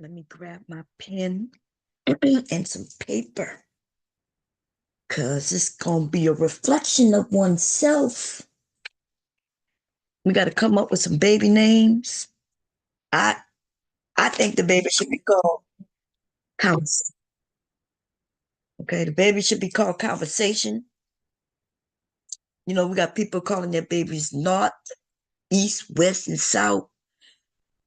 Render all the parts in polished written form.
Let me grab my pen and some paper. Cause it's gonna be a reflection of oneself. We gotta come up with some baby names. I I think the baby should be called Conversation. Okay, the baby should be called Conversation. You know, we got people calling their babies North, East, West, and South.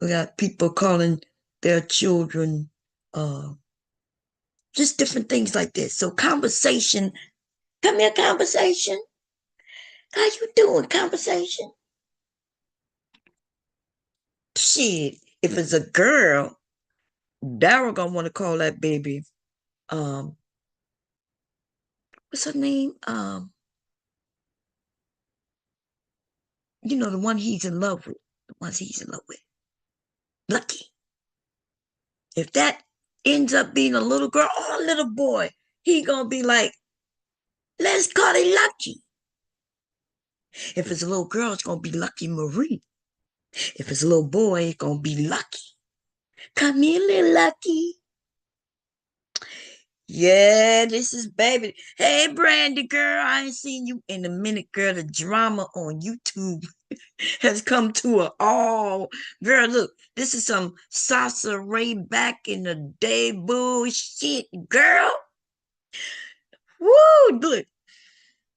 We got people calling their children just different things like this. So conversation, come here, conversation. How you doing, conversation? Shit, if it's a girl, Daryl gonna want to call that baby. Um, what's her name? You know the one he's in love with. The ones he's in love with. Lucky. If that ends up being a little girl or a little boy, he gonna be like, let's call it Lucky. If it's a little girl, it's gonna be Lucky Marie. If it's a little boy, it's gonna be Lucky. Come here, little Lucky. Yeah, this is baby. Hey, Brandy girl, I ain't seen you in a minute, girl. The drama on YouTube has come to an all. Girl, look, this is some Sasa Ray back in the day bullshit, girl. Woo, look.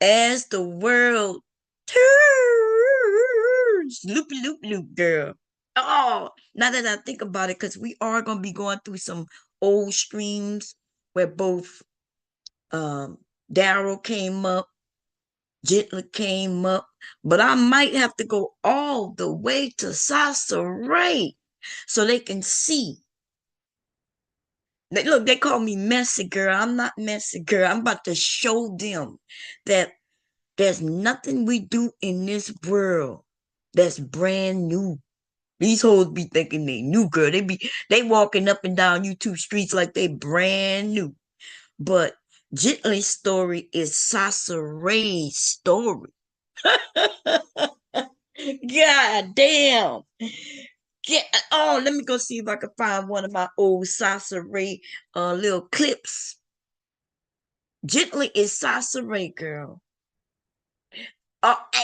As the world turns, loopy loop loop, girl. Oh, now that I think about it, because we are gonna be going through some old streams where both um Daryl came up, Jitler came up, but I might have to go all the way to Sasa Ray so they can see. Look, they call me messy girl. I'm not messy girl. I'm about to show them that there's nothing we do in this world that's brand new. These hoes be thinking they new, girl. They walking up and down YouTube streets like they brand new. But Jitly's story is Sasa Ray's story. God damn. Let me go see if I can find one of my old Sasa Ray little clips. Gently is Sasa Ray, girl.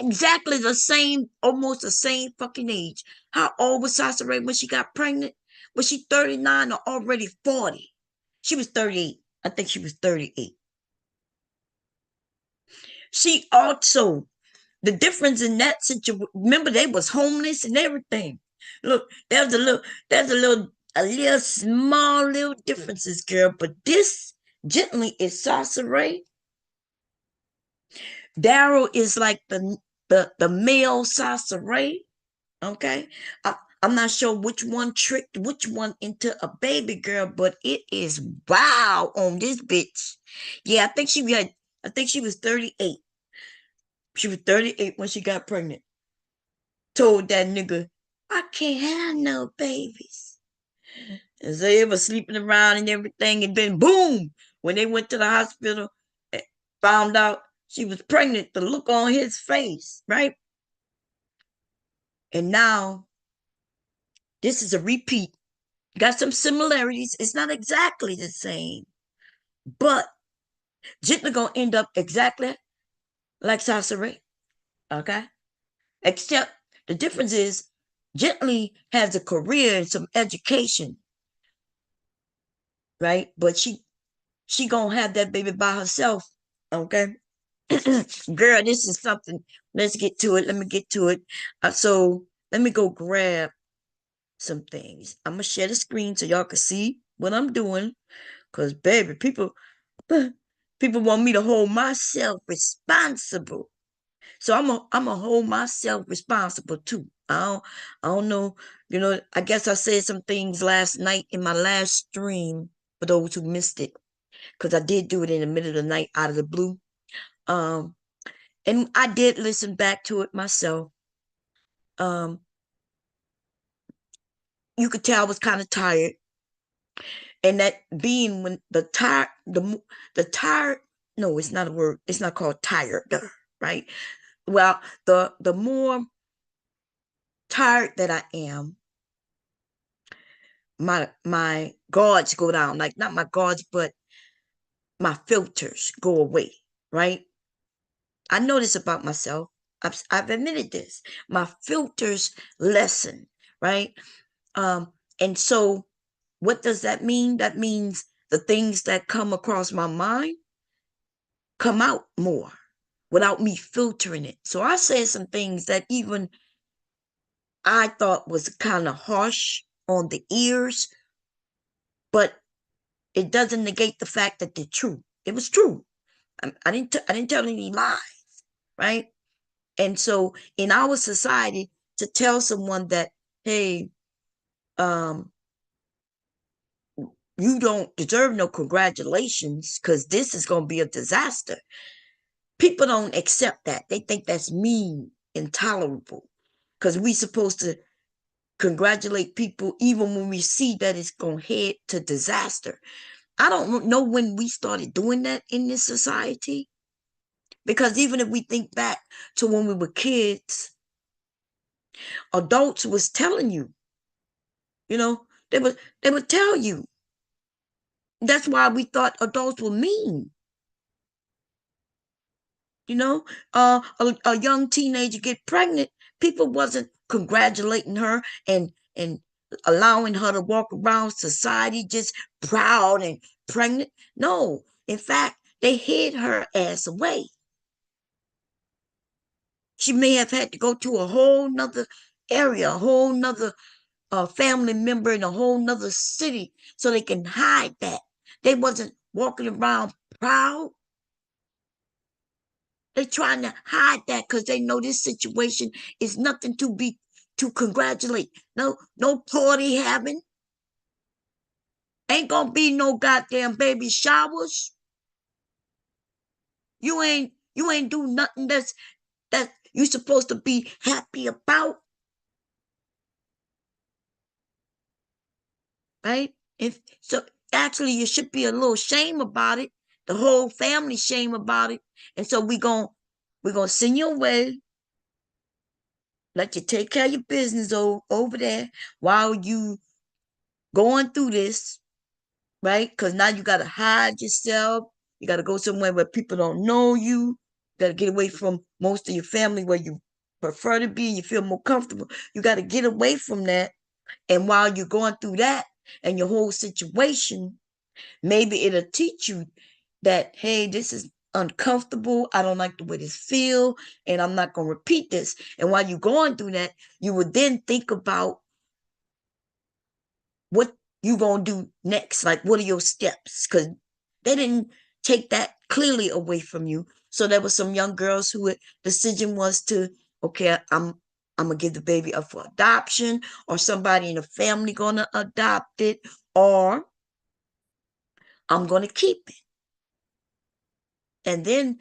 Exactly the same, almost the same fucking age. How old was Sasa Ray when she got pregnant? Was she 39 or already 40? She was 38. I think she was 38. She also, the difference in that situation, remember they was homeless and everything. Look, there's a little small little differences, girl. But this gently is Sasa Ray. Daryl is like the male Sasa Ray. Okay. I'm not sure which one tricked which one into a baby girl, but it is wow on this bitch. Yeah, I think she was 38. She was 38 when she got pregnant. Told that nigga, I can't have no babies. And so they was sleeping around and everything, and then boom, when they went to the hospital, found out she was pregnant, the look on his face, right? And now this is a repeat. Got some similarities. It's not exactly the same, but Jitna gonna end up exactly like Sasa Ray. Okay? Except the difference is Gently has a career and some education, right? But she gonna have that baby by herself. Okay? Girl, this is something. Let's get to it. Let me get to it. So let me go grab some things. I'm gonna share the screen so y'all can see what I'm doing. Cause baby, people want me to hold myself responsible. So I'm gonna hold myself responsible too. I don't know. You know, I guess I said some things last night in my last stream for those who missed it. Cause I did do it in the middle of the night out of the blue. Um, and I did listen back to it myself. Um, you could tell I was kind of tired. And that being when the tired, no, it's not a word. It's not called tired, right? Well, the more tired that I am, my guards go down, like not my guards, but my filters go away, right? I know this about myself. I've admitted this. My filters lessen, right? And so what does that mean? That means the things that come across my mind come out more without me filtering it. So I said some things that even I thought was kind of harsh on the ears, but it doesn't negate the fact that they're true. It was true. I didn't tell any lies, right? And so in our society, to tell someone that, hey, um, you don't deserve no congratulations because this is going to be a disaster. People don't accept that. They think that's mean, intolerable, because we supposed to congratulate people even when we see that it's going to head to disaster. I don't know when we started doing that in this society, because even if we think back to when we were kids, adults was telling you, you know, they would tell you. That's why we thought adults were mean. You know, a young teenager get pregnant, people wasn't congratulating her and allowing her to walk around society just proud and pregnant. No, in fact, they hid her ass away. She may have had to go to a whole nother area, a whole nother family member in a whole nother city so they can hide that. They wasn't walking around proud. They trying to hide that because they know this situation is nothing to congratulate. No party having. Ain't gonna be no goddamn baby showers. You ain't do nothing that you supposed to be happy about, right? If so, actually, you should be a little shame about it. The whole family shame about it, and so we gonna send you away. Let you take care of your business over there while you going through this, right? Because now you got to hide yourself. You got to go somewhere where people don't know you. You got to get away from most of your family where you prefer to be. You feel more comfortable. You got to get away from that. And while you're going through that and your whole situation, maybe it'll teach you that, hey, this is uncomfortable. I don't like the way this feel, and I'm not going to repeat this. And while you're going through that, you would then think about what you gonna do next. Like, what are your steps? Because they didn't take that clearly away from you. So there were some young girls who decision was to, okay, I'm gonna give the baby up for adoption, or somebody in the family gonna adopt it, or I'm gonna keep it. And then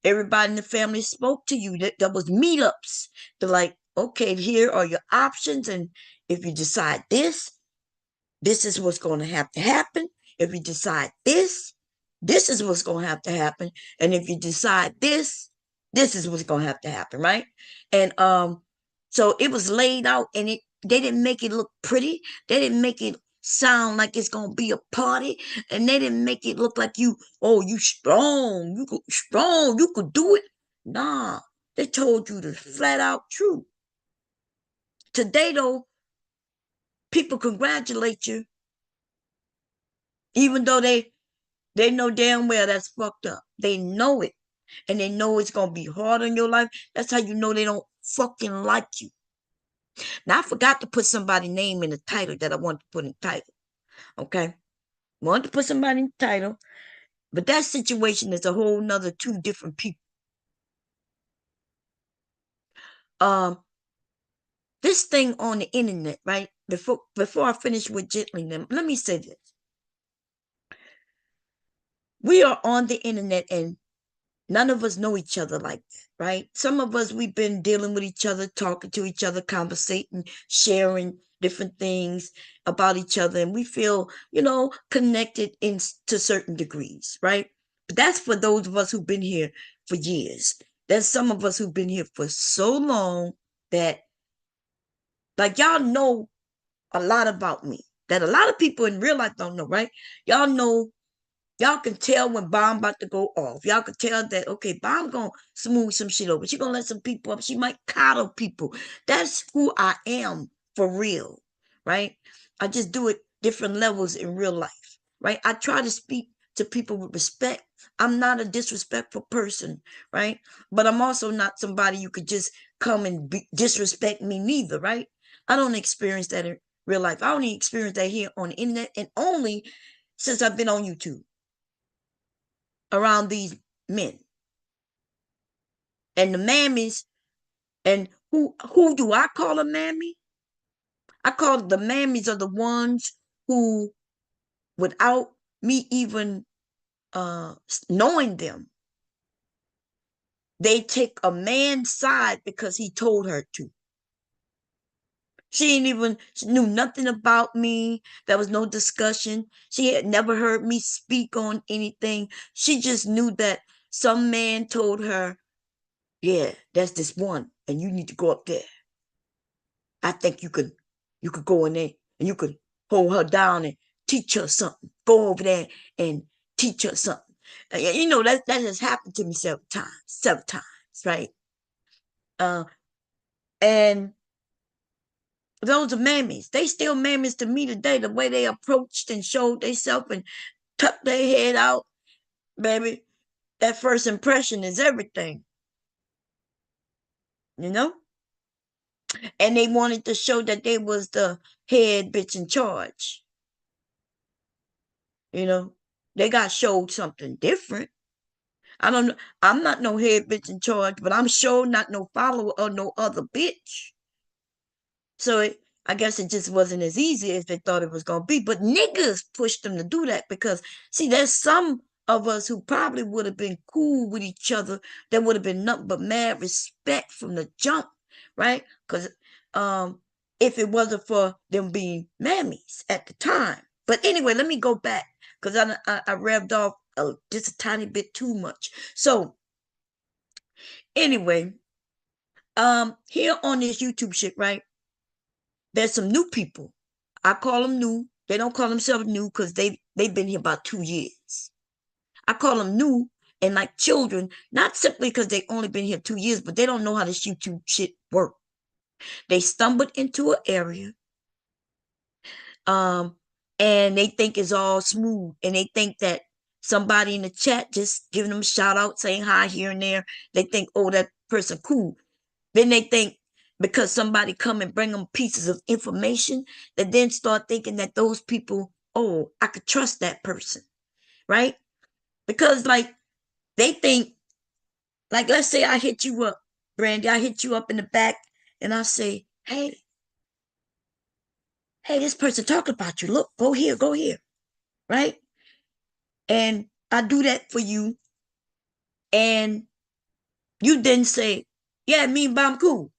everybody in the family spoke to you. There was meetups. They're like, okay, here are your options, and if you decide this is what's going to have to happen. If you decide this is what's going to have to happen. And if you decide this is what's going to have to happen, right? And so it was laid out, and they didn't make it look pretty. They didn't make it sound like it's going to be a party, and they didn't make it look like you strong, you could do it. Nah, they told you the flat out truth. Today though, people congratulate you even though they know damn well that's fucked up. They know it. And they know it's gonna be hard on your life. That's how you know they don't fucking like you. Now I forgot to put somebody's name in the title that I wanted to put in the title. Okay. Wanted to put somebody in the title, but that situation is a whole nother two different people. Um, this thing on the internet, right? Before I finish with gently, let me say this. We are on the internet and none of us know each other like that, right? Some of us, we've been dealing with each other, talking to each other, conversating, sharing different things about each other, and we feel, connected to certain degrees, right? But that's for those of us who've been here for years. There's some of us who've been here for so long that, like, y'all know a lot about me. that a lot of people in real life don't know, right? Y'all know, y'all can tell when bomb about to go off. Y'all can tell that, okay, bomb gonna smooth some shit over. She gonna let some people up. She might coddle people. That's who I am for real, right? I just do it different levels in real life, right? I try to speak to people with respect. I'm not a disrespectful person, right? But I'm also not somebody you could just come and disrespect me neither, right? I don't experience that in real life. I only experience that here on the internet, and only since I've been on YouTube around these men and the mammies. And who do I call a mammy? I call the mammies are the ones who, without me even knowing them, they take a man's side because he told her to. She knew nothing about me. There was no discussion. She had never heard me speak on anything. She just knew that some man told her, yeah, that's this one, and you need to go up there. I think you could go in there and you could hold her down and teach her something. Go over there and teach her something. You know, that has happened to me several times, right? Uh, and those are mammies. They still mammies to me today. The way they approached and showed themselves and tucked their head out, baby. That first impression is everything, you know. And they wanted to show that they was the head bitch in charge. You know, they got showed something different. I don't know. I'm not no head bitch in charge, but I'm sure not no follower or no other bitch. So I guess it just wasn't as easy as they thought it was gonna be. But niggas pushed them to do that because see, there's some of us who probably would have been cool with each other. There would have been nothing but mad respect from the jump, right? Because um, if it wasn't for them being mammies at the time. But anyway, let me go back because I revved off just a tiny bit too much. So anyway, here on this YouTube shit, right? There's some new people. I call them new. They don't call themselves new because they've been here about 2 years. I call them new and like children, not simply because they only been here 2 years, but they don't know how this YouTube shit work. They stumbled into an area, um, and they think it's all smooth, and they think that somebody in the chat just giving them a shout out, saying hi here and there. They think, oh, that person cool. Then they think because somebody come and bring them pieces of information, that then start thinking that those people, oh, I could trust that person, right? Because like they think, like let's say I hit you up, Brandy, I hit you up in the back, and I say, hey, this person talking about you. Look, go here, right? And I do that for you, and you then say, yeah, me and I'm cool.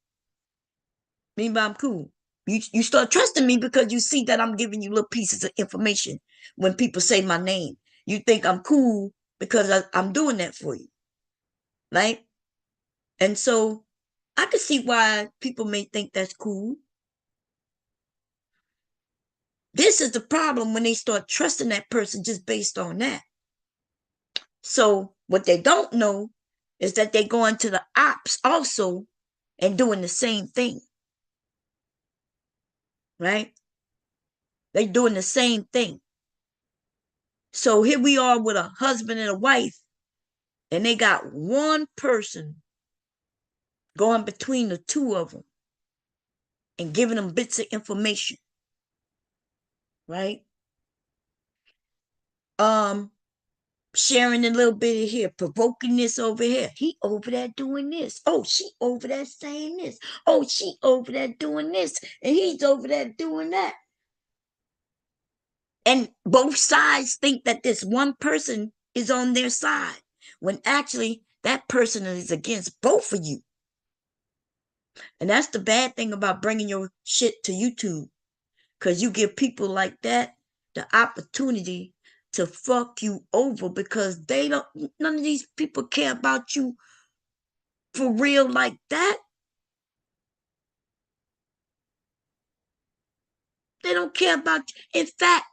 Meanwhile, I'm cool. You start trusting me because you see that I'm giving you little pieces of information when people say my name. You think I'm cool because I'm doing that for you, right? And so I can see why people may think that's cool. This is the problem when they start trusting that person just based on that. So what they don't know is that they go into the ops also and doing the same thing, right? They doing the same thing. So here we are with a husband and a wife, and they got one person going between the two of them and giving them bits of information, right? Um, Sharing a little bit of here, provoking this over here. He over there doing this. Oh, she over there saying this. Oh, she over there doing this, and he's over there doing that. And both sides think that this one person is on their side, when actually that person is against both of you. And that's the bad thing about bringing your shit to YouTube, because you give people like that the opportunity to fuck you over because they don't, none of these people care about you for real like that. They don't care about you. In fact,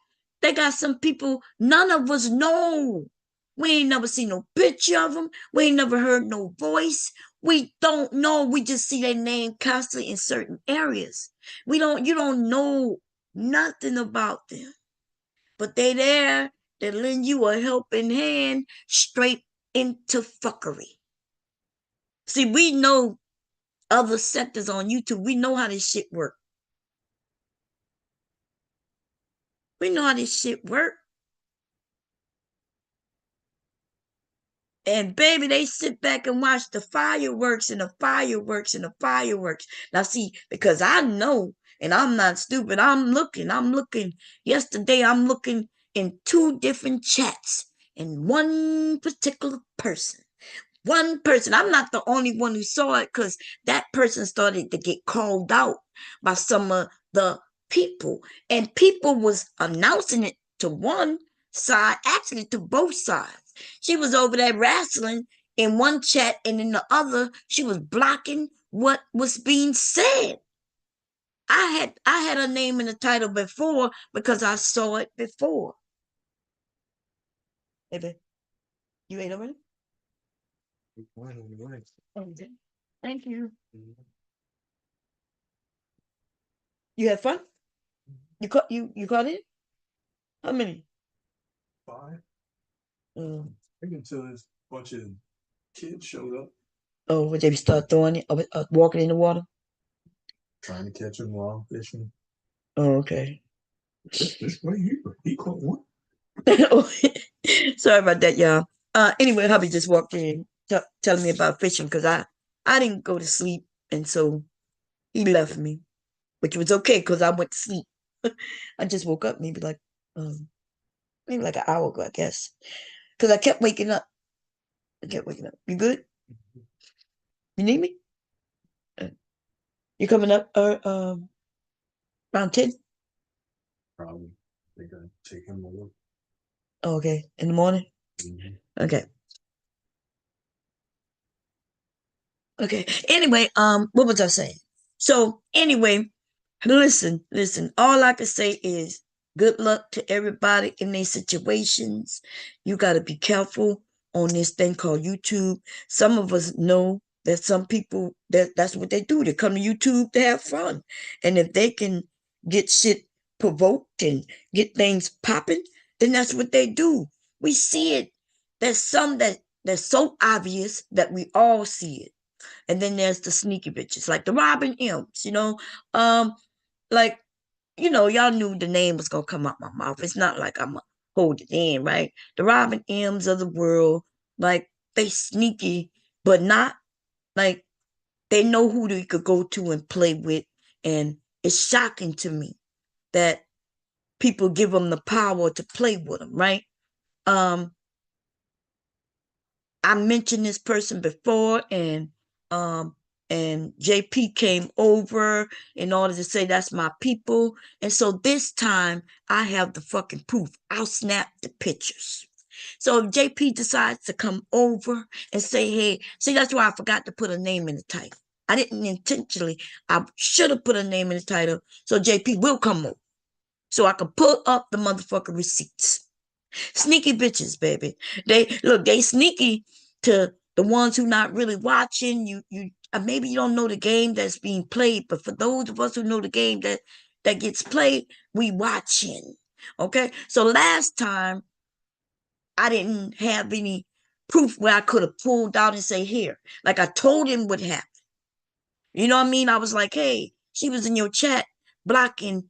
they got some people none of us know. We ain't never seen no picture of them. We ain't never heard no voice. We don't know. We just see their name constantly in certain areas. You don't know nothing about them. But they there to lend you a helping hand straight into fuckery. See, we know other sectors on YouTube. We know how this shit work. We know how this shit work. And baby, they sit back and watch the fireworks and the fireworks and the fireworks. Now, see, because I know, and I'm not stupid, I'm looking. Yesterday, I'm looking in two different chats and one particular person. One person. I'm not the only one who saw it because that person started to get called out by some of the people. And people was announcing it to one side, actually to both sides. She was over there wrestling in one chat, and in the other, she was blocking what was being said. I had her name in the title before because I saw it before. Baby, you ate already? Okay. Thank you. You had fun? You caught it? How many? 5. Mm. I think until this bunch of kids showed up Oh, would they start throwing it, walking in the water? trying to catch them while fishing. Oh, okay. This right here, he caught one. Sorry about that, y'all. Anyway, hubby just walked in telling me about fishing because I didn't go to sleep, and so he left me, which was okay because I went to sleep. I just woke up maybe like an hour ago, I guess, because I kept waking up. I kept waking up. You good? You need me? Uh, You coming up around 10? Probably. They gotta take him over. Oh, okay. In the morning? Mm-hmm. Okay. Okay. Anyway, what was I saying? So anyway, listen. All I can say is good luck to everybody in these situations. You gotta be careful on this thing called YouTube. Some of us know that some people that's what they do. They come to YouTube to have fun. And if they can get shit provoked and get things popping, then that's what they do. We see it. There's some that's so obvious that we all see it. And then there's the sneaky bitches, like the Robin M's, like, y'all knew the name was gonna come out my mouth. It's not like I'm gonna hold it in, right? The Robin M's of the world, like they sneaky, but not like they know who they could go to and play with. And it's shocking to me that people give them the power to play with them, right? Um, I mentioned this person before, um and JP came over in order to say that's my people. And so this time I have the fucking proof. I'll snap the pictures. So if JP decides to come over and say, hey, see, that's why I forgot to put a name in the title. I didn't intentionally. I should have put a name in the title so JP will come over. So I can pull up the motherfucking receipts. Sneaky bitches, baby. They sneaky to the ones who not really watching. You maybe you don't know the game that's being played, but for those of us who know the game that gets played, we watching. Okay, so last time I didn't have any proof where I could have pulled out and say here, like I told him what happened. You know what I mean? I was like, hey, she was in your chat blocking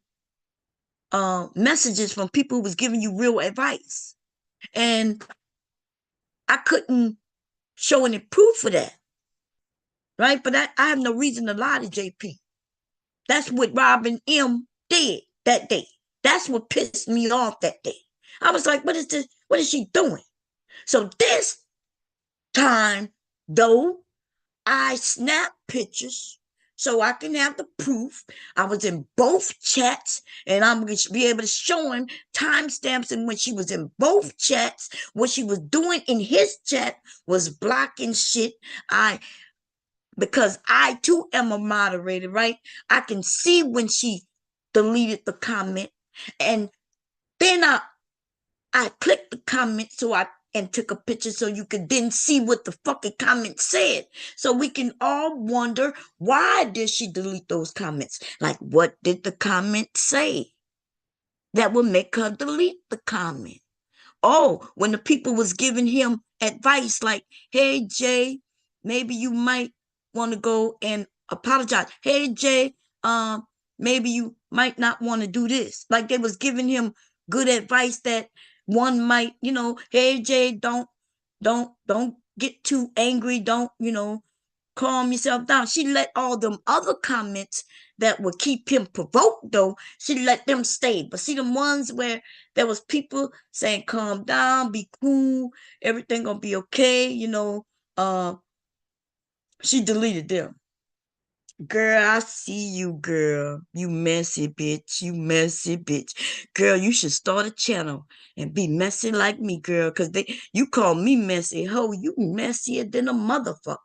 messages from people who was giving you real advice. And I couldn't show any proof of that, right? But I have no reason to lie to JP. That's what Robin M did that day. That's what pissed me off that day. I was like, what is this? What is she doing? So this time, though, I snap pictures so I can have the proof. I was in both chats, and I'm going to be able to show him timestamps in when she was in both chats. What she was doing in his chat was blocking shit. Because I too am a moderator, right? I can see when she deleted the comment, and then I clicked the comment so I and took a picture so you could then see what the fucking comment said. So we can all wonder, why did she delete those comments? Like, what did the comment say that would make her delete the comment? Oh, when the people was giving him advice like, hey Jay, maybe you might want to go and apologize. Hey Jay, maybe you might not want to do this. Like they was giving him good advice that one might, hey Jay, don't get too angry. Don't, calm yourself down. She let all them other comments that would keep him provoked, though, she let them stay. But see, the ones where there was people saying, calm down, be cool, everything gonna be okay, uh, she deleted them. Girl, I see you, girl. You messy bitch. You messy bitch. Girl, you should start a channel and be messy like me, girl. Cause you call me messy. Ho, you messier than a motherfucker.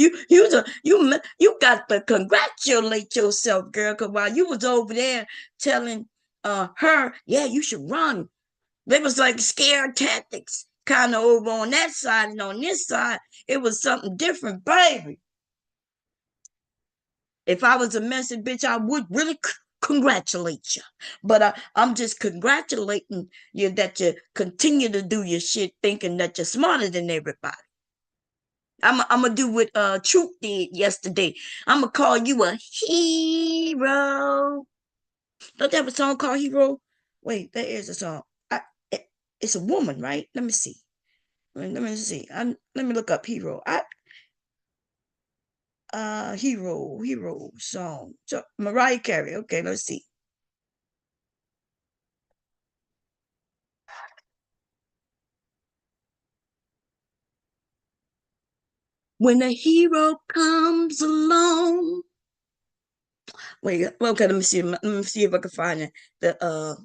You got to congratulate yourself, girl. Cause while you was over there telling her, yeah, you should run. They was like scare tactics, kind of over on that side, and on this side, it was something different, baby. If I was a messy bitch, I would really congratulate you. But I'm just congratulating you that you continue to do your shit, thinking that you're smarter than everybody. I'm gonna do what Truth did yesterday. I'm gonna call you a hero. Don't they have a song called Hero? Wait, there is a song. It, it's a woman, right? Let me see. Let me see. Let me look up Hero. Hero song. So Mariah Carey. Okay, let's see. When a hero comes along. Wait, okay, let me see. Let me see if I can find it. The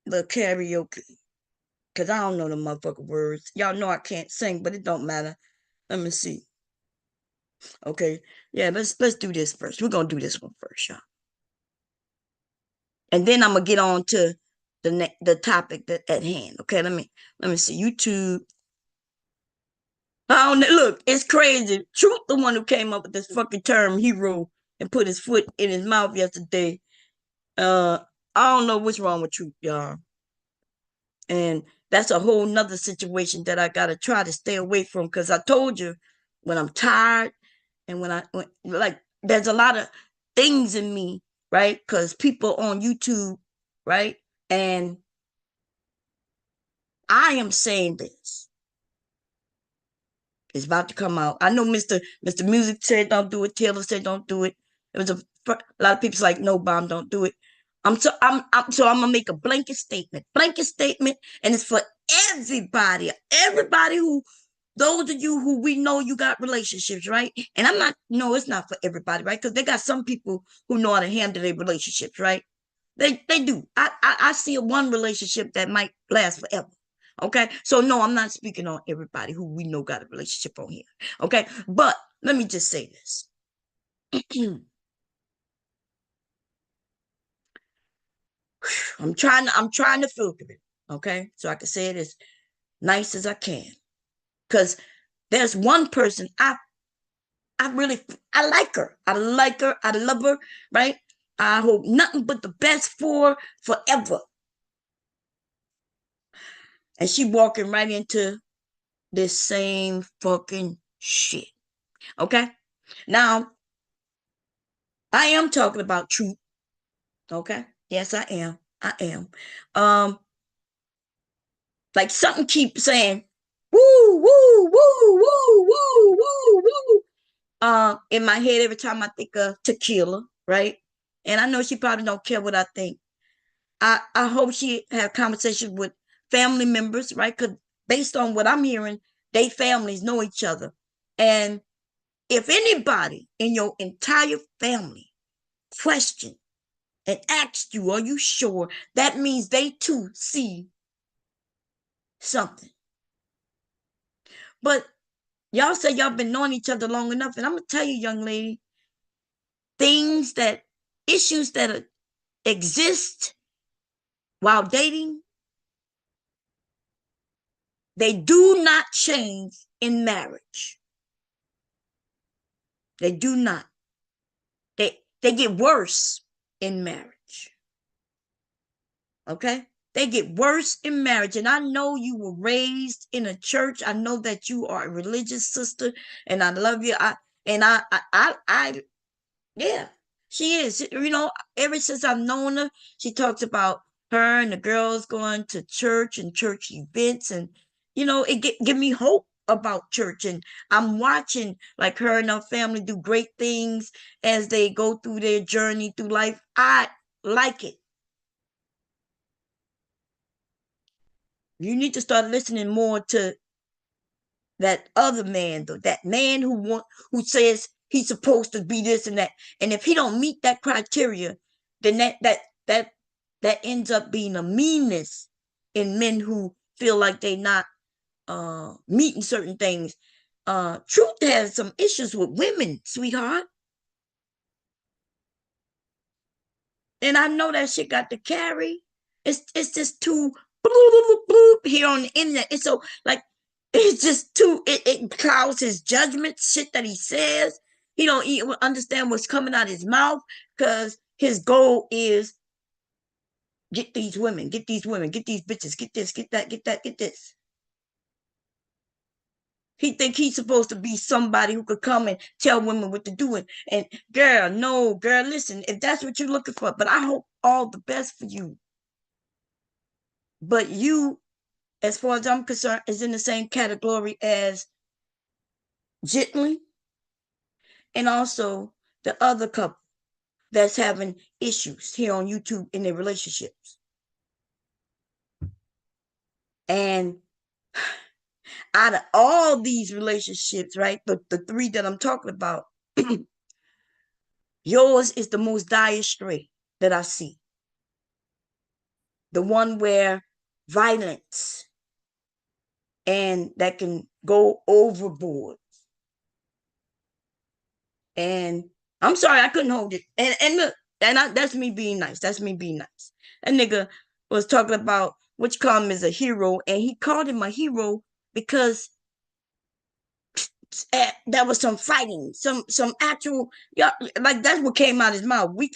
karaoke. Cause I don't know the motherfucking words. Y'all know I can't sing, but it don't matter. Let me see. Okay. Yeah, let's do this first. We're gonna do this one first, y'all. And then I'm gonna get on to the topic that at hand. Okay, let me see. YouTube. I don't look, it's crazy. Truth the one who came up with this fucking term hero and put his foot in his mouth yesterday. Uh I don't know what's wrong with Truth, y'all. And that's a whole nother situation that I gotta try to stay away from, because I told you, when I'm tired and like there's a lot of things in me, right? Because people on YouTube, right? And I am saying this. It's about to come out. I know Mr. Music said don't do it. Taylor said don't do it. It was a lot of people's like, no, bomb, don't do it. I'm gonna make a blanket statement. Blanket statement, and it's for everybody. Everybody who those of you who we know you got relationships, right? And I'm not, no, it's not for everybody, right? Because they got some people who know how to handle their relationships, right? They do. I see one relationship that might last forever. Okay. So no, I'm not speaking on everybody who we know got a relationship on here. Okay. But let me just say this. I'm trying to filter it. Okay. So I can say it as nice as I can. Because there's one person I really I like her. I like her. I love her, right? I hope nothing but the best for her forever. And she walking right into this same fucking shit. Okay? Now, I am talking about Truth. Okay? Yes, I am. I am. Um, like something keep saying, woo, woo, woo, woo, woo, woo, woo. In my head every time I think of tequila, right? And I know she probably don't care what I think. I hope she have conversations with family members, right? Because based on what I'm hearing, they families know each other. And if anybody in your entire family question and asks you, are you sure? That means they too see something. But y'all say y'all been knowing each other long enough. And I'm going to tell you, young lady, things that issues that exist while dating, they do not change in marriage. They do not. They get worse in marriage. Okay? They get worse in marriage. And I know you were raised in a church. I know that you are a religious sister, and I love you. I yeah, she is. You know, ever since I've known her, she talks about her and the girls going to church and church events, and you know, it give me hope about church. And I'm watching like her and her family do great things as they go through their journey through life. I like it. You need to start listening more to that other man, though, that man who says he's supposed to be this and that. And if he don't meet that criteria, then that that ends up being a meanness in men who feel like they not meeting certain things. Truth has some issues with women, sweetheart. And I know that shit got to carry. It's just too bloop, bloop, bloop, here on the internet. It's so like it's just too it clouds his judgment, shit that he says. He don't even understand what's coming out of his mouth because his goal is get these women, get these women, get these bitches, get this, get that, get that, get this. He think he's supposed to be somebody who could come and tell women what to do. And girl, no, girl, listen, if that's what you're looking for, but I hope all the best for you. But you, as far as I'm concerned, is in the same category as Jitly and also the other couple that's having issues here on YouTube in their relationships. And out of all these relationships, right, the three that I'm talking about, yours is the most dire straight that I see. The one where violence and that can go overboard. And I'm sorry, I couldn't hold it. And look, that's me being nice. That's me being nice. That nigga was talking about which called him as a hero, and he called him a hero because there was some fighting, some actual, yeah, like that's what came out of his mouth. We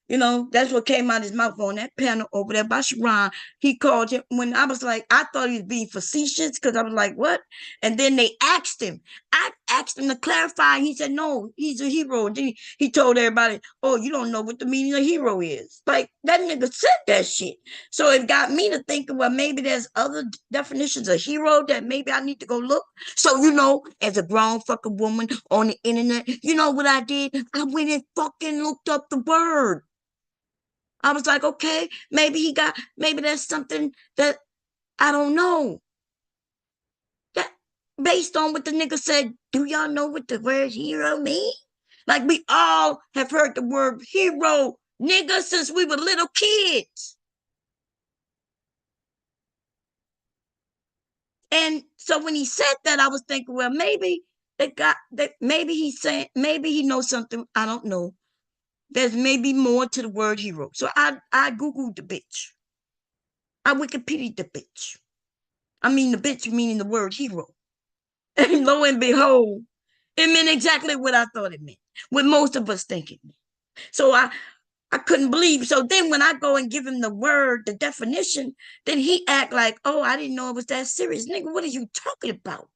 you know, that's what came out of his mouth on that panel over there by Sharon. He called him when I was like, I thought he was being facetious because I was like, what? And then they asked him. I asked him to clarify. He said, no, he's a hero. And then he told everybody, oh, you don't know what the meaning of hero is. Like that nigga said that shit. So it got me to thinking, well, maybe there's other definitions of hero that maybe I need to go look. So, you know, as a grown fucking woman on the internet, you know what I did? I went and fucking looked up the word. I was like, okay, maybe there's something that I don't know. That based on what the nigga said, do y'all know what the word hero means? Like we all have heard the word hero, nigga, since we were little kids. And so when he said that, I was thinking, well, maybe that maybe he's saying maybe he knows something I don't know. There's maybe more to the word hero. So I Googled the bitch. I Wikipedia the bitch. I mean the bitch meaning the word hero. And lo and behold, it meant exactly what I thought it meant. What most of us think it meant. So I couldn't believe. So then when I go and give him the word, the definition, then he act like, oh, I didn't know it was that serious. Nigga, what are you talking about?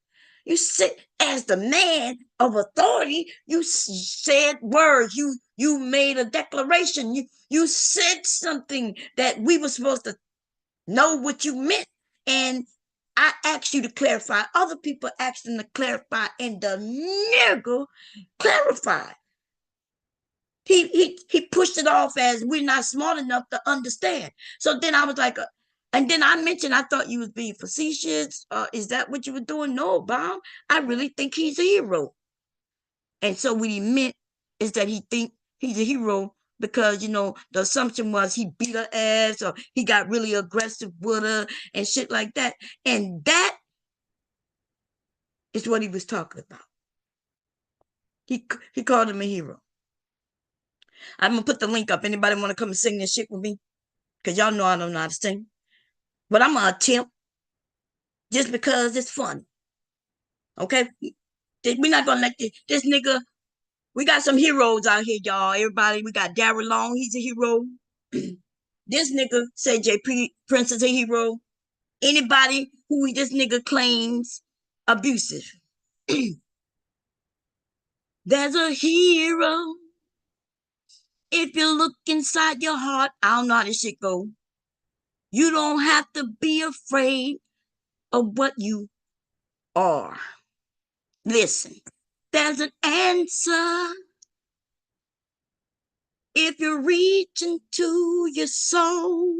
You said, as the man of authority, you said words. You made a declaration. You said something that we were supposed to know what you meant. And I asked you to clarify. Other people asked him to clarify, and the nigga clarified. He pushed it off as we're not smart enough to understand. So then I was like, and then I mentioned I thought you was being facetious. Is that what you were doing? No, Bob. I really think he's a hero. And so what he meant is that he think he's a hero because you know the assumption was he beat her ass or he got really aggressive with her and shit like that. And that is what he was talking about. He called him a hero. I'm gonna put the link up. Anybody want to come and sing this shit with me? Cause y'all know I don't know how to sing, but I'm gonna attempt just because it's fun. Okay, we're not gonna let this nigga. We got some heroes out here, y'all. Everybody, we got Darren Long. He's a hero. This nigga say JP Prince is a hero. Anybody who this nigga claims abusive. There's a hero. If you look inside your heart, I don't know how this shit go. You don't have to be afraid of what you are. Listen, there's an answer if you reach into your soul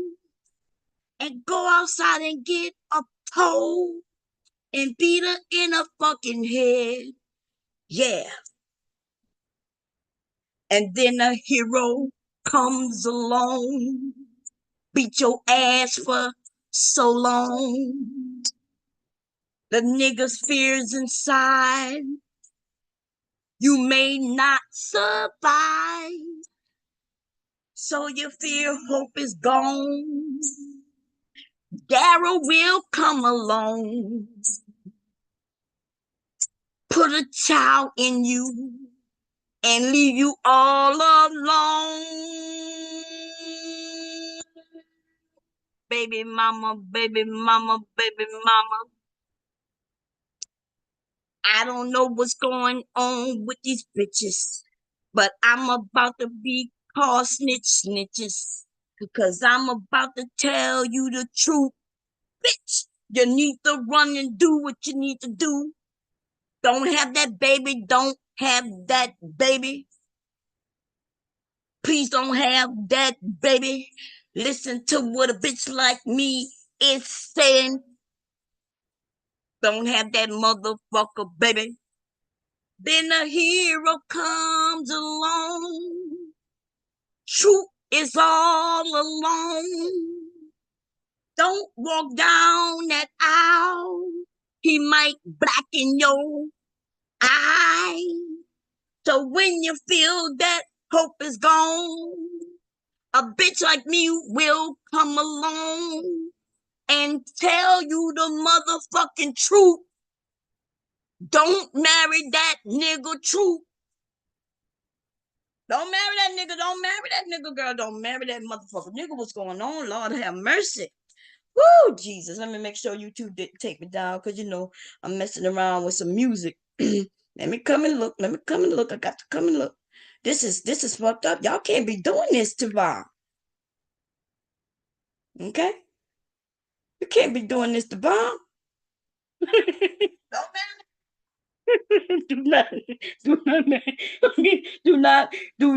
and go outside and get a pole and beat her in a fucking head. Yeah. And then a hero comes along, beat your ass for so long. The nigga's fears inside. You may not survive. So you fear hope is gone. Daryl will come along. Put a child in you and leave you all alone. Baby mama, baby mama, baby mama. I don't know what's going on with these bitches, but I'm about to be called snitches. Because I'm about to tell you the truth, bitch. You need to run and do what you need to do. Don't have that baby. Don't have that baby. Please don't have that baby. Listen to what a bitch like me is saying. Don't have that motherfucker, baby. Then a hero comes along. Truth is all alone. Don't walk down that aisle. He might blacken your eye. So when you feel that hope is gone, a bitch like me will come along and tell you the motherfucking truth. Don't marry that nigga truth. Don't marry that nigga. Don't marry that nigga, girl. Don't marry that motherfucker. Nigga, what's going on? Lord have mercy. Woo, Jesus. Let me make sure you two didn't take me down because, I'm messing around with some music. Let me come and look. Let me come and look. I got to come and look. This is fucked up. Y'all can't be doing this to Bob. Okay? You can't be doing this to Bob. Don't do not, do not marry, do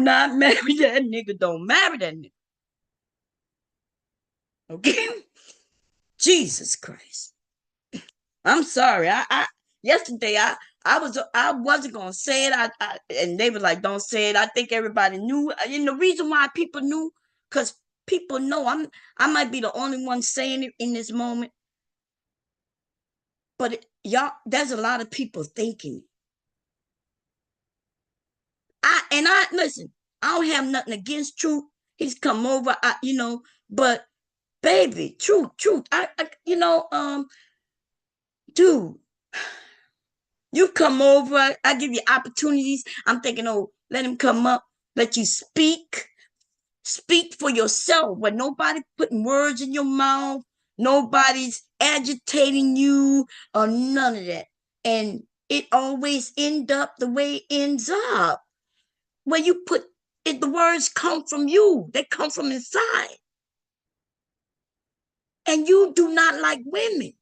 not marry that nigga. Don't marry that nigga. Okay? Jesus Christ. I'm sorry. I yesterday I wasn't gonna say it. And they were like, "Don't say it." I think everybody knew, and the reason why people knew, because people know I might be the only one saying it in this moment, but y'all, there's a lot of people thinking. I listen. I don't have nothing against Truth. He's come over. But baby, Truth. Dude. You come over, I give you opportunities. I'm thinking, oh, let him come up, let you speak. Speak for yourself where nobody putting words in your mouth, nobody's agitating you or none of that. And it always end up the way it ends up. Where you put it, the words come from you. They come from inside. And you do not like women.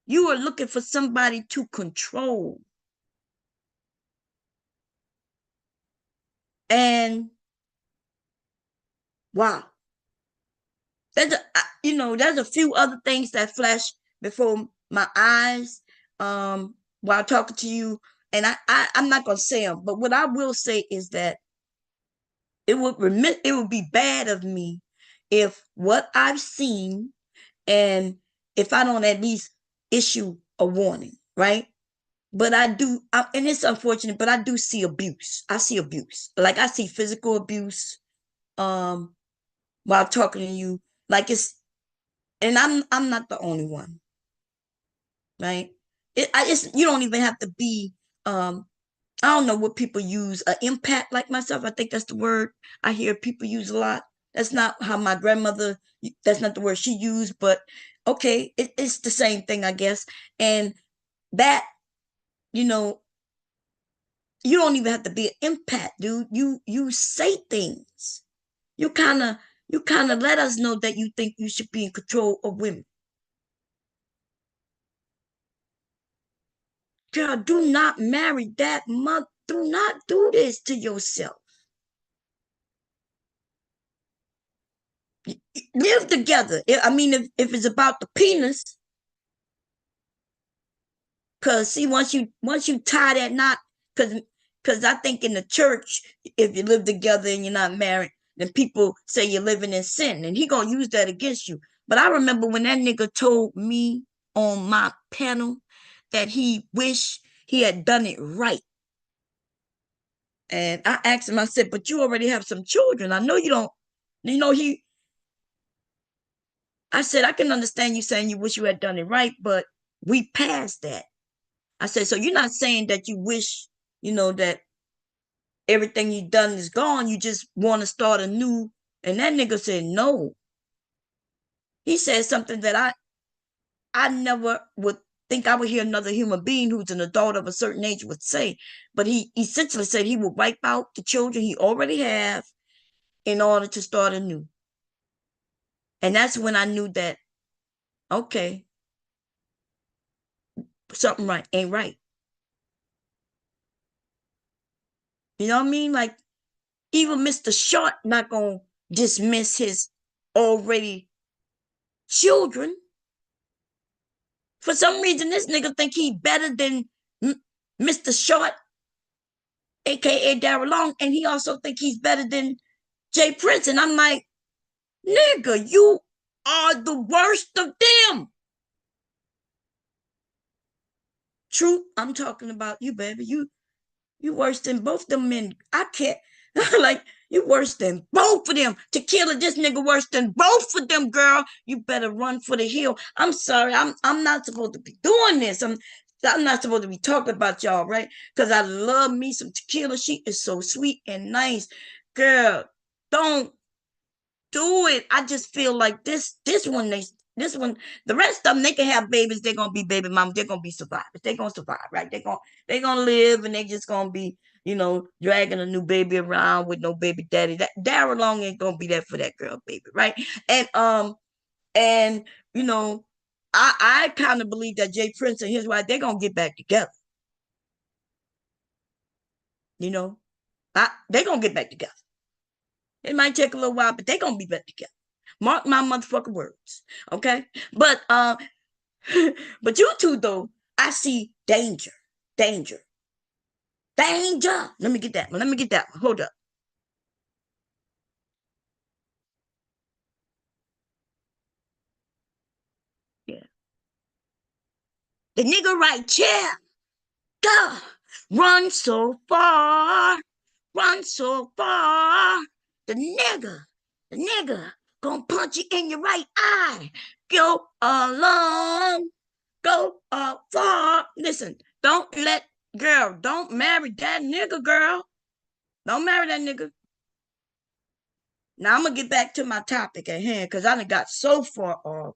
You are looking for somebody to control. And wow. There's a few other things that flash before my eyes while talking to you, and I'm not gonna say them, but what I will say is that it would be bad of me if what I've seen, and if I don't at least issue a warning, right? But and it's unfortunate, but I do see abuse. I see abuse. Like I see physical abuse um while talking to you. Like and I'm not the only one, right? It's you don't even have to be I don't know what people use, an impact like myself. I think that's the word I hear people use a lot. That's not how my grandmother, that's not the word she used, but okay, it's the same thing, I guess. And that, you know, you don't even have to be an impact, dude. You say things. You kind of you kind of let us know that you think you should be in control of women. Girl, do not marry that mother. Do not do this to yourself. Live together. I mean, if it's about the penis, cause see, once you tie that knot, cause I think in the church, if you live together and you're not married, then people say you're living in sin, and he gonna use that against you. But I remember when that nigga told me on my panel that he wished he had done it right. And I asked him, I said, but you already have some children. I know you don't, he I said, I can understand you saying you wish you had done it right, but we passed that. I said, so you're not saying that you wish, that everything you done is gone. You just want to start anew. And that nigga said, no. He said something that I never would think I would hear another human being who's an adult of a certain age would say. But he essentially said he would wipe out the children he already have in order to start anew. And that's when I knew that, okay, something right ain't right. You know what I mean? Like even Mr. Short not gonna dismiss his already children. For some reason, this nigga think he better than Mr. Short, aka Daryl Long, and he also think he's better than Jay Prince. And I'm like, nigga, you are the worst of them. True, I'm talking about you, baby. You worse than both them men. I can't like you worse than both of them. Tequila, this nigga worse than both of them, girl. You better run for the hill. I'm sorry. I'm not supposed to be doing this. I'm not supposed to be talking about y'all, right? Because I love me some tequila. She is so sweet and nice. Girl, don't do it. I just feel like this one, the rest of them, they can have babies. They're gonna be baby mamas. They're gonna be survivors. They're gonna survive, right? They're gonna live, and they just gonna be, dragging a new baby around with no baby daddy. That Daryl Long ain't gonna be there for that girl, baby, right? And you know, I kind of believe that Jay Prince and his wife they're gonna get back together. You know, they're gonna get back together. It might take a little while, but they're gonna be back together. Mark my motherfucking words. Okay. But but you two though, I see danger. Danger. Danger. Let me get that one. Let me get that one. Hold up. Yeah. The nigga right chair. Go. Run so far. Run so far. The nigga. The nigga gonna punch you in your right eye. Go along. Go far. Listen, don't marry that nigga, girl. Don't marry that nigga. Now I'm gonna get back to my topic at hand because I done got so far off.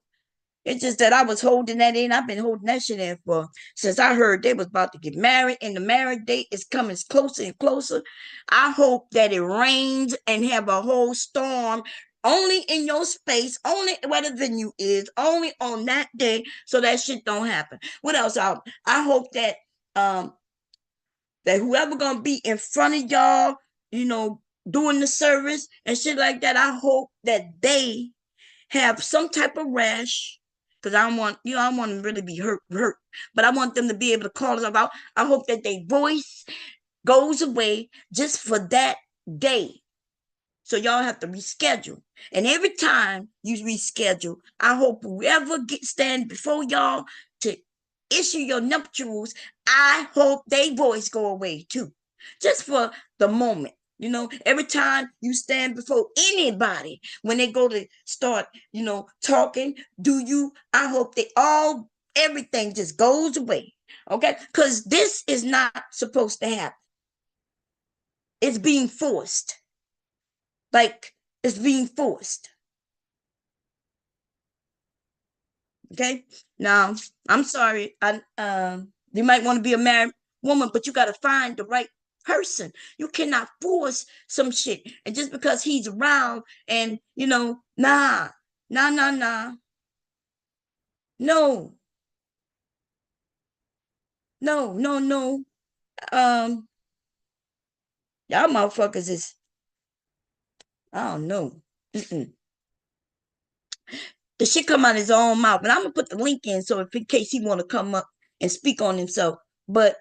It's just that I was holding that in. I've been holding that shit in for since I heard they was about to get married, and the marriage date is coming closer and closer. I hope that it rains and have a whole storm only in your space, only where the venue is, only on that day, so that shit don't happen. What else? I hope um that whoever gonna be in front of y'all, doing the service and shit like that, I hope that they have some type of rash. Because I don't want, I don't want them to really be hurt. But I want them to be able to call us about. I hope that their voice goes away just for that day. So y'all have to reschedule. And every time you reschedule, I hope whoever stand before y'all to issue your nuptials, I hope they voice go away too. Just for the moment. Every time you stand before anybody, when they go to start, talking, I hope everything just goes away. Okay? Because this is not supposed to happen. It's being forced. Like, it's being forced. Okay. Now, I'm sorry. You might want to be a married woman, but you got to find the right person. You cannot force some shit. And just because he's around and, nah, nah, nah, nah. No, no, no, no. Um, y'all motherfuckers is, I don't know. Mm-mm. The shit come out his own mouth. And I'm gonna put the link in so if in case he wanna come up and speak on himself. But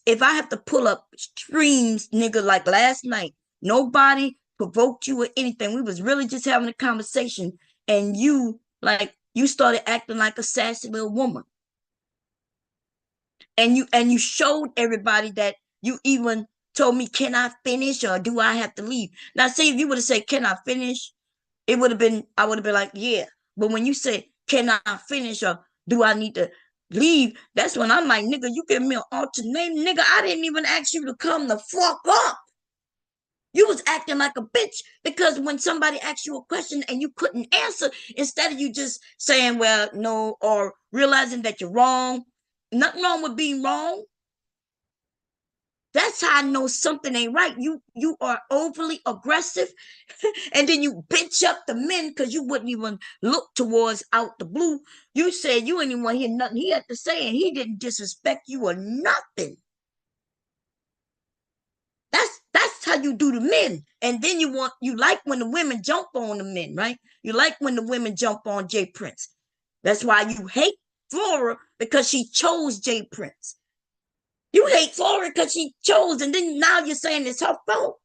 if I have to pull up streams, nigga, like last night, nobody provoked you or anything. We was really just having a conversation, and you started acting like a sassy little woman, and you showed everybody that you even told me, can I finish or do I have to leave? Now, see, if you would have said, can I finish? I would have been like, yeah. But when you say, can I finish or do I need to leave? That's when I'm like, nigga, you give me an alternate. Nigga, I didn't even ask you to come the fuck up. You was acting like a bitch because when somebody asked you a question and you couldn't answer, instead of you just saying, well, no, or realizing that you're wrong, nothing wrong with being wrong. That's how I know something ain't right. You are overly aggressive, and then you bitch up the men because you wouldn't even look towards out the blue. You said you didn't even want to hear nothing he had to say, and he didn't disrespect you or nothing. That's how you do the men. And then you like when the women jump on the men, right? You like when the women jump on Jay Prince. That's why you hate Flora because she chose Jay Prince. You hate Flora because she chose, and then now you're saying it's her fault.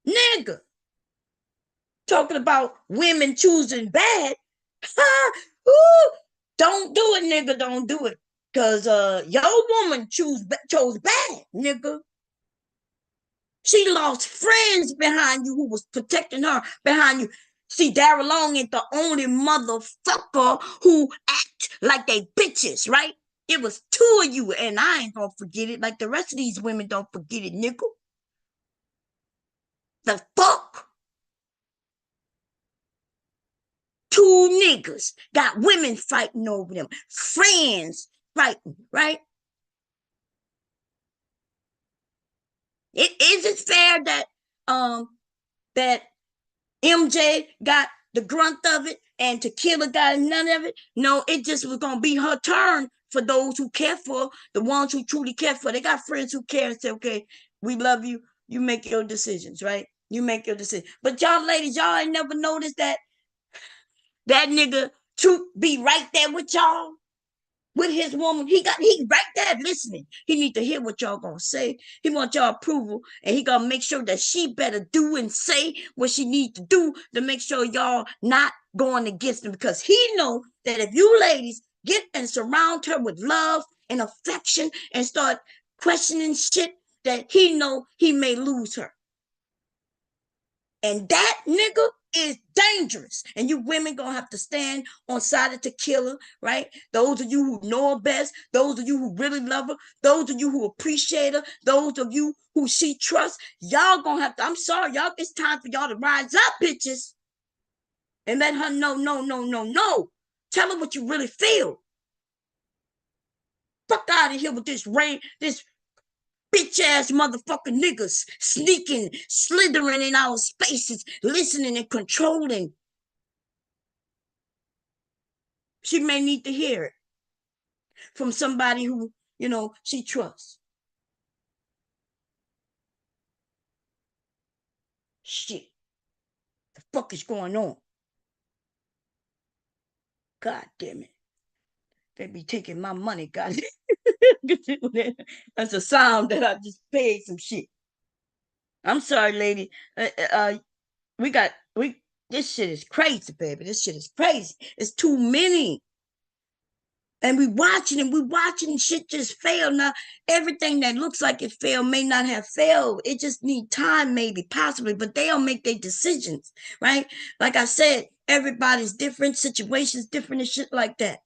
Nigga. Talking about women choosing bad. Don't do it, nigga. Don't do it. Cause your woman chose bad, nigga. She lost friends behind you who was protecting her behind you. See, Daryl Long ain't the only motherfucker who act like they bitches, right? It was two of you, and I ain't gonna forget it. Like the rest of these women don't forget it, nigga. The fuck? Two niggas got women fighting over them, friends fighting, right? Is it fair that um that MJ got the grunt of it and Tequila got none of it? No, it just was gonna be her turn for those who care for the ones who truly care for. They got friends who care and say, okay, we love you. You make your decisions, right? You make your decision. But y'all ladies, y'all ain't never noticed that nigga Truth be right there with y'all with his woman. He right there listening. He need to hear what y'all gonna say. He want y'all approval, and he gonna make sure that she better do and say what she need to do to make sure y'all not going against him, because he know that if you ladies get and surround her with love and affection and start questioning shit, that he know he may lose her. And that nigga is dangerous. And you women gonna have to stand on side of Tequila, right? Those of you who know her best, those of you who really love her, those of you who appreciate her, those of you who she trusts, y'all gonna have to, I'm sorry, y'all, it's time for y'all to rise up, bitches. And let her know, no, no, no, no. Tell her what you really feel. Fuck out of here with this bitch ass motherfucking niggas sneaking, slithering in our spaces, listening and controlling. She may need to hear it from somebody who, she trusts. Shit, the fuck is going on? God damn it. They be taking my money, God. That's a sound that I just paid some shit. I'm sorry, lady. We got we this shit is crazy, baby. This shit is crazy. It's too many. And we watching shit just fail. Now, everything that looks like it failed may not have failed. It just need time, maybe, possibly, but they'll make their decisions, right? Like I said, everybody's different, situations different and shit like that.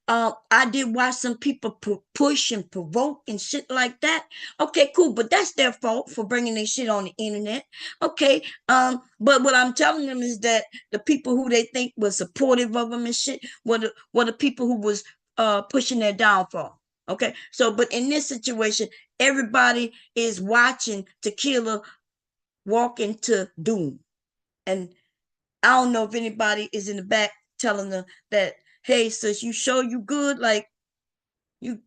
I did watch some people push and provoke and shit like that. Okay, cool, but that's their fault for bringing their shit on the internet. Okay, but what I'm telling them is that the people who they think was supportive of them and shit were the people who was pushing their downfall. Okay, so but in this situation, everybody is watching Tequila walk into doom, and I don't know if anybody is in the back telling her that, hey, sis, you sure you good? Like you,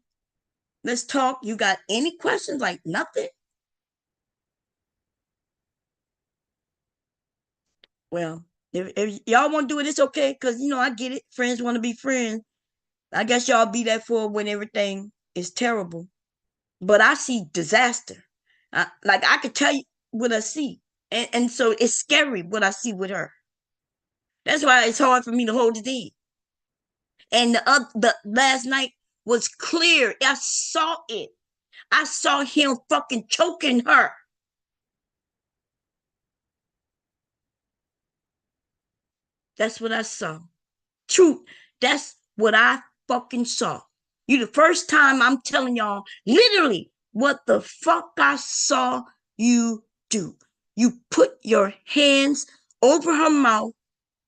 let's talk. You got any questions? Like nothing. Well, if y'all want to do it, it's okay. Cause I get it. Friends want to be friends. I guess y'all be that for when everything is terrible. But I see disaster. Like I could tell you what I see, and so it's scary what I see with her. That's why it's hard for me to hold it in. And the last night was clear. I saw it. I saw him fucking choking her. That's what I saw. Truth. That's what I fucking saw. You the first time I'm telling y'all literally what the fuck I saw you do. You put your hands over her mouth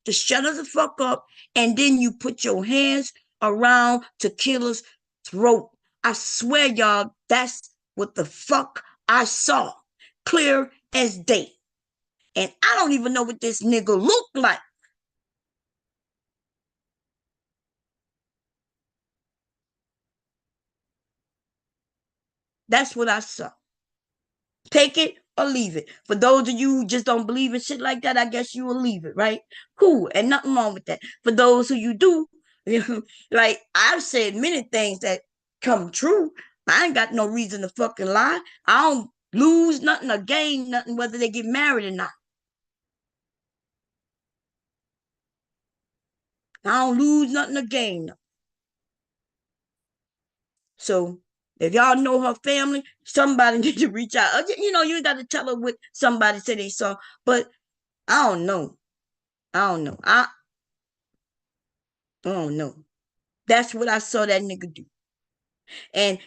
to shut her the fuck up, and then you put your hands around Tequila's throat. I swear, y'all, that's what the fuck I saw. Clear as day. And I don't even know what this nigga looked like. That's what I saw. Take it or leave it. For those of you who just don't believe in shit like that, I guess you will leave it, right? Cool. And nothing wrong with that. For those who you do, like I've said many things that come true. I ain't got no reason to fucking lie. I don't lose nothing or gain nothing whether they get married or not. I don't lose nothing or gain nothing. So if y'all know her family, somebody need to reach out. You got to tell her what somebody said they saw. But I don't know. I don't know. I don't know. That's what I saw that nigga do. And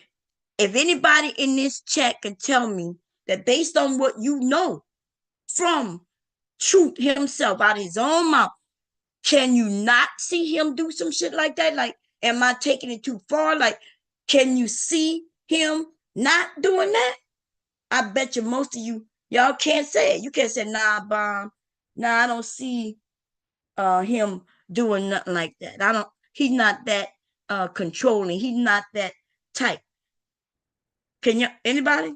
if anybody in this chat can tell me that based on what you know from Truth himself out of his own mouth, can you not see him do some shit like that? Like, am I taking it too far? Like, can you see him not doing that? I bet you most of y'all can't say it. You can't say, nah, bomb. Nah, I don't see him doing nothing like that. I don't he's not that controlling. He's not that type. Can you anybody?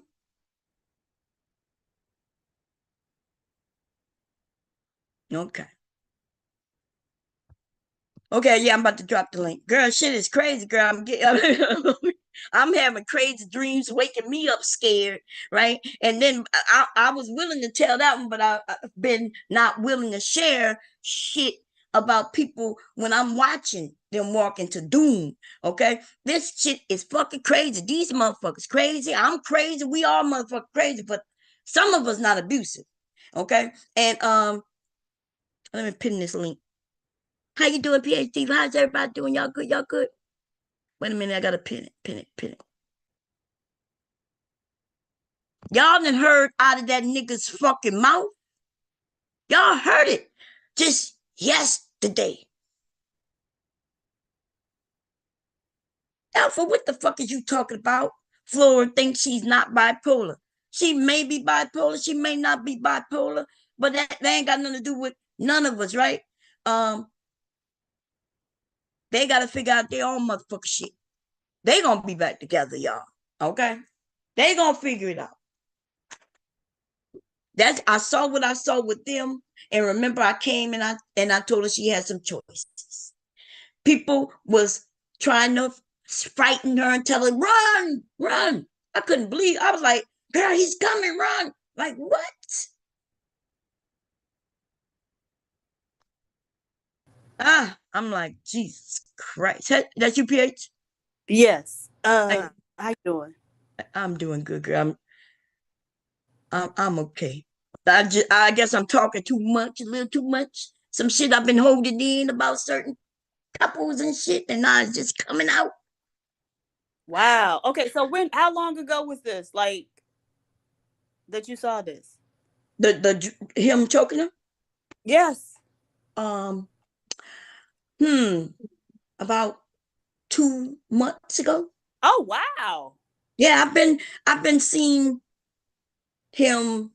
Okay. Okay, yeah, I'm about to drop the link. Girl, shit is crazy, girl. I'm having crazy dreams, waking me up scared, right? And then I was willing to tell that one, but I've been not willing to share shit about people when I'm watching them walk into doom. Okay, this shit is fucking crazy. These motherfuckers crazy. I'm crazy. We all motherfuckers crazy, but some of us not abusive. Okay, and let me pin this link. How you doing, PhD? How's everybody doing? Y'all good? Y'all good? Wait a minute, I gotta pin it, pin it, pin it. Y'all done heard out of that nigga's fucking mouth. Y'all heard it just yesterday. Alpha, what the fuck is you talking about? Flora thinks she's not bipolar. She may be bipolar, she may not be bipolar, but that ain't got nothing to do with none of us, right? Um, they gotta figure out their own motherfucker shit. They gonna be back together, y'all. Okay? They gonna figure it out. That's I saw what I saw with them, and remember I came and I told her she had some choices. People was trying to frighten her and tell her run, run. I couldn't believe. I was like, girl, he's coming, run. Like what? I'm like Jesus Christ. That's you, PH. Yes. Hey, How you doing? I'm doing good, girl. I'm okay. I guess I'm talking too much, a little too much. Some shit I've been holding in about certain couples and shit, and now it's just coming out. Wow. Okay, so how long ago was this? Like that you saw this? Him choking her. Yes. Um, hmm, about 2 months ago. Oh wow. Yeah, I've been seeing him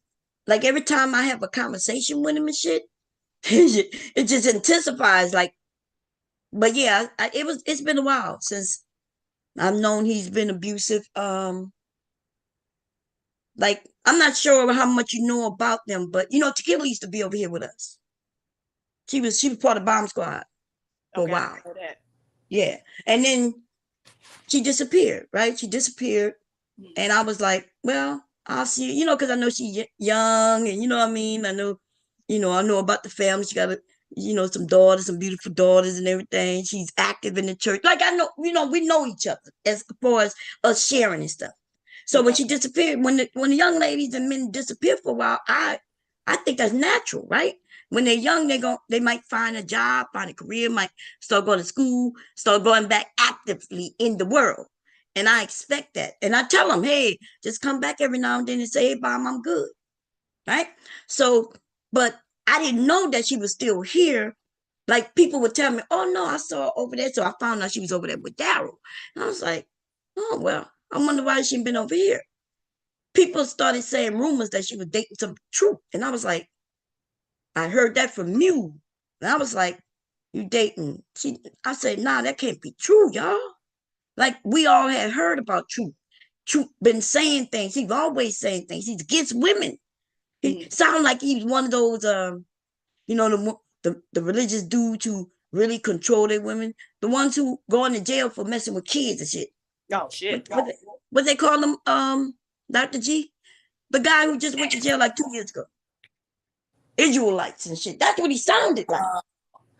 like every time I have a conversation with him and shit. It just intensifies. Like, but yeah, it's been a while since I've known he's been abusive. Like I'm not sure how much you know about them, but Tequila used to be over here with us. She was part of bomb squad for a Okay, I while. didn't know that. Yeah. And then she disappeared, right? She disappeared. And I was like, well, I'll see, because I know she's young and you know what I mean? I know about the family. She got some daughters, some beautiful daughters and everything. She's active in the church. Like I know, we know each other as far as us sharing and stuff. So when Okay. she disappeared, when the young ladies and men disappear for a while, I think that's natural, right? When they're young, they might find a job, find a career, might start going to school, start going back actively in the world. And I expect that. And I tell them, hey, just come back every now and then and say, hey, Mom, I'm good. Right? So, but I didn't know that she was still here. Like people would tell me, oh no, I saw her over there. So I found out she was over there with Daryl. And I was like, oh well, I wonder why she been over here. People started saying rumors that she was dating some truth. And I was like, I heard that from you. And I was like, you dating? I said, nah, that can't be true, y'all. Like we all had heard about Truth. Truth been saying things. He's always saying things. He's against women. He Mhm. sound like he's one of those the religious dudes who really control their women. The ones who going to jail for messing with kids and shit. Oh What shit. what they, what they call him? Dr. G? The guy who just went to jail like 2 years ago. Israelites and shit. That's what he sounded like.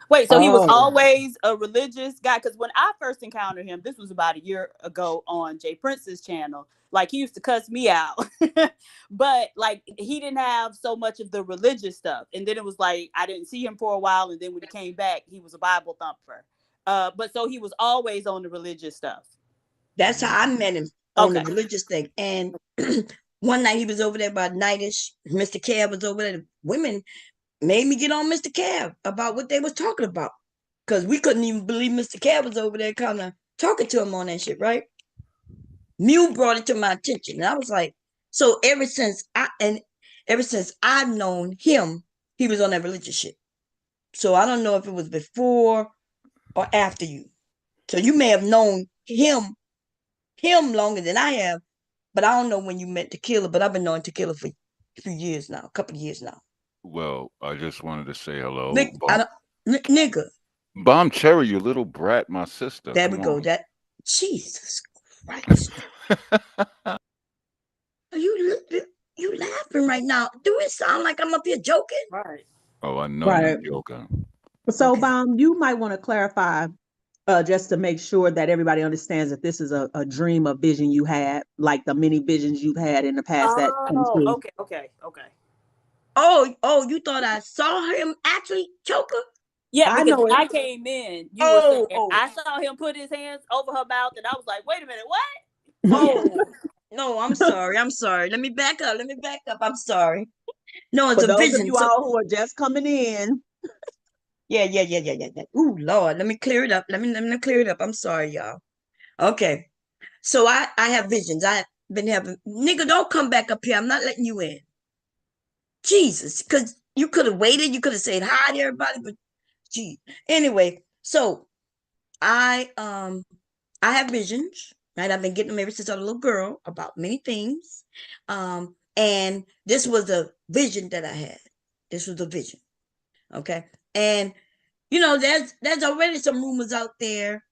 Wait, so he was Oh. always a religious guy? Because when I first encountered him, this was about a year ago on Jay Prince's channel. Like he used to cuss me out, but like he didn't have so much of the religious stuff. And then it was like I didn't see him for a while, and then when he came back, he was a Bible thumper. But so he was always on the religious stuff. That's how I met him on the Okay. religious thing. And one night he was over there about nightish. Mr. Cab was over there. The women made me get on Mr. Cab about what they was talking about. Because we couldn't even believe Mr. Cab was over there kind of talking to him on that shit, right? Mew brought it to my attention. And I was like, so ever since I've known him, he was on that religious shit. So I don't know if it was before or after you. So you may have known him longer than I have, but I don't know when you met Tequila, but I've been knowing Tequila for a few years now, a couple of years now. Well, I just wanted to say hello. Nick, nigga, Bomb Cherry, you little brat, my sister. there we Come go. on. That Jesus Christ, are you laughing right now? Do it sound like I'm up here joking? Right. Oh, I know you're Right. joking. So, Okay, Bomb, you might want to clarify, just to make sure that everybody understands that this is a dream, a vision you had, like the many visions you've had in the past that come Oh, true. okay, okay, okay. oh, you thought I saw him actually choke her? Yeah, I because know when it. I came in, you were saying Oh, I saw him put his hands over her mouth, and I was like, "Wait a minute, what?" So yeah, oh, no, I'm sorry. Let me back up. I'm sorry. No, it's For a those of vision. you So all who are just coming in, yeah. Ooh, Lord, let me clear it up. Let me clear it up. I'm sorry, y'all. Okay. So I have visions. I've been having nigga, don't come back up here. I'm not letting you in. Jesus, because you could have waited. You could have said hi to everybody, but gee. Anyway, so I um I have visions, right? I've been getting them ever since I was a little girl about many things. And this was a vision that I had. This was a vision. Okay. And there's already some rumors out there.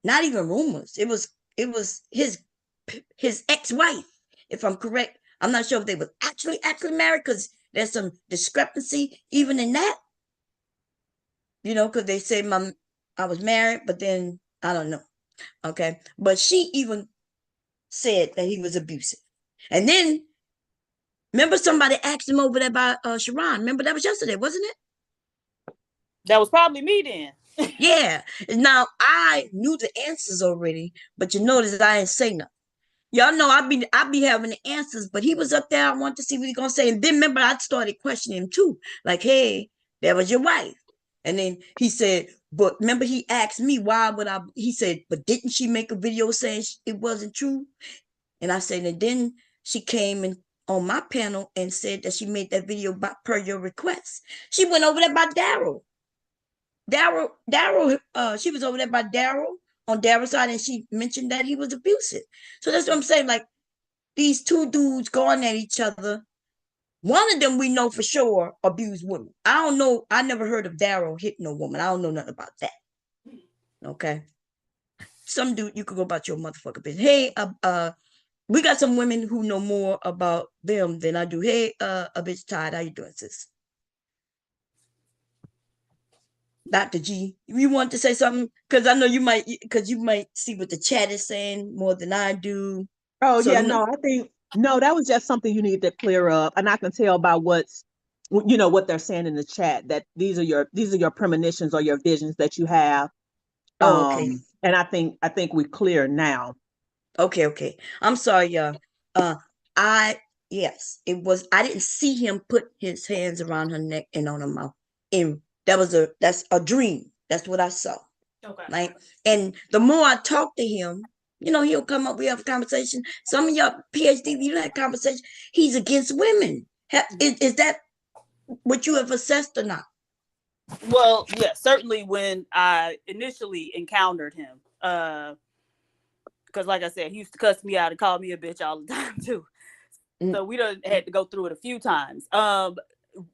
Not even rumors. It was his ex-wife, if I'm correct. I'm not sure if they were actually married because there's some discrepancy even in that. Because they say I was married, but then I don't know. Okay. But she even said that he was abusive. And then remember somebody asked him over there by Sharon. Remember that was yesterday, wasn't it? That was probably me then. Yeah. Now I knew the answers already, but you notice I ain't say nothing. Y'all know I be having the answers, but he was up there. I wanted to see what he gonna say. And then remember I started questioning him too. Like, hey, that was your wife. And then he said, but remember he asked me why would I, he said, but didn't she make a video saying it wasn't true? And I said, and then she came and on my panel and said that she made that video by, per your request. She went over there by Daryl. She was over there by Daryl on Daryl's side, and she mentioned that he was abusive. So that's what I'm saying. Like these two dudes going at each other. One of them we know for sure abused women. I don't know. I never heard of Daryl hitting a woman. I don't know nothing about that. Okay. Some dude, you could go about your motherfucker business. Hey, we got some women who know more about them than I do. Hey, a bitch Todd, how you doing, sis? Dr. G, you want to say something? Because I know you might see what the chat is saying more than I do. Oh So yeah, no, I think no, that was just something you need to clear up, and I can tell by what they're saying in the chat that these are your premonitions or your visions that you have. oh, okay. And I think we're clear now. Okay. I'm sorry, y'all. I yes, it was. I didn't see him put his hands around her neck and on her mouth. And that's a dream. That's what I saw. Okay. Like, and the more I talk to him, he'll come up. We have a conversation. Some of y'all PhD, you had conversation. He's against women. Is that what you have assessed or not? Well, yeah, certainly when I initially encountered him, because like I said, he used to cuss me out and call me a bitch all the time too. Mm. So we done had to go through it a few times.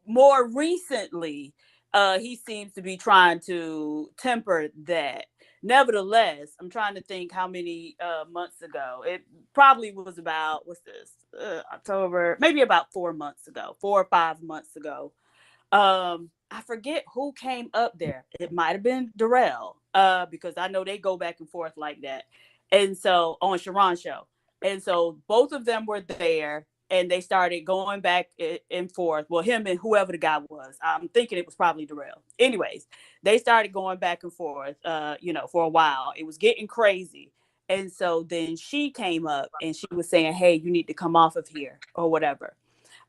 More recently, he seems to be trying to temper that. Nevertheless, I'm trying to think how many months ago. It probably was about what's this October, maybe about 4 months ago, 4 or 5 months ago. I forget who came up there. It might have been Darrell, because I know they go back and forth like that. And so on Sharon's show. And so both of them were there and they started going back and forth. Well, him and whoever the guy was. I'm thinking it was probably Darrell. Anyways, they started going back and forth, for a while. It was getting crazy. And so then she came up and she was saying, hey, you need to come off of here or whatever.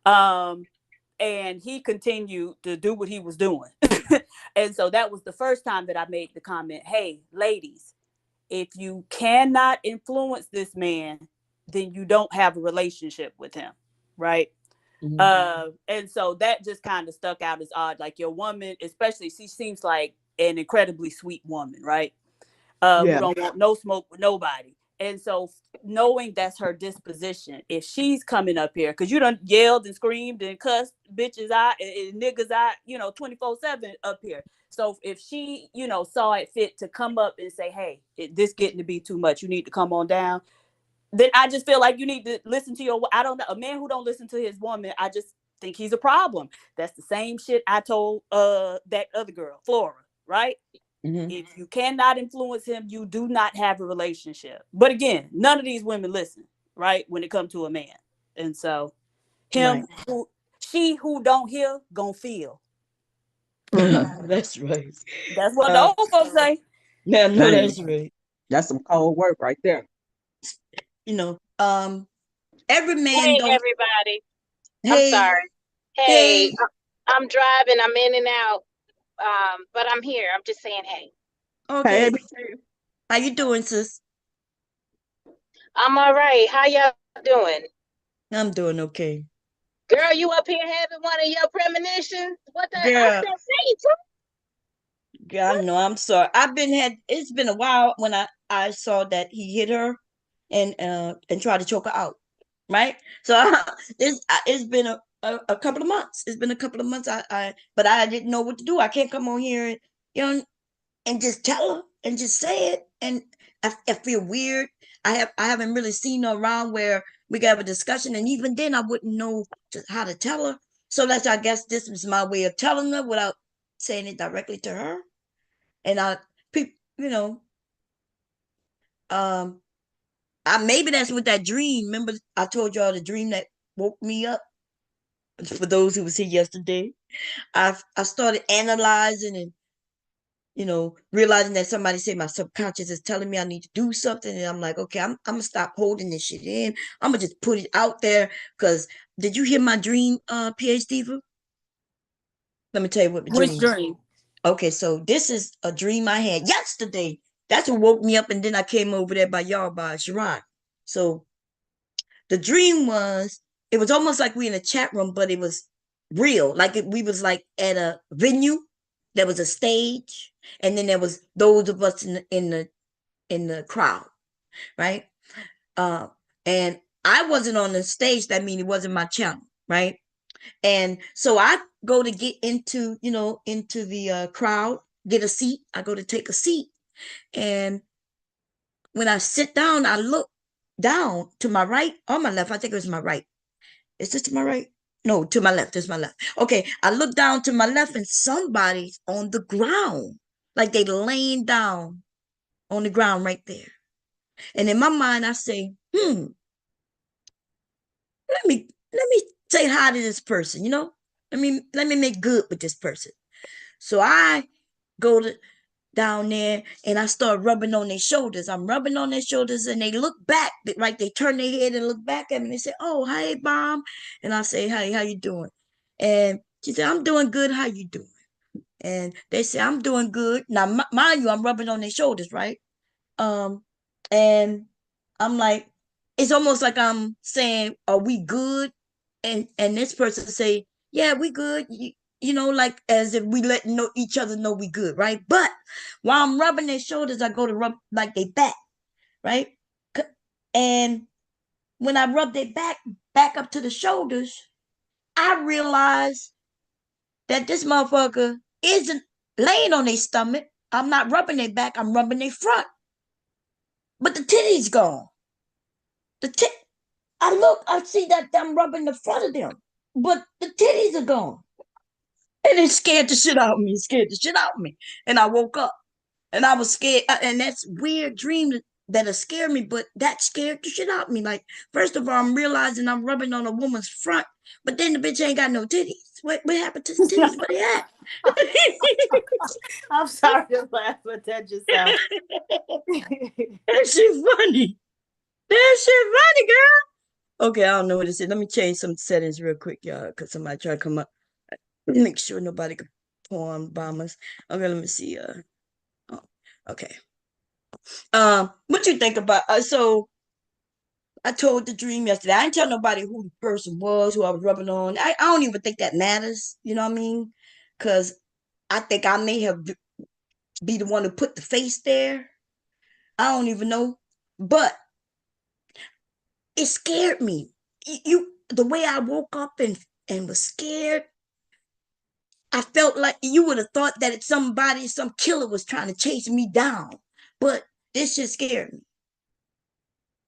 And he continued to do what he was doing. And so that was the first time that I made the comment, hey, ladies, if you cannot influence this man, then you don't have a relationship with him, right? And so that just kind of stuck out as odd. Like your woman, especially, she seems like an incredibly sweet woman, right? Who Yeah. don't want no smoke with nobody. And so knowing that's her disposition, if she's coming up here, because you done yelled and screamed and cussed bitches out and niggas out, 24/7 up here. So if she, saw it fit to come up and say, hey, this getting to be too much, you need to come on down, then I just feel like you need to listen to I don't know, a man who don't listen to his woman, I just think he's a problem. That's the same shit I told that other girl, Flora, right? Mm-hmm. If you cannot influence him, you do not have a relationship. But again, none of these women listen, right? When it comes to a man. And so Right. she who don't hear, gonna feel. That's right. That's what the Uh, old folks say. yeah, no, Dang, that's right. that's some cold work right there. You know, um, every man Hey, don't. everybody. I'm Hey, sorry. Hey, hey, I'm driving. I'm in and out. But I'm here. I'm just saying, hey. Hey, okay. How you doing, sis? I'm all right. How y'all doing? I'm doing okay. Girl, you up here having one of your premonitions? What the? I Girl, said, say it. I know. I'm sorry. It's been a while when I saw that he hit her and tried to choke her out. Right. So it's been a couple of months. It's been a couple of months. But I didn't know what to do. I can't come on here and you know and just tell her and just say it. And I feel weird. I haven't really seen her around where we could have a discussion. And even then, I wouldn't know how to tell her. So I guess this was my way of telling her without saying it directly to her. And people, Maybe that's what that dream. Remember, I told y'all the dream that woke me up. For those who was here yesterday, I started analyzing and realizing that somebody said my subconscious is telling me I need to do something, and I'm like, okay, I'm gonna stop holding this shit in. I'm gonna just put it out there. Because did you hear my dream, PhD? Let me tell you what the Which dream. dream? Okay, so this is a dream I had yesterday. That's what woke me up, and then I came over there by y'all by Sharon. So the dream was, it was almost like we in a chat room, but it was real. Like we was like at a venue. There was a stage, and then there was those of us in the crowd, right? Uh, and I wasn't on the stage. That means it wasn't my channel, right? And so I go to get into the crowd, get a seat. I go to take a seat, and when I sit down, I look down to my right or my left. I think it was my right. Is this to my right? No, to my left. It's my left. Okay, I look down to my left, and somebody's on the ground, like they laying down on the ground right there. And in my mind, I say, let me say hi to this person. Let me make good with this person. So I go down there and I start rubbing on their shoulders. I'm rubbing on their shoulders, and they look back, right? They turn their head and look back at me. And they say, "Oh, hey, Mom," and I say, "Hey, how you doing?" And she said, "I'm doing good. How you doing?" And they say, "I'm doing good." Now, mind you, I'm rubbing on their shoulders, right? Um, and I'm like, it's almost like I'm saying, "Are we good?" And this person say, "Yeah, we good." Like as if we let each other know we good, right? But while I'm rubbing their shoulders, I go to rub like they back, right? And when I rub their back up to the shoulders, I realize that this motherfucker isn't laying on their stomach. I'm not rubbing their back. I'm rubbing their front. But the titty's gone. The tit. I look. I see that I'm rubbing the front of them, but the titties are gone. And it scared the shit out of me. It scared the shit out of me. And I woke up and I was scared. And that's weird dream that scared me, but that scared the shit out of me. Like, first of all, I'm realizing I'm rubbing on a woman's front, but then the bitch ain't got no titties. What happened to the titties? Where they at? I'm sorry to laugh, but that just sounds. That shit funny. That shit funny, girl. Okay, I don't know what it is. Let me change some settings real quick, y'all, because somebody try to come up. Make sure nobody can porn bomb us. Okay, let me see. Oh, okay. What you think about? So I told the dream yesterday. I didn't tell nobody who the person was, who I was rubbing on. I don't even think that matters. You know what I mean? Because I think I may have be the one who put the face there. I don't even know, but it scared me. The way I woke up and was scared. I felt like you would have thought that some killer was trying to chase me down, but this just scared me.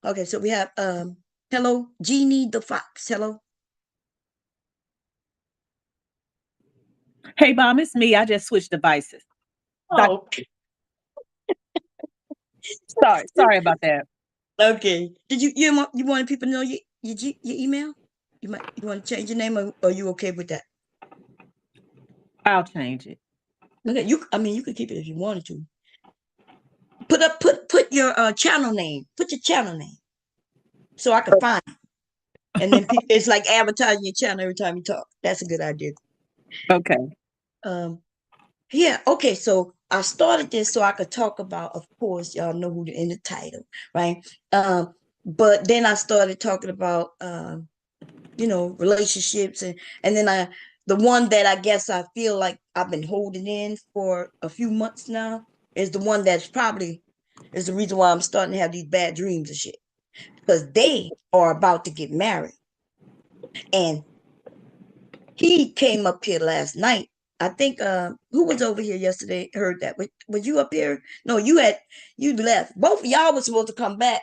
Okay, so we have hello, Jeannie the Fox. Hello. Hey, Mom, it's me. I just switched devices. Oh, Sorry about that. okay. Did you want people to know your email? You want to change your name, or are you okay with that? I'll change it. Okay, you could keep it if you wanted to. Put your channel name. Put your channel name so I can find it. And then it's like advertising your channel every time you talk. That's a good idea. Okay. Um, yeah, okay, so I started this so I could talk about, of course, y'all know who in the title, right? But then I started talking about relationships, and then the one that I guess I feel like I've been holding in for a few months now is the one that's probably is the reason why I'm starting to have these bad dreams and shit. Because they are about to get married. And he came up here last night. I think who was over here yesterday heard that. Was you up here? No, you left. Both of y'all was supposed to come back.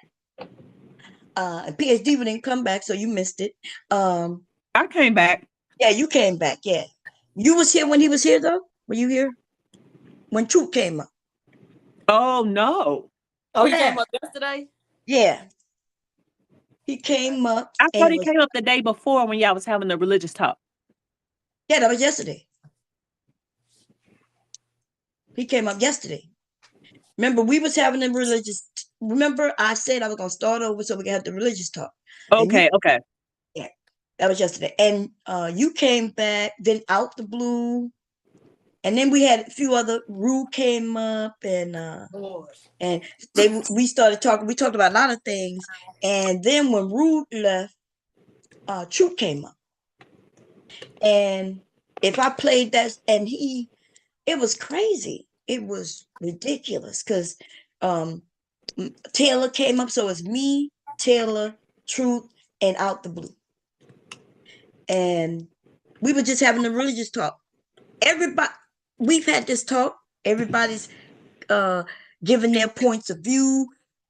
And PhD didn't come back, so you missed it. I came back. Yeah, you came back. Yeah, you was here when he was here though. Were you here when Truth came up? Oh, no. Oh, he Yeah. came up yesterday? Yeah. He came up I and thought it he was, came up the day before when y'all was having the religious talk. yeah, that was yesterday. He came up yesterday. Remember, we was having a religious, remember I said I was going to start over so we could have the religious talk. And you, Okay. yeah, that was yesterday. And you came back, then out the blue. And then we had a few other, Rue came up and we started talking. We talked about a lot of things. And then when Rue left, Truth came up. And if I played that, and it was crazy. It was ridiculous because um, Taylor came up. So it's me, Taylor, Truth, and Out the Blue. And we were just having a religious talk. Everybody, we've had this talk. Everybody's uh, giving their points of view.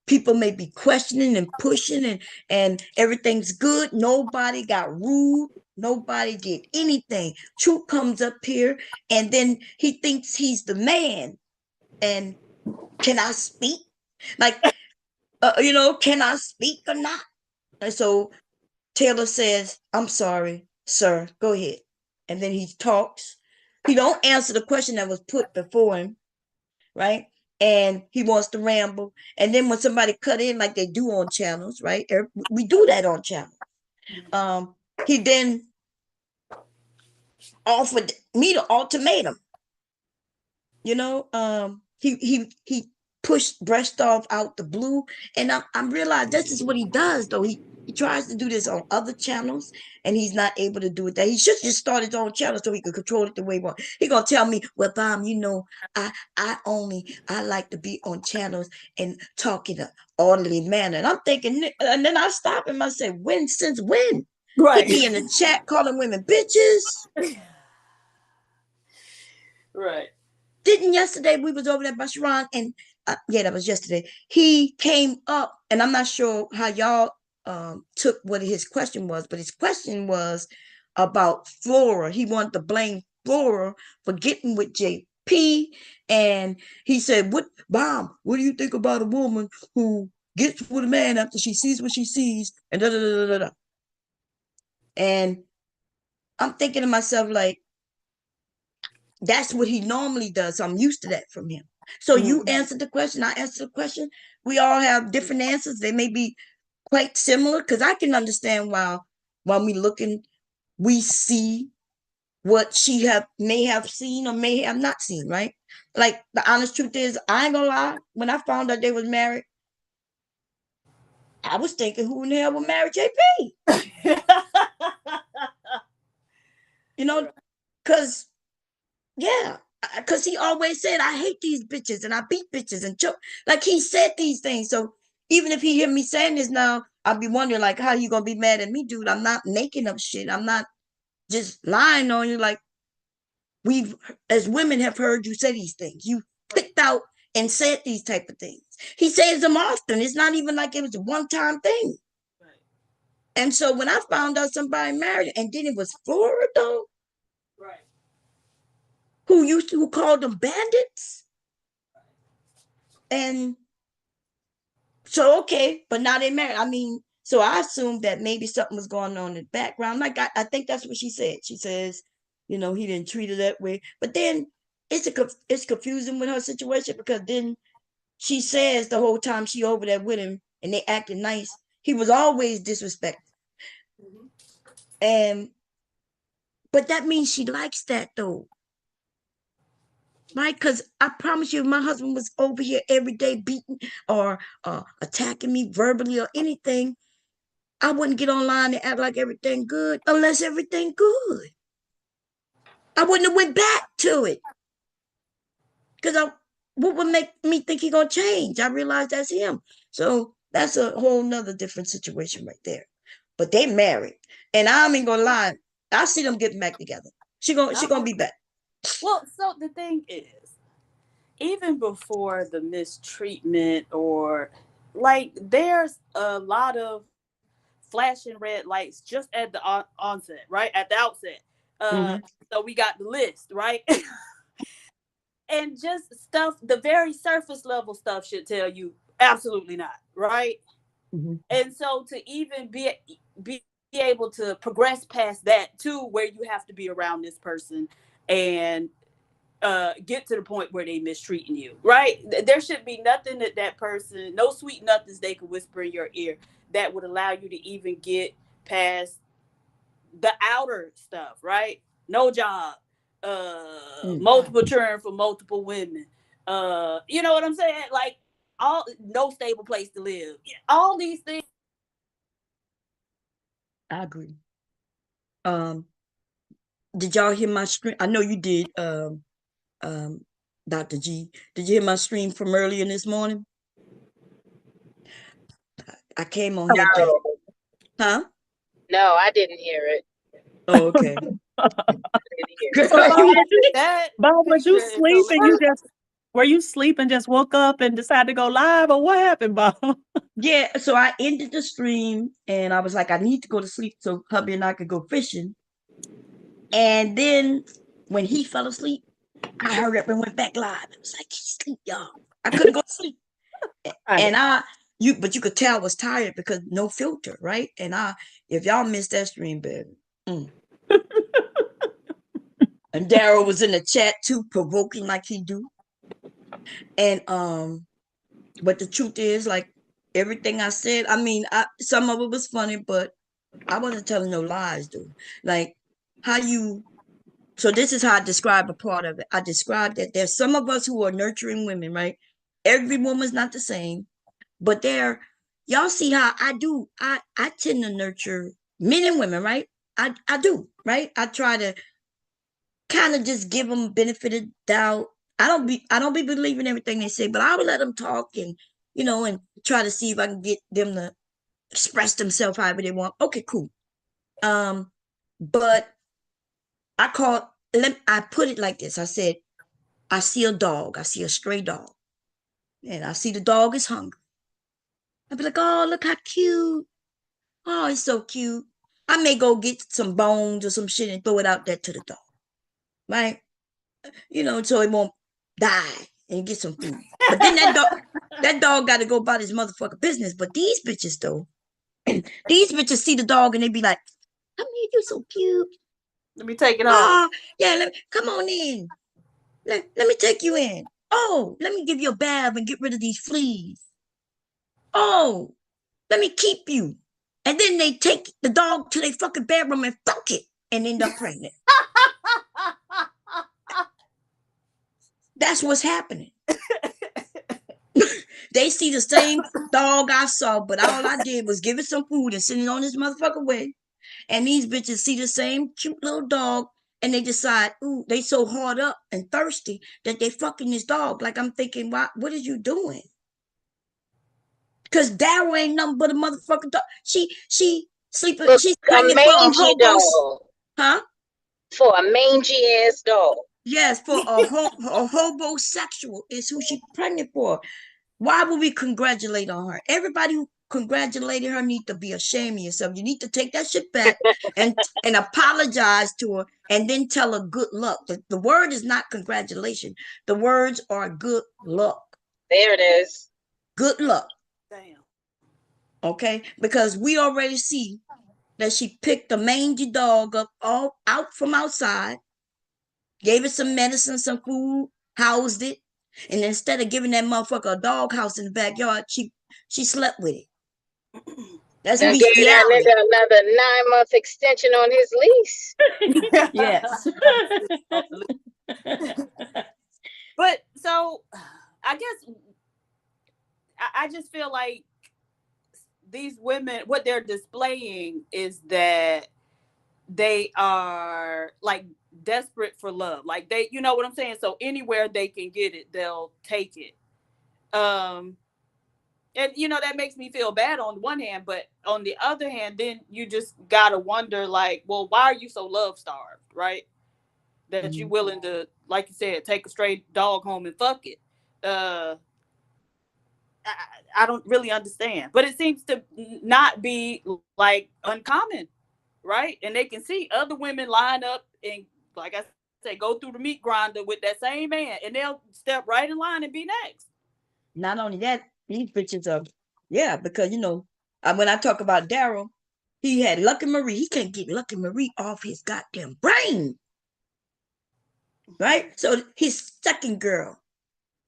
People may be questioning and pushing, and everything's good. Nobody got rude. Nobody did anything. Truth comes up here, and then he thinks he's the man. And can I speak? Like, can I speak or not? And so Taylor says, "I'm sorry, sir. Go ahead." And then he talks. He don't answer the question that was put before him, right? And he wants to ramble. And then when somebody cut in like they do on channels, right? We do that on channels. He then offered me the ultimatum. He brushed off Out the Blue, and I'm realized this is what he does though. He tries to do this on other channels, and he's not able to do it. That he should just start his own channel so he could control it the way he wants. He gonna tell me, well, Bam, I like to be on channels and talk in an orderly manner. And I'm thinking, and then I stop him. I say, since when? He Right. be in the chat calling women bitches. Right. Didn't yesterday we was over there by Sharon, and yeah, that was yesterday. He came up, and I'm not sure how y'all took what his question was, but his question was about Flora. He wanted to blame Flora for getting with JP, and he said, what do you think about a woman who gets with a man after she sees what she sees, and da da da da da?" And I'm thinking to myself, like, that's what he normally does. So I'm used to that from him. So you answered the question, I answered the question. We all have different answers. They may be quite similar because I can understand while we looking, we see what she may have seen or may have not seen, right? Like the honest truth is, I ain't gonna lie. When I found out they was married, I was thinking, who in the hell would marry JP? You know, because yeah, because he always said, I hate these bitches and I beat bitches and choke. Like he said these things. So even if he hear me saying this now, I'll be wondering, like, how you gonna be mad at me, dude? I'm not making up shit. I'm not just lying on you. Like, we've, as women, have heard you say these things. You picked out and said these type of things. He says them often. It's not even like it was a one-time thing. Right. And so when I found out somebody married, and then it was Florida, though, Right. who called them bandits. And so, okay, but now they married. I mean, so I assumed that maybe something was going on in the background. Like, I think that's what she said. She says, he didn't treat her that way. But then it's confusing with her situation because then she says the whole time she over there with him and they acting nice, he was always disrespectful. And but that means she likes that though. Right? Because I promise you, if my husband was over here every day beating or attacking me verbally or anything, I wouldn't get online and act like everything good unless everything good. I wouldn't have went back to it because what would make me think he gonna change? I realized that's him. So that's a whole nother different situation right there. But they married, and I ain't gonna lie. I see them getting back together. She gonna be back. Well, so the thing is, even before the mistreatment or like there's a lot of flashing red lights just at the onset, right? At the outset. Uh Mm-hmm. so we got the list, right? And just stuff, the very surface level stuff should tell you Absolutely not, right? Mm-hmm. And so to even be able to progress past that to where you have to be around this person and get to the point where they mistreating you, right? There should be nothing that person, no sweet nothings they could whisper in your ear that would allow you to even get past the outer stuff, right? No job, multiple children for multiple women, you know what I'm saying? Like all no stable place to live, all these things. I agree. Um, did y'all hear my stream? I know you did. Um, Dr. G, did you hear my stream from earlier this morning? I came on here to, No, huh? no, I didn't hear it. Oh, okay. I didn't hear it. So That Bob, was you picture is sleeping? Were you sleeping? Just woke up and decided to go live, or what happened, Bob? Yeah, so I ended the stream and I was like, I need to go to sleep so hubby and I could go fishing. And then when he fell asleep, I hurried up and went back live. It was like, he's asleep, y'all. I couldn't go to sleep. And but you could tell I was tired because no filter, right? And if y'all missed that stream, baby. And Daryl was in the chat too, provoking like he do. And but the truth is, like everything I said, I mean, some of it was funny, but I wasn't telling no lies, though. Like how you. So this is how I describe a part of it. I described that there's some of us who are nurturing women, right? Every woman's not the same, but y'all see how I do. I tend to nurture men and women, right? I do, right? I try to kind of just give them benefit of doubt. I don't be believing everything they say, but I would let them talk and and try to see if I can get them to express themselves however they want. Okay, cool. But I put it like this. I said, I see a dog, I see a stray dog, and I see the dog is hungry. I'd be like, oh, look how cute. Oh, it's so cute. I may go get some bones or some shit and throw it out there to the dog, right? So it won't die and get some food. But then that dog got to go about his motherfucking business. But these bitches though, these bitches see the dog and they be like, "I mean, you so cute. Let me take it home. Oh, yeah, come on in. Let me take you in. Oh, let me give you a bath and get rid of these fleas. Oh, let me keep you." And then they take the dog to their fucking bedroom and fuck it and end up pregnant. That's what's happening. They see the same dog I saw, but all I did was give it some food and send it on this motherfucker way. And these bitches see the same cute little dog and they decide, ooh, they so hard up and thirsty that they fucking this dog. Like I'm thinking, what are you doing? Because Daryl ain't nothing but a motherfucking dog. She sleeping, Look, she's a pregnant for a mangy hobo, dog. huh? For a mangy ass dog. Yes, for a hobosexual is who she pregnant for. Why would we congratulate on her? Everybody who congratulated her need to be ashamed of yourself. You need to take that shit back and apologize to her and then tell her good luck. The word is not congratulation. The words are good luck. There it is. Good luck. Damn. Okay? Because we already see that she picked the mangy dog up all out from outside, gave it some medicine, some food, housed it, and instead of giving that motherfucker a dog house in the backyard, she slept with it. That's And gave that bestiality. nigga another 9-month extension on his lease. Yes. But so I guess I just feel like these women, what they're displaying is that they are like desperate for love. Like they, you know what I'm saying? So anywhere they can get it, they'll take it. And that makes me feel bad on one hand, but on the other hand, then you just gotta wonder, like, well, why are you so love starved, right? That you willing to, like you said, take a stray dog home and fuck it. I don't really understand, but it seems to not be like uncommon, right? And they can see other women line up and, like I say, go through the meat grinder with that same man, and they'll step right in line and be next. Not only that, These bitches are, yeah, because when I talk about Daryl, he had Lucky Marie. He can't get Lucky Marie off his goddamn brain. Right? So his second girl.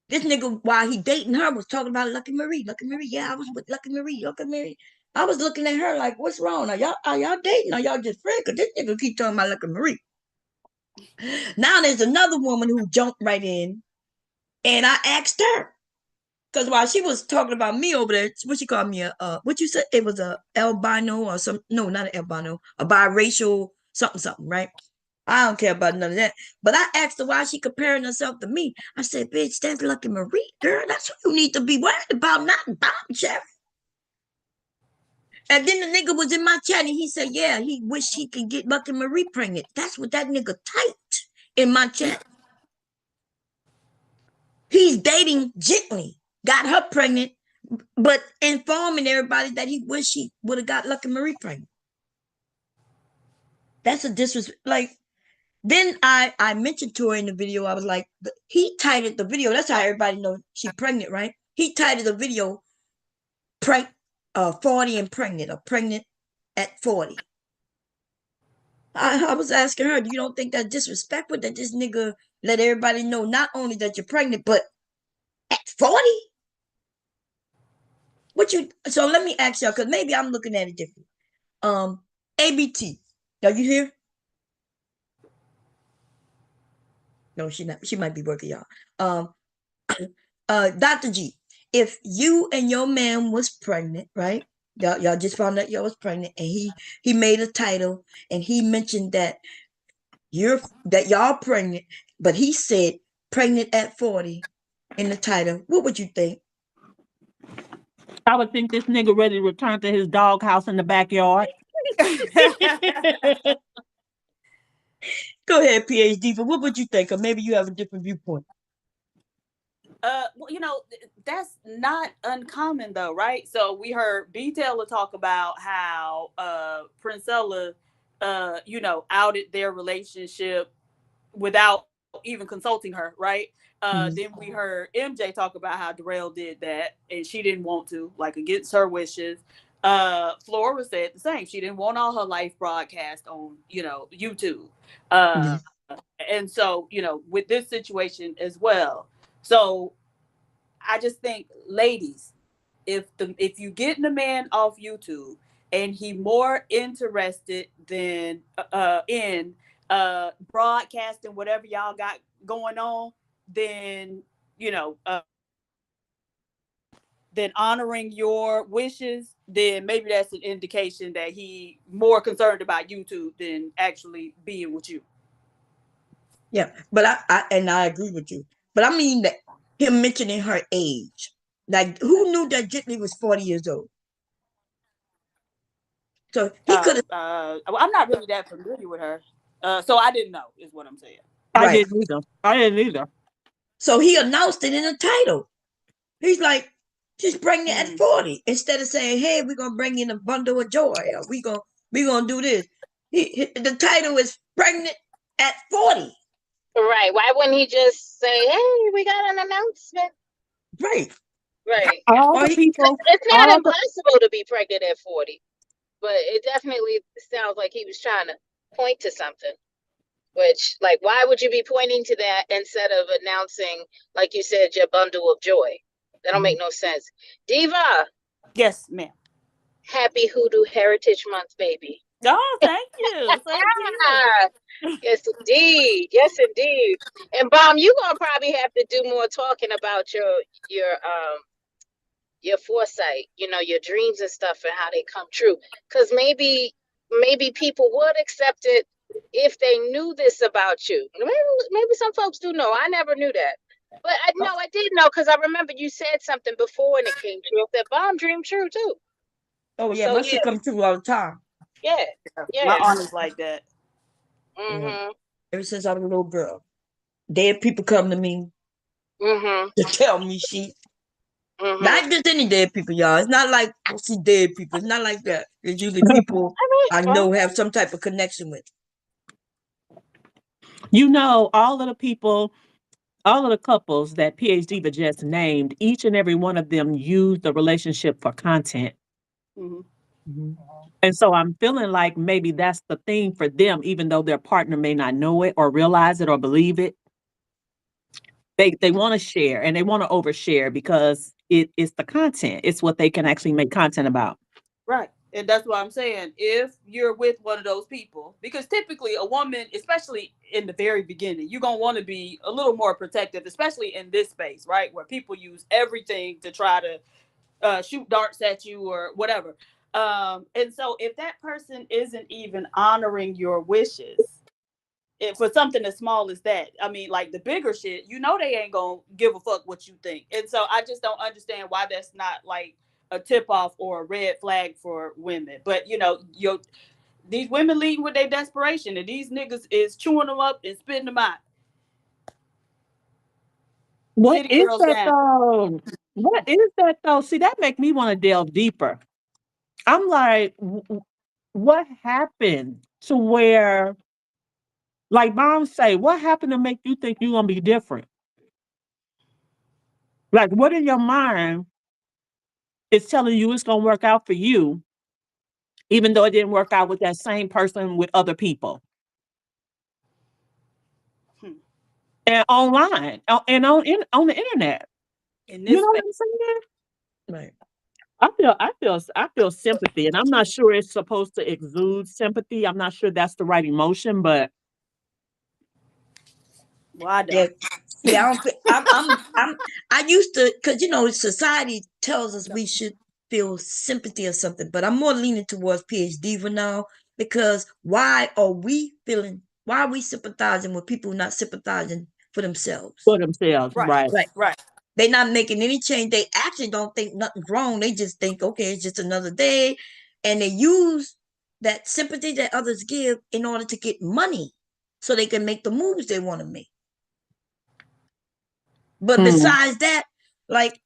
This nigga, while he dating her, was talking about Lucky Marie. Lucky Marie, yeah, I was with Lucky Marie. Lucky Marie. I was looking at her like, what's wrong? Are y'all dating? Are y'all just friends? Because this nigga keep talking about Lucky Marie. Now there's another woman who jumped right in, and I asked her. Because while she was talking about me over there, what she called me what you said? It was a albino or some, no, not an albino, a biracial something, right? I don't care about none of that. But I asked her why she comparing herself to me. I said, bitch, that's Lucky Marie, girl. That's what you need to be worried about, not Bob Cherry. And then the nigga was in my chat and he said, yeah, he wish he could get Lucky Marie pregnant. That's what that nigga typed in my chat. He's dating Gently, got her pregnant, but informing everybody that he wish he would have got Lucky Marie pregnant. That's a disrespect. Like, then I mentioned to her in the video, I was like, he titled the video. That's how everybody knows she pregnant, right? He titled the video, 40 and pregnant, or pregnant at 40. I was asking her, you don't think that's disrespectful that this nigga let everybody know not only that you're pregnant, but at 40? So let me ask y'all, because maybe I'm looking at it different. ABT, are you here? No, she might be working, y'all. Dr. G, if you and your man was pregnant, right? Y'all just found out y'all was pregnant, and he made a title and he mentioned that y'all pregnant, but he said pregnant at 40 in the title. What would you think? I would think this nigga ready to return to his doghouse in the backyard. Go ahead, PhD. But what would you think? Or maybe you have a different viewpoint. Well, that's not uncommon though, right? So we heard B Taylor talk about how Princella outed their relationship without even consulting her, right? Then we heard MJ talk about how Darrell did that and she didn't want to, like, against her wishes. Flora said the same. She didn't want all her life broadcast on, YouTube. And so, with this situation as well. So I just think, ladies, if you getting a man off YouTube and he more interested than in broadcasting whatever y'all got going on, then then honoring your wishes, then maybe that's an indication that he more concerned about YouTube than actually being with you. Yeah, but I agree with you. But I mean that him mentioning her age. Like, who knew that Jitley was 40 years old? So he could have. I'm not really that familiar with her. So I didn't know, is what I'm saying. I didn't either. So he announced it in the title. He's like, she's pregnant at 40. Instead of saying, hey, we're going to bring in a bundle of joy, or we gonna do this. The title is pregnant at 40. Right. Why wouldn't he just say, hey, we got an announcement? Right. Right. It's not impossible to be pregnant at 40, but it definitely sounds like he was trying to point to something. Which, like, why would you be pointing to that instead of announcing, like you said, your bundle of joy? That don't make no sense. Diva. Yes, ma'am. Happy Hoodoo Heritage Month, baby. Oh, thank you. Yes, indeed. Yes, indeed. And Bomb, you're gonna probably have to do more talking about your foresight, your dreams and stuff and how they come true. Because maybe people would accept it if they knew this about you. Maybe some folks do know. I never knew that. But I did know, because I remember you said something before and it came true. That Bomb dreamed true too. Oh yeah, my shit come true all the time. Yeah. My aunt is like that. Mm-hmm. Ever since I was a little girl, dead people come to me to tell me shit. Not just any dead people, y'all. It's not like I see dead people. It's not like that. It's usually people I know have some type of connection with. All of the people all of the couples that PhD just named, each and every one of them use the relationship for content. Mm-hmm. Mhm. And so I'm feeling like maybe that's the thing for them, even though their partner may not know it or realize it or believe it. They want to share and they want to overshare because it's the content. It's what they can actually make content about. Right. And that's what I'm saying. If you're with one of those people, because typically a woman, especially in the very beginning, you're going to want to be a little more protective, especially in this space, right? Where people use everything to try to shoot darts at you or whatever. And so if that person isn't even honoring your wishes, for something as small as that, I mean, like the bigger shit, they ain't gonna give a fuck what you think. And so I just don't understand why that's not like a tip off or a red flag for women. But these women leading with their desperation, and these niggas is chewing them up and spitting them out. What City is girls that down. though? What is that though? See, that make me want to delve deeper. I'm like, what happened to where, like mom say, what happened to make you think you're gonna be different? Like, what in your mind is telling you it's gonna work out for you, even though it didn't work out with that same person with other people Hmm. and online and on the internet? In You this know what space. I'm saying? Right. I feel sympathy, and I'm not sure it's supposed to exude sympathy. I'm not sure that's the right emotion, but Well, I Yeah. don't. See, I don't. I used to, because society tells us we should feel sympathy or something, but I'm more leaning towards PhD for now because why are we feeling? Why are we sympathizing with people who not sympathizing for themselves? for themselves, Right. right? Right. Right. They're not making any change. They actually don't think nothing's wrong. They just think, okay, it's just another day, and they use that sympathy that others give in order to get money, so they can make the moves they want to make. But Hmm. besides that, like,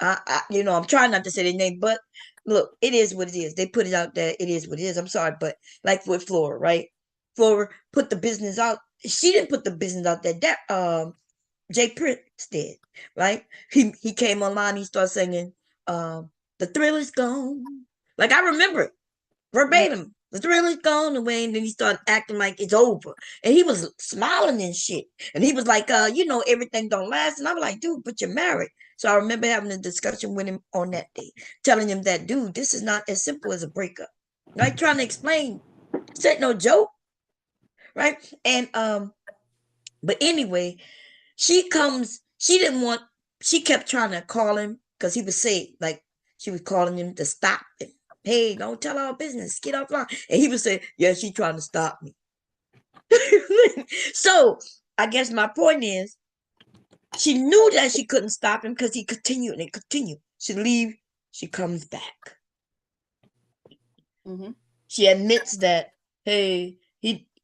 I'm trying not to say their name, but look, it is what it is. They put it out there. It is what it is. I'm sorry, but like with Flora, right? Flora put the business out. She didn't put the business out there. That Jay Prince did, right? He came online. He started singing, "The thrill is gone." Like I remember it verbatim. The thrill is gone away, and then he started acting like it's over. And he was smiling and shit. And he was like, everything don't last. And I was like, dude, but you're married. So I remember having a discussion with him on that day, telling him that, dude, this is not as simple as a breakup. Right? Trying to explain. This ain't no joke. Right? And but anyway, she didn't want, she kept trying to call him because he was saying, like, she was calling him to stop him. Hey, don't tell our business. Get offline. And he would say, yeah, she's trying to stop me. So I guess my point is, she knew that she couldn't stop him because he continued and continued. She leave, she comes back. Mm-hmm. She admits that, hey,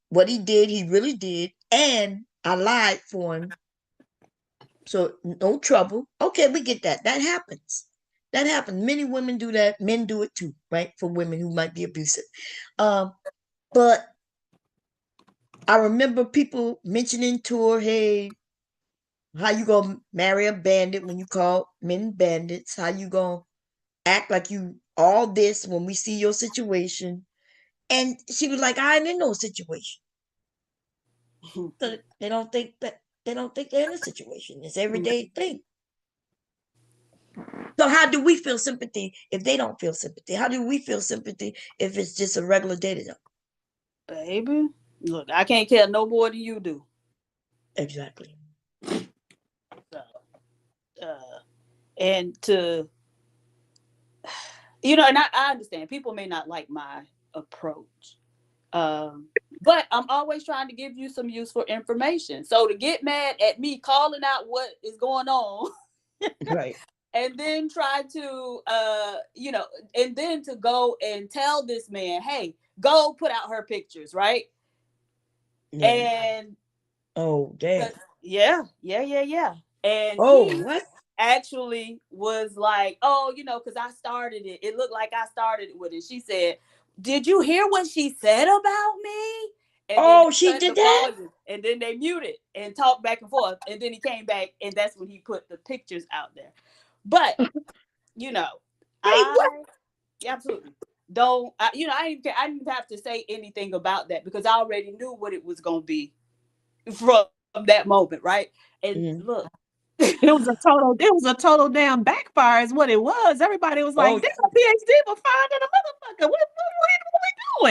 what he did, he really did, and I lied for him. So no trouble. Okay, we get that. That happens. That happens. Many women do that. Men do it too, right? For women who might be abusive. But I remember people mentioning to her, hey, how you gonna marry a bandit when you call men bandits? How you gonna act like you all this when we see your situation? And she was like, I ain't in no situation. So they don't think they're in a situation. It's everyday thing. So how do we feel sympathy if they don't feel sympathy? How do we feel sympathy if it's just a regular day to them? Baby, look, I can't care no more than you do. Exactly. So, and and I understand people may not like my approach. But I'm always trying to give you some useful information. So to get mad at me calling out what is going on Right. and then try to and then to go and tell this man, hey, go put out her pictures, right? Right. And Oh, damn. yeah. And Oh, he what? actually was like, oh, because I started it. It looked like I started it with it. She said, did you hear what she said about me? and then Oh, they she cut the did that? volume, and then they muted and talked back and forth, and then he came back, and that's when he put the pictures out there. But you know, Wait, what? absolutely don't. I didn't have to say anything about that because I already knew what it was going to be from that moment, right? And Mhm. look, It was a total damn backfire is what it was. Everybody was like, Oh, "This a PhD for finding a motherfucker. What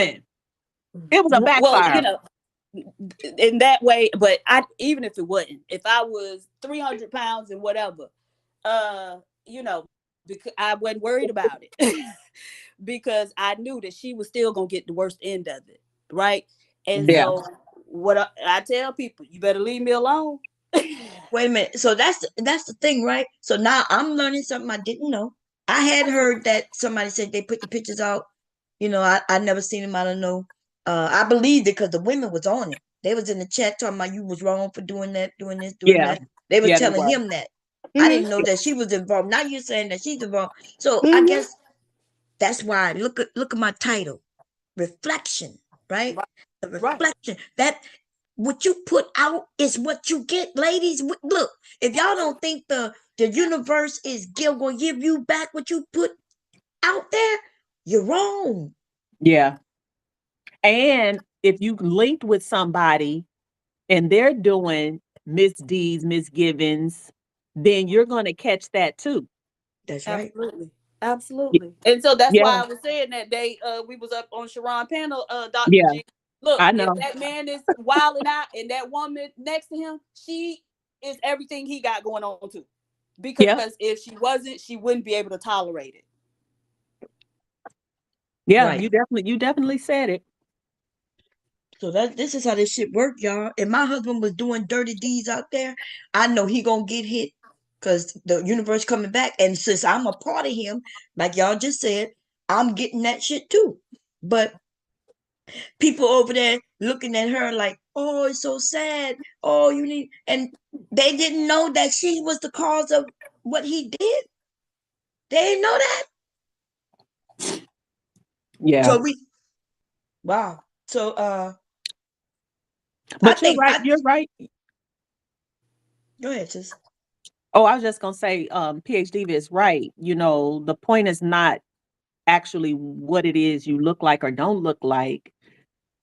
we doing?" It was a well, backfire. in that way. But even if it wasn't, if I was 300 pounds and whatever, uh, because I wasn't worried about it because I knew that she was still gonna get the worst end of it, right? And Yeah. so what I tell people, you better leave me alone. wait a minute. So that's the thing, right? So now I'm learning something I didn't know. I had heard that somebody said they put the pictures out. I never seen them. I don't know. I believed it because the women was on it. They was in the chat talking about you was wrong for doing that, doing this, doing Yeah. that. They was Yeah, they telling were. him that. I Mhm, didn't know that she was involved. Now you're saying that she's involved. So I mhm. guess that's why look at my title. Reflection, right? Right, The right. reflection. That what you put out is what you get, ladies. Look, if y'all don't think the universe is gonna give you back what you put out there, you're wrong. Yeah. And if you linked with somebody and they're doing misdeeds, misgivings, then you're going to catch that too. That's right. Absolutely. Y- Absolutely. And so that's Yeah. why I was saying that day we was up on Sharon panel, Dr. Yeah. G. Look, I if know. that man is wilding out and that woman next to him, she is everything he got going on too. Yeah. Because if she wasn't, she wouldn't be able to tolerate it. Yeah. Right. You definitely said it. So this is how this shit work, y'all. If my husband was doing dirty deeds out there, I know he gonna get hit because the universe coming back. And since I'm a part of him, like y'all just said, I'm getting that shit too. But people over there looking at her like, oh, it's so sad. Oh, you need, and they didn't know that she was the cause of what he did. They didn't know that. Yeah. So wow. So I But you're think right. You're right. go ahead, sis. Oh, I was just going to say, PhD is right. The point is not actually what it is you look like or don't look like.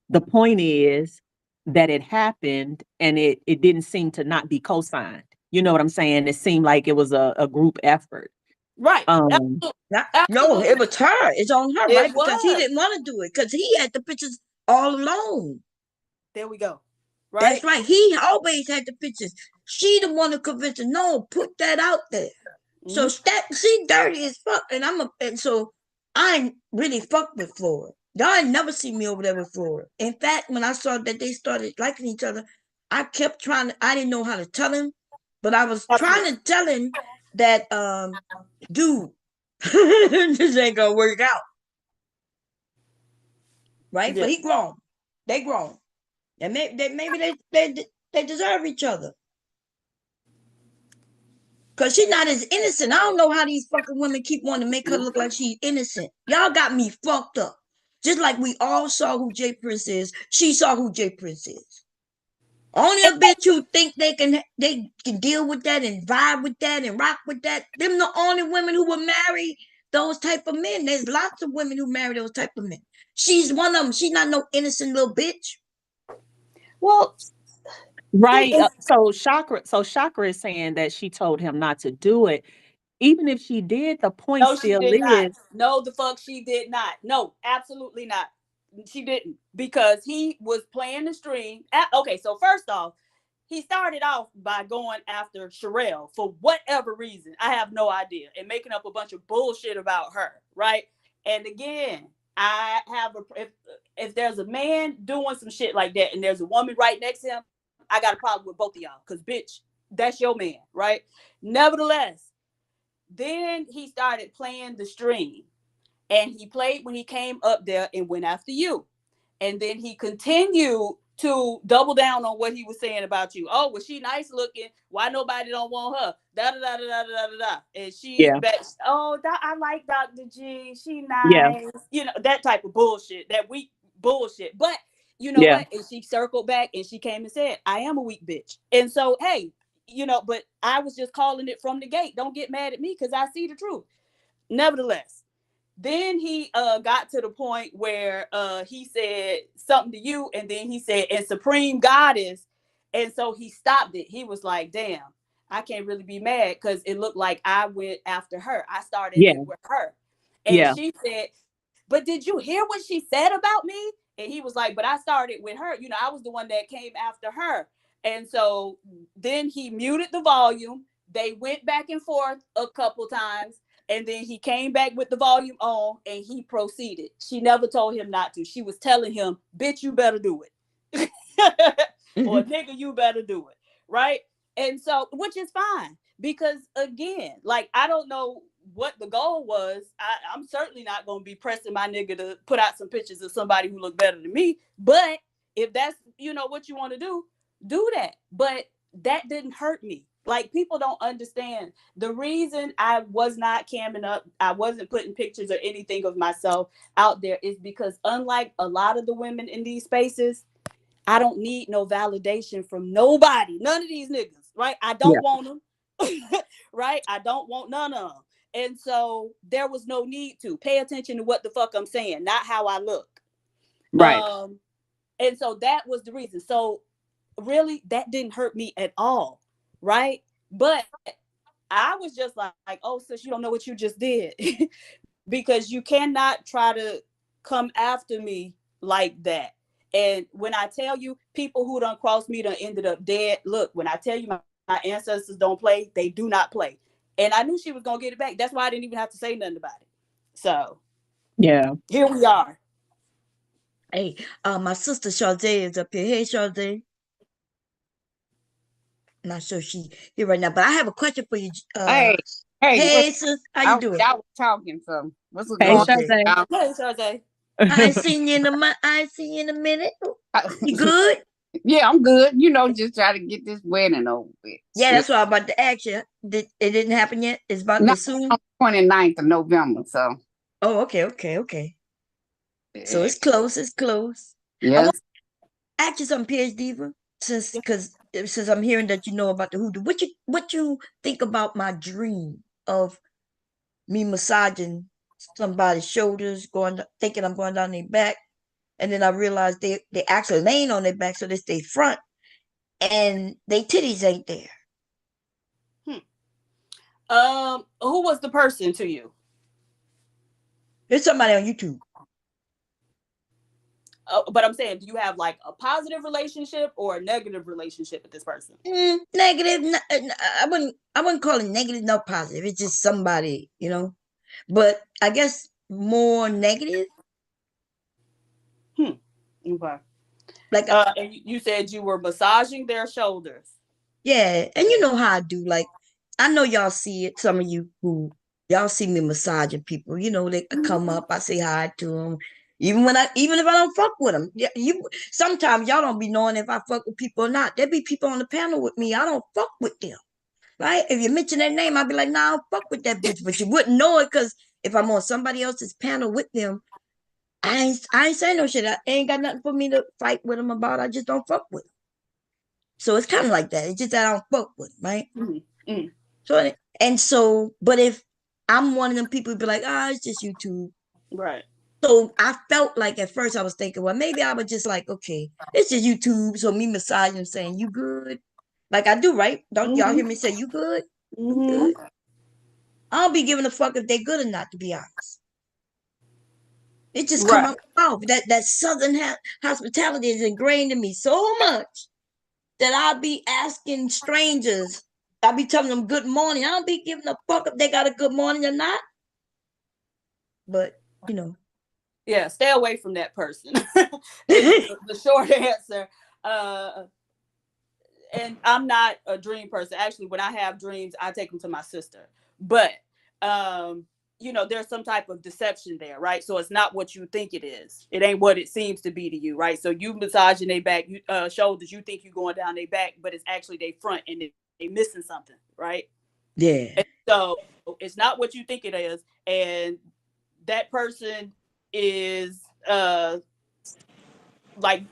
The point is that it happened and it didn't seem to not be co-signed. You know what I'm saying? It seemed like it was a group effort. Right. Um, Absolutely. No, it Absolutely. was her. It's on her, It right? Because he was. didn't want to do it because he had the pictures all alone. There we go. That's Right? right. He always had the pictures. She the one who convinced him. No, put that out there. So Hmm. she dirty as fuck, and so I ain't really fuck with Flora. Y'all ain't never see me over there with Flora. In fact, when I saw that they started liking each other, I kept trying. I didn't know how to tell him, but I was trying Absolutely. to tell him that, dude, this ain't gonna work out, right? Yeah. But he grown. They grown, and maybe they deserve each other. Cause she's not as innocent. I don't know how these fucking women keep wanting to make her look like she's innocent. Y'all got me fucked up. Just like we all saw who J Prince is, she saw who J Prince is. Only a bitch who think they can deal with that and vibe with that and rock with that. Them the only women who will marry those type of men. There's lots of women who marry those type of men. She's one of them. She's not no innocent little bitch. Well, right. it's So Chakra is saying that she told him not to do it. Even if she did, the point no, she still did not. is, No, the fuck she did not. No, absolutely not. She didn't because he was playing the stream. Okay, so first off, he started off by going after Sherelle for whatever reason. I have no idea and making up a bunch of bullshit about her, right? And again, I have if there's a man doing some shit like that and there's a woman right next to him, I got a problem with both of y'all because bitch, that's your man, right? Nevertheless, then he started playing the stream and he played when he came up there and went after you. And then he continued to double down on what he was saying about you. Oh, was she nice looking? Why nobody don't want her? Da da da da da da da da. And she yeah, bet. Oh, I like Dr. G. She yeah, nice. That type of bullshit. That weak bullshit. But you know what? And she circled back and she came and said, I am a weak bitch. And so, hey, but I was just calling it from the gate. Don't get mad at me because I see the truth. Nevertheless, then he got to the point where he said something to you, and then he said, and Supreme Goddess. And so he stopped it. He was like, damn, I can't really be mad because it looked like I went after her. I started it with her. And she said, but did you hear what she said about me? And he was like, but I started with her. I was the one that came after her. And so then he muted the volume. They went back and forth a couple times. And then he came back with the volume on and he proceeded. She never told him not to. She was telling him, bitch, you better do it. Or nigga, you better do it. Right? And so, which is fine. Because again, like, I don't know what the goal was. I'm certainly not going to be pressing my nigga to put out some pictures of somebody who look better than me. But if that's, what you want to do that. But that didn't hurt me. Like, people don't understand the reason I was not camming up. I wasn't putting pictures or anything of myself out there is because unlike a lot of the women in these spaces, I don't need no validation from nobody. None of these niggas, right? I don't want them, right? I don't want none of them. And so there was no need to pay attention to what the fuck I'm saying, not how I look. Right. And so that was the reason. So really, that didn't hurt me at all, right? But I was just like, oh, sis, you don't know what you just did. Because you cannot try to come after me like that. And when I tell you, people who done crossed me done ended up dead. Look, when I tell you my ancestors don't play, they do not play. And I knew she was going to get it back. That's why I didn't even have to say nothing about it. So, yeah, here we are. Hey, my sister Sade is up here. Hey, Sade. Not sure she here right now, but I have a question for you. Hey, sis, how you doing? Y'all was talking, so what's hey, going Sade. on? Hey, Sade. I ain't seen you in a minute. You good? Yeah, I'm good. Just try to get this wedding over with. Yeah, that's what I'm about to ask you. It didn't happen yet? It's about No, to soon? on the 29th of November, so. Oh, okay. So Yeah. it's close, it's close. I want Yes. to ask you something, PhD Diva, since I'm hearing that you know about the hoodoo. What you think about my dream of me massaging somebody's shoulders, thinking I'm going down their back, and then I realized they actually laying on their back, so they stay front, and they titties ain't there. Who was the person to you? There's somebody on YouTube. But I'm saying, do you have like a positive relationship or a negative relationship with this person? Negative. I wouldn't call it negative, no positive. It's just somebody, But I guess more negative. Okay. Like, and you said you were massaging their shoulders. yeah, and you know how I do. Like, I know y'all see it. Some of you who y'all see me massaging people. They come up. I say hi to them. Even if I don't fuck with them. Yeah, sometimes y'all don't be knowing if I fuck with people or not. There be people on the panel with me. I don't fuck with them. Right? If you mention their name, I'd be like, nah, I don't fuck with that bitch. But you wouldn't know it because if I'm on somebody else's panel with them, I ain't saying no shit. I ain't got nothing for me to fight with them about. I just don't fuck with them. So it's kind of like that. It's just that I don't fuck with them, right? Mm-hmm. But if I'm one of them people who be like, it's just YouTube. Right. So I felt like at first I was thinking, well, maybe I was just like, okay, it's just YouTube. So me massaging saying, you good? Like I do, right? Don't y'all hear me say, you good? Good. I don't be giving a fuck if they good or not, to be honest. It just come out my mouth. That southern hospitality is ingrained in me so much that I'll be asking strangers. I'll be telling them good morning. I don't be giving a fuck if they got a good morning or not. But yeah, stay away from that person. The short answer. And I'm not a dream person. Actually, when I have dreams, I take them to my sister. But there's some type of deception there, right? So it's not what you think it is. It ain't what it seems to be to you, right? So you massaging their back, shoulders, you think you're going down their back, but it's actually their front and they missing something, right? Yeah. And so it's not what you think it is. And that person is like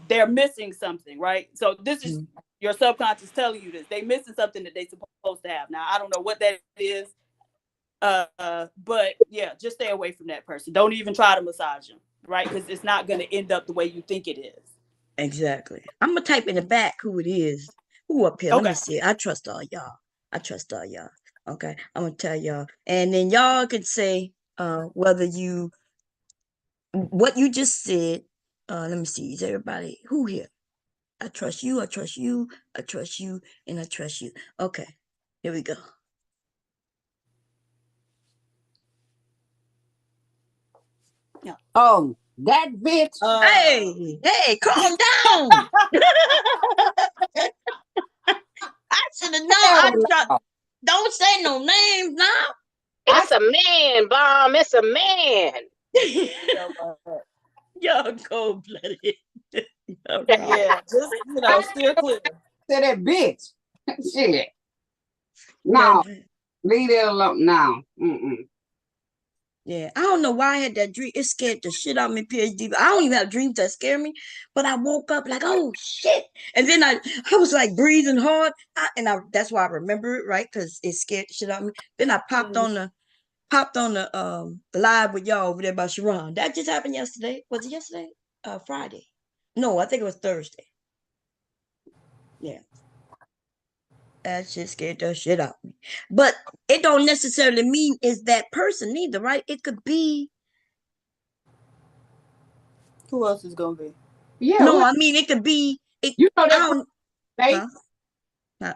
they're missing something, right? So this is your subconscious telling you this. They missing something that they supposed to have. Now I don't know what that is, but yeah, just stay away from that person. Don't even try to massage them, right? Because it's not going to end up the way you think it is. Exactly. I'm gonna type in the back who it is. Who up here? Let me see. I trust all y'all. Okay, I'm gonna tell y'all, and then y'all could say whether you what you just said. Let me see. Is everybody who here? I trust you. I trust you. I trust you, and I trust you. Okay, here we go. Yeah. Oh, that bitch. Hey, calm down. I should have known. Hell no. Don't say no names now. It's a man, Bomb. It's a man. Y'all cold blooded. Yeah, just steer clear. Say that bitch. Shit. No, leave it alone. No. Yeah, I don't know why I had that dream. It scared the shit out of me, PhD. I don't even have dreams that scare me, but I woke up like, oh shit. And then I was like breathing hard. That's why I remember it, right? Because it scared the shit out of me. Then I popped on the live with y'all over there by Sharon. That just happened yesterday. Was it yesterday? Friday. No, I think it was Thursday. Yeah. That shit scared the shit out of me. But it don't necessarily mean it's that person either, right? It could be. Who else is gonna be? Yeah. No, I mean it could be. You know that fake? Huh?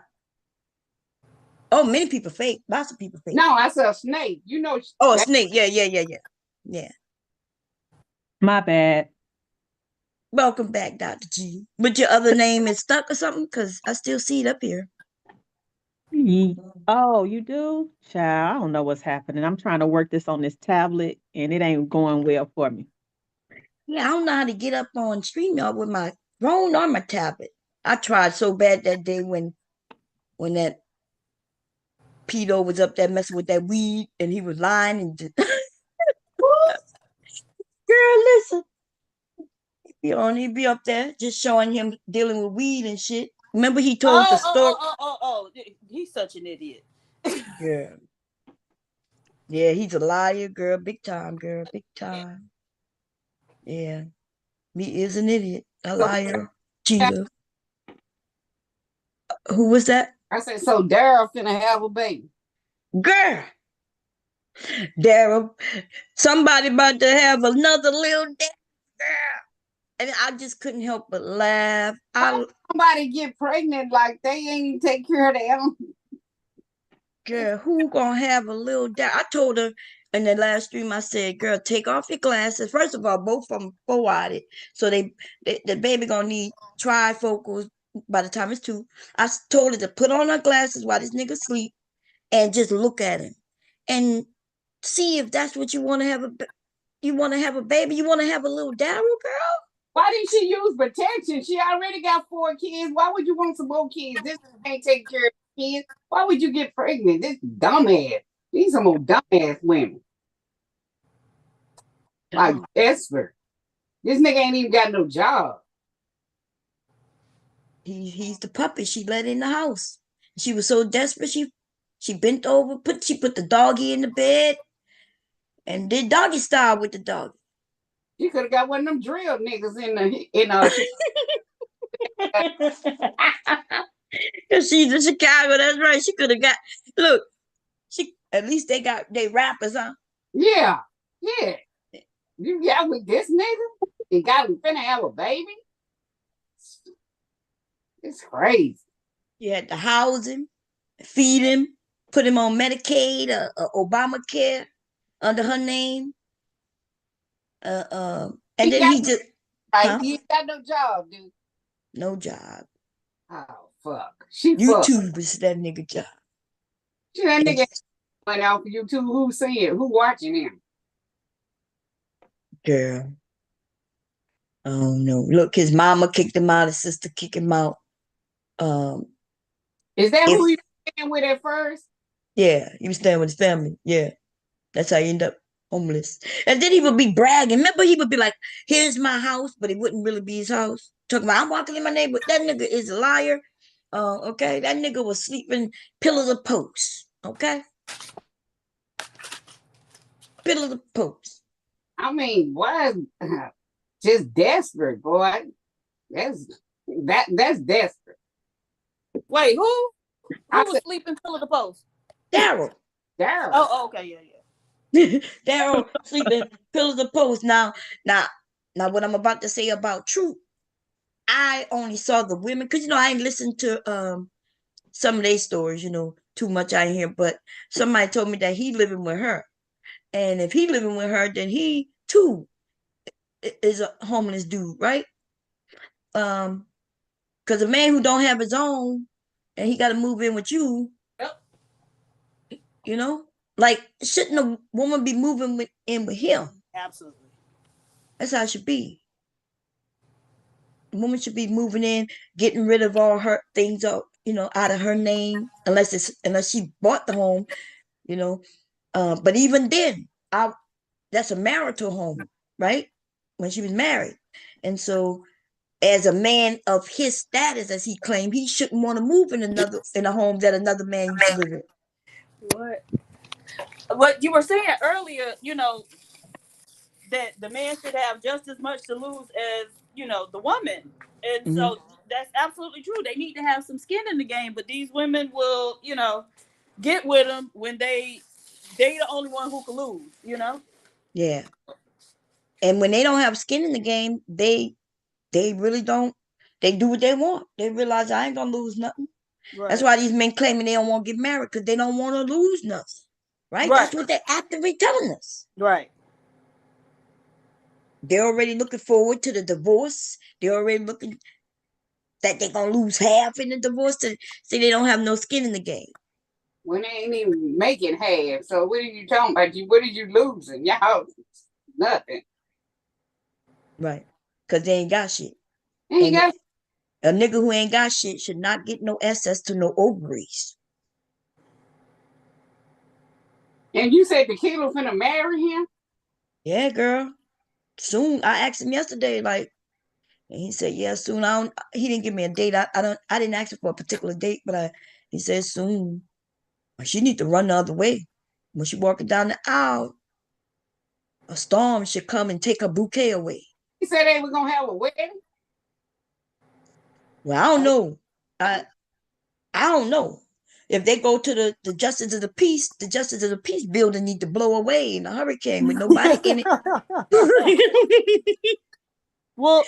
Oh, many people fake. Lots of people fake. No, I said a snake. You know. Oh, a snake. Yeah. My bad. Welcome back, Dr. G. But your other name is stuck or something? Because I still see it up here. Oh, you do? Child, I don't know what's happening. I'm trying to work this on this tablet and it ain't going well for me. Yeah, I don't know how to get up on StreamYard with my phone or my tablet. I tried so bad that day when that pedo was up there messing with that weed and he was lying and just girl, listen. He'd be up there just showing him dealing with weed and shit. Remember he told the story. He's such an idiot. Yeah. Yeah, he's a liar, girl. Big time, girl. Big time. Yeah. He is an idiot. A liar. Cheater. Who was that? I said, so Daryl finna have a baby. Girl. Daryl. Somebody about to have another little girl. And I just couldn't help but laugh. Somebody get pregnant like they ain't take care of their own. Girl, who gonna have a little I told her in the last stream, I said, girl, take off your glasses. First of all, both of them four-eyed. So the baby gonna need trifocals by the time it's 2. I told her to put on her glasses while this nigga sleep and just look at him and see if that's what you want to have you want to have a baby. You want to have a little Daryl, girl? Why didn't she use protection? She already got 4 kids. Why would you want some more kids? This ain't take care of kids. Why would you get pregnant? This dumbass. These some old dumbass women. Like Esther. This nigga ain't even got no job. He's the puppet she let in the house. She was so desperate she bent over, she put the doggy in the bed and did doggy style with the dog. She could have got one of them drill niggas Cause she's in Chicago, that's right. She could have got at least they rappers, huh? Yeah. You got with this nigga? You got him finna have a baby? It's crazy. You had to house him, feed him, put him on Medicaid or Obamacare under her name. And then he just he got no job, dude. No job. Oh fuck. YouTube is that nigga job. That nigga went out for YouTube. Who see it? Who watching him? Girl. Oh no. Look, his mama kicked him out, his sister kicked him out. Is that who you staying with at first? Yeah, he was staying with his family. Yeah. That's how he ended up homeless. And then he would be bragging. Remember, he would be like, here's my house, but it wouldn't really be his house. Talking about I'm walking in my neighborhood. That nigga is a liar. Okay, that nigga was sleeping pillar to post. Okay, pillar to post. I mean, boy, just desperate, boy. That's desperate. Wait, who I was said, sleeping pillow to post? Daryl. Daryl. Oh, okay, yeah. Daryl sleeping pillar to post. Now, what I'm about to say about Truth, I only saw the women because I ain't listened to some of their stories, too much I ain't hear, but somebody told me that he living with her. And if he living with her, then he too is a homeless dude, right? Because a man who don't have his own and he got to move in with you, Yep. like shouldn't a woman be moving in with him? Absolutely. That's how it should be. A woman should be moving in, getting rid of all her things out, out of her name, unless she bought the home, you know. But even then, that's a marital home, right? When she was married, and so as a man of his status, as he claimed, he shouldn't want to move in a home that another man used to live in. What you were saying earlier, that the man should have just as much to lose as the woman, and so that's absolutely true. They need to have some skin in the game, but these women will get with them when they the only one who can lose. Yeah, and when they don't have skin in the game, they really don't. They do what they want. They realize I ain't gonna lose nothing. Right. That's why these men claiming they don't want to get married because they don't want to lose nothing. Right? Right. That's what they're actively telling us. Right. They're already looking forward to the divorce. They're already looking that they're gonna lose half in the divorce to say they don't have no skin in the game. When they ain't even making half. So what are you talking about? What are you losing? Y'all nothing. Right. Because they ain't got shit. Ain't got a nigga who ain't got shit should not get no access to no ovaries. And you said the kid was gonna marry him? Yeah, girl. Soon. I asked him yesterday, like, and he said, yeah, soon. He didn't give me a date. I didn't ask him for a particular date, but he said soon. She need to run the other way. When she walking down the aisle, a storm should come and take her bouquet away. He said they were gonna have a wedding. Well, I don't know. I don't know. If they go to the Justice of the Peace building need to blow away in a hurricane with nobody in it. Well,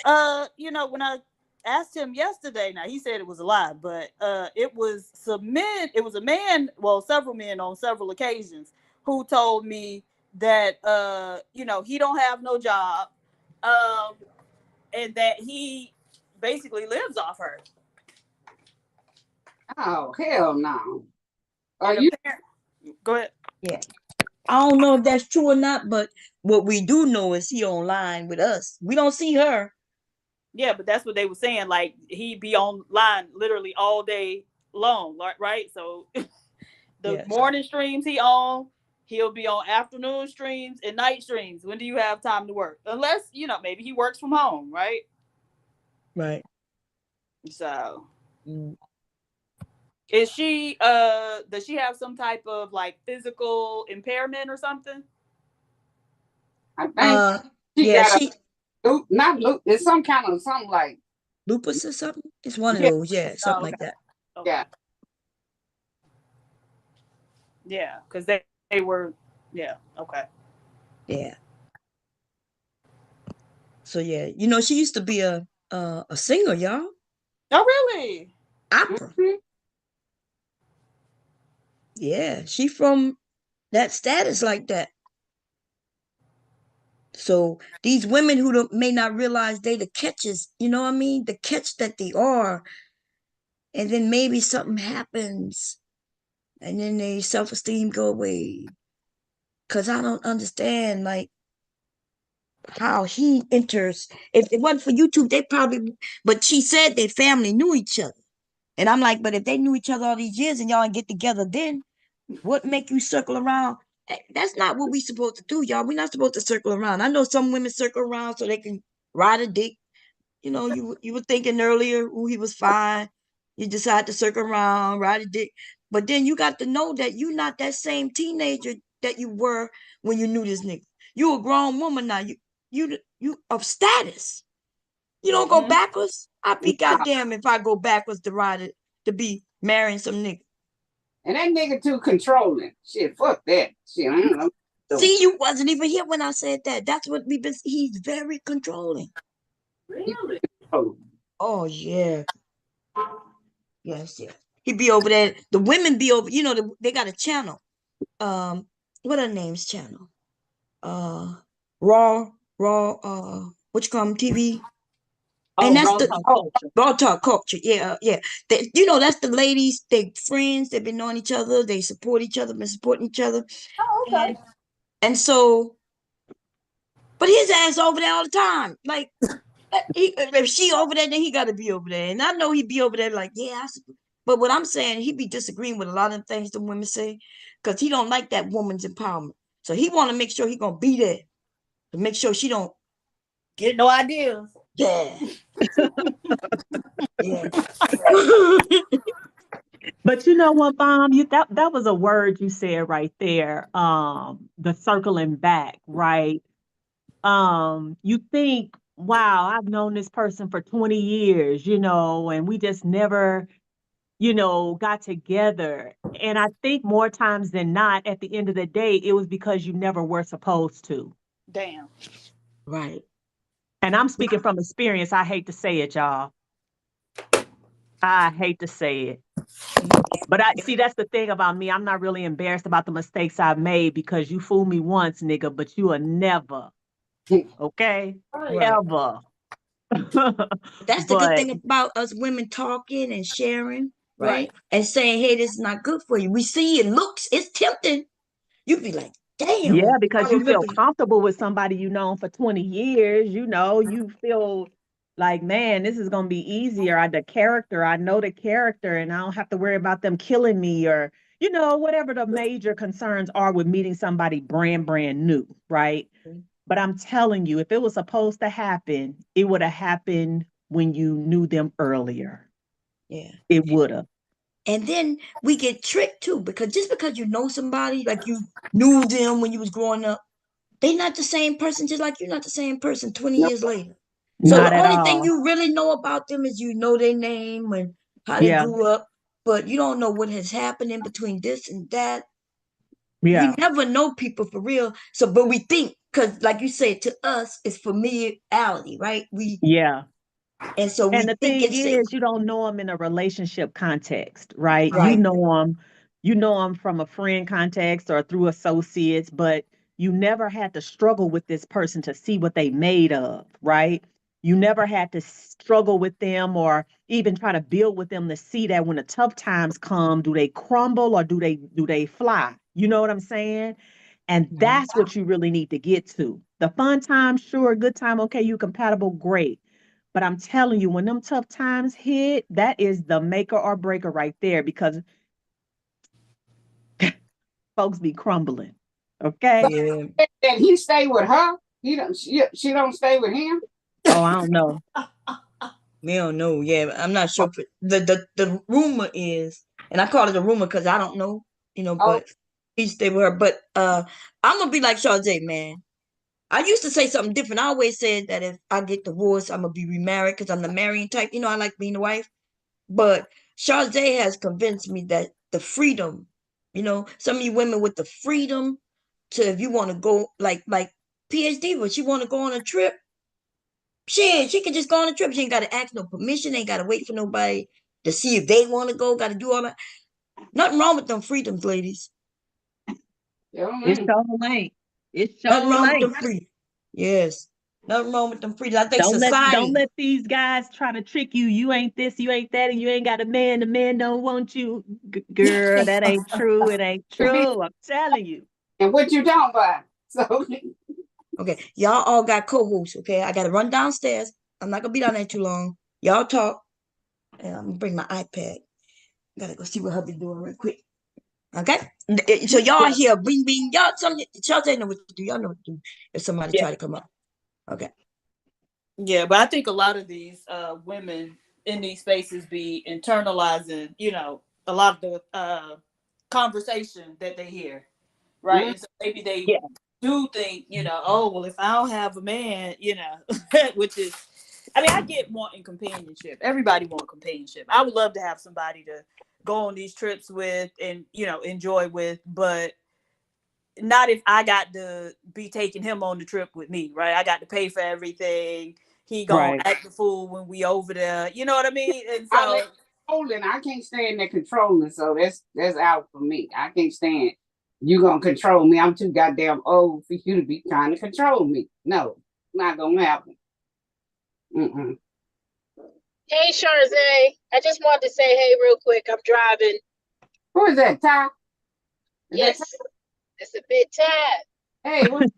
when I asked him yesterday, now he said it was a lie, but it was a man, well, several men on several occasions who told me that he don't have no job, and that he basically lives off her. Oh, hell no. Are you go ahead? Yeah. I don't know if that's true or not, but what we do know is he online with us. We don't see her. Yeah, but that's what they were saying. Like he'd be online literally all day long, right? So the morning streams he'll be on afternoon streams and night streams. When do you have time to work? Unless, maybe he works from home, right? Right. So is she does she have some type of like physical impairment or something? I think she got it's some kind of something like lupus or something. It's one of those, something like that. Okay. Yeah. Yeah, because they were, okay. Yeah. So yeah, she used to be a singer, y'all. Oh, really? Opera. Yeah, she from that status like that. So these women who may not realize they the catches, you know what I mean? The catch that they are. And then maybe something happens and then their self-esteem go away. Cause I don't understand like how he enters. If it wasn't for YouTube, they probably, but she said their family knew each other. And I'm like, but if they knew each other all these years and y'all ain't get together then, what make you circle around? That's not what we supposed to do, y'all. We're not supposed to circle around. I know some women circle around so they can ride a dick, You know, you were thinking earlier, oh, he was fine. You decided to circle around, ride a dick. But then you got to know that you're not that same teenager that you were when you knew this nigga. You a grown woman now. You of status. You don't go backwards. I'd be goddamn if I go backwards to ride it to be marrying some nigga. And that nigga too controlling. Shit, fuck that. Shit, I don't know. See, you wasn't even here when I said that. That's what we've been. He's very controlling. Really? Oh yeah. Yes, yes. He be over there. The women be over. You know, they got a channel. What her name's channel? Raw, Raw. What you call them? TV. And that's Raw the Talk Culture. Raw Talk Culture. Yeah, yeah. You know, that's the ladies. They friends. They've been knowing each other. They support each other. Been supporting each other. Oh, okay. And so, but his ass over there all the time. Like, if she over there, then he got to be over there. And I know he be over there like, yeah. But what I'm saying, he be disagreeing with a lot of the things the women say, because he don't like that woman's empowerment. So he want to make sure he gonna be there to make sure she don't get no ideas. Yeah. Yeah. But you know what, Bomb? That was a word you said right there. The circling back, right? You think, wow, I've known this person for 20 years, and we just never, got together. And I think more times than not, at the end of the day, it was because you never were supposed to. Damn. Right. And I'm speaking from experience. I hate to say it, y'all. I hate to say it. But I see that's the thing about me. I'm not really embarrassed about the mistakes I've made because you fool me once, nigga, but you are never, okay? Right. Ever. That's the good But thing about us women talking and sharing, right? And saying, hey, this is not good for you. We see it looks, it's tempting. You'd be like, damn. yeah, I because you feel remember. comfortable with somebody you known for 20 years, you feel like, man, this is gonna be easier. I know the character, and I don't have to worry about them killing me or, whatever the major concerns are with meeting somebody brand new, right? But I'm telling you, if it was supposed to happen, it would have happened when you knew them earlier. Yeah. It would have. And then we get tricked too, because just because you know somebody, like you knew them when you was growing up, they not the same person, just like you're not the same person 20 Nope. years later. So Not the at only thing all. you really know about them is you know their name and how they Yeah. grew up, but you don't know what has happened in between this and that. We Yeah. never know people for real. So, but we think, because like you said, to us, it's familiarity, right? Yeah. And so And we the think thing it's safe. is, you don't know them in a relationship context, right? Right. You know them from a friend context or through associates, but you never had to struggle with this person to see what they made of, right? You never had to struggle with them or even try to build with them to see that when the tough times come, do they crumble or do they fly? You know what I'm saying? And that's what you really need to get to. The fun time, sure, good time, okay, you compatible, great. But I'm telling you, when them tough times hit, that is the maker or breaker right there because folks be crumbling. Okay. Yeah. And he stay with her. He don't. She don't stay with him. Oh, I don't know. We don't know. Yeah, I'm not sure. The rumor is, and I call it a rumor because I don't know, Oh, but he stayed with her. But I'm gonna be like Sade, man. I used to say something different. I always said that if I get divorced, I'm gonna be remarried because I'm the marrying type. I like being a wife. But Sade has convinced me that the freedom, some of you women with the freedom to, if you want to go like PhD, but she want to go on a trip, she can just go on a trip. She ain't got to ask no permission. Ain't got to wait for nobody to see if they want to go. Got to do all that. Nothing wrong with them freedoms, ladies. It's so late. It's Nothing so wrong with late. them freedoms. Yes. Nothing wrong with them freedoms. I think Don't society. let these guys try to trick you. You ain't this, you ain't that, and you ain't got a man. The man don't want you. Girl, that ain't true. It ain't true. I'm telling you. and what you talking about? So Okay. Y'all all got co-hosts. Okay. I got to run downstairs. I'm not going to be down there too long. Y'all talk. And I'm going to bring my iPad. Gotta go see what hubby doing real quick. Okay. So y'all here, bing bing. Y'all know what to do. Y'all know what to do if somebody Yeah. try to come up. Okay. Yeah, but I think a lot of these women in these spaces be internalizing, a lot of the conversation that they hear, right? Mm. And so maybe they Yeah. do think, oh well, if I don't have a man, which is, I mean, I get wanting companionship. Everybody want companionship. I would love to have somebody to go on these trips with and enjoy with, but not if I got to be taking him on the trip with me, right? I got to pay for everything. He gonna Right. act the fool when we over there. You know what I mean? And I so let controlling. I can't stand that controlling. So that's out for me. I can't stand you gonna control me. I'm too goddamn old for you to be trying to control me. No, not gonna happen. Mm-mm. Hey, Charzay. I just wanted to say hey real quick. I'm driving. Who is that? Ty? Is that Ty? Yes, it's a bit tired. Hey, what's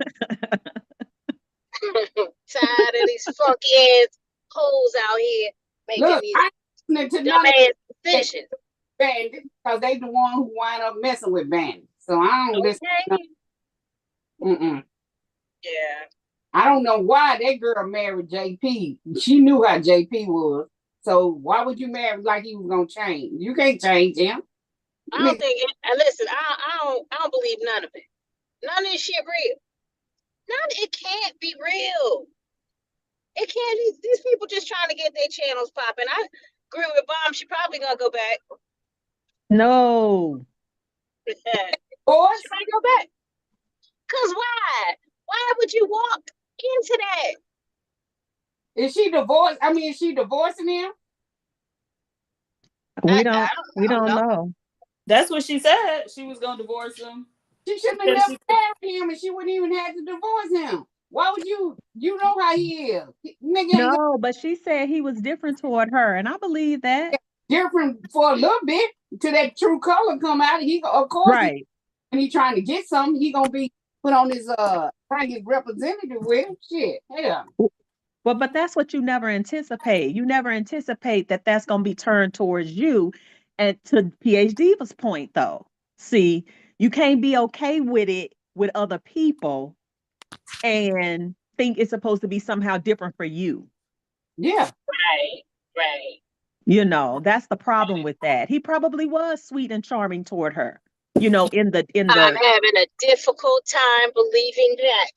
Tired of these funky ass hoes out here making look? these I ain't listening to none of dumbass that decisions. bandits because they the one who wind up messing with bandits. So I don't listen. Okay. Mm-mm. Yeah. I don't know why that girl married JP. She knew how JP was. So why would you marry like he was gonna change? You can't change him. I don't Nigga, think it, listen, I don't believe none of it. None of this shit real. It can't be real. It can't. These people just trying to get their channels popping. I agree with Bomb. She probably gonna go back. No. She boys, might go back. Cause why? Why would you walk into that? is she divorced? I mean, is she divorcing him? We I don't we don't don't know. know. that's what she said. She was gonna divorce him. She shouldn't have Because never she, married him, and she wouldn't even have to divorce him. Why would you? You know how he is. Nigga ain't No, but she said he was different toward her, and I believe that. different for a little bit till that true color come out. He of course Right. when he trying to get something, he gonna be put on his bring his representative with him. Shit, hell. Well, but that's what you never anticipate. You never anticipate that that's going to be turned towards you. And to PhD's point, though, see, you can't be okay with it with other people and think it's supposed to be somehow different for you. Yeah. Right, right. That's the problem with that. He probably was sweet and charming toward her. In I'm the having a difficult time believing that.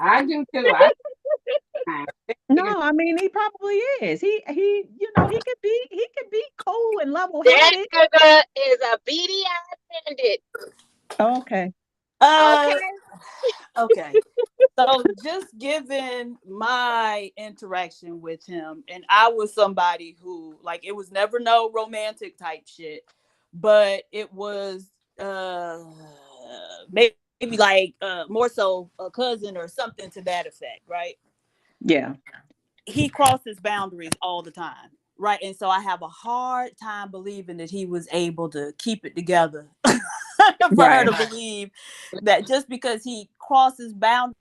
I do too. I no, I mean he probably is. He could be cool and level That headed. nigga is a beady-eyed bandit. Okay. uh, Okay. okay. So just given my interaction with him, and I was somebody who like it was never no romantic type shit, but it was maybe like more so a cousin or something to that effect, right? Yeah. He crosses boundaries all the time, right? And so I have a hard time believing that he was able to keep it together for her Right. to believe that just because he crosses boundaries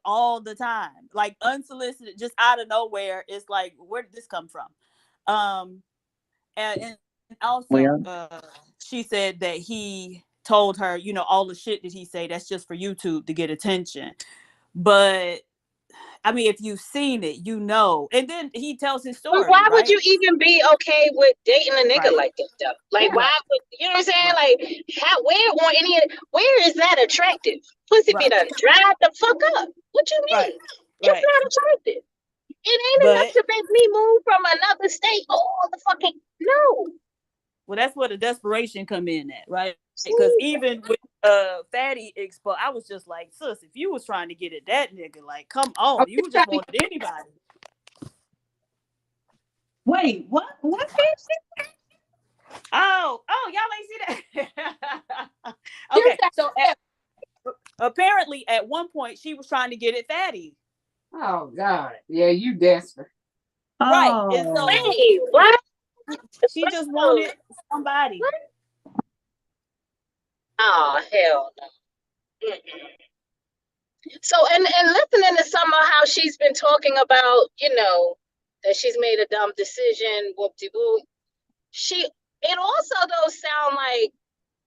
all the time, like unsolicited, just out of nowhere, it's like, where did this come from? Um, and also, Well, she said that he told her, all the shit that he say, that's just for YouTube to get attention. But I mean, if you've seen it, And then he tells his But story, why would right? you even be okay with dating a nigga Right. like that though? Like Right. why would you know what I'm saying? Right. Like where on where is that attractive? Pussy be Right. done drive the fuck up. What you Right. mean? It's Right. not attractive. It ain't enough But to make me move from another state all the fucking no. well, that's where the desperation come in at, right? Because See, even with Fatty Expo, I was just like, sis, if you was trying to get at that nigga, like, come oh, on, you just wanted anybody. wait, what is it? Oh, y'all ain't see that. you Okay, so apparently at one point she was trying to get at Fatty, oh God. Yeah, you desperate. right? And Oh, so hey, what? she just wanted somebody. Oh hell no. Mm-mm. So and listening to some of how she's been talking about, that she's made a dumb decision, whoop de whoop. It also though sound like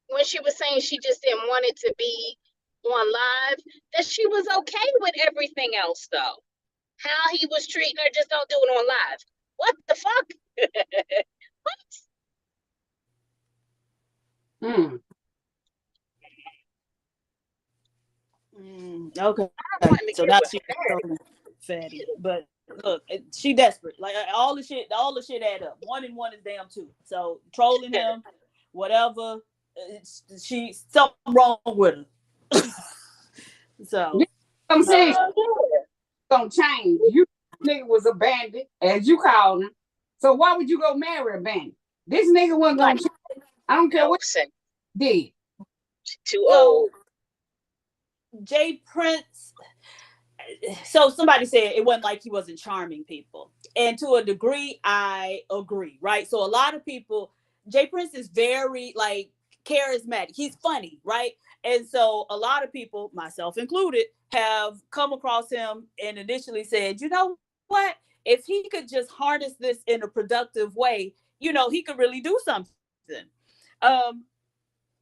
when she was saying she just didn't want it to be on live, that she was okay with everything else though. how he was treating her. Just don't do it on live. What the fuck? What? Hmm. Okay. I want to So get now with she's her. fatty. But look, she desperate. Like all the shit add up. 1 and 1 is damn 2. So trolling him, whatever. She something wrong with her. So I'm saying uh, gonna change. You nigga was a bandit, as you called him. So why would you go marry a bandit? This nigga wasn't gonna change. I don't care what he did. Too so old. Jay Prince. So somebody said it wasn't like he wasn't charming people, and to a degree I agree, right? So a lot of people, Jay Prince is very like charismatic, he's funny, right? And so a lot of people, myself included, have come across him and initially said, you know what, if he could just harness this in a productive way, he could really do something. um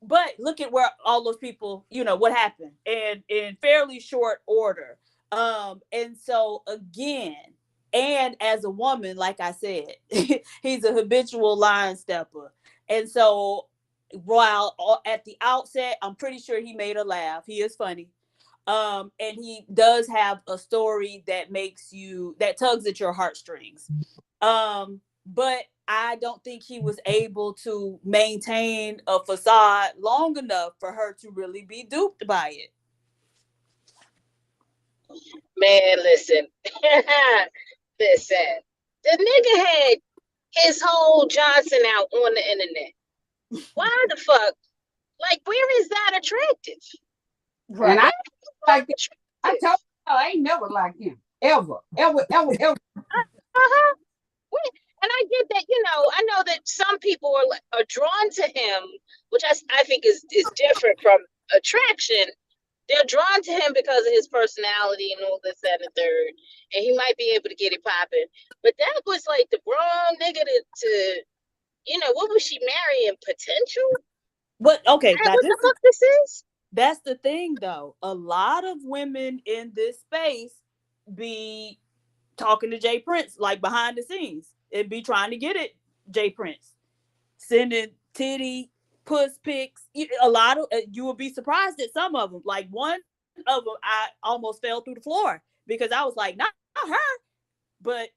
but look at where all those people, what happened, and in fairly short order. And so again, and as a woman, like I said, he's a habitual line stepper. And so while at the outset, I'm pretty sure he made her laugh. He is funny. And he does have a story that tugs at your heartstrings. But I don't think he was able to maintain a facade long enough for her to really be duped by it. Man, listen. Listen. The nigga had his whole Johnson out on the internet. Why the fuck? Like, where is that attractive? Right. And I like that. I told you, I ain't never liked him. Ever. Uh-huh. And I get that, I know that some people are drawn to him, which I think is different from attraction. They're drawn to him because of his personality and all this, that, and the third. And he might be able to get it popping. But that was like the wrong nigga to what was she marrying? Potential? But okay, now what the fuck this is? That's the thing though. A lot of women in this space be talking to Jay Prince, like behind the scenes. It'd be trying to get it, Jay Prince. Sending titty, puss pics. A lot of you will be surprised at some of them. Like one of them, I almost fell through the floor because I was like, not her. But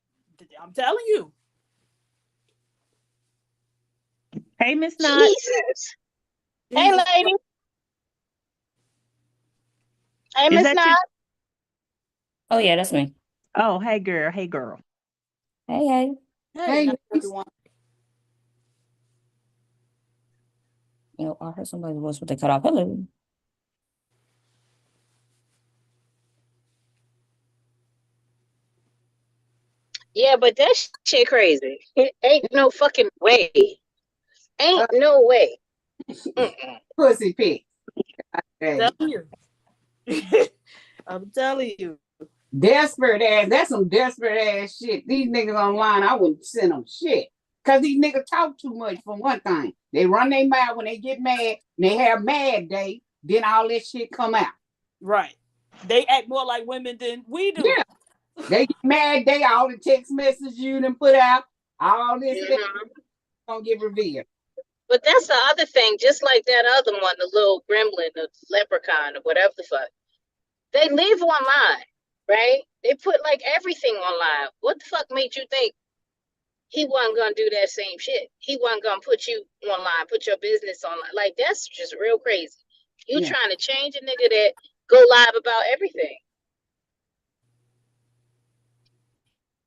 I'm telling you. Hey, Miss Knott. Jesus. Hey, lady. Hey, Miss Knott. Oh, yeah, that's me. Oh, hey, girl. Hey, girl. Hey. Hey, everyone. I heard somebody's voice, but they cut off. Hello. Yeah, but that shit crazy. Ain't no fucking way. Ain't no way. Pussy pig. I'm telling you. Desperate ass. That's some desperate ass shit. These niggas online, I wouldn't send them shit. Because these niggas talk too much for one thing. They run their mouth when they get mad. They have mad day. Then all that shit come out. Right. They act more like women than we do. Yeah. They get mad day. All the text messages you done put out. All this gonna get revealed. But that's the other thing. Just like that other one, the little gremlin, the leprechaun, or whatever the fuck. They live online, right? They put like everything online. What the fuck made you think he wasn't gonna do that same shit? He wasn't gonna put you online, put your business online. Like, that's just real crazy. You trying to change a nigga that go live about everything.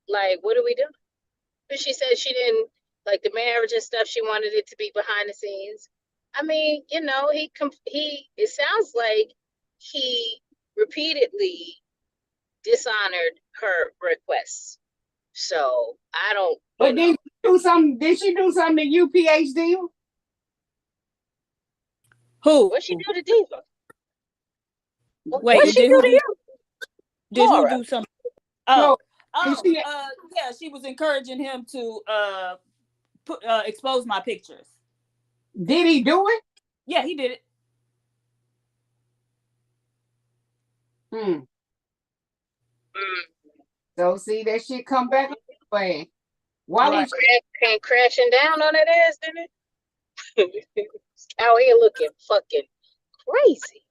Like, what do we do? But she said she didn't like the marriage and stuff. She wanted it to be behind the scenes. I mean, it sounds like he repeatedly dishonored her requests. So I don't. But did she do something? Did she do something to UPH deal? Who? What she do to Diva? Wait, what she do to you? Did who do something? Yeah, she was encouraging him to expose my pictures. Did he do it? Yeah, he did it. So see that shit come back way. Why Right. would you? Came crashing down on that ass, didn't it? Out here looking fucking crazy.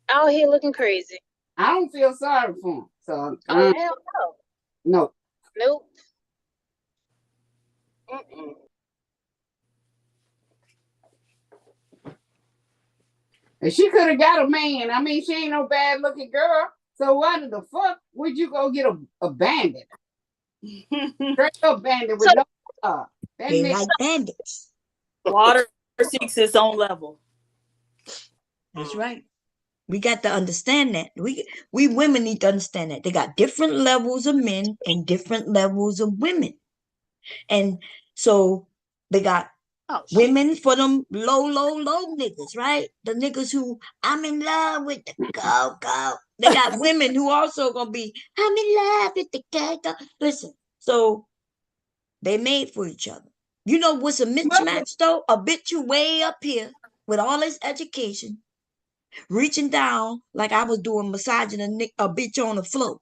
Out here looking crazy. I don't feel sorry for him. So Oh hell no. no. Nope. Mm-mm. And she could have got a man. I mean, she ain't no bad looking girl. So why the fuck would you go get a bandit? Straight up bandit with no that They nigga. like bandits. Water seeks its own level. That's right. We got to understand that. We women need to understand that. They got different levels of men and different levels of women. And so they got Oh shit. women for them low niggas, right? The niggas who I'm in love with the go. They got women who also gonna be, I'm in love with the go. Listen, so they made for each other. You know what's a mismatch though? A bitch who way up here with all his education, reaching down like I was doing massaging a bitch on the floor.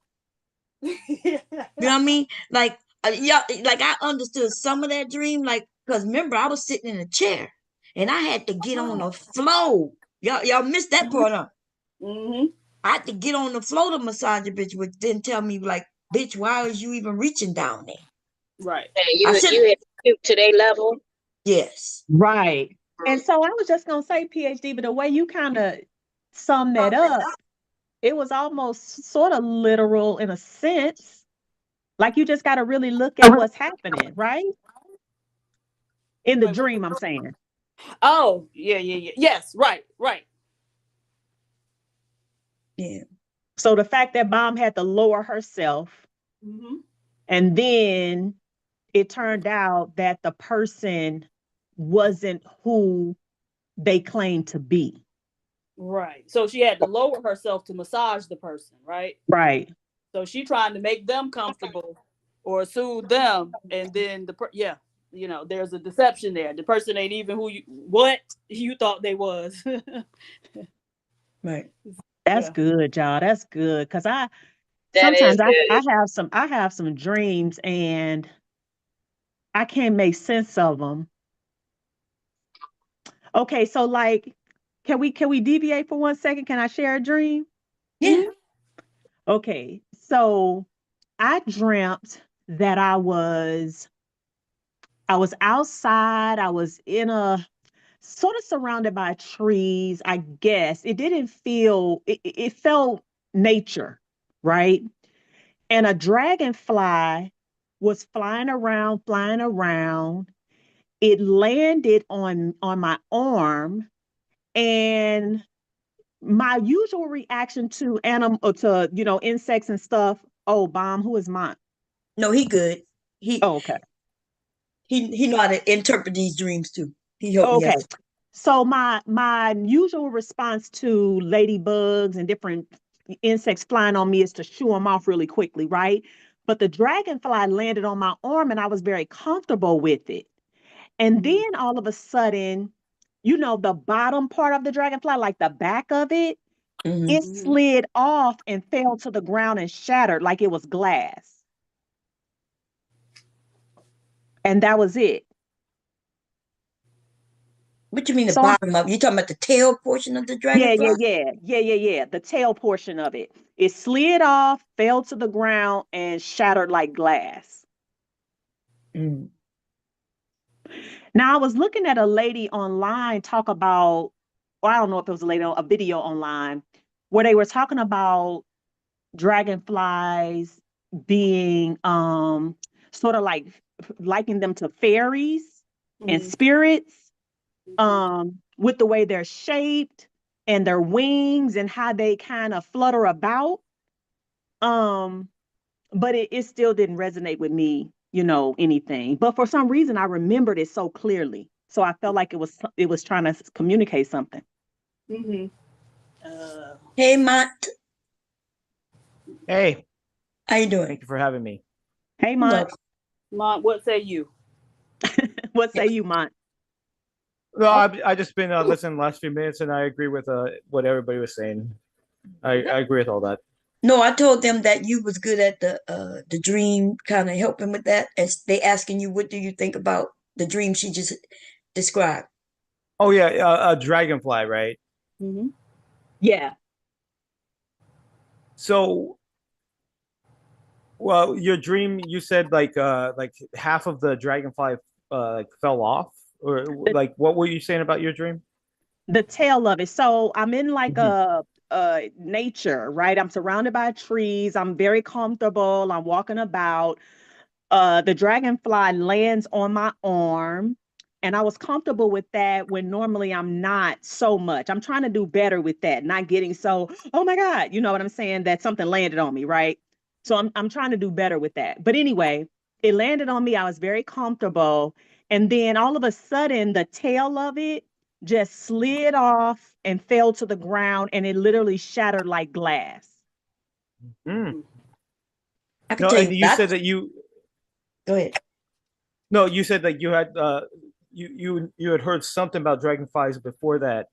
You know what I mean? Like, yeah, like I understood some of that dream, like, because remember, I was sitting in a chair and I had to get on the floor. Y'all missed that part, huh? Mm-hmm. I had to get on the floor to massage a bitch, which didn't tell me, like, bitch, why was you even reaching down there? Right. And I you should, had to stoop to their level. yes. Right. And so I was just gonna say PhD, but the way you kind of sum that up, it was almost sort of literal in a sense. Like you just got to really look at what's happening, right? In the Wait, dream, I'm saying. oh, yeah. Yes, right. Yeah. So the fact that Mom had to lower herself, Mm-hmm. and then it turned out that the person wasn't who they claimed to be. Right. So she had to lower herself to massage the person, right? Right. So she trying to make them comfortable or soothe them, and then there's a deception there. The person ain't even what you thought they was. Right. That's Yeah. good, y'all. That's good. Cause That sometimes is good. I have some dreams and I can't make sense of them. Okay, so like, can we deviate for 1 second? Can I share a dream? Yeah. Okay, so I dreamt that I was outside. I was in a sort of surrounded by trees. I guess it didn't feel it felt nature, right? And a dragonfly was flying around. It landed on my arm, and my usual reaction to insects and stuff. Oh, bomb, who is mine? No, he good. He Oh, okay. he know how to interpret these dreams too. He helped me Okay. out. So my usual response to ladybugs and different insects flying on me is to shoo them off really quickly, right? But the dragonfly landed on my arm and I was very comfortable with it. And then all of a sudden, the bottom part of the dragonfly, like the back of it, Mm-hmm. it slid off and fell to the ground and shattered like it was glass. And that was it. What you mean the So I'm bottom of? You talking about the tail portion of the Yeah, dragonfly? yeah. The tail portion of it. It slid off, fell to the ground, and shattered like glass. Mm. Now, I was looking at a lady online talk about, well, I don't know if it was a video online, where they were talking about dragonflies being sort of like liking them to fairies and spirits, with the way they're shaped and their wings and how they kind of flutter about. Um, but it still didn't resonate with me, anything. But for some reason, I remembered it so clearly. So I felt like it was trying to communicate something. Mm-hmm. Hey, Mont. Hey, How you doing? thank you for having me. Hey, You're Mont. welcome. Mom, what say you? What say you, Mont? No, I just been listening the last few minutes, and I agree with what everybody was saying. I agree with all that. No, I told them that you was good at the dream, kind of helping with that. And they asking you, what do you think about the dream she just described? Oh yeah, a dragonfly, right? Mm-hmm. Yeah. So, well, your dream, you said like half of the dragonfly like fell off, or The, like what were you saying about your dream? the tail of it. So I'm in like Mhm. a nature, right? I'm surrounded by trees. I'm very comfortable. I'm walking about. The dragonfly lands on my arm, and I was comfortable with that when normally I'm not so much. I'm trying to do better with that, not getting so, oh my God, you know what I'm saying? That something landed on me, right? So I'm trying to do better with that. But anyway, it landed on me. I was very comfortable. And then all of a sudden, the tail of it just slid off and fell to the ground, and it literally shattered like glass. Mm. I can No, tell and you you said that. that you Go ahead. no, you said that you had you had heard something about dragonflies before that.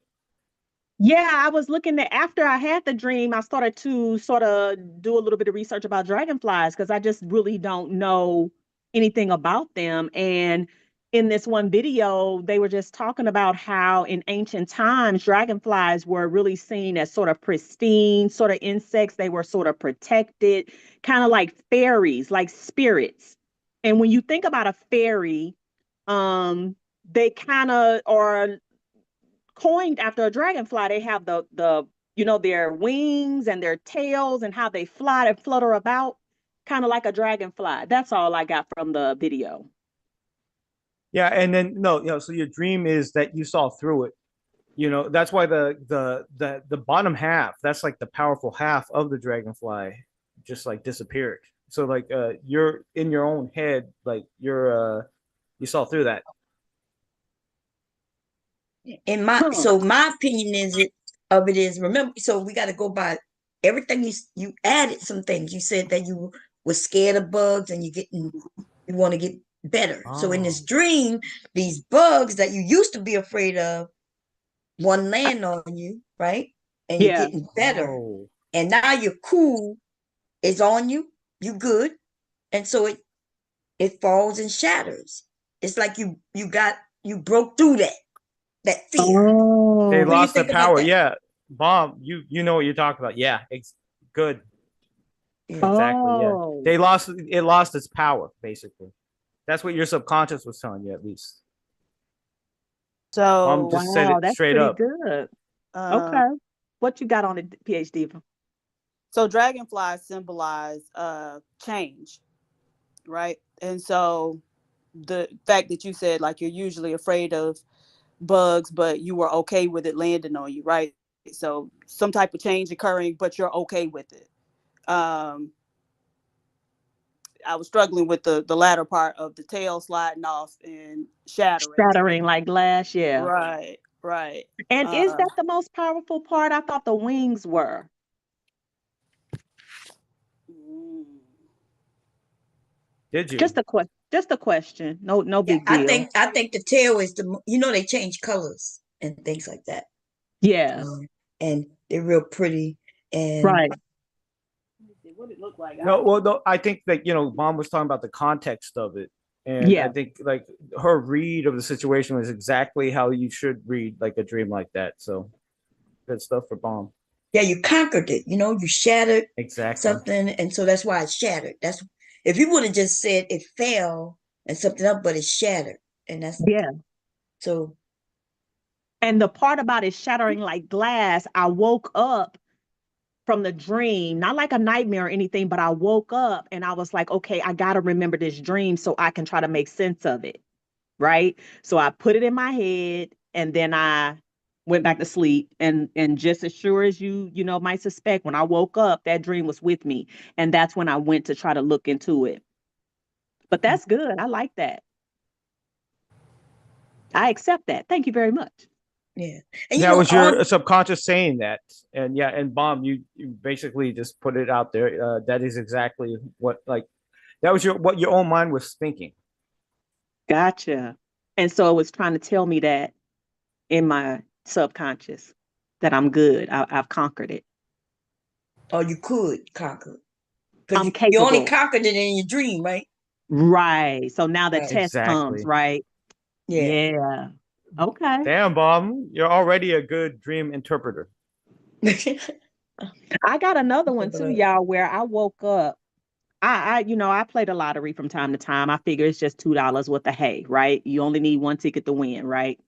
Yeah, I was looking at after I had the dream, I started to sort of do a little bit of research about dragonflies because I just really don't know anything about them. And in this one video, they were just talking about how in ancient times, dragonflies were really seen as sort of pristine, sort of insects. They were sort of protected, kind of like fairies, like spirits. And when you think about a fairy, um, they kind of are coined after a dragonfly. They have their wings and their tails and how they fly and flutter about, kind of like a dragonfly. That's all I got from the video. Yeah, and then no, so your dream is that you saw through it. That's why the bottom half, that's like the powerful half of the dragonfly, just like disappeared. So like you're in your own head, like you saw through that. In my Huh. so my opinion of it is, remember, so we got to go by everything you added some things. You said that you were scared of bugs and you want to get better. So in Oh. this dream, these bugs that you used to be afraid of, one land on you, right? And you're Yeah. getting better. Oh. And now you're cool, it's on you, you good. And so it falls and shatters. It's like you broke through that fear. They Oh. What do you lost their think about power. that? Yeah. Bomb, you know what you're talking about. Yeah, it's good. Yeah. Exactly. Yeah. Oh. It lost its power, basically. That's what your subconscious was telling you, at least. Mom So, just said Wow, it that's straight pretty up. good. uh, Okay. What you got on the PhD? so dragonflies symbolize change, right? And so the fact that you said like you're usually afraid of bugs, but you were okay with it landing on you, right? So some type of change occurring, but you're okay with it. Um, I was struggling with the latter part of the tail sliding off and shattering. Shattering like glass, yeah. Right, right. And is Uh, that the most powerful part? I thought the wings were. mm. Did you? Just a question. No, no Yeah, big deal. I think the tail is they change colors and things like that. Yeah, And they're real pretty. And right. Let me see what it looked like. No, well, no, I think that mom was talking about the context of it, and I Yeah. think like her read of the situation was exactly how you should read like a dream like that. So good stuff for bomb. yeah, you conquered it, you shattered Exactly. something, and so that's why it shattered. That's if you would have just said it fell and something up, but it shattered. And that's Yeah. so And the part about it shattering like glass, I woke up from the dream, not like a nightmare or anything, but I woke up and I was like, okay, I got to remember this dream so I can try to make sense of it. Right. So I put it in my head and then I went back to sleep. And just as sure as you might suspect, when I woke up, that dream was with me. And that's when I went to try to look into it. But that's good. I like that. I accept that. Thank you very much. yeah. And That was all your subconscious saying that, and yeah, and bomb, you basically just put it out there. That is exactly what like that was what your own mind was thinking. Gotcha. And so it was trying to tell me that in my subconscious that I'm good. I've conquered it. or you could conquer. Because I'm you only capable. conquered it in your dream, right? Right. So now the Right. test comes, Exactly. right? Yeah. Yeah. Okay. Damn, Bob, you're already a good dream interpreter. I got another one too, y'all, where I woke up. I played a lottery from time to time. I figure it's just $2 worth of hay, right? You only need one ticket to win, right?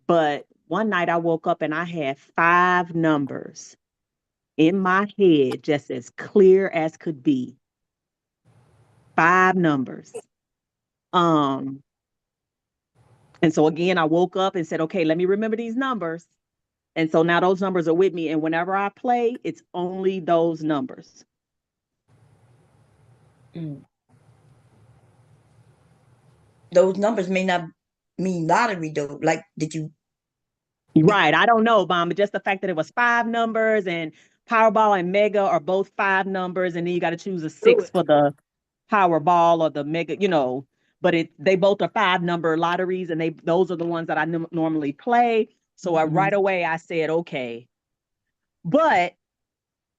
But one night I woke up and I had 5 numbers in my head, just as clear as could be. 5 numbers. Um, and so again, I woke up and said, okay, let me remember these numbers. And so now those numbers are with me. And whenever I play, it's only those numbers. Mm. Those numbers may not mean lottery though. Like, did you? Right. I don't know, Bomb, but just the fact that it was 5 numbers and Powerball and Mega are both 5 numbers, and then you got to choose a Do 6 it. for the Powerball or the Mega. But they both are 5 number lotteries, and those are the ones that I normally play. So right away I said, okay, but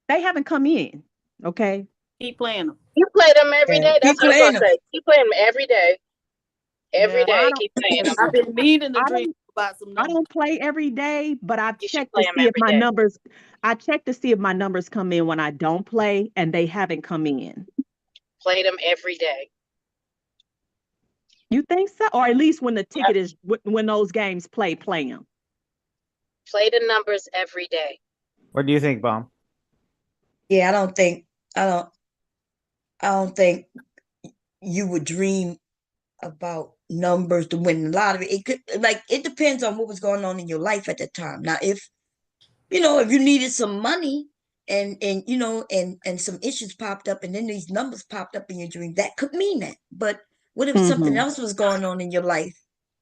they haven't come in. Okay. Keep playing them. You play them every Yeah. day. Keep That's what I was playing gonna them. say. Keep playing them every day. Every Yeah. Well, I day. don't. Keep playing them. I've been meaning to I dream don't. about some I numbers. don't play every day, but I've You should checked to play them see if every my day. numbers. I check to see if my numbers come in when I don't play, and they haven't come in. Play them every day. You think so? Or at least when the Yep. ticket is when those games play them. Play the numbers every day. What do you think, Bob? Yeah, I don't I don't think you would dream about numbers to win the lottery. It could, like, it depends on what was going on in your life at that time. Now, if you needed some money and some issues popped up and then these numbers popped up in your dream, that could mean that. But what if something Mm-hmm. else was going on in your life?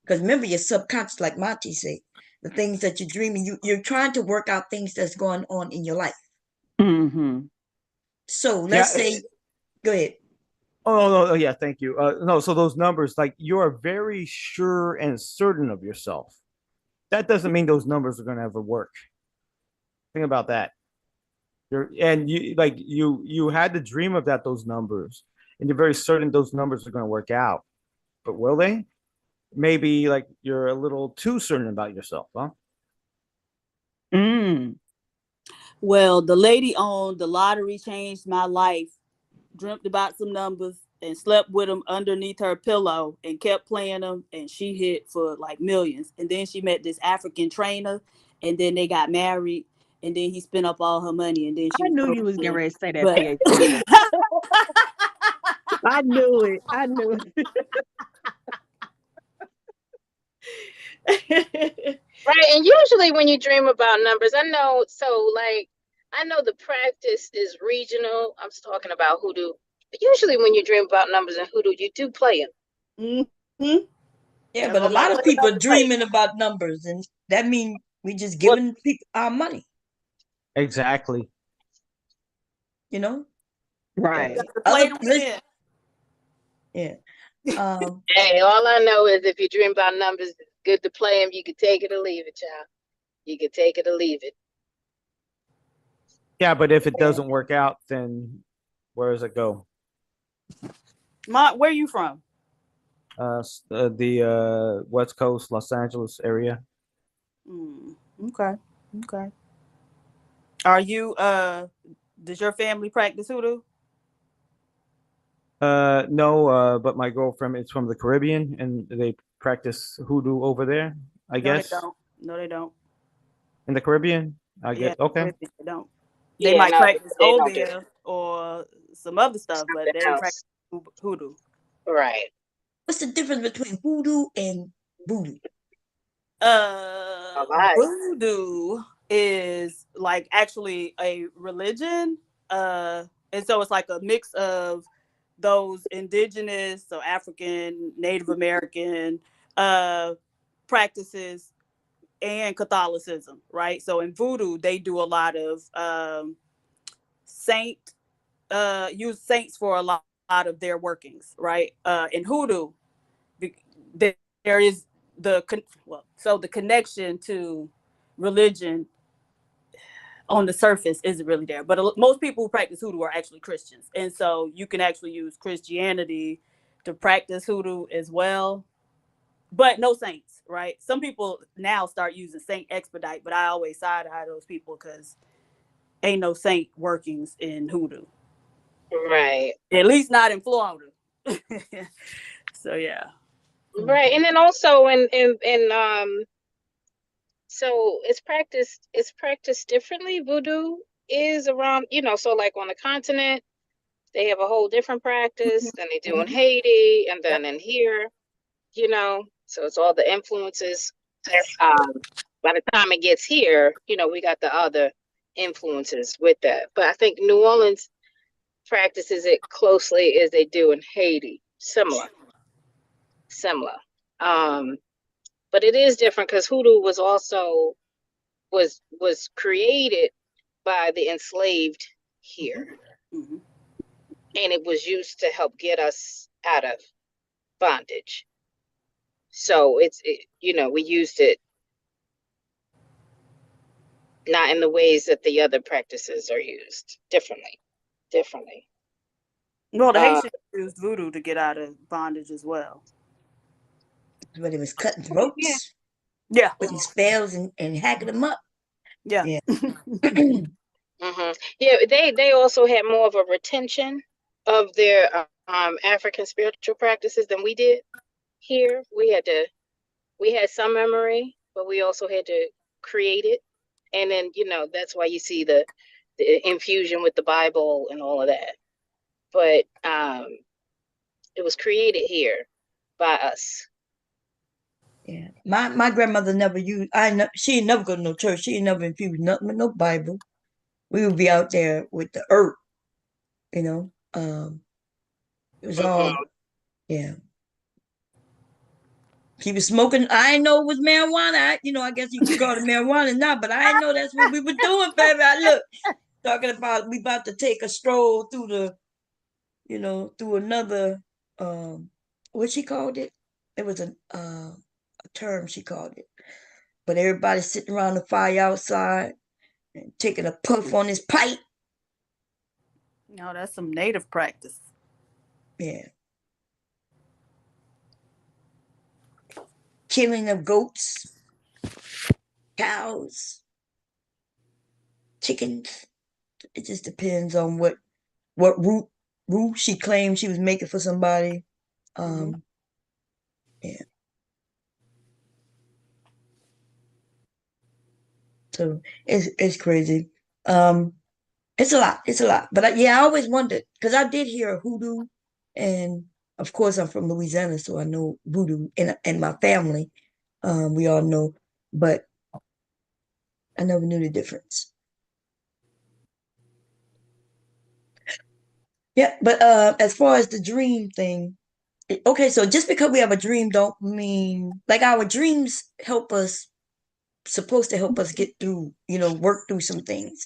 Because remember, your subconscious, like Monty said, the things that you're dreaming, you're trying to work out things that's going on in your life. Mm-hmm. So let's Yeah. say, go ahead. Oh no, yeah, thank you. No, so those numbers, like you are very sure and certain of yourself. That doesn't mean those numbers are going to ever work. Think about that. You had the dream of those numbers, and you're very certain those numbers are going to work out. But will they? Maybe like you're a little too certain about yourself, huh? Mm. Well, the lady on the lottery changed my life, dreamt about some numbers, and slept with them underneath her pillow and kept playing them. And she hit for like millions. And then she met this African trainer, and then they got married. And then he spent up all her money, and then she I was knew broke you was getting again. ready to say that But PhD. I knew it. I knew it. Right. And usually when you dream about numbers, I know the practice is regional. I'm talking about hoodoo. But usually when you dream about numbers and hoodoo, you do play them. Mhm. Yeah, That's but a what my lot of cousin people are does say. dreaming about numbers, and that means we just Well, giving people our money, Exactly. you know? You Right. got to play Other to list, win. yeah. Um, hey, all I know is if you dream about numbers, it's good to play them. You can take it or leave it, child. You can take it or leave it. Yeah, but if it yeah. doesn't work out, then where does it go? Where you from? The West Coast, Los Angeles area. Okay. Okay. Are you does your family practice hoodoo? No, but my girlfriend is from the Caribbean, and they practice hoodoo over there. I No, they guess don't. No, they don't. in the Caribbean. I Yeah, guess okay. they don't. They Yeah, might no, practice they don't do obeah or some other stuff, but something they ain't practice else. hoodoo. Right. What's the difference between hoodoo and voodoo? All right. Voodoo is like actually a religion. And so it's like a mix of those indigenous, so African, Native American practices and Catholicism, right? So in voodoo, they do a lot of saint use saints for a lot of their workings, right? In hoodoo, there is the connection to religion. on the surface isn't really there. But most people who practice hoodoo are actually Christians. And so you can actually use Christianity to practice hoodoo as well. But no saints, right? Some people now start using Saint Expedite, but I always side eye those people because ain't no saint workings in hoodoo. Right. At least not in Florida. So yeah. Right. And then also so it's practiced differently. Voodoo is around, so like on the continent, they have a whole different practice than they do in Haiti and then in here, so it's all the influences. By the time it gets here, we got the other influences with that. But I think New Orleans practices it closely as they do in Haiti. Similar. But it is different because hoodoo was also was created by the enslaved here. Mhm. And it was used to help get us out of bondage. So we used it not in the ways that the other practices are used. Differently. Well, the Haitians used voodoo to get out of bondage as well. But it was cutting Yeah. throats, Yeah. putting spells and hacking them up. Yeah. Yeah. Yeah, they also had more of a retention of their African spiritual practices than we did here. We had some memory, but we also had to create it. And then, that's why you see the infusion with the Bible and all of that. But it was created here by us. Yeah. My grandmother never used she ain't never go to no church. She ain't never infused nothing with no Bible. We would be out there with the herb, you know. It was all yeah. She was smoking. I didn't know it was marijuana. I guess you could call it marijuana now, but I didn't know that's what we were doing, baby. I look talking about we about to take a stroll through through another what she called it. It was a term she called it. But everybody's sitting around the fire outside and taking a puff on his pipe. No, that's some native practice. Yeah. Killing of goats, cows, chickens. It just depends on what root she claimed she was making for somebody. Yeah. So it's crazy. It's a lot. It's a lot. But I always wondered because I did hear hoodoo, and of course I'm from Louisiana, so I know voodoo, and my family, we all know, but I never knew the difference. Yeah, but as far as the dream thing, okay, so just because we have a dream don't mean like our dreams supposed to help us get through, work through some things.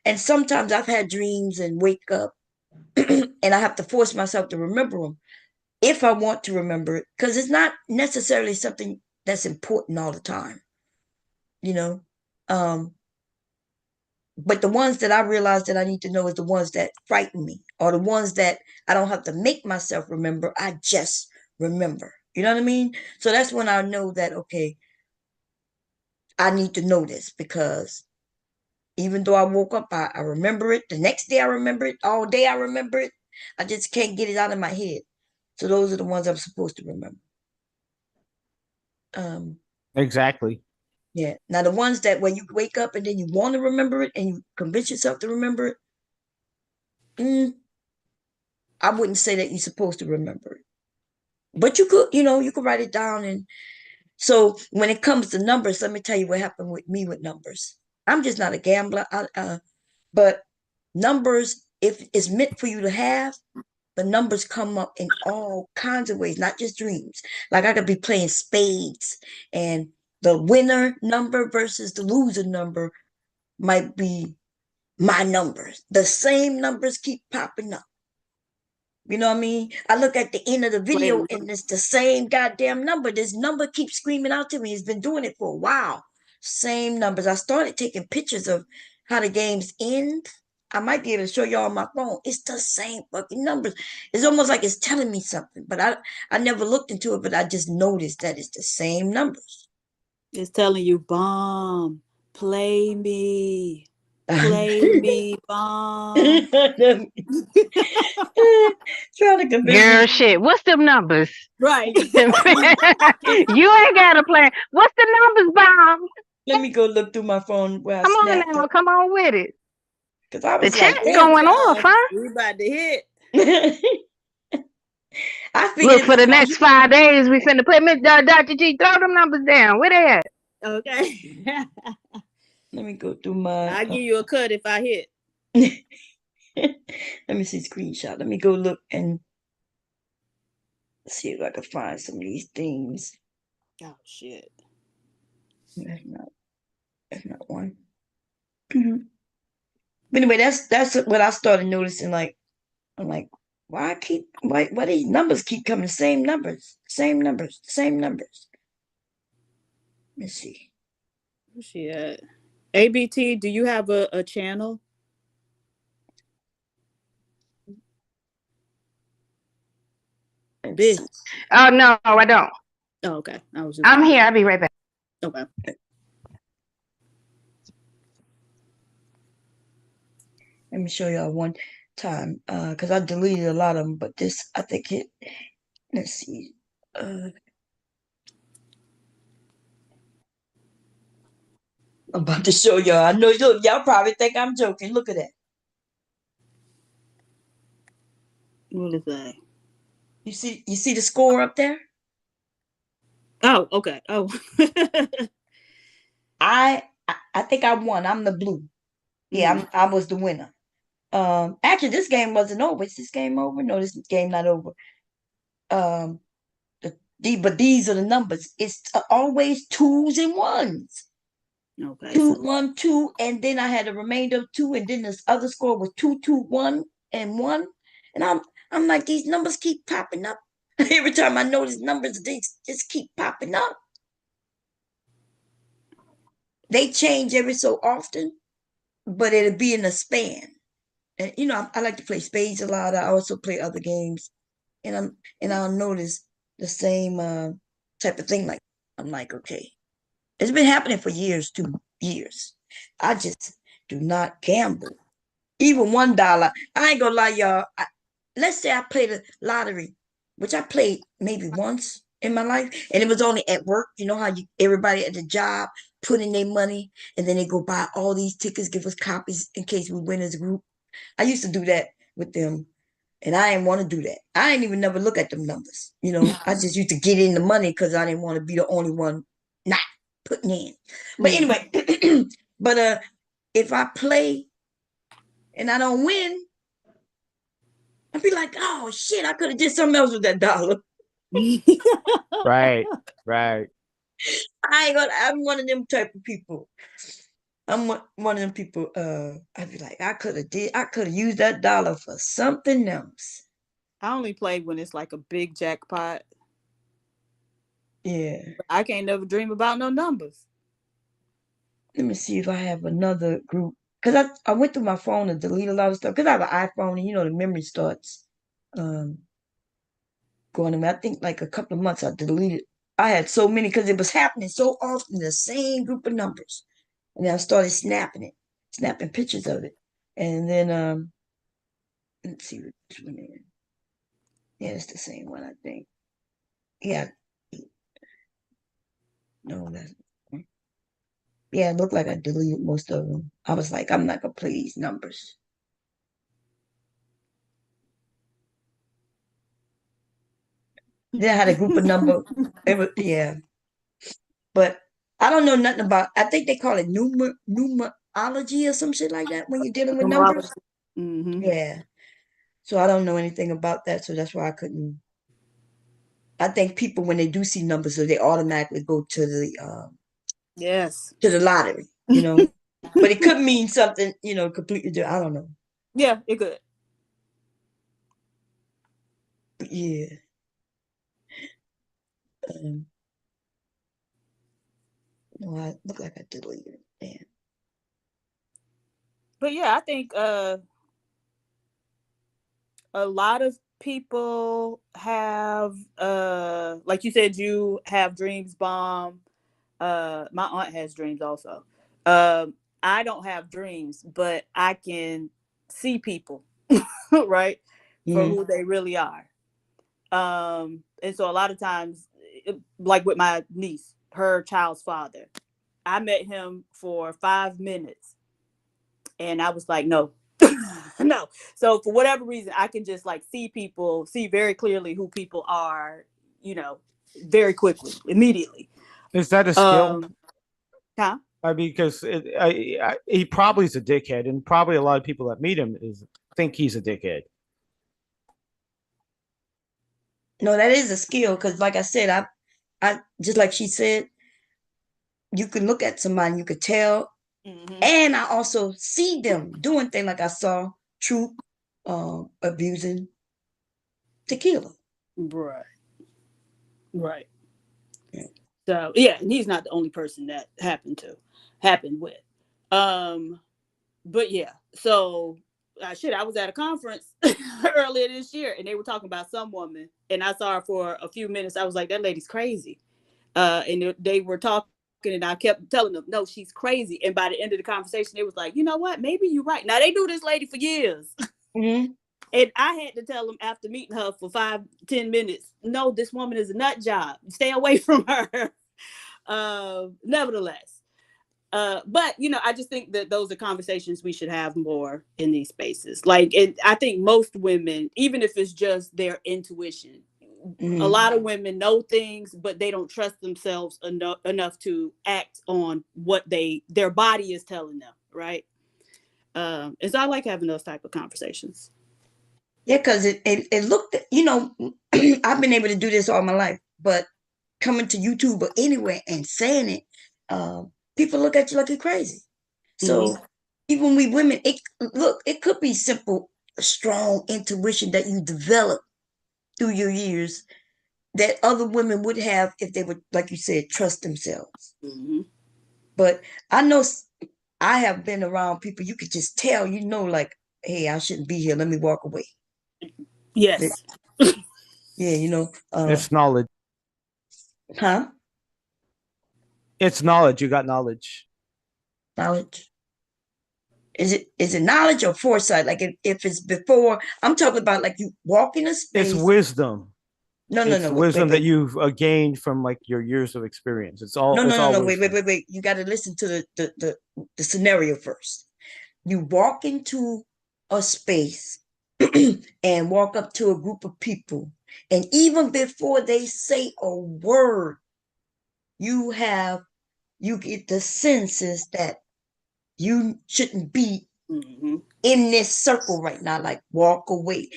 And sometimes I've had dreams and wake up and I have to force myself to remember them if I want to remember it, because it's not necessarily something that's important all the time, you know. Um, but the ones that I realize that I need to know is the ones that frighten me, or the ones that I don't have to make myself remember. I just remember. You know what I mean? So that's when I know that okay, I need to know this because even though I woke up, I remember it. The next day I remember it. All day I remember it. I just can't get it out of my head. So those are the ones I'm supposed to remember. Exactly. Yeah. Now the ones that when you wake up and then you want to remember it and you convince yourself to remember it, I wouldn't say that you're supposed to remember it. But you could write it down. And so when it comes to numbers, let me tell you what happened with me with numbers. I'm just not a gambler. But numbers, if it's meant for you to have, the numbers come up in all kinds of ways, not just dreams. Like I could be playing spades and the winner number versus the loser number might be my numbers. The same numbers keep popping up. You know what I mean? I look at the end of the video and it's the same goddamn number. This number keeps screaming out to me. It's been doing it for a while. Same numbers. I started taking pictures of how the games end. I might be able to show y'all on my phone. It's the same fucking numbers. It's almost like it's telling me something, but I never looked into it, but I just noticed that it's the same numbers. It's telling you, bomb, play me, bomb. Trying to convince Girl, me. shit. What's them numbers? Right. You ain't got a plan. What's the numbers, Bomb? Let me go look through my phone where I Come on snapped now, up. come on with it. Because I The was like, chat's damn. going off, huh? We about to hit. I figured Look, it for was the gonna next 5 days, we finna play Dr. G. Throw them numbers down. Where they at? Okay. let me go through my I'll give you a cut if I hit. let me see screenshot. Let me go look and see if I can find some of these things. Oh shit. That's not one. But anyway, that's what I started noticing. Like, I'm like, why these numbers keep coming? Same numbers, same numbers, same numbers. Let me see. Where's she at? ABT, do you have a channel? Bitch. Oh, no, I don't. Oh, okay. I was just I'm here. I'll be right back. Okay. Let me show y'all one time, because I deleted a lot of them, but this, I think it, let's see. I'm about to show y'all. I know y'all probably think I'm joking. Look at that. What is that? You see the score up there? Oh, okay. Oh. I think I won. I'm the blue. Yeah, I was the winner. Actually, this game wasn't over. Is this game over? No, this game not over. But these are the numbers. It's always twos and ones. Okay. 2, 1, 2, and then I had a remainder of 2, and then this other score was 2, 2, 1, and 1. And I'm like, these numbers keep popping up. Every time I notice numbers, they just keep popping up. They change every so often, but it'll be in a span. And I like to play spades a lot. I also play other games, and I'll notice the same type of thing. Like, I'm like, okay, it's been happening for years, 2 years. I just do not gamble. Even $1, I ain't gonna lie, y'all. Let's say I played the lottery, which I played maybe once in my life, and it was only at work. You know how everybody at the job put in their money, and then they go buy all these tickets, give us copies in case we win as a group. I used to do that with them, and I didn't want to do that. I ain't even never look at them numbers. I just used to get in the money because I didn't want to be the only one not putting in. But anyway, but if I play and I don't win, I'd be like, oh shit, I could have did something else with that dollar. Right. I'm one of them type of people. I'm one of them people. I'd be like, I could have used that dollar for something else. I only play when it's like a big jackpot. Yeah. I can't never dream about no numbers. Let me see if I have another group. Because I went through my phone to delete a lot of stuff. Because I have an iPhone and the memory starts going to me. I think like a couple of months I deleted. I had so many because it was happening so often, the same group of numbers. And I started snapping pictures of it. And then let's see which one it is. Yeah, it's the same one, I think. Yeah. No, that's yeah, it looked like I deleted most of them. I was like, I'm not gonna play these numbers. Then I had a group of number. It was, yeah. But I don't know nothing about. I think they call it numerology or some shit like that when you're dealing with numbers. Yeah. So I don't know anything about that, so that's why I couldn't. I think people when they do see numbers, so they automatically go to the Yes. to the lottery, But it could mean something, completely different. I don't know. Yeah, it could. But yeah. No, I look like I deleted it. Damn. But yeah, I think a lot of people have like you said, you have dreams, bomb. My aunt has dreams also. I don't have dreams, but I can see people, right, for Mhm. who they really are. And so a lot of times, like with my niece, her child's father, I met him for 5 minutes and I was like, no, no. So for whatever reason, I can just like see people, see very clearly who people are, you know, very quickly, immediately. Is that a skill? Huh? I mean, because he probably is a dickhead, and probably a lot of people that meet him think he's a dickhead. No, that is a skill because, like I said, I just like she said, you can look at somebody, you could tell, and I also see them doing things like I saw Troop abusing tequila. Right. Right. Yeah. So yeah, and he's not the only person that happened with. But yeah, so shit, I was at a conference earlier this year, and they were talking about some woman, and I saw her for a few minutes. I was like, that lady's crazy. And they were talking, and I kept telling them, no, she's crazy. And by the end of the conversation, they was like, you know what? Maybe you're right. Now they knew this lady for years. Mm-hmm. And I had to tell them after meeting her for 5-10 minutes, no, this woman is a nut job. Stay away from her. Nevertheless. But you know, I just think that those are conversations we should have more in these spaces. Like, I think most women, even if it's just their intuition, a lot of women know things, but they don't trust themselves enough to act on what their body is telling them, right? And so I like having those type of conversations. Yeah, because it looked, I've been able to do this all my life, but coming to YouTube or anywhere and saying it, people look at you like you're crazy. So even we women, it could be simple, strong intuition that you develop through your years that other women would have if they would, like you said, trust themselves. But I know I have been around people you could just tell, like, hey, I shouldn't be here. Let me walk away. Yes. Yeah, It's knowledge. huh? It's knowledge. You got knowledge. Knowledge. Is it knowledge or foresight? Like if it's before, I'm talking about like you walk in a It's space. wisdom. No, It's wait, wisdom that you've gained from like your years of experience. It's all. No, It's no, no, all no. wisdom. Wait. You got to listen to the scenario first. You walk into a space and walk up to a group of people, and even before they say a word, you get the senses that you shouldn't be in this circle right now. Like walk away.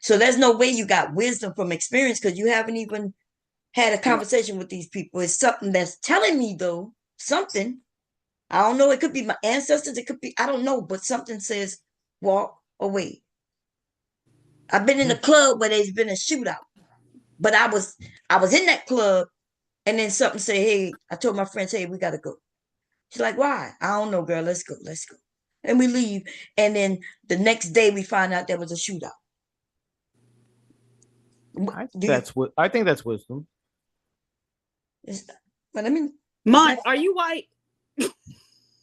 So there's no way you got wisdom from experience because you haven't even had a conversation with these people. It's something that's telling me though something. I don't know. It could be my ancestors. It could be, I don't know, but something says walk away. I've been in a club where there's been a shootout, but I was in that club and then something said, hey, I told my friends, hey, we got to go. She's like, why? I don't know, girl. Let's go. Let's go. And we leave. And then the next day we find out there was a shootout. I think that's wisdom. But I mean, Mont, are you white?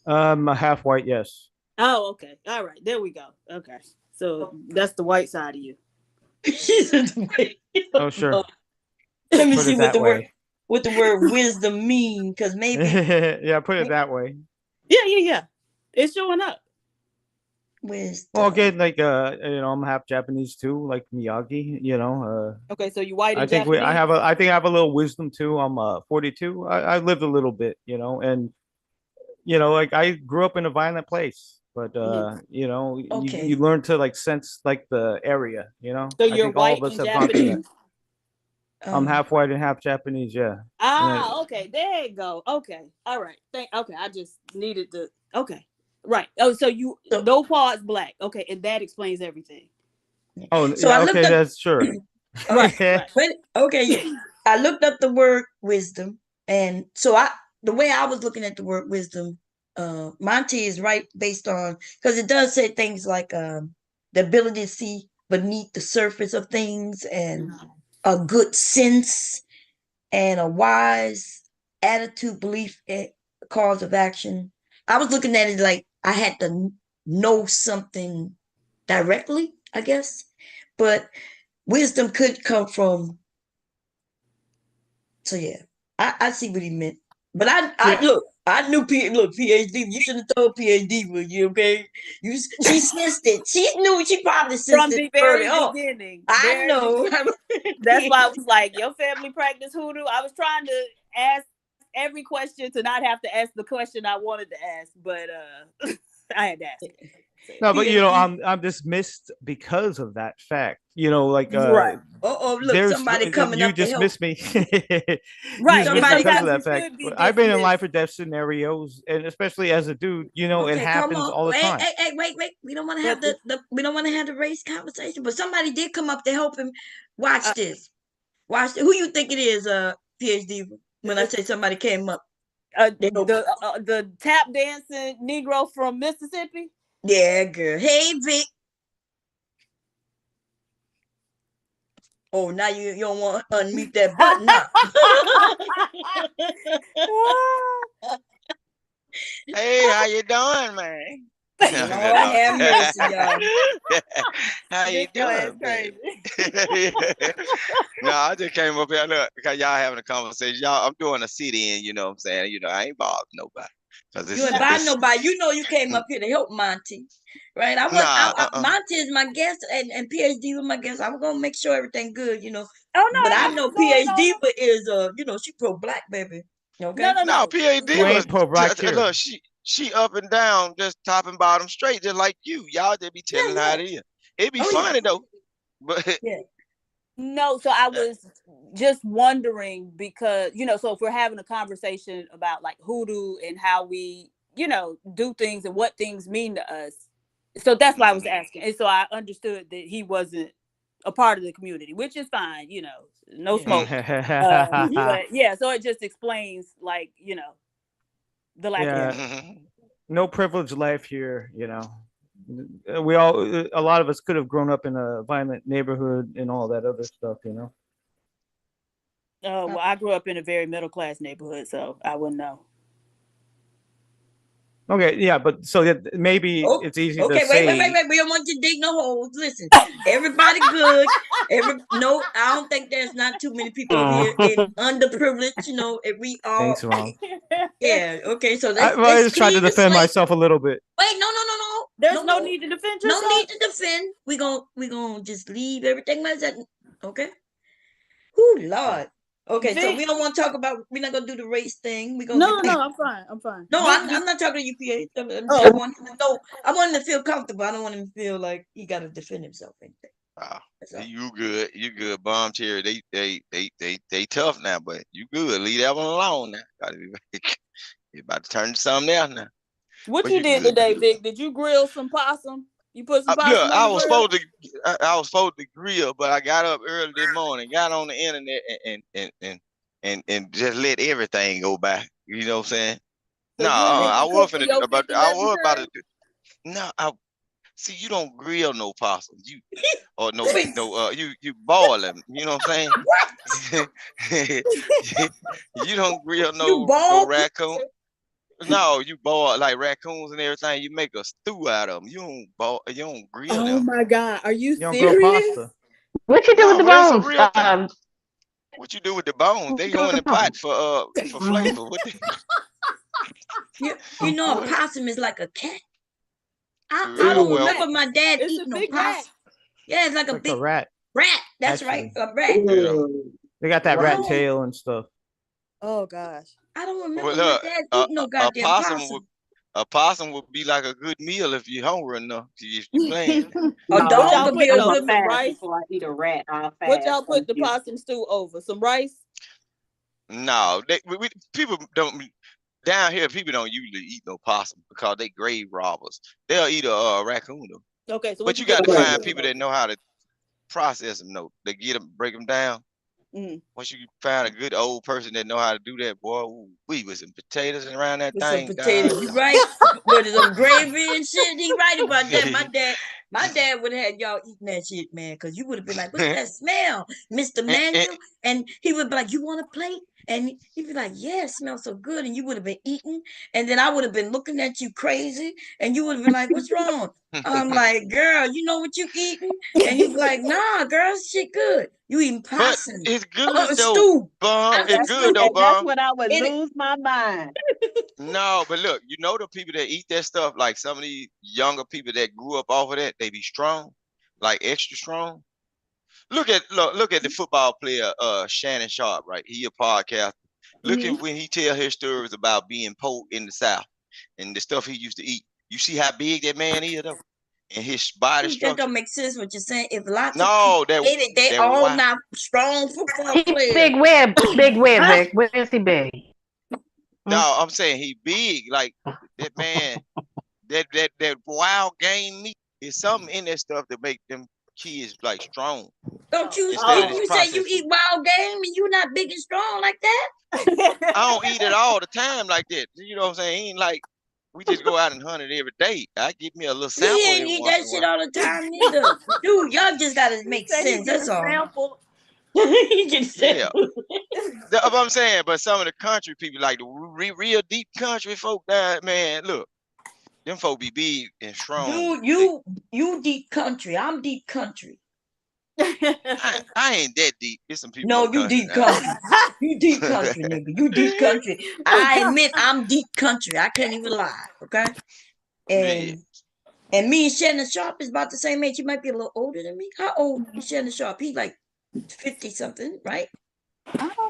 A half white, yes. Oh, okay. All right. There we go. Okay. So that's the white side of you. Oh, sure. Let me Put see it that way. what the word wisdom mean, because maybe yeah, put it that way. Yeah. It's showing up. Wisdom. Well, again, like I'm half Japanese too, like Miyagi. Okay, so you white and I think Japanese. I think I have a little wisdom too. I'm 42. I lived a little bit, and like I grew up in a violent place, but Okay. you learn to like sense like the area. So I you're think all white of us and have gone through that. Japanese. I'm half white and half Japanese. Yeah. Okay. There you go. Okay. All right. Okay. I just needed to. Okay. Right. Oh, so no parts black. Okay, and that explains everything. Oh, So yeah. I looked Okay, up, that's sure. Right. Okay, yeah. I looked up the word wisdom, and so the way I was looking at the word wisdom Monty is right based on, because it does say things like the ability to see beneath the surface of things, and a good sense, and a wise attitude, belief, and cause of action. I was looking at it like I had to know something directly, I guess, but wisdom could come from. So yeah, I see what he meant. But I look, I knew PhD. You should have told PhD with you, okay? She sensed it. She knew. She probably sensed From it the early very on. beginning. I know. That's why I was like, your family practice hoodoo. I was trying to ask every question to not have to ask the question I wanted to ask, but I had to ask it. No, but you know, PhD. I'm dismissed because of that fact. You know, like Right. Oh, look, there's somebody coming you up to help. dismiss me. You Right. dismiss And me Somebody because sometimes of come. you that fact. should be I've been in dismissed. life or death scenarios, and especially as a dude, you know, it Okay, come happens on. all the Hey, time. hey, wait. We don't want to have But the we don't want to have the race conversation. But somebody did come up to help him. Watch uh, this. Watch this. Who you think it is? PhD. When I say somebody came up, they help. the tap dancing Negro from Mississippi. Yeah, girl. Hey, Vic. Oh, now you don't want to unmute that button, huh? Hey, how you doing, man? Lord have mercy, y'all. How you This class doing, baby? crazy. No, I just came up here, look, because y'all having a conversation. Y'all, I'm doing a sit-in, you know what I'm saying? You know, I ain't bothering nobody. Cause You this, ain't by this, nobody. You know you came up here to help Monty, right? nah, Monty is my guest, and PhD was my guest. I was gonna make sure everything good, you know. Oh But no, I ain't know nothing going PhD on. is she pro black, baby. No, Okay. no, no, no. PhD We was, ain't pro black here. look, she up and down, just top and bottom straight, just like you. Y'all just be Yeah, telling how yeah. it is. It be Oh yeah. funny though, but Yeah. No, so I was just wondering because, so if we're having a conversation about like hoodoo and how we, do things and what things mean to us. So that's why I was asking. And so I understood that he wasn't a part of the community, which is fine, no Yeah. smoke. Mhm. But yeah, so it just explains like, the lack of Yeah. smoke. mhm. No privileged life here, you know. A lot of us could have grown up in a violent neighborhood and all that other stuff, you know. Well, I grew up in a very middle class neighborhood, so I wouldn't know. Okay, yeah, but so that maybe Oh, it's easy to okay. Wait. say. We don't want you to dig no holes. Listen, everybody good. No, I don't think there's not too many people over here in underprivileged. If we all, Thanks, Mom. yeah. Okay, so I let's just tried to clean the defend slate. myself a little bit. Wait, no, There's no, no no, need to defend no need yourself. to defend. We gonna just leave everything like that. Okay. Who Lord. Okay, so Vic, we don't want to talk about. We're not gonna do the race thing. We're gonna no, get back. I'm fine. I'm fine. No, Vic, I'm not talking to you, PA. I oh, want him to know. I want him to feel comfortable. I don't want him to feel like he got to defend himself. Anything. Wow. That's all. You good. Bomb cherry, they tough now, but you good. Leave that one alone now. Gotta be you about to turn to something else now. what But you you did good. today, Vic? Did you grill some possum? You put some Look, possum on the grill? I was supposed to grill, but I got up early this morning, got on the internet and just let everything go by. You know what I'm saying? So No, you ain't I even was cook for finna your about 50 I level was about to church? do. No, I see you don't grill no possum. Or no Wait, you boil them. You know what I'm what? saying? You don't grill You no bald? raccoon. No, you boil like raccoons and everything. You make a stew out of them. You don't boil. You don't grill Oh them. my God. Are you You don't grill serious? pasta. What you do with No, the but that's a bones? real thing. What you do with the bones? What They you do go with in the the pot bones? for flavor. What? You know a What? possum is like a cat. I It's a don't Well, remember rat. my dad It's a eating no big rat. possum. Yeah, it's like It's a like a big rat, rat. That's right, actually. a rat. you know. They got that But I rat Wow. don't. tail and stuff. Oh gosh. I don't Well, remember my look, dad eating no a goddamn possum would possum. be like a good meal if you're hungry enough. If you playing. A What dog y'all No, could be put a I'm a over good some meal. fast rice? before I eat a rat. I'll What fast. y'all put Thank the you. possum stew over? Some rice? No, people don't down here. People don't usually eat no possum because they grave robbers. They'll eat a raccoon though. Okay, so what But you you put got the to find raccoon people over? that know how to process them though. They get them, break them down. Once you find a good old person that know how to do that, boy, ooh, we was some potatoes around that With some thing. potatoes, you right? With some gravy and shit. He right about that. My dad would have had y'all eating that shit, man, because you would have been like, "What's that smell, Mr. Manuel?" And he would be like, "You want a plate?" And he'd be like, "Yeah, it smells so good." And you would have been eating, and then I would have been looking at you crazy, and you would have been like, "What's wrong?" I'm like, "Girl, you know what you eating?" And you'd be like, "Nah, girl, shit good. You eating But possum, it's good though, stew, Bum. It's possum good stew." though, And that's Bum. when I would It, lose my mind. No, but look, you know the people that eat that stuff, like some of these younger people that grew up off of that, they be strong, like extra strong. Look at the football player Shannon Sharp, right? He a podcaster. Look at when he tell his stories about being poor in the South and the stuff he used to eat. You see how big that man is though, and his body that structure. don't make sense what you're saying. If lots of people No, ate it, they that all why. not strong football He players. big web, Huh? Vic. Where is he big? No, I'm saying he big. Like that man, that wild game meat is something in that stuff that make them kids like strong Don't you instead of if this you say you processed eat food. wild game and you not big and strong like that? I don't eat it all the time like that. You know what I'm saying? He ain't like we just go out and hunt it every day. I give me a little He sample ain't every eat once that in a shit while. all the time neither. Dude, y'all just gotta make Say he sense. get That's a all. sample. He just said Yeah, what I'm saying. But some of the country people, like the real deep country folk, that man, look, them folk be big and strong. dude, They, you deep country. I'm deep country. I ain't that deep. There's some people more No, you country deep than I country. You deep country, nigga. You deep country. I admit I'm deep country. I can't even lie. Okay. Yeah. And me and Shannon Sharp is about the same age. He might be a little older than me. How old is Shannon Sharp? He like 50 something, right?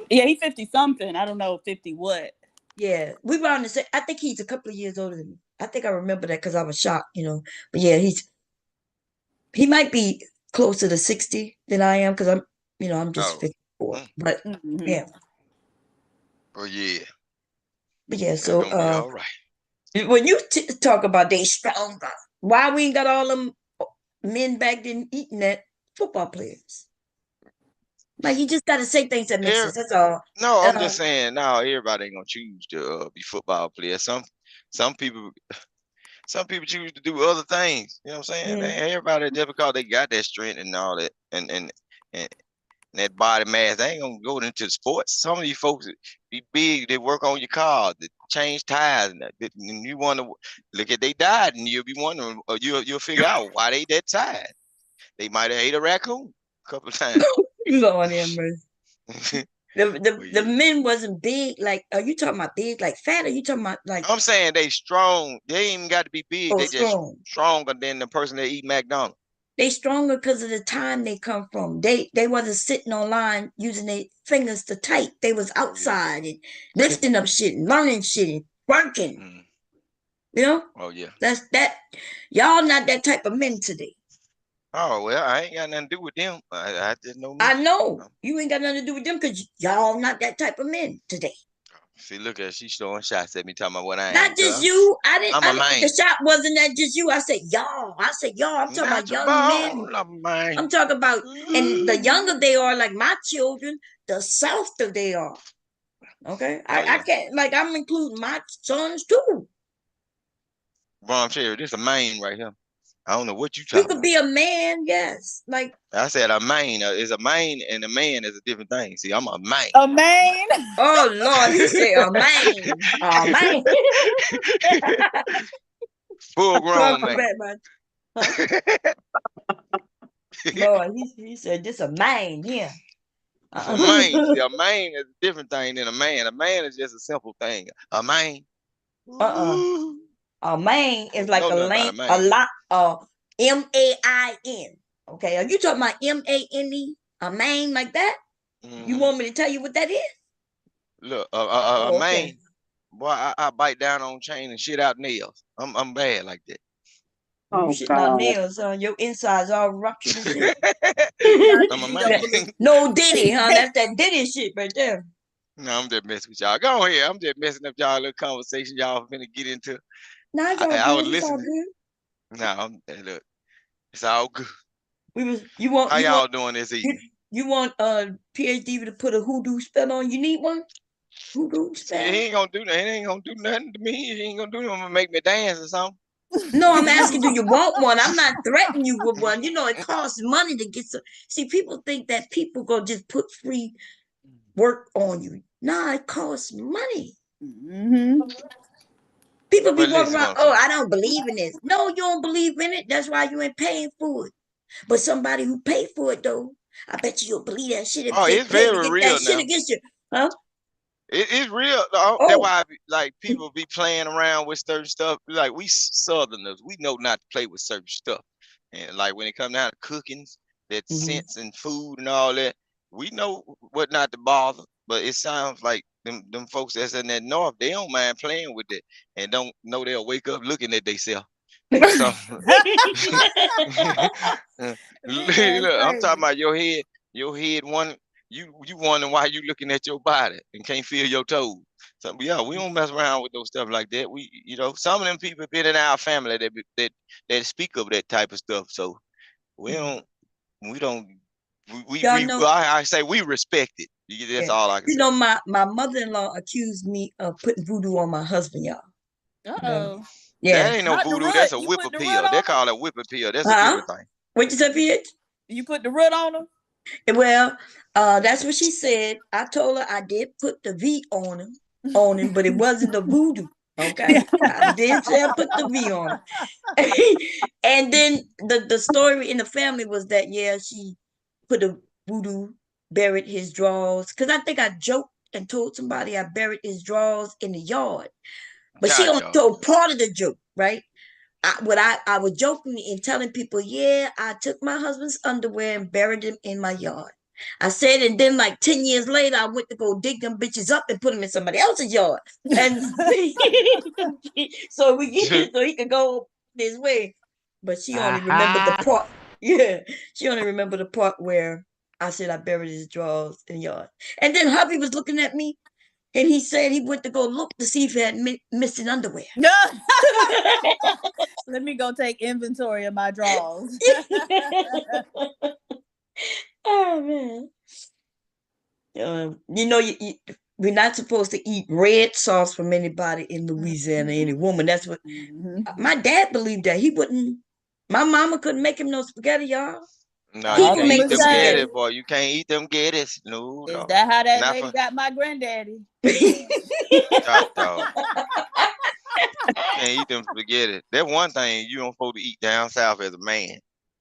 Yeah, he 50 something. I don't know 50 what. Yeah. We were on the same. I think he's a couple of years older than me. I think I remember that because I was shocked. But yeah, he might be closer to 60 than I am because I'm just Oh. 54. But Mm-hmm. yeah. Oh yeah. But yeah, That's so gonna be all right. when you talk about they stronger, why we ain't got all them men back then eating that football players? Like you just got to say things that make sense. That's all. No, I'm just saying. No, everybody ain't gonna choose to be football players. Some people, some people choose to do other things. You know what I'm saying? Everybody just because they got that strength and all that, and that body mass, they ain't gonna go into sports. Some of these folks be big. They work on your car, they change tires, and you want to look at they died, and you'll be wondering, or you'll figure out why they that tired. They might have ate a raccoon a couple of times. Lord have mercy. The Yeah. men wasn't big. Like, are you talking about big, like fat? Or you talking about like I'm saying they strong. They ain't even got to be big. They just strong? stronger than the person that eat McDonald's. They stronger because of the time they come from. They wasn't sitting online using their fingers to type. They was Oh yeah. outside and lifting up shit and learning shit and working. Mm. You know? Oh yeah. That's that. Y'all not that type of men today. Oh well, I ain't got nothing to do with them. I just know I me. know you ain't got nothing to do with them because y'all not that type of men today. See, look at she throwing shots at me, talking about what I Not ain't, just girl. you. I didn't. I'm I a didn't. man. The shot wasn't that just you. I said y'all. I said y'all. I'm talking Not about your young men. bone, I'm a man. I'm talking about, and the younger they are, like my children, the softer they are. Okay, Oh I yeah. can't like I'm including my sons too. Bro, Cherry, this a man right here. I don't know what you You talking could about. be a man, yes. Like I said a man is a man, and a man is a different thing. See, I'm a man. A man. oh Lord, he said a man, a man. Full grown Welcome man. back, man. Huh? Lord, he said this a man, yeah. A man, see, a man is a different thing than a man. A man is just a simple thing. A man. uh-uh. A man is like Know a nothing about a lane, a man. lot, MAIN. Okay, are you talking about MANE? A man like that? You want me to tell you what that is? Look, a Oh, okay. man, boy, I bite down on chain and shit out nails. I'm bad like that. You shitting out nails, your insides all ruptured and shit. I'm a man. No Diddy, huh? That's that Diddy shit right there. No, I'm just messing with y'all. Go ahead. I'm just messing up y'all little conversation y'all finna get into. No, it's all I was good. It's all listening. good. No, look, it's all good. You want How y'all doing this evening? You want PhD to put a hoodoo spell on? You need one? Hoodoo He spell? ain't gonna do that. He ain't gonna do nothing to me. He ain't gonna do nothing to make me dance or something. No, I'm asking, do you want one? I'm not threatening you with one. You know, it costs money to get some. See, people think that people go just put free work on you. Nah, it costs money. Mm-hmm. People be But walking listen, around, what I'm oh, saying. I don't believe in this. No, you don't believe in it. That's why you ain't paying for it. But somebody who paid for it, though, I bet you'll believe that shit if Oh, they it's pay to very get that real shit now. against you. Huh? It's real. That's Oh, why like people be playing around with certain stuff. Like we Southerners, we know not to play with certain stuff. And like when it comes down to cookings, that mhm. sense and food and all that, we know what not to bother. But it sounds like them folks that's in that north, they don't mind playing with it and don't know they'll wake up looking at themselves. So That's look, I'm talking crazy. about your head one you wondering why you looking at your body and can't feel your toes. So yeah, we don't mess around with those stuff like that. We some of them people been in our family that speak of that type of stuff. So we don't we don't Y'all know, I say we respect it. That's yeah. all I can You say. know, my mother-in-law accused me of putting voodoo on my husband, y'all. Okay. Uh-oh. Yeah. That ain't no Not the voodoo. root. That's a You put whipper the root pill. They on them? call it whipper pill. That's a Huh? different thing. What you said, bitch? You put the root on them? Well, that's what she said. I told her I did put the V on him, but it wasn't the voodoo. Okay, I did say I put the V on him. And then the story in the family was that yeah, she put a voodoo, buried his drawers. Cause I think I joked and told somebody I buried his drawers in the yard, but she God only dog. told part of the joke, right? I was joking and telling people, yeah, I took my husband's underwear and buried them in my yard. I said, and then like 10 years later, I went to go dig them bitches up and put them in somebody else's yard. And so so he could go his way. But she only remembered the part. Yeah, she only remembered the part where I said I buried his drawers in the yard. And then hubby was looking at me and he said he went to go look to see if he had missing underwear. Let me go take inventory of my drawers. Oh man. You know, we're not supposed to eat red sauce from anybody in Louisiana, any woman. That's what my dad believed that. He wouldn't, my mama couldn't make him no spaghetti, y'all. No, you He All would can't make eat people the them say, geddes, spaghetti. boy. You can't eat them geddes. No, is no. that how that Not lady for got my granddaddy? top dog. Can't eat them spaghetti. That's one thing you don't supposed to eat down south as a man.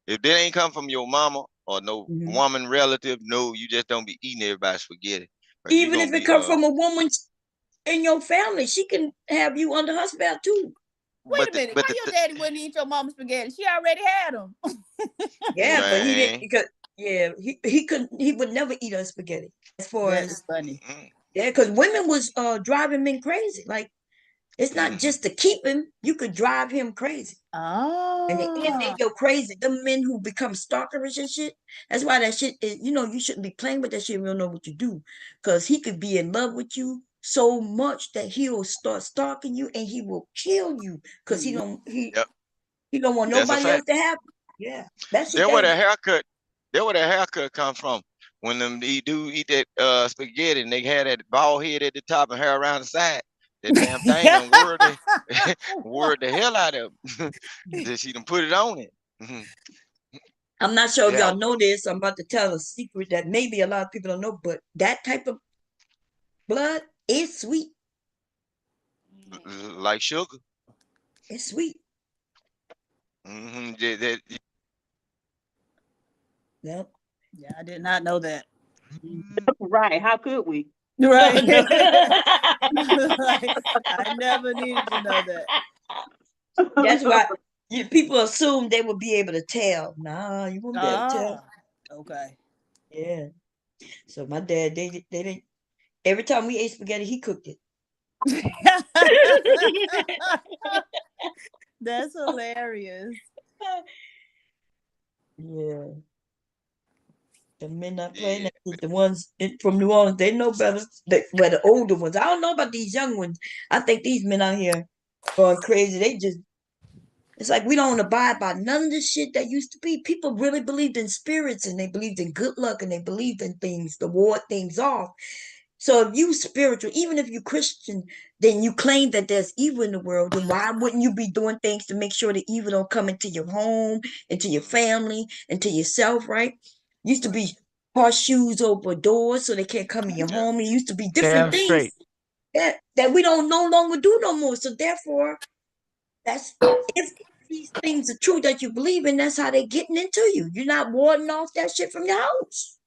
If that ain't come from your mama or no Mhm. woman relative, no, you just don't be eating everybody's spaghetti. Or you Even gonna if it be comes from a woman in your family, she can have you under her spell too. Wait a but minute. Why your daddy wouldn't eat your mama's spaghetti? She already had them. Yeah, but he didn't man. because yeah, he couldn't, he would never eat her spaghetti. As far That is as funny. yeah, because women was driving men crazy. Like it's not just to keep him, you could drive him crazy. And the end they Oh. go crazy. The men who become stalkerish and shit. That's why that shit is, you know, you shouldn't be playing with that shit if you don't know what you do. Because he could be in love with you so much that he'll start stalking you and he will kill you. Because Yep, he don't want that's a nobody else fact. to have it. Yeah. That shit There where the dangerous. haircut. There where the haircut come from. When them do eat that spaghetti and they had that bald head at the top and hair around the side. That damn thing done word they word the hell out of them. That she done put it on it. Mhm. I'm not sure if Yeah, y'all know this. I'm about to tell a secret that maybe a lot of people don't know, but that type of blood is sweet. like sugar. It's sweet. That, Yep. Yeah, I did not know that. Right. How could we? Right. No. Like, I never needed to know that. That's why people assume they will be able to tell. Nah, you won't be able to tell. Okay. Yeah. So my dad, they didn't. Every time we ate spaghetti, he cooked it. That's hilarious. Yeah. The men not playing yeah. that shit. The ones from New Orleans, they know better. Well, the older ones. I don't know about these young ones. I think these men out here going crazy. They just It's like we don't abide by none of the shit that used to be. People really believed in spirits and they believed in good luck and they believed in things to ward things off. So if you spiritual, even if you Christian, then you claim that there's evil in the world, then why wouldn't you be doing things to make sure the evil don't come into your home, into your family, into yourself, right? Used to be horseshoes over doors so they can't come in your home. It used to be different Damn things straight. that we don't no longer do no more. So therefore, that's if these things are true that you believe in, that's how they're getting into you. You're not warding off that shit from your house.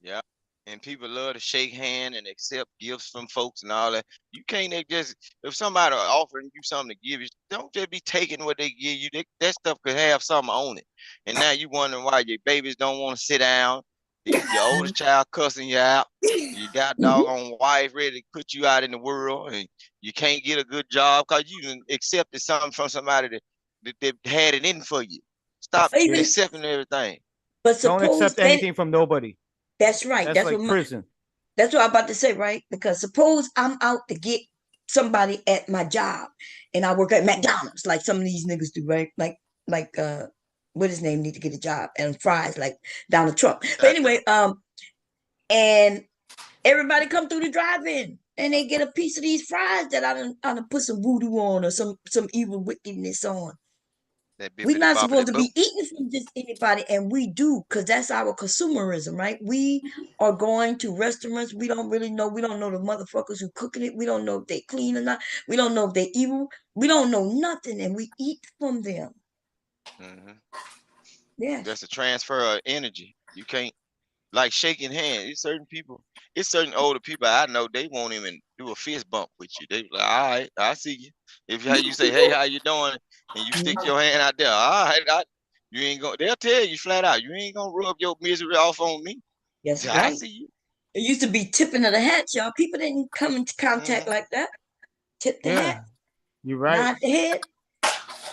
Yeah. And people love to shake hand and accept gifts from folks and all that. You can't just if somebody offering you something to give you, don't just be taking what they give you. That stuff could have something on it. And now you wondering why your babies don't want to sit down. Your oldest child cussing you out. You got a doggone wife ready to put you out in the world, and you can't get a good job because you accepted something from somebody that had it in for you. Stop Even, accepting everything. but Don't suppose accept anything from nobody. that's right. That's That's like what prison. that's what I'm about to say, right? Because suppose I'm out to get somebody at my job and I work at McDonald's, like some of these niggas do, right? Like what his name need to get a job and fries like Donald Trump. But anyway, and everybody come through the drive-in and they get a piece of these fries that I done put some voodoo on or some evil wickedness on. That We're bippity not boppity supposed to boop. be eating from just anybody, and we do because that's our consumerism, right? We are going to restaurants. We don't really know. We don't know the motherfuckers who cooking it. We don't know if they clean or not. We don't know if they evil. We don't know nothing, and we eat from them. Mm-hmm. Yeah, That's a transfer of energy. You can't like shaking hands. It's certain older people I know they won't even do a fist bump with you. They like, all right, I see you. If you say, hey, how you doing? And you stick your hand out there, all right, you ain't gonna they'll tell you flat out, you ain't gonna rub your misery off on me. that's Yeah, I right. see you. It used to be tipping of the hat, y'all. People didn't come into contact like that. Tip the hat, Yeah, you're right. nod the head,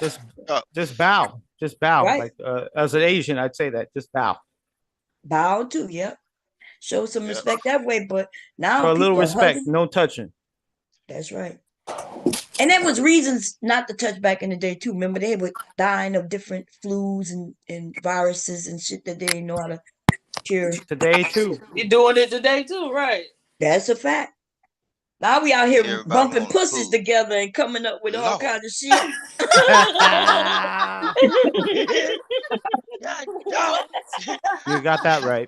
Just Uh, just bow. Just bow. right? Like as an Asian, I'd say that. Just bow. Bow too, yep. Show some yeah. respect that way. But now Show a little people are respect. hugging. No touching. That's right. And there was reasons not to touch back in the day too. Remember, they were dying of different flus and viruses and shit that they didn't know how to cure. Today too. You're doing it today too, right? That's a fact. Now we out here Everybody bumping want a pussies hug. together and coming up with all Lord. kinds of shit. God dog. You got that right.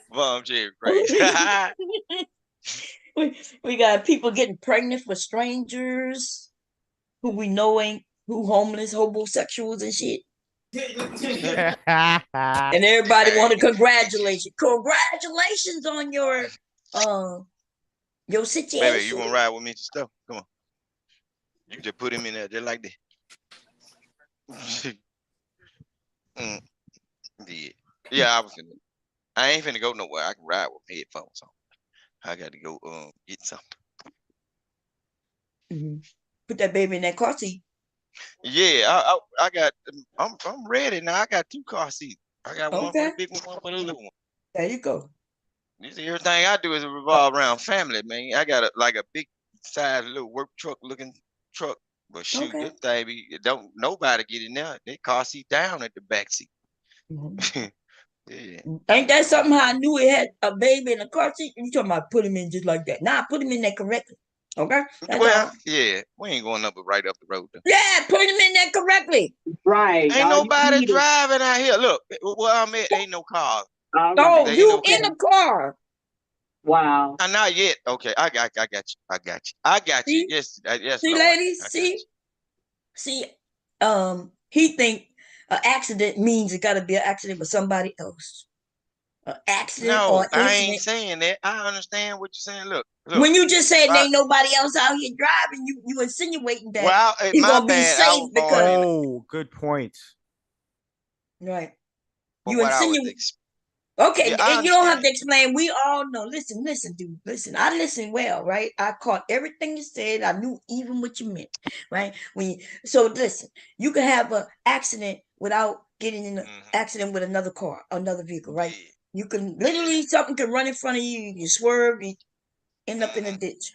Bomb Jerry crazy. we got people getting pregnant for strangers who we know ain't who homeless, homosexuals and shit. And everybody want to congratulate you. Congratulations on your Baby, you situation. wanna ride with me to stuff? Come on. You can just put him in there just like that. Yeah. Yeah, I ain't finna go nowhere. I can ride with headphones on. I got to go get something. Put that baby in that car seat. Yeah, I got I'm ready now. I got 2 car seats. I got one for Okay. the big one for the little one. There you go. You see, everything I do is revolve around family, man. I got like a big size little work truck looking truck. But shoot, Okay. this thing don't nobody get in there. They car seat down at the back seat. Yeah. Ain't that something how I knew it had a baby in a car seat? You talking about put him in just like that. Nah, put him in there correctly. Okay? That's all. Well, yeah, we ain't going up right up the road though. Yeah, put him in there correctly. Right. Ain't All you nobody need is driving out here. Look, where I'm at, ain't no cars. all Oh, right. There ain't you no. in the car. Wow. Not yet. Okay, I got you. I got you. See? Yes, yes, See, Lord. ladies, I got see? you. See, he think an accident means it gotta be an accident with somebody else. An accident or No, an I ain't incident. saying that. I understand what you're saying. Look. When you just said I, ain't nobody else out here driving, you insinuating that well, he my gonna be bad. I safe was born because in. Oh, good point. right. For You what I was. insinuate. Okay, Yeah, I and you don't have understand. to explain. We all know. Listen, dude. Listen, I listened well, right? I caught everything you said. I knew even what you meant, right? So listen, you can have an accident without getting in an accident with another car, another vehicle, right? Yeah. You can literally something can run in front of you, you swerve, you end up in a ditch.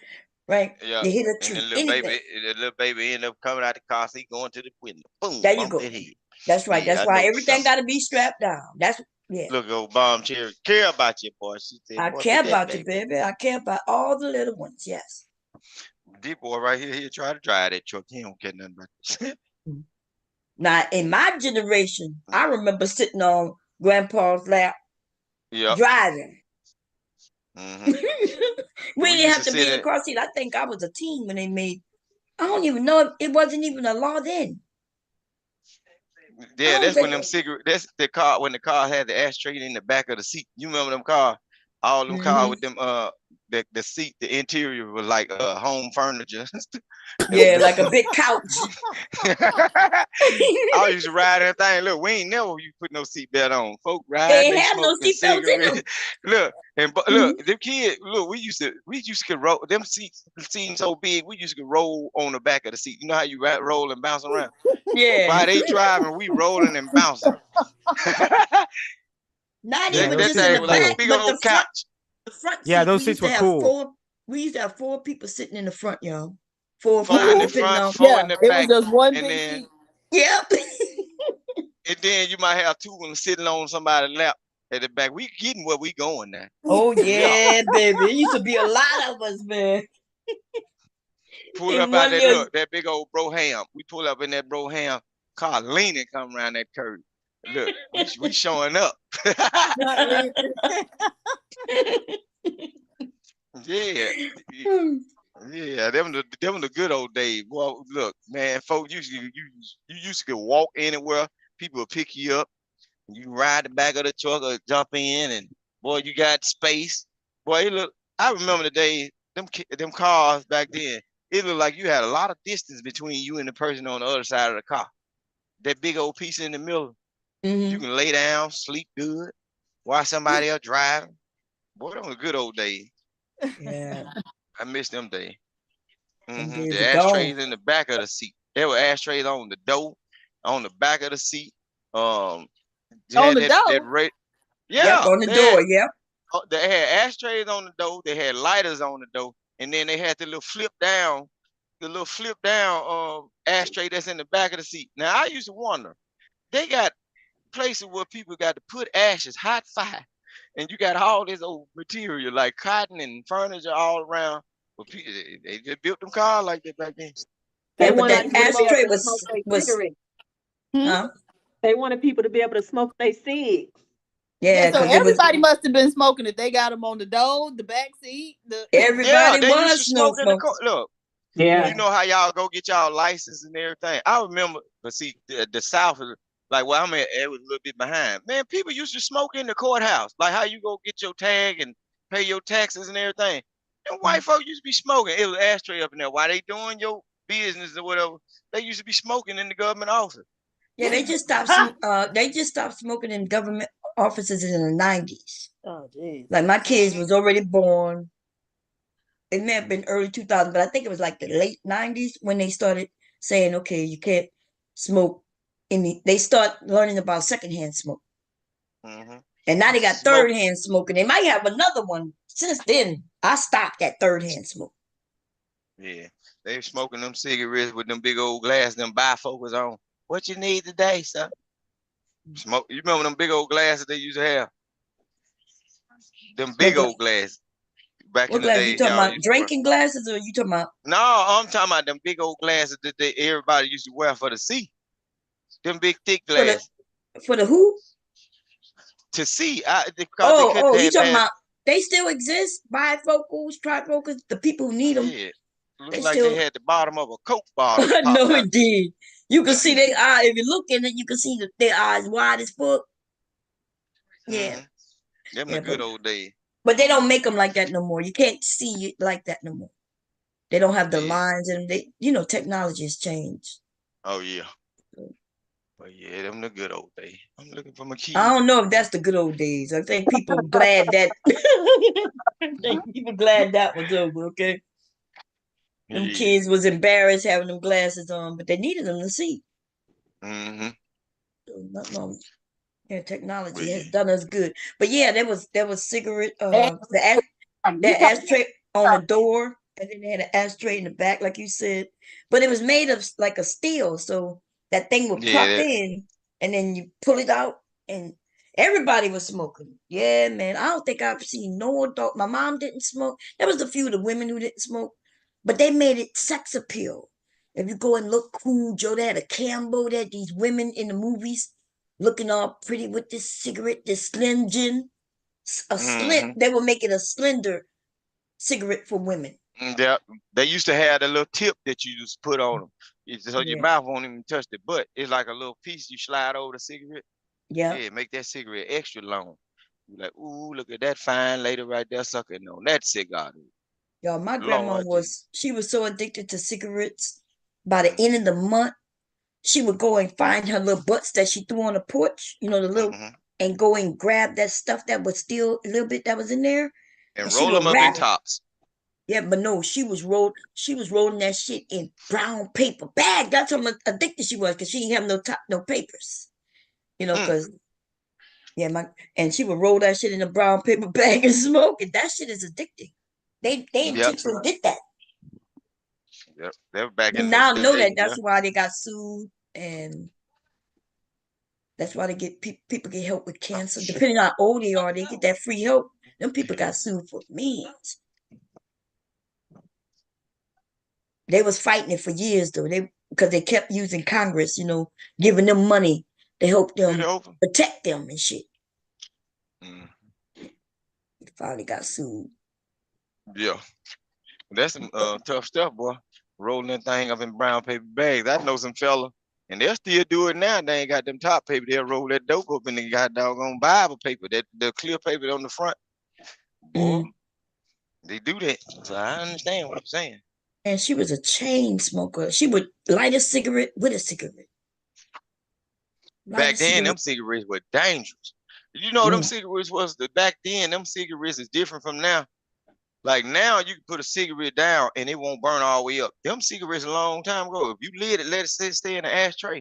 right? Yeah. You hit a And tree, the anything. little baby ended up coming out the car seat, going to the window. Boom, There you bumped go. his head. That's right. Yeah, That's I why know everything something. got to be strapped down. That's yeah. Look, old bomb cherry care about you, boy. She said, I boy, care get that about you, baby. baby. I care about all the little ones. Yes. This boy right here, he'll try to drive that truck. He don't care nothing about this. Now, in my generation, I remember sitting on Grandpa's lap Yep. driving. hmm We We didn't used have to to be sit in the in. car seat. I think I was a teen when they made. I don't even know. It wasn't even a law then. I Yeah, don't that's when think. them cigarette. That's the car when the car had the ashtray in the back of the seat. You remember them car? All them car with them the seat, the interior was like home furniture. Yeah, like a big couch. I used to ride that thing. Look, we ain't never you put no seatbelt on. Folk They riding, ain't they have no smoking seatbelts in them. cigarettes. Look, and Mhm. look, them kids. Look, we used to roll them seats. Seems so big. We used to roll on the back of the seat. You know how you roll and bounce around. Yeah. While they driving, we rolling and bouncing. Not Yeah, even those that just seats in were thing the was like a back, cool. big but old couch. the front Yeah, seat. those seats were cool. We used to have 4 people sitting in the front, y'all. 4 or Four in 5, the depending front, on. four in Yeah, the it was back, just one and big then seat. Yep. you might have 2 of them sitting on somebody's lap at the back. We getting where we going now. Oh Yeah. yeah, baby. It used to be a lot of us, man. Pull In up out one that little. look, that big old Broham. We pull up in that Broham car leaning, come around that curve. Look, we showing up. Yeah. Yeah, them the good old days. Boy, look, man, folks you used to walk anywhere, people would pick you up, and you ride the back of the truck or jump in, and boy, you got space. Boy, it look. I remember the days them cars back then. It looked like you had a lot of distance between you and the person on the other side of the car. That big old piece in the middle, you Mhm. can lay down, sleep good, watch somebody else driving. Boy, them were good old days. Yeah, I miss them days. them The days are gone. ashtrays in the back of the seat. There were ashtrays on the door, on the back of the seat. Um, they On had the that door. rate. Yep, Yeah, on the door. Yep. they had ashtrays on the door. They had lighters on the door, and then they had the little flip down ashtray that's in the back of the seat. Now I used to wonder, they got places where people got to put ashes, hot fire, and you got all this old material like cotton and furniture all around. But people, they just built them cars like that back then. They Yeah, but wanted that people to be Everybody able ashtray to smoke their was cigarette. huh? They wanted people to be able to smoke their cigs. Yeah, Yeah, so because it was everybody must have been smoking it. They got them on the door, the back seat, the Yeah, everybody they used to was snow smoke in the car. smokers. Look, Yeah. you know how y'all go get y'all license and everything. I remember, but see, the South is like where I'm at, it was a little bit behind. Man, people used to smoke in the courthouse. Like how you go get your tag and pay your taxes and everything. And white folk used to be smoking. It was ashtray up in there. While they doing your business or whatever, they used to be smoking in the government office. Yeah, they just stopped smoking in government offices in the 90s. Oh jeez. Like my kids Mm-hmm. was already born. It may have been early 2000, but I think it was like the late 90s when they started saying, okay, you can't smoke they start learning about secondhand smoke. Mm-hmm. And now they got Smoke. third hand smoking. They might have another one. Since then, I stopped that third hand smoke. Yeah, they smoking them cigarettes with them big old glass, them bifocals on. What you need today, son? Smoke. You remember them big old glasses they used to have? Them What big old glasses back what in the glass? You day, talking y'all about used to wear. drinking glasses or you talking about No, I'm talking about them big old glasses that everybody used to wear for the sea. Them big thick for the glasses for the who? to see. Because they couldn't You have talking bad. about they still exist? Bifocals, trifocals, the people who need them, Yeah, looked they like they still had the bottom of a Coke bottle no popped out. indeed. You can see their eye if you look in it, you can see their eyes wide as fuck. Yeah, Mm-hmm. Them the yeah, good old days. but they don't make them like that no more. You can't see it like that no more. They don't have the Yeah. lines and technology has changed. Oh yeah. But yeah, them the good old days. I'm looking for my I keys. don't know if that's the good old days. I think people glad that I think people glad that was over, okay? Them Yeah. kids was embarrassed having them glasses on, but they needed them to see. Mm-hmm. So nothing wrong. Yeah, But technology yeah. has done us good. But yeah, there was cigarette And the ashtray on the door. And then they had an ashtray in the back, like you said. But it was made of like a steel, so that thing would Yeah, pop in, and then you pull it out, and everybody was smoking. Yeah, man. I don't think I've seen no adult. My mom didn't smoke. There was a few of the women who didn't smoke, but they made it sex appeal. If you go and look cool, Joe, they had a Cambo, they had these women in the movies looking all pretty with this cigarette, this Slim Jim, mm-hmm. they were making a slender cigarette for women. Yeah, they used to have the little tip that you just put on them, so your Yeah. mouth won't even touch the butt. It's like a little piece you slide over the cigarette. Yeah. Yeah, make that cigarette extra long. You're like, ooh, look at that fine lady right there sucking on that cigar. Y'all, my grandma Lord Jesus. she was so addicted to cigarettes. By the end of the month, she would go and find her little butts that she threw on the porch, the little, Mm-hmm. and go and grab that stuff that was still a little bit that was in there, and And she roll would them up in wrap it. tops. Yeah, but no, she was rolling that shit in brown paper bag. That's how much addicted she was, because she didn't have no papers. Because and she would roll that shit in a brown paper bag and smoke it. That shit is addicting. They Yep. intentionally did that. Yep. They were back And in the now I know that day. Yeah. that's why they got sued, and that's why they get people get help with cancer. Depending on how old they are, they get that free help. Them people got sued for millions. They was fighting it for years though. Because they kept using Congress, giving them money to help Get it them open. protect them and shit. Mm. They finally got sued. Yeah. That's some tough stuff, boy. Rolling that thing up in brown paper bags. I know some fella, and they'll still do it now. They ain't got them top paper. They'll roll that dope up in the got doggone Bible paper, that the clear paper on the front. Boy, they do that. So I understand what I'm saying. And she was a chain smoker. She would light a cigarette with a cigarette. Light a Back then, cigarette. them cigarettes were dangerous. You know, them cigarettes was back then. Them cigarettes is different from now. Like now, you can put a cigarette down and it won't burn all the way up. Them cigarettes a long time ago. If you lit it, let it stay in the ashtray.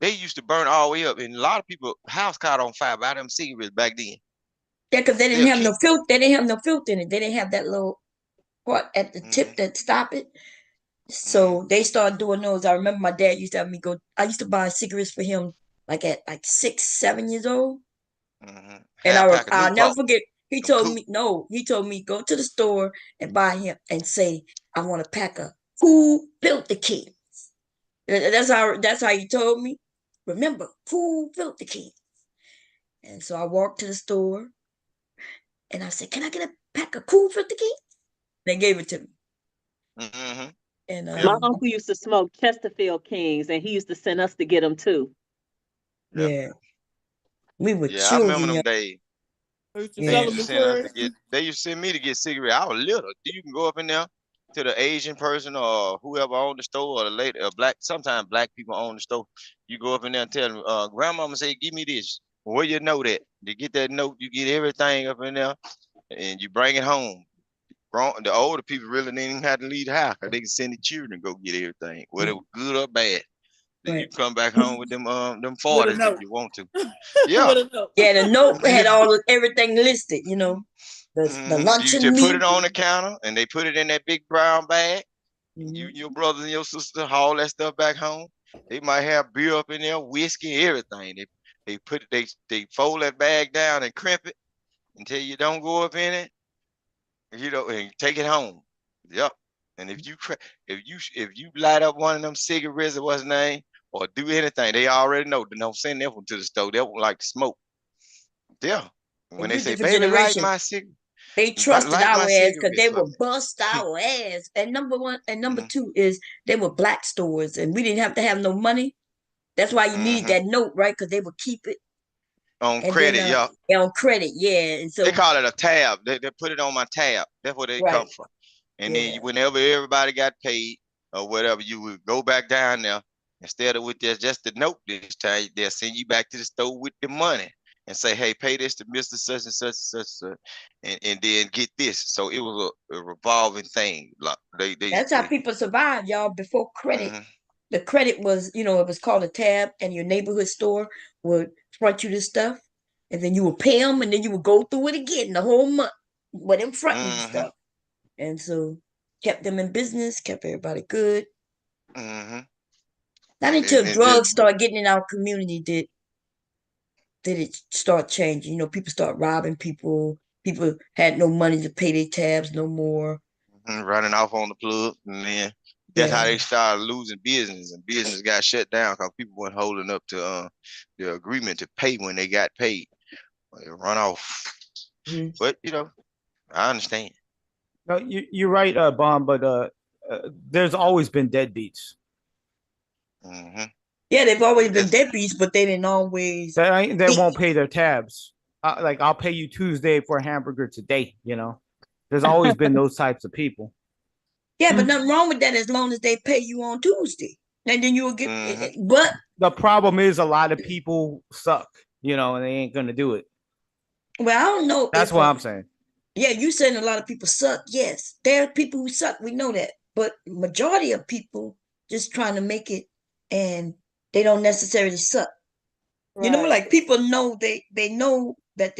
They used to burn all the way up, and a lot of people house caught on fire by them cigarettes back then. Yeah, because they didn't They'll have no keep. filter. They didn't have no filter in it. They didn't have that little part at the tip that stop it. So they started doing those. I remember my dad used to have me go. I used to buy cigarettes for him like at 6, 7 years old. And Half pack of I'll never Newport. forget. He Them told cool. me no. He told me go to the store and buy him and say I want a pack of cool filter kids. That's how he told me. Remember, cool filter kids. And so I walked to the store and I said, "Can I get a pack of cool filter kids?" They gave it to me. And My uncle used to smoke Chesterfield Kings, and he used to send us to get them too. Yeah, we were Yeah, I remember children. them days. They Yeah. used to send us to get. They used to send me to get cigarettes. I was little. You can go up in there to the Asian person or whoever owned the store or the lady or black. Sometimes black people own the store. You go up in there and tell them, grandmama say, give me this. Where you know that? To get that note, you get everything up in there and you bring it home. The older people really didn't even have to leave the house. They can send the children to go get everything, whether it was good or bad. Then you come back home with them 40s if you want to. Yeah. Yeah, the note had everything listed, the You luncheon just put meat. it on the counter and they put it in that big brown bag. You, your brothers and your sister haul that stuff back home. They might have beer up in there, whiskey, everything. They fold that bag down and crimp it until you don't go up in it, and take it home. Yep. And if you light up one of them cigarettes or what's name or do anything, they already know. Don't send that one to the store. They won't like to smoke. Yeah. A When they few say, different baby, light generations. my cigarette. They trusted Light my our ass because cigarette they for would me. bust our ass. And number one and number two is they were black stores and we didn't have to have no money. That's why you need that note, right? Because they would keep it. On And then credit, yeah. on credit, yeah. And They so call it a tab. They put it on my tab. That's where they come from. And then whenever everybody got paid or whatever, you would go back down there. Instead of with just the note this time, they'll send you back to the store with the money and say, hey, pay this to Mr. Such and such and such, such and then get this. So it was a revolving thing. Like that's how people survived, y'all, before credit. The credit was, it was called a tab, and your neighborhood store would front you this stuff, and then you would pay them, and then you would go through it again the whole month with them fronting stuff. And so kept them in business, kept everybody good. Mm-hmm. Not And until then, and then drugs started getting in our community did it start changing. You know, people start robbing people. People had no money to pay their tabs no more. running off on the plug, and then that's how Yeah. they started losing business, and business got shut down because people weren't holding up to the agreement to pay when they got paid. They run off. Mhm. But I understand. No, you're right, Bomb. But there's always been deadbeats. Mm-hmm. Yeah, they've always been That's deadbeats, but they didn't always That think. won't pay their tabs. Like I'll pay you Tuesday for a hamburger today. You know, there's always been those types of people. Yeah, but nothing wrong with that as long as they pay you on Tuesday. And then you will get, mm-hmm. but The problem is a lot of people suck. You know, and they ain't gonna do it. well, I don't know That's if, what I'm saying. yeah, you saying a lot of people suck. Yes, there are people who suck. We know that. But majority of people just trying to make it and they don't necessarily suck. You know, Right. like people know they know that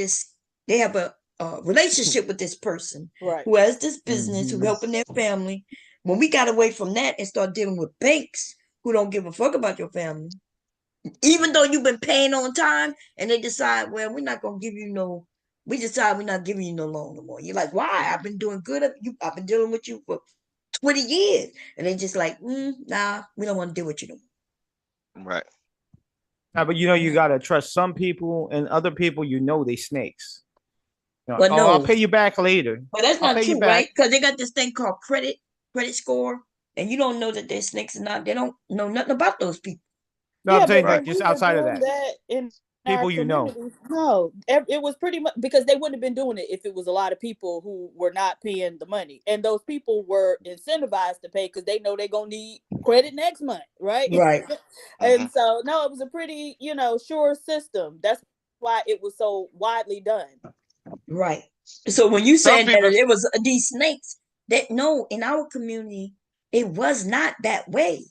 they have a relationship with this person Right. who has this business, who Mhm. helping their family. When we got away from that and start dealing with banks who don't give a fuck about your family, even though you've been paying on time, and they decide, well, we're not gonna give you no. We decide we're not giving you no loan no more. You're like, why? I've been doing good. I've been dealing with you for 20 years, and they just like, nah, we don't want to deal with you no Right. But you gotta trust some people and other people. They snakes. Well, Oh, I'll no, pay you back later. but that's I'll not pay you true, right? back. Because they got this thing called credit score, and you don't know that they're snakes or not. They don't know nothing about those people. No, I'm Yeah, saying but Right. like when just we were outside of doing that, that in our people you know. community, no, it was pretty much because they wouldn't have been doing it if it was a lot of people who were not paying the money, and those people were incentivized to pay because they know they're gonna need credit next month, right? Right, Mm-hmm. And so, no, it was a pretty, sure system. That's why it was so widely done. right. So when you Some saying that people. it was these snakes, that no, in our community, it was not that way.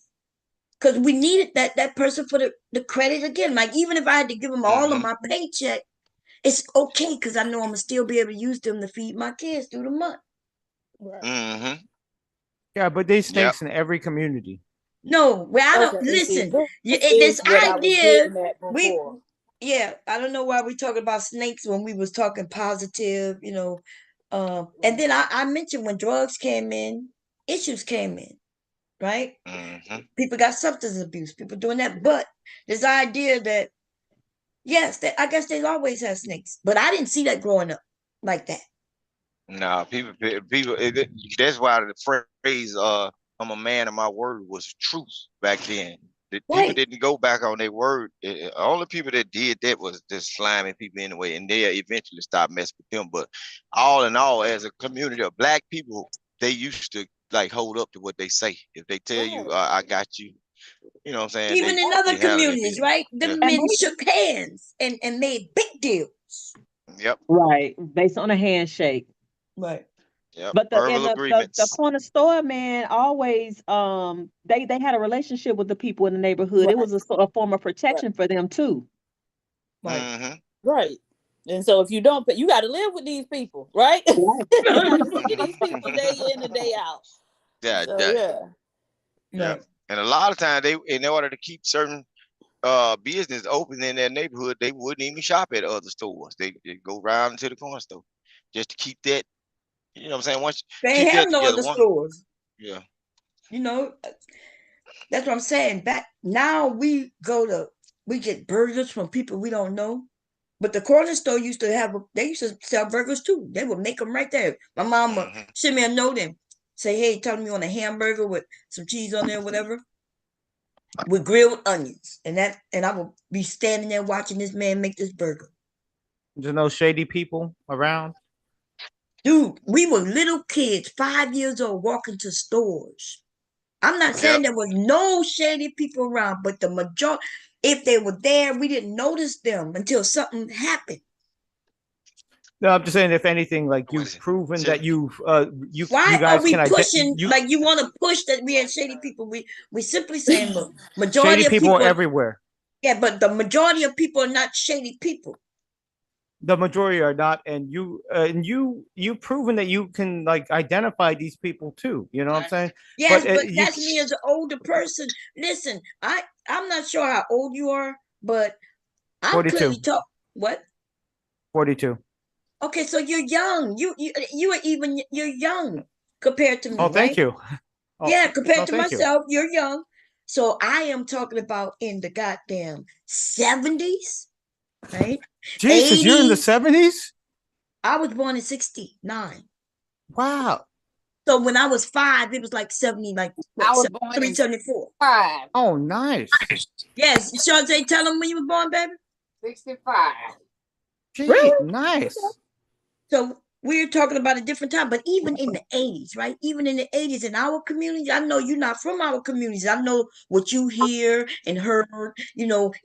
Because we needed that person for the credit again. Like even if I had to give them all of Mm-hmm. my paycheck, it's okay because I know I'm gonna still be able to use them to feed my kids through the month. Right. Mm-hmm. Yeah, but they Yep. snakes in every community. No, well, I don't Okay, and see, listen. this This is what I was idea, getting at we, before. yeah, I don't know why we talking about snakes when we was talking positive, and then I mentioned when drugs came in, issues came in, right? Mm-hmm. People got substance abuse, people doing that, but this idea that yes, I guess they always have snakes, but I didn't see that growing up like that. No, people. That's why the phrase "I'm a man of my word" was truth back then. The people Right. didn't go back on their word. All the people that did that was just sliming people anyway, and they eventually stopped messing with them. But all in all, as a community of black people, they used to like hold up to what they say. If they tell you, Right. "I got you," you know what I'm saying? Even They in other they handle their communities, business. right? Yeah. The And men shook hands and made big deals. Yep. right, based on a handshake. Right. Yep. But the in Verbal the agreements. corner store man always they had a relationship with the people in the neighborhood. It Right. was a sort of form of Right. protection for them too. Right. Mm-hmm. Right. And so if you don't pay, you got to live with these people, right? Right. You got to see these people day in and day out. Yeah. So Yeah. yeah. Yeah. Right. And a lot of times they, in order to keep certain business open in their neighborhood, they wouldn't even shop at other stores. They go round into the corner store just to keep that. You know what I'm saying? Once They keep ain't have that no together, other one. stores. Yeah. You know, that's what I'm saying. Back now we get burgers from people we don't know. But the corner store used to they used to sell burgers too. They would make them right there. My mom would Mm-hmm. send me a note and say, hey, tell me on a hamburger with some cheese on there, whatever, with grilled onions. And I would be standing there watching this man make this burger. There's no shady people around. Dude, we were little kids, 5 years old, walking to stores. I'm not saying Yep. there was no shady people around, but the majority, if they were there, we didn't notice them until something happened. No, I'm just saying, if anything, like What you've is it? proven that Chili? you Why are guys can we pushing you like you want to push that we had shady people? We simply saying, look, shady majority of people people, everywhere. yeah, but the majority of people are not shady people. The majority are not, and you've proven that you can like identify these people too. You know what I'm saying? Yes, but You that's me as an older person. Listen, I'm not sure how old you are, but I'm 42, clearly talk. What? 42. Okay, so you're young. You are even you're young compared to Oh, me, thank right? you. Oh, Yeah, no, compared to thank you. myself, you're young. So I am talking about in the goddamn 70s, right? Jesus, you're in the 80s. 70s? I was born in 69. Wow. So when I was 5, it was like 70, like I what, was born 73, in 74. 5, Oh, nice. Yes, Shante, tell them when you were born, baby. 65. Gee, nice. So we're talking about a different time, but even in the 80s, right? Even in the 80s in our community, I know you're not from our communities. I know what you hear and heard,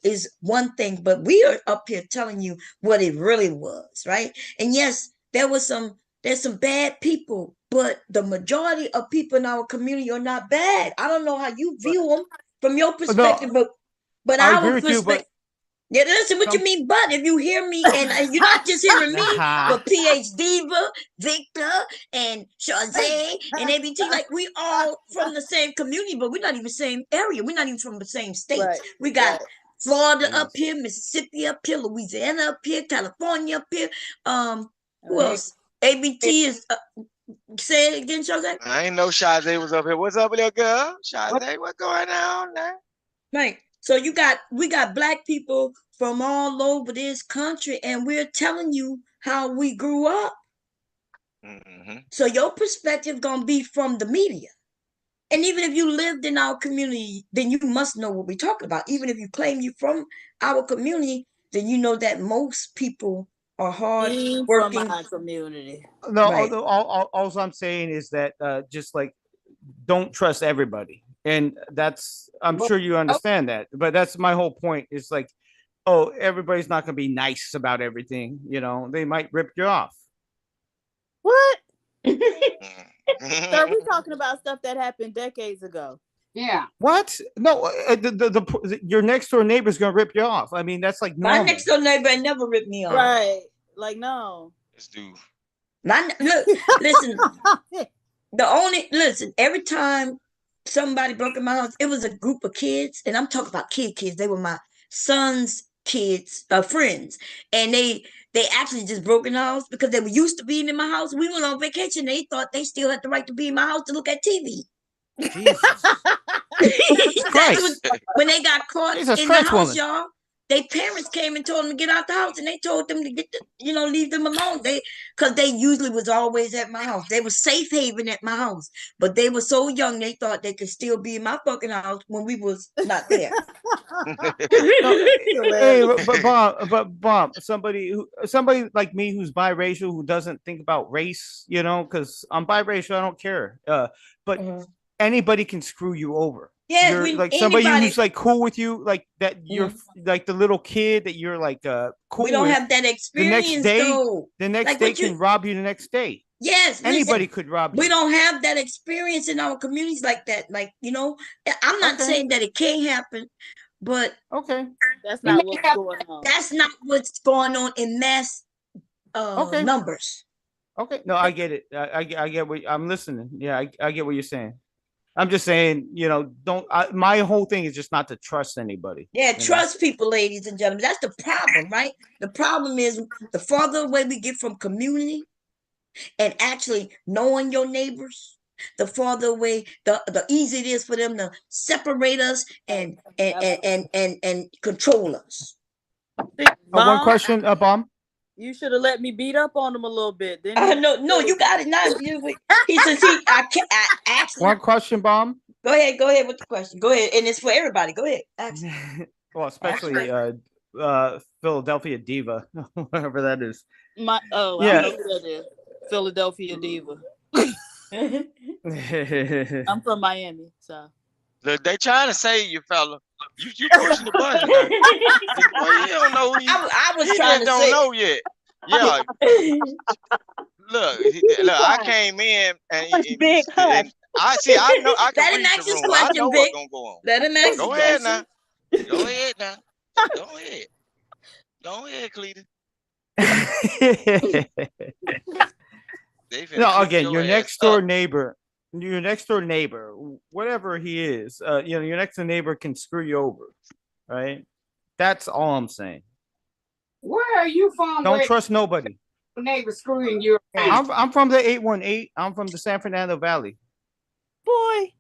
is one thing, but we are up here telling you what it really was, right? And yes, there's some bad people, but the majority of people in our community are not bad. I don't know how you view them from your perspective, No, but I agree our with you, but perspective. Yeah, listen, what you some. mean, but if you hear me, and you're not just hearing me, Nah. but PhD Diva, Victor, and Shazay, and ABT, like we all from the same community, but we're not even same area. We're not even from the same states. Right. We got Right. Florida up Yes. here, Mississippi up here, Louisiana up here, California up here. Who Right. else? ABT is. Say it again, Shazay. I ain't know Sade was up here. What's up with that girl? What? Sade, what's going on now? Right. So we got black people from all over this country, and we're telling you how we grew up. Mm-hmm. So your perspective gonna be from the media. And even if you lived in our community, then you must know what we're talking about. Even if you claim you from our community, then you know that most people are hard Came from working. my community. No, Right. all I'm saying is that just like don't trust everybody, and that's I'm But sure you understand that. But that's my whole point. Is like, oh, everybody's not gonna be nice about everything. You know, they might rip you off. What? Sir, we Mm-hmm. talking about stuff that happened decades ago. yeah, What? No, your next door neighbor's gonna rip you off. I mean, that's like My normal. next door neighbor ain't never ripped me off. Right. Like, no. Let's do. Look, listen. Every time somebody broke in my house, it was a group of kids, and I'm talking about kids. They were my son's kids, friends, and they actually just broke in the house because they were used to being in my house. We went on vacation. They thought they still had the right to be in my house to look at TV. Jesus. Jesus That's what Christ. when they got caught Jesus in the Christ, house, woman. y'all. Their parents came and told them to get out the house, and they told them to leave them alone. Because they usually was always at my house. They were safe haven at my house, but they were so young they thought they could still be in my fucking house when we was not there. No, hey, but Bob, somebody like me who's biracial who doesn't think about race, because I'm biracial, I don't care. But Mhm. anybody can screw you over. Yes, You're like somebody anybody. who's like cool with you, like that. You're like the little kid that you're like We cool don't with. have that The next experience day, though. the next Like day what you can rob you. The next day, Yes, anybody listen. could rob We you. don't have that experience in our communities like that. Like, I'm not Okay, saying that it can't happen, but okay, That's we not may what's have. going on. that's not what's going on in mass okay, numbers. okay. No, I get it. I get what I'm listening. Yeah, I get what you're saying. I'm just saying, don't. My whole thing is just not to trust anybody. Yeah, trust people, ladies and gentlemen. That's the problem, right? The problem is the farther away we get from community and actually knowing your neighbors, the farther away, the easier it is for them to separate us and control us. One Mom, question, Bomb. you should have let me beat up on him a little bit. Then he No, you got it now. He says I can't. I actually. One question, Bomb. Go ahead with the question. Go ahead, and it's for everybody. Go ahead. Ask. Well, especially Philadelphia Diva, whatever that is. I don't Yeah. know who that is. Philadelphia Diva. I'm from Miami, so. Look, they trying to save you, fella. You pushing the button now. Boy, you don't know who you. I was He trying just to don't say. know yet. Yeah. Look, I came in Big hush. and I see. I know. I can Let him read the ask his room. I know question, what's Vic. gonna go on. Let him ask his Go ahead question. now. Go ahead now. Go ahead. Go ahead, Cleta. They finna No, cook again, your ass up. your next door neighbor, whatever he is, your next door neighbor can screw you over, right? That's all I'm saying. Where are you from? Don't Where trust nobody. neighbor screwing you around? I'm from the 818. I'm from the San Fernando Valley. Boy.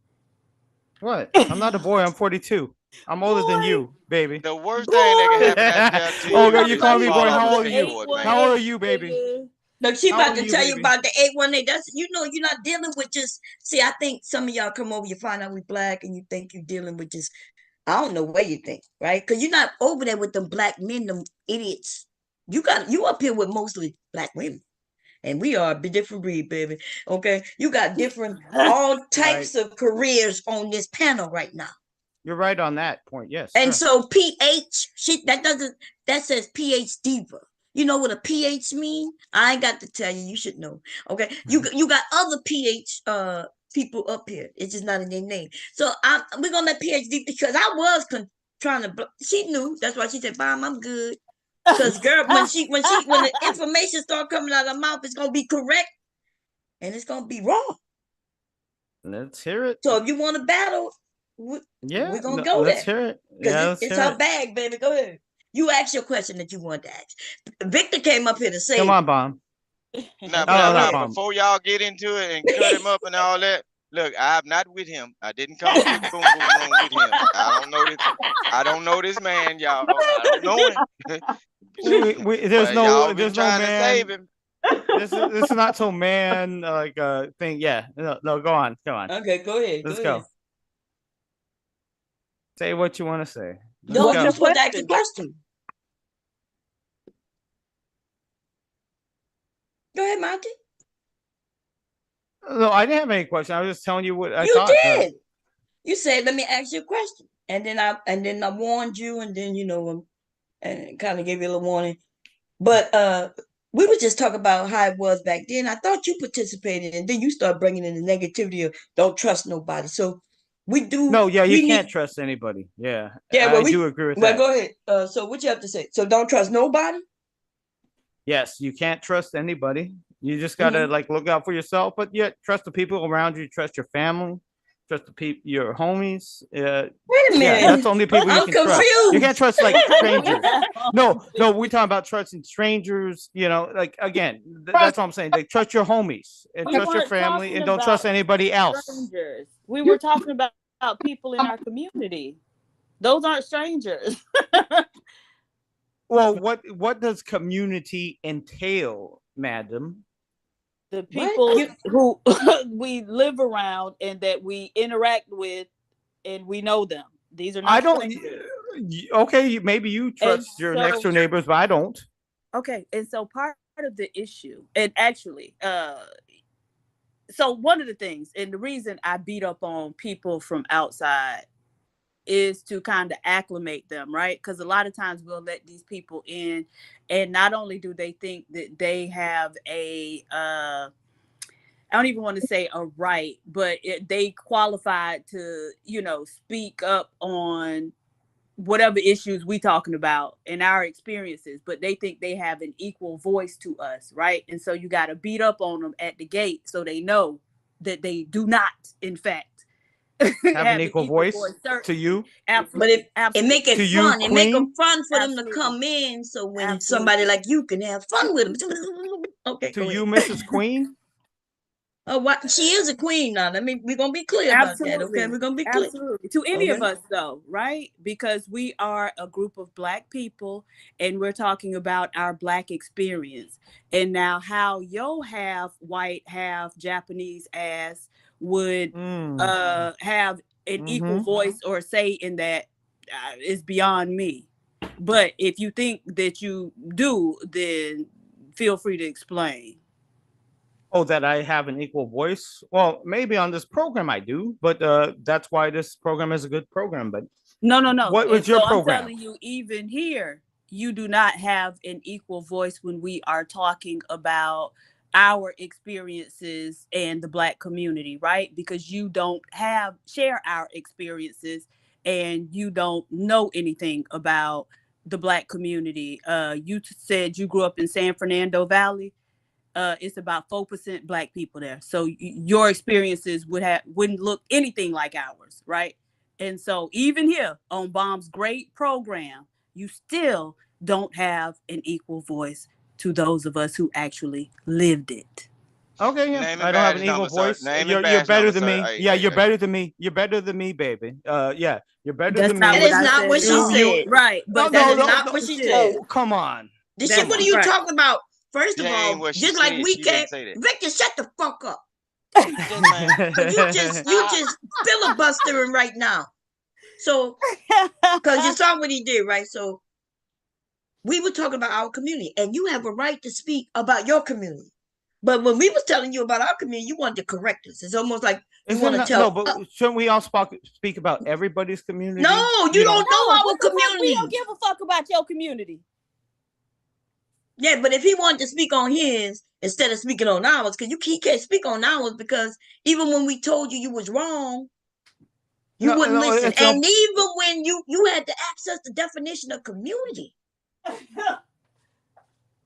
What? I'm not a boy. I'm 42. I'm older than Boy. you, baby. The worst Boy. thing that can happen out there to Oh, you God, Talk you is about call to me he fall boy. off from How the old the are you? skateboard, man. How old are 818, you, baby? nigga. Look, she How about old are to you, tell you baby? about the 818. That's you're not dealing with just see, I think some of y'all come over, you find out we black, and you think you're dealing with just I don't know what you think, right? Because you're not over there with them black men, them idiots. You up here with mostly black women. And we are a different breed, baby. Okay. You got different all Right. types of careers on this panel right now. You're right on that point. Yes, And sir. so PH, that says PH diva. You know what a PH mean? I ain't got to tell you. You should know. Okay, you got other PH people up here. It's just not in their name. So we're gonna let PhD because I was trying to. She knew. That's why she said, "Mom, I'm good." Because girl, when the information start coming out of her mouth, it's gonna be correct and it's gonna be wrong. Let's hear it. So if you want to battle, Yeah, we're gonna no, go let's there. hear it. Because Yeah, let's it's hear her it. bag, baby. Go ahead. You ask your question that you want to ask. Victor came up here to Come say, on, Bomb. Now, okay, Oh, now, go not now, ahead. Bomb. before y'all get into it and cut him up and all that, look, I'm not with him. I didn't come into the boom boom room with him. I don't know this. I don't know this man, y'all. I don't know him. There's But y'all no been there's no trying to save man. him. This is not so man like thing. Yeah, no, go on, come on. Okay, go ahead. Go Let's ahead. go. Say what you want to say. Let's No, What's go. you're your supposed to ask the question? question. Go ahead, Monty. No, I didn't have any question. I was just telling you what I You thought. did. You said, "Let me ask you a question," and then I warned you, and then and kind of gave you a little warning. But we were just talking about how it was back then. I thought you participated, and then you start bringing in the negativity of don't trust nobody. So No, yeah, you we can't need, trust anybody. Yeah, yeah. I do agree with that. Go ahead. So what you have to say? So don't trust nobody. Yes, you can't trust anybody. You just gotta Mm-hmm. like look out for yourself, but yet trust the people around you. Trust your family. Trust the people, your homies. Wait a Yeah, that's minute. the only people you I'm can trust. You can't confused. trust like strangers. No, we talking about trusting strangers. Like again, that's what I'm saying. Like trust your homies and We trust your weren't family, talking and don't trust about anybody else. strangers. We were talking about people in our community. Those aren't strangers. Well, what does community entail, madam? The What people you? who we live around and that we interact with and we know them. These are I not don't. strangers. Okay, maybe you And trust your next so door neighbors, but I don't. okay, and so part of the issue, and actually, so one of the things, and the reason I beat up on people from outside is to kind of acclimate them, right? Because a lot of times we'll let these people in, and not only do they think that they have I don't even want to say a right, but they qualified to, speak up on whatever issues we talking about in our experiences, but they think they have an equal voice to us, right? And so you got to beat up on them at the gate so they know that they do not, in fact, Have an have an equal equal voice voice. to Certainly, you, But absolutely, it make absolutely, it to you, fun. It make them queen, fun for them to absolutely, come in. So when somebody absolutely. like you can have fun with them. Okay, to go you, ahead. Mrs. Queen. Oh, what? She is a queen now. We're gonna be clear about that. Okay, Absolutely. we're gonna be clear. Absolutely. To any of Okay. us, though, right? Because we are a group of Black people and we're talking about our Black experience. And now, how your half white, half Japanese ass would Mm. have an equal Mm-hmm. voice or say in that is beyond me. But if you think that you do, then feel free to explain. Oh, that I have an equal voice. Well, maybe on this program I do, but that's why this program is a good program. But No, no, no. what And was your so I'm program? telling you, even here, you do not have an equal voice when we are talking about our experiences and the Black community, right? Because you don't share our experiences and you don't know anything about the Black community. You said you grew up in San Fernando Valley. It's about 4% Black people there. So your experiences wouldn't look anything like ours, right? And so even here on Bomb's great program, you still don't have an equal voice to those of us who actually lived it. Okay, yeah. Name and I don't have an badge equal number, sir. voice. Name and You're badge better number, than sir. me. Hey, Yeah, hey, you're hey. better than me. You're better than me, baby. Yeah, you're better That's than not That me. what is I not said what at she all. said. Right. No, But That that's no, is not no, not what what no. she she said. said. Oh, come on. The shit, Come what are on. you Right. talking about? First That of ain't all, what she just like said. we She didn't can't, say that. Victor, shut the fuck up. Just man. Cause you just filibustering right now. So, cause you saw what he did, right? So we were talking about our community, and you have a right to speak about your community. But when we was telling you about our community, you wanted to correct us. It's almost like you Isn't want to that, no, tell. but shouldn't we all speak about everybody's community? No, you You know, don't know No, our what the fuck? We don't community. give a fuck about your community. Yeah, but if he wanted to speak on his instead of speaking on ours, because he can't speak on ours because even when we told you was wrong, you no, wouldn't no, listen. it's And no. even when you had to access the definition of community.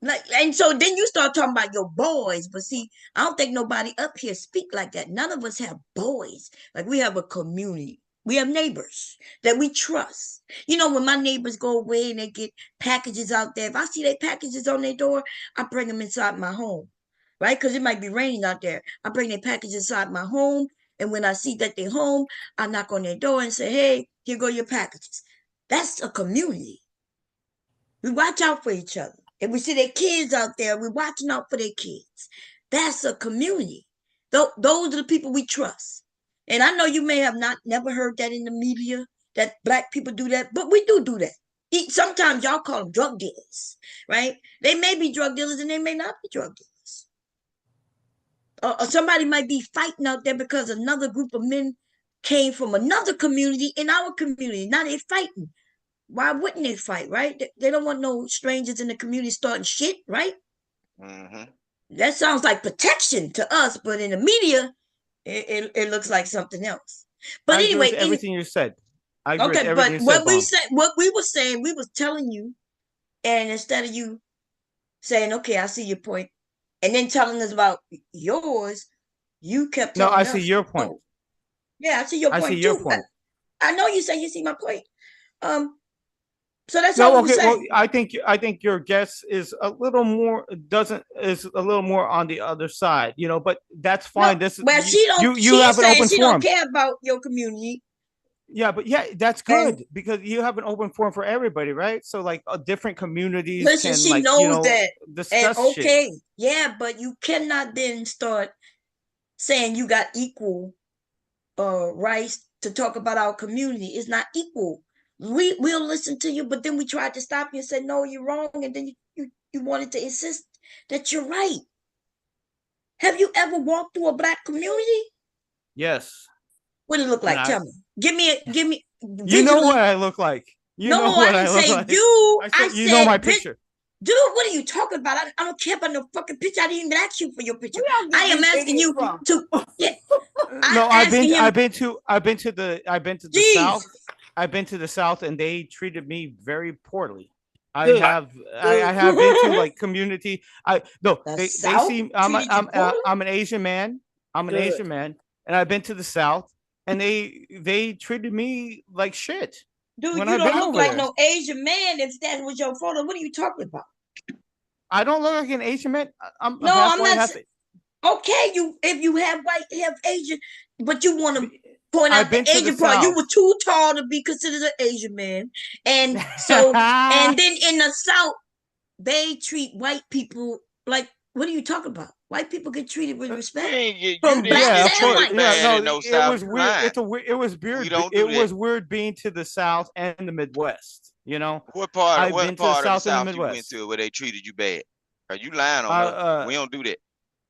Like, and so then you start talking about your boys, but see, I don't think nobody up here speak like that. None of us have boys. Like we have a community. We have neighbors that we trust. You know, when my neighbors go away and they get packages out there, if I see their packages on their door, I bring them inside my home, right? Because it might be raining out there. I bring their packages inside my home, and when I see that they're home, I knock on their door and say, "Hey, here go your packages." That's a community. We watch out for each other. If we see their kids out there, we're watching out for their kids. That's a community. Those are the people we trust. And I know you may have not never heard that in the media that Black people do that, but we do that. Sometimes y'all call them drug dealers, right? They may be drug dealers and they may not be drug dealers. Or somebody might be fighting out there because another group of men came from another community in our community. Now they're fighting. Why wouldn't they fight, right? They don't want no strangers in the community starting shit, right? Mm-hmm. That sounds like protection to us, but in the media, it looks like something else. But I agree with anyway, everything you said. I agree with okay, everything but you said, Bomb. what we were saying, we was telling you, and instead of you saying, okay, I see your point, and then telling us about yours, you kept No, I telling see us, your point. oh, yeah, I see your I see point your too. point. I know you say you see my point. So that's all No, we were okay. Well, saying. I think your guess is a little more on the other side, but that's No, fine. This well, she don't. you have She's an saying open she don't forum. care about your community, Yeah, but yeah, that's and good because you have an open forum for everybody, right? So like different communities listen, can she knows that. And discuss shit. okay, yeah, but you cannot then start saying you got equal rights to talk about our community. It's not equal. We'll listen to you, but then we tried to stop you and said, no, you're wrong. And then you wanted to insist that you're right. Have you ever walked through a Black community? Yes, What did it look and like? Tell me. Give me you know what visually. I look like. You No, know I what didn't I look say like. you. I I said you know said, my picture. dude, what are you talking about? I don't care about no fucking picture. I didn't even ask you for your picture. Where y'all I get am these asking idiots you from? to. Yeah, I'm No, asking him. I've been to the South. Jesus, I've been to the South, and they treated me very poorly. Good. I have been to like community. I no, the they South see treated you poorly. I'm an Asian man. I'm an Good. Asian man, and I've been to the South, and they treated me like shit Dude, when you I've don't been look over like there. no Asian man. If that was your photo, what are you talking about? I don't look like an Asian man. I'm No, half I'm white, not. half. Okay, if you have white, have Asian, but you want to point I've out the been to the Asian part. You South. were too tall to be considered an Asian man, and so and then in the South, they treat white people like, what are you talking about? White people get treated with You respect ain't get you from didn't blacks Yeah, get of and course. treated whites. Yeah, bad no, in no it South was weird. Carolina. It was We weird. don't do It that. was weird being to the South and the Midwest. What I've been to the part of the South and the South you went Midwest. to where they treated you bad? Are you lying on us? Uh, We don't do that.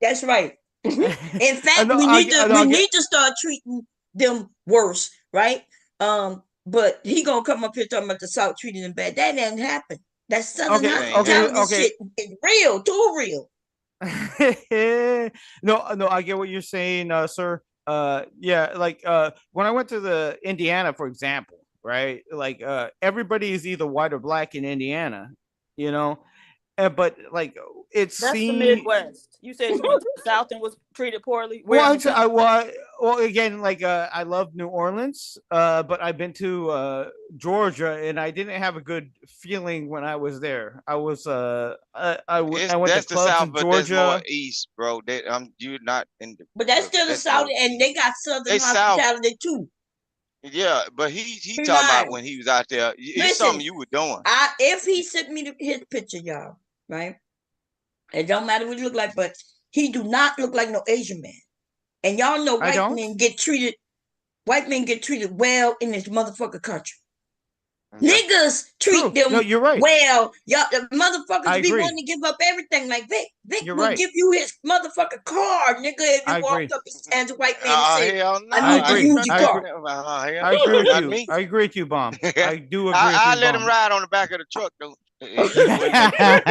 That's right. In I fact, know. we I get. need to start treating them worse, right? But he gonna come up here talking about the South treating them bad. That didn't happen. That Southern That Okay, ain't okay, happening. hospitality okay. shit is real, too real. No, I get what you're saying, sir. Yeah, like when I went to the Indiana, for example, right? Like everybody is either white or black in Indiana, you know. But like it's That's the seen. Midwest. You said you went to the South and was treated poorly. Where Well, in the country? well, again, like I love New Orleans, but I've been to Georgia, and I didn't have a good feeling when I was there. I was I went to That's the clubs South, in but that's more Georgia. east, bro. You're not in But that's still the that's South, more and they east. got Southern They South, hospitality too. yeah, but he He talking about lying. when he was out there. It's Listen, something you were doing. if he sent me his picture, y'all, right? It don't matter what he look like, but he do not look like no Asian man. And y'all know I don't. white men get treated well in this motherfucker country. Okay. Niggas treat True. them No, you're right. well. Y'all, the I motherfuckers be wanting agree. to give up everything. Like Vic You're will right. give you his motherfucking car, nigga, if you I walked agree. up as a white man and say, Hell no, "I I need to I ain't agree. use trying your to I take car." agree. that. Hell I no, agree with not you. me. I agree with you, Bomb. I do agree with I you, let him Bomb. ride on the back of the truck though. Before he get to work.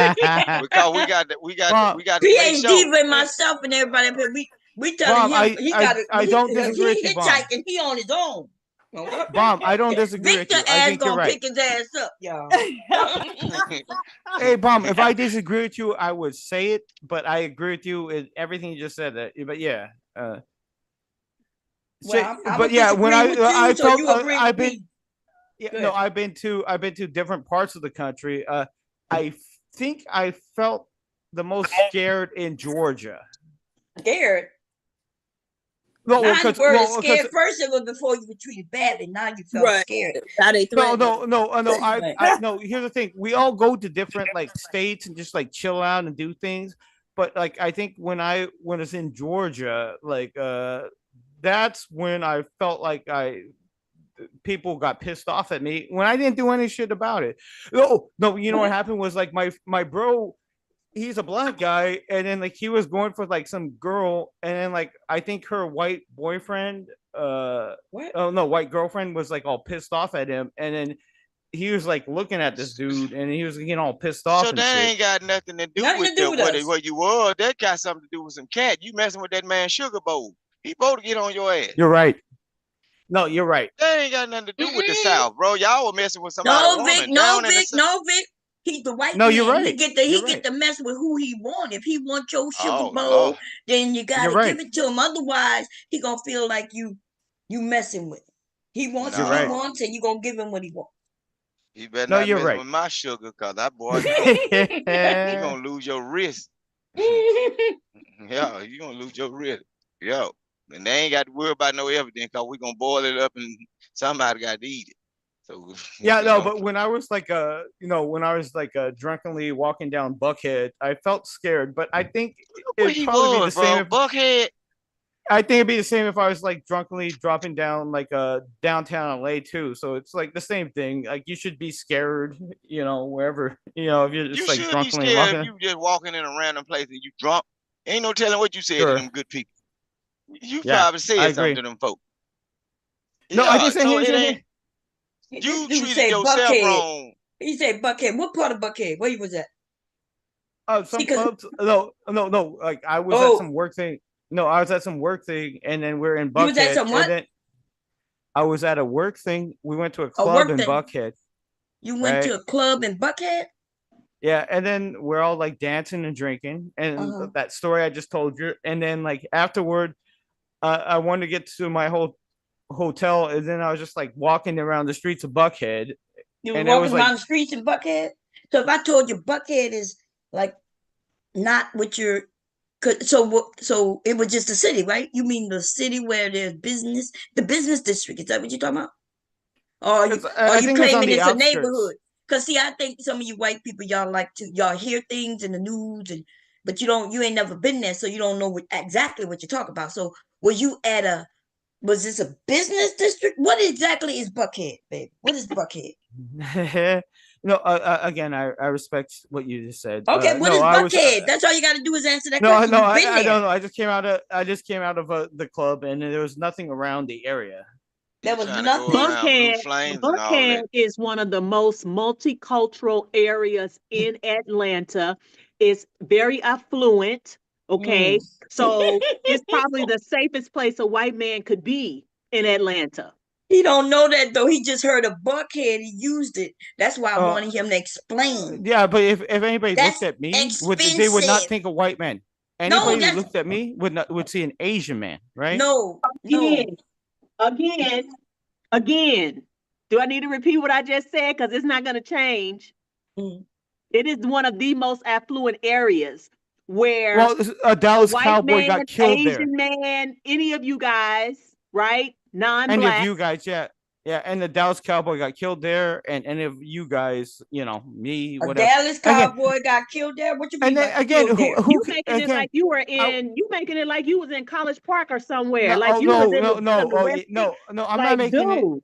Because Bomb, we got to make PhD sure. and myself and everybody up here, we telling Bomb, him he got I don't disagree with he you, Bomb. hitchhiking, he on his own. Okay? Bomb, I don't disagree with Victor you. I ass think you're gonna right. pick his ass up, y'all. Hey, Bomb, if I disagree with you, I would say it, but I agree with you in everything you just said. That, but yeah, Well, I but was yeah, when disagreeing with you, I so felt you agree with I've been me. yeah, no, Good. I've been to different parts of the country. I think I felt the most scared in Georgia. Scared. No, Now you were well, because scared first. It was before you were treated badly. Now you felt Right. scared. How they no, threaten no, no, no. Right. No. Here's the thing: we all go to different like states and just like chill out and do things. But like, I think when it's in Georgia, like, that's when I felt like people got pissed off at me when I didn't do any shit about it. No, no, you know what happened was like my bro, he's a black guy, and then like he was going for like some girl, and then like I think her white boyfriend, What? oh no, white girlfriend was like all pissed off at him, and then he was like looking at this dude, and he was getting all pissed So off and that shit. ain't got nothing to do Nothing with to do with us. what you were. That got something to do with some cat. You messing with that man Sugar Bowl. He supposed to get on your ass. You're right. No, you're right. That ain't got nothing to do with the Mm-mm. South, bro. Y'all were messing with somebody's No, Vic. woman No, down in the Vic. South. No, Vic. He's the white No, you're man. right. He You're get right. to mess with who he want. If he want your sugar Oh Lord. bowl, then you You're gotta give right. it to him. Otherwise, he gonna feel like you messing with him. He wants You're what he right. No. wants, and you gonna give him what he wants. You better No, not you're mess right. with my sugar, cause that boy, you gonna lose your wrist. Yeah, you gonna lose your wrist. Yo. And they ain't got to worry about no evidence, cause we gonna boil it up and somebody got to eat it. So Yeah, no, don't. but when I was like when I was like drunkenly walking down Buckhead, I felt scared, but I think What it'd he probably be the was, same bro. if Buckhead. I think it'd be the same if I was like drunkenly dropping down like downtown LA too. So it's like the same thing. Like you should be scared, wherever, if you're You just like should be drunkenly scared if walking. you just walking in a random place and you drunk. Ain't no telling what you said to Sure. them good people. You Yeah, probably I said something agree. to them folks. No, I Yeah, didn't say so he it ain't said This you dude treated say yourself Buckhead. wrong. He said Buckhead. What part of Buckhead? Where you was at? See, some cause clubs. No, no, no. Like I was at some work thing. No, I was at some work thing, and then we're in you was at Buckhead, some and what? then I was at a work thing. We went to a A club work in thing. Buckhead, You went to right? a club in Buckhead? Yeah, and then we're all like dancing and drinking, and Uh-huh. that story I just told you. And then like afterward, I wanted to get to my whole hotel, and then I was just like walking around the streets of Buckhead, You was and it was walking like around the streets in Buckhead? So if I told you Buckhead is like not what you're so it was just a city, right? You mean the city where there's business, the business district? Is that what you're talking about? Or are I you think it's on claiming the it's a outskirts. neighborhood? Because see, I think some of you white people y'all hear things in the news but you ain't never been there, so you don't know exactly what you're talking about. So was this a business district? What exactly is Buckhead, babe? What is Buckhead? No, again, I respect what you just said. Okay, what No, is I was Buckhead? That's all you got to do is answer that no, question. no, You've been I there. don't know. I just came out of the club, and there was nothing around the area. There He was trying to go nothing. around blue Buckhead, flames and all Buckhead that. is one of the most multicultural areas in Atlanta. It's very affluent. Mm. Okay. So it's probably the safest place a white man could be in Atlanta. He don't know that though. He just heard a buckhead. He used it. That's why I Uh, wanted him to explain. Yeah, but if anybody That's looked at me, they would not expensive. think a white man. No, Anybody who that's looked at me would see an Asian man, right? no. Again, again, again. Do I need to repeat what I just said? Because it's not going to change. Mm. It is one of the most affluent areas where Well, a a Dallas white cowboy man, got killed there. Asian man, any of you guys, right? Any of Non-black. you guys, yeah, and the Dallas cowboy got killed there, and any of you guys, me, A whatever. Dallas Again, cowboy got killed there. What you mean and by then again, killed there? You making it again? like you were in. You making it like you was in College Park or somewhere. No, Like oh you was no, in no, the no, oh West End. no, I'm not Like, making it. dude.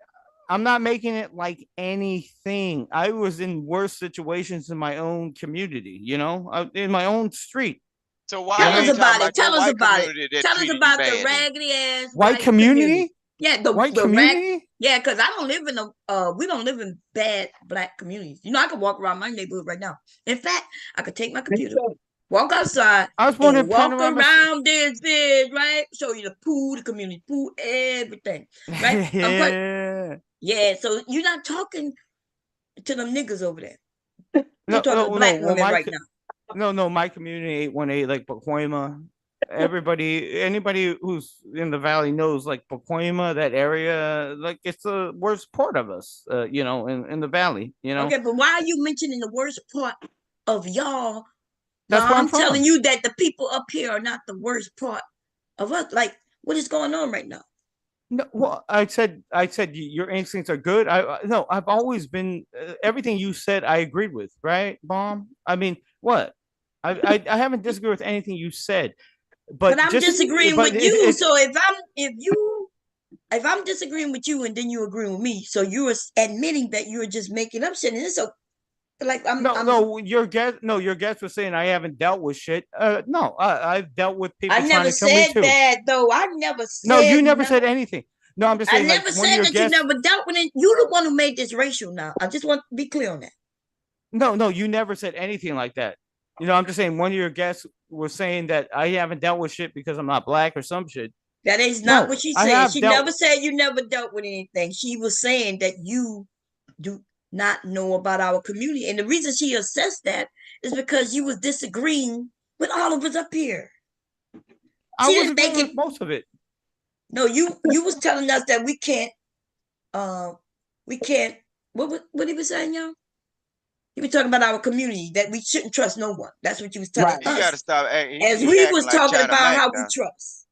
I'm not making it like anything. I was in worse situations in my own community, in my own street. So why Tell you us ain't about talking it. about your Tell us white about it. community that Tell us treated you about the bad then? raggedy ass White community? Yeah, White the community? Yeah, because I don't live in we don't live in bad black communities. I can walk around my neighborhood right now. In fact, I could take my computer, walk outside, I was born in and walk Panorama. around this bitch, right? Show you the pool, the community pool, everything, right? Yeah, so you're not talking to them niggas over there. You're talking to black Well, women right now. No, my community 818, like Pacoima. Anybody who's in the valley knows, like Pacoima, that area, like it's the worst part of us, in the valley, Okay, but why are you mentioning the worst part of y'all? That's While where I'm I'm telling from. you that the people up here are not the worst part of us. Like, what is going on right now? No, well, I said your instincts are good. No, I've always been everything you said. I agreed with, right, Bomb? I mean, what? I haven't disagreed with anything you said, But but I'm just disagreeing but with you. So if I'm disagreeing with you and then you agree with me, so you are admitting that you are just making up shit, and it's so like your guest was saying I haven't dealt with shit. No, I've dealt with I people trying never to kill me said too. that though. I never No, said you never nothing. said anything. No, I'm just I saying, like, never one of said your that you guests. never dealt with it. You the one who made this racial now. I just want to be clear on that. No, you never said anything like that. I'm just saying one of your guests was saying that I haven't dealt with shit because I'm not black or some shit. That is not what No, she I said. have She dealt. never said you never dealt with anything. She was saying that you do not know about our community. And the reason she assessed that is because you was disagreeing with all of us up here. I She was didn't agreeing make it. with most of it. No, you was telling us that we can't what he was saying, y'all? He was talking about our community, that we shouldn't trust no one. That's what you was telling You us. gotta stop. As He we acting was like talking China about Mac how we now. trust.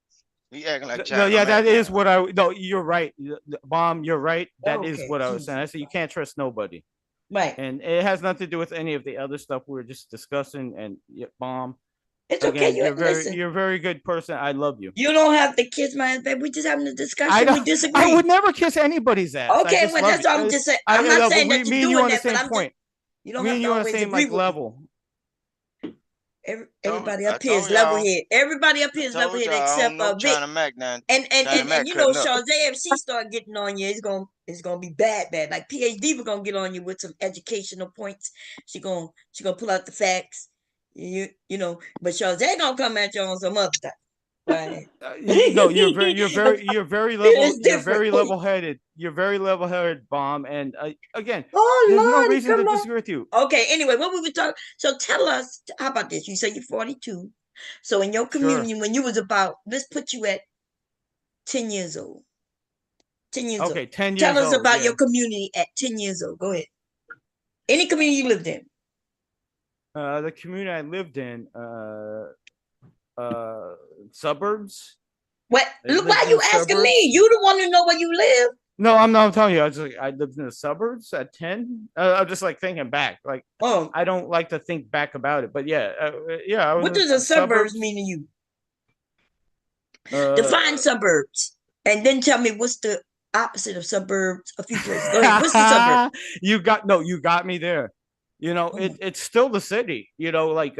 He acting like No, China yeah, Mac that is now. what I. No, you're right, Bomb. You're right. That is Okay, what I was Jesus. saying. I said you can't trust nobody, Right. and it has nothing to do with any of the other stuff we were just discussing. And Bomb, It's okay. again, Listen. you're a very good person. I love you. You don't have to kiss my ass, baby. We just having a I discussion. don't. We disagree. I would never kiss anybody's ass. I Okay, just well, love that's you. all I'm just saying. I I'm not love saying that me you're and you doing on the that, but same I'm just, point. you don't Me have and to you on the always same agree like with me. level. Everybody I up here is told level y'all. head. Everybody up I here is level told head y'all I except don't know Vic. China Mac now. And China Mac you know, cutting up. Charles, if she start getting on you, it's gonna be bad. Like PhD, we're gonna get on you with some educational points. She gonna pull out the facts. You know, but Charles gonna come at you on some other stuff. Right. No, you're very level. It's You're different. very level headed. You're very level headed, Bomb. And again, there's no Oh Lord, reason to come on. disagree with you. Okay, anyway, what we were talking. So tell us, how about this? You say you're 42. So in your Sure. community, when you was about, let's put you at 10 years old. 10 years old. Okay, 10 Tell years us old. about Yeah. your community at 10 years old. Go ahead. Any community you lived in. The community I lived in, suburbs. What? Look, why in you the asking me? suburbs. You the one who know where you live. No, I'm not. I'm telling you. I lived in the suburbs at 10. I'm just like thinking back. Like, Oh, I don't like to think back about it, but yeah, yeah. I was what in does the suburbs suburbs. mean to you? Uh, Define suburbs, and then tell me what's the opposite of suburbs. A few places. Go ahead. What's the suburb? You got me there. It's still the city. Like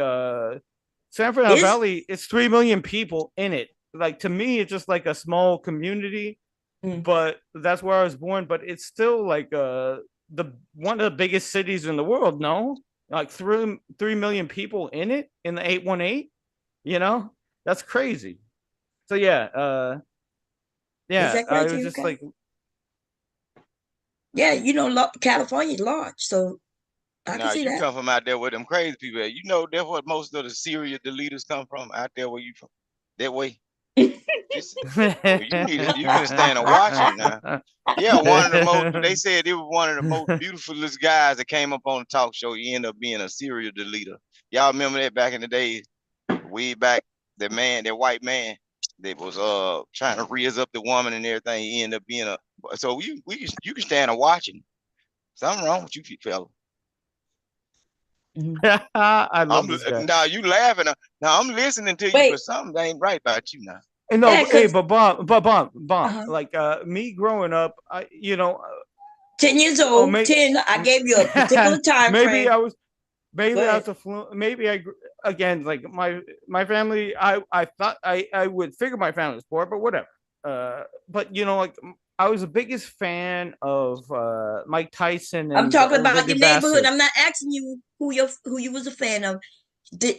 San Fernando Valley, it's 3 million people in it. Like, to me, it's just like a small community, but that's where I was born. But it's still like the one of the biggest cities in the world. No, like 3 million people in it, in the 818. That's crazy. So yeah, Is that I crazy? was just Okay. like, Yeah, California's large, so I can Now see you that. come from out there where them crazy people at. You know that's what most of the serial deleters come from out there where you from. That way. Just well, you can stand and watch it now. Yeah, one of the most they said it was one of the most beautifulest guys that came up on the talk show. He ended up being a serial deleter. Y'all remember that back in the days? Way back, that white man that was trying to raise up the woman and everything. He ended up being a so you can stand and watch it. Something wrong with you fella. I love this guy. Now you laughing. Now I'm listening to you, Wait. but something ain't right about you now. No, Yeah, hey, 'cause- but bomb. Uh-huh. Like me growing up, 10 years oh, old, 10. I gave you a particular time maybe frame. I was, Go maybe I ahead. was maybe again, like my family. I thought I would figure my family was poor, but whatever. But like I was the biggest fan of Mike Tyson I'm and talking about Goody the neighborhood. Bastard. I'm not asking you who you was a fan of.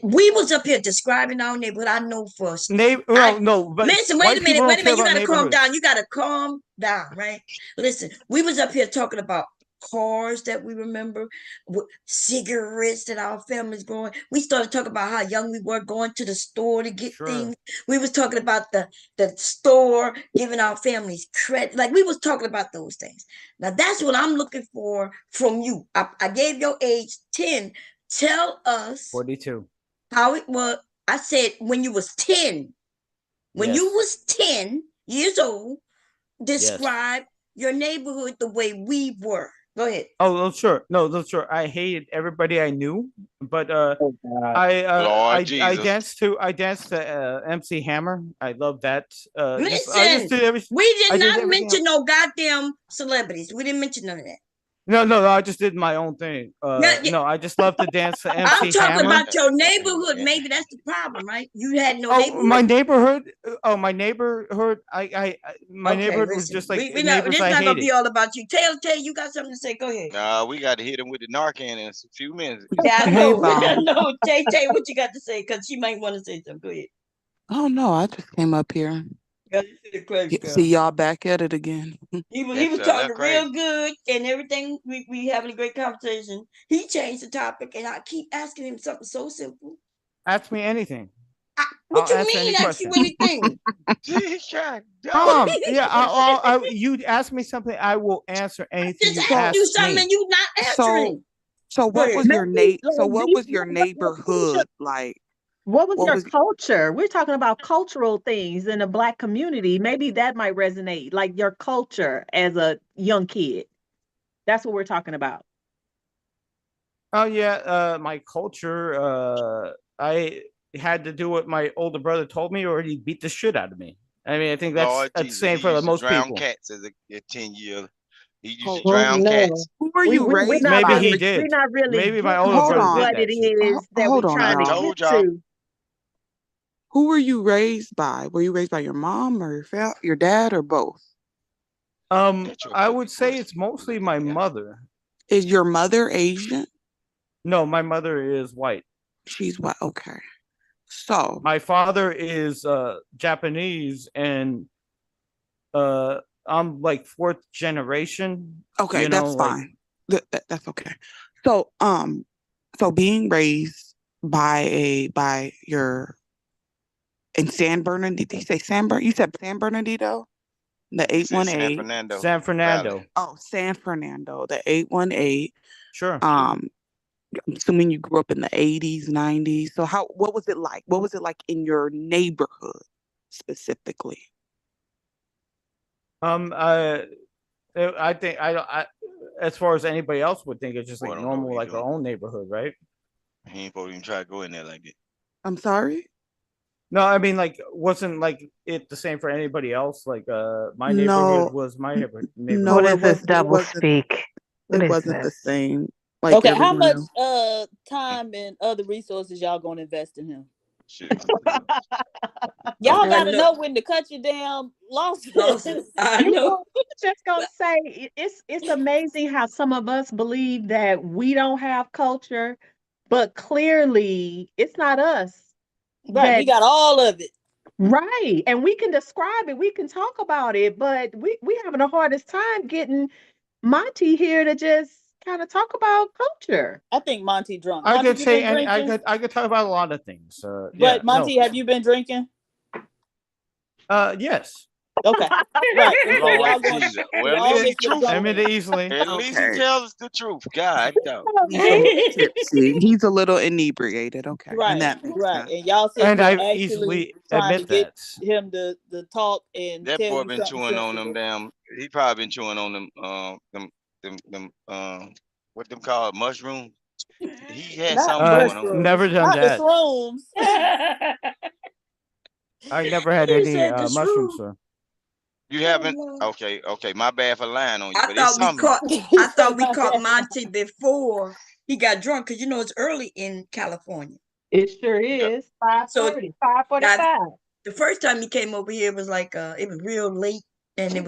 We was up here describing our neighborhood. I know first. No, but Listen, wait white a minute, people wait don't a care minute. You about gotta calm neighborhoods. down. You gotta calm down, right? Listen, we was up here talking about cars that we remember, cigarettes that our families growing. We started talking about how young we were going to the store to get things. We was talking about the store giving our families credit. Like we was talking about those things. Now that's what I'm looking for from you. I gave your age 10. Tell us 42. how it was. I said when you was 10. When Yes. you was 10 years old, Yes. describe your neighborhood the way we were. Go ahead. Oh, sure. No, sure. I hated everybody I knew, but Oh, God. Lord Jesus. I danced to MC Hammer. I love that. I just Listen, did everything. we did I did not everything mention else. no goddamn celebrities. We didn't mention none of that. No, I just did my own thing. Yeah, yeah. No, I just love to dance to I'm MC talking Hammer. about your neighborhood. Maybe that's the problem, right? You had no Oh, neighborhood. my neighborhood. Oh, my neighborhood. My Okay, neighborhood was listen. just like This neighbors is I not gonna hated. be all about you. Taylor, you got something to say? Go ahead. We got to hit him with the Narcan in a few minutes. Yeah, I Hey, know. I Bob. know. Tay, what you got to say? Because she might want to say something. Go ahead. Oh no, I just came up here. Yeah, you see the crazy girl. See y'all back at it again. He was That's talking that's real crazy. good and everything. We having a great conversation. He changed the topic, and I keep asking him something so simple. Ask me anything. What I'll you answer any mean? Ask you question. anything? Yeah, you ask me something, I will answer anything Just you ask you ask something, me. and you not answering. So Go what ahead. was your Maybe, so like, what was your neighborhood like? what was What your was culture? We're talking about cultural things in the Black community. Maybe that might resonate, like your culture as a young kid. That's what we're talking about. Oh yeah, my culture. I had to do what my older brother told me, or he beat the shit out of me. I mean, I think Lord that's the Jesus, same he for used to most drown people. cats as a 10-year. He used to Oh, Oh, drown no. cats. who were We you we we're raised not Maybe by? he really did. we're not really Maybe my getting older Hold brother to did on. what that it shit. is that Hold we're on, trying I to y'all. told get y'all. to. Who were you raised by? Were you raised by your mom or your dad or both? That's your I cookie would say question. it's mostly my mother. Is your mother Asian? No, my mother is white. She's white. Okay. So My father is Japanese, and I'm like fourth generation. okay, You know, that's like fine. That's okay. So so being raised by your in San Bernardino, did you say San Bernardino? You said San Bernardino? The He said San 818. Fernando San Valley. Fernando. Oh, San Fernando, the 818. Sure. I'm assuming you grew up in the 80s, 90s. So what was it like? What was it like in your neighborhood specifically? I think I as far as anybody else would think, it's just Boy, like I don't know what normal, he like our doing. own neighborhood, right? He ain't supposed to even try to go in there like that. I'm sorry? No, I mean, like, wasn't like it the same for anybody else? Like, my No, neighborhood was my neighborhood. no, What it is this wasn't. It double wasn't. speak? What It is wasn't the this? same like Okay, how everyone much else. time and other resources y'all gonna invest in him? Shit, Y'all I gotta know. know when to cut your damn losses. I You know. know, just gonna say it's amazing how some of us believe that we don't have culture, but clearly it's not us. Right, we got all of it. Right. And we can describe it, we can talk about it, but we having the hardest time getting Monty here to just kind of talk about culture. I think Monty drunk. I Monty, could you say, been and drinking? I could talk about a lot of things. Yeah, But no, Monty, have you been drinking? yes. Okay. Right. And so Lord y'all going Jesus. Well, at y'all least he get your drunk truthful. Admit it on. easily. At least he Okay. tells us the truth. God, dog. He's a little tipsy. He's a little inebriated. Okay, and Right, that makes right. sense. And y'all sitting And here I actually easily trying to admit get that. him to talk and That tell boy you been something chewing on them sensible. damn. He probably been chewing on them what them called mushrooms. He had Not something going on. mushrooms. Never done Not the that. shrooms. I never had You any said the mushrooms, shrew. sir. You Oh haven't? Lord. Okay. My bad for lying on you, I but it's thought we something. caught He I said thought we my caught bad. Monty before he got drunk because it's early in California. It sure Yeah. is. So 5:30, five that 45. the first time he came over here it was like it was real late and he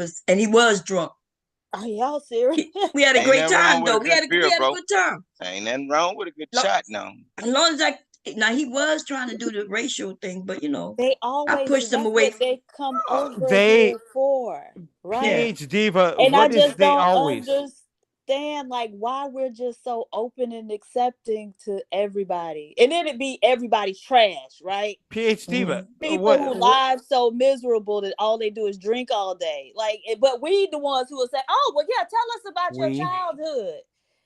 was drunk. Are y'all serious? We had a Ain't great nothing wrong time with a though. We good had beer, a bro. good time. Ain't nothing wrong with a good Lo- shot now. As long as I now he was trying to do the racial thing, but They I always pushed him that's away. what they come over They here for, right? Yeah. PH Diva. And I What is just they don't always? understand like why we're just so open and accepting to everybody. And then it be everybody's trash, right? PH Diva. Mhm. People who What? lives so miserable that all they do is drink all day. Like, but we the ones who will say, "Oh, well, yeah, tell us about your We. childhood."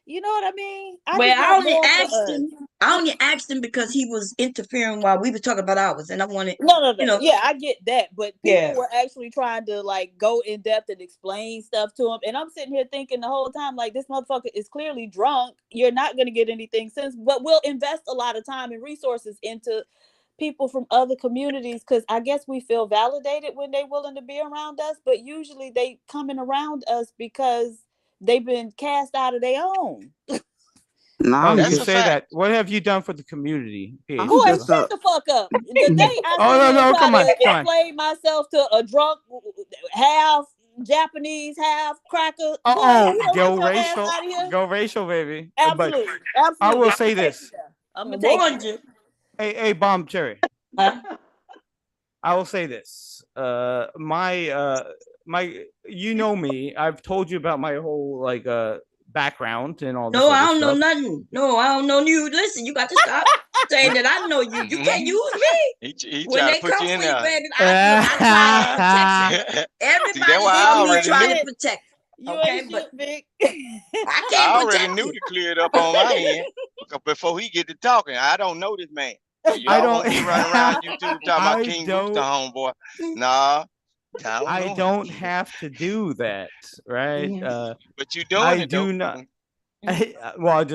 You know what I mean? I Well, just want more for us. I only asked him because he was interfering while we were talking about ours, and I wanted, No. Yeah, I get that, but people yeah. were actually trying to like go in depth and explain stuff to him, and I'm sitting here thinking the whole time like this motherfucker is clearly drunk. You're not going to get anything sense, but we'll invest a lot of time and resources into people from other communities because I guess we feel validated when they're willing to be around us, but usually they coming around us because they've been cast out of their own. Oh, I'm you That's a just say fact. that. What have you done for the community, PH I'm Boy, Diva? just shut a the fuck up. The day I Oh sit no, here and no, try come on, to come on. explain myself to a drunk, half Japanese, half cracker, boy, you don't get Go your ass racial, out of here. go racial, baby. But Absolutely. I Absolutely. will I'm say gonna take you this. there. I'm I gonna take you warned there. you. Hey, Bomb Cherry. Huh? I will say this. My, you know me. I've told you about my whole like background and all this No, I other don't know stuff. nothing. No, I don't know you. Listen, you got to stop saying that I know you. You can't use me. He When tried to they put come you in for you, there. baby, I try to protect you. See, that's Everybody why get I me already try knew. to shit. protect you. You ain't Okay, but shit, Vic. I I can't already protect knew you. to clear it up on my end before he get to talking. I don't know this man. So I y'all don't. want me running around YouTube talking about I King Rooster, don't. homeboy? Nah, I don't I know him. don't have to do that, right? Mhm. But you doing I it though. do not. Well,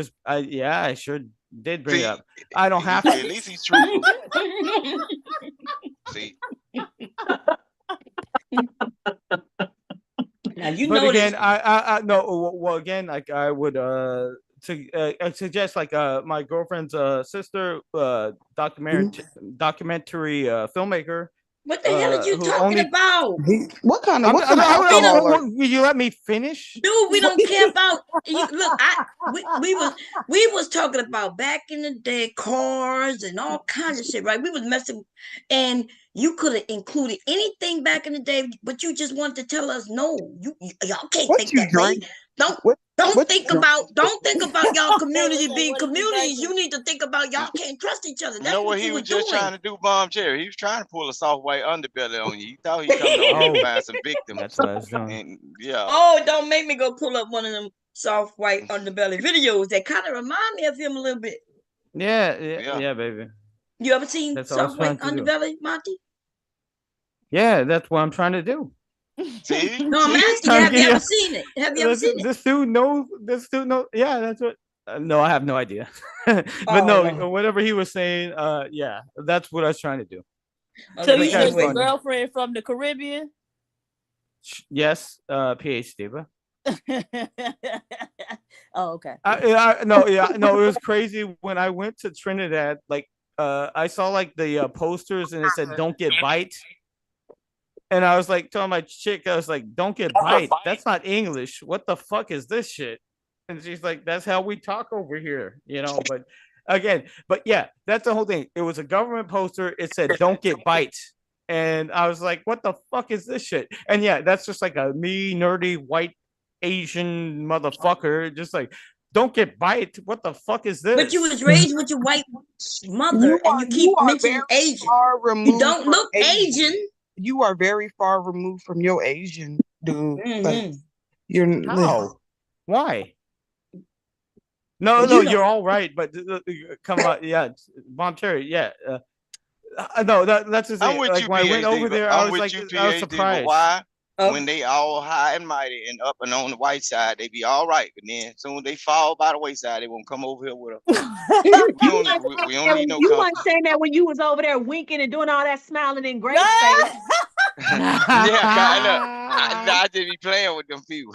yeah, I sure did bring it See, up. I don't have at to. least he's truthful. See, Now you But notice. again, I no. Well, again, like I would suggest like my girlfriend's sister, documentary filmmaker, What the hell are you who talking only. about? what kind of We don't. alcohol are Will you let me finish? Dude, we don't care about you. Look, we was talking about back in the day cars and all kinds of shit, right? We was messing, and you could have included anything back in the day, but you just wanted to tell us no. Y'all can't what think you that way. drink? Don't What don't what you think drink? about y'all They was community like, being what are you communities. drinking? You need to think about you y'all can't trust each other. That's know what what you he was was just doing. trying to do, Bomb Cherry. He was trying to pull a soft white underbelly on you. He thought he coming over here to Oh, find some that's victims, what I was doing. and yeah, Oh, don't make me go pull up one of them soft white underbelly videos that kind of remind me of him a little bit. Yeah, yeah. yeah, baby. You ever seen That's what I was soft white trying to do. underbelly, Monty? Yeah, that's what I'm trying to do. See, No, I'm see. asking you, Trying to have you get ever you. seen it? Have you ever seen it? This dude knows. This dude knows. Yeah, that's what. No, I have no idea. But Oh no, Lord. whatever he was saying. Yeah, that's what I was trying to do. So Okay, you That but guy's said your anyway. funny. girlfriend from the Caribbean? Yes, PhD. But Oh, okay. no, yeah, no. It was crazy when I went to Trinidad. Like, I saw like the posters and it said "Don't get bite," and I was like telling my chick, I was like, "Don't get bite. That's not English. What the fuck is this shit?" And she's like, "That's how we talk over here," you know. But again, but yeah, that's the whole thing. It was a government poster. It said "Don't get bite," and I was like, "What the fuck is this shit?" And yeah, that's just like a me nerdy white Asian motherfucker. Just like, don't get bite. What the fuck is this? But you was raised with your white mother, and you keep mentioning Asian. You don't look Asian. You are very far removed from your Asian dude. Like, Mm-hmm. you're How? Why? No, Well, no, you know- you're all right, but come on, yeah, Mom Cherry, yeah. No, that's just I'm it. with Like you, when I went PhD. over But there, I'm with you, I was PhD. But surprised. why? Oh. When they all high and mighty and up and on the white side, they be all right. But then soon they fall by the wayside, they won't come over here with us. we don't need no You company. weren't saying that when you was over there winking and doing all that smiling in Grace face. Yeah, kind of. I just be playing with them people.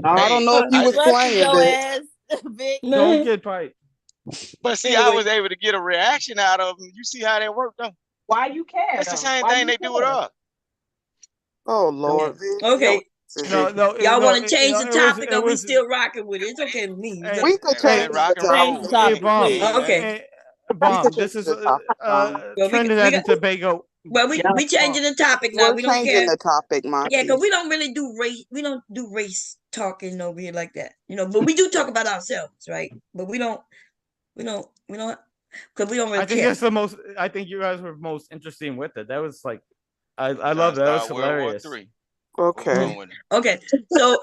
I don't know if you was playing your that. ass, Vic. Don't get piped. But see, Anyway. I was able to get a reaction out of them. You see how that worked, though? Why you care? That's the though? same Why thing you they do with care? us. Oh Lord. Okay. No, no, Y'all no, want to change the it was, topic, it or we was. still rocking with it? It's okay with me. Hey, We could Hey, change rock the and roll. topic. Hey, Bomb. Okay. Hey, We Bomb. could This change is the topic, Mom. Well, Trinidad and Tobago. Well, we changing the topic now. We're We don't changing care. the topic, Mom. Yeah, because we don't really do race. We don't do race talking over here like that, you know. But we do talk about ourselves, right? But we don't, because we don't really I think care. that's the most. I think you guys were most interesting with it. That was like, I love that. That was Start World War hilarious. III. Okay. Okay. So,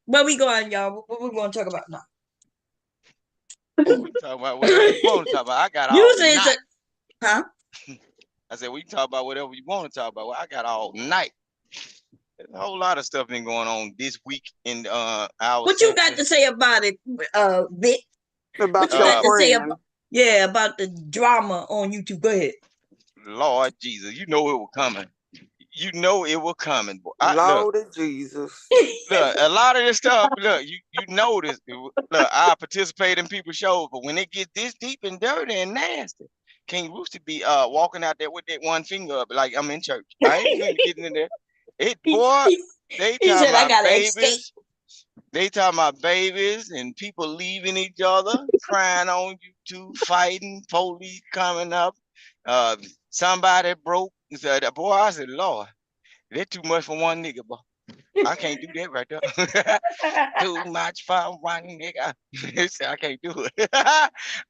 where we going, y'all? What we going to talk about now? We talk about whatever you want to talk about. I got all Usually it's night. huh? I said we can talk about whatever you want to talk about. Well, I got all night. There's a whole lot of stuff been going on this week in our. What you got to say about it, Vic? About What you your got to say friend. about the drama on YouTube? Go ahead. Lord Jesus, you know it was coming. You know it was coming. Boy. Lord of Jesus. Look, a lot of this stuff. Look, you notice. Look, I participate in people's shows, but when it gets this deep and dirty and nasty, King Rooster be walking out there with that one finger up, like I'm in church. I ain't gonna get in there. Boy, they talking about babies. They talking about babies and people leaving each other, crying on YouTube, fighting, police coming up. Somebody broke. Said, boy, I said, Lord, that's too much for one nigga, boy. I can't do that right there. Too much for one nigga. I can't do it.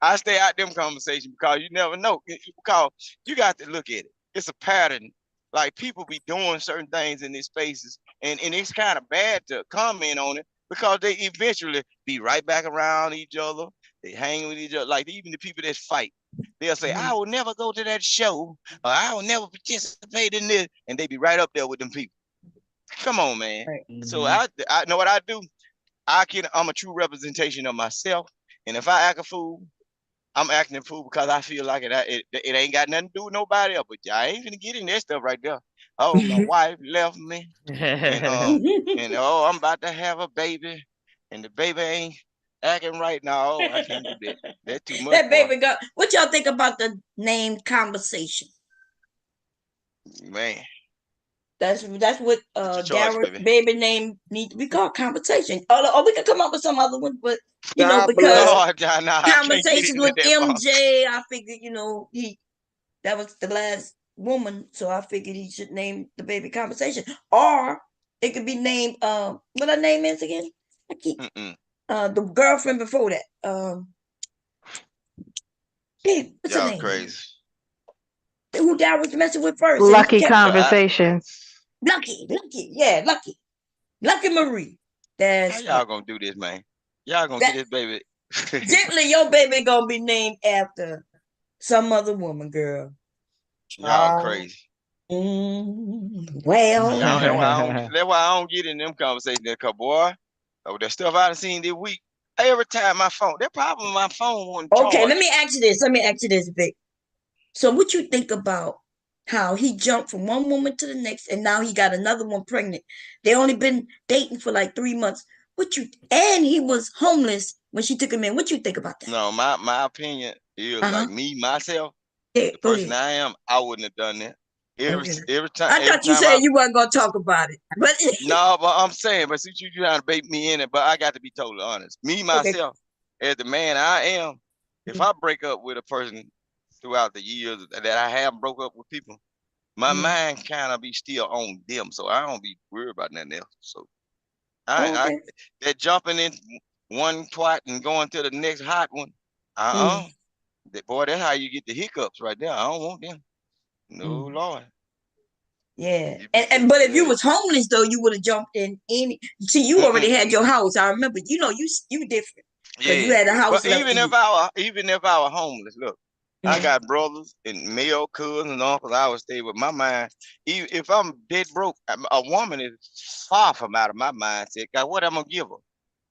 I stay out them conversations because you never know. Because you got to look at it. It's a pattern. Like people be doing certain things in these spaces, and it's kind of bad to comment on it because they eventually be right back around each other. They hang with each other. Like even the people that fight, they'll say, I will never go to that show, or I will never participate in this. And they be right up there with them people. Come on, man. So I know what I do. I'm a true representation of myself. And if I act a fool, I'm acting a fool because I feel like it ain't got nothing to do with nobody else. But I ain't gonna get in that stuff right there. Oh, my wife left me. And I'm about to have a baby. And the baby ain't acting right now. Oh, I can't do that. That's too much. That baby got. What y'all think about the name conversation? Man. That's what Daryl's baby. baby name needs to be called, conversation. Or we can come up with some other one, but you know, God because bless. conversations with MJ, I figured, that was the last woman, so I figured he should name the baby conversation. Or it could be named what her name is again? I keep the girlfriend before that. Hey, what's her Y'all name? crazy. Who Daryl was messing with first? Lucky Conversations. Lucky, yeah, Lucky Marie. How y'all gonna do this, man? Y'all gonna get this baby. Gently, your baby gonna be named after some other woman, girl. Y'all crazy. Well, that's why I don't get in them conversations. Cause boy, that stuff I done seen this week. Every time my phone, that problem with my phone won't charge. Okay, let me ask you this, Vic. So, what you think about how he jumped from one woman to the next, and now he got another one pregnant? They only been dating for like 3 months. And he was homeless when she took him in. What you think about that? No, my opinion is like me myself. Yeah, the person I am, I wouldn't have done that. Every time. I thought you said you weren't gonna talk about it, but no, but I'm saying, but since you trying to bait me in it, but I got to be totally honest. Me myself, as the man I am, if I break up with a person throughout the years that I have broke up with people, my mind kind of be still on them, so I don't be worried about nothing else. So I Okay. that jumping in one twat and going to the next hot one. Mm. Boy, that's how you get the hiccups right there. I don't want them. No, Mm. Lord. Yeah. You be, And but if you yeah, was homeless though, you would have jumped in any. See, you already had your house. I remember. You know, you different because you yeah. had a house But left to you. even if I were homeless, look, I Mm. got brothers and male cousins and uncles. I would stay with my mind. If I'm dead broke, a woman is far from out of my mindset. God, what I'm gonna give her?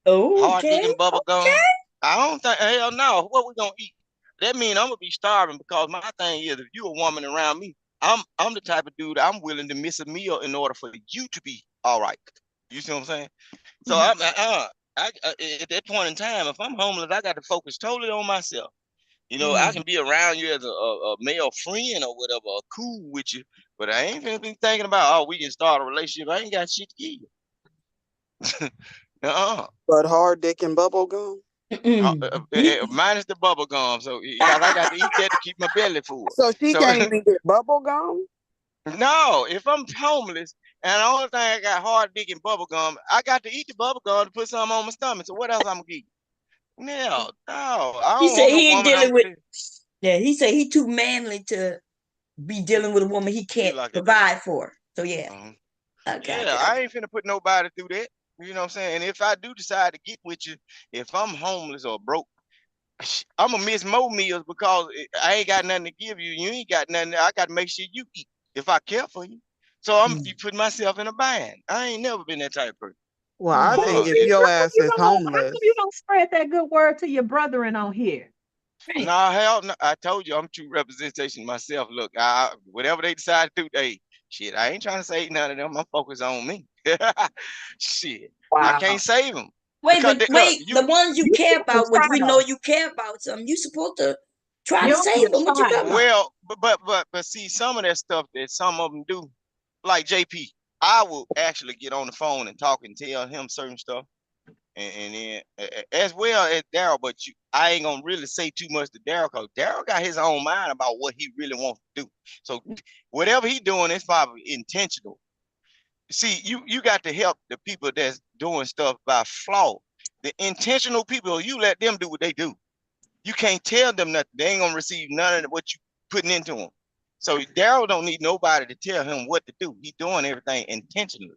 Hard Okay. digging bubble gum? Okay. I don't think, hell no. What we gonna eat? That mean I'm gonna be starving because my thing is, if you a woman around me, I'm the type of dude I'm willing to miss a meal in order for you to be all right. You see what I'm saying? So at that point in time, if I'm homeless, I got to focus totally on myself. You know, I can be around you as a male friend or whatever, or cool with you, but I ain't gonna be thinking about, oh, we can start a relationship. I ain't got shit to give you. uh-uh. But hard dick and bubble gum. Minus the bubble gum, so because I got to eat that to keep my belly full. So she So can't even get bubble gum? no, if I'm homeless and the only thing I got hard dick and bubble gum, I got to eat the bubble gum to put something on my stomach. So what else I'm gonna eat? No, I He don't said want no he ain't woman. dealing with. Yeah, he said he too manly to be dealing with a woman he You can't like it, don't provide for. So yeah, you? I got Yeah, you. I ain't finna put nobody through that. You know what I'm saying? And if I do decide to get with you, if I'm homeless or broke, I'm gonna miss more meals because I ain't got nothing to give you. You ain't got nothing. I got to make sure you eat if I care for you. So I'm gonna be putting myself in a bind. I ain't never been that type of person. Well, I think if See, your ass is how come homeless, you don't spread that good word to your brethren on here? Nah, hell, no, I told you I'm true representation myself. Look, whatever they decide to do, shit. I ain't trying to save none of them. I'm focused on me. Shit, I Wow. can't save them Wait, because but look, wait, the ones you You care can about, which try we know though. you care about, some you supposed to try to You save can them. What you try. talking about? well, but see, some of that stuff that some of them do, like JP, I will actually get on the phone and talk and tell him certain stuff, and then as well as Daryl. But I ain't gonna really say too much to Daryl because Daryl got his own mind about what he really wants to do. So whatever he doing is probably intentional. See, you got to help the people that's doing stuff by flaw. The intentional people, you let them do what they do. You can't tell them nothing. They ain't gonna receive none of what you putting into them. So Daryl don't need nobody to tell him what to do. He doing everything intentionally.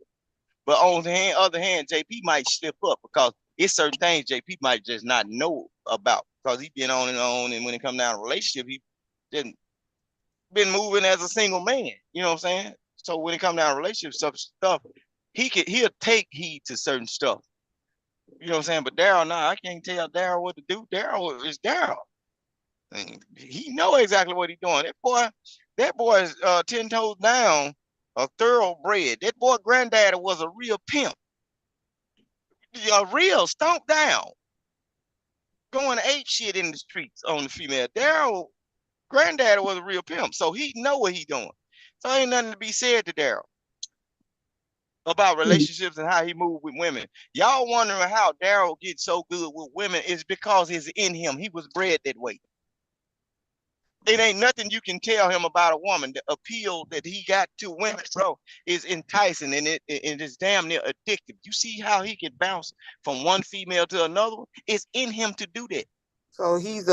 But on the other hand, JP might slip up because it's certain things JP might just not know about because he been on, and when it comes down to relationship, he didn't been moving as a single man. You know what I'm saying? So when it comes down to relationship stuff, he'll take heed to certain stuff. You know what I'm saying? But Daryl, nah, I can't tell Daryl what to do. Daryl is Daryl. He know exactly what he's doing. That boy is 10 toes down, a thoroughbred. That boy granddaddy was a real pimp, a real stomp down, going ape shit in the streets on the female. Daryl granddaddy was a real pimp, so he know what he doing. So ain't nothing to be said to Daryl about relationships and how he moved with women. Y'all wondering how Daryl gets so good with women is because it's in him. He was bred that way. It ain't nothing you can tell him about a woman. The appeal that he got to women, bro, is enticing and it is damn near addictive. You see how he can bounce from one female to another? It's in him to do that. so he's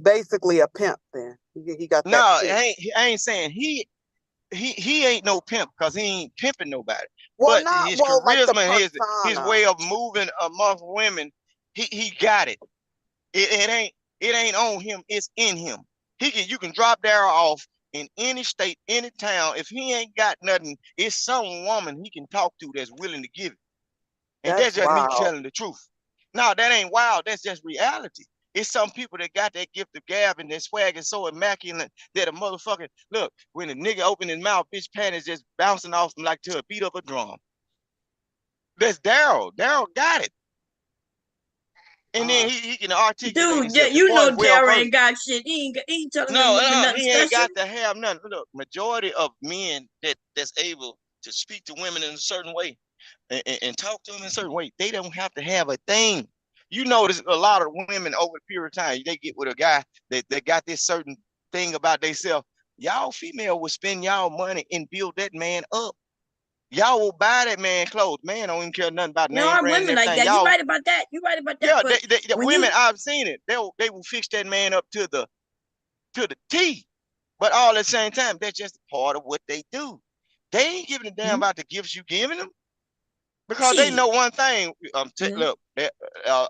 basically a pimp then. He got No, that pimp. I ain't saying he ain't no pimp because he ain't pimping nobody. Well, But not his well like the charisma, his persona. way of moving amongst women, he got it. It ain't on him. It's in him. You can drop Daryl off in any state, any town. If he ain't got nothing, it's some woman he can talk to that's willing to give it. And That's that's just me wild. telling the truth. No, that ain't wild. That's just reality. It's some people that got that gift of gab and their swag is so immaculate that a motherfucker look when a nigga open his mouth, bitch panties just bouncing off him like to a beat of a drum. That's Daryl. Daryl got it. And then he can articulate Dude, yeah, himself. The you boy is know well Darren versed. ain't got shit. He ain't telling them No, women nothing he ain't special. got to have nothing. Look, majority of men that's able to speak to women in a certain way and talk to them in a certain way, they don't have to have a thing. You notice a lot of women over a period of time, they get with a guy that got this certain thing about themselves. Y'all female will spend y'all money and build that man up. Y'all will buy that man clothes. Man don't even care nothing about There name are brand and women like everything. that. You're Y'all, right about that. You're right about that. yeah, But the when women you I've seen it. They will fix that man up to the T. But all at the same time, that's just part of what they do. They ain't giving a damn about the gifts you giving them because they shit. know one thing. Yeah. Look,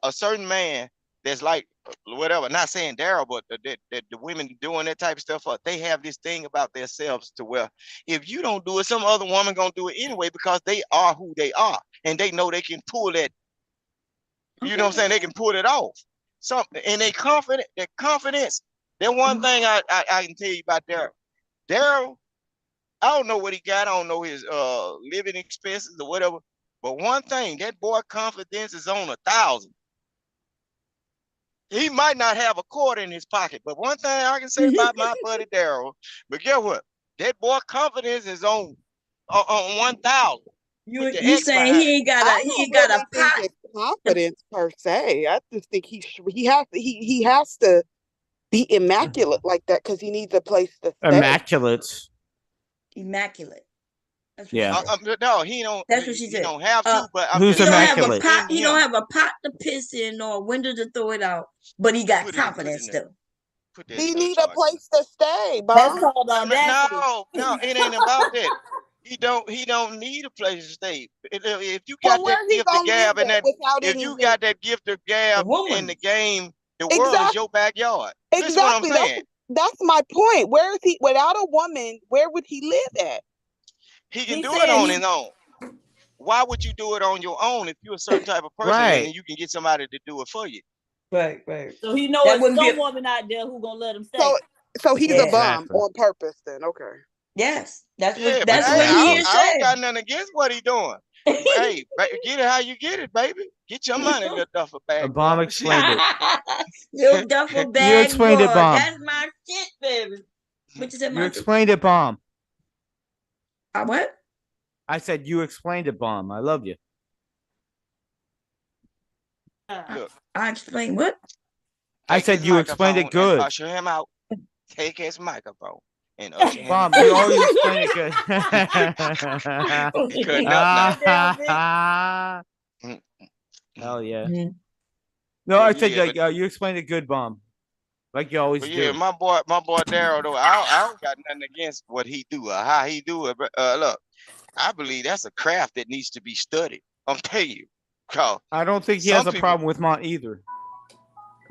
a certain man that's like whatever. Not saying Daryl, but the women doing that type of stuff, they have this thing about themselves to where if you don't do it, some other woman gonna do it anyway because they are who they are, and they know they can pull that. You know what I'm saying? They can pull it off. Something, and they confident. Their confidence. That one thing I can tell you about Daryl. Daryl, I don't know what he got. I don't know his living expenses or whatever. But one thing, that boy confidence is on 1,000. He might not have a quarter in his pocket, but one thing I can say about my buddy Daryl, but guess what? That boy confidence is on 1,000 with the You X saying behind he it. ain't got I a don't a really think pot? it's confidence per se. I just think he has to be immaculate like that because he needs a place to stay. Immaculate. Immaculate. That's what she Yeah. said. No, he don't. That's what she He said. don't have to. But I'm Who's He just don't saying, have a immaculate? it's pot. in He don't him. have a pot to piss in or a window to throw it out. But he got Put it in confidence there. though. Put that He need a charge in there. place to stay, That's Bob. called audacity. No, it ain't about that. He don't need a place to stay. If you Well, got that where he gift of gonna live gab and at that, without if any you help? got that gift of The gab in woman. the game, the world is Exactly. your backyard. Listen what I'm Exactly. saying. That's my point. Where is he without a woman? Where would he live at? He can He do it said on he his own. Why would you do it on your own if you're a certain type of person and Right. then you can get somebody to do it for you? right. So he know That it's wouldn't be some woman out there who gonna let him stay. So he's a Yeah. bum Exactly. on purpose. Then okay. Yes. That's Yeah, what but that's hey, what he is I don't saying. got nothing against what he doing. Hey, get it how you get it, baby. Get your money, little duffel A bag bomb boy. explained it. Little duffel You bag explained it, boy. bomb. That's my shit, baby. What you said, You Monty? explained it, bomb. What? I said you explained it, bomb. I love you. Look, I explained what? I take his said you explained microphone it and good. usher him out. Take his microphone and usher him Bomb, out. you always explain it good. He cutting up now. Hell yeah. Mhm. No, I But said yeah, like you explained it good, bomb. Like you always but yeah, do. my boy Daryl though, I don't got nothing against what he do or how he do it. But look, I believe that's a craft that needs to be studied. I'm telling you, cause I don't think he has some a people. problem with Mont either.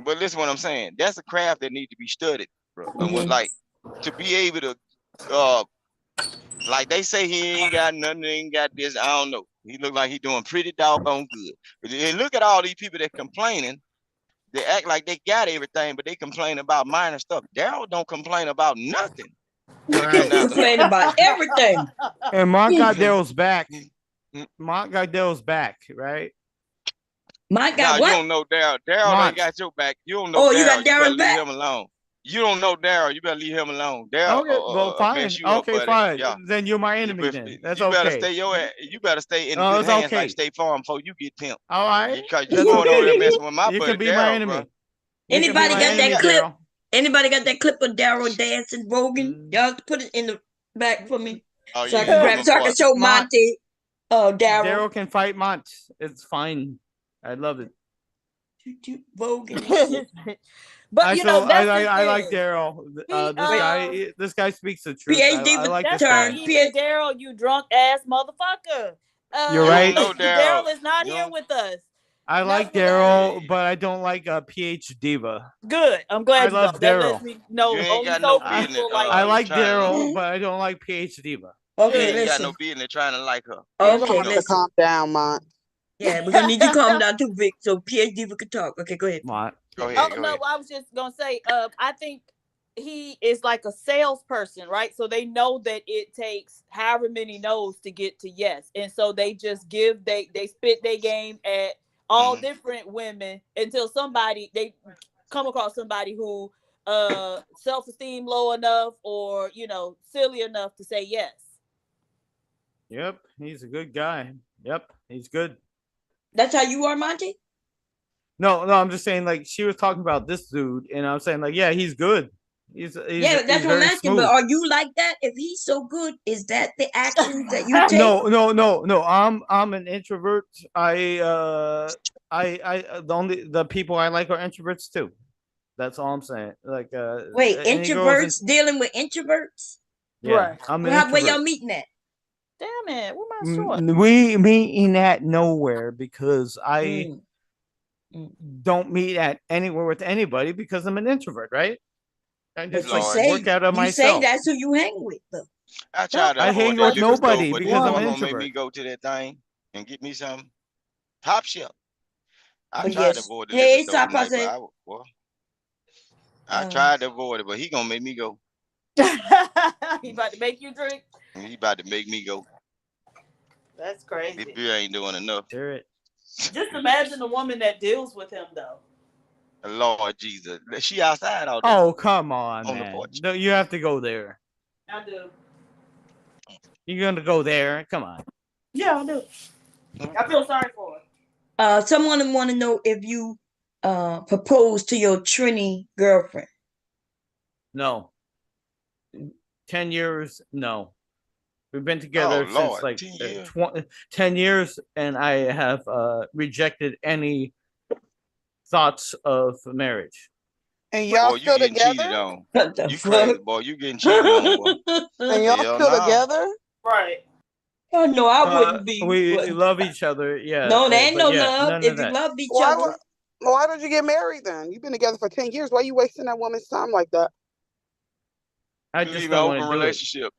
But listen, what I'm saying, that's a craft that needs to be studied, bro. And Mhm. like to be able to, uh, like they say he ain't got nothing, he ain't got this. I don't know. He look like he doing pretty doggone good. But then look at all these people that complaining. They act like they got everything, but they complain about minor stuff. Daryl don't complain about nothing when it come He down to complained about everything. And Mont got nothing. Daryl's back. Mont got Daryl's back, right? Mike Nah, got you what? don't know Daryl. Daryl ain't Mont. got your back. You don't know Oh, you Daryl. got You better Darren's leave back? him alone. You don't know Daryl. You better leave him alone. Daryl Okay, well, fine. mess you up, Okay, buddy. fine. Yeah. Then you're my You enemy. better, Then that's you better okay. stay you better stay in Oh, good it's hands like okay. State Farm before you get pimped. All right, Because you that's going over there okay. messing with my You buddy can be my Daryl, enemy. bro. You can be Anybody my got enemy, that clip? Daryl. Anybody got that clip of Daryl dancing Rogan? Y'all put it in the back for me Oh so I yeah, can you grab my so I boy. can show Mont. Monty Daryl. Daryl can fight Mont. It's fine. I love it. Rogan and shit. But I you know, still that's the I like thing. Daryl. He This guy speaks the truth. PhD I like that's this right, guy. even Daryl, you drunk ass motherfucker. You're You don't right. know Daryl. Daryl is not You here don't with us. I like Nevertheless, Daryl, but I don't like PH Diva. good. I'm I glad you know. love That lets Daryl. me you know ain't only got no so business people like I you. like trying to Daryl, but I don't like PH Diva. you Okay, ain't got no listen. business trying to like her. You're gonna Okay, have to listen. calm down, Mont. Yeah, we're gonna need you to calm down too, Vic, so PhD can talk. Okay, go ahead. Mont. Go Oh ahead, go no, ahead. I was just gonna say, I think he is like a salesperson, right? So they know that it takes however many no's to get to yes, and so they just they spit their game at all different women until they come across somebody who self-esteem low enough or silly enough to say yes. Yep, he's a good guy. Yep, he's good. That's how you are, Monty? No, I'm just saying like she was talking about this dude, and I'm saying like yeah, he's good. Yeah, that's what I'm very asking. But smooth. are you like that? If he's so good, is that the actions that you take? No. I'm an introvert. The people I like are introverts too. That's all I'm saying. Like Wait, any girls in, introverts dealing with introverts? yeah, Right. I'm an Well, where y'all introvert. meeting at? Damn it. What am I short? We meeting at nowhere because I Mm, mm. don't meet at anywhere with anybody because I'm an introvert, right? I But just you like Lord say work out of you say myself. that's who you hang with, though. I tried to I avoid hang that with liquor store, nobody but because these I'm boy an gonna make introvert. me go to that thing and get me some top shelf. I But tried to yes, avoid the liquor hey, store stop! I tonight, but said, I tried to avoid it, but he gonna make me go. He about to make you drink. And he about to make me go. That's This crazy. beer ain't doing enough. Hear it. Just imagine a woman that deals with him though. Lord Jesus, she outside all day Oh, come on, on the man. porch. No, you have to go there. I do. You're gonna go there. Come on. Yeah, I do. I feel sorry for her. someone want to know if you proposed to your Trini girlfriend. No. 10 years, no. We've been Oh together since Lord, like 10 years. 10 years, and I have rejected any thoughts of marriage. And y'all Boy, you still getting cheated together? on. What the You fuck? crazy, boy. You getting cheated on, boy. And y'all Hell still no. together? Right. Oh no, I wouldn't be. We But love each other, yeah. no, there ain't But no yeah, love. none of If you that. loved each Why? other, Why did you get married then? You've been together for 10 years. Why are you wasting that woman's time like that? I Believe just in don't open want to do it. relationship.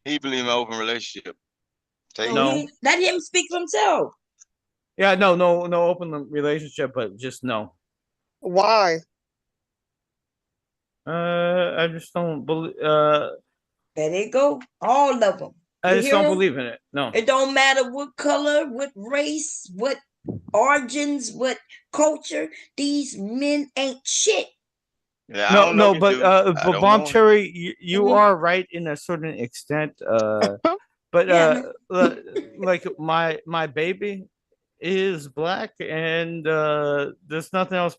He believe in open relationship. Take no, No. let him speak for himself. Yeah, no open relationship, but just no. Why? I just don't believe. There they go. All of them. I You just hear don't them? believe in it. No. It don't matter what color, what race, what origins, what culture. These men ain't shit. Yeah, I No, don't know no, this dude. I but don't Bomb know him. Cherry, you Mhm. are right in a certain extent. But Yeah, man. like my baby is black, and there's nothing else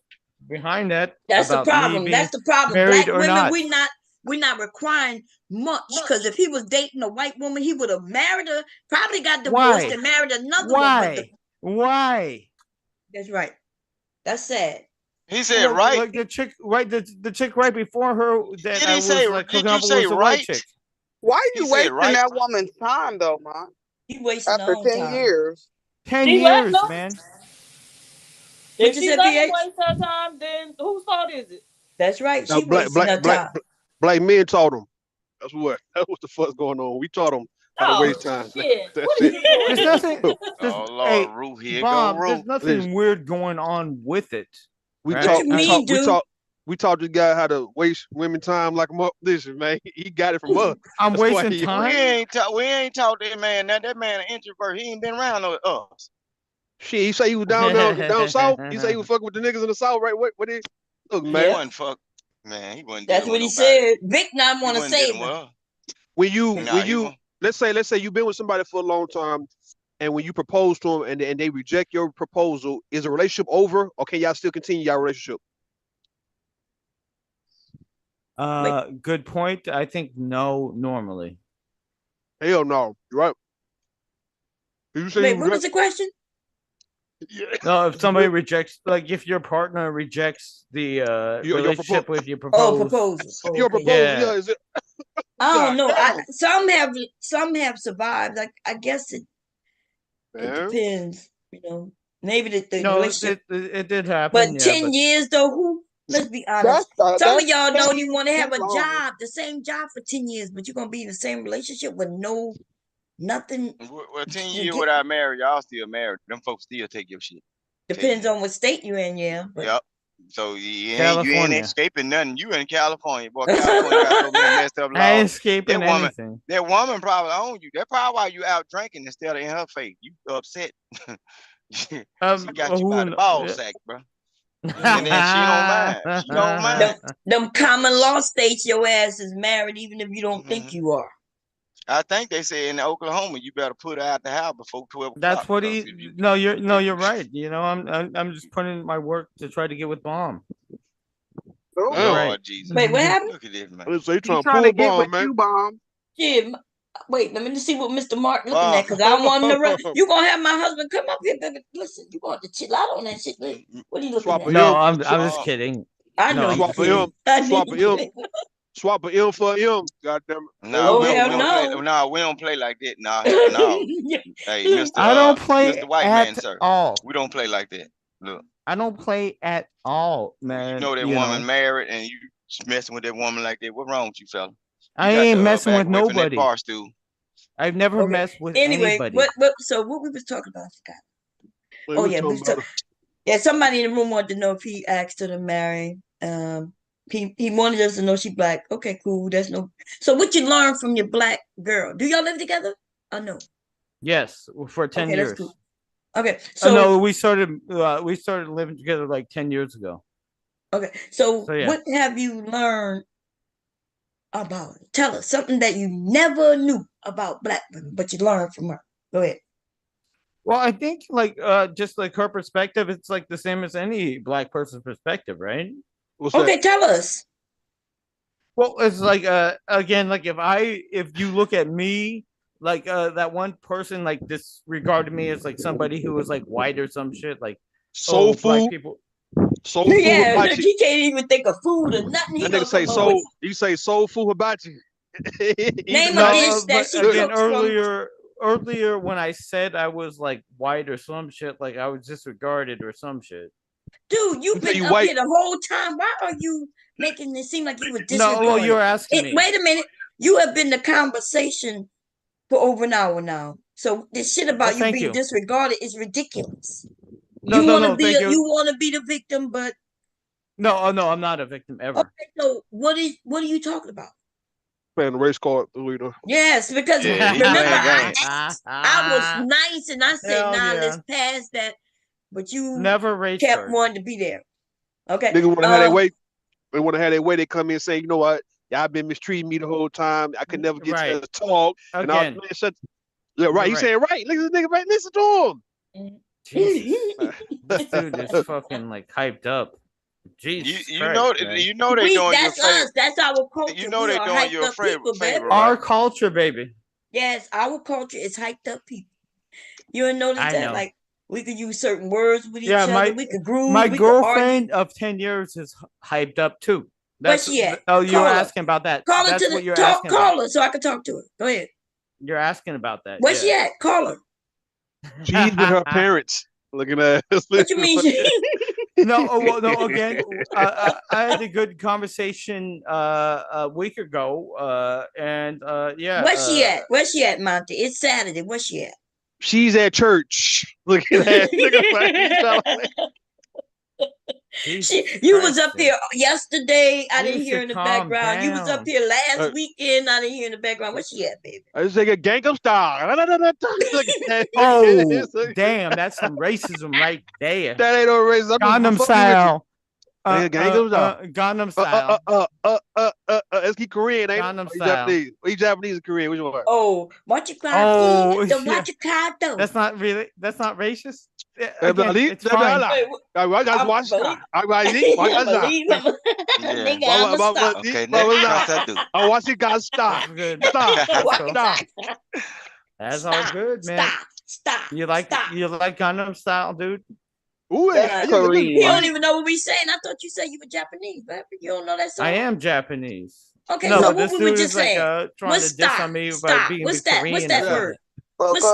behind that That's the about me problem. being That's the problem. married Black or women, not. we're not requiring much. Because if he was dating a white woman, he would have married her, probably got divorced Why? and married another one. But Why? that's right. That's sad. He said right. Like the chick, right? The chick right before her that Did I he say? was like Did hooking you up with say was a white right? chick. Why are He you said wasting right. that woman's time though, man? You wasting After our own 10 time. years. 10 She let years, them. man. What If you she said, let him PH? waste her time, then whose fault is it? That's right. Now, She wasting her time. black men taught them. That's what. That's what the fuck's going on. We taught them how to Oh waste time. shit! That's What are it. you doing? There's nothing. There's Oh hey, Lord, Rue, here go Bob. There's Rue. nothing weird going on with it. We What taught. you Right? We mean, taught. We dude? taught. We taught this guy how to waste women time like a listen, man. He got it from us. I'm That's why wasting he. time. We ain't taught that man. That man an introvert. He ain't been around no us. Shit, he say he was down south. He say he was fucking with the niggas in the south, right? What is? Look, He man. Yeah, wasn't fuck. Man, he wasn't that's dealing what with he nobody. said. Vic not He want to wasn't save dealing with him. us. When Nah, he you was. let's say you've been with somebody for a long time, and when you propose to them and they reject your proposal, is the relationship over, or can y'all still continue your relationship? Good point. I think no, normally. Hell no, right? You say Wait, you what was reject? the question? Yeah. No, if somebody rejects, like if your partner rejects the your proposal. relationship with you Oh, propose, proposal. Oh, Your okay. proposal, yeah, yeah, is it? I God don't know. damn, Some have survived. I guess it man. depends. Maybe the no, relationship. it did happen, But yeah, 10 but years though, who? Let's be honest. That's Some of that's y'all 10 don't even years want to too have a long. job, the same job for 10 years, but you're gonna be in the same relationship with nothing. Well, 10 years Get, without marriage, y'all still married. Them folks still take your shit. depends on what state you're in, yeah. But Yep. So you ain't California, escaping nothing. You in California, boy. California got so many messed up I ain't laws. escaping anything. That woman probably own you. That's probably why you out drinking instead of in her face. You upset. She got you by the ball sack, bro. And then she don't mind. She don't mind. them common law states, your ass is married, even if you don't think you are. I think they say in Oklahoma you better put her out the house before 12 That's o'clock. what Because he. if you No, you're right. I'm just putting in my work to try to get with Bomb. Oh, Damn. Lord Jesus. Wait, what happened? Look at this, man. So you he trying to trying pull to get with bomb, man? you, bomb. Yeah. Wait, let me see what Mr. Mark looking Bomb. at, because I want him to run. You gonna have my husband come up here, baby? Listen, you going to chill out on that shit? What are you looking Swap at? a No, M. I'm just kidding. I No, know I'm you Swap a kidding. M. I know Swap you a M. kidding. Swap a M for a M. Goddamn it. No, Oh, we hell don't play. no. No, we don't play like that. No, no. Hey, I don't Mr. play White Man, at sir. all. We don't play like that. Look, I don't play at all, you man. know that woman married and you messing with that woman like that. What wrong with you, fella? You I got ain't to messing back with away from that nobody. bar stool. I've never Okay. messed with Anyway, anybody. so what we was talking about, I forgot. We Oh was yeah, we talking was about talking. Yeah, somebody in the room wanted to know if he asked her to marry. He wanted us to know she black. Okay, cool. There's no. So what you learn from your black girl? Do y'all live together? I know. Yes, for 10 Okay, years. that's cool. Okay, so no, we started living together like 10 years ago. okay, so yeah. what have you learned about her? Tell us something that you never knew about black women, but you learned from her. Go ahead. Well, I think like just like her perspective, it's like the same as any black person's perspective, right? What's Okay, that? tell us. Well, it's like again, like if you look at me, like that one person like disregarded me as like somebody who was like white or some shit, like Soul black food. people. Soul food Yeah, hibachi. he can't even think of food or nothing. He That gonna nigga say come up with soul. You say soul food hibachi. name a No, dish that but she again, cooks from. earlier when I said I was like white or some shit, like I was disregarded or some shit. Dude, you've Say been you up white. here the whole time. Why are you making it seem like you were No, disregarded? well, you're asking me. Wait a minute. You have been the conversation for over an hour now. So this shit about you thank being you. disregarded is ridiculous. No, You no, want to no, be thank you. you want to be the victim, but No, no, I'm not a victim ever. okay. So what are you talking about? Playing the race card, leader. Yes, because Yeah, he remember playing I games. asked, I was nice and I said, Hell nah, yeah. let's pass that. But you Never race kept card. wanting to be there. Okay. Niggas want to have their way. They want to have their way. They come in and say, you know what? Y'all been mistreating me the whole time. I could never get Right. to talk. And I Again. was shut. Yeah, right. He's right. saying right. Look at this nigga right. Listen to him. Jesus. This dude is fucking like hyped up. Jesus You Christ, know man. you know they doing your That's favor. us. That's our culture. You know we they are doing hyped your up people, favor, baby. Our right? culture, baby. Yes, our culture is hyped up people. You don't notice I that? know. Like we could use certain words with each Yeah, other. We could groove. my We could argue. girlfriend of 10 years is hyped up too. Where's she at? Oh, you're Call her. asking about that. Call her That's to what the you're talk. asking Call about. her so I can talk to her. Go ahead. You're asking about that. Where's she at? Call her. She's with her parents. Looking at us. What you mean? No, well, no. Again, I had a good conversation a week ago, and yeah. Where's she at? Where's she at, Monty? It's Saturday. Where's she at? She's at church. Look at that. Nigga, You was up here yesterday. I didn't You hear should in the calm background. You was up down. here last weekend. I didn't hear in the background. Where's she at, baby? I just like a Gangnam Style. Look at that. Oh, damn, that's some racism right there. That ain't no racism. Gangnam Style. Gangnam Style. Let's keep Korean, ain't Gangnam it? Style. Japanese. Are you Japanese or Korean? Which one? Oh, what you cry? Oh, The yeah. what you cry though? That's not racist. Again, It's fine. I watch it, guys. Stop. Good. Stop. Stop. That's all good, man. Stop. You like Gangnam Style, dude? Ooh, You don't even know what we saying. I thought you said you were Japanese, baby. You don't know that song? I am Japanese. Okay, no, so this what we were dude just is like saying? trying to diss on me by being What's that? Korean. What's that word? What's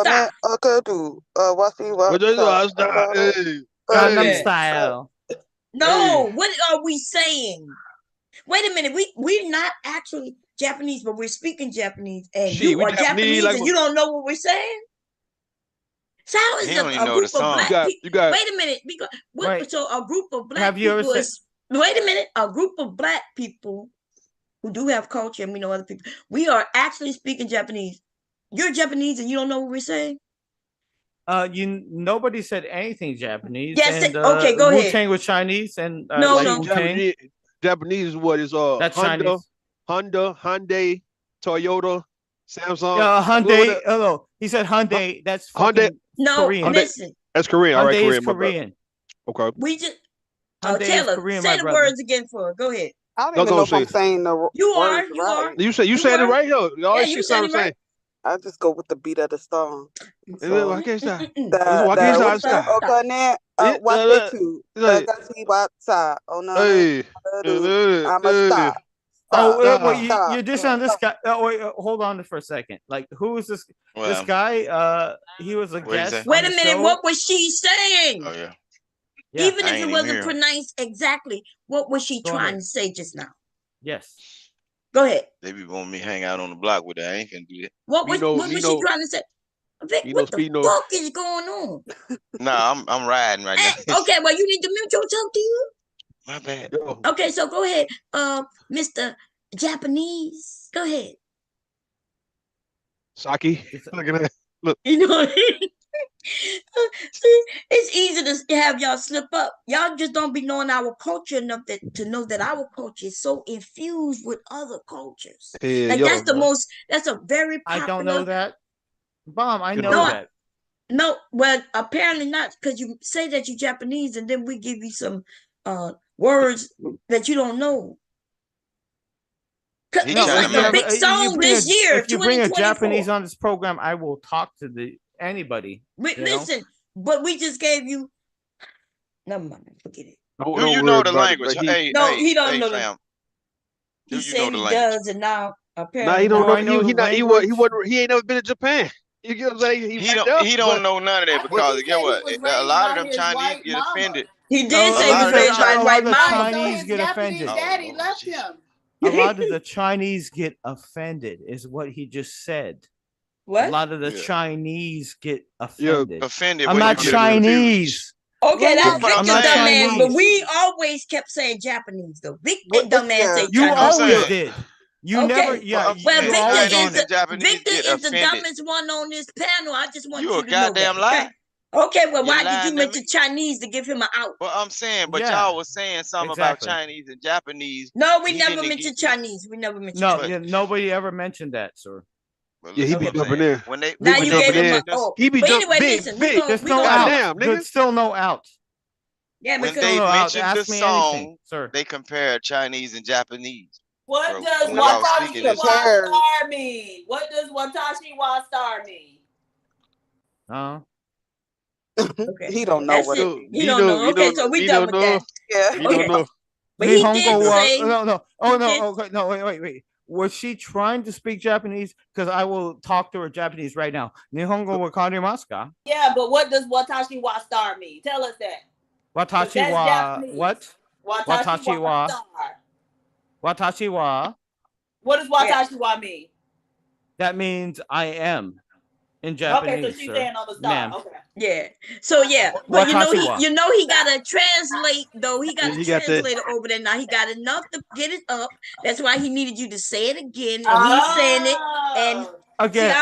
Gangnam Style. No, what are we saying? Wait a minute. We're not actually Japanese, but we're speaking Japanese, and you are Japanese, like, and you don't know what we're saying. So how is a group of black people? Wait a minute. So a group of black people is. Wait a minute. A group of black people who do have culture, and we know other people. We are actually speaking Japanese. You're Japanese, and you don't know what we're saying. Nobody said anything Japanese. Yes. And, okay, go ahead. Wu-Tang was Chinese, and no. Japanese is what is that's Honda, Chinese. Hyundai, Toyota, Samsung. Hyundai. Hello, he said Hyundai. That's Hyundai. No, Korean. listen. That's Korean. All right, Hyundai Korean. is Korean. Okay. We just Oh, Hyundai is Taylor, Korean, say my the brother. words again for her. Go ahead. I don't Go even go know if I'm say. saying the You are. words You are. right. You You said it are. right, yo. All Yeah, that you shit said sound it the right. same. I just go with the beat of the song. Why So can't stop? the Why can't the stop? what Don't is that? Stop. stop. Okay, what they to Like, what's up? Oh no, hey, I'ma stop. Oh, Stop. well, stop. you Stop. just on this guy. Oh, wait, hold on for a second. Like, who is this? This Well, guy, he was a what you say? guest Wait on a the minute. show. What was she saying? Oh yeah, Yeah, Even I if it ain't even wasn't here. pronounced exactly, what was she go trying ahead. to say just now? Yes. Go ahead. They be wanting me hang out on the block with that. I ain't finna do that. What Me was know, what me was she know, trying to say? Vic, me know, what the speed no. fuck is going on? Nah, I'm riding right now. Okay, well, you need to mute yourself, do you? My bad. Yo, Okay, so go ahead, Mr. Japanese. Go ahead. Saki, look at that. Look, You know, see, it's easy to have y'all slip up. Y'all just don't be knowing our culture enough to know that our culture is so infused with other cultures. yeah, Like yo, bro. that's a very I don't know popular. that. Bomb, I You know know No, that. that. no, well, apparently not, because you say that you're Japanese, and then we give you some words that you don't know. He It's No, trying to like if you a make. have big you song bring this year, if you bring a 2024. Japanese on this program, I will talk to anybody. You know. Listen, but we just gave you. Never mind, forget it. Don't Do you know worry the about it, language? bro. Hey, No, hey, he don't hey, know the. fam. He Do you know said the he language? does, and now Nah, apparently he don't Do not. know. I know the He wasn't. language? He ain't never been to Japan. You get what I'm saying? He right there, He but don't know none of that I think because he get said he what? was A raised lot of by them his Chinese white get mama. offended. He did No, A say he lot was of them raised by a his Chinese. lot white of the mama. Right, so Chinese his get Japanese offended. Oh daddy Lord left Jesus. him. A lot of the Chinese get offended, is what he just said. A What? lot of the Yeah. Chinese get yeah, offended. Offended I'm when not you get them confused. Chinese. Okay, Well, that's no, But I'm I'm Victor's not saying, dumbass, but Chinese. we always kept saying Japanese though. Vic what and what's dumbass yeah. say You I'm Chinese. always saying, did. You never. Okay. but Yeah. I'm Well, saying, You're always on Chinese it. and Japanese Victor get is the offended. dumbest one on this panel. I just want You you a to know that. goddamn Okay. lie. Okay. Well, You why did you lying to mention me. Chinese to give him an out? But I'm saying, but Yeah. y'all was saying something about Exactly. Chinese and Japanese. No, we He never didn't get mentioned you. Chinese. We never mentioned No. But Chinese. Nobody ever mentioned that, sir. but yeah. He listen, be what I'm Okay. jumping saying. in. Now Vic be you When they gave jumping him a in. mention this, oh. He be But jump. anyway, Vic, listen, Vic. There's we no gonna talk. out. Goddamn, nigga. There's still no out. Yeah, when There's because still they no out. mentioned the Ask me anything, song, sir. they compared Chinese and Japanese. what Bro, does when y'all was Nobody speaking Watashi this wa shit. compares. star mean? What does Watashi wa star mean? okay. He don't know That's what it it. No, He means. don't know. He Okay, don't, so we he done don't with that. know. Yeah. He don't Okay. know. But he did Nihongo wa say no. Oh he no. did. Okay. No. Wait. Was she trying to speak Japanese? Because I will talk to her Japanese right now. Nihongo wa karimasu ka? Yeah, but what does Watashi wa star mean? Tell us that. 'Cause Watashi that's wa Japanese. what? Watashi Watashi wa wa star. Watashi wa. What does Yeah. Watashi wa mean? That means I am in Okay, so Japanese, she's sir. saying on the star. Ma'am. Okay. Yeah. So yeah, but Watashi wa. he gotta translate though. He Yeah, got a he got that. translator over there now. He got enough to get it up. That's why he needed you to say it again, and he's saying it. And Oh. see, Again,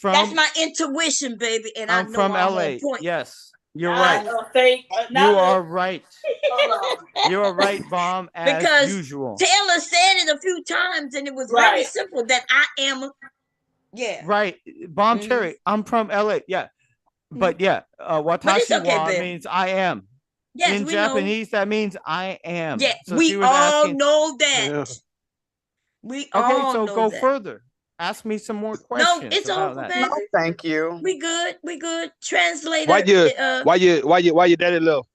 that's my intuition, baby, and I I'm know from I'm on LA. point. Yes, you're Not right. a fake. You Not are a. right. Hold on. You are right, Bomb, as Because usual. Taylor said it a few times, and it was very Right. simple that I am. Yeah. Right, Bomb Mhm. Cherry. I'm from LA. Yeah, but yeah, But it's Watashi okay, wa babe. means I am. Yes, In we know. Japanese, that means I am. Yeah, So she we was all asking. know that. Yeah. We Okay, all so know go that. further. Ask me some more No, questions it's about over, that. No, baby. thank you. We good. We good. Why Translator. you, why your daddy left?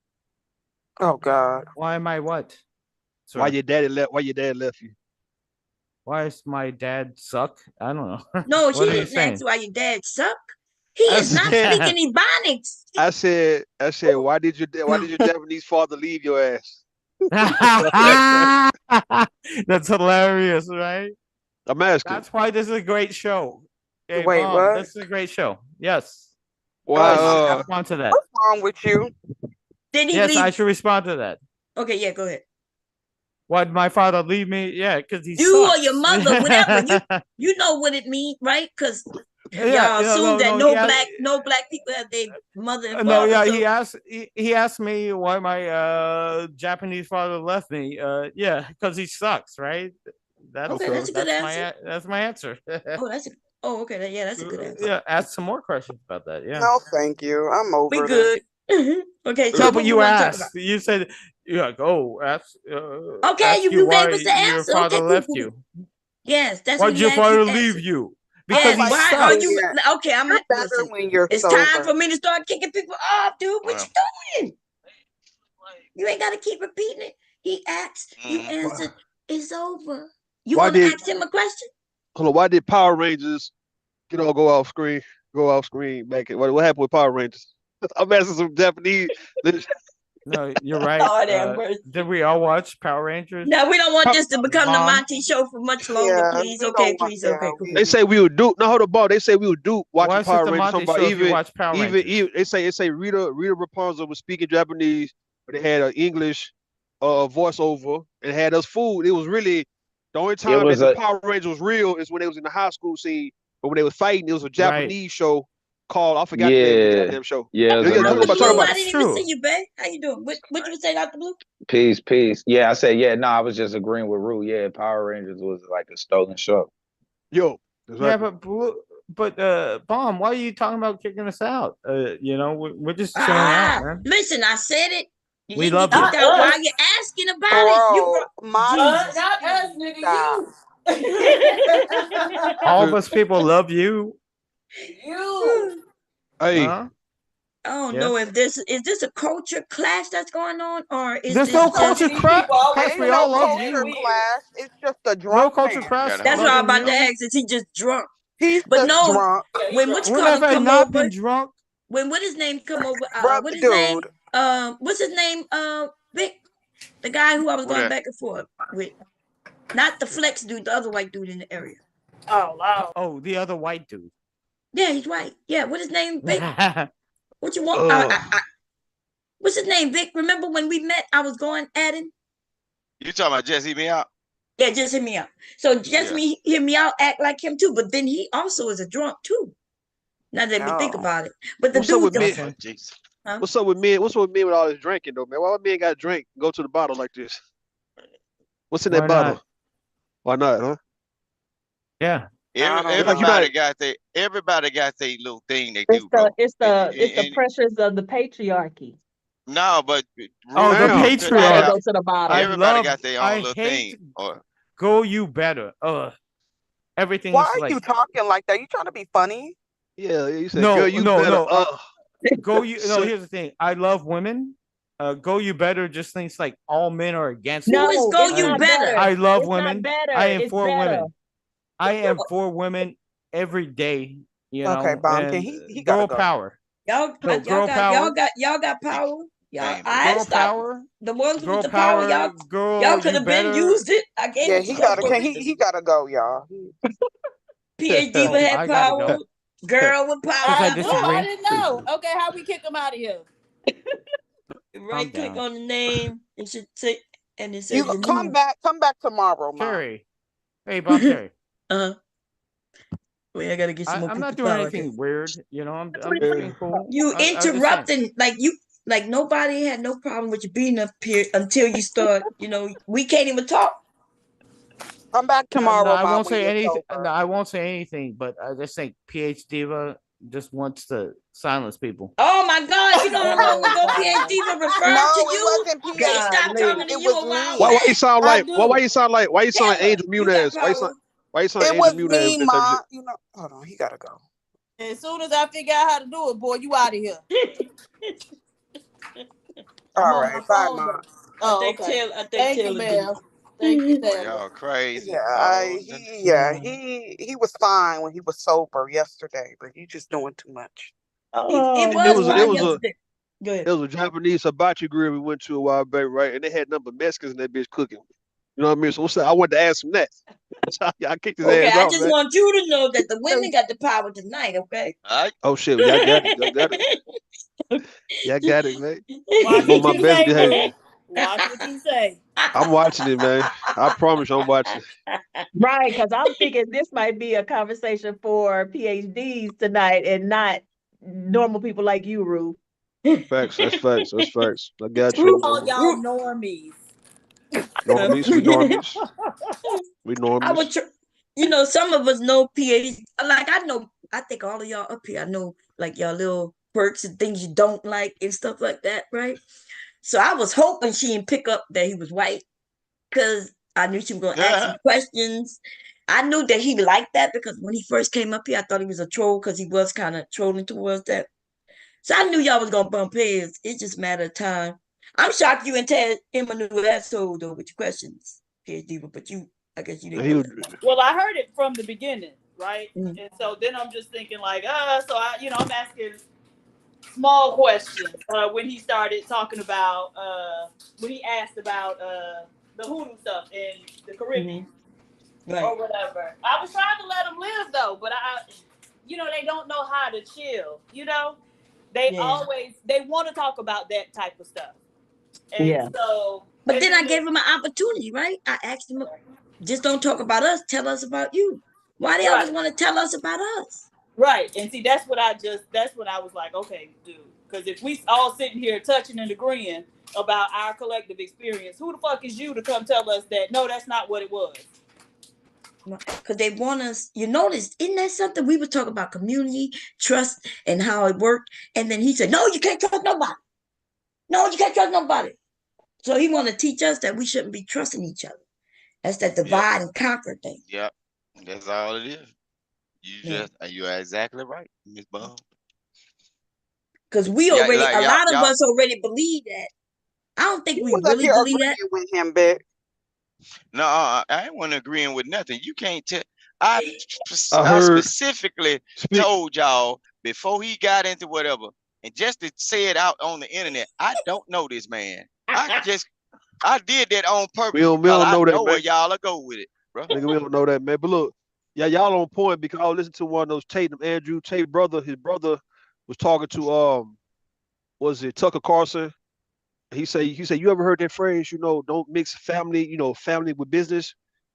Oh God. Why am I what? Why Sir? your daddy left? Why your dad left you? Why is my dad suck? I don't know. No, What she are you didn't ask saying? why your dad suck. He I is not said, speaking Ebonics. I said, why did your Japanese father leave your ass? That's hilarious, right? I'm asking. That's why this is a great show. Hey, Wait, Mom, what? this is a great show. Yes. Why? I should respond to that. What's wrong with you? Did he Yes, leave? I should respond to that. Okay, yeah, go ahead. Why did my father leave me? Yeah, because he You sucks. or your mother, whatever. You know what it means, right? Because Yeah, y'all assume that no. He no black people have their mother and no, father. yeah. So He asked me why my Japanese father left me. Yeah, because he sucks, right? okay, that's a good answer. That's my answer. Okay, yeah, that's a good answer. Yeah, ask some more questions about that. Yeah. No, thank you. I'm We over good. this. Okay, so No, what but we you want to talk about? asked. You said You're like, oh, ask Okay, you you why gave us the your answer. father Okay, cool, left cool. you. Yes, that's Why'd when he your asked you father to leave answer. you? I Because Yes, he like why are sucks. you saying okay? I'm you're gonna better listen. when you're It's time sober. for me to start kicking people off, dude. What Well, you doing? You ain't gotta keep repeating it. He asked, you mhm. answered, it's over. You Why wanna did ask him a question? hold on? Why did Power Rangers go off screen? Go off screen back. What happened with Power Rangers? I'm asking some Japanese. No, you're right. Lord have mercy. Did we all watch Power Rangers? No, we don't want this to become the Mom? Monty show for much longer, Yeah, please. we Okay, don't want. please. Yeah, Okay, cool. They say we would do. No, hold on, ball. They say we would do Why watching is it Power the Rangers. Monty Talking about show if you watch Power Rangers? even they say Rita Rapunzel was speaking Japanese, but they had an English voiceover and had us fooled. It was really the only It time that was the a Power Rangers was real is when they was in the high school scene. But when they was fighting, it was a Right. Japanese show called I forgot the name of the yeah, goddamn show. yeah. It was Yeah, Dr. another talk Blue, about. I show. didn't It's even true. see you, babe. How you doing? What you say, Dr. Blue? Peace, peace. Yeah, I said yeah. No, I was just agreeing with Rue. Yeah, Power Rangers was like a stolen show. Yo, Yeah, exactly. but Bomb, why are you talking about kicking us out? We're just chilling out, man. Listen, I said it. You We didn't get love you. kicked out. Why are you asking about it? You bro, brought my Jesus. Not us, nigga, stop. you. All of us people love you. You. Hey, Huh? I don't know Yes. if this a culture clash that's going on, or is There's this no So just culture these people always clash. Ain't We put no all us love in. They culture you. weird. clash. It's just a No drunk culture man. clash. Gotta that's have what it. I'm Loving about to you. ask. Is he just drunk? He's But just no, drunk, Yeah, he when drunk. what you When call have it I come not over, been drunk? when what his name come over, brother, what his name? dude. What's his name? Vic, the guy who I was Who going that? back and forth with. Not the flex dude, the other white dude in the area. Oh, wow. Oh, the other white dude. Yeah, he's white. Yeah, what his name, Vic? What you want? uh, What's his name, Vic? Remember when we met? I was going at him. You talking about Jesse me out? Yeah, just hear me out. So just Yeah. hear me out, act like him too. But then he also is a drunk too. Now that we think Oh, about it. But the what's up dude, with men? Okay. Oh, Jesus. huh? What's up with men? What's up with men with all this drinking though, man? Why men got to drink and go to the bottle like this? What's in that Why bottle? not? Why not, huh? Yeah. I don't It's like know. you're not. Everybody got their little thing they It's do, the bro. it's And, the it's the and pressures of the patriarchy. no, but Oh, Rue, the you Damn. need to cut Why that they patriarch. out. go to the bottom. I Everybody love. got their I own little hate. thing. Or Go you better. Everything Why is are like you talking like that? You trying to be funny? Yeah, you said, girl, you no. better. Go you. No, So, here's the thing. I love women. Go you better just thinks like all men are against Who it. is No, go it's you not better? better. I love It's not women. I better. am It's for better. women. I am for women every day. Okay, Bomb. Can And he gotta girl go. power. Y'all, No, y'all girl got y'all power. got y'all got he, power. he Y'all, can't I breathe. ain't Girl stop. power. The ones with Girl the power, y'all power. Girl, could you have been better. used it. I gave Yeah, it to he y'all gotta. for a Can reason. he gotta go, y'all. PhD Oh, had I gotta power. go. Girl with Because I power. I do. I disagree. didn't know. Okay, how we kick him out of here? Calm Right click down. on the name. It should say, and it You says come remove. back. Come back tomorrow, Mom. Cherry. Hey, Bomb Cherry. Wait, I gotta get some more I'm not cookie doing power. Okay. anything weird. I'm just being cool. You I'm just saying. interrupting like nobody had no problem with you being up here until you start. We can't even talk. Come back No, tomorrow, I Mom, won't when say you're anything. No, sober. I won't say anything. But I just think PH Diva just wants to silence people. Oh my God! You know how long Oh ago God. PhD was referred to No, it you? wasn't They stopped Golly. talking to It you was a while why me. back. you sound I like do. why you sound like Taylor, Angel you got Munez? power. Why you sound like It Angel was Munez me, with that type of Ma. shit? You know. Hold on. He gotta go. As soon as I figure out how to do it, boy, you out of here. I'm All on my right. Bye, phone Ma. though. Oh, okay. I think Thank you, Taylor do. Belle. Thank you, Boy, Taylor. y'all crazy. Yeah, Oh, he was fine when he was sober yesterday, but you just doing too much. It Oh It was was it fine was man. a yesterday. Go it ahead. was a Japanese hibachi grill we went to a while back, right? And they had nothing but Mexicans in that bitch cooking. You know what I mean? So I wanted to ask him that. So I kicked his Okay, ass I off, just man. want you to know that the women got the power tonight. Okay. all right. Oh shit, y'all got it. Y'all got it. Y'all got it, man. Watch I'm on what my you best say, behavior. Pooh. Watch what you say. I'm watching it, man. I promise you I'm watching Right, because I'm thinking this might be a conversation for PhDs tonight and not normal people like you, Rue. it. Facts. That's facts. That's facts. I got We you. Ru- call No, y'all Ru- normies. normies. We normies. We I normies. would, some of us know PhD. Like I know, I think all of y'all up here, I know like y'all little quirks and things you don't like and stuff like that, right? So I was hoping she didn't pick up that he was white because I knew she was going to ask him questions. I knew that he liked that because when he first came up here, I thought he was a troll because he was kind of trolling towards that. So I knew y'all was going to bump heads. It's just a matter of time. I'm shocked you and Ted him a new asshole though with your questions, PhD, but I guess you didn't know that. Well, I heard it from the beginning, right? And so then I'm just thinking like, so I'm asking small questions when he started talking about when he asked about the hoodoo stuff in the Caribbean or whatever. I was trying to let him live though, but they don't know how to chill. They always they want to talk about that type of stuff, and so. But then I gave him an opportunity, right? I asked him, just don't talk about us. Tell us about you. Why they always want to tell us about us? Right. And see, that's what I was like, okay, dude. Because if we all sitting here touching and agreeing about our collective experience, who the fuck is you to come tell us that, no, that's not what it was? Because they want us, notice, isn't that something we were talking about community, trust, and how it worked? And then he said, no, you can't trust nobody. No, you can't trust nobody. So he want to teach us that we shouldn't be trusting each other. That's that divide and conquer thing. Yep. That's all it is. You're exactly right, Miss Bum. Because we already, a lot of us already believe that. I don't think we really believe that. With him, Beck. No, I ain't want to agreeing with nothing. You can't tell. I specifically told y'all before he got into whatever, and just to say it out on the internet, I don't know this man. I did that on purpose. We don't know that, man. Where y'all will go with it, bro. Nigga, we don't know that, man. But look, y'all on point because I was listening to one of those Andrew Tate brother. His brother was talking to was it Tucker Carlson? He said, you ever heard that phrase, don't mix family, family with business?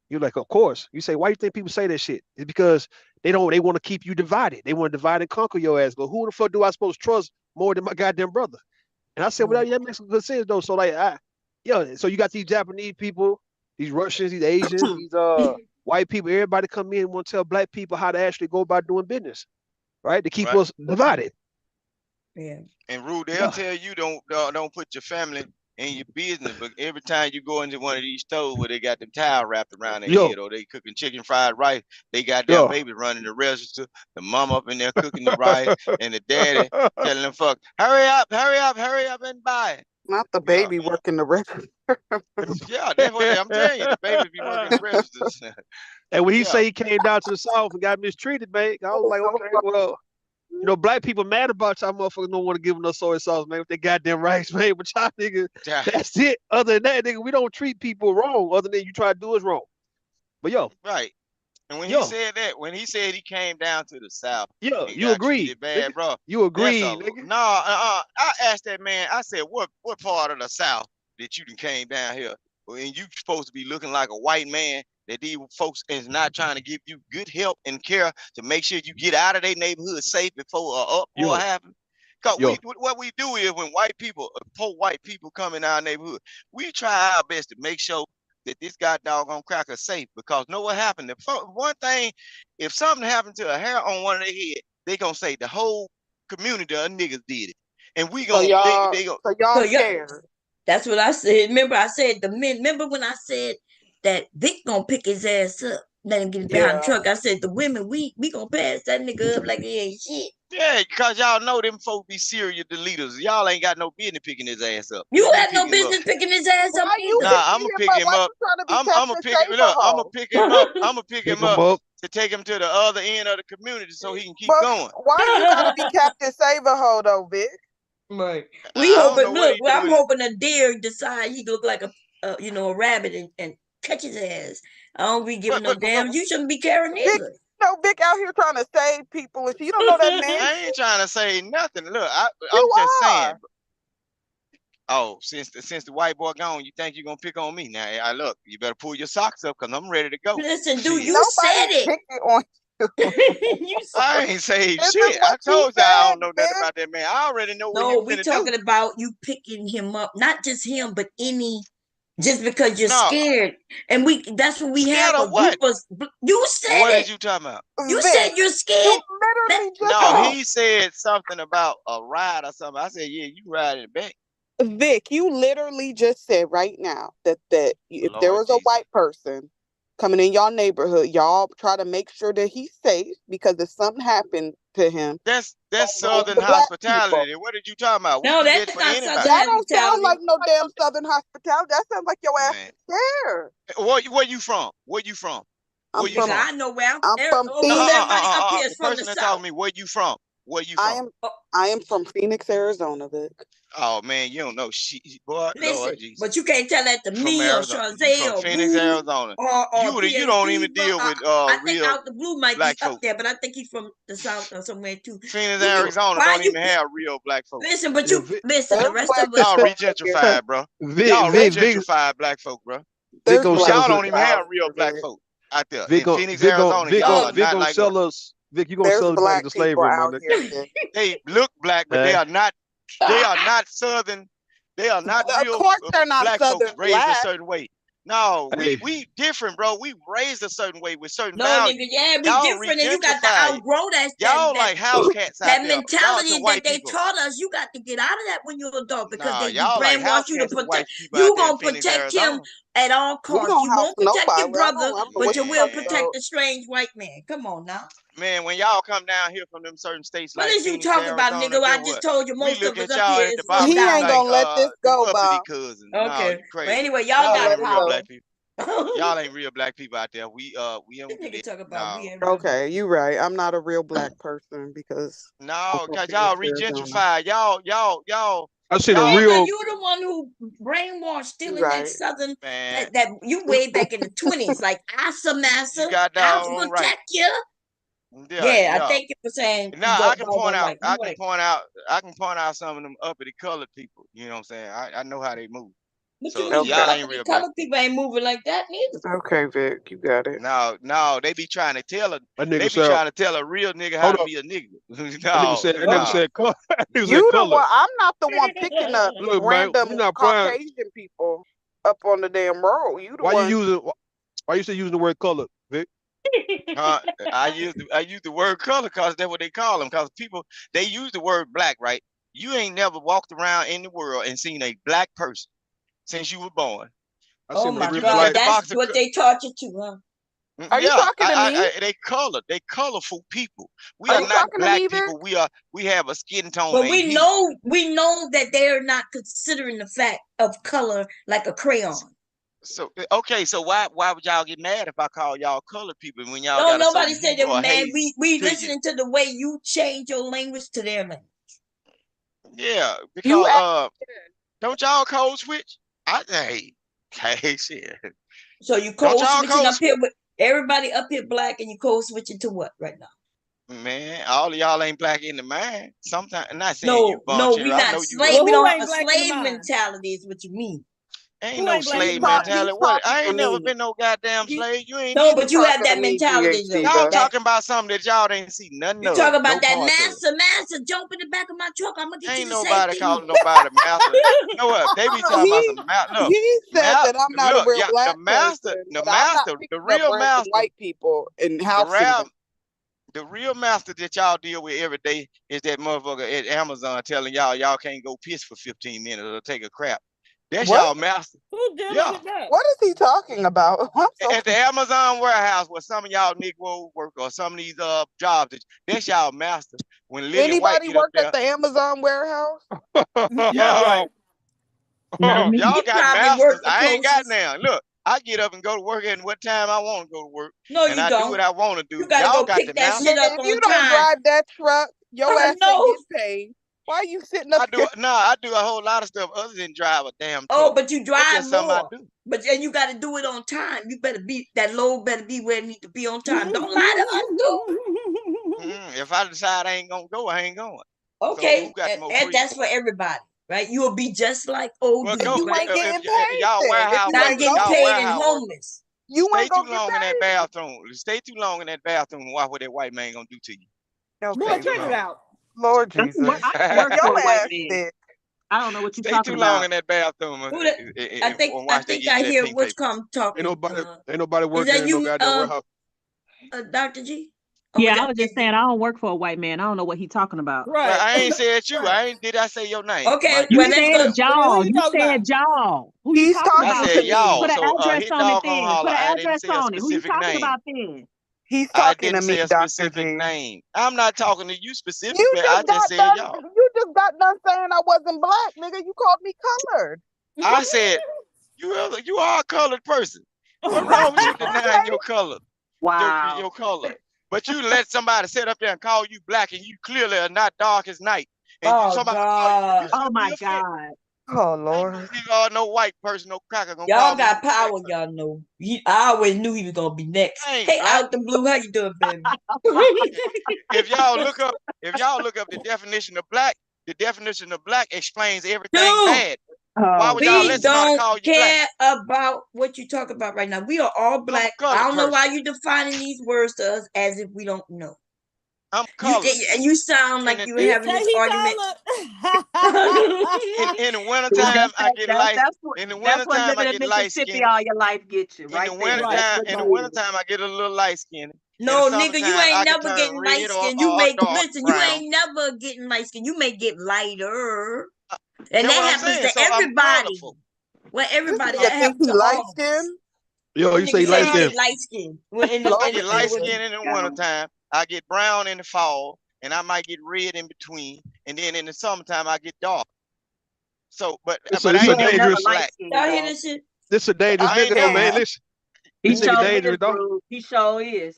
You're like, of course. You say, why do you think people say that shit? It's because they want to keep you divided. They want to divide and conquer your ass. But who the fuck do I supposed to trust more than my goddamn brother? And I said, well, that makes good sense though. So like, so you got these Japanese people, these Russians, these Asians, these white people, everybody come in and want to tell black people how to actually go about doing business, right? To keep us divided. Yeah. And Rue, they'll tell you don't put your family in your business, but every time you go into one of these stores where they got the towel wrapped around their head or they cooking chicken fried rice, they got their baby running the register, the mom up in there cooking the rice, and the daddy telling them, fuck, hurry up and buy it. Not the baby working the register. Yeah, that's what I'm telling you. The baby be working the registers. And when he say he came down to the South and got mistreated, man, I was like, okay, well, black people mad about y'all motherfuckers don't want to give them no soy sauce, man, with their goddamn rice, man. But y'all niggas, that's it. Other than that, nigga, we don't treat people wrong other than you try to do us wrong. But right. And when he said that, when he said he came down to the South, you agree, bad, bro. You agree, nigga. No, I asked that man, I said, what part of the South that you came down here? And you supposed to be looking like a white man that these folks is not trying to give you good help and care to make sure you get out of their neighborhood safe before an uproar happens. Because what we do is when poor white people come in our neighborhood, we try our best to make sure that this guy doggone cracker safe, because know what happened? One thing, if something happened to a hair on one of their head, they gonna say the whole community of niggas did it, and we gonna y'all scared. That's what I said. Remember, I said the men. Remember when I said that Vic gonna pick his ass up, let him get behind the truck. I said the women, we gonna pass that nigga up like he ain't shit. Yeah, because y'all know them folks be serial deleters. Y'all ain't got no business picking his ass up. You have no business picking his ass up either. Nah, I'm gonna pick him up. I'm gonna pick him up. I'm gonna pick him up to take him to the other end of the community so he can keep going. Why you gotta be Captain Save-A-Ho though, Vic? Right. We hoping. Look, I'm hoping a deer decide he look like a rabbit and catch his ass. I don't be giving no damn. You shouldn't be caring either. No, Vic out here trying to save people, and you don't know that man. I ain't trying to say nothing. Look, I'm just saying. Oh, since the white boy gone, you think you're gonna pick on me? Now, look, you better pull your socks up because I'm ready to go. Listen, dude, you said it. On I ain't saying shit. I told you I don't know nothing about that man. I already know what No, we're talking about you picking him up, not just him, but any. Just because you're scared, and that's what we have. Of what? You said what it. Did you talking about? You said you're scared. No, he said something about a ride or something. I said, yeah, you ride in the back. Vic, you literally just said right now that if there Lord was a Jesus. white person coming in y'all neighborhood, y'all try to make sure that he's safe because if something happened to him, That's the Southern black people. hospitality. What did you talking about? We No, do that that's for not anybody. Southern That don't sound hospitality. like no damn Southern hospitality. That sounds like your ass Man. is scared. Where you from? Where you from? I'm Where you Nigga, from? I know where I'm from almost Phoenix. everybody up here The is from the person that talking South. to me, where you from? Where you I from? am from Phoenix, Arizona, Vic. Oh man, you don't know shit, boy. Listen, Lord Jesus. but you can't tell that to From me or Arizona. You Chazé from or Phoenix, Boo Arizona. or You don't even PhD. deal with I think real Out the Blue might black be up folk. there, but I think he's from the South or somewhere too. Phoenix, You, Arizona why don't you even have real black folk. listen? But Yeah, you listen. The There's rest black of us. Y'all people out here. regentrified, bro. Y'all regentrified black folk, bro. Vic There's gonna black sell Y'all us. don't people even have out real here, black Vic. folk out there. Vic In gonna Phoenix, Arizona, y'all are not like us. us. Vic, you gonna There's sell us back black into people slavery, my out here, nigga. Vic. They look black, but they Huh? are not. They are not Southern. They are not Of real course, they're not black folks Southern raised a black. certain way. No, Hey, we different, bro. We raised a certain way with certain No, nigga, values. yeah, we Y'all different, and you got to regentrified. outgrow Y'all like house cats out that there. Y'all to mentality that white they people. taught us. You got to get out of that when you're an adult because Nah, they y'all like house brainwash you to cats to white protect. people out You there in gonna Phoenix, protect him Arizona. at all We costs. don't You house won't protect nobody. your brother, I don't know but what you you will talking Man, protect about. the strange white man. Come on now. man, when y'all come down here from them certain states What like is you Phoenix, talking about, Arizona, nigga? get I just what? told you We most look of us at up y'all here at the is from bottom the He just ain't South. like gonna let this them go, uppity Bob. cousins. No, Okay. you Well, crazy. anyway, He y'all gonna Y'all got let ain't it real power. go. black people. Y'all ain't real black people out there. We This don't do nigga that. talk about we No. ain't real black. Okay, you right. I'm not a real black person because I'm No, from cause y'all Phoenix, Arizona. regentrified. Y'all I seen a Yeah, but real. you the one who brainwashed, You stealing that right. southern man. that you way back in the 20s, like Asa You Massa, got I'll down right. protect you. Yeah, Yeah, I yeah. thank you for saying you Now go I can doggone point out, white. You right. I can point out some of them uppity colored people. You know what I'm saying? I know how they move. What you So mean y'all Okay. ain't uppity real black colored people. people ain't moving like that neither? Okay, Vic, you got it. No, they be trying to tell That nigga said, a real nigga how "Hold to up." be a nigga. That nigga Okay. No. said, "Color." That nigga said, You the "Color." one. I'm not the one picking up Look, man, we random not playing. Caucasian people up on the damn road. You the Why you one. using? Why you still using the word color, Vic? I use the word color because that's what they call them. Because people they use the word black, right? You ain't never walked around in the world and seen a black person since you were born. I Oh seen a my If rich you look God, at black. the that's box of what they taught you to, huh? Are you yeah, talking to me? they colored. They colorful people. We Are are you not talking to black me, Vic? people. We have a skin tone, But a hue. we know that they're not considering the fact of color like a crayon. So okay, so why would y'all get mad if I call y'all colored people when y'all No, got a nobody certain said hue they were or mad. haze We to you? listening to the way you change your language to their language. Yeah, You because don't y'all code switch? Hey shit. So you Don't code y'all switching code up switch? here with everybody up here black, and you code switching to what right now? Man, all of y'all ain't black in the mind. Sometimes not saying you, No, Bon no, Cherry. we I not know you slave. Well, is. We who don't have ain't a black in the slave mind? mentality, is what you mean. Ain't Who no ain't black in slave the mind? mentality. he's What? talking I to ain't never me. been no goddamn He, slave. You ain't No, neither. but you have talking to that me, mentality though. PhD, Y'all bro. That talking about something that y'all didn't see nothing you talk of, about no that parts of. massa, jump in the back of my truck. I'm gonna get you Ain't to nobody safety. calling nobody master. You know what? They be talking about some look, He said that I'm not a real yeah, black person, but I'm not the picking up real random master, white people and the housing real them. the real master that y'all deal with every day is that motherfucker at Amazon telling y'all can't go piss for 15 minutes or take a crap. That's What? y'all master. Who's dealing Yeah. with that? What is he talking about? I'm so At the Amazon warehouse where some of y'all Negro work or some of these jobs, that's y'all master. When Lily White Anybody get up work at there, the Amazon warehouse? yeah, Right. Not me. y'all You got probably masters. work the I ain't got closest. now. Look, I get up and go to work at what time I want to go to work, No, and you I do what don't. I want to You do. gotta Y'all go got the pick that shit master. up Nigga, if you on don't time. drive that truck, your ass ain't No. getting paid. Why you sitting up I do here? I do a whole lot of stuff other than drive a damn Oh, truck. but you That's drive just something I more. do. But then you got to do it on time. You better be that load better be where it need to be on time. Don't lie to us, though. If I decide I ain't gonna go, I ain't going. So who Okay, got the more and freedom? that's for everybody, right? You will be just like OD, Well, Then go you right? ain't getting if paid y'all then. If warehouse you Not ain't workers, getting y'all going, paid and warehouse workers, homeless. you stay ain't too gonna get long in that paid. bathroom. Stay too long in that bathroom and watch what that white man gonna do to you. Boy, Okay, Stay too check it Vic. long. out. Lord That's what Jesus. I Your work for a white ass man. sick. I don't know what you're Stay talking too long about. in that bathroom Who that? and I watch they think give I you that hear pink what's paper. come talking. Ain't nobody Is working that in no you, goddamn warehouse. Dr. G? Yeah, I was just saying I don't work for a white man. I don't know what he's talking about. Well, Right. I ain't said you. Right. I ain't. Did I say your name? Okay, You well, let's said go. Well, y'all. Who you You talking said about? y'all. Who you He's talking I talking about? said to y'all. Put me. an So address hit on it dog on then. holler. Put I an didn't address say a on it. Who you specific talking name. about then? He's I talking to didn't me, say a Dr. specific J. name. I'm not talking to you You specifically. I just just got said done. y'all. You just got done saying I wasn't black, nigga. You called me colored. I said you are a colored person. What wrong with you denying your color? Wow. Your color. But you let somebody sit up there and call you black, and you clearly are not dark as night. And you Oh somebody call you God, should Oh be my offended. God. Oh Ain't Lord. no white person, no cracker gonna y'all call me no got black power. person. Y'all know. I always knew he was gonna be next. I ain't Hey, black. out the blue, how you doing, baby? If y'all look up the definition of black explains everything Dude, bad. Why Oh would y'all we let Jesus. somebody don't call you black? care about what you talk about right now. We are all I'm a black. I colored don't know why person. you defining these words to us as if we don't know. I'm You colored. and you sound And like you were He having say this he argument. in the See, wintertime, I get light. In the that's what wintertime, I living in get light Mississippi skinned. all your life gets you In the right there. That's wintertime, what in that the is. wintertime, I get a little light skinned. In the No, nigga, you summertime, ain't I can never turn getting light red skin. You or may dark listen. You brown. ain't never getting light skin. You may get lighter, and That's what that I'm happens saying. to So I'm everybody. colorful. Well, This everybody nigga that think happens he to light all of us. skinned. Yo, That you say nigga you said light he skin. get light skin. I get light skin in the wintertime. I get brown in the fall, and I might get red in between. And then in the summertime, I get dark. So, but It's I a You ain't ain't never never been dangerous. light black. skinned, Y'all hear dog. this shit? This a dangerous I ain't nigga though, never man. been. And Listen, He this nigga sure is, dangerous, though. Rude. He sure is.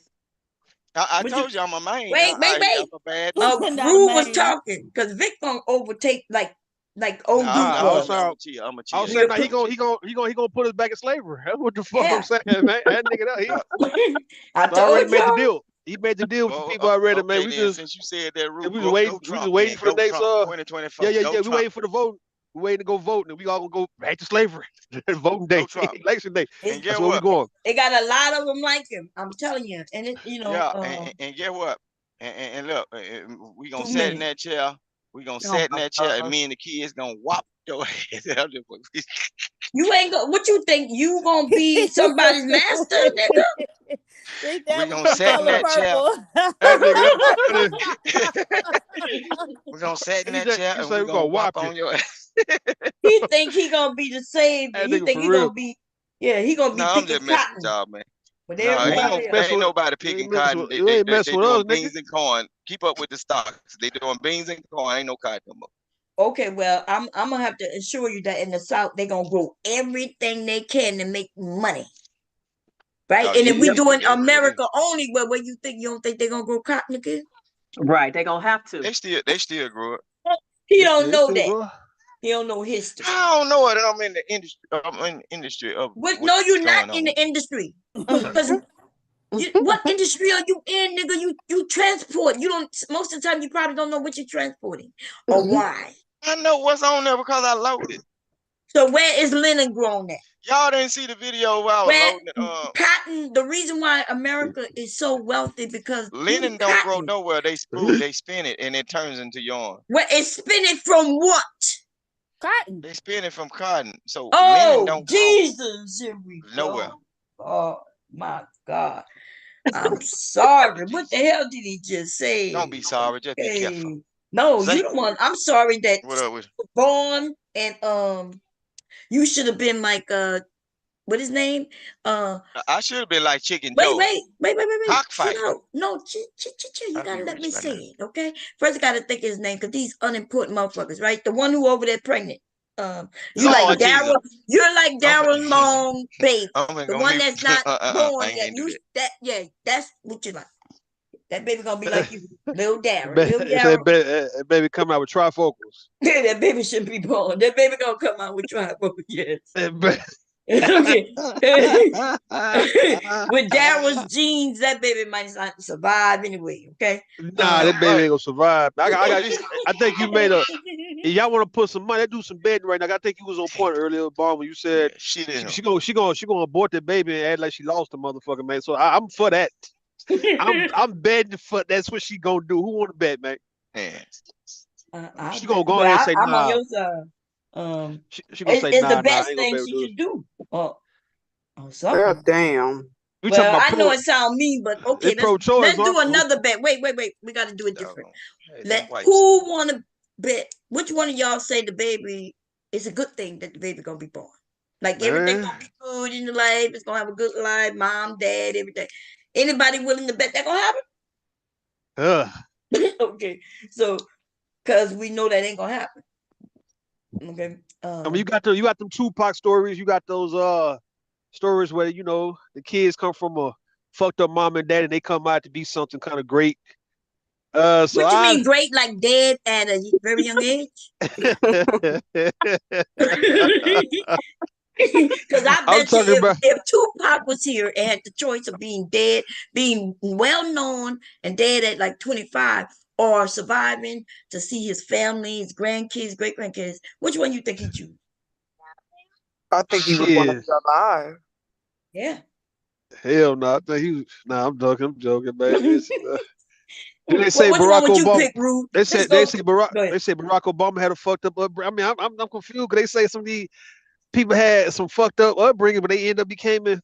I What you? told you I'm a man. Wait, wait, I'm wait. a bad nigga. Not a Rue was man. talking because Vic gonna overtake like No, old dude Nah, I was was. I'm saying, a chill. I'm a I was chill. We saying, are nah, put, he gonna put us back in slavery. That's what the fuck I'm yeah. saying, man. That nigga, he Uh, I already told made the y'all. deal. He made the deal with the oh, people already, man. okay then. Since you said that, Rue, We just go waiting. We just Trump waiting then. for the Go next. Trump. Yeah, 2024. yeah, Go yeah. We Trump. waiting for the vote. We waiting to go vote, and we all gonna go back to slavery. Voting Go day, Trump. election day. And It, That's get where we what? going. they got a lot of them like him. I'm telling you, and it, Yeah, and get what? And look, we gonna too sit in many. that chair. We gonna Oh sit in my that chair, and God. me and the kids gonna whop your ass. You ain't go. What you think? You gonna be somebody's master, nigga? Think We that was gonna the sit in color that chair. purple. That nigga, We gonna sit in he that said, chair, he and said we we gonna gonna whop whop you. on your ass. He think he gonna be the savior. That He nigga think for he real. gonna be. Yeah, he gonna No, be I'm picking just messing with cotton y'all, man. with No, You ain't everybody gonna else. mess ain't with. nobody You ain't picking mess cotton. with. You ain't messing They with us, doing nigga. beans and corn. Keep up with the stocks. They doing beans and corn. Ain't no cotton no more. Okay, well, I'm gonna have to assure you that in the South they gonna grow everything they can to make money, right? Oh And yeah, if we yeah, doing they do. America only, where you don't think they gonna grow cotton again? Right. They gonna have to. They still grow it. He don't They know still that. grow. He don't know history. I don't know it. I'm in the industry. I'm in the industry of What? No, what's you're not going in on. the industry. Because what industry are you in, nigga? You transport. You don't. Most of the time, you probably don't know what you're transporting or why. I know what's on there because I loaded. So where is linen grown at? Y'all didn't see the video where I was Where loading it. cotton? The reason why America is so wealthy because due to Linen don't grow cotton. nowhere. They spin it and it turns into yarn. Where it's spinning from what? Cotton. They spin it from cotton. So linen Oh, don't grow Jesus, here we nowhere. go. Oh my God. I'm sorry. What the hell did he just say? Don't be sorry. Just be careful. Hey. No, you Say the one. I'm sorry that what up with born and you should have been like what his name? I should have been like Chicken Wait, Joe. wait, wait, wait, wait, wait. Chill Cockfighting. out. No, chill. You I'll be gotta let rich me by say now. it, okay? First, I gotta think of his name because these unimportant motherfuckers, right? The one who over there pregnant. You like Lord Jesus. Daryl. You're like I'm Daryl Long, baby. I'm The gonna one mute. that's not I born ain't yet. gonna do You that. that yeah, that's what you like. That baby gonna be like you, little Daryl. Little It said, Daryl. baby, come out with trifocals. Yeah, that baby shouldn't be born. That baby gonna come out with tribal. Yes. That ba- Okay. With Daryl's genes, that baby might not survive anyway. Okay. Nah, that baby Right. ain't gonna survive. What you I think you made a. If y'all want to put some money, do some betting right now. I think you was on point earlier, Bob, when you yeah, said shit in him. she gonna abort that baby and act like she lost the motherfucker, man. So I'm for that. I'm betting for that's what she gonna do. Who want to bet, man? Yeah. She gonna go in there and say I'm on nah. your side. She gonna say It's the nah, I best ain't gonna be thing able to she do it. should do. Or Well, something. damn. We talking Well, about I know it sounds mean, but okay, it's pro-choice, let's do huh? another bet. Wait. We got to do it different. Hey, them Let whites. who want to bet? Which one of y'all say the baby is a good thing that the baby gonna be born? Like everything Man. gonna be good in the life. It's gonna have a good life. Mom, dad, everything. Anybody willing to bet that gonna happen? Okay, so because we know that ain't gonna happen. Okay. I mean, you got them Tupac stories. You got those stories where the kids come from a fucked up mom and dad, and they come out to be something kind of great. So What you mean great? Like dead at a very young age? Because I I'm bet you talking about. if Tupac was here and had the choice of being dead, being well known and dead at like 25, or surviving to see his family, his grandkids, great grandkids, which one you think he choose? I think he would want to Shit. be alive. Yeah. Hell no. I think he was. Nah, I'm joking, man. Did they Well, say which one Barack would you Obama? pick, Rude? They Let's said go. Go ahead. They say Barack Obama had a fucked up upbringing. I mean, I'm confused because they say some of these people had some fucked up upbringing, but they end up becoming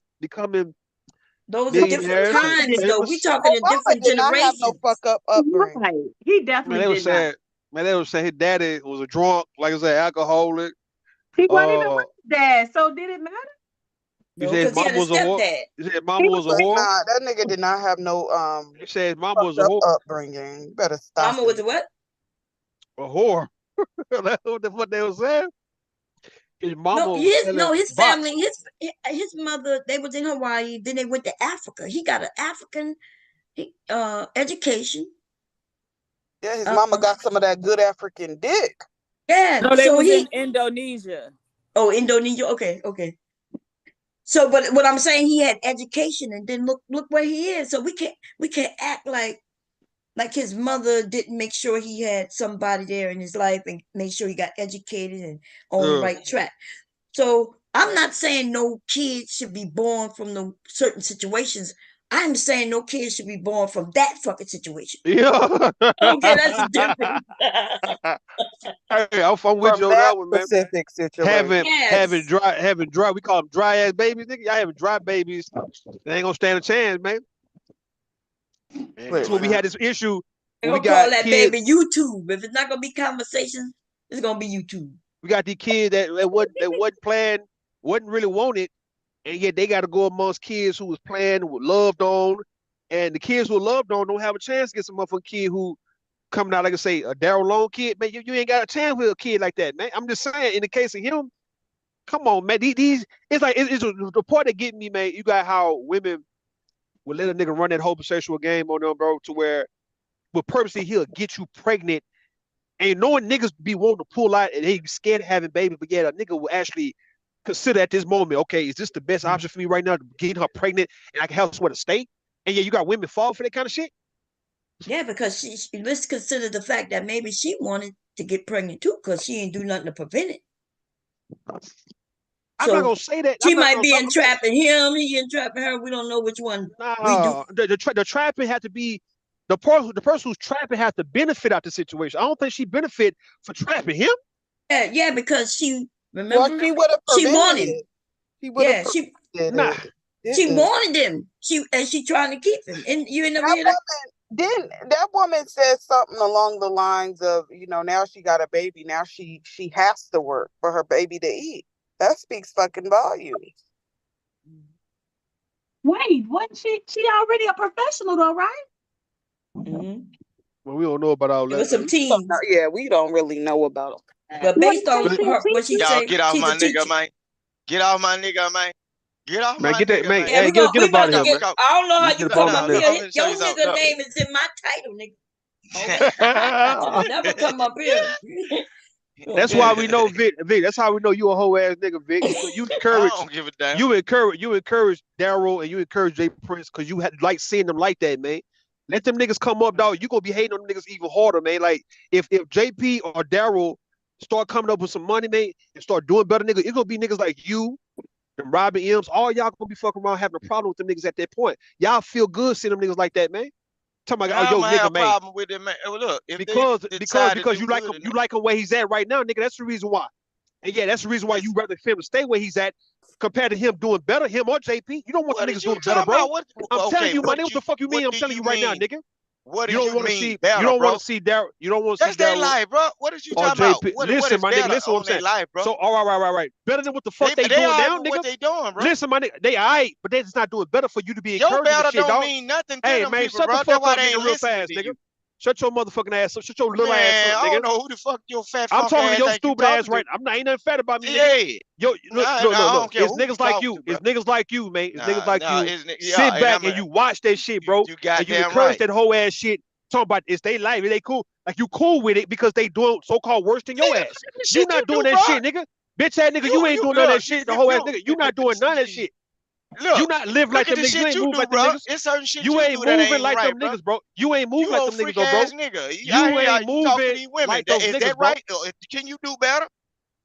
Those are different millionaires and times, though. We famous. talking in Obama different did not have no generations. fuck up upbringing. Right. He Man, definitely they was did not. saying, they was saying his daddy was a drunk, like I said, alcoholic. He wasn't even with his dad, so did it matter? He No, said his because he had mama a was a whore. stepdad. He said his He mama was was a with whore. Nah, that nigga did not have no He said his mama was fucked a up whore. upbringing. You better stop Mama was it. a what? A whore. That's what the fuck they was saying. His mama No, was selling his box. family, his mother, they was in Hawaii, then they went to Africa. He got an African education. Yeah, his mama got some of that good African dick. Yeah, No, they so was in he Indonesia. Indonesia. Okay. So, but what I'm saying, he had education, and then look where he is. So we can't act like his mother didn't make sure he had somebody there in his life and make sure he got educated and on the right track. So I'm not saying no kids should be born from no certain situations. I'm saying no kids should be born from that fucking situation. Yeah. Okay, that's the difference. Hey, I'm with From you on that that one, man. specific situation. Having dry. We call them dry ass babies, nigga. Y'all having dry babies. They ain't gonna stand a chance, man. That's when we Listen, had this issue. They're We gonna call got that kids. baby YouTube. If it's not gonna be conversations, it's gonna be YouTube. We got these kids that wasn't playing, wasn't really wanted, and yet they got to go amongst kids who was playing, who were loved on, and the kids who were loved on don't have a chance against a motherfucking kid who coming out like I say a Daryl Long kid, man. You ain't got a chance with a kid like that, man. I'm just saying. In the case of him, come on, man. These it's like it's the part that get me, man. You got how women will let a nigga run that homosexual game on them, bro, to where with purposely he'll get you pregnant. And knowing niggas be wanting to pull out and they scared of having babies, but yeah, a nigga will actually consider at this moment, okay, is this the best option for me right now to get her pregnant and I can help her with a state? And yeah, you got women fall for that kind of shit. Yeah, because let's consider the fact that maybe she wanted to get pregnant too, because she ain't do nothing to prevent it. I'm not So gonna say that. she might be entrapping him, he entrapping her. We don't know which one we do. The trapping had to be the person who's trapping has to benefit out the situation. I don't think she benefit for trapping him. Yeah, because she well, remember she would have she prevented wanted him. it. She would have Yeah, she prevented she it. wanted him. She trying to keep him. And you ain't never hear that? That woman said something along the lines of, now she got a baby. Now she has to work for her baby to eat. That speaks fucking volumes. Wait, wasn't she already a professional though, right? Mm-hmm. Well, we don't know about all There that. was some teens. Yeah, we don't really know about them. But based on her, what she Y'all say, get off she's my a teacher. nigga, man. Get off my nigga, man. Get off Man, my get that nigga, man. man. Yeah, Hey, we get up about out to of here, get. man. I don't know how you Get up come out up of here. I'm finna show Your you something. nigga Look. name is in my title, nigga. Okay. You never come up here. That's why we know Vic. That's how we know you a whole ass nigga, Vic. You I encourage, don't give a damn. you encourage Daryl and you encourage Jay Prince because you had like seeing them like that, man. Let them niggas come up, dog. You gonna be hating on them niggas even harder, man. Like if JP or Daryl start coming up with some money, man, and start doing better, nigga, it's gonna be niggas like you and Robin M's. All y'all gonna be fucking around having a problem with them niggas at that point. Y'all feel good seeing them niggas like that, man. Talking about, oh, How yo, am I have nigga, a man. problem with it, man? Well, look, if they decide to Because do you good like him where he's at right now, nigga. That's the reason why. And yeah, that's the reason why you rather for him to stay where he's at compared to him doing better, him or JP. You don't want the niggas doing better, bro. I'm telling you, my nigga, what the fuck you mean? I'm telling you right now, nigga. What You do don't you want to mean see. better, You don't bro? want to see Daryl. You don't want to see That's their Daryl life, bro. What is you or talking about? JP. What Listen, is my nigga. better Listen, what I'm on their saying. life, bro? So, all right. Better than what the fuck they doing all now, right with nigga. what they doing, bro. Listen, my nigga. They all right, but they just not doing better for you to be Your encouraging the better shit, don't dog. mean nothing to Hey, them man, people, shut bro. the That's fuck why up, they nigga, ain't real listening fast, to nigga. you. Shut your motherfucking ass up. Shut your little ass Man, up, I nigga. don't know who the fuck your fat I'm funk talking to ass your think you stupid ass talking right. to. Ain't nothing fat about me, nigga. Yeah. Yo, I look. don't care It's who you niggas like talking you. to, bro. It's niggas like you, man. It's niggas like you. Yeah, Sit and back and you watch that shit, bro. you And you goddamn encourage right. that whole ass shit. Talking about it's they life, they cool. Like you cool with it because they doing so-called worse than your ass. You Shit not you doing do, that bro. shit, nigga. Bitch ass nigga, you ain't doing none of that look, shit. The whole ass nigga, you not doing none of that shit. You Look, not live like look at them the niggas. You shit ain't you move do, like them bro. niggas. It's certain shit You you ain't do that moving ain't like right, them bro. niggas, bro. You ain't moving You like old them niggas, freak though, bro. ass nigga. You I hear ain't you talk to moving these women. like those Is niggas, that bro. right? Can you do better?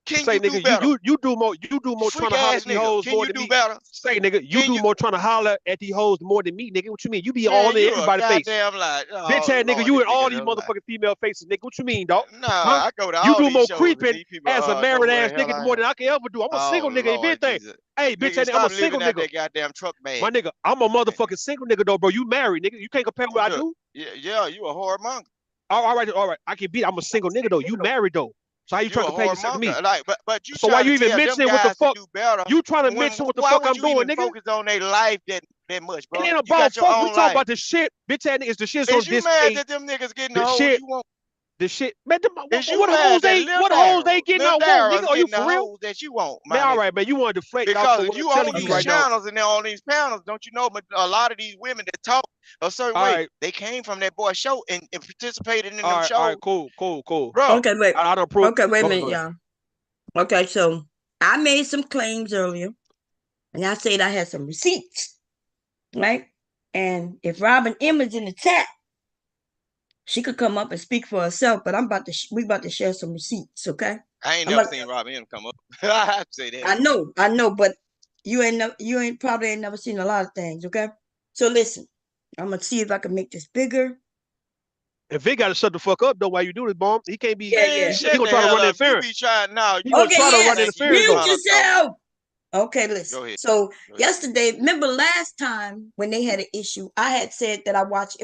Can Say, you do nigga, better? you do more trying Freak to holler at ass these nigga. hoes Can more you than do me. better? Say, nigga, you Can do you? more trying to holler at these hoes more than me, nigga. What you mean? You be all Man, in you a everybody's face. goddamn lie. Bitch Oh ass nigga, Lord, you this in all nigga these a lie. motherfucking female faces, nigga. What you mean, dog? Nah, Huh? I go to You all do these more shows and creeping these people as a know married who the ass hell nigga I more am. than I can ever do. I'm a single Oh nigga, if Lord anything. Jesus. Hey, bitch Nigga, ass nigga, I'm a stop single living out nigga. that goddamn truck bag. My nigga, I'm a motherfucking single nigga though, bro. You married, nigga. You can't compare what I Look, do. yeah, you a whoremonger. All right. I can beat. I'm a single nigga though. You married though. So how you You trying a to compare yourself to me? whoremonger. Like, but you So why trying you to even tell them mentioning what the guys to fuck? do better. You trying to mention what the Why fuck would I'm you doing, even nigga? focus on their life that much, It bro? ain't You about got your fuck. We own talking life. about the shit. Bitch ass niggas, the shit's on Is you this mad state. that them niggas getting the The hoes shit. you want? The shit. Man, Is you what hoes mad that they what hoes they getting Lil out want, nigga? Daryl's Are you getting the for real? hoes that you want, Man, my all nigga? right, man. You want to deflate off Because of if what I'm you telling on you these right now. channels and they're on these panels, don't you know a lot of these women that talk a certain All way, right. they came from that boy show and participated in them All right, shows. cool. Bro, Okay, wait. I don't prove. Okay, wait a Go minute, ahead. y'all. Okay, so I made some claims earlier, and I said I had some receipts, right? And if Robin M is in the chat, she could come up and speak for herself. But we about to share some receipts, okay? I ain't I'm never about. seen Rob M come up. I have to say that. I know, but you ain't probably ain't never seen a lot of things, okay? So listen, I'm gonna see if I can make this bigger. If he got to shut the fuck up though, while you do this, bomb, he can't be. Yeah, Man, yeah. He shut gonna the try to hell run up. You interference. be trying now. He You gonna be Okay, try to trying to run yes. think you interference just Mute though. trying to talk. yourself. Okay, listen. Go ahead. So Go ahead. yesterday, remember last time when they had an issue, I had said that I watched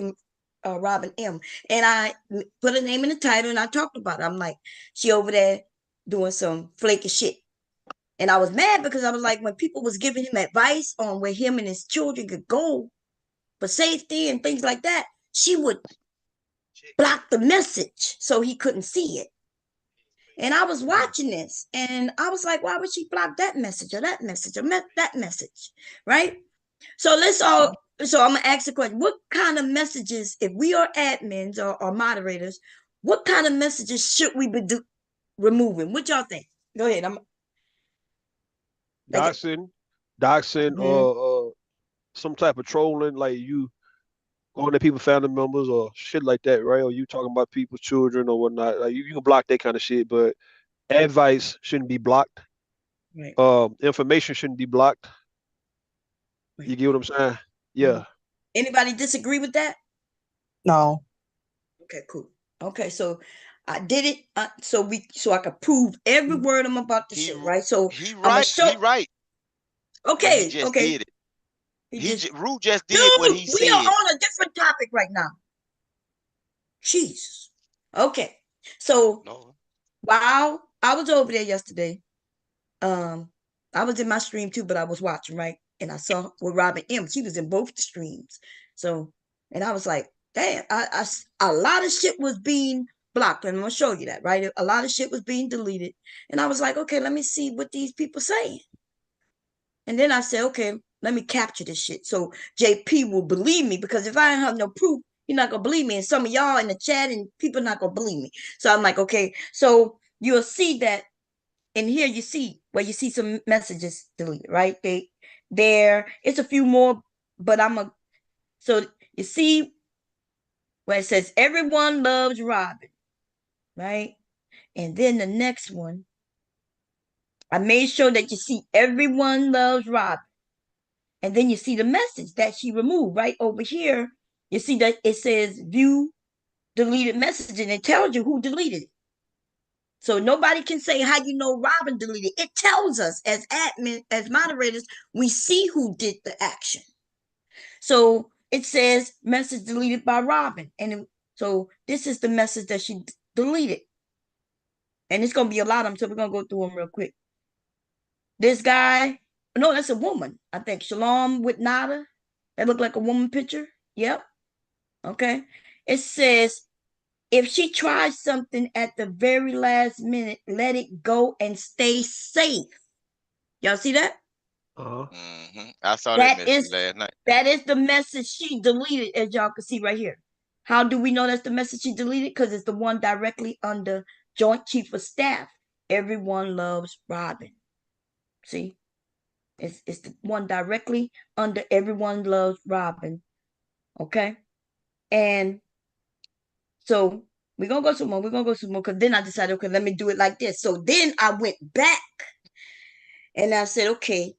Robin M, and I put her name in the title, and I talked about it. I'm like, she over there doing some flaky shit, and I was mad because I was like, when people was giving him advice on where him and his children could go for safety and things like that, she would block the message so he couldn't see it. And I was watching this and I was like, why would she block that message or that message or that message? Right? So I'm gonna ask the question: what kind of messages, if we are admins or moderators, what kind of messages should we be removing? What y'all think? Go ahead. I'm like, Doxing, some type of trolling, like you going to people, family members, or shit like that, right? Or you talking about people's children or whatnot. Like you can block that kind of shit, but advice shouldn't be blocked. right. Information shouldn't be blocked. Right. You get what I'm saying? Yeah. Anybody disagree with that? No. Okay, cool. Okay, so I did it so I could prove every word I'm about to say, right? So He I'm gonna right. show. He right. But he Okay, just okay. did it. He Rue just dude, did what he we are said. on a different topic right now. Jesus. Okay. So No. while I was over there yesterday, I was in my stream too, but I was watching, right? And I saw with Robin M. She was in both the streams. So, and I was like, damn, a lot of shit was being blocked. And I'm gonna show you that, right? A lot of shit was being deleted. And I was like, okay, let me see what these people saying. And then I said, okay, let me capture this shit so JP will believe me, because if I don't have no proof, you're not gonna believe me. And some of y'all in the chat and people not gonna believe me. So I'm like, okay, so you'll see that in here you see where you see some messages deleted, right? It's a few more, but so you see where it says everyone loves Robin, right? And then the next one, I made sure that you see everyone loves Robin. And then you see the message that she removed right over here. You see that it says view deleted message and it tells you who deleted it. So nobody can say how you know Robin deleted. It tells us as admin, as moderators, we see who did the action. So it says message deleted by Robin. So this is the message that she deleted. And it's going to be a lot of them, so we're going to go through them real quick. This guy, no, that's a woman. I think Shalom with Nada. That looked like a woman picture. Yep. Okay. It says, if she tries something at the very last minute, let it go and stay safe. Y'all see that? I saw that message last night. That is the message she deleted, as y'all can see right here. How do we know that's the message she deleted? Because it's the one directly under Joint Chief of Staff. Everyone loves Robin. See? It's the one directly under Everyone Loves Robin. Okay? And so we're going to go some more. We're going to go some more because then I decided, okay, let me do it like this. So then I went back and I said, okay,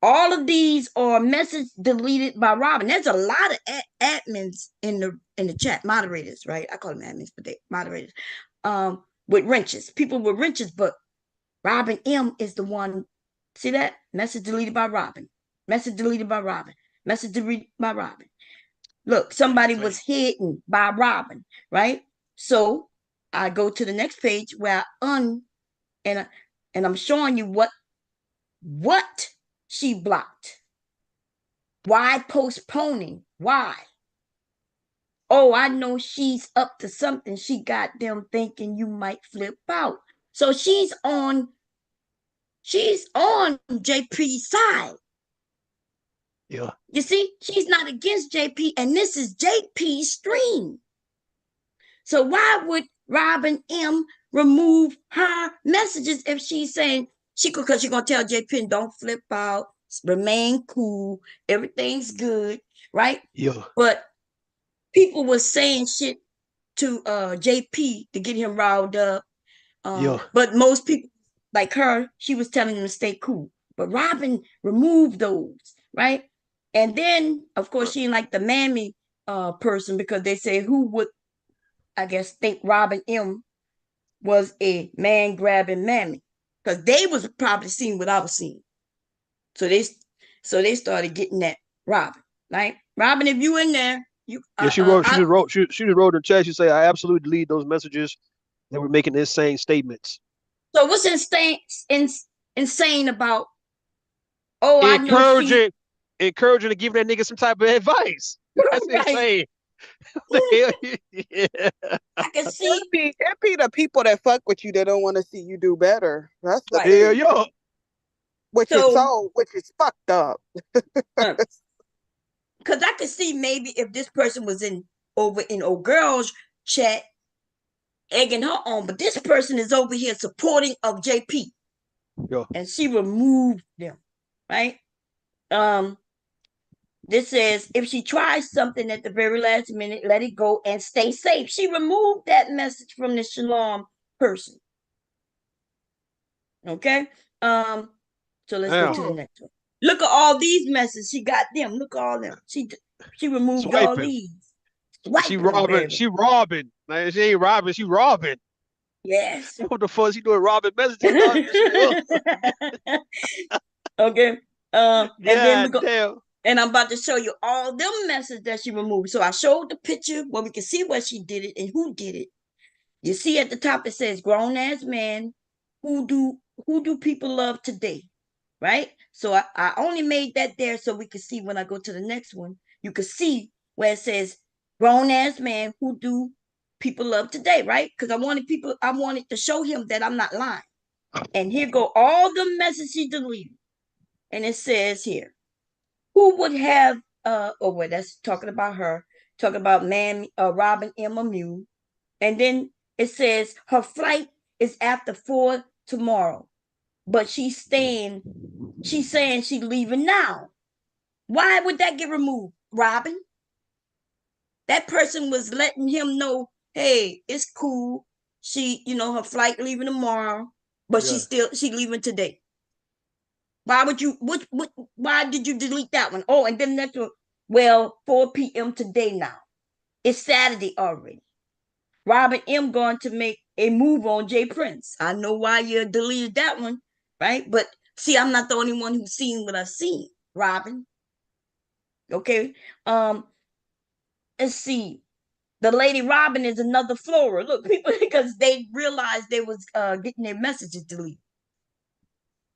all of these are messages deleted by Robin. There's a lot of admins in the chat, moderators, right? I call them admins, but they moderators. With wrenches. People with wrenches, but Robin M is the one. See that? Message deleted by Robin. Message deleted by Robin. Message deleted by Robin. Look, somebody was hidden by Robin, right? So I go to the next page where and I'm showing you what she blocked. Why postponing? Why? Oh, I know she's up to something. She got them thinking you might flip out. So she's on JP's side. Yeah. You see, she's not against JP, and this is JP's stream. So why would Robin M remove her messages if she's saying because she's gonna tell JP don't flip out, remain cool, everything's good, right? Yeah. But people were saying shit to JP to get him riled up. But most people, like her, she was telling him to stay cool. But Robin removed those, right? And then, of course, she ain't like the mammy person because they say who would, I guess, think Robin M was a man grabbing mammy because they was probably seeing what I was seeing. So they started getting that Robin, right? Robin, if you in there, you she wrote. She just wrote. She just wrote in the chat. She say, "I absolutely delete those messages that were making insane statements." So what's insane about? Oh, I know encouraging to give that nigga some type of advice. That's insane. Yeah. I can see it be the people that fuck with you that don't want to see you do better. That's the thing. Yeah. Which is fucked up. Because I could see maybe if this person was over in old girl's chat egging her on, but this person is over here supporting of JP. Yeah. And she removed them, right? This says if she tries something at the very last minute, let it go and stay safe. She removed that message from the Shalom person. Okay. So let's go to the next one. Look at all these messages. She got them. Look at all them. She removed all these. She robbing. She robbing. Like, she ain't robbing. She robbing. Yes. What the fuck? She doing robbing messages? Okay. And then we go. Damn. And I'm about to show you all them messages that she removed. So I showed the picture where we can see where she did it and who did it. You see at the top it says grown ass man. Who do people love today? Right? So I only made that there so we could see when I go to the next one. You can see where it says grown ass man, who do people love today, right? Because I wanted to show him that I'm not lying. And here go all the messages she deleted. And it says here, who would have that's talking about her, talking about Robin M. Amu. And then it says her flight is after 4 tomorrow. But she's saying she's leaving now. Why would that get removed, Robin? That person was letting him know, hey, it's cool. She, her flight leaving tomorrow, but she leaving today. Why would you why did you delete that one? Oh, and then next one, 4 p.m. today now. It's Saturday already. Robin M going to make a move on Jay Prince. I know why you deleted that one, right? But see, I'm not the only one who's seen what I've seen, Robin. Okay. Let's see. The Lady Robin is another Flora. Look, people, because they realized they was getting their messages deleted.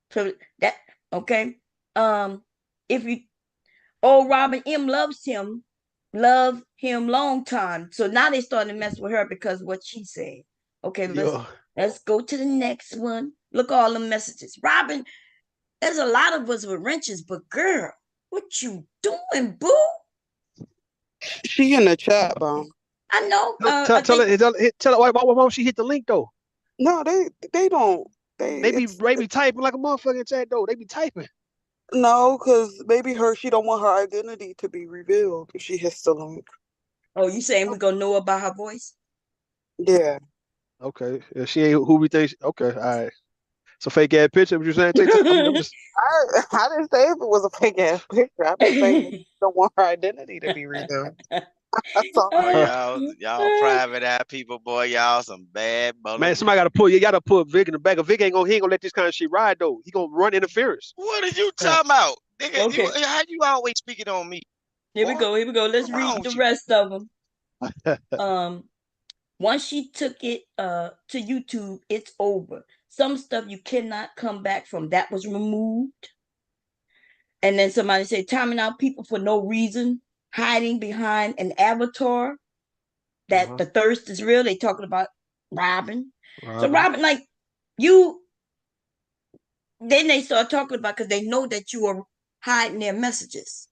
So that okay. If you Robin M love him long time. So now they starting to mess with her because what she said. Okay, let's go to the next one. Look all the messages. Robin, there's a lot of us with wrenches, but girl, what you doing, boo? She in the chat, Bomb. I know. Tell her why won't she hit the link though? No, they don't. They be typing like a motherfucking chat though. They be typing. No, because maybe she don't want her identity to be revealed if she hits the link. Oh, you saying we gonna know about her voice? Yeah. Okay. If she ain't who we think. Okay. All right. It's a fake ass picture. What you saying? I'm just. I didn't say if it was a fake ass picture. I'm just saying she don't want her identity to be revealed. That's all. Oh, y'all private eye people, boy. Y'all some bad bullets. Man, somebody you gotta put Vic in the back. Vic he ain't gonna let this kind of shit ride though. He gonna run interference. What are you talking about? Nigga, okay. How you always speaking on me? Here we go. Let's read the rest of them. Once she took it to YouTube, it's over. Some stuff you cannot come back from. That was removed. And then somebody said, timing out people for no reason, hiding behind an avatar. That the thirst is real. They talking about Robin. So Robin, like you, then they start talking about because they know that you are hiding their messages.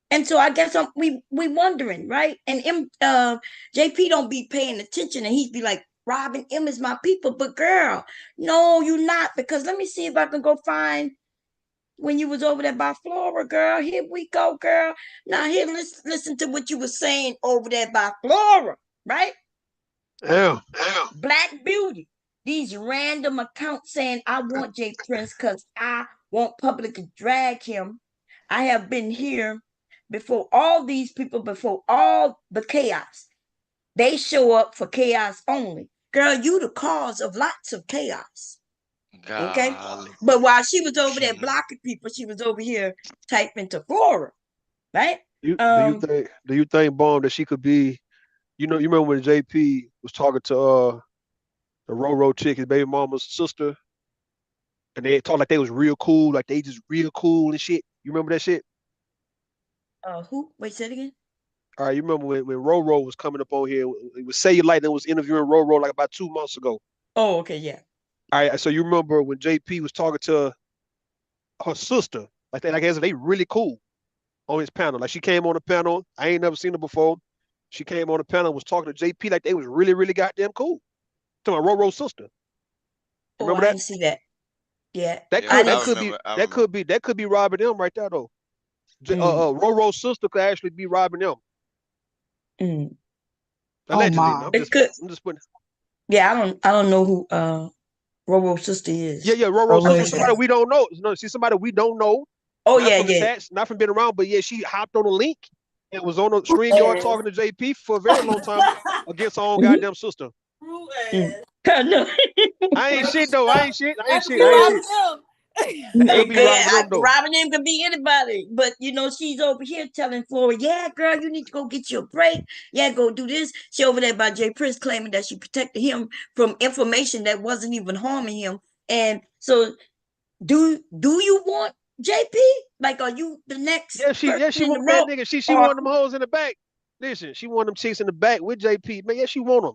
And so I guess we wondering, right? And JP don't be paying attention, and he'd be like, Robin M is my people, but girl, no, you not, because let me see if I can go find when you was over there by Flora, girl. Here we go, girl. Now here, let's listen to what you were saying over there by Flora, right? Black Beauty. These random accounts saying I want Jay Prince because I want public to drag him. I have been here before all these people, before all the chaos. They show up for chaos only. Girl, you the cause of lots of chaos. Okay? But while she was over there blocking people, she was over here typing to Flora. Right? Do you think, Bomb, that she could be, you remember when JP was talking to the Roro chick, his baby mama's sister, and they talked like they was real cool, like they just real cool and shit. You remember that shit? Who? Wait, say it again. All right, you remember when Roro was coming up on here? It was Say You Like that was interviewing Roro like about 2 months ago. Oh, okay, yeah. All right, so you remember when JP was talking to her sister, like they really cool on his panel. Like she came on the panel, I ain't never seen her before. She came on the panel and was talking to JP like they was really, really goddamn cool. To my Roro's sister. Remember that? I didn't see that. Yeah. That could be Robin M right there though. Roro's sister could actually be Robin M. Allegedly. I'm just putting. Yeah, I don't know who Roro's sister is. Yeah, Roro's sister. Somebody we don't know. No, she's somebody we don't know. Oh, not from the chats, not from being around, but yeah, she hopped on a link and was on a stream yard talking to JP for a very long time against her own goddamn sister. I ain't shit though. I ain't shit. Robin M can be anybody, but she's over here telling Flora, yeah, girl, you need to go get your break. Yeah, go do this. She over there by Jay Prince claiming that she protected him from information that wasn't even harming him. And so, do you want JP? Like, are you the next? Yeah, she want that nigga. She want them hoes in the back. Listen, she want them chicks in the back with JP. Man, yeah, she want them.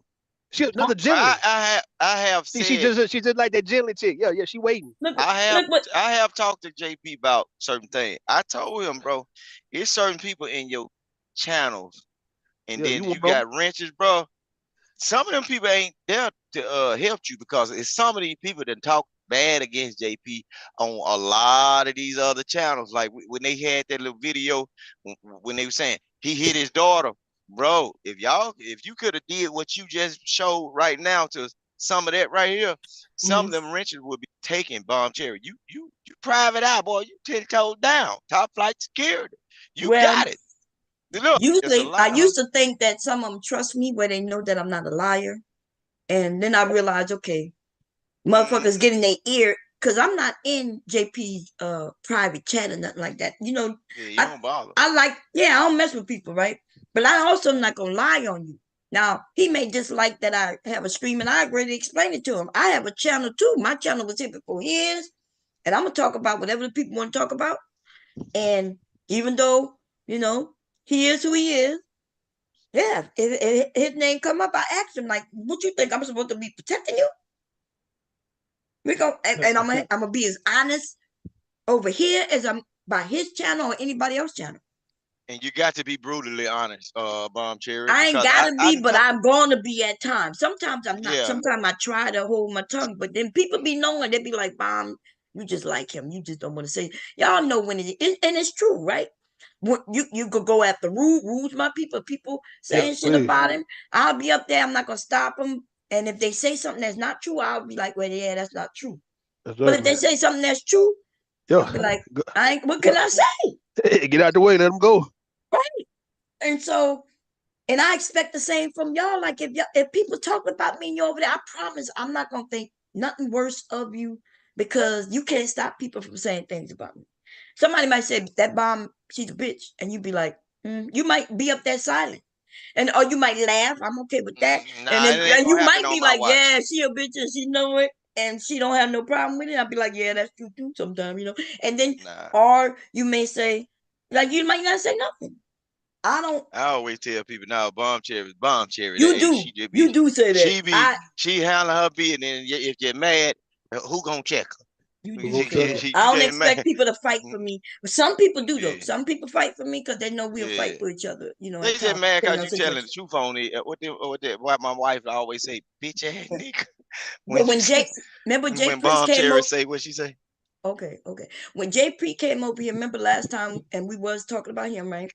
She another Jilly. I have said she just like that Jilly chick. Yeah, she waiting. I have talked to JP about certain things. I told him, bro, it's certain people in your channels, and then you got wrenches, bro. Some of them people ain't there to help you because it's some of these people that talk bad against JP on a lot of these other channels. Like when they had that little video when they were saying he hit his daughter. Bro, if you could have did what you just showed right now to some of that right here, some of them wrenches would be taken, Bomb Cherry. You private eye, boy. You 10 toes down, top flight security. You got it. Look, it's a Usually, I lie, huh? used to think that some of them trust me where they know that I'm not a liar. And then I realized, okay, motherfuckers getting their ear, because I'm not in JP's private chat or nothing like that. You know, Yeah, you I don't bother. I like, yeah, I don't mess with people, right? But I also am not gonna lie on you. Now, he may dislike that I have a stream, and I already explained it to him. I have a channel too. My channel was here before his, and I'm gonna talk about whatever the people want to talk about. And even though, you know, he is who he is, yeah, if his name come up, I asked him, like, what you think I'm supposed to be protecting you? We go, and I'm gonna be as honest over here as I'm by his channel or anybody else's channel. And you got to be brutally honest, Bomb Cherry, I ain't because gotta I be, can but talk. I'm going to be at times. Sometimes I'm not. Yeah. Sometimes I try to hold my tongue, but then people be knowing. They be like, "Mom, you just like him. You just don't want to say." Y'all know when and it's true, right? When you could go after rules, my people. People saying Yes, shit please. about him. I'll be up there. I'm not gonna stop them. And if they say something that's not true, I'll be like, "Well, yeah, that's not true." But if Exactly. they say something that's true, I'll be Yeah. like, "I ain't. What can I say?" Hey, get out the way. Let them go. Right? And so and I expect the same from y'all. Like if people talk about me and you over there, I promise I'm not gonna think nothing worse of you because you can't stop people from saying things about me. Somebody might say that bomb, she's a bitch, and you be like, you might be up there silent, and or you might laugh. I'm okay with that, and Nah, then it ain't and gonna you happen might on be my like, watch. yeah, she a bitch and she know it, and she don't have no problem with it. I'll be like, yeah, that's true too. Sometimes, and then Nah. or you may say, like, you might not say nothing. I don't. I always tell people now, Bomb Cherry is Bomb Cherry. That You ain't do. she just be You do say that. she handling her business. And if you're mad, who gonna check her? You Who do gonna say check that. them? I You don't just expect mad. people to fight for me. But some people do though. Yeah, Some people fight for me because they know we'll fight yeah. for each other, They at just times, mad depending cause on you telling the situation. truth on it. What my wife always say, bitch ass Yeah. nigga. When But you when say, remember Jay when Prince Bomb came Cherry over. say what she say? Okay. When Jay Pre came over here, remember last time and we was talking about him, right?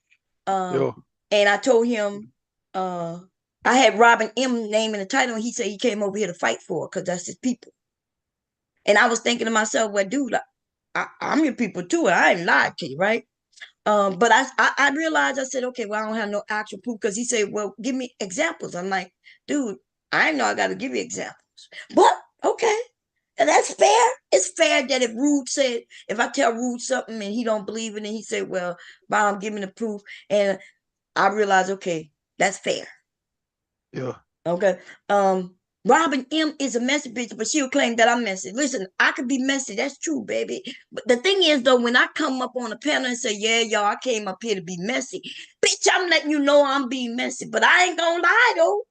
Um, Yo. and I told him I had Robin M name in the title, and he said he came over here to fight for because that's his people. And I was thinking to myself, well, dude, I'm your people too. I ain't lied to you, right? But I realized I said, okay, well, I don't have no actual proof because he said, well, give me examples. I'm like, dude, I know I got to give you examples. But okay, and that's fair. It's fair that if Rude said, if I tell Rude something and he don't believe it, and he said, well, Bob, give me the proof, and I realize, okay, that's fair. Yeah. Okay. Robin M is a messy bitch, but she'll claim that I'm messy. Listen, I could be messy. That's true, baby. But the thing is, though, when I come up on a panel and say, yeah, y'all, I came up here to be messy, bitch, I'm letting you know I'm being messy. But I ain't gonna lie, though.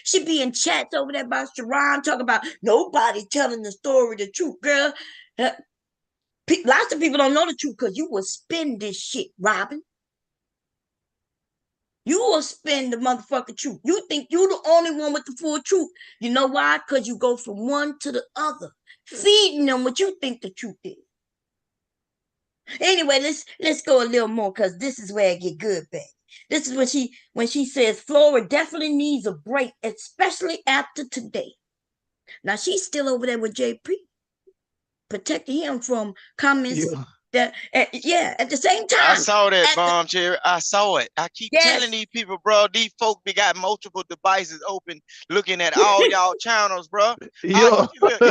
She be in chats over there about Sharon, talking about nobody telling the story, the truth, girl. Lots of people don't know the truth because you will spin this shit, Robin. You will spin the motherfucking truth. You think you the only one with the full truth. You know why? Because you go from one to the other, feeding them what you think the truth is. Anyway, let's go a little more because this is where it get good, baby. This is when she says Flora definitely needs a break, especially after today. Now she's still over there with JP, protecting him from comments Yeah. that at the same I time. saw that, Bomb Cherry. I saw it. I keep telling Yes. these people, bro, these folk be got multiple devices open looking at all y'all channels, bro. Yeah. Look,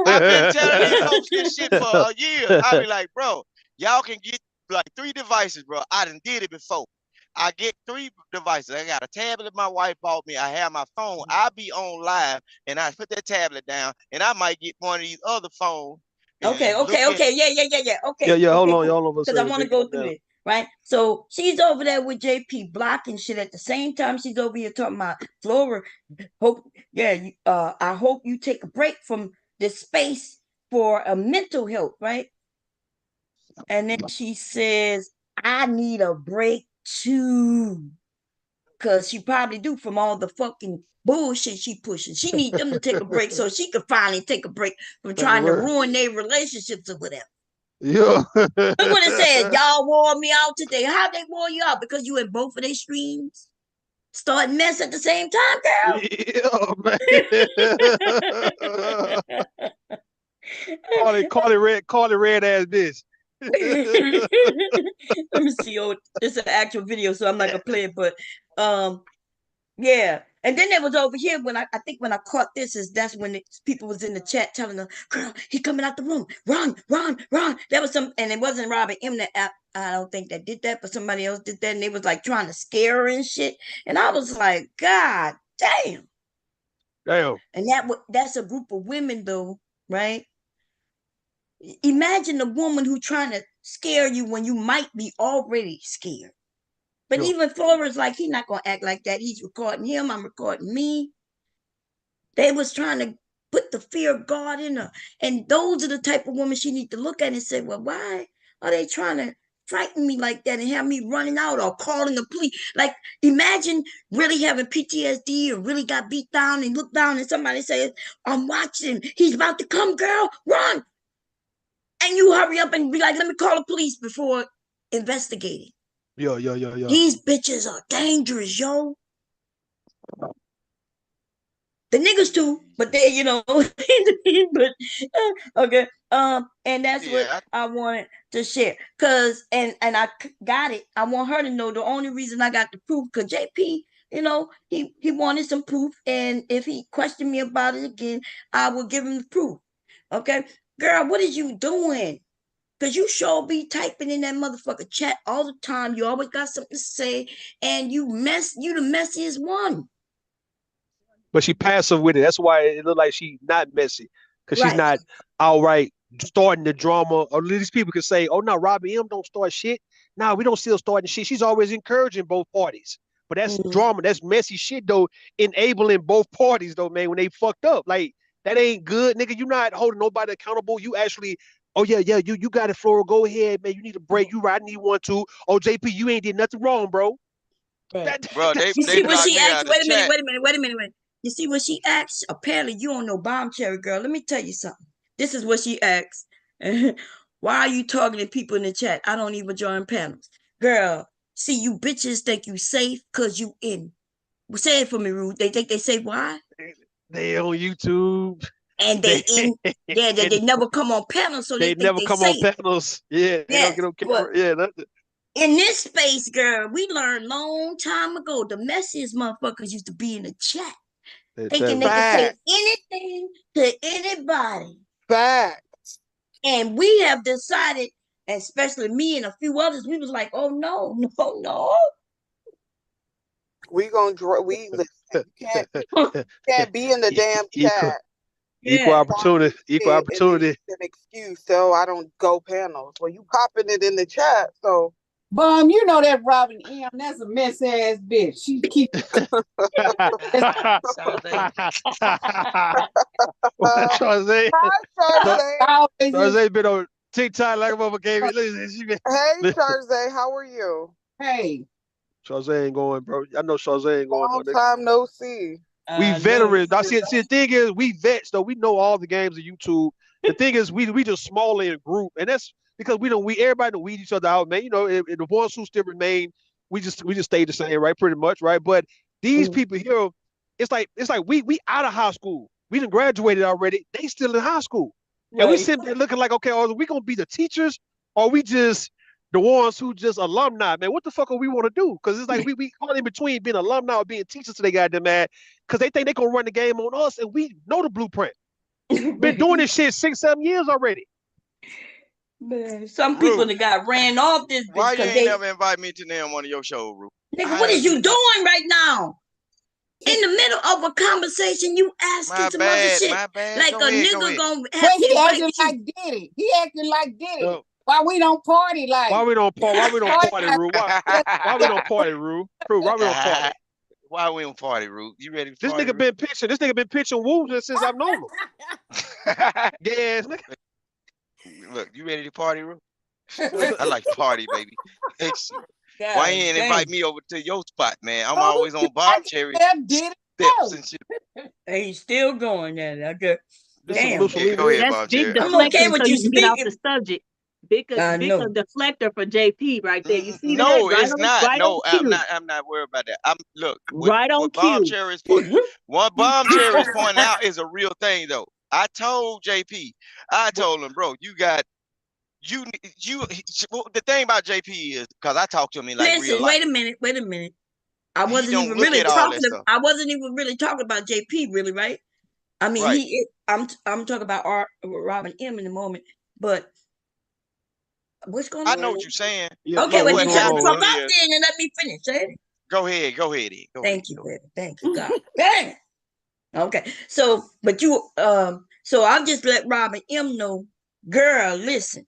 I've been telling these folks this shit for a year. I be like, bro, y'all can get like 3 devices, bro. I done did it before. I get 3 devices. I got a tablet my wife bought me. I have my phone. I be on live and I put that tablet down and I might get one of these other phones Okay. and look at. Yeah. Yeah, Okay. yeah. Hold Okay, on, cool. y'all over a Because I second. want to They go going through down. this, right? So she's over there with JP blocking shit at the same time she's over here talking about Flora. I hope you take a break from this space for a mental health, right? And then she says, I need a break too. Cause she probably do from all the fucking bullshit she pushing. She need them to take a break so she could finally take a break from That's trying to right. ruin their relationships or whatever. Yeah. Look what it says. Y'all wore me out today. How they wore you out? Because you in both of their streams? Start mess at the same time, Yeah, man. girl. Call it red ass bitch. Let me see. Oh, it's an actual video, so I'm not gonna play it. But yeah. And then it was over here when I think when I caught this is that's when people was in the chat telling them, "Girl, he coming out the room, run, run, run." That was some, and it wasn't Robert M. That I don't think that did that, but somebody else did that, and they was like trying to scare her and shit. And I was like, God damn. Damn. And that's a group of women though, right? Imagine a woman who trying to scare you when you might be already scared. But Yeah. even Florida's like, he's not gonna act like that. He's recording him, I'm recording me. They was trying to put the fear of God in her. And those are the type of women she need to look at and say, well, why are they trying to frighten me like that and have me running out or calling the police? Like, imagine really having PTSD or really got beat down and look down and somebody says, I'm watching. He's about to come, girl, run. And you hurry up and be like, let me call the police before investigating. Yeah. These bitches are dangerous, yo. The niggas too, but they, but okay. And that's what Yeah, I wanted to share. And I got it. I want her to know the only reason I got the proof, because JP, he wanted some proof. And if he questioned me about it again, I will give him the proof. Okay. Girl, what is you doing? Because you sure be typing in that motherfucker chat all the time. You always got something to say, and you the messiest one. But she passive with it. That's why it look like she not messy. Because she's Right. not outright starting the drama. Or these people can say, oh no, Robbie M don't start shit. No, we don't still starting shit. She's always encouraging both parties. But that's drama. That's messy shit though, enabling both parties though, man, when they fucked up. Like, that ain't good, nigga. You not holding nobody accountable. You actually, oh yeah, you got it, Flora. Go ahead, man. You need a break. You right, I need one too. Oh, JP, you ain't did nothing wrong, bro. Right. bro. You They see what blocked she me asked? out of Wait a minute, chat. wait a minute. You see what she asked? Apparently, you don't know Bomb Cherry Girl. Let me tell you something. This is what she asked. Why are you targeting people in the chat? I don't even join panels. Girl, see, you bitches think you safe because you in. Say it for me, Ruth. They think they safe. Why? They on YouTube. And they in. Yeah, they never come on panels, so they think never they come on safe. panels. Yeah, they don't Yes, get on but camera. Yeah, that's it. in this space, girl, we learned long time ago the messiest motherfuckers used to be in the chat, thinking they could say Fact. anything to anybody. Facts. And we have decided, especially me and a few others, we was like, oh no, no. We listen. You can't be in the damn Equal, chat. equal Yeah. opportunity. Equal And then opportunity. use an excuse, so I don't go panels. Well, you popping it in the chat, so Bum, you know that Robin M. That's a mess ass bitch. She keep. What Charze? Hi, Charze. Charze been on TikTok like a mother gave me. Listen, she been. Hey, Charze, how are you? Hey. Charze ain't going, bro. I know Charze ain't going, my Long nigga. time no see. We veterans. I see. The thing is, we vets though. We know all the games of YouTube. The thing is, we just smaller in group, and that's because everybody know weed each other out, man. The ones who still remain, we just stay the same, right? Pretty much, right? But these people here, it's like we out of high school. We done graduated already. They still in high school, and we sitting there looking like, okay, are we gonna be the teachers, or we just the ones who just alumni, man? What the fuck are we want to do? Because it's like we caught in between being alumni or being teachers today, goddamn man. Because they think they gonna run the game on us, and we know the blueprint. Been doing this shit 6-7 years already. Man, some people that got ran off this bitch. Why you ain't never invite me to name one of your shows, Ru? Nigga, what is you doing right now? In the middle of a conversation, you asking some other shit. My bad. Like Go a ahead, nigga gonna have Well, to he invite acting you. like Diddy. He acting like Diddy. Why we don't party like? Why we don't party, Ru? Why we don't party, Ru? Why we don't party? Why we don't party, Ru? You ready to This party? nigga been pitching wounds since I've known him. Yes, nigga. Look, you ready to party, Ru? I like party, baby. Why you ain't invite me over to your spot, man? I'm always on Bob Cherry steps and shit. And he's still going at it. Okay. Damn. Go ahead, That's Bob big Cherry. I'm okay deflection with so you you can get off speaking. the subject. Big a deflector for JP right there. You see that? No, Right it's on, not. right No, on cue. I'm not worried about that. Look, Right on what Bob cue. Cherry is what Bob Cherry is pointing out is a real thing though. I told JP, I told him, bro, you got The thing about JP is because I talk to him in like real Listen, life. wait a minute. I He wasn't don't even look really at all that talking. stuff. I wasn't even really talking about JP, really, right? I mean, Right. I'm talking about Robin M in the moment, but what's going I on? know what you're saying. Yeah, Okay, yeah. But well, What's what you shut going the on, fuck man? up happens is, then and let me finish. Eh? go ahead. Go ahead. Thank you, baby. Thank you, God. Dang. Okay, so so I'll just let Robin M know, girl, listen.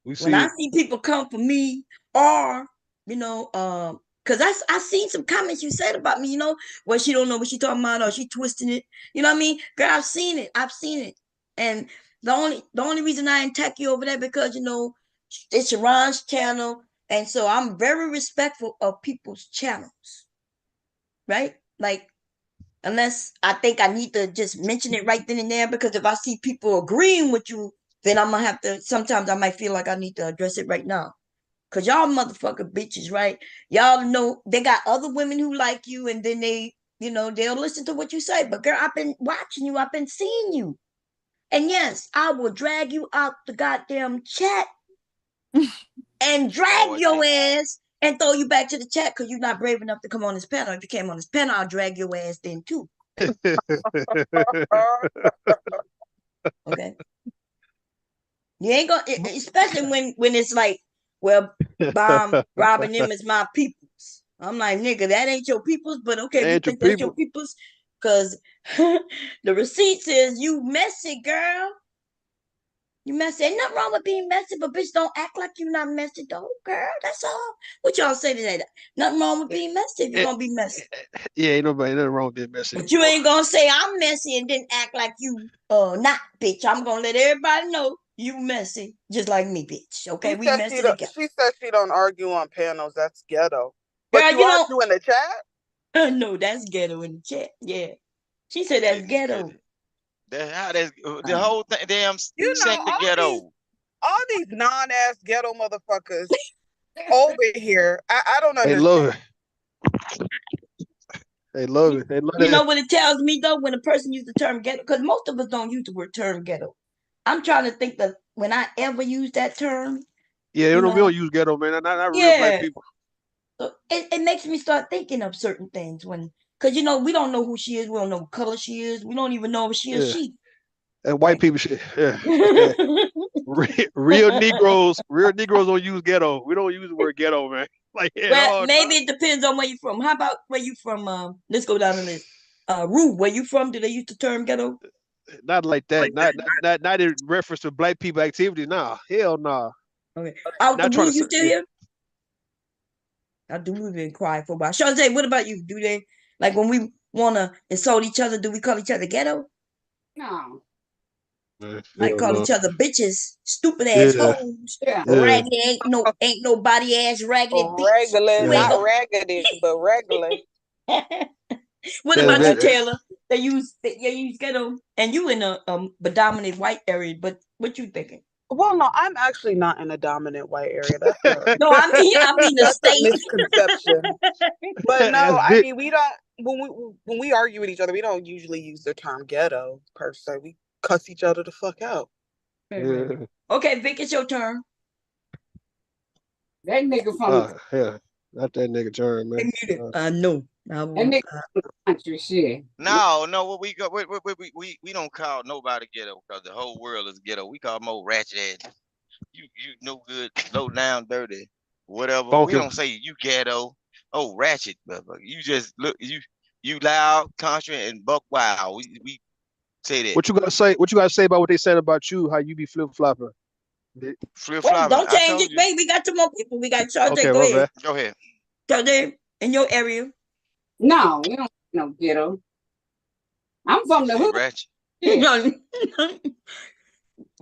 We When see I it. see people come for me, or because I seen some comments you said about me, well, she don't know what she talking about, or she twisting it. You know what I mean? Girl, I've seen it. And the only reason I didn't attack you over there because it's Sharon's channel, and so I'm very respectful of people's channels, right? Like, unless I think I need to just mention it right then and there, because if I see people agreeing with you, then I'm gonna have to. Sometimes I might feel like I need to address it right now. Cause y'all motherfucker bitches, right? Y'all know they got other women who like you, and then they'll listen to what you say. But girl, I've been watching you, I've been seeing you. And yes, I will drag you out the goddamn chat and drag Lord your Jesus. ass and throw you back to the chat because you're not brave enough to come on this panel. If you came on this panel, I'll drag your ass then too. Okay. You ain't gonna, especially when it's like, well, Robin them is my peoples. I'm like, nigga, that ain't your peoples, but okay, if you Ain't your think that's your people. peoples, because the receipt says you messy, girl. You messy. Ain't nothing wrong with being messy, but bitch, don't act like you not messy, though, girl. That's all. What y'all say to that? Nothing wrong with being messy if you're gonna be messy. Yeah, ain't nothing wrong with being messy But you anymore. ain't gonna say I'm messy and then act like you not, bitch. I'm gonna let everybody know you messy, just like me, bitch. Okay, we messy together. She said she don't argue on panels. That's ghetto. But Girl, you argue in the chat? No, that's ghetto in the chat. Yeah. She said that's ghetto. That's how the whole thing. Damn, You know, saying the ghetto. all these non-ass ghetto motherfuckers over here. I don't They understand. love it. They love it. They love You know that. what it tells me though when a person uses the term ghetto? Because most of us don't use the word term ghetto. I'm trying to think that when I ever use that term, Yeah, you we know, don't use ghetto, man. Not real black yeah. people. So it makes me start thinking of certain things because we don't know who she is, we don't know what color she is, we don't even know if she is Yeah. she. And white people shit. Yeah. Real Negroes don't use ghetto. We don't use the word ghetto, man. Like at Well, all. maybe it depends on where you're from. How about where you from? Let's go down the list. Rue, where you from? Do they use the term ghetto? Not like that. Not in reference to black people activity. Nah. Hell nah. Okay. Out the Not trying Rue, to say you still yeah. here? I do. We've been quiet for a while. Shante, what about you? Do they like when we wanna insult each other? Do we call each other ghetto? No. Like Hell call no. each other bitches, stupid ass Yeah. hoes, Yeah. Yeah. raggedy ain't nobody ass raggedy bitch. Regular, You ain't Yeah. not gonna. raggedy, but regular. What That's about you, very Taylor? They use ghetto, and you in a predominant white area. But what you thinking? Well, no, I'm actually not in a dominant white area. No, I mean the That's a state. misconception. But no, that's I big. mean we don't when we argue with each other, we don't usually use the term ghetto per se. We cuss each other the fuck out. Yeah. Okay, Vic, it's your turn. That nigga from Yeah. Not that nigga turn, man. No. that nigga from the country shit. No, what we go, we don't call nobody ghetto because the whole world is ghetto. We call them old ratchet ass. You no good, low down, dirty, whatever. We Funky. don't say you ghetto. Oh, ratchet, motherfucker. You just look you loud, country, and buck wild. We say that. What you gotta say? What you gotta say about what they said about you? How you be flip flopping? Flip Wait, flopping. don't I change told it. you. Wait, we got two more people. We got Okay, Shante. Go my ahead. bad. Go ahead. Shante, in your area. No, we don't no ghetto. I'm from the Say hood. ratchet. Shit.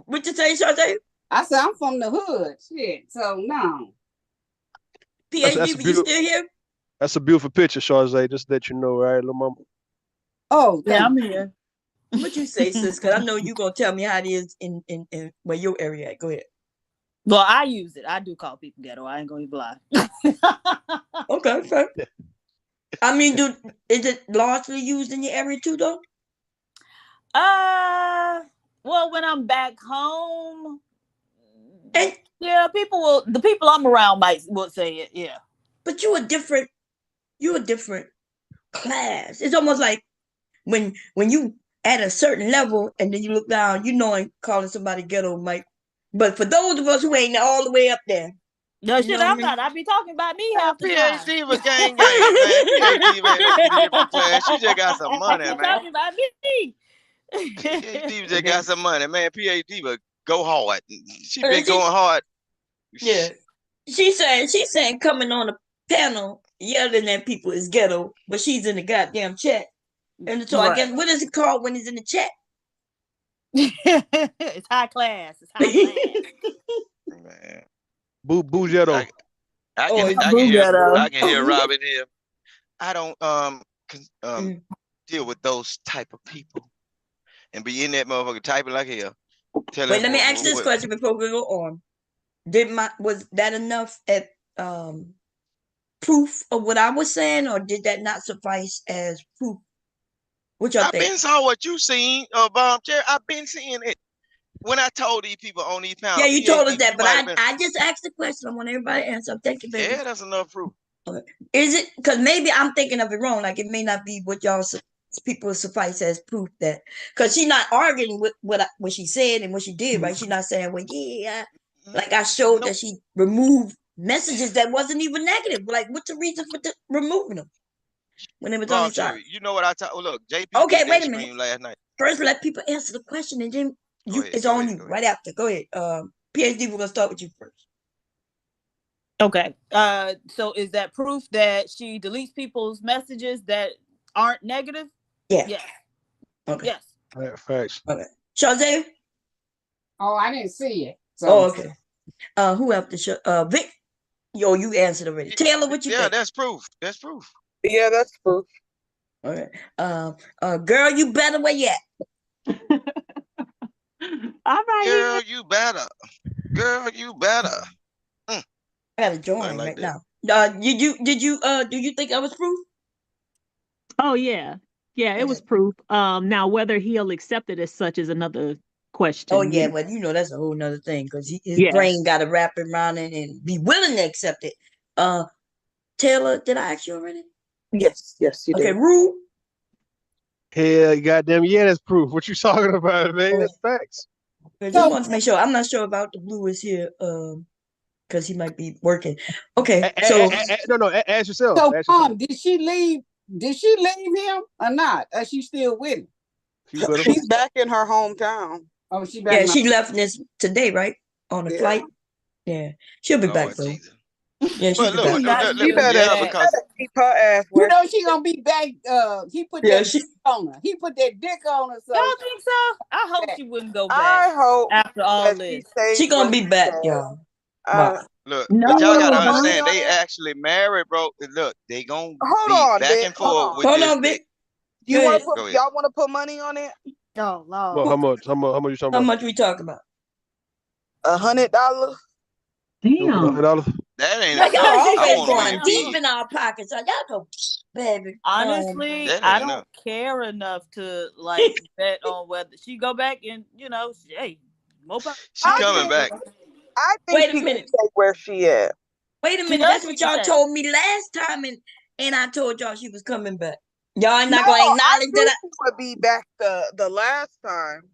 What you say, Shante? I said I'm from the hood. Shit. So no. That's PhD, a were you beautiful. still here? That's a beautiful picture, Charze. Just that you know, right, little mama. Oh, Yeah, thank I'm you. here. What you say, sis? Because I know you gonna tell me how it is in where your area at. Go ahead. Well, I use it. I do call people ghetto. I ain't gonna even lie. Okay. I mean, is it largely used in your area too, though? Well, when I'm back home, And yeah, the people I'm around will say it. Yeah. But you're a different class. It's almost like when you at a certain level and then you look down, you know, and calling somebody ghetto, Mike. But for those of us who ain't all the way up there, no shit, I'm not. I be talking about me half the time. PhD was gang, man. PhD ain't no different class. She just got some money, I be man. talking about me. PhD just got some money, man. PhD would go hard. She been She- going hard. Yeah. She's saying coming on a panel yelling at people is ghetto, but she's in the goddamn chat. And so I guess what is it called when he's in the chat? It's high class. It's high class. Man. Bougetto. I can hear Robin here. I don't deal with those type of people and be in that motherfucker typing like hell. Wait, let me ask this question before we go on. Was that enough at proof of what I was saying, or did that not suffice as proof? What y'all think? I've been saw what you seen, Bomb Chair. I've been seeing it. When I told these people on these panels, yeah, you told us that, but I just asked the question. I want everybody to answer. Thank you, baby. Yeah, that's enough proof. Okay. Is it because maybe I'm thinking of it wrong? Like it may not be what y'all people suffice as proof that because she's not arguing with what she said and what she did, right? She's not saying, well, yeah, like I showed that she removed messages that wasn't even negative. Like, what's the reason for removing them when it was on the side? You know what I thought? Oh, look, JP. Okay, wait a minute. Last night. First, let people answer the question, and then it's on you right after. Go ahead. PhD, we're gonna start with you first. Okay. So is that proof that she deletes people's messages that aren't negative? Yeah. Yes. Okay. Yes. Facts. Okay. Shazay? Oh, I didn't see it. So. Oh, okay. Who else to show? Vic? Yo, you answered already. Taylor, what you think? Yeah, that's proof. That's proof. Yeah, that's proof. All right. Girl, you better where you at? All right. Girl, you better. Girl, you better. I gotta join right now. Do you think that was proof? Oh yeah. Yeah, it was proof. Now whether he'll accept it as such is another question. Oh yeah, well that's a whole nother thing because his brain got to wrap around it and be willing to accept it. Taylor, did I ask you already? Yes, you did. Okay, Rue. Hell, goddamn, yeah, that's proof. What you talking about, man? That's facts. I just want to make sure. I'm not sure about the blue is here, because he might be working. Okay, so no, ask yourself. So, did she leave? Did she leave him or not? Is she still with him? She's back in her hometown. Oh, she back. Yeah, she left this today, right? On the flight. Yeah, she'll be back though. Yeah, she'll be back. She better keep her ass. You know she gonna be back. He put that dick on her. He put that dick on her. So y'all think so? I hope she wouldn't go back. I hope after all this, she gonna be back, y'all. Look, but y'all gotta understand, they actually married, bro. Look, they gonna be back and forth with this. Hold on, Vic. Y'all want to put money on it? Oh Lord. Well, how much? How much you talking about? How much we talking about? $100. Damn. That ain't. Like, y'all always I going deep in our pockets. So y'all go, baby. Honestly, I don't care enough to like bet on whether she go back and hey, she coming back. I think wait a minute. Stay where she at. Wait a minute. That's what y'all told me last time, and I told y'all she was coming back. Y'all ain't not gonna acknowledge that she would be back the last time.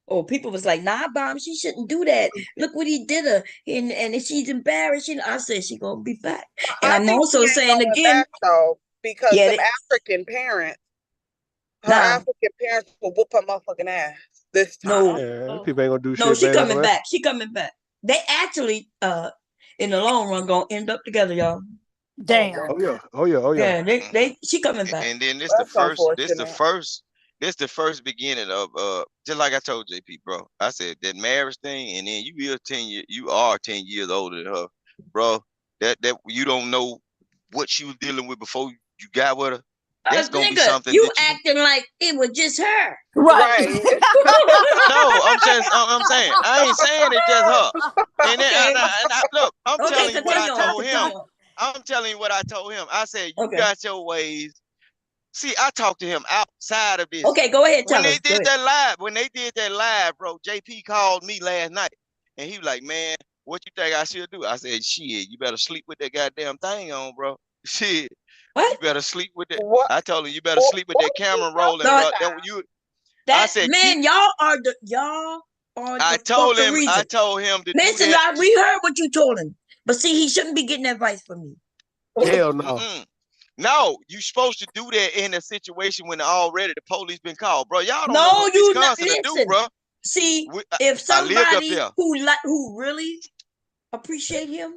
Oh, people was like, nah, Bomb, she shouldn't do that. Look what he did her. And if she's embarrassed, I said she gonna be back. And I'm also saying again, back, though, because the African parents, African parents will whoop her motherfucking ass this time. No, yeah, people ain't gonna do shit. No, she coming back. She coming back. They actually, in the long run, gonna end up together, y'all. Damn. Oh yeah. Yeah, she coming back. And then this the first beginning of just like I told JP, bro. I said that marriage thing, and then you are 10 years older than her, bro. That you don't know what she was dealing with before you got with her. That's gonna be something. You acting like it was just her, right? No, I'm saying I ain't saying it just her. And then look, I'm telling you what I told him. I'm telling you what I told him. I said you got your ways. See, I talked to him outside of this. Okay, go ahead. When they did that live, bro, JP called me last night. And he was like, man, what you think I should do? I said, shit, you better sleep with that goddamn thing on, bro. Shit. What? You better sleep with that. What? I told him you better sleep with What that are you camera rolling, talking bro. about? I said, keep. Man, y'all are the fucking I reason. told him to do Listen, that. we heard what you told him, but see, he shouldn't be getting advice from me. Hell no. No, you supposed to do that in a situation when already the police been called, bro. Y'all don't know No, what you not. Wisconsin to do, Listen, bro. see, I if lived up somebody there. who really appreciate him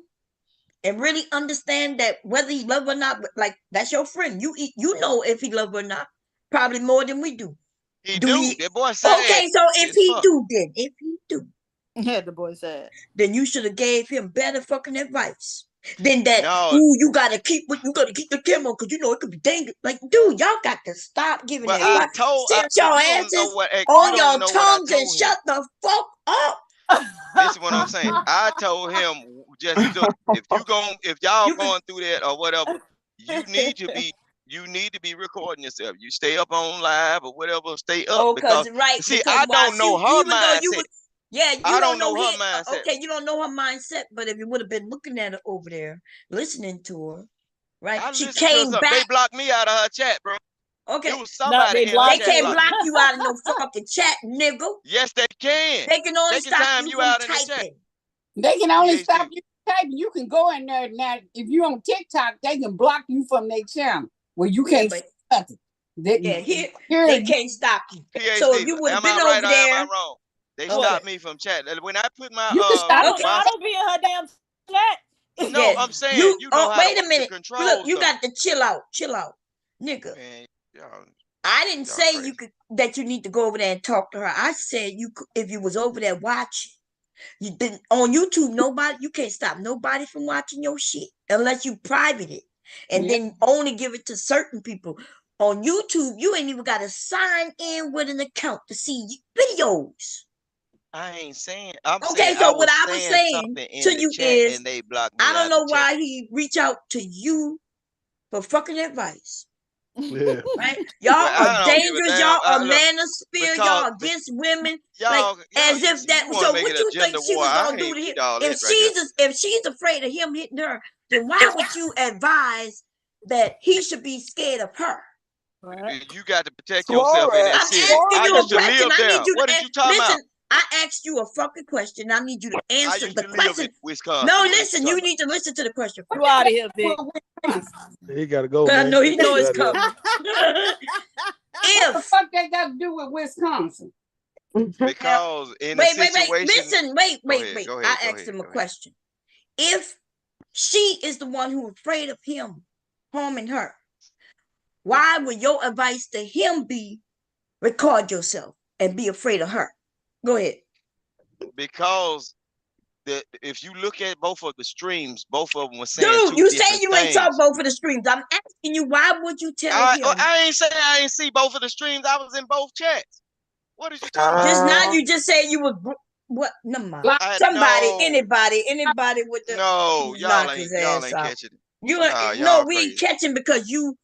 and really understand that whether he love or not, like that's your friend. You know if he love or not, probably more than we do. He Do do. he? That boy said. Okay, so if he do, Yeah, the boy said. then you should have gave him better fucking advice than that. No. Ooh, you gotta keep the camera because you know it could be dangerous. Like, dude, y'all got to stop giving But that I advice. told Sit but your you don't know asses what you on don't your know what I tongues and told him. shut the fuck up. This is what I'm saying. I told him just look, if y'all going through that or whatever, you need to be recording yourself. You stay up on live or whatever, stay up Oh, because right. see, Because I don't know her even though you mindset. was, yeah, you I don't don't know her his, mindset. okay, you don't know her mindset, but if you would have been looking at her over there, listening to her, right? I She listened to came her. They back. blocked me out of her chat, bro. Okay. It was somebody in her They chat can't blocked block me. you out of no fucking chat, nigga. Yes, they can. They can only They can stop time you you from out in the chat. typing. They can only PhD. stop you from typing. You can go in there now. If you're on TikTok, they can block you from their channel where you can't say nothing. They can't stop you. PhD. So if you would have been right over or there, am I wrong? They stopped me from chat. When I put my You can stop her. my, I don't be in her damn chat. no, I'm saying you know how wait to a minute. control Look, you something. got to chill out, nigga. Man, I didn't say you could that you need to go over there and talk to her. I said you could, if you was over there watching. You been on YouTube, you can't stop nobody from watching your shit unless you private it. And then only give it to certain people. On YouTube, you ain't even gotta sign in with an account to see videos. I ain't saying. I'm Okay, saying so I what was I was saying saying something in to the you chat is and they blocked me I don't out know the chat. why he reach out to you for fucking advice. Yeah. Right? Y'all I are don't give a dangerous. damn. Y'all are Look, manosphere. Y'all against women. y'all, As if that. you want So to make what it a you think gender she war? was I gonna do ain't to him? with all that right there. If she's afraid of him hitting her, then why would you advise that he should be scared of her? You got to protect yourself in that I'm city. asking I you a used to question. live I there. need you to What is you talking listen. about? I asked you a fucking question. I need you to I answer used the to live question. in Wisconsin. No, What listen. you You talking need to listen to the question. You out of here, Vic. He gotta go, I man. know he know Get it's out of here. coming. What the fuck they got to do with Wisconsin? Because in a Wait. situation. Listen, wait. Go I ahead, asked him a question. If she is the one who's afraid of him harming her, why would your advice to him be record yourself and be afraid of her? Go ahead. Because if you look at both of the streams, both of them were saying Dude, two you saying different you ain't things. talk both of the streams. I'm asking you, why would you tell him? I ain't saying I ain't see both of the streams. I was in both chats. What did you talking Just about? now you just said you was what? Never mind. Somebody, anybody with the no, knock his y'all ass ain't out. catching it. You Nah, no, y'all we crazy. ain't catching because you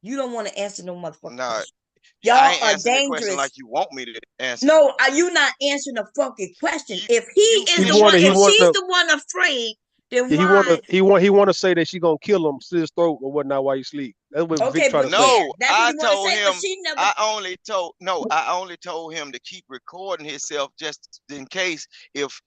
don't want to answer no motherfucking Nah, question. I Y'all ain't are answering the question dangerous. like you want me to answer. No, are you not answering the fucking question? If he is He the one, wanted. He if wanted she's to. the one afraid, then Yeah, why? He want to say that she gonna kill him, slit his throat or whatnot while you sleep. That's what Vic Okay, trying but to say. No, that's what I you want to told say, but him. she never. I only told him to keep recording himself just in case if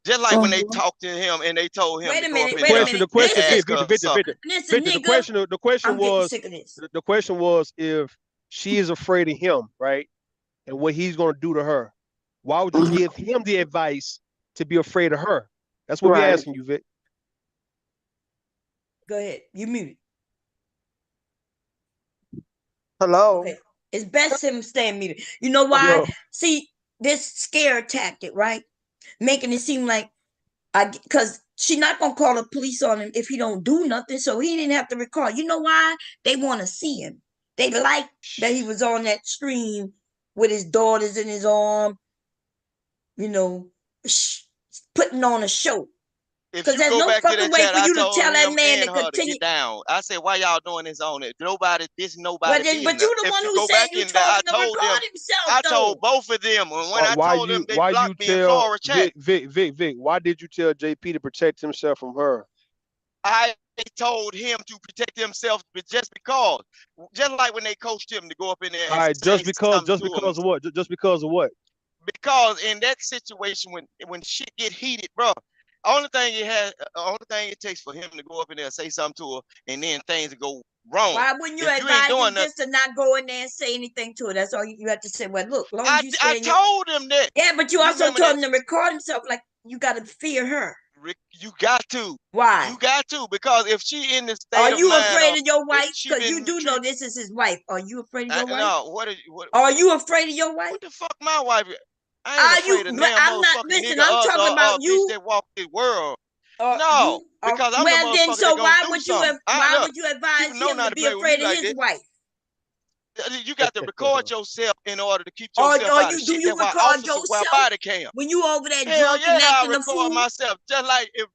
just like when they talked to him and they told him Wait to a go up minute, in wait a there minute. The question, and Listen, ask her something. listen, Victor, nigga. the question I'm getting was, sick of this. the question was if she is afraid of him, right, and what he's gonna do to her. Why would you give him the advice to be afraid of her? That's what we're Right. asking you, Vic. Go ahead. You muted. Hello. Okay. It's best him staying muted. You know why? Yo. See, this scare tactic, right? Making it seem like because she's not gonna call the police on him if he don't do nothing, so he didn't have to record. You know why? They want to see him. They like that he was on that stream with his daughters in his arm, you know, putting on a show. If Because you there's go no back to fucking that way chat, for I you to told tell that him man and to her to continue. get down. I said, why y'all doing this on it? Nobody, Well, nobody then, but you business. the If one you who go said back you in there, told I him to told them, record himself, I told though. both of them. And when I Why told them, you they why you blocked me in tell Flora chat. Vic? Why did you tell JP to protect himself from her? I told him to protect himself just because. Just like when they coached him to go up in there All and right, say just something to him. because of what? Just because of what? Because in that situation, when shit get heated, bro, only thing it takes for him to go up in there and say something to her, and then things go wrong. Why wouldn't you If you ain't advise him doing nothing, just to not go in there and say anything to her? That's all you have to say. Well, look, long as you I stay in your... told him that. Yeah, but you also remember told that? him to record himself. Like, you got to fear her. You got to. Why? You got to, because if she in the state Are of you mind, afraid of your if wife? she Because you been do know this is his wife. Are you afraid of your wife? no, Are you afraid of your wife? What the fuck, my wife? I ain't Are afraid you? of But damn I'm not. motherfucking Listen, nigga I'm talking about bitch you. that walk this world. You No, because I'm the well, then, motherfucker so that gonna why do would you? something. Why Look, would you advise people know him not to to be play with me afraid of like his this. wife? You got to record yourself in order to keep Or yourself out you of do shit. you That's why record officers wear yourself body cam. when you over there Hell drunk and yeah, I acting a record fool? myself. Just like if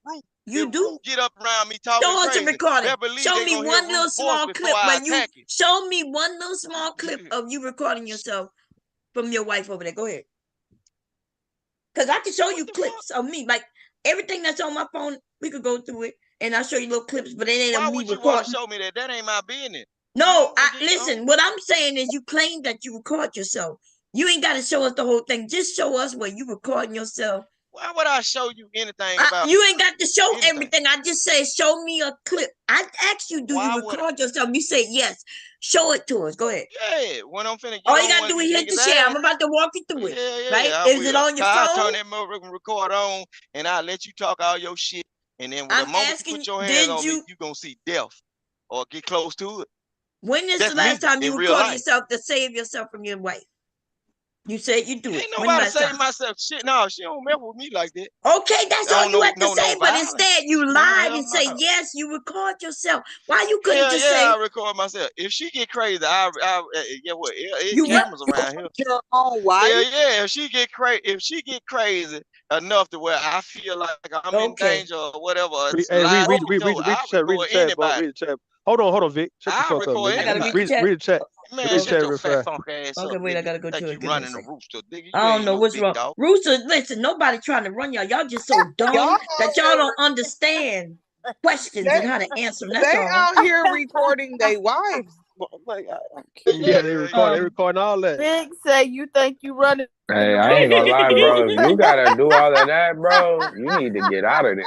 You do? Ruth get up around me talking Show us a crazy, recording. they'll believe Show they me gonna hear one little Ruth's voice small before clip I where you attack it. show me one little small clip of you recording yourself from your wife over there. Go ahead. Because I can show you clips of me. Like everything that's on my phone, we could go through it and I'll show you little clips, but it ain't Why of me would you want to recording. show me that? That ain't my business. No, listen, what I'm saying is you claim that you record yourself. You ain't got to show us the whole thing. Just show us where you recording yourself. Why would I show you anything about You ain't got to show anything? everything. I just said, show me a clip. I asked you, do you record yourself? You said yes. Show it to us. Go ahead. Yeah, when I'm finna get All you on gotta one do of is these hit the niggas' share. ass. I'm about to walk you through it. Yeah, Right? I Is will. it on your I'll phone? turn that motherfucking record on and I'll let you talk all your shit. And then the I'm moment asking, you put your hands did on you? me, you gonna see death or get close to it. When is That's the last me time you in real recorded life. yourself to save yourself from your wife? You said you do it. Ain't When the nobody last save time? myself. Shit, no, she don't mess with me like that. Okay, that's all you have to say. No But violence. instead, you No, lied hell and say no. yes, you record yourself. Why you couldn't Hell just yeah, say I record myself. If she get crazy, yeah, what? It you cameras around here. Your own wife? Hell yeah, if she get crazy enough to where I feel like I'm in danger or whatever, it's Hey, live read video, I read the record chat, bro. anybody. Read the chat. Hold on, Vic. Shut the I fuck up, record nigga. I gotta anybody. read the chat? Read the chat. Man, Read the shut chat your real fat fast. funk ass Okay, up, wait, I nigga. gotta go Think to it. you Give me a running a second. rooster, nigga. You I don't ain't know no what's big wrong. dog. Rooster, listen, nobody trying to run y'all. Y'all just so dumb that y'all don't understand questions and how to answer them. That's They all. out here recording their wives. Like, Yeah, they recording all that. Big say you think you running. Hey, I ain't gonna lie, bro. If you gotta do all of that, bro, you need to get out of there.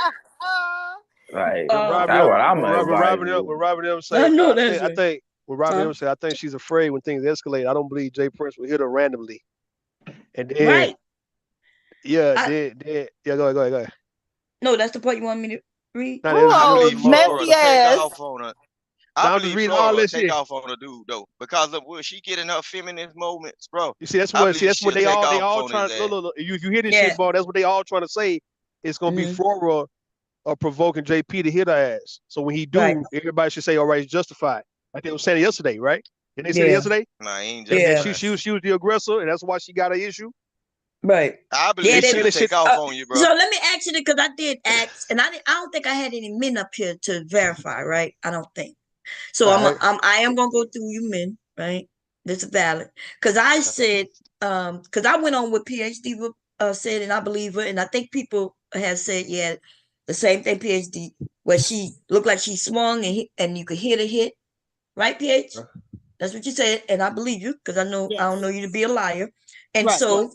Like, that's what I'm gonna advise you. What Robin M I say, know I that's think right. what Robin M say, I think she's afraid when things escalate. I don't believe Jay Prince will hit her randomly. And then Right. yeah, go ahead. No, that's the part you want me to read. Nah, I believe Flora messy take ass. off on her. I I'm just believe reading all Flora this take shit. off on a dude though, because of when she get in her feminist moments, bro. You see, that's I what believe she'll they take all off on trying his to ass. look. You hear this shit, bro. That's what they all trying to say. It's gonna be Flora provoking JP to hit her ass. So when he do, everybody should say, all right, it's justified. Like they were saying yesterday, right? Did they say that yesterday? Nah, ain't And justified. she was the aggressor, and that's why she got an issue. Right. I believe she'll take off on you, bro. So let me ask you because I did ask, and I don't think I had any men up here to verify, right? I don't think. So I am gonna go through you men, right? This is valid because I said because I went on what PhD said, and I believe her, and I think people have said the same thing. PhD where she looked like she swung and you could hear the hit, right? PH, that's what you said, and I believe you because I don't know you to be a liar, and so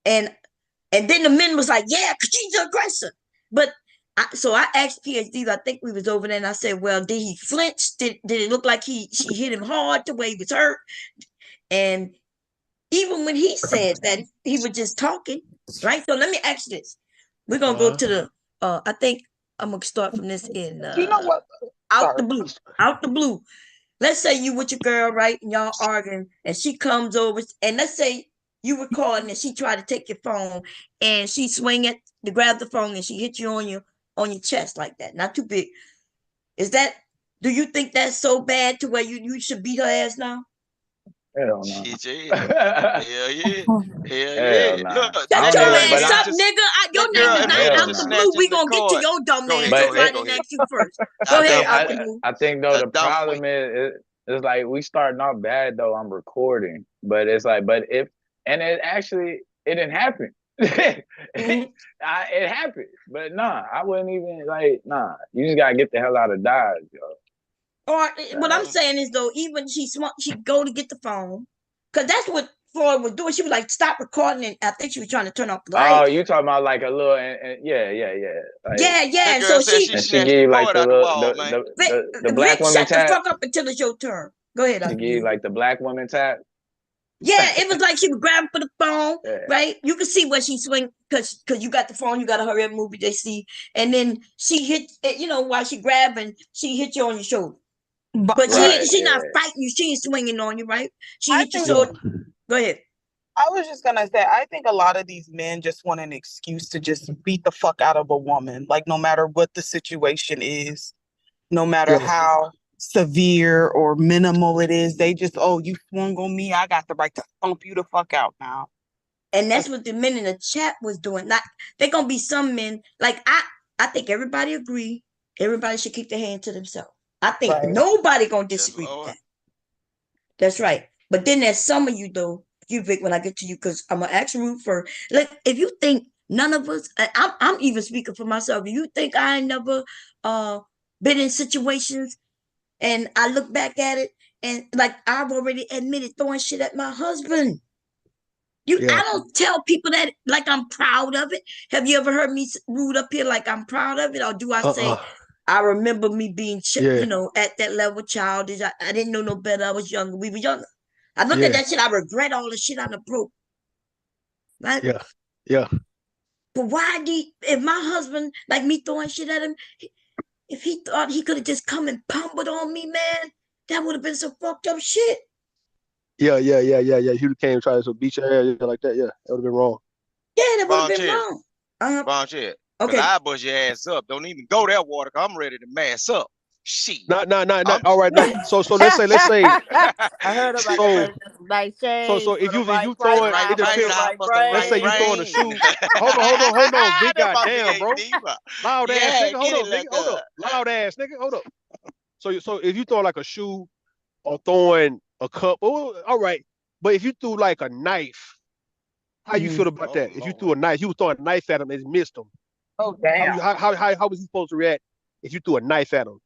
and then the men was like, yeah, because she's the aggressor. But so I asked PhD, I think we was over there, and I said, well, did he flinch? Did it look like she hit him hard to where he was hurt? And even when he said that, he was just talking, right? So let me ask you this. We're going to go to the, I think I'm going to start from this in, you know what? out the blue. Let's say you with your girl, right? And y'all arguing, and she comes over, and let's say you recording and she tried to take your phone and she swing it to grab the phone and she hit you on your chest like that. Not too big. Do you think that's so bad to where you should beat her ass now? Hell no. Shit, yeah. Hell yeah. Hell Hell yeah. nah. Look, Shut your ass up, nigga. Your it was not Hell out the no. blue. We gonna get to your dumb Go ass. ahead, But That's why I it, didn't ahead. ask you first. Go I ahead, think out the blue. I think though the dumb problem is like we starting off bad though. I'm recording, but it's like, but if and it actually it didn't happen. Mhm. It happened, but nah, I wouldn't even like nah. You just gotta get the hell out of Dodge, yo. Or what I'm Like, saying is though, even she go to get the phone, cause that's what Floyd was doing. She was like, "Stop recording," and I think she was trying to turn off the oh, light. you talking about like a little, yeah, like, Yeah, yeah. That And girl so said she she and she snatched give the you like cord the out the little, wall, man. the black Rick, woman shut the tap. fuck up until it's your turn. Go ahead, She out the give you blue. like the black woman tap. Yeah, it was like she was grabbing for the phone, Yeah. right? You can see where she swing because you got the phone, you got to hurry up, move it. They see, and then she hit, while she grabbing, she hit you on your shoulder. But Right, she not yeah. fighting you. She ain't swinging on you, right? She I hit your think shoulder. Go ahead. I was just gonna say, I think a lot of these men just want an excuse to just beat the fuck out of a woman. Like no matter what the situation is, no matter Yeah. how severe or minimal it is, they just, oh, you swung on me, I got the right to thump you the fuck out now. And that's what the men in the chat was doing. Not they gonna be some men like I think everybody agree. Everybody should keep their hand to themselves. I think Right. nobody gonna Yes, disagree with Lord. that. That's right. But then there's some of you though, you Vic, when I get to you, because I'm gonna ask you for like if you think none of us, I'm even speaking for myself. If you think I ain't never been in situations and I look back at it and like I've already admitted throwing shit at my husband. I don't tell people that like I'm proud of it. Have you ever heard me rude up here like I'm proud of it, or do I say I remember me being, at that level childish? I didn't know no better. I was younger. We were younger. I look at that shit. I regret all the shit I done broke. Right? Yeah. But why if my husband like me throwing shit at him, if he thought he could have just come and pummeled on me, man, that would have been some fucked up shit. Yeah. You came trying to beat your ass like that. Yeah, that would have been wrong. Yeah, that would have Bomb been check. wrong. Bomb check. Because Okay. I bust your ass up. Don't even go that water, because I'm ready to mass up. Shit. Not. All right. Now, so let's say. I heard about So- that. Right shade, So if for the you right throwing, price, it depends. right Let's say you throwing a brain. shoe. Hold on, big That must be goddamn, a bro. diva. Loud ass Yeah, nigga. Hold get up, it, nigga. Hold look up. Loud ass nigga. Hold up. So if you throw like a shoe or throwing a cup, all right. But if you threw like a knife, how you feel about that? If you threw a knife, you was throwing a knife at him and missed him. Oh damn. How was he supposed to react if you threw a knife at him?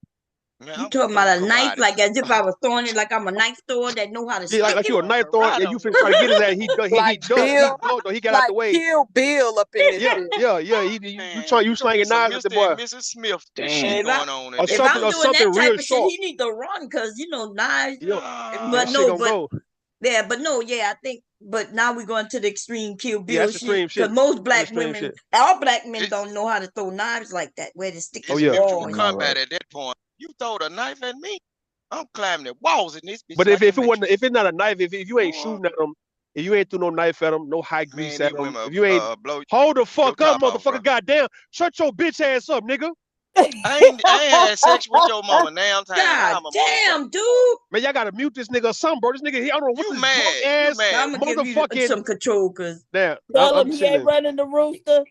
Man, You I'm talking about a throwing knife, karate. like as if I was throwing it like I'm a knife thrower that know how to Yeah, stick like it? you a knife thrower. Yeah, you finna try to get his ass. He Like ducked. Bill, Though he got out like the way. Kill Bill up in this Yeah. bitch. You slanging some knives at the Mr. boy. and Mrs. Smith Damn. shit If, going on in Or there. if I'm something doing that real type of shit, sharp. he need to run because knives. Yo, But that shit no, gonna but go. yeah, but no, yeah, I think. But now we're going to the extreme Kill Yeah, Bill that's extreme shit because shit. most black extreme women, shit. all black men It's- don't know how to throw knives like that, where to stick It's the mutual wall. I know, combat right? at that point. You throwed a knife at me, I'm climbing the walls in this bitch. But like if the it wasn't, Matrix. if it's not a knife, if you ain't Boy. shooting at them, if you ain't threw no knife at them, no high grease Man, at these them, women if you ain't blow hold the fuck your up, top off, bro. motherfucker, goddamn, shut your bitch ass up, nigga. I ain't had sex with your mama. Now I'm tired. God I'm a damn, motherfucker. dude. Man, y'all gotta mute this nigga or something, bro. This nigga, I don't know what You this mad? drunk You ass mad? I'm gonna give you motherfucking some control because damn. Tell I'm him he sitting ain't there. running the rooster.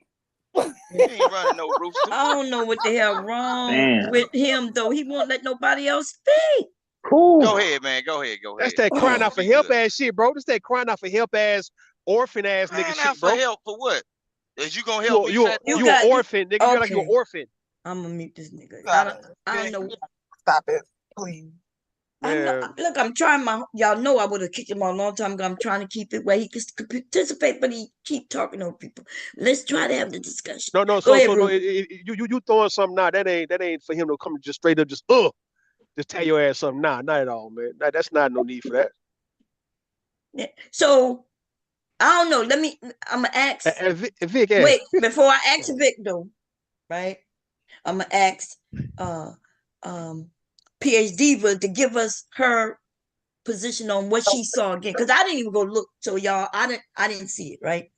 He ain't running no rooster. I don't know what the hell wrong Damn. with him though. He won't let nobody else speak. Cool. Go ahead, man. Go ahead. That's that crying out for Speak help good. ass shit, bro. That's that crying out for help ass orphan ass nigga Crying shit, out for bro. help for what? Is you gonna help me, fat boy? You an orphan, nigga. You like you an Okay. orphan. I'm gonna mute this nigga. Stop I it. don't know. Stop it, please. Look, I'm trying y'all know I would have kicked him out a long time ago. I'm trying to keep it where he could participate, but he keep talking over people. Let's try to have the discussion. No, Go ahead, no. Ruth. You throwing something now? That ain't for him to come just straight up just tell your ass something. Nah, not at all, man. That's not no need for that. Yeah. So I don't know. I'm gonna ask. Vic, wait, before I ask Vic though, right? I'm gonna ask PhD Diva to give us her position on what she saw again, because I didn't even go look. So y'all, I didn't see it, right?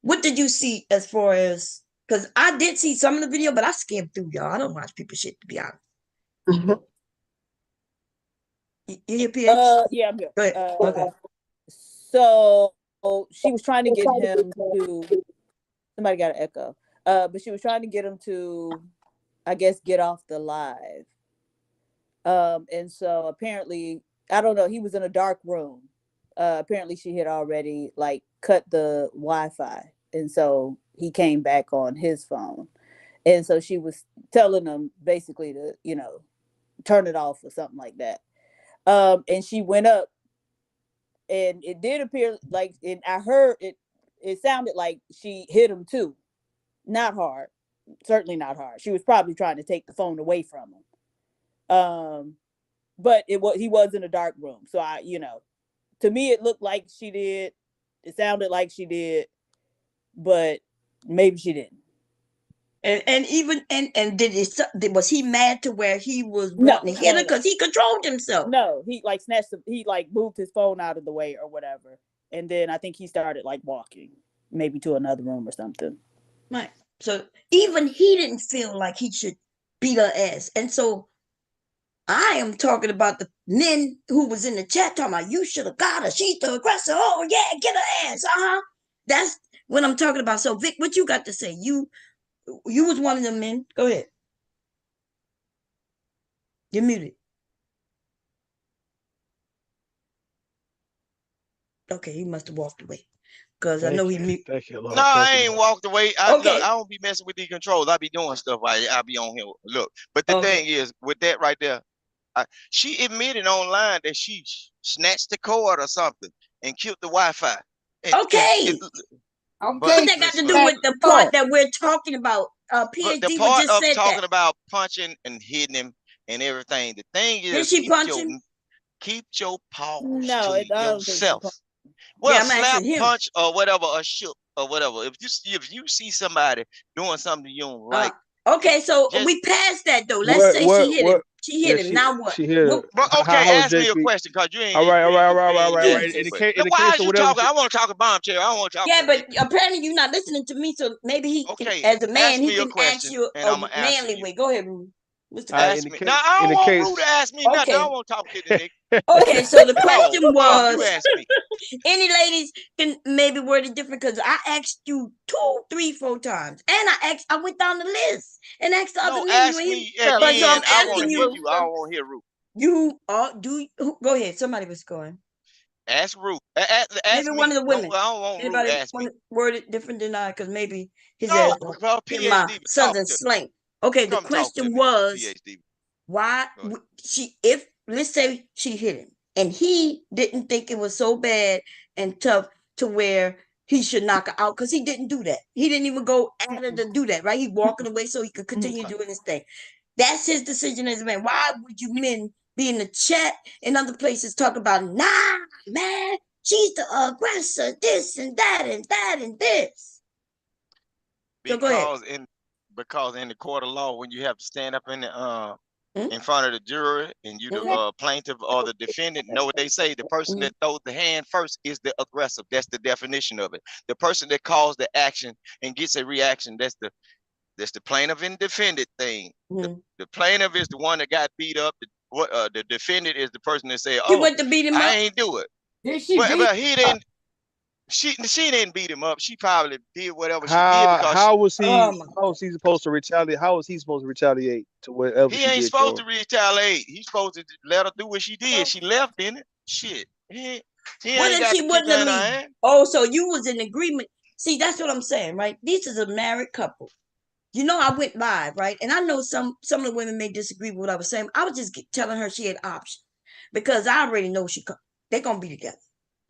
What did you see as far as? Because I did see some of the video, but I skimmed through, y'all. I don't watch people shit, to be honest. You hear PH? Yeah, I'm here. Go ahead. Okay. So she was trying to get him to. Somebody got an echo. But she was trying to get him to, I guess, get off the live. And so apparently, I don't know, he was in a dark room. Apparently she had already like cut the Wi-Fi. And so he came back on his phone. And so she was telling him basically to, turn it off or something like that. And she went up, and it did appear like, and I heard it sounded like she hit him too. Not hard. Certainly not hard. She was probably trying to take the phone away from him. But he was in a dark room. So to me it looked like she did. It sounded like she did, but maybe she didn't. And even was he mad to where he was wanting to hit her because he controlled himself? No, he like snatched he like moved his phone out of the way or whatever, and then I think he started like walking maybe to another room or something. Right. So even he didn't feel like he should beat her ass, and so I am talking about the men who was in the chat talking about you should have got her. She's the aggressor. Oh yeah, get her ass. That's what I'm talking about. So Vic, what you got to say? You was one of them men. Go ahead. You're muted. Okay, he must have walked away. Because I know he muted. No, I ain't walked away. Look, I don't be messing with these controls. I be doing stuff. I be on here. Look, but the thing is, with that right there, she admitted online that she snatched the cord or something and killed the Wi-Fi. Okay. But that got to do with the part that we're talking about. PhD the part just of said talking that. about punching and hitting him and everything. The thing is, did she punch him? Keep your paws no, to yourself. Well, yeah, slap, punch, or whatever, or shoot, or whatever. If you see somebody doing something you don't like. Okay, so we passed that though. Let's say she hit him. She hit him. Now what? She hit him. Okay, ask me a question, cause you ain't. All right. Why is you talking? I want to talk a bombshell. I want to talk. Yeah, but apparently you're not listening to me. So maybe he, as a man, he can ask you a manly way. Go ahead, Mr. Ask me. Now I don't want Rue to ask me nothing. I don't want to talk to the nigga. Okay, so the question was, you ask me. Any ladies can maybe word it different because I asked you 2, 3, 4 times, and I went down the list and asked the other men. Ask me again. But so I'm I want to asking hear you. I don't want to hear Rue. Go ahead. Somebody was going. Ask Rue. Maybe one of the women. I don't want anybody Rue to ask me. Word it different than I, because maybe his ass my southern slang. Okay, the question was, why if let's say she hit him and he didn't think it was so bad and tough to where he should knock her out, because he didn't do that. He didn't even go at her to do that, right? He walking away so he could continue doing his thing. That's his decision as a man. Why would you men be in the chat and other places talk about, nah, man, she's the aggressor, this and that and that and this? Because in the court of law, when you have to stand up in the in front of the jury and you the plaintiff or the defendant, know what they say? The person that throws the hand first is the aggressor. That's the definition of it. The person that calls the action and gets a reaction, that's the plaintiff and defendant thing. The plaintiff is the one that got beat up. The defendant is the person that said, "Oh, he went to beat him up. I ain't do it." But he didn't. She didn't beat him up. She probably did whatever she did. How was he supposed to retaliate? How was he supposed to retaliate to whatever he ain't supposed to retaliate? He's supposed to let her do what she did. She left in it. Shit. What if she wouldn't have leave? Oh, so you was in agreement. See, that's what I'm saying, right? This is a married couple. I went live, right? And I know some of the women may disagree with what I was saying. I was just telling her she had options, because I already know they're gonna be together.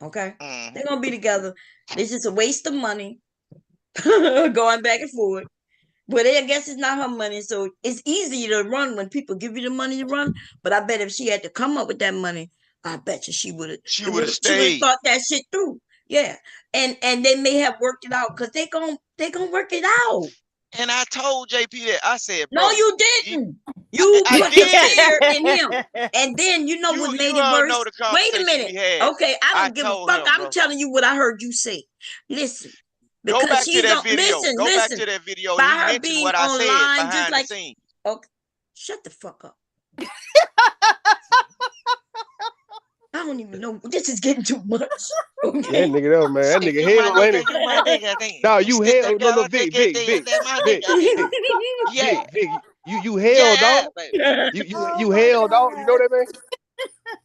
Okay, they're gonna be together. It's just a waste of money going back and forth. But I guess it's not her money, so it's easy to run when people give you the money to run. But I bet if she had to come up with that money, I bet you she would have thought that shit through. Yeah, and they may have worked it out, because they gonna work it out. And I told JP that. I said, bro, no, you didn't. You put the fear in him. And then what made it worse? Wait a minute. Okay, I don't give a fuck. I'm telling you what I heard you say. Listen. Go back to that video. Go back to that video. By he her mentioned being what I said online, behind the scenes. Okay, shut the fuck up. I don't even know. This is getting too much. Yeah, Okay. that nigga, that man. That Shit, nigga you my hell, ain't nigga, it? you my nigga. Then No, we you stick hell. No, together, Vic, thick and Vic, thin. Vic, That my Vic, nigga. Then yeah, Vic. You hell, yeah, dog. baby. Oh You my hell, dog. You know god. that, man?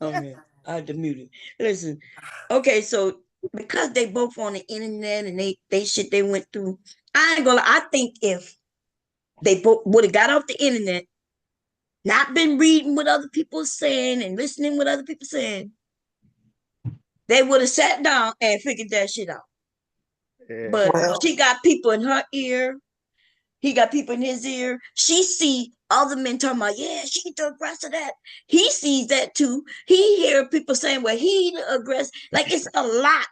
Okay, I demuted. Listen, okay, so because they both on the internet and they shit they went through, I ain't gonna. I think if they both would have got off the internet, not been reading what other people saying and listening what other people saying, they would have sat down and figured that shit out. Yeah. But Well, she got people in her ear. He got people in his ear. She see other men talking about, yeah, she the aggressor that. He sees that too. He hear people saying, well, he the aggressor. Like it's a lot.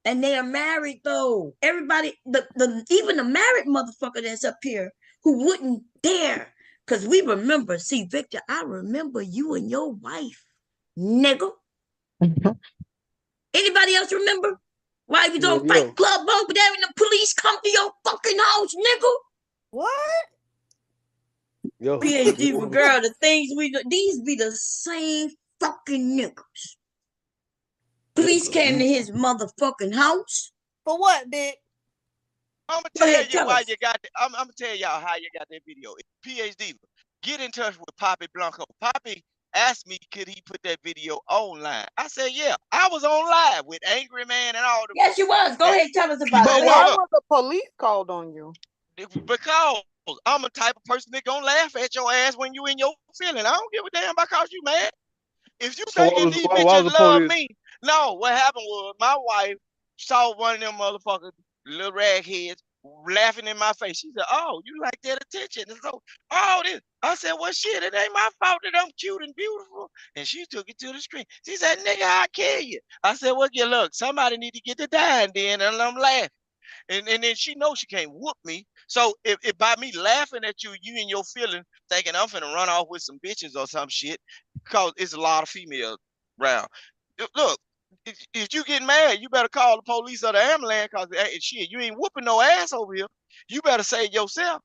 And they are married though. Everybody, the even the married motherfucker that's up here who wouldn't dare. Cause we remember, see, Victor, I remember you and your wife, nigga. Anybody else remember? Why you Yeah, don't yeah. fight club over there and the police come to your fucking house, nigga? What? Yo. PhD for girl, the things we do, these be the same fucking niggas. Police came to his motherfucking house. For what, Dick? I'm gonna Go tell ahead, you tell why us. you got. I'm gonna tell y'all how you got that video. PhD, get in touch with Poppy Blanco. Poppy asked me could he put that video online. I said yeah. I was on live with Angry Man and all the. Yes, you was. Go ahead, tell us about it. but Go why ahead. was the police called on you? Because I'm a type of person that gonna laugh at your ass when you in your feeling. I don't give a damn because you mad. If you So thinking these why was bitches the love police? me, no. What happened was my wife saw one of them motherfuckers, little ragheads, laughing in my face. She said, "Oh, you like that attention?" And so, oh, this. I said, "Well, shit, it ain't my fault that I'm cute and beautiful." And she took it to the screen. She said, "Nigga, I'll kill you." I said, "Well, you look, somebody need to get the dying then," and I'm laughing. And then she knows she can't whoop me. So if by me laughing at you, you in your feeling thinking I'm finna run off with some bitches or some shit, because it's a lot of females around. Look, if you get mad, you better call the police or the ambulance, because shit, you ain't whooping no ass over here. You better save yourself,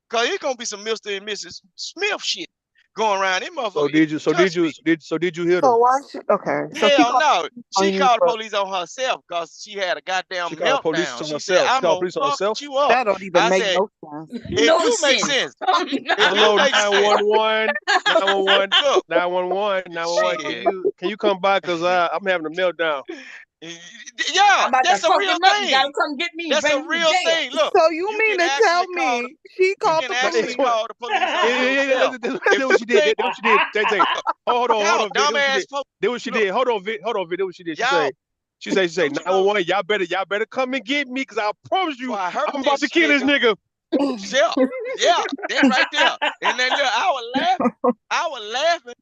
because it's gonna be some Mr. and Mrs. Smith shit going around. This So motherfucker, did you? So did trust you? me. Did you hear So them? why she okay? So she Hell called no. She on you called the for police on herself because she had a She goddamn called police meltdown. on She said, herself. She I'm called gonna police on fuck herself. you up. that don't even I make said, no sense. it No do make sense. sense. Oh, It no. do Hello, make sense. 911, 911, Look, 911, 911. shit. Can you come by? Cause I'm having a meltdown. Yeah, I'm about to that's a fuck real him up. You gotta thing. come get me and That's bring a me to real jail. thing. Look, So you you mean can to tell actually call the me she you called can the actually police? call the police on yourself. That's If what you she did. think, That's what she did. Say, look, hold y'all on, Vic. That's what she dumbass did. folks, That's what she look, did. Hold on, Vic. That's what she did. y'all She say, don't you know 911. Y'all better come and get me, cause I promise before you, I hurt I'm about to this kill this nigga. nigga. Yeah, yeah, that right there. And then look, I was laughing. I was laughing.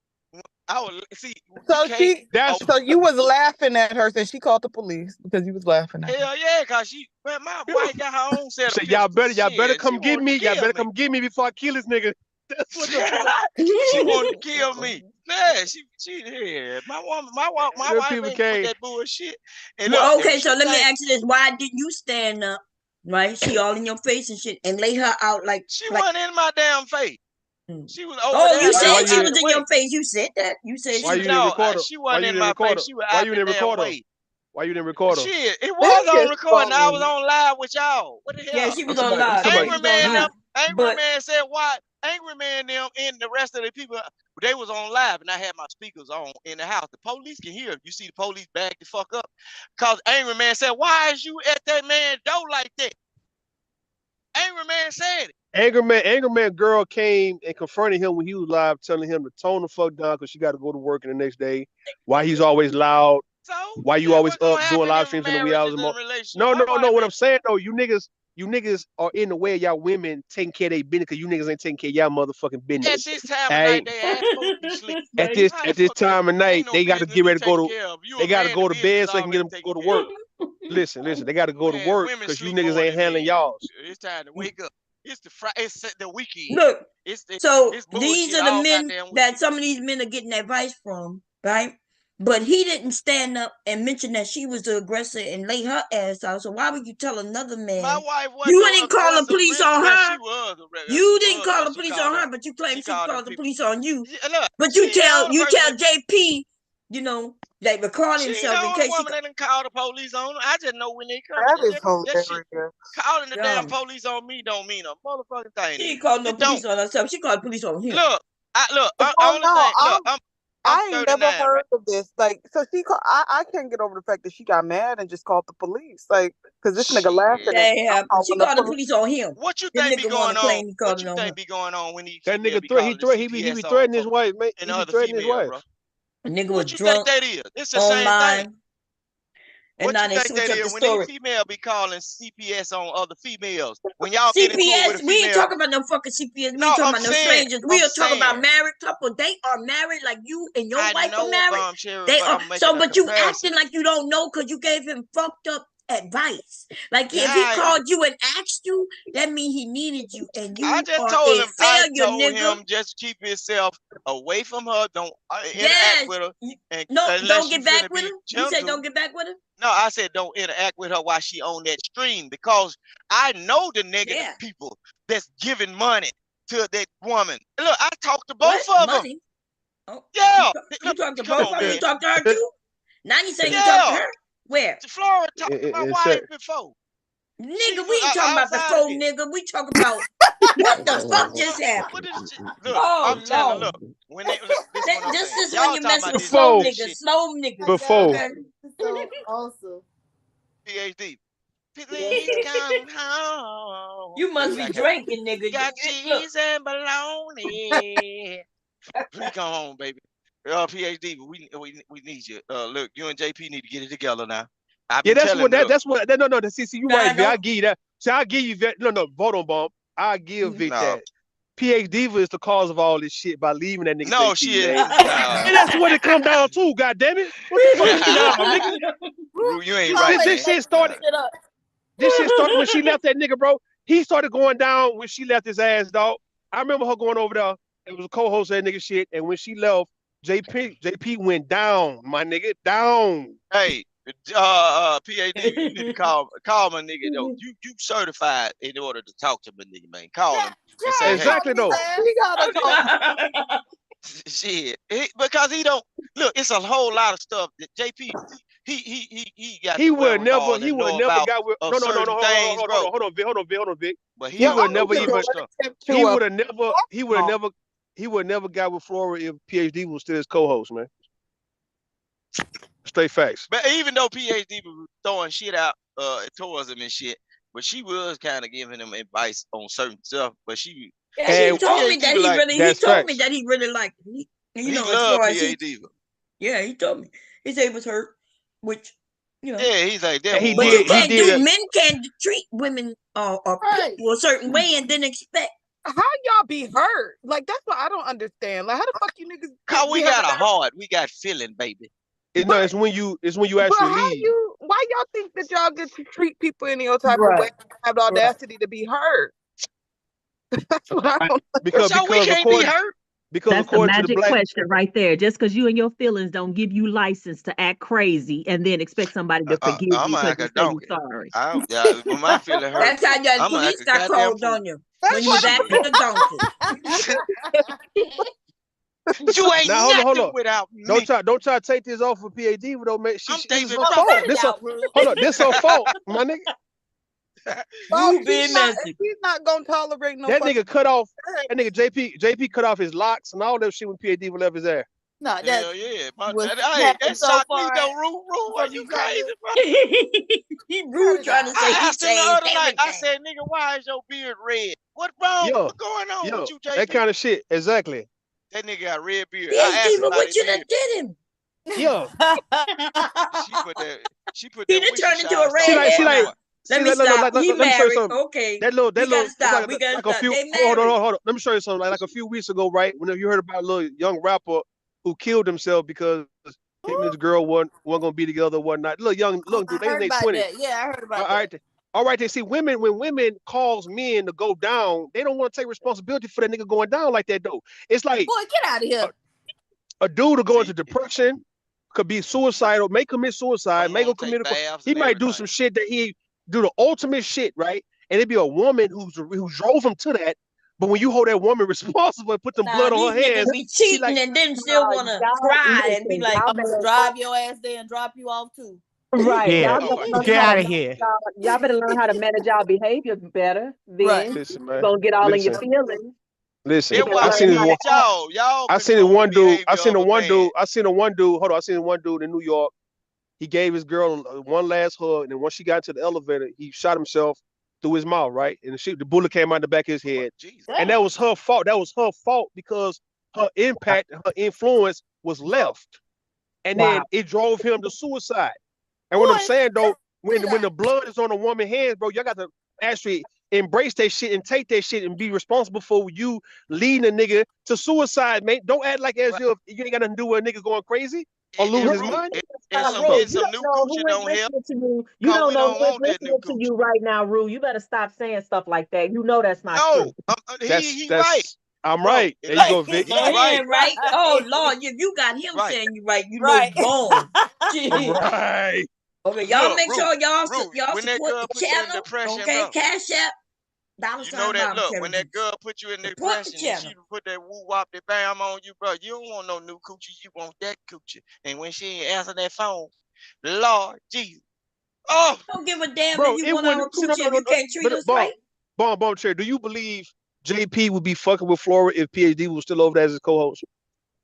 I was see. You So can't. Oh, That's so you was laughing at her, so she called the police because you was laughing at her. hell yeah, cause man, my wife got her own set of say y'all pistols. better Shit, she come get wanted to me. Y'all kill better me. come get me before I kill this nigga. That's what the fuck. She wanted to kill me. Yeah, she yeah. My Them wife people ain't with came. that bullshit. And look, Well, if okay, so she let me think ask you this: why didn't you stand up, right? She all in your face and shit, and lay her out like she like. wasn't in my damn face, she was over Oh, there you the said Why other you she side of didn't? was the in your way. face. You said that. You said Why she She you was. didn't no, record her? she Why wasn't you in didn't my record face. her? She was Why out you the didn't damn record her? way. Why you didn't record her? Shit, it was This on is recording. I was funny. on live with y'all. What the Yeah, hell? she I'm was talking on about. I'm live. talking Yeah, about. she Angry was on Man them, live. Angry But Man said why? Angry Man them and the rest of the people, they was on live and I had my speakers on in the house. The police can hear. You see the police back the fuck up. Cause Angry Man said, why is you at that man's door like that? Angry Man said it. Anger Man girl came and confronted him when he was live, telling him to tone the fuck down because she got to go to work the next day. Why he's always loud. So Why you then always what up gonna doing happen live in streams in the wee hours marriages of the and morning? relationships? No, My no, no. wife What I'm ain't saying though, you niggas are in the way of y'all women taking care of their business because you niggas ain't taking care of y'all motherfucking at business. this time All of night right. they ass supposed to be asleep. At right. this How the at this fuck time of ain't night, no they got to business get be ready to go taken to. care of? You They a got to man, the go to business bed so they can get already them go taken to care work. of. Listen. They got to go to Man, work women because you sleep niggas more ain't than handling men. y'all's. It's time to wake up. It's the weekend. look, so It's these bullshit are the all men goddamn that weekend. some of these men are getting advice from, right? But he didn't stand up and mention that she was the aggressor and lay her ass out. So why would you tell another My man? wife wasn't You no didn't call the aggressor police really. on Well, her. she was a You didn't call the she police on called them her, but you claim she she called them called the people. police on you. Yeah, look, But she ain't the only you person tell that JP like recording She ain't himself the in only case he woman that done call the police on her. I just know when they come. That is That shit, hilarious. calling the damn dumb. police on me don't mean a motherfucking thing She to ain't me. called no It don't. police on herself. She called the police on him. Look, Oh only no, thing. Look, I'm I ain't never 39, heard right? of this. Like, so I can't get over the fact that she got mad and just called the police. Like, because this nigga laughing Shit. at That me. I'm happened. She calling the called the police. police on him. What you The think be nigga want going to on? claim he What called it you on her. think be going on when these That females nigga be threat. He calling the threat. He be CPS on threatening his wife, man. and He be other threatening his females, wife. bro? A nigga What was you think drunk that is? It's the same thing. online, and What now you they think switch that up the is when these story. females be calling CPS on other females? When y'all get into it with a CPS, we ain't female, talking about no fucking CPS. We no, ain't talking I'm about no saying, strangers. We are talking about saying, married couple. They are married, like you and your I wife are know married. Bomb Cherry, They but are I'm making so, a but you comparison. acting like you don't know because you gave him fucked up advice. Like if he Yeah, called you and asked you, that means he needed you, and I you just are told a him. I failure, told nigga. him just keep himself away from her. Don't interact Yes. with her, and No, unless don't you get back finna with be him. You say gentle. don't get back with him. No, I said don't interact with her while she on that stream because I know the negative Yeah. people that's giving money to that woman. Look, I talked to What both of them. money? Oh, Yeah, you look, talked to come both of on, them. You man. talked to her too. Now you saying you talked to Yeah, her? Where? Flora talked to my It wife said, before. She Nigga, we was ain't talking about the outside of phone, this. nigga. We talking about what the fuck just What happened. is look? Oh I'm telling. Lord. Look, when they look, this is what I'm This saying. is when Y'all you talking mess about with this slow before, CPS niggas. shit. Slow niggas. before. Okay. So awesome. PhD. Please come home. You must be Like drinking, nigga. got Look. cheese and bologna. Please come home, baby. PhD, we need you. Look, you and JP need to get it together now. I've Yeah, been telling. Look, no. See, you right, Nah, Vic. I don't. give you that. See, I give you Vic. No, vote on bomb. I give Vic no, that. PH Diva is the cause of all this shit by leaving that nigga no, JP, she man. is no. And that's what it come down to, goddammit. What the fuck is y'all, nigga? Rue, you ain't This, right, this, man. this shit started. This shit started when she left that nigga, bro. He started going down when she left his ass, dog. I remember her going over there. It was a co-host of that nigga shit. And when she left, JP went down, my nigga, down. Hey, PhD, you need to call my nigga though. You certified in order to talk to my nigga, man. Call him and say, hey, Exactly, though. We gotta talk. shit, because he don't look. It's a whole lot of stuff that JP he got He the would wherewithal he to would know never about got with of no, certain things, bro. hold on, Vic. But he He Yeah, don't would I know never need to even certain go stuff. and he to a would have never he would never got with Flora if PhD was still his co-host, man. Straight facts. But even though PhD was throwing shit out towards him and shit, but she was kind of giving him advice on certain stuff. But she Yeah, he And told me PhD that was he like really. He that's told me facts. that he really liked. he As loved far as he. PhD. Yeah, he told me. He said it was hurt, which Yeah, he's like that And he one But was you did he can't hurt. did do. it. Men can't treat women or right. people a certain way and then expect. How y'all be hurt? Like, that's what I don't understand. Like, how the fuck you niggas Cause we be got having a that? heart, we got feeling, baby. No, But it's when you but actually how leave. why y'all think that y'all get to treat people any old type of way Right. and have the audacity to be hurt? That's what I don't Because So we because can't be according hurt. because That's the according to the magic black question right there. Just because you and your feelings don't give you license to act crazy and then expect somebody to forgive I'm you gonna because act you a say you're donkey. sorry. When my feeling hurt, That's how the I'm gonna act police a got goddamn called fool. on you That's when you why was the acting a donkey. You ain't now hold nothing on. without me. Don't try to take this off of PhD though, man. I'm This is David her Oh, Ruffin. fault. cut it out, Rude. Hold on, this her fault, my nigga. well, You being if messy. he's not gonna tolerate no That fucking nigga cut off that sex, nigga JP cut off his locks and all that shit when PhD left his ass. No, that Hell yeah. was Hey, happened that so shocked me far though, Rue. Are from you each crazy, other. bro? He Cut rude it trying to out. say I he asked him the changed other night. I everything. said, nigga, why is your beard red? What wrong? Yo, What going on with you, that JP? kind of shit. Exactly. That nigga got red beard. I asked PhD, him but about what his you done beard. did him? Yo. She put He that done wishy turned into shine a She salt like on redhead she my like now. boy. Let see me stop. He let me show you married. something. Okay. That little We gotta stop. like, We gotta like a stop. few They hold married. on. Let me show you something. Like a few weeks ago, right? Whenever you heard about a little young rapper who killed himself because him and his girl weren't gonna be together one night. Little young dude, I they in heard their about 20s. that. Yeah, I heard All about that. right. All right, they see women when women cause men to go down, they don't want to take responsibility for that nigga going down like that though. It's like Boy, get out of here. a dude to go See, into depression, could be suicidal, may commit suicide, don't may go want to commit take baths he and might do some everything. shit that he do the ultimate shit, right? And it'd be a woman who drove him to that But when you hold that woman responsible and put them blood these on her niggas hands, be she cheating like, and then still want to cry and be like, I'm gonna drive your ass there and drop you off too. Right. Yeah. Y'all better learn Get how to out of manage here. y'all better learn how to manage y'all behavior better. Right. Then listen, you're man. gonna get all in your Listen. feelings. Listen. You That's better why I I seen learn this how said to one. act. y'all I seen the control the one dude. I behavior seen of the a one man. dude. I seen the one dude. Hold on. I seen the one dude in New York. He gave his girl one last hug, and then once she got into the elevator, he shot himself through his mouth, right? And the bullet came out the back of his head. Jesus. And that was her fault. That was her fault because her impact, her influence was left. And then it drove him to suicide. And what I'm saying though, when the blood is on a woman's hands, bro, y'all got to actually embrace that shit and take that shit and be responsible for you leading a nigga to suicide, mate. Don't act like as if you ain't got nothing to do with a nigga going crazy or lose his mind. And some Rue, getting you some don't new know who coochie is don't help. listening to you. You Cause don't we know don't who is want that new listening to coochie. you right now, Rue. You better stop saying stuff like that. You know that's not No, true. he right. I'm Bro, right. There you like go, Vic. he no, he right. ain't right. Oh, Lord, if you got him Right. saying you right, you Right. know wrong. Right. Okay, y'all Look, make sure y'all Ruth, when that support girl the put you in channel. depression, Okay, bro. Cash App, You know $ that Bottom look, Cherry when that Juice. girl put you in Support the depression and she channel. put that woo wop that bam on you, bro, you don't want no new coochie, you want that coochie. And when she ain't answer that phone, Lord Jesus. Oh, Don't give a damn Bro, if you it want our wouldn't see no coochie if you can't treat but us right. bomb chair. Do you believe JP would be fucking with Flora if PhD was still over there as his co-host?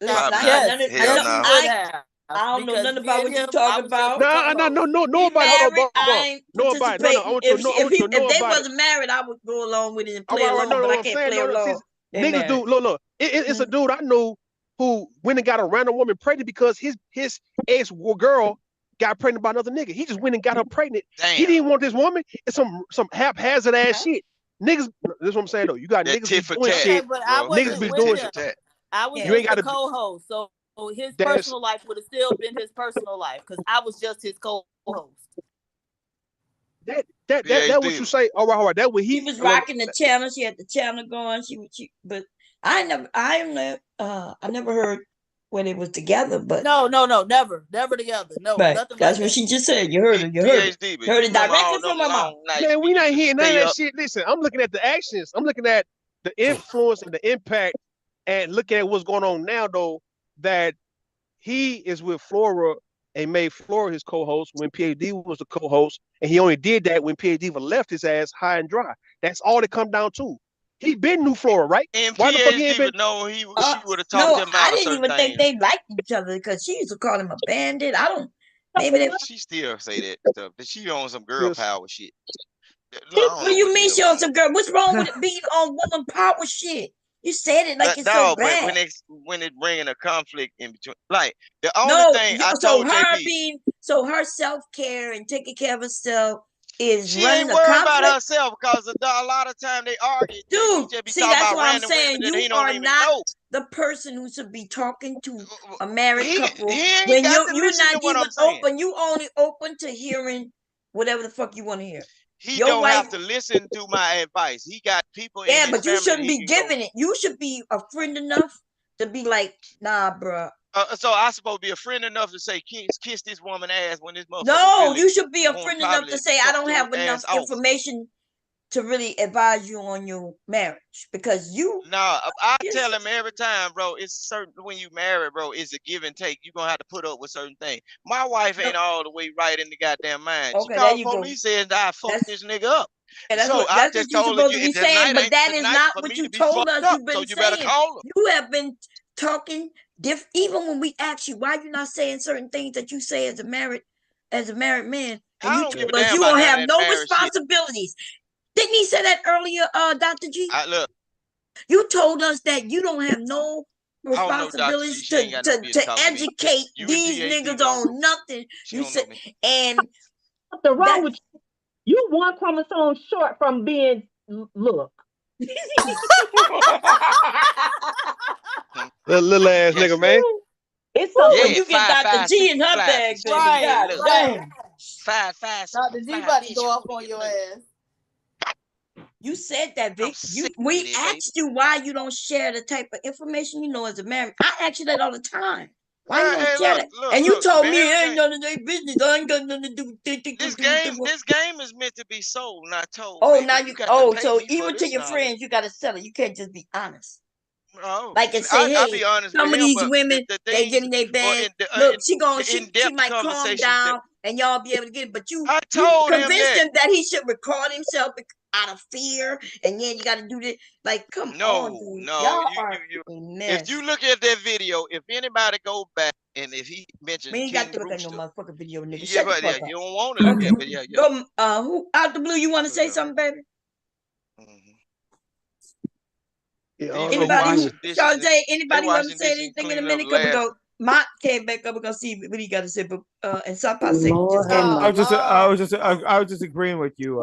Listen, probably I got not. Yes, none of, I Hell know yes, he no. would have. I don't know Because nothing me about and what you him, I talking was just the about. Nah, co-host. no, He nobody. Hold on, married. bomb. I ain't No, nobody. No, I participating. want you to know. I want you to know If they about it. wasn't married, I would go along with it and All play right, along. no, But I what I'm can't saying, play no, along. since They niggas married. do, look, it's a dude I know who went and got a random woman pregnant because his ex girl got pregnant by another nigga. He just went and got her pregnant. Damn. He didn't want this woman. It's some haphazard ass shit. Niggas, this is what I'm saying though. You got That niggas be tit for doing tat. shit. But I Bro. Niggas wasn't be That's with doing tit him. for tat. I was You ain't just the got to. co-host. So his That's personal life would have still been his personal life because I was just his co-host. that what you say. All right. That what She he. was rocking the channel. She had the channel going. But I never heard when it was together. But No, never together. No, right, nothing that's like what that. she just said. You heard it. You heard it. PhD, but You heard you it remember directly all from them my mouth. long nights Man, we we not used to hearing none of stay that up. shit. Listen, I'm looking at the actions. I'm looking at the influence and the impact, and looking at what's going on now. Though that he is with Flora and made Flora his co-host when PhD was the co-host, and he only did that when PhD left his ass high and dry. That's all it come down to. He been New Flora, right? And Why the fuck he ain't PhD been? would know she would have talked No, him I out of didn't certain even think things. they liked each other because she used to call him a bandit. I don't. Maybe they. She still say that stuff. That she on some girl Just power shit. I don't What do know you what the mean hell she on wrong some with her. girl? What's wrong with it being on woman power shit? You said it like it's so No, but bad. when it bringing a conflict in between, like the only No, thing I so told her JP, her self care and taking care of herself is she running ain't a worried about conflict. herself because a lot of time they argue. JP Dude, just be see, talking that's about why I'm random women saying that he you don't are even not know. the person who should be talking to a married He couple ain't when got to you're listen not to what even I'm saying. open. You only open to hearing whatever the fuck you want to hear. He Your don't wife, have to listen to my advice. He got people in yeah, his but you family that shouldn't he be can go. giving it. You should be a friend enough to be like, nah, bruh. So I supposed to be a friend enough to say kiss this woman ass when this motherfucker No, really you should be a won't friend enough to probably say I fuck don't your have enough ass off. information to really advise you on your marriage because you Nah, I just tell him every time, bro. It's certain when you marry, bro. It's a give and take. You gonna have to put up with certain things. My wife no, ain't all the way right in the goddamn mind. She okay. There called you the go. police and I fucked That's this nigga up. So I that's what just you're told her, supposed to be saying, tonight but ain't that the is night not for what me to you be told fucked us. up. You've So been you better saying. call him. You have been talking even when we ask you why you're not saying certain things that you say as a married man, and I you don't give told a us damn you about don't none of have that no marriage shit. responsibilities. Didn't he say that earlier, Dr. G? Look, You told us that you don't have no I don't know Dr. G. responsibilities She ain't got no business to talking to me. educate You and these PhD niggas know Ruth. on nothing. She You don't said, know me. and What's wrong that with you? You one chromosome short from being look. little ass Yes, nigga, man. It's something when yeah, you get Dr. G in her 5'5", bag, 65 baby. centimeters. Right. Look, Damn. 5'5", Dr. G 65 about to inch go off on booty. your Look, ass. You said that, I'm Vic. sick with We it, baby. asked you why you don't share the type of information you know as a married. I ask you that all the time. Why you gonna share that? And you told me it ain't none of their business. I ain't got nothing to do. This game is meant to be sold, not told. Oh, baby. now you got to pay so me for even to this your knowledge. friends, you gotta sell it. You can't just be honest. Oh, Like and say, I'll hey, be honest some with of him, these but women, the they things getting their or bag. in the, Look, the she in-depth might calm conversations down and y'all be able to get it. But you told him convinced him that he should record himself out of fear, and then you gotta do this. Like, come on, dude. Y'all are a mess. If you look at that video, if anybody go back and if he mentions We ain't got King to look at no Rooster, motherfucking video, nigga. yeah, Shut the but fuck you up. don't want to look Okay. at, but yeah. Go, who out the blue? You want to say something, baby? Anybody who Shantae, anybody want to say anything in a minute? Cause we go. Mott came back up. We're gonna see what he got to say. But and Sapa say just came I up. was just agreeing with you,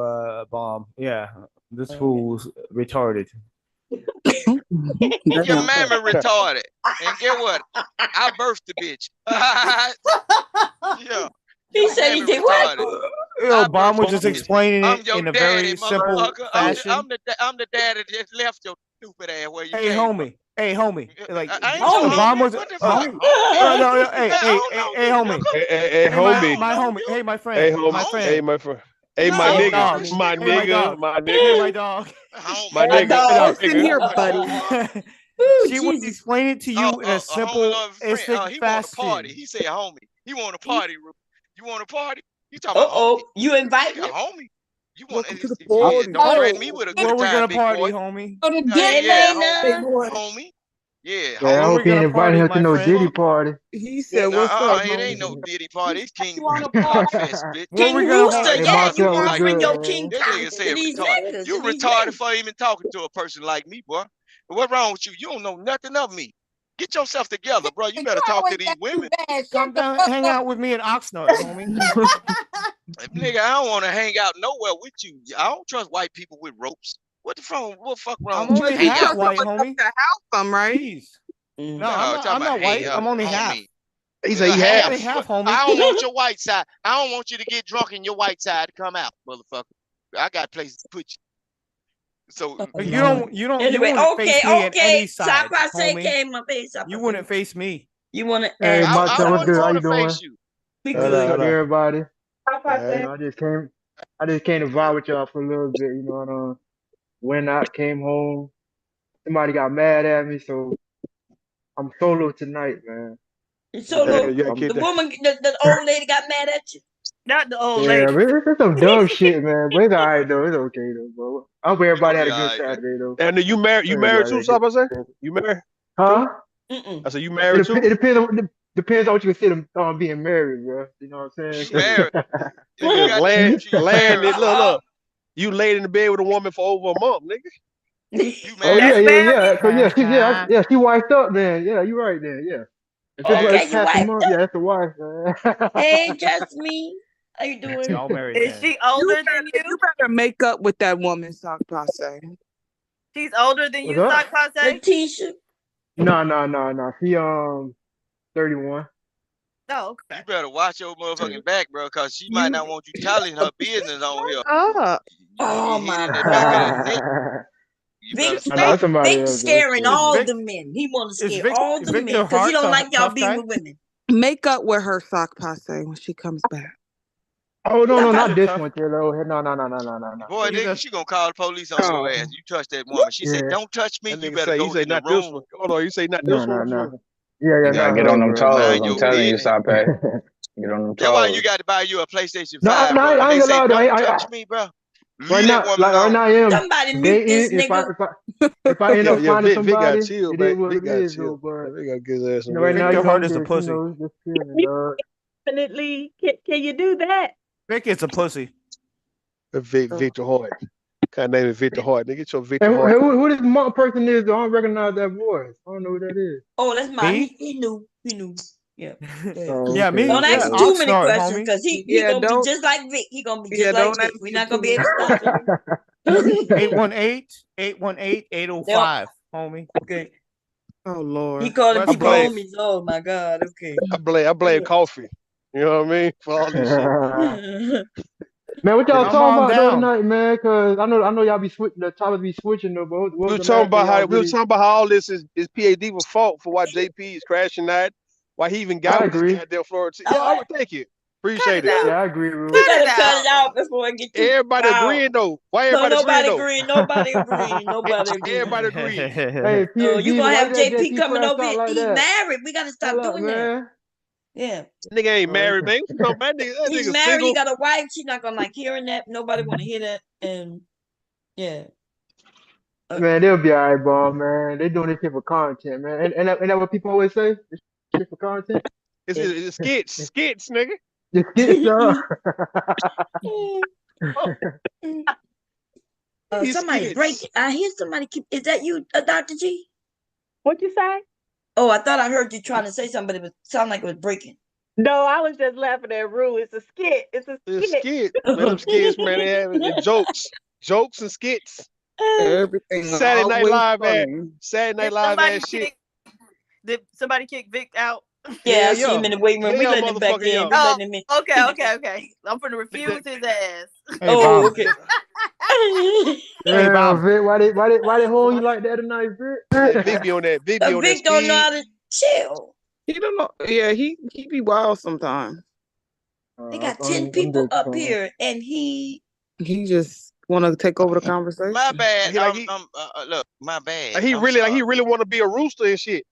Bomb. Yeah, this fool's retarded. Your mammy retarded, and get what? I birthed the bitch. Yeah. He said he did what? Bomb was just explaining it in a very simple fashion. I'm the dad that just left your stupid ass where you came homie. Hey, homie. Like, I ain't your Bomb homie. was. What the fuck? No, hey, homie. Hey, homie. My homie. Hey, my friend. Hey, homie. My friend. Hey, my friend. Hey, No, my nigga. dog. My Hey, my nigga. dog. My nigga. Hey, my dog. My nigga. Listen here, buddy. She was explaining to you in a simple, he want a party. fashion. He said, "Homie, he want a party. You want a party? You talking about homie? You invite me, homie? You want Welcome to the don't party. threaten me with a Where good we time, gonna big party, boy? homie? Homie. Yeah, Yeah, I hope you ain't inviting her to no Diddy party. He said, "What's up, it homie?" ain't no Diddy party. It's King You want a Rooster party? Fest, bitch. King Rooster. Hey, Yeah, you Marcel was offering good, your man. king This time nigga to said these retarded. niggas. You retarded for even talking to a person like me, boy. What's wrong with you? You don't know nothing of me. Get yourself together, bro. You better talk to these women. Come down, hang out with me in Oxnard, homie. Nigga, I don't want to hang out nowhere with you. I don't trust white people with ropes. What the fuck wrong I'm with only you? half white, homie. To help them, right? Jeez. No, I'm not white. I'm only half. He said he I'm half. only half, homie. I don't want your white side. I don't want you to get drunk and your white side to come out, motherfucker. I got places to put you. So You Anyway, wouldn't face me at any side, Sapa say homie. came my face. You wouldn't face me. You want to? Hey, Marcel, what's good? How you doing? face you. Be Good, good. everybody. Hey. You know, I just came to vibe with y'all for a little bit. You know, and went out, came home. Somebody got mad at me, so I'm solo tonight, man. Solo. The woman, the old lady got mad at you. Not the old Yeah, lady. man, it's some dumb shit, man. But it's alright though. It's okay though, bro. I hope everybody had a good Saturday though. And you married? You married too? Stop, I say. You married? Huh? I said you married too. It depends on what you consider being married, bro. You know what I'm saying? You married? Landed. Look. You laid in the bed with a woman for over a month, nigga. You married? Oh yeah. So yeah, she wiped up then. Yeah, you right then. Yeah. If it's like you past a wiped month, yeah, that's the wife, man. Hey, Jasmine. How you doing? Y'all married Is she older than you? You better make up with that woman, Sock Passe. She's older than you, What's up? Sock Passe? Letitia. No. She 31. Oh, okay. You better watch your motherfucking back, bro, because she might not want you telling her business on here. Oh You my hit in the back of the neck. Vic scaring all the men. He want to scare all the men because he don't like y'all being with women. Make up with her, Sock Passe, when she comes back. Oh no, not this one, Taylor. No. Boy, nigga, she gonna call the police on your ass. You touch that woman. She said, "Don't touch me." You better go in the room. Hold on, you say not this one. No. You gotta get on them toes. I'm telling you, stop Sape. Get on them toes. That's why you got to buy you a PlayStation 5, No, bro. I ain't They say, allowed. "Don't touch me, bro." Right now, right now I am. Somebody mute this nigga. If I end up finding somebody, got chill, it is what it is, though. But Vic got good ass. right now, Victor Hart is a pussy. Just chilling, dog. Definitely. Can you do that? Vic is a pussy. Victor Hart. Kind of name is Victor Hart. Nigga, get your Victor Hey, Hart. who this monk person is? Though? I don't recognize that voice. I don't know who that is. Oh, that's mine. He knew. Yeah. Yeah, me. Don't ask him too many questions because he gonna be just like Vic. He gonna be just like Vic. We're not gonna be able to stop him. 818-818-805, homie. Okay. Oh Lord. He calling people homies. Oh my God. Okay. I blame coffee. You know what I mean? For all this shit. Man, what y'all talking about the other night, man? Cause I know y'all be switching. The topics be switching though. We were talking about how all this is PAD for fault for why JP is crashing that. why he even I got with this agree. goddamn Florida team. Yeah, I would take it. Appreciate it. Yeah, I agree, Rue. We gotta cut it out before I get too Everybody wild. agreeing though. Why No, everybody agreeing nobody though? agreeing. Nobody agreeing. Nobody agreeing. Everybody agreeing. Hey, You PhD, gonna why have you let JP JP coming crash over out here? like He that? married. We gotta stop Hold up, doing that. man. Yeah. Nigga ain't Oh, married, man. No, that He's nigga married. He single. got a wife. She's not gonna like hearing that. Nobody want to hear that. And yeah. man, they'll be all right, bro, man. They doing this shit for content, man. And that what people always say? This shit for content? It's skits, nigga. Just skits, dog. Somebody break. I hear somebody keep. Is that you, Dr. G? What'd you say? Oh, I thought I heard you trying to say something, but it sounded like it was breaking. No, I was just laughing at Rue. It's a skit. It's a skit. Man, them skits, man, they have jokes and skits. Everything Saturday Night always Live funny. Saturday Night Did Live somebody ass shit. Did somebody kick Vic out? Yeah, I see him in the waiting room. We letting him back motherfucker, in. yeah. We letting him in. Okay. I'm gonna refuse his ass. Hey, Oh, Bomb. okay. Hey, Damn, Bomb. Vic, why they hold you like that tonight, Vic? Vic be on that. Vic be on that Vic don't know speed. how to chill. He don't know. Yeah, he be wild sometimes. They got 10 people up here, and he just want to take over the conversation. My bad. Like Look, my bad. he I'm really sorry. want to be a rooster and shit.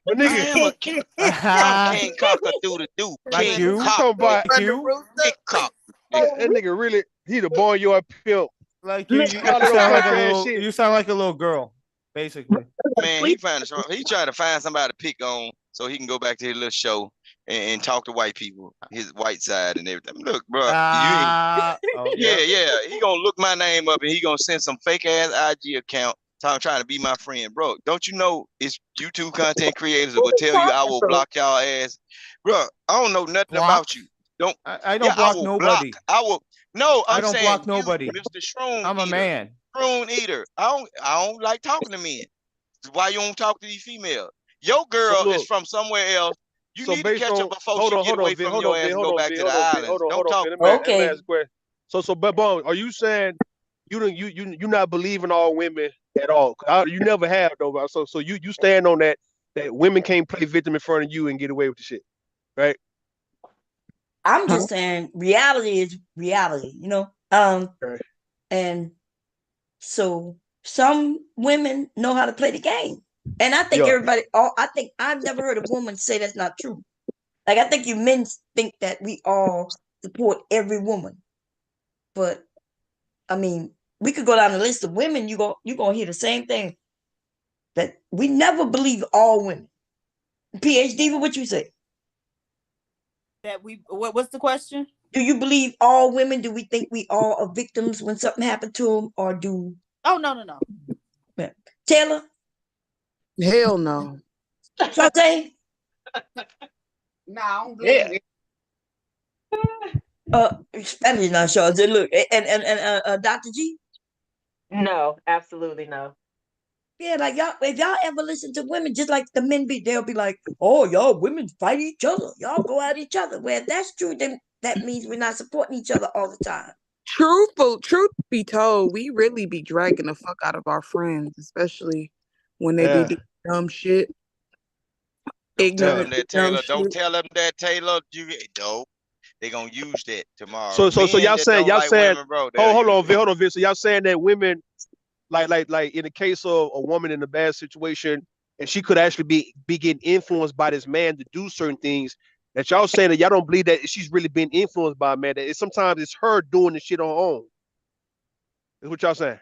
But I nigga, am I'm King Cocker through the Duke. Like King you? Cocker. Like you? Big cock. that nigga really, he the barnyard pimp. Like you All that old sound like a country ass little. shit. You sound like a little girl, basically. Man, he trying to find somebody to pick on so he can go back to his little show and talk to white people, his white side and everything. Look, bro, Oh, yeah. He gonna look my name up and he gonna send some fake ass IG account trying to be my friend, bro. Don't you know it's YouTube content creators that will tell you I will block y'all ass, bro. I don't know nothing about you. Don't I don't block I will nobody. block. I will. No, I I'm don't saying block nobody. you, Mr. Shroom I'm a Eater. man. Shroom Eater. I don't like talking to men. Why you don't talk to these females? Your girl is from somewhere else. You need to catch up before she get away from your ass and go back to the islands. Don't talk. Let me ask a question. So, but Bone, are you saying you not believing all women at all? You never have though. So you stand on that women can't play victim in front of you and get away with the shit, right? I'm just saying reality is reality, and so some women know how to play the game. And I think I think I've never heard a woman say that's not true. Like, I think you men think that we all support every woman. But I mean, we could go down the list of women, you're gonna hear the same thing. That we never believe all women. PhD, what you say? That what's the question? Do you believe all women? Do we think we all are victims when something happened to them, or do? Oh, no. Yeah. Taylor? Hell no. Shante? No, I don't believe it. Spanish now, Shante. Look, and Dr. G? No, absolutely no. Yeah, like y'all, if y'all ever listen to women, just like the men they'll be like, oh, y'all women fight each other. Y'all go at each other. Well, if that's true, then that means we're not supporting each other all the time. Truth be told, we really be dragging the fuck out of our friends, especially when they do dumb shit. Ignorant. Don't tell them that, Taylor. They gonna use that tomorrow. So y'all saying women, bro, hold on, Vic. So y'all saying that women, like in the case of a woman in a bad situation, and she could actually be getting influenced by this man to do certain things. That y'all saying that y'all don't believe that she's really been influenced by a man. That sometimes it's her doing the shit on her own. Is what y'all saying?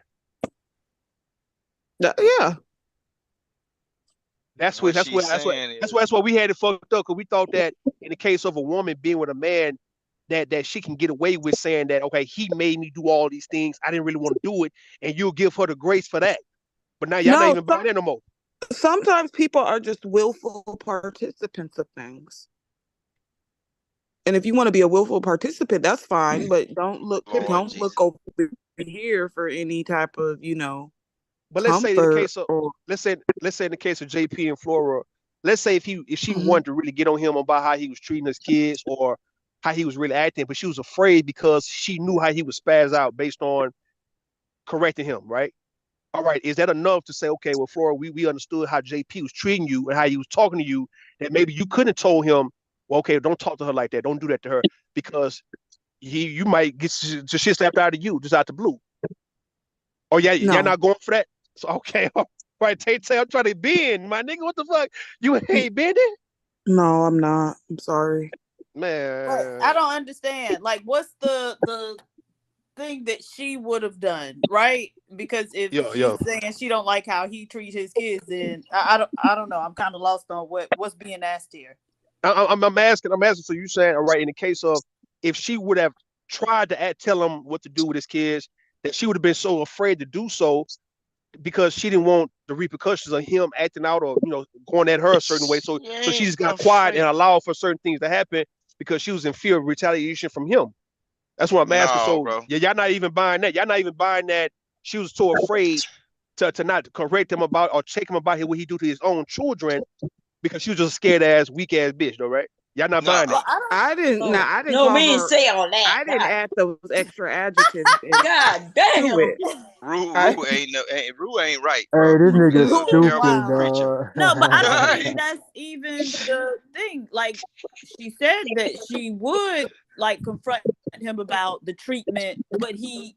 Yeah. That's why we had it fucked up, because we thought that in the case of a woman being with a man, that she can get away with saying that, okay, he made me do all these things, I didn't really want to do it, and you'll give her the grace for that. But now y'all not even buying that no more. Sometimes people are just willful participants of things. And if you want to be a willful participant, that's fine, but don't look over here for any type of, But let's say in the case of let's say in the case of JP and Flora, let's say if she wanted to really get on him about how he was treating his kids or how he was really acting, but she was afraid because she knew how he would spaz out based on correcting him, right? all right, is that enough to say, okay, well, Flora, we understood how JP was treating you and how he was talking to you, that maybe you couldn't have told him, well, okay, don't talk to her like that, don't do that to her, because you might get shit slapped out of you just out the blue. Oh yeah, No. you're not going for that. So okay, all right, Tay, I'm trying to bend, my nigga. What the fuck? You ain't bending? No, I'm not. I'm sorry. Man, I don't understand. Like, what's the thing that she would have done, right? Because if she's saying she don't like how he treats his kids, then I don't know. I'm kind of lost on what's being asked here. I'm asking. So you saying, all right, in the case of if she would have tried to tell him what to do with his kids, that she would have been so afraid to do so because she didn't want the repercussions of him acting out or going at her a certain way. So she just got quiet and allowed for certain things to happen because she was in fear of retaliation from him. That's what I'm asking. So bro. yeah, y'all not even buying that. Y'all not even buying that she was so afraid to not correct him about or check him about what he do to his own children because she was just a scared ass, weak ass bitch, though, right? Y'all not buying that. I didn't. No, I didn't no, call we didn't her. say all that. I didn't God, add those extra adjectives. God damn. Rue ain't right, Hey, bro. this Rue nigga is a stupid, terrible preacher. dog. No, but I don't think that's even the thing. Like, she said that she would like confront him about the treatment, but he,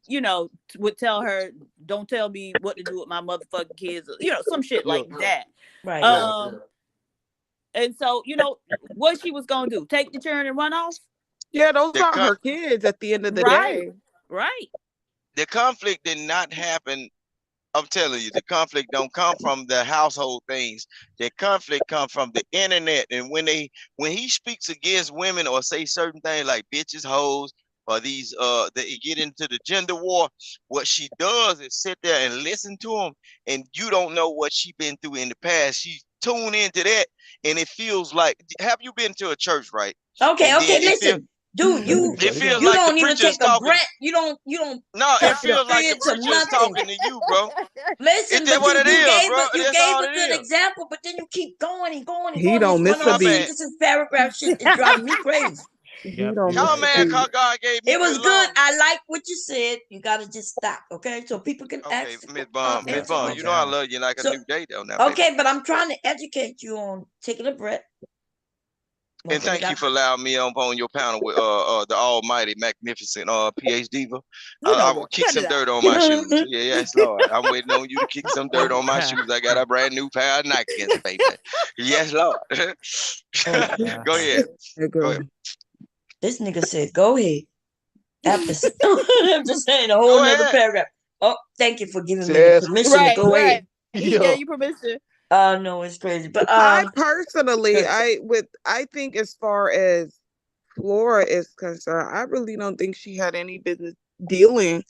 would tell her, "Don't tell me what to do with my motherfucking kids," some shit like that. Right. And so, what she was gonna do? Take the churn and run off? Yeah, those aren't her kids at the end of the day. Right. The conflict did not happen. I'm telling you, the conflict don't come from the household things. The conflict come from the internet. And when he speaks against women or say certain things like bitches, hoes, or these they get into the gender war, what she does is sit there and listen to him, and you don't know what she been through in the past. She tune into that, and it feels like, have you been to a church, right? Okay, And okay, listen. Dude, it feels you like the don't even preacher is take a talking. breath. You don't No, it touch the feels like the fence or preacher is nothing. talking to you, bro. Listen, It's but what it you is, gave bro. you That's gave all a it good is. example, but then you keep going and going and He going. don't This miss a one-off shit, beat. this is paragraph shit is driving me crazy. He don't miss Y'all a man, beat. cause God gave me It was good good. love. I like what you said. You gotta just stop, okay? So people can Okay, ask. Miss Bond, you know I love you like a new day though now, Okay, baby. but I'm trying to educate you on taking a breath. And thank you for allowing me on your panel with the almighty, magnificent PhD diva. I will kick some dirt on my shoes. Yeah, yes, Lord. I'm waiting on you to kick some dirt on my shoes. I got a brand new pair of Nikes, baby. Yes, Lord. Go ahead. Go ahead. This nigga said, "Go ahead." After saying a whole nother paragraph. Oh, thank you for giving me the permission to go ahead. He gave you permission. No, it's crazy. But I personally, I think as far as Flora is concerned, I really don't think she had any business dealing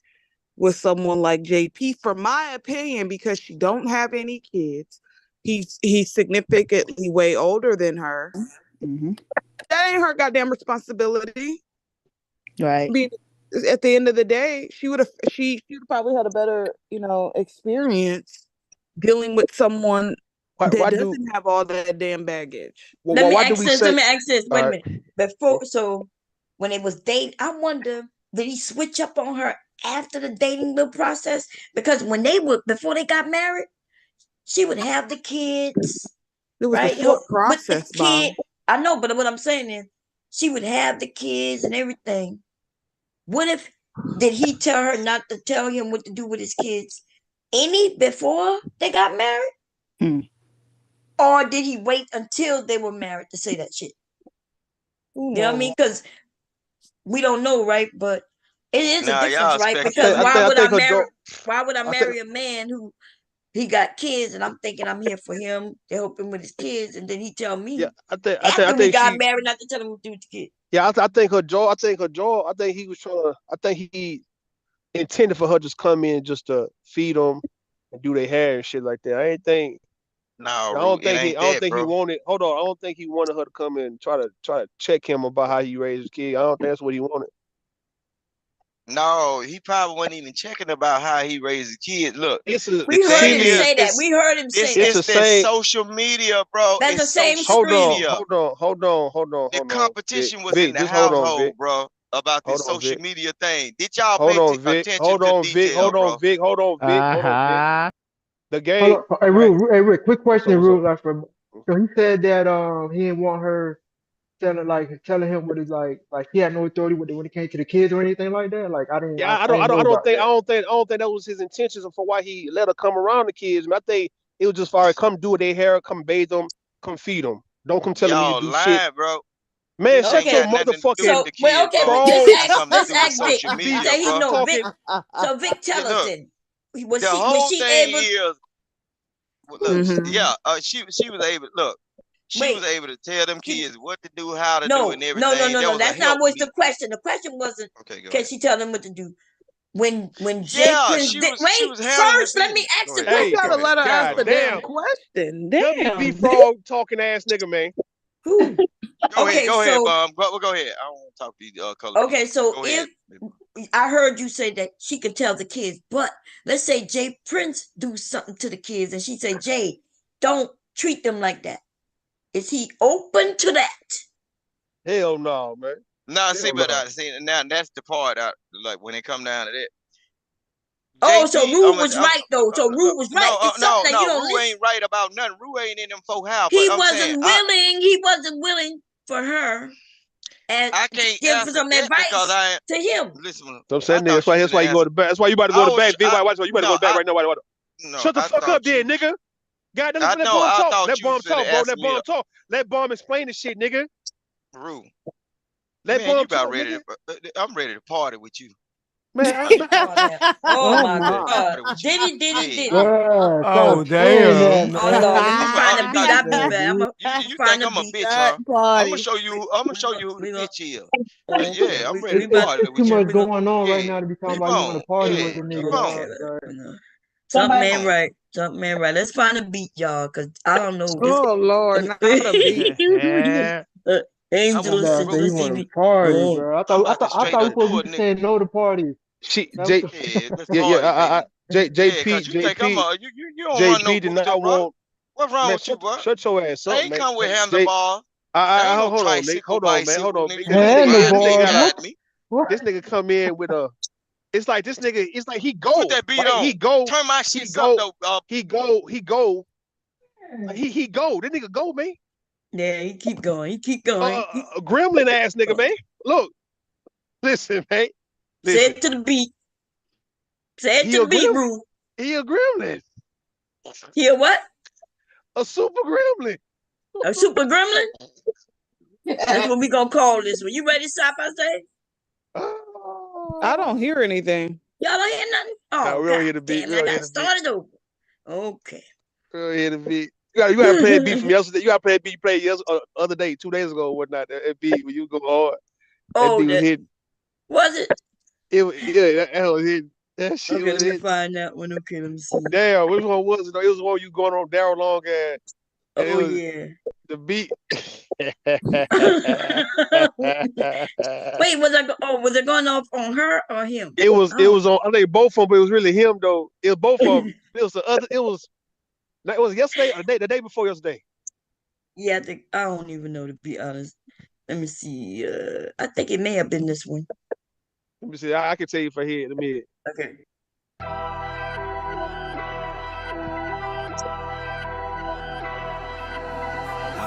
with someone like JP, from my opinion, because she don't have any kids. He's significantly way older than her. Mm-hmm. That ain't her goddamn responsibility. Right. I mean, at the end of the day, she would probably had a better, experience dealing with someone that doesn't have all that damn baggage. Let me ask this. Wait a minute. Before, so when it was dating, I wonder, did he switch up on her after the dating little process? Because when before they got married, she would have the kids. It was a short process, with the kid. I know, but what I'm saying is, she would have the kids and everything. What if did he tell her not to tell him what to do with his kids before they got married? Or did he wait until they were married to say that shit? You know what I mean? Because we don't know, right? But it is a difference, right? Because why would I marry a man who he got kids and I'm thinking I'm here for him to help him with his kids, and then he tell me after we got married not to tell him what to do with the kids. Yeah, I think he was trying to. I think he intended for her just come in just to feed them and do their hair and shit like that. I don't think he wanted. Hold on, I don't think he wanted her to come in and try to check him about how he raised his kid. I don't think that's what he wanted. No, he probably wasn't even checking about how he raised his kids. Look, we heard him say that. We heard him say that. It's the social media, bro. That's the same hold on. The competition was Vic, in the just hold on, household, Vic. bro, about this social Vic. media thing. Did y'all Hold pay on, Vic. attention Hold to on, detail, Vic. Hold on, bro? Vic. Hold on, Vic. Hold on, Vic. The game. Hey, Right. Rick, quick What's up? question, What's up? Rule. Like, so he said that he didn't want her telling him what is like he had no authority when it came to the kids or anything like that. Like Yeah, I didn't know about that. I don't think that was his intentions for why he let her come around the kids. I think it was just for her come do their hair, come bathe them, come feed them. Don't come telling me to Y'all do shit. lying, bro. Man, This shut ain't your Okay, got nothing to do with motherfucking so the well, kids, okay, bro. well, frog This got something to let's do with ask Vic. social be You media, say he bro. know talking. Vic. So Vic, Yeah, tell us look, then. the Was whole she thing able? is, look, Mm-hmm. she was able. Look, she was Wait, able to tell them she kids what to do, how to do, no, and no, no, everything. no, That no. was a That's not help what's the me. question. The question wasn't Okay, go can ahead. she tell them what to do. When Jay Yeah, Prince did she wait was handling the first, let me business. ask Go the ahead. You Hey, Go gotta question. ahead. let her ask god the damn damn. question. WB Damn. frog talking ass nigga, man. Who? Go Okay, ahead, so Bob. Go ahead. I don't want to talk to you, color people. okay, so Go ahead. if I heard you say that she could tell the kids, but let's say Jay Prince do something to the kids and she say, Jay, don't treat them like that. Is he open to that? Hell no, man. Now, see, Hell but no. see, now that's the part out. Like when it come down to that, Oh, so JP, Rue was right though. So no, Rue was right. It's something that you don't Rue listen. ain't right about nothing. Rue ain't in them folk house. But He I'm saying, wasn't willing. He wasn't willing for her and I to can't give answer some that because advice to him. listen. So I'm I saying nigga, thought you that's finna why you go answer. to bed. That's why you about to go I to was, bed. Big why you better go no, to bed right now. no, Shut the I fuck up thought then, you. nigga. God, I let know. bomb I talk. thought Let you was bomb finna talk, bro. ask Let me, bomb talk. Let bomb explain the shit, nigga. Rue. Let Man, you bomb about talk, ready nigga. to? I'm ready to party with you. Man, Oh Oh my I'm ready to my. God. party with you. Did he? Did he? Yeah. Did he? Stop Oh saying that, damn. Oh Lord, let man. me find a beat. I'll be back. I'm gonna You find think a I'm a beat. bitch, That huh? party. I'm gonna show you who the We gonna bitch is. okay. Yeah, I'm ready We to about party Too with you. much we gonna going on right Yeah, now to be talking come about you want on. to party with Yeah, a come nigga, okay. on. dog. Like, Something Come ain't on. right. Something ain't right. Let's find a beat, y'all, cause I don't know this. Oh Lord, not a beat. I this Angel want man Sister said he Rue. want to Stevie. party, Oh, bro. I'm about to I straight thought we up supposed do to a be nigga. saying no to party. She That was J the Yeah, let's yeah, party, baby. Yeah, cause JP, you think I'm JP, a you don't run no JP did booster, not bro. want What's wrong man, with you, bro? shut your ass I up, ain't man. come with J handlebar. I ain't no hold on, Nick. tricycle, Hold on, man. Hold bicycle, on, nigga. Nick. You can't ride This me nigga and got a guide me. what? this nigga come in with a it's like this nigga, it's like he Put go, that beat right? on. Turn my He shits up go, though. he go, he go. This nigga go, man. yeah. He keep going. He keep going. A gremlin ass nigga, man. Look, listen, man. Say Listen. it to the beat. Say it He to a the beat, gremlin. Rue. He a gremlin. He a what? A super gremlin. A super gremlin? That's what we gonna call this one. You ready, Stop? I say. I don't hear anything. Y'all don't hear nothing? No, Oh we don't God hear the beat. damn We it! I don't hear got the beat. started over. Okay. We don't hear the beat. You gotta play a beat from yesterday. You gotta play a beat you played other day, 2 days ago, or whatnot. That beat when you go hard. That Oh, beat was that hitting. was it. That was hitting. That shit Okay, was let me hitting. find that one. Okay, let me see. Damn, which one was it? Though? It was the one you going on Daryl Long and it Oh was yeah. the beat. Wait, was it going off on her or him? It Oh, was on I think both of them, but it was really him though. It was both of them. It was the other it was yesterday or the day before yesterday. yeah. I don't even know to be honest. Let me see. I think it may have been this one. Let me see. I can tell you for here in a minute. Okay.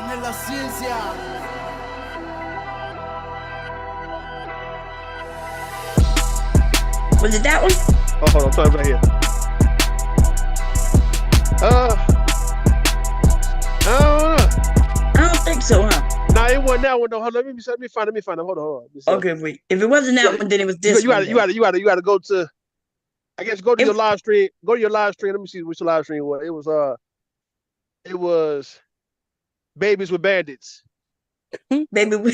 Dame la ciencia. Was it that one? Oh, hold on, I'm trying right here. I don't know. I don't think so, huh? Nah, it wasn't that one though. Hold on, let me find it. Hold on. Okay, wait. If it wasn't that one, then it was this one. You gotta go to. I guess go to your live stream. Go to your live stream. Let me see which live stream was. It was Babies with Bandits. Baby.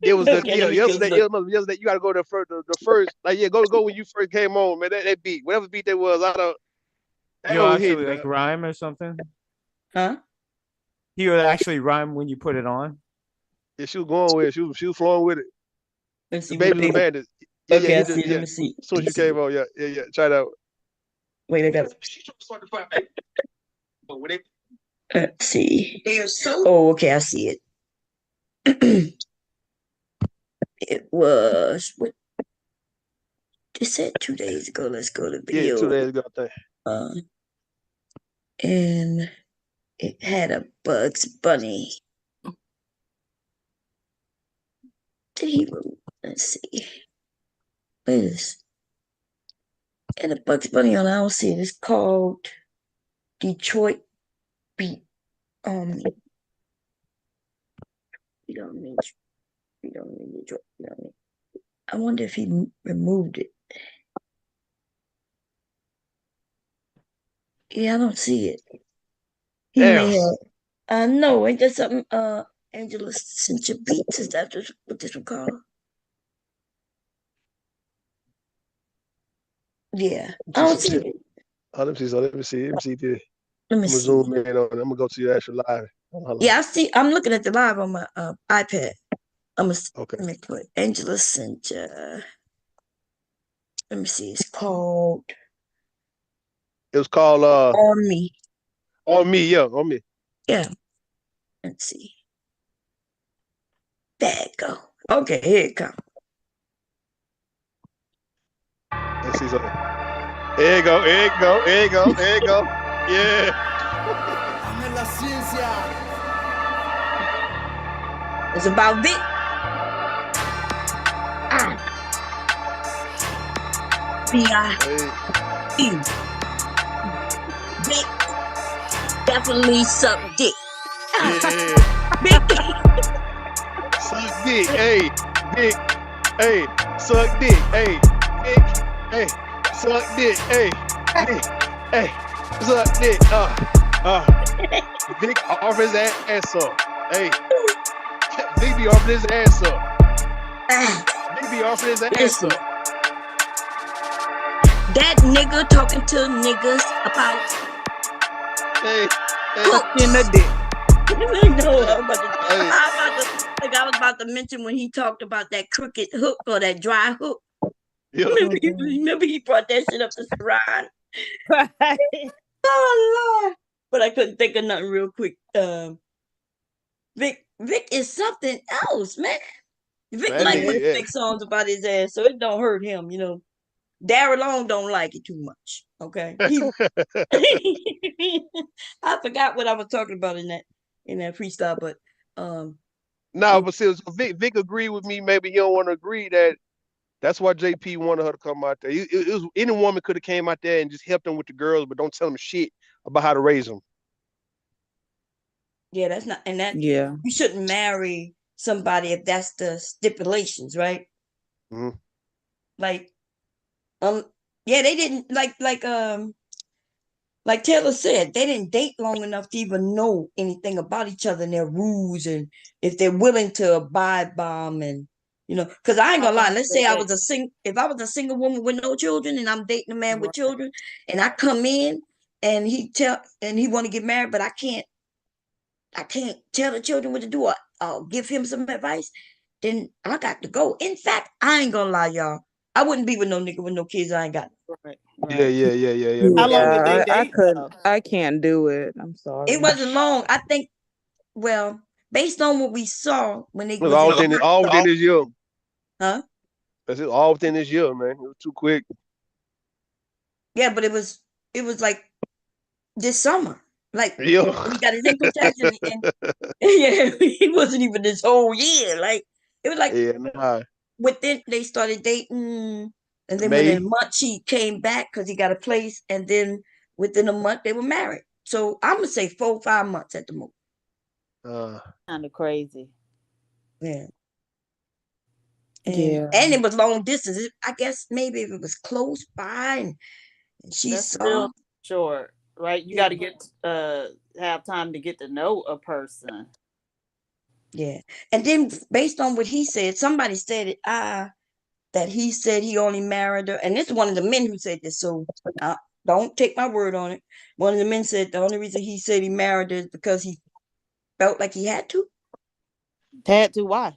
It was the Okay, yesterday. It was yesterday. You gotta go to the first. Like go when you first came on, man. That beat, whatever beat that was, I don't. That You was actually hitting, like rhyme or something? Huh? You would actually rhyme when you put it on? Yeah, she was going with it. She was flowing with it. Let's The see what Babies with baby. Bandits. Okay, I He see. did. Let Yeah, me see. as soon as you came on, yeah. Try it out. Wait, I got. Let's see. Oh, okay, I see it. It was what it said 2 days ago. Let's go to Yeah, video. 2 days ago, I think. and it had a Bugs Bunny. Did he? Let's see. What is this? And a Bugs Bunny on. I don't see it. It's called Detroit Beat on Me. You don't need Detroit. You don't need. I wonder if he removed it. Yeah, I don't see it. He may have. No, ain't that something? Angela sent your beats. Is that what this one called? Yeah, I don't see it. Oh, let me see. Let me see. Let me see this. Let me I'm gonna see. zoom in on it. I'm gonna go to your actual live. Yeah, I see. I'm looking at the live on my iPad. Okay. Let me put Angela sent. Let me see. It's called. It was called On Me. On Me, yeah, On Me. Yeah. Let's see. There it go. Okay, here it comes. Let's see something. There you go. There you go. There you go. There you go. Yeah. It's about Vic. B-I-E. Vic definitely suck dick. Vic. Suck dick. Hey, Vic. Hey, suck dick. Hey, Vic. Hey, suck dick. Hey, Vic. Hey, suck dick. Vic off his ass up. Hey, Vic be off his ass up. Vic be off his ass up. That nigga talking to niggas about in the dick. No, I was about to mention when he talked about that crooked hook or that dry hook. Yeah. Remember he brought that shit up to Saran. Oh Lord! But I couldn't think of nothing real quick. Vic is something else, man. Vic Man, like nigga, when he yeah. make songs about his ass, so it don't hurt him, you know. Darryl Long don't like it too much. Okay. I forgot what I was talking about in that freestyle, but but see, so Vic agreed with me. Maybe he don't want to agree that's why JP wanted her to come out there. It was any woman could have came out there and just helped them with the girls, but don't tell them shit about how to raise them. Yeah, that's not, and that yeah, you shouldn't marry somebody if that's the stipulations, right? Mm-hmm. Like, yeah, they didn't like Taylor said, they didn't date long enough to even know anything about each other and their rules and if they're willing to abide by them and because I ain't gonna lie. Let's say if I was a single woman with no children and I'm dating a man with children and I come in and he want to get married, but I can't tell the children what to do or give him some advice, then I got to go. In fact, I ain't gonna lie, y'all. I wouldn't be with no nigga with no kids. I ain't got. Right. Yeah. How long did they I date? couldn't. I can't do it. I'm sorry. It wasn't long. I think. Well, based on what we saw when they It was was all within this year. Huh? That's it, all within this year, man. It was too quick. Yeah, but it was like this summer. Like he got his income tax and yeah, he wasn't even this whole year. Like it was like within they started dating, and then within a month she came back because he got a place, and then within a month they were married. So I'm gonna say 4-5 months at the most. Kind of crazy. Yeah. Yeah. And it was long distance. I guess maybe if it was close by and she That's saw. still short, right? You got to get have time to get to know a person. Yeah. And then based on what he said, somebody said it that he said he only married her, and this is one of the men who said this, so don't take my word on it. One of the men said the only reason he said he married her is because he felt like he had to. Had to? Why?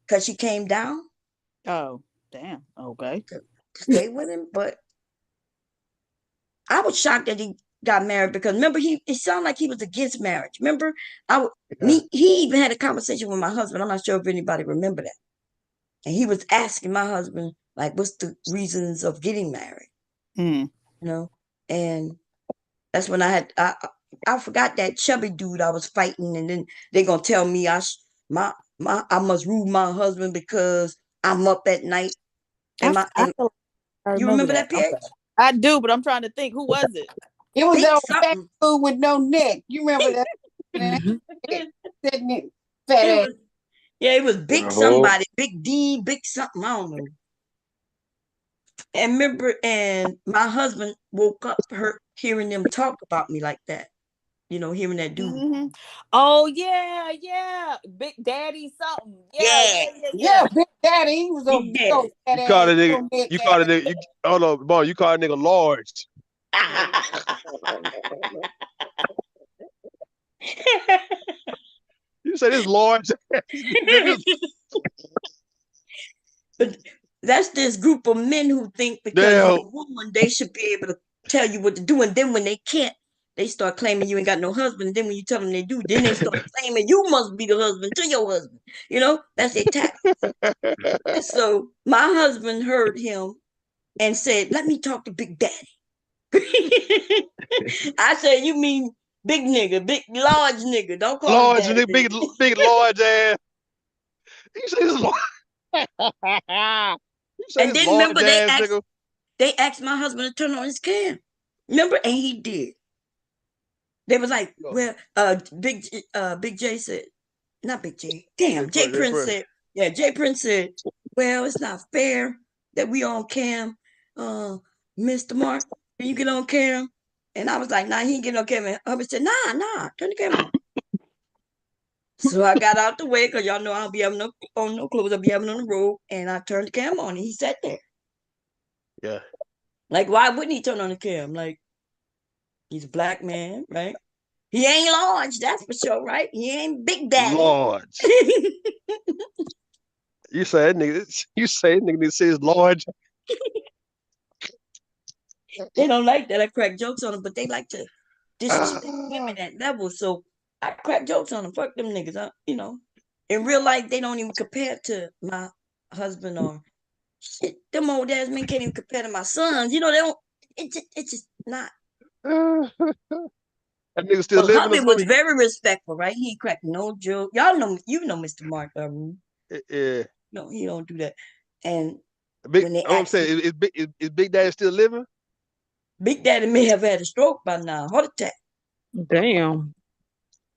Because she came down. Oh, damn. Okay. To stay with him, but I was shocked that he got married because remember it sounded like he was against marriage. Remember, he even had a conversation with my husband. I'm not sure if anybody remember that. And he was asking my husband, like, what's the reasons of getting married? Mm. And That's when I forgot that chubby dude I was fighting, and then they gonna tell me I must rule my husband because I'm up at night. And I feel like I you remember remember that, PH? I do, but I'm trying to think. Who was it? It was Big that fat something. dude with no neck. You remember that? Sitting fat It ass. was, yeah, it was big somebody, big D, big something. I don't know. And remember, and my husband woke up hearing them talk about me like that. You know, hearing that dude. Mm-hmm. Oh yeah, Big Daddy something. Yeah, Big Daddy. He was a Big big Daddy. old fat You call ass. it nigga. You call it nigga. Hold on, boy. You call it nigga large. You say this large. But that's this group of men who think because you're Damn. a woman, they should be able to tell you what to do. And then when they can't, they start claiming you ain't got no husband. And then when you tell them they do, then they start claiming you must be the husband to your husband. You know, that's their tactics. And so my husband heard him and said, "Let me talk to Big Daddy." I said, "You mean big nigga, big large nigga? Don't call him Large daddy." nigga, big large ass. You say this large. You say And this then large remember ass nigga. they asked my husband to turn on his cam. Remember, and he did. They was like, well, Big J said, not Big J, damn, J Prince said, yeah, J Prince said, well, it's not fair that we on cam, Mr. Mark, can you get on cam? And I was like, nah, he ain't getting on cam. And Hubbard said, nah, turn the camera on. So I got out the way because y'all know I don't be having no clothes. I'll be having on the road, and I turned the camera on, and he sat there. Yeah. Like, why wouldn't he turn on the cam? Like, he's a black man, right? He ain't large, that's for sure, right? He ain't Big Daddy. Large. You say that nigga. You say that nigga says large. They don't like that I crack jokes on them, but they like to disrespect women at level. So I crack jokes on them. Fuck them niggas. You know, in real life, they don't even compare to my husband or shit. Them old ass men can't even compare to my sons. You know, they don't. It's just not. That nigga still But living or hubby was something? very respectful, right? He cracked no joke. Y'all know, you know, Mr. Mark. Yeah. No, he don't do that. And Big. when they I'm asked saying, is Big Daddy still living? Big Daddy may have had a stroke by now, heart attack. Damn.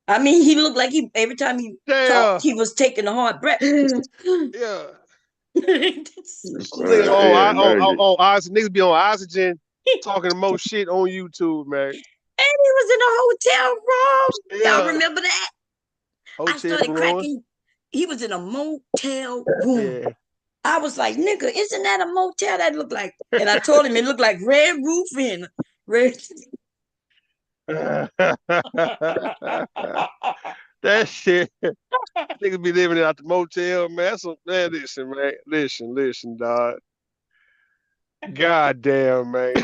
I mean, he looked like every time he talked, Damn. he was taking a hard breath. Yeah. So Nigga on oxygen. Niggas be on oxygen and talking the most shit on YouTube, man. he was in a hotel room. Y'all Yeah. remember that? I Hotel started room. cracking. He was in a motel room. Yeah. I was like, nigga, isn't that a motel? That looked like, and I told him it looked like red roof and red. That shit. Niggas be living out the motel, man. Man, listen, man. Listen, dog. God damn, man.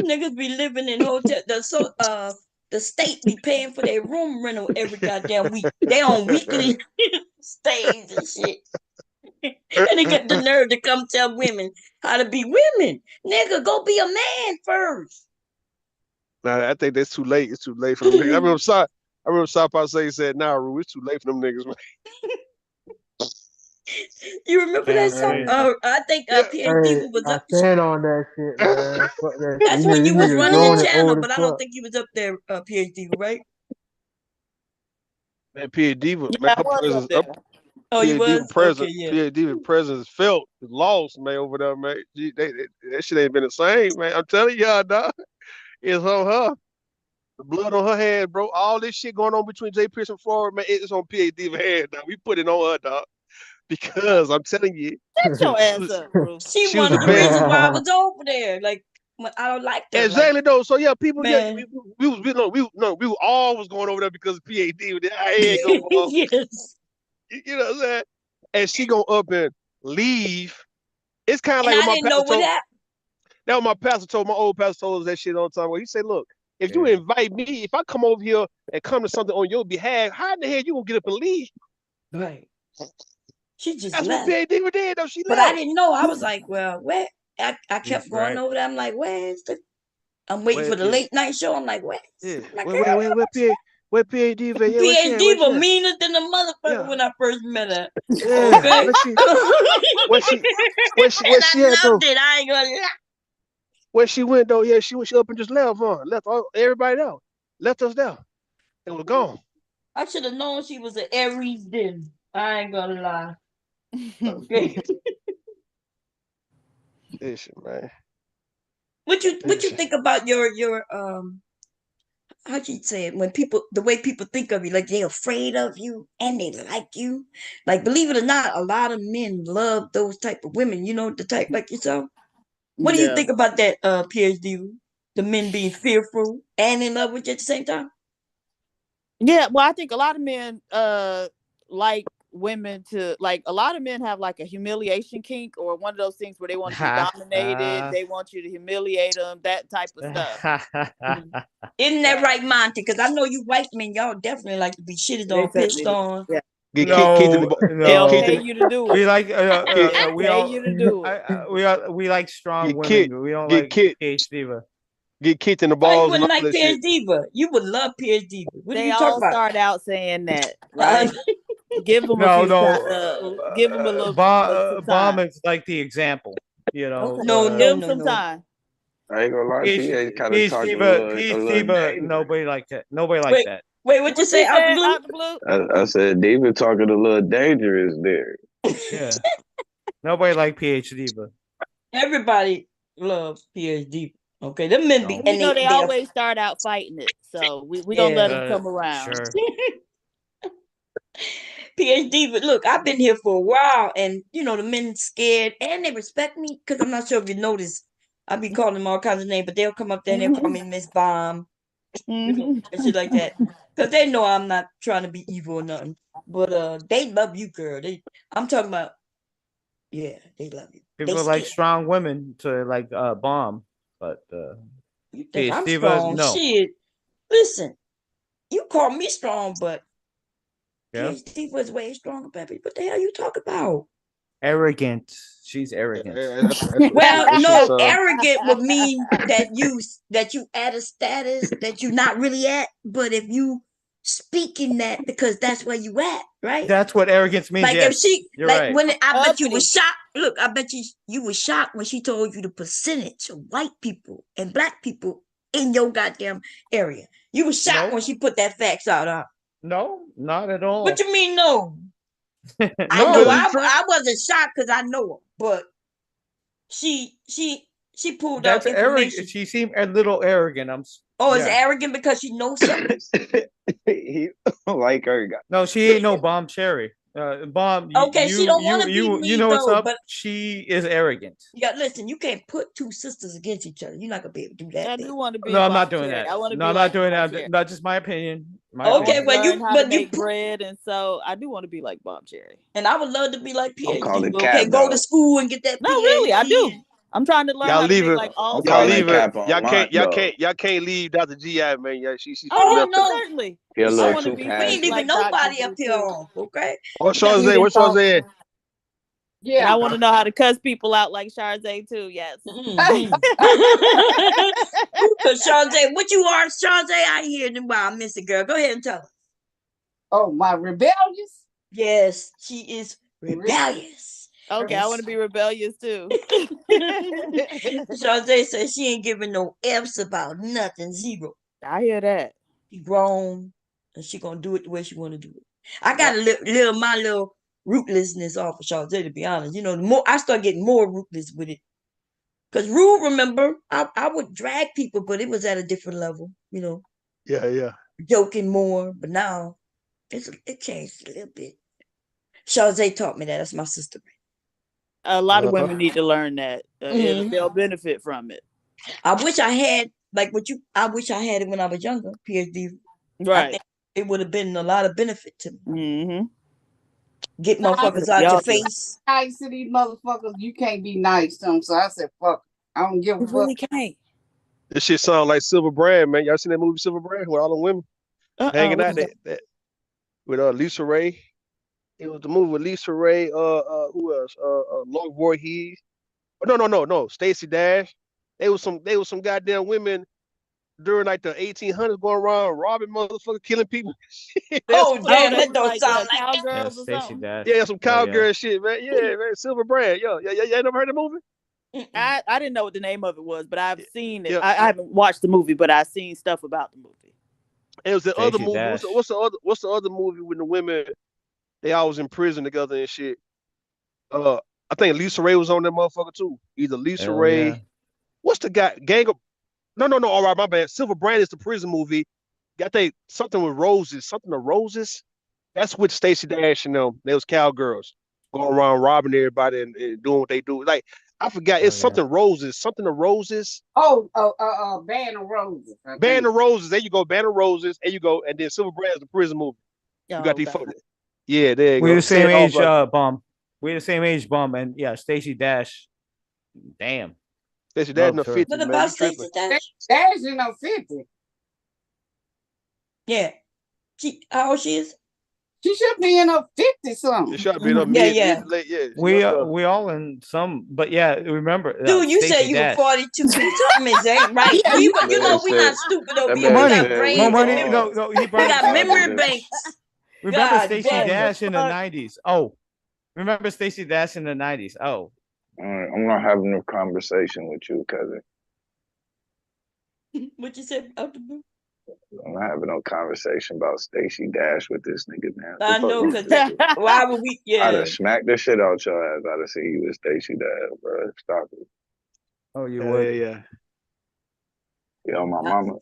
Niggas be living in hotel. The state be paying for their room rental every goddamn week. They on weekly stays and shit. And they got the nerve to come tell women how to be women. Nigga, go be a man first. Nah, I think that's too late. It's too late for them niggas. I remember South Park say he said, "Nah, Rue, it's too late for them niggas, man." You remember that song? I think Hey, PhD was I up. stand on that shit, man. Fuck that shit. That's when These you was niggas running the grown and channel, old as but I don't fuck. think you was up there, PhD, right? Man, P. Diva, Yeah, man, I her was up presence there. up. Oh, you P. Diva was? Okay, presence, yeah. P. Diva presence felt, lost, man, over there, man. That shit ain't been the same, man. I'm telling y'all, dog. It's on her. The blood on her hand, bro. All this shit going on between Jay Pierce and Florida, man, it's on P.A. Diva hand, dog. We put it on her, dog. Because I'm telling you, Shut your ass up, bro. She she was one a of the reasons bad. why I was over there. Like, I don't like her. Like, Exactly though. So yeah, people, yeah, man. we all was going over there because of PAD. Our head go off. Yes. You know what I'm saying? And she go up and leave. It's kind of And like what I my didn't know pastor what told. happened. That what my pastor told. My old pastor told us that shit all the time. Where he said, "Look, if you invite me, if I come over here and come to something on your behalf, how in the hell you gonna get up and leave?" Right. She just That's what left. PAD did though. She But I left. didn't know. I was like, well, where? I kept going Right. over there. I'm like, where's the I'm waiting for the late night show. I'm like, wait, Yeah. like, Where PhD Diva? Yeah, where she at? PhD Where she was at? meaner than a motherfucker Yeah. when I first met her. Yeah. Okay. Where she And I at though? loved it. I ain't gonna lie. Where she went though? Yeah, she up and just left, huh? Left everybody out. Left us there. And was gone. I should have known she was an Aries then. I ain't gonna lie. Okay. Listen, man. What you think about your how'd you say it, when people, the way people think of you, like they're afraid of you and they like you, like, believe it or not, a lot of men love those type of women, you know, the type like yourself. What do you Yeah. think about that, PhD, the men being fearful and in love with you at the same time? Yeah, well, I think a lot of men like women to, like, a lot of men have like a humiliation kink, or one of those things where they want to be dominated, they want you to humiliate them, that type of stuff. Isn't that right, Monty? Because I know you white men, y'all definitely like to be shitted They on, certainly pissed do. on. Yeah. Get kicked in the They'll kicked pay in you to do We it. like They'll we pay all you to do it. we like strong get women, kicked. but we don't Get like kicked. PhD diva. Get kicked in the Why you balls and wouldn't all like that shit. PhD? You would love PhD. What are They you talking all about? start out saying that, right? Give them a No, few no, times. Give them a little some bomb time. is like the example, you know. Okay. No, Give no, them no, some no. time. I ain't gonna lie, PA kind of talking a little dangerous. Nobody like that. Nobody like Wait, that. wait, what you What you say, out the said, blue? out the blue? I said David talking a little dangerous there. Yeah, nobody like PhD diva. Everybody loves PhD. Okay, them men be, And and you know they they are, always start out fighting it, so we gonna let them yeah. come around. Sure. PhD, but look, I've been here for a while, and you know the men scared and they respect me because I'm not sure if you noticed. I be calling them all kinds of names, but they'll come up there and they'll call me Miss Bomb, you know, and shit like that, because they know I'm not trying to be evil or nothing. But they love you, girl. I'm talking about, yeah, they love you. They People like scared. strong women to like bomb, but You think I'm PhD diva, strong? no. Shit. Listen, you call me strong, but Yeah, PhD was way stronger, baby. What the hell you talk about? arrogant. She's arrogant. Well, that's no, just arrogant would mean that you at a status that you're not really at, but if you speaking that because that's where you at, right? That's what arrogance means. Like if Yes, she, you're like right. when I bet you was Uppity. shocked. Look, I bet you was shocked when she told you the percentage of white people and black people in your goddamn area. You was shocked No, when she put that facts out, huh? no, not at What all. you mean no? I know because No, it's true. I wasn't shocked because I know her, but she pulled out that's information. arrogant. She seemed a little arrogant. Oh, it's Yeah. arrogant because she knows something. He like her. No, she ain't no bomb cherry. Bomb, Okay, she don't want to be you me know what's though. up. But She is arrogant. yeah, listen, you can't put two sisters against each other. You're not gonna be able to do that, I babe. do want to be No, I'm not Bob doing Cherry. that. I want to No, be I'm not like doing Bob that. Cherry. That's just my opinion. My I want Okay, to opinion. well learn how to but you make bread, and so I do want to be like Bob Cherry. and I would love to be like I'm PhD. calling Okay, Cap go to though. school and get that No, really, I do. PhD. I'm trying to learn Y'all how to leave make it. like all I'm Y'all sorts of calling leave it. bread. Cap on lock though. Y'all can't leave Dr. GI, man. Yeah, she Oh be Oh no, left in. no, certainly. He a I little want to too be we ain't sweet passionate. leaving like Dr. nobody up Blue here too. off. Okay, What's we got Charles? What's Charles? And I Yeah. want to know how to cuss people out like Charze too. Yes. mm-hmm. Cause Shantae, what you are, Shantae? I hear them. Wow, I miss it, girl. Go ahead and tell us. Oh, my rebellious? Yes, she is rebellious. Okay, And I want to be rebellious too. Shantae says she ain't giving no F's about nothing. Zero. I hear that. She grown and she gonna do it the way she wanna do it. I Yep. gotta live my little rootlessness off of Shantae, to be honest. You know, the more I start getting more rootless with it. Cause rude, remember, I would drag people, but it was at a different level, you know, Yeah. joking more. But now it changed a little bit. Shantae taught me that. That's my sister. A lot of women need to learn that. Mhm. They'll benefit from it. I wish I had like what you. I wish I had it when I was younger. PhD. I Right. think it would have been a lot of benefit to me. Mm-hmm. Get Nice, motherfuckers out your face. nice to these motherfuckers. You can't be nice to them. So I said, fuck. I don't give a You fuck. really can't. This shit sound like Silver Brand, man. Y'all seen that movie Silver Brand with all the women hanging out that with Lisa Ray? It was the movie with Lisa Ray. Who else? Lloyd Voorhees. Oh, no. Stacey Dash. They was some goddamn women during like the 1800s, going around robbing motherfuckers, killing people. Oh damn, they that was don't like sound like Yeah, cowgirls or Stacey something. Dash. Yeah, some Oh, yeah. cowgirl shit, man. Yeah, man. Silver Brand. Yo, yeah, never heard the movie? I didn't know what the name of it was, but I've seen it. Yeah. I haven't watched the movie, but I've seen stuff about the movie. It was the other Stacey movie. Dash. What's the other movie when the women they always in prison together and shit? I think Lisa Ray was on that motherfucker too. Either Lisa Hell Ray. yeah. What's the guy? Gang of No. All right, my bad. Silver Brand is the prison movie. I think something with roses, something of roses. That's with Stacey Dash and them. They was cowgirls going around robbing everybody and doing what they do. Like I forgot, it's Oh, yeah. something roses, something of roses. Band of Roses. Band of Roses. There you go, Band of Roses. There you go, and then Silver Brand is the prison movie. You got these folks. Yeah, there you We're go. the same Say it off age, like Bum. We're the same age, Bum, and yeah, Stacey Dash. Damn. Stacey Dash in the Loves her. 50s, What man. about You tripping. Stacey Dash? Dash in her 50. Yeah. How old she is? She should be in her 50 something. It should be in her Yeah. mid late, yeah. We all in some, but yeah, remember. Dude, you Stacey said you were Dash. 42. Something is ain't right. Yeah, We, you you know, we not stupid over here. We got brains More and money. memories. No, he We brought got it up. memory banks. Remember God Stacey damn. Dash in the 90s. Oh, remember Stacey Dash in the 90s. Oh, I'm not having a conversation with you, cousin. What you said about the book? I'm not having no conversation about Stacey Dash with this nigga, man. I know, because why would we? I'd Yeah. have smacked the shit out your ass. I'd have seen you with Stacey Dash, bro. Stop it. oh, you would. Yeah. Yo, my mama,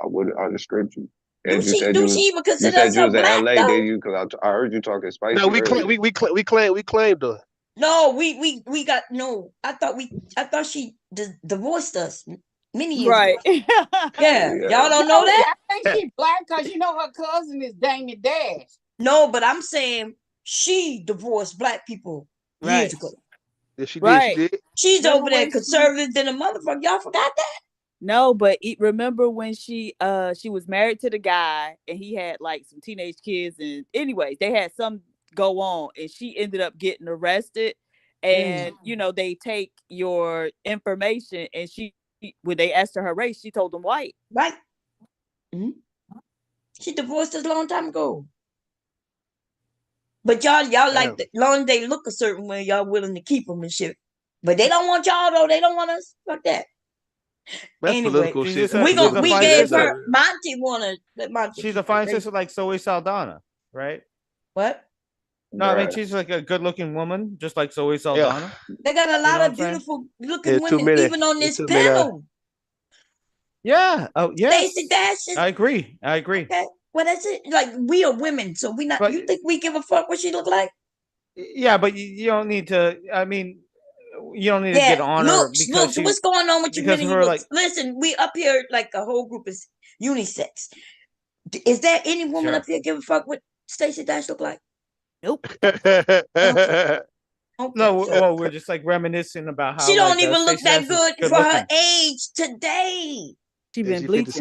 I'd have stripped you. Do And you she said do you was, she even you consider said you herself was in black LA, though? did you? Because I heard you talking spicy No, we earlier. we claimed her. No, we got no. I thought she divorced us many years Right. ago. Yeah. Y'all don't know that? I think she black because you know her cousin is Damien Dash. No, but I'm saying she divorced black people years ago. Yeah, she did. Right. She did. She's Remember over there when conservative than a motherfucker. Y'all forgot that? No, but remember when she was married to the guy and he had like some teenage kids, and anyways, they had some go on and she ended up getting arrested, and you know, they take your information, and she, when they asked her race, she told them white. Right. Mm-hmm. She divorced us a long time ago. But y'all like the long as they look a certain way, y'all willing to keep them and shit. But they don't want y'all though. They don't want us. Fuck that. That's Anyway, political shit. we gave her Monty wanna let Monty. She's a fine sister like Zoe Saldana, right? What? No, I mean she's like a good-looking woman, just like Zoe Saldana. They got a lot of beautiful looking women, even on this panel. Yeah. Oh, yeah. Stacey Dash. I agree. Okay. Well, that's it. Like, we are women, so we not. But, you think we give a fuck what she look like? Yeah, but you don't need to. I mean, you don't need to get on her because what's going on with you? because Really, her like. Listen, we up here like the whole group is unisex. Is there any woman up here give a fuck what Stacey Dash look like? Nope. Okay, No, well, we're just like reminiscing about how she don't like, even look Stacey that Dash good for her age today. She been bleaching.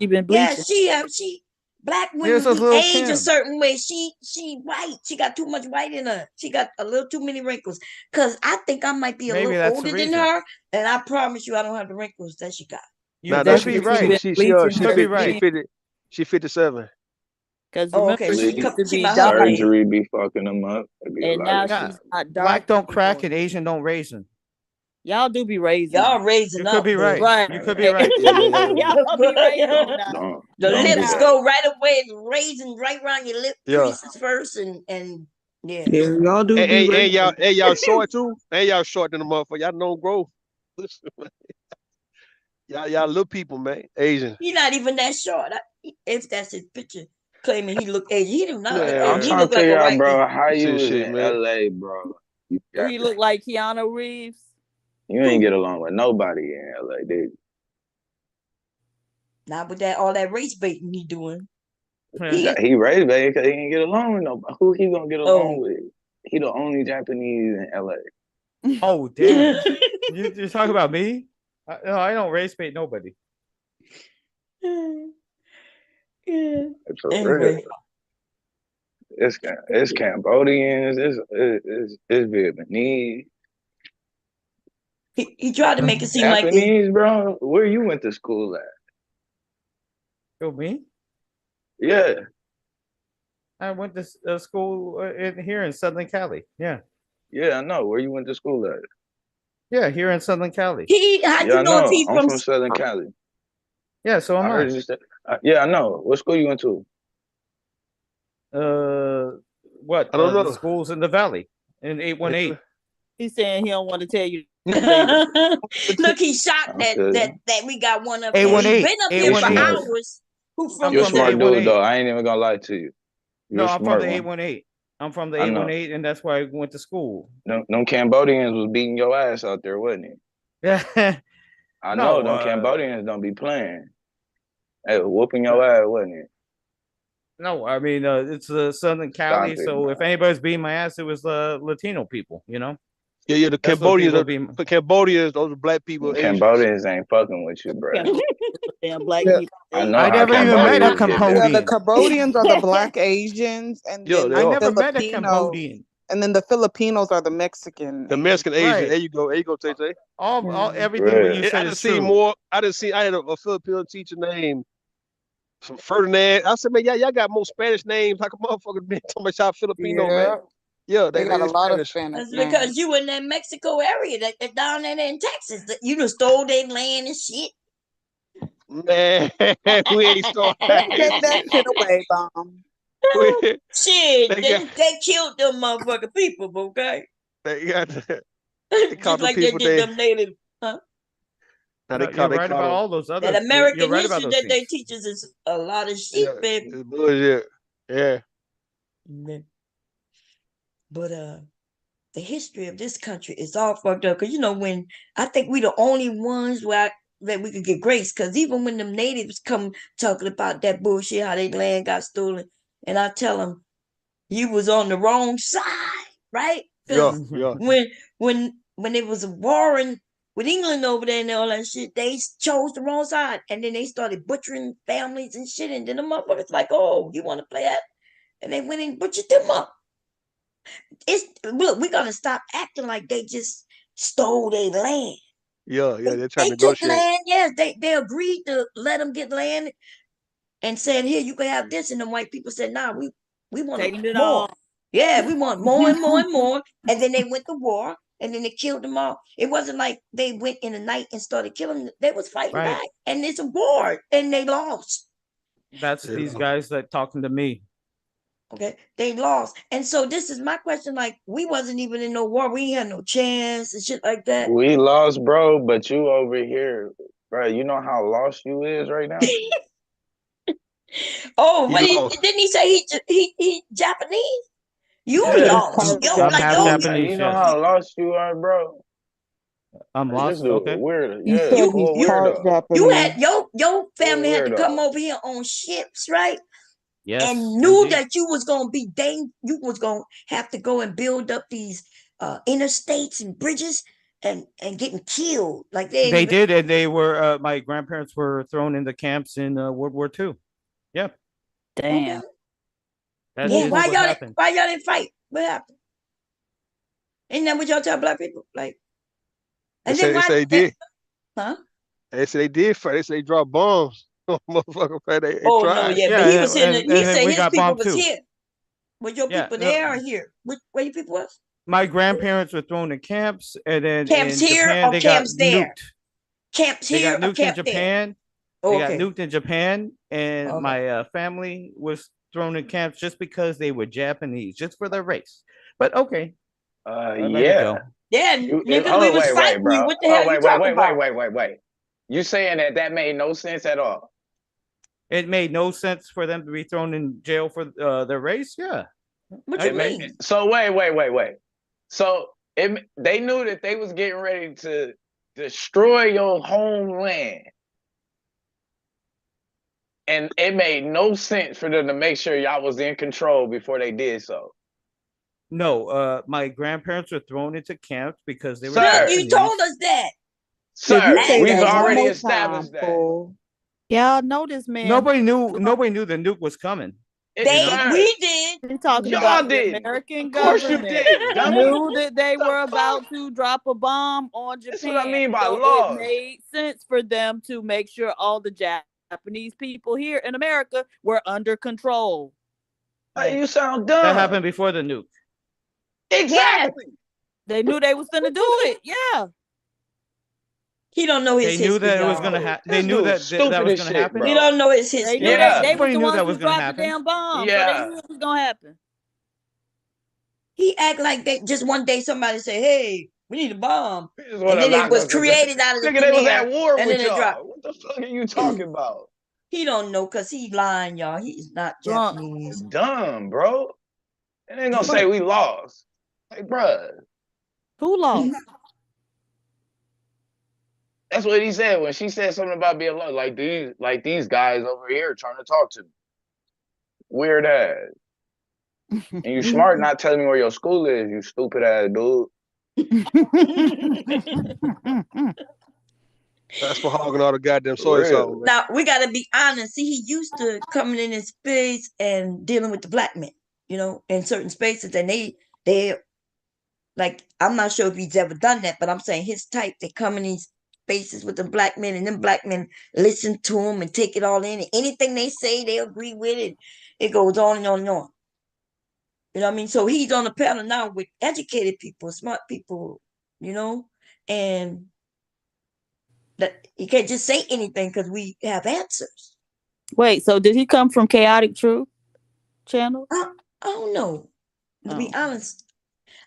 She been Yeah, bleaching. she black Here's women those little age a Kim. certain way. She white. She got too much white in her. She got a little too many wrinkles. Cause I think I might be a Maybe little that's the older than reason. her, and I promise you, I don't have the wrinkles that she got. You No, could she be right. She could be right. 57. Because Oh, okay. remember, She she used to she be my dark, Surgery be fucking them up. and now she's not dark. Black don't crack and Asian don't raisin. Y'all do be raising. Y'all raising You up. could be right. Right. You could be right. Y'all be raising now. The Don't lips do that. go right away, raising right around your lip Yeah. creases first, and yeah. Yeah, y'all do be And y'all short too. And y'all short than the motherfucker. Y'all don't grow. Listen, man. Y'all little people, man. Asian. He not even that short. If that's his picture, claiming he look Asian, he do not look I'm Asian. He trying look to like a figure out, white bro, man. how you was Shit, in man. LA, bro. Do he look like Keanu Reeves? You ain't get along with nobody in LA, did you? Not with all that race baiting he doing. He raised baby because he ain't get along with nobody. Who he gonna get along with? He the only Japanese in LA. Oh damn! You're talking about me? No, I don't race bait nobody. Yeah. It's for Anyway. real. It's Cambodians. It's Vietnamese. He tried to make it seem Japanese, bro. Where you went to school at? Who, me? Yeah. I went to school here in Southern Cali. Yeah. Yeah, I know. Where you went to school at? Yeah, here in Southern Cali. How Yeah, you I know if know. he's I'm from? from Southern Cali. Yeah, so am I heard I. you say. Yeah, I know. What school you went to? What? I don't The know. schools in the valley in 818. He's saying he don't want to tell you. Look, he's shocked that Okay. we got one up here. He's 818. been up here You for 818. smart. hours. Who from I'm You're a the from the smart valley? dude, 818. though. I ain't even gonna lie to you. You're No, a I'm from smart the one. 818. I'm from the I know. 818, and that's why I went to school. Them Cambodians was beating your ass out there, wasn't it? Yeah. I know. No, Them Cambodians don't be playing. Hey, whooping your ass, wasn't it? no. I mean, it's Southern Stop Cali, it, so if man. anybody's beating my ass, it was Latino people. Yeah. The That's what Cambodians people are being. the Cambodians. Those are black people, Them Asians. Cambodians ain't fucking with you, bro. Damn black Yeah, people. I know I how never even met a Cambodians get yeah. down. The Cambodian. Cambodians are the Black Asians, and Yeah, then they I the are. never met a Filipinos, Cambodian. and then the Filipinos are the Mexican The Asians. Mexican Asian. Right. There you go. There you go, Tay Tay. All Yeah. everything what you Real. said I is didn't see true. more. I didn't see. I had a Filipino teacher named some Ferdinand. I said, man, y'all got more Spanish names. Like a motherfucker been talking about y'all Filipino, man. Yeah, Yeah, they got they a lot of Spanish. Spanish That's because names. you in that Mexico area, that down there in Texas, that you done stole their land and shit. Man, we ain't starting They that gave that shit. shit away, bomb. We, Shit, they got they killed them motherfucking people, okay? they got they call Just them like they people did they them native, huh? now No, you're they right call about them all those That other. You're American right about history those that they things. teach us is a lot of shit, yeah, baby. it's bullshit. Yeah. But the history of this country is all fucked up. Cause when I think we the only ones that we could get grace. Cause even when them natives come talking about that bullshit, how their land got stolen, and I tell them you was on the wrong side, right? Yeah, Cause yeah. when it was warring with England over there and all that shit, they chose the wrong side, and then they started butchering families and shit, and then the motherfuckers like, oh, you want to play that? And they went and butchered them up. Look, we gotta stop acting like they just stole their land. Yeah, they're trying They to took negotiate. land, yes. They agreed to let them get land and said, here, you can have this. And the white people said, nah, we want Taking it more. all. Yeah, we want more and more and more. And then they went to war and then they killed them all. It wasn't like they went in the night and started killing them. They was fighting Right. back. And it's a war and they lost. That's You these know. guys that talking to me. Okay, they lost. And so this is my question. Like, we wasn't even in no war. We had no chance and shit like that. We lost, bro, but you over here, bro. You know how lost you is right now. Oh, He but lost. didn't he say he Japanese? You Yeah, he's lost. part Yo, I'm like half yo, Japanese. You know Yes, how lost you are, bro. I'm This lost. dude Okay. weird. He Yeah, said you he's full you part weirdo. you had Japanese. your Full family had to come weirdo. over here on ships, right? And Yes, knew indeed. that you was gonna be you was gonna have to go and build up these interstates and bridges and getting killed. Like they ain't They even did, and they were. My grandparents were thrown into camps in World War II. Yep, okay. Damn. that Well, is what happened. why y'all didn't fight? What happened? Ain't that what y'all tell black people? Like, They and then say why? they did. Huh? They say they did fight. They say they dropped bombs. Motherfucker, they Oh no, tried. yeah, but he Yeah, was in. He and then said we his got people bombed was too. here. Was your Yeah, people there or here? Where your people was? my grandparents were thrown in camps, and then Camps in here Japan or they got camps there? nuked. Camps They here got or nuked in camps there? Japan. Oh, They got okay. nuked in Japan, and Okay. my family was thrown in camps just because they were Japanese, just for their race. But okay, let it Yeah. go. Yeah, nigga, we Hold on, was wait, fighting you. bro. What the Oh, hell you talking about? wait. You saying that made no sense at all? It made no sense for them to be thrown in jail for their race. Yeah, What It you made, mean? so wait. So they knew that they was getting ready to destroy your homeland, and it made no sense for them to make sure y'all was in control before they did so. no. My grandparents were thrown into camps because they were Look, you Japanese. told us that. If you Sir, say we've that Last one already more week. time, established that. fool. Y'all know this man. Nobody knew the nuke was coming. Sir, We did. They talking y'all about the didn't. American Of course you government didn't, dummy. knew that they The were fuck? about to drop a bomb on That's what I Japan. mean by So it laws. made sense for them to make sure all the Japanese people here in America were under control. Hey, you sound dumb. That happened before the nuke. Exactly. They knew they was gonna do it. Yeah. He don't know his They knew history, that it was y'all. gonna happen. They This knew dude that stupid that was as gonna shit, happen. bro. He don't know his They history. knew Yeah. they was Everybody the knew ones that who was gonna dropped the happen. damn bomb. So Yeah. they knew it was gonna happen. He act like they just one day somebody say, "Hey, we need a bomb," He just and want to then it lock was us into. created out of the Nigga, thin they was air, at war and then with it dropped. y'all. What the fuck are you talking about? He don't know because he lying, y'all. He's not Drunk. Japanese. Dumb, bro. And they gonna say we lost. Like, bruh. Who lost? That's what he said when she said something about being lost. Like these guys over here trying to talk to me. Weird ass. And you smart not telling me where your school is, you stupid ass dude. That's for hogging all the goddamn For soy real. sauce, man. Now we gotta be honest. See, he used to coming in his space and dealing with the black men, in certain spaces, and they like I'm not sure if he's ever done that, but I'm saying his type. They come in these spaces with the black men, and them black men listen to him and take it all in. And anything they say, they agree with it. It goes on and on and on. You know what I mean? So he's on the panel now with educated people, smart people, and that he can't just say anything because we have answers. Wait, so did he come from Chaotic Truth channel? I don't know. To be honest,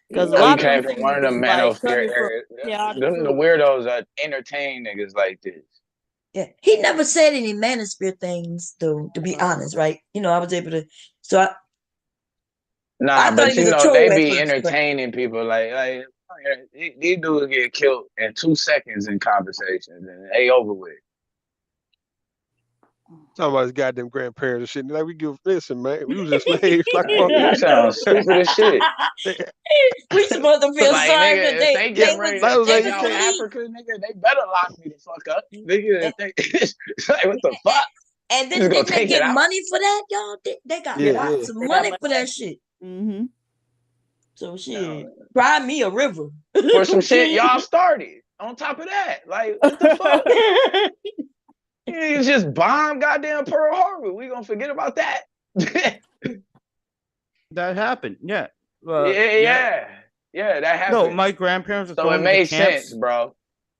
Because a No, he lot of them came from one of niggas them was like manosphere coming from areas. Chaotic Them the Truth. weirdos that entertain niggas like this. yeah, he never said any manosphere things, though. To be honest, right? I was able to. So I Nah, thought but he was a they troll at be first, but entertaining people like these dudes get killed in 2 seconds in conversations and they over with. Talking about his goddamn grandparents and shit. Like, listen, man, we was enslaved. Like, fuck. You sound stupid as shit. we supposed to feel Like, sorry nigga, for if they get ready to they take was out elite. Africa, nigga, they better lock me the fuck up. Nigga, like, what the fuck? And You then just gonna didn't they take it get out? money for that, y'all? They got lots of They got money for that shit. Mm-hmm. So shit, cry me a river For some shit y'all started. On top of that, like, what the fuck? You just bomb goddamn Pearl Harbor. We gonna forget about that? That happened. Yeah. Yeah, that happened. No, my grandparents were So thrown it into made camps. sense, bro.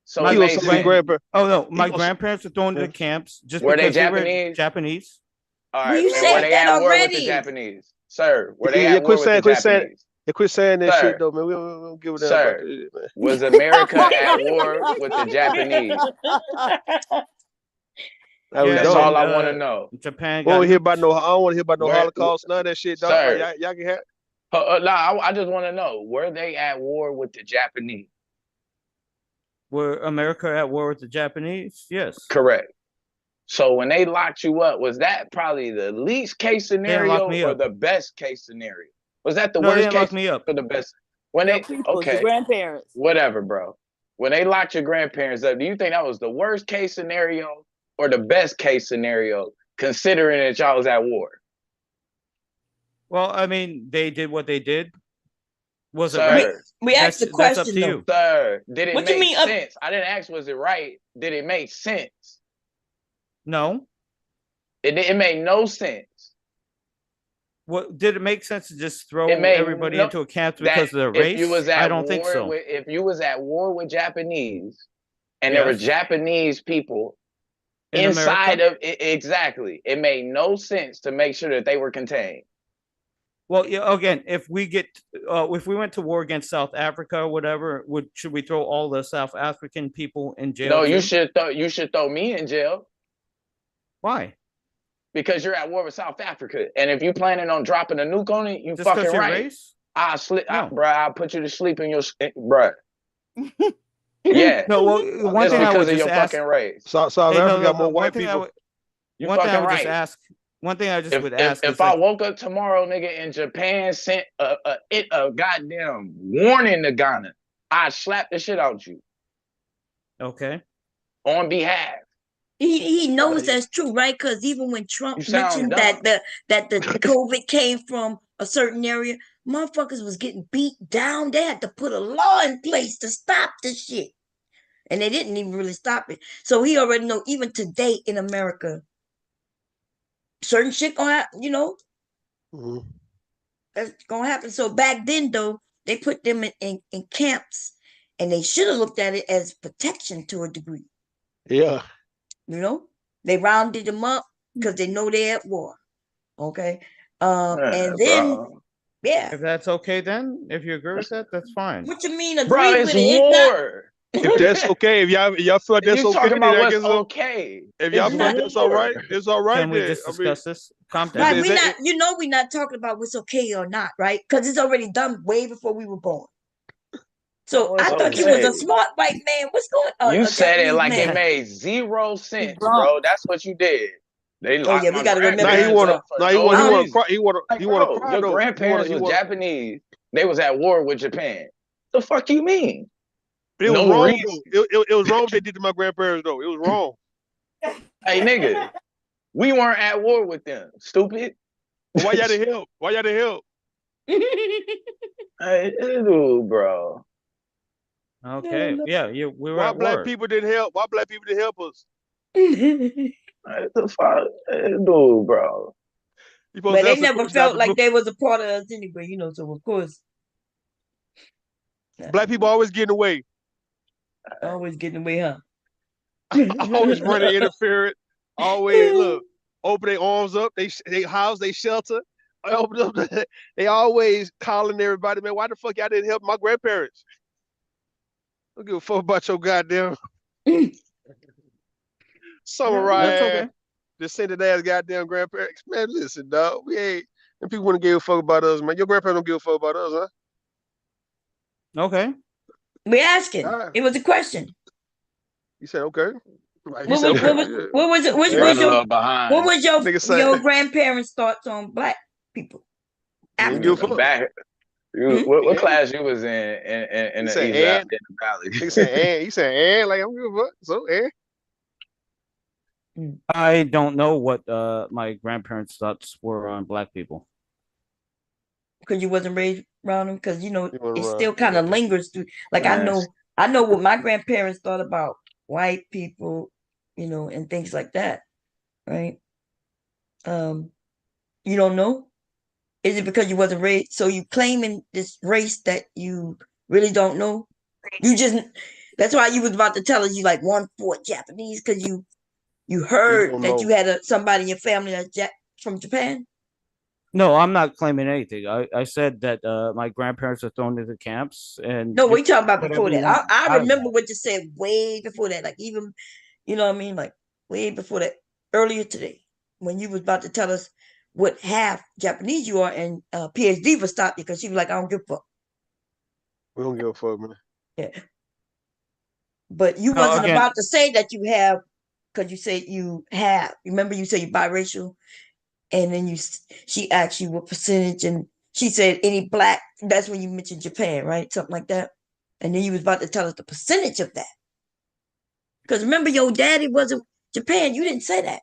So My it made sense. Oh no, my grandparents were thrown into camps just Were they because they were Japanese? Japanese. All Well, right, you and said were they that at war with the already. Japanese, sir? Were they Yeah, at war with the Japanese? Quit saying that Sir. shit though, man. We don't give a damn about that shit, man. Was America at war with the Japanese? That's all I want to know. Japan I don't got want to hear about no. I don't want to hear about no Where- Holocaust. None of that shit, dog. Sir. Like, y'all can have. Nah, I just want to know: were they at war with the Japanese? Were America at war with the Japanese? Yes. Correct. So when they locked you up, was that probably the least case scenario me or up. the best case scenario? Was that the No, they worst didn't lock case me up. or the best? When Your they people, okay, your grandparents. whatever, bro. When they locked your grandparents up, do you think that was the worst case scenario or the best case scenario, considering that y'all was at war? Well, I mean, they did what they did. Was it Sir, right? We asked the That's up question, to though. you. Sir, did it What you make mean, sense? I didn't ask was it right. Did it make sense? No. It made no sense. What did it make sense to just throw It made everybody no- into a camp that because of their if race? you was at I don't think war so. if you was at war with Japanese and there were Yes. Japanese people In inside America? of it, exactly, it made no sense to make sure that they were contained. Well, yeah, again, if we went to war against South Africa or whatever, should we throw all the South African people in jail? No, you too? should throw me in jail Why? because you're at war with South Africa, and if you planning on dropping a nuke on it, you Just 'cause fucking your right. race? I'll put you to sleep in your bruh. Yeah. No, well, one Just thing I because would of just your ask. fucking race. South Hey, Africa got more white one thing I people. would, You one thing I fucking would right. just ask. One thing I just would If, ask if is I like, woke up tomorrow, nigga, and Japan sent a goddamn warning to Ghana, I'd slap the shit out you okay, on behalf. He knows that's true, right? Because even when Trump You sound mentioned dumb. that the COVID came from a certain area, motherfuckers was getting beat down. They had to put a law in place to stop this shit, and they didn't even really stop it. So he already know. Even today in America, certain shit gonna happen, you know, that's gonna happen. So back then though, they put them in camps and they should have looked at it as protection to a degree. Yeah. You know, they rounded them up because they know they're at war. Okay. And then bro. yeah. If that's okay, then if you agree with that, that's fine. What you mean Bro, agree it's with it? It's not. war. If that's okay, if y'all feel like that's You okay, talking then about I what's guess it's okay? if y'all It's feel like that's all war. right, it's all right Can we then. just I mean, discuss this? Calm I Right, down. said, we're not, you know, we're not talking about what's okay or not, right? Because it's already done way before we were born. So Oh, I it's thought you was a okay. smart white man. What's going on? You A said it Japanese like it man. made 0 He sense, drunk. bro. That's what you did. They Oh locked yeah, we my got to remember nah, he that. grandparents wanna, up for nah, he no wanna, he wanna reason. cry, Like, he wanna bro, cry your though. grandparents He was wanna. Japanese. They was at war with Japan. The fuck you mean? But it was No wrong reason. though. It was wrong what they did to my grandparents though. It was wrong. Hey, nigga, we weren't at war with them. Stupid. But why y'all didn't help? Why y'all didn't help? Hey, dude, bro. Okay. Yeah, we were Why at black war. people didn't help? Why black people didn't help us? Hey, the fuck, hey, dude, bro. You supposed But to they help us never question out felt the like blue. they was a part of us anyway, you know. So of course, Black people always getting away. always getting away, huh? Always running interference. Always look, open their arms up. They house, they shelter. I open up. They always calling everybody, man. Why the fuck y'all didn't help my grandparents? Don't give a fuck about your goddamn samurai That's ass, okay. descended ass goddamn grandparents. Man, listen, dog. We ain't. And people wouldn't give a fuck about us, man. Your grandparents don't give a fuck about us, huh? Okay. We asking. All right. It was a question. He said, okay. Like, he What said, was okay. what was Yeah. what was it? What Nigga, was Running your up behind. what was nigga say, your grandparents' thoughts on black people, he didn't give a African fuck. people? Back. Hmm? What And class you was in he the said, East Valley, and in the Valley? nigga said, and he said, and like, I'm give a fuck. So, and I don't know what my grandparents' thoughts were on black people. Because you wasn't raised around them. Because you know he went it around. still kind of lingers through. Like Man, I know what my grandparents thought about white people, you know, and things like that, right? Um, you don't know. Is it because you wasn't raised? So you claiming this race that you really don't know? You just that's why you was about to tell us you like 1/4 Japanese because you You heard don't that you know. had somebody in your family that's from Japan. No, I'm not claiming anything. I said that my grandparents are thrown into camps and No, you we talking about whatever before you that. want I out of remember that. what you said way before that. Like even, you know what I mean? Like way before that, earlier today, when you was about to tell us what half Japanese you are, and PhD was stopped you because she was like, I don't give a fuck. We don't give a fuck, man. Yeah. But you No, wasn't again, about to say that you have, because you said you have. Remember, you said you biracial, and then she asked you what percentage, and she said any black. That's when you mentioned Japan, right? Something like that. And then you was about to tell us the percentage of that. Because remember, your daddy wasn't Japan. You didn't say that.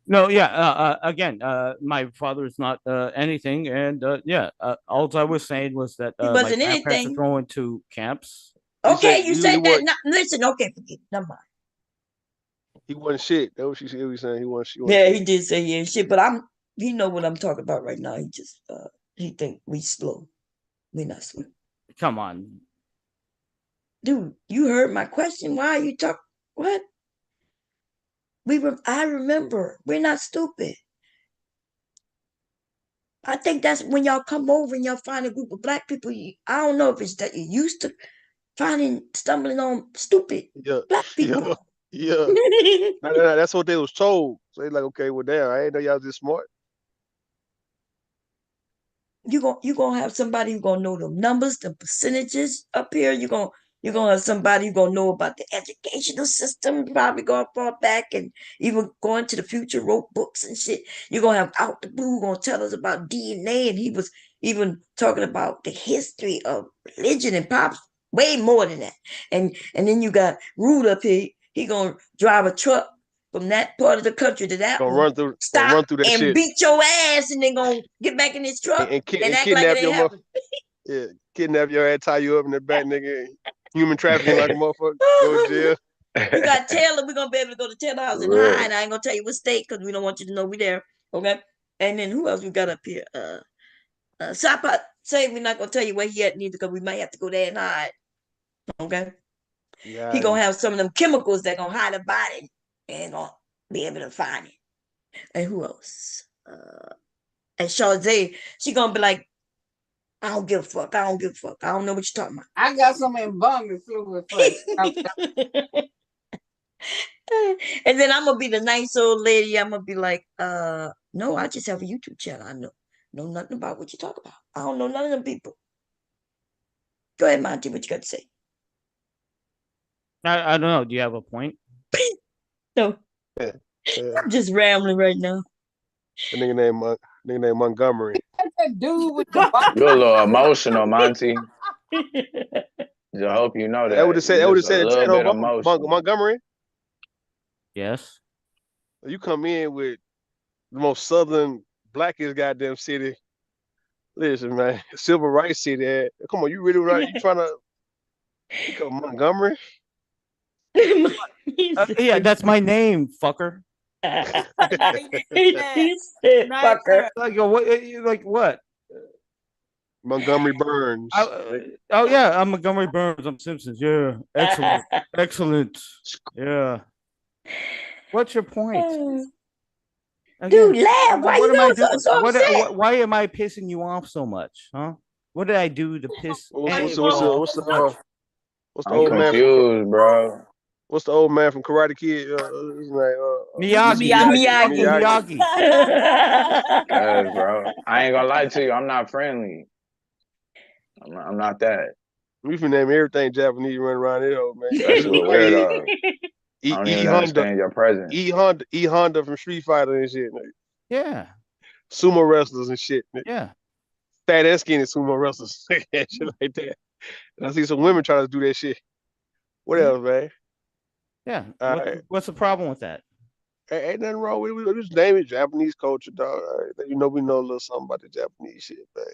no, yeah. Again, my father is not anything, and yeah. All I was saying was that He my wasn't grandparents are anything. thrown into camps. He said Okay, you he said that. wasn't No, listen, okay, forget. Never mind. he wasn't shit. That what she said. He was saying he wasn't Yeah, shit. he did say yeah shit, but he know what I'm talking about right now. He just he think we slow. We not slow. Come on. Dude, you heard my question. Why are you talk what? I remember. We're not stupid. I think that's when y'all come over and y'all find a group of black people. I don't know if it's that you're used to stumbling on stupid Yeah, black yeah, people. yeah. That's what they was told. So they like, okay, well, damn, I ain't know y'all was this smart. You gonna have somebody who gonna know the numbers, the percentages up here. You gonna have somebody who gonna know about the educational system. Probably gonna fall back and even going to the future, wrote books and shit. You're gonna have out the blue gonna tell us about DNA, and he was even talking about the history of religion and pops way more than that. And then you got Rude up here. He gonna drive a truck from that part of the country to that one, Gonna stop run through that and shit beat your ass, and then gonna get back in his truck and and act like it kidnap ain't your mother. happened. Yeah, kidnap your ass, tie you up in the back, nigga. Human trafficking like a motherfucker. Go to jail. You got Taylor. We're gonna be able to go to Taylor house and hide. I ain't gonna tell you what state because we don't want you to know we there. Okay. And then who else we got up here? Sapa say we're not gonna tell you where he at neither because we might have to go there and hide. Okay. Yeah. He gonna have some of them chemicals that gonna hide the body and gonna be able to find it. And who else? And Shazay, she gonna be like, I don't give a fuck. I don't give a fuck. I don't know what you're talking about. I got some embalming fluid for you. And then I'm gonna be the nice old lady. I'm gonna be like, no, I just have a YouTube channel. I know nothing about what you talk about. I don't know none of them people. Go ahead, Monty. What you got to say? I don't know. Do you have a point? No. Yeah. I'm just rambling right now. A nigga named Montgomery. That dude with the You're a little emotional, Monty. I hope you know that. That would have said. That would have said a little bit emotional. Montgomery. Yes. You come in with the most southern, blackest goddamn city. Listen, man, civil rights city. Come on, you really right? You trying to pick up Montgomery? Yeah, that's my name, fucker. He said, fucker. Like what? Montgomery Burns. Oh yeah, I'm Montgomery Burns. I'm Simpsons. Yeah, excellent, excellent. Yeah. What's your point? Dude, laugh. Why you doing so upset? Why am I pissing you off so much? Huh? What did I do to piss? What's the old man? Bro. What's the old man from Karate Kid? His name, Miyagi. Yes, bro. I ain't gonna lie to you. I'm not friendly. I'm not that. We can name everything Japanese running around here, man. Especially with weirdos. I don't even understand your presence. E Honda from Street Fighter and shit. Man. Yeah. Sumo wrestlers and shit. Man. Yeah. Fat and skinny sumo wrestlers. Shit like that. And I see some women trying to do that shit. What else, man? Yeah. What's the problem with that? Ain't nothing wrong with it. We just name it Japanese culture, dog. Right? You know, we know a little something about the Japanese shit, man.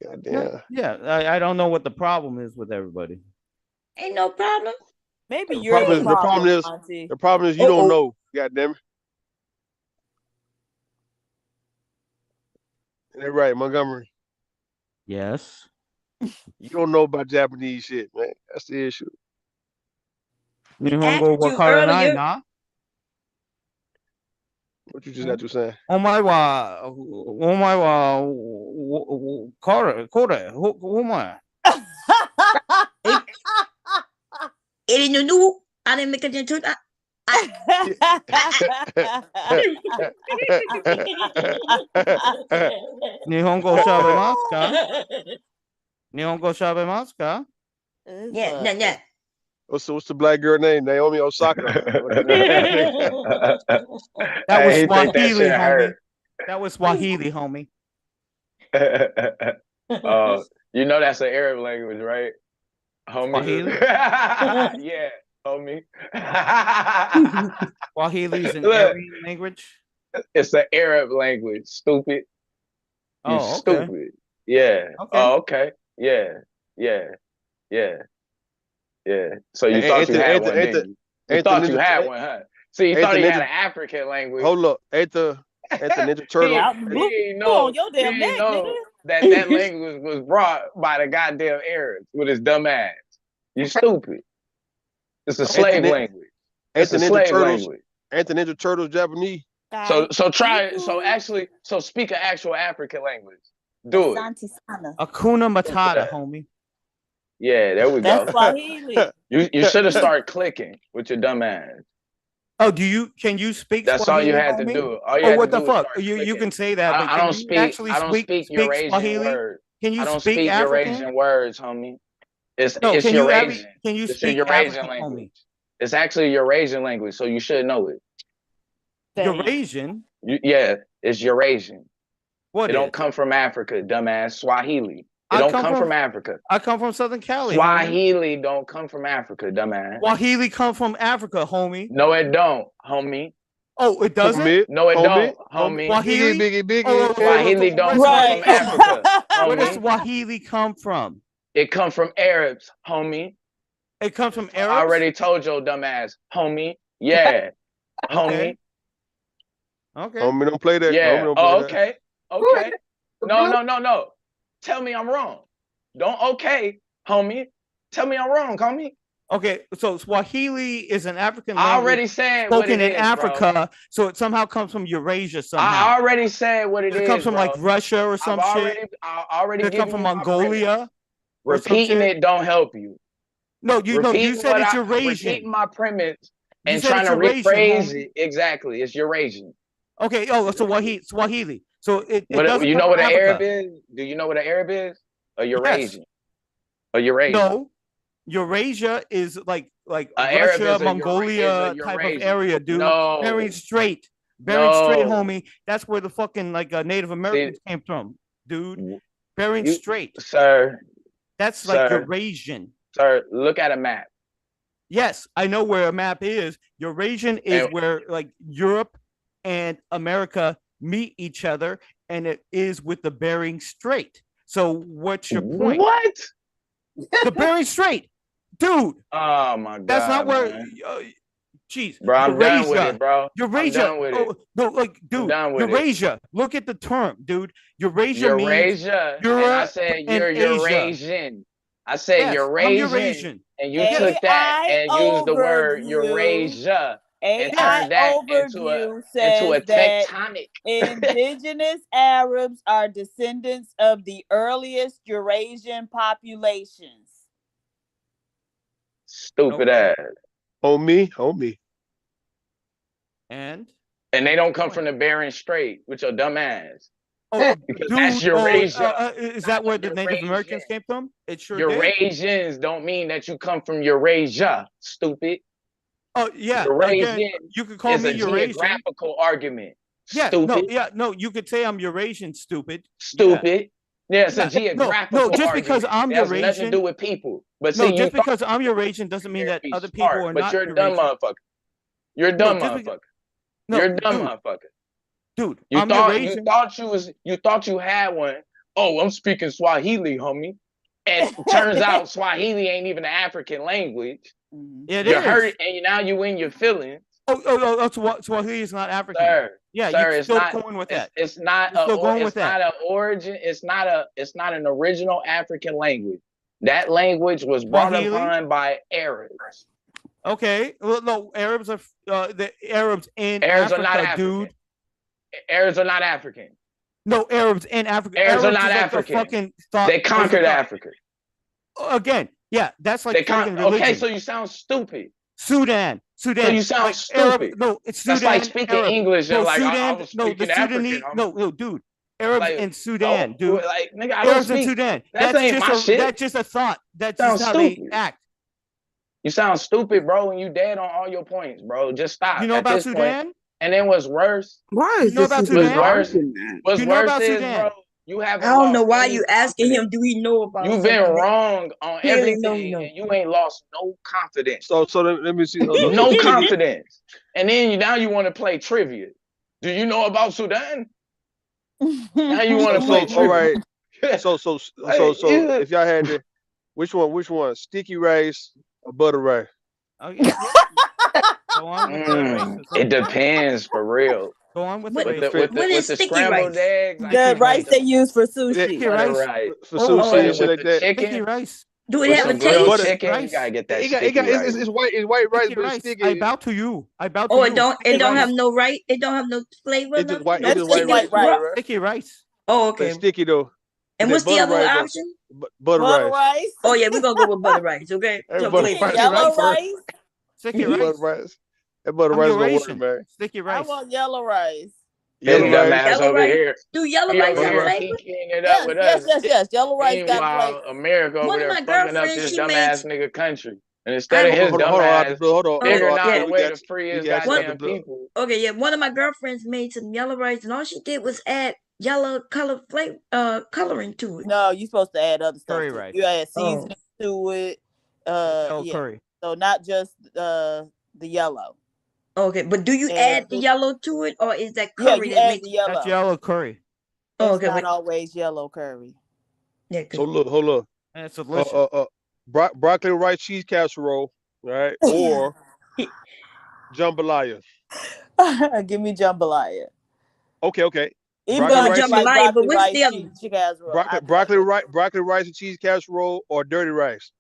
Goddamn. Yeah. I don't know what the problem is with everybody. Ain't no problem. Maybe The you're problem the problem is you don't know. Goddamn it. Ain't that right, Montgomery? Yes. You don't know about Japanese shit, man. That's the issue. Nihongo wa karanai na? What you just got to say? Omae wa kore, omae. Nunu, I didn't make it into that. Nihongo shabemasu ka? Nihongo shabemasu ka? Yeah. What's the black girl name? Naomi Osaka. That was Swahili, homie. That was Swahili, homie. You know that's an Arab language, right? Homie. Swahili? Yeah, homie. Swahili is an Aryan language? It's an Arab language, stupid. You okay. Stupid. Yeah. Okay. Oh, okay. Yeah. So you thought you had one, didn't you? You thought you had one, huh? See, you thought you had an African language. Hold up. Ain't the Ninja Turtle. He know that language was brought by the goddamn Arabs with his dumb ass. You stupid. It's a slave language. It's a slave language. Ain't the Ninja Turtles Japanese? So speak an actual African language. Do it. Akuna Matata, homie. Yeah, there we That's go. Swahili. You should have started clicking with your dumb ass. Oh, can you speak That's Swahili, all you had homie? to do. All you had what to the do fuck? You can say that, but I don't speak Eurasian Swahili? words. Can you I don't speak African? Eurasian words, homie. It's Can Eurasian. you It's speak a Eurasian African, language. It's actually Eurasian language, so you should know it. Eurasian? Yeah, it's Eurasian. What it don't come from Africa, dumbass. Swahili. It don't come from Africa. I come from Southern Cali. Swahili don't come from Africa, dumbass. Swahili come from Africa, homie. No, it don't, homie. Oh, it doesn't? No, it don't, homie. Swahili? Biggie. Swahili don't come from Africa, homie. Where does Swahili come from? It come from Arabs, homie. It comes from I Arabs. already told your dumbass, homie. Yeah, homie. Okay. Homie, don't play that. Yeah. Homie, don't play Oh, that. okay. Okay. No. Tell me I'm wrong. Don't okay, homie. Tell me I'm wrong, homie. Okay, so Swahili is an African I language already said what spoken it in is, bro. Africa, so it somehow comes from Eurasia somehow. I already said what it It is, comes from bro. like Russia or some shit. I already It comes given from you my Mongolia. premise. Repeating it don't help you. No, you said it's Eurasian. Repeating my premise You and said trying it's to Eurasian, rephrase homie. it. Exactly, it's Eurasian. Okay, Swahili. So it What doesn't you come know from what an Arab Africa. is? Do you know what an Arab is? A Yes. Eurasian. A Eurasian. No, Eurasia is like Arab Russia, is a Mongolia type of Eurasian. area, dude. No. Bering Strait. Bering Strait, homie. That's where the fucking Native Americans came from, dude. Bering Strait. Sir. That's like Eurasian. Sir, look at a map. Yes, I know where a map is. Eurasian is where like Europe and America meet each other, and it is with the Bering Strait. So what's your point? What? The Bering Strait, dude. Oh my god. That's not where. Jeez, bro, I'm done with it, bro. Eurasia. I'm done with it. No, like, dude, Eurasia. Look at the term, dude. Eurasia means Europe and I said you're Eurasian. I said Eurasian, and you took that and used the word Eurasia and turned that into a tectonic. Indigenous Arabs are descendants of the earliest Eurasian populations. Stupid ass. Homie. And they don't come from the Bering Strait with your dumb ass. Oh, because dude, that's Eurasia. Is that where the Native Americans came from? It sure Eurasians don't mean that you come from Eurasia, stupid. Oh yeah, Eurasian again, you could call me a Eurasian. geographical argument. Yeah, stupid. No, you could say I'm Eurasian, stupid. Stupid. Yeah, it's a geographical No, just argument. because I'm Eurasian, Eurasian, nothing to do with people. But no, see, just because I'm Eurasian doesn't mean that other people are but not. You're a dumb motherfucker. You're a dumb motherfucker. You're a dumb motherfucker. Dude, you I'm thought Eurasian. you thought you had one. Oh, I'm speaking Swahili, homie. And turns out Swahili ain't even an African language. It You're is. hurt, and now you in your feelings. Swahili is not African. Sir, yeah, sir, you're it's still not, going with that. It's not you're still going it's with not that. an origin. It's not an original African language. That language was brought Swahili? upon by Arabs. Okay, well, no, Arabs are the Arabs in Arabs Africa, are not African. dude. Arabs are not African. No, Arabs in Africa. Arabs are not is like African. the fucking thought, They conquered Africa. Again, yeah, that's like fucking religion. Okay, so you sound stupid. Sudan. So you sound like stupid. No, it's Sudan. That's like speaking Arab. English and no, like Sudan, I was speaking African. No, dude. Arabs like, in Sudan, dude. Like, nigga, I don't Arabs in speak. Sudan. That ain't my shit. That's just a thought. That's Sounds just how stupid. they act. You sound stupid, bro, and you dead on all your points, bro. Just stop. You know at about this Sudan? Point. And then what's worse? Why is you know this about even Sudan? What's you know worse about is, Sudan? bro, you haven't I don't know lost why any you asking him. confidence. Do he know about? You've been something that wrong on clearly everything, no. and you ain't lost no confidence. So let me see. No confidence. And then now you want to play trivia. Do you know about Sudan? Now you want to play trivia. All right. So if y'all had to, which one? Sticky rice or butter rice? Oh yeah. Go on with the It depends for real. Go on with What the scrambled eggs. The rice they use for sushi. Rice. For sushi and shit like that. Sticky rice. Do it With have a some grilled taste? chicken, you gotta get that It sticky got, rice. it's white rice, but it's sticky. I bow to you. It don't have no right. It don't have no flavor. It's just white. No It's just white sticky rice. Sticky rice. Oh, okay. It's sticky though. And what's the other option? Butter rice. Oh yeah, we're gonna go with butter rice. Okay. Yellow rice. Sticky rice. That butter rice gonna work, man. Sticky rice. I want yellow rice. Dumbass over here. Do yellow rice have flavor? Kicking it up with us. Yes. Yellow rice got Meanwhile, flavor. America over One of there my fucking up girlfriends, this she dumbass made- nigga country. And instead of his dumbass figuring out a way to free his got goddamn people. Okay, yeah. One of my girlfriends made some yellow rice, and all she did was add yellow coloring to it. No, you're supposed to add other stuff. Curry rice. You add seasoning to it. Curry. So not just the yellow. Okay, but do you add the yellow to it, or is that Yeah, curry you that add makes the yellow. That's yellow curry. Oh, It's okay, not but always yellow curry. yeah, So look, hold up. And it's delicious. broccoli and rice cheese casserole, right? Or jambalaya. Give me jambalaya. Okay. Even Broccoli though I rice, do like Jambalaya, but broccoli, what's rice, the other? cheese casserole, I do like broccoli rice and cheese casserole, or dirty rice.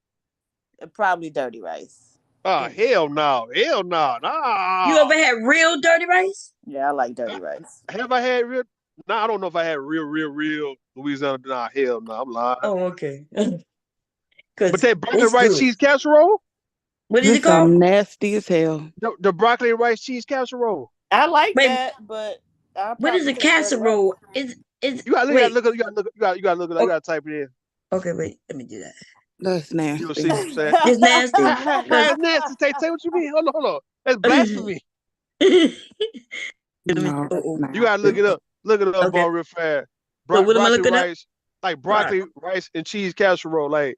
probably dirty rice. Ah, hell no, You nah. ever had real dirty rice? Yeah, I like dirty rice. Have I had real? Nah, I don't know if I had real Louisiana. Nah, hell no, I'm lying. Oh, okay. But Because that broccoli it's rice good. cheese casserole, What is it This called? sound nasty as hell. the broccoli and rice cheese casserole. I like Wait, that, but I'll what is probably a take dirty rice. casserole? Is You gotta wait. look up. You gotta look it up. You Oh, gotta type it in. okay, wait. Let me do that. That's You'll nasty. see what I'm saying. It's nasty. How Cause it's nasty? Say what you mean. Hold on. That's let blasphemy. me. No, that's You gotta look nasty. it up. Look it up, Okay. real fast. So what am I Broccoli looking up? rice, like broccoli rice and cheese casserole. Like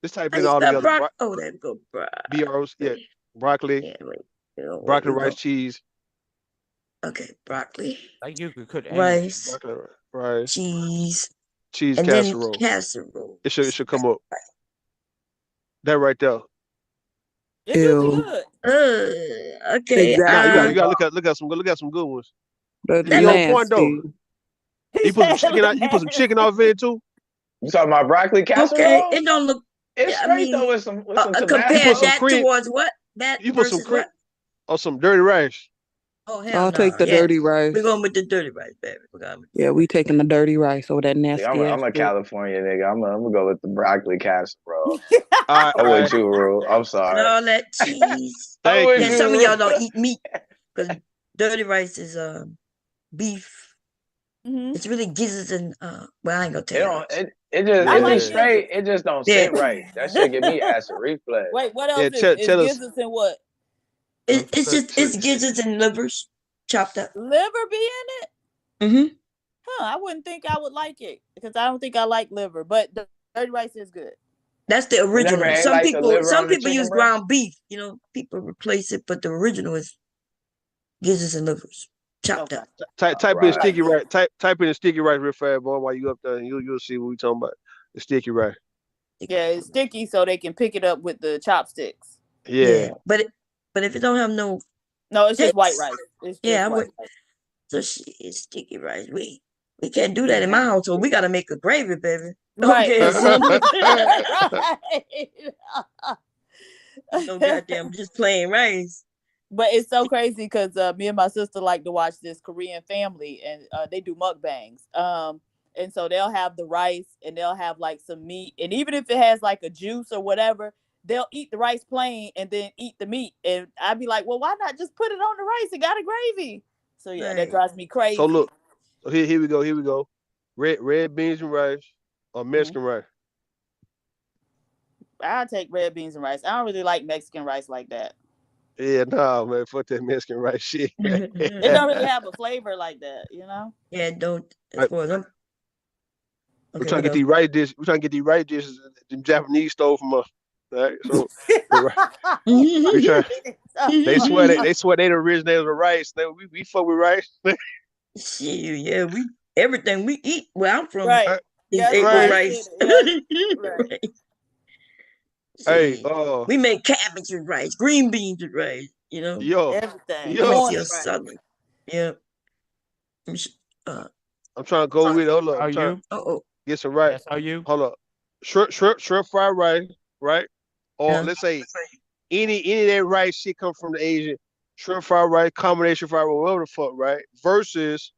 just type How in you all spell together. Oh, there we go. BROs. Yeah, broccoli, Yeah, wait. Where broccoli we rice go? cheese, Okay, broccoli, Like you could rice, broccoli rice cheese, cheese and then casserole. casserole. It should come up. That right there. It do be Ew. good. Okay. You Exactly. gotta look at some good ones. That's He on point though. nasty. You put some chicken out. You put some chicken off in it too. You talking about broccoli Okay. casserole? It don't look. It's I straight mean, though with some You compare put some that tomatoes. cream. towards what? That You put some versus cream what? or some dirty rice. Oh hell I'll no! take the Yeah, dirty we're rice. going with the dirty rice, baby. We're going with Yeah, we taking the dirty rice over that See, nasty ass I'm a shit. California nigga. I'm gonna go with the broccoli casserole. All I'm right. with you, Rue. I'm and sorry. all that cheese. I'm Thank with Yeah, you. some of you, y'all Rue. don't eat meat because dirty rice is beef. Mm-hmm. It's really gizzards and well, I ain't gonna It tell you. don't. It just I it be like Yeah. straight. gizzards. It just don't Yeah, sit right. That shit give me acid reflux. Wait, what Yeah. else is Tell us. gizzards and what? it's just it's gizzards and livers chopped up. Liver be in it? Mm-hmm. Huh, I wouldn't think I would like it because I don't think I like liver, but the dirty rice is good. That's the You never original. ate like the liver Some on the people chicken use breast? ground beef. You know, people replace it, but the original is gizzards and livers chopped Okay. up. Type in Right. sticky rice. Type in sticky rice real fast, boy. While you up there, and you'll see what we talking about. The sticky rice. Yeah, it's sticky so they can pick it up with the chopsticks. Yeah. But if it don't have no No, it's just white taste, rice. It's yeah, just I white would. rice. So it's sticky rice. We can't do that in my household. We gotta make a gravy, baby. Right. Okay, or something. Right. No goddamn, just plain rice. But it's so crazy because me and my sister like to watch this Korean family, and they do mukbangs. And so they'll have the rice, and they'll have like some meat, and even if it has like a juice or whatever, they'll eat the rice plain and then eat the meat. And I'd be like, well, why not just put it on the rice? It got a gravy. So yeah, that Right. drives me crazy. So look. So here we go. Red beans and rice or Mexican rice. I'll take red beans and rice. I don't really like Mexican rice like that. Yeah, nah, man. Fuck that Mexican rice shit. It don't really have a flavor like that, you know? Yeah, don't as Right. far as I'm We're okay. trying to What get else? these right dishes. We're trying to get these right dishes the Japanese stole from us. Right? So we try. They swear they the originators of rice. We fuck with rice. Shit, yeah, we everything we eat where I'm from Right. is Yes, ate with Right. rice. Right. Hey, Shit. We make cabbage with rice, green beans with rice, you know. Everything. Let me Corn see a and rice. southern. Yeah. I'm trying to go with it. Hold up. Are I'm trying you? to get some rice. That's how you? Hold up. Shrimp fried rice, right? Or let's say any of that rice shit come from the Asian. Shrimp fried rice, combination fried rice, whatever the fuck, right? Versus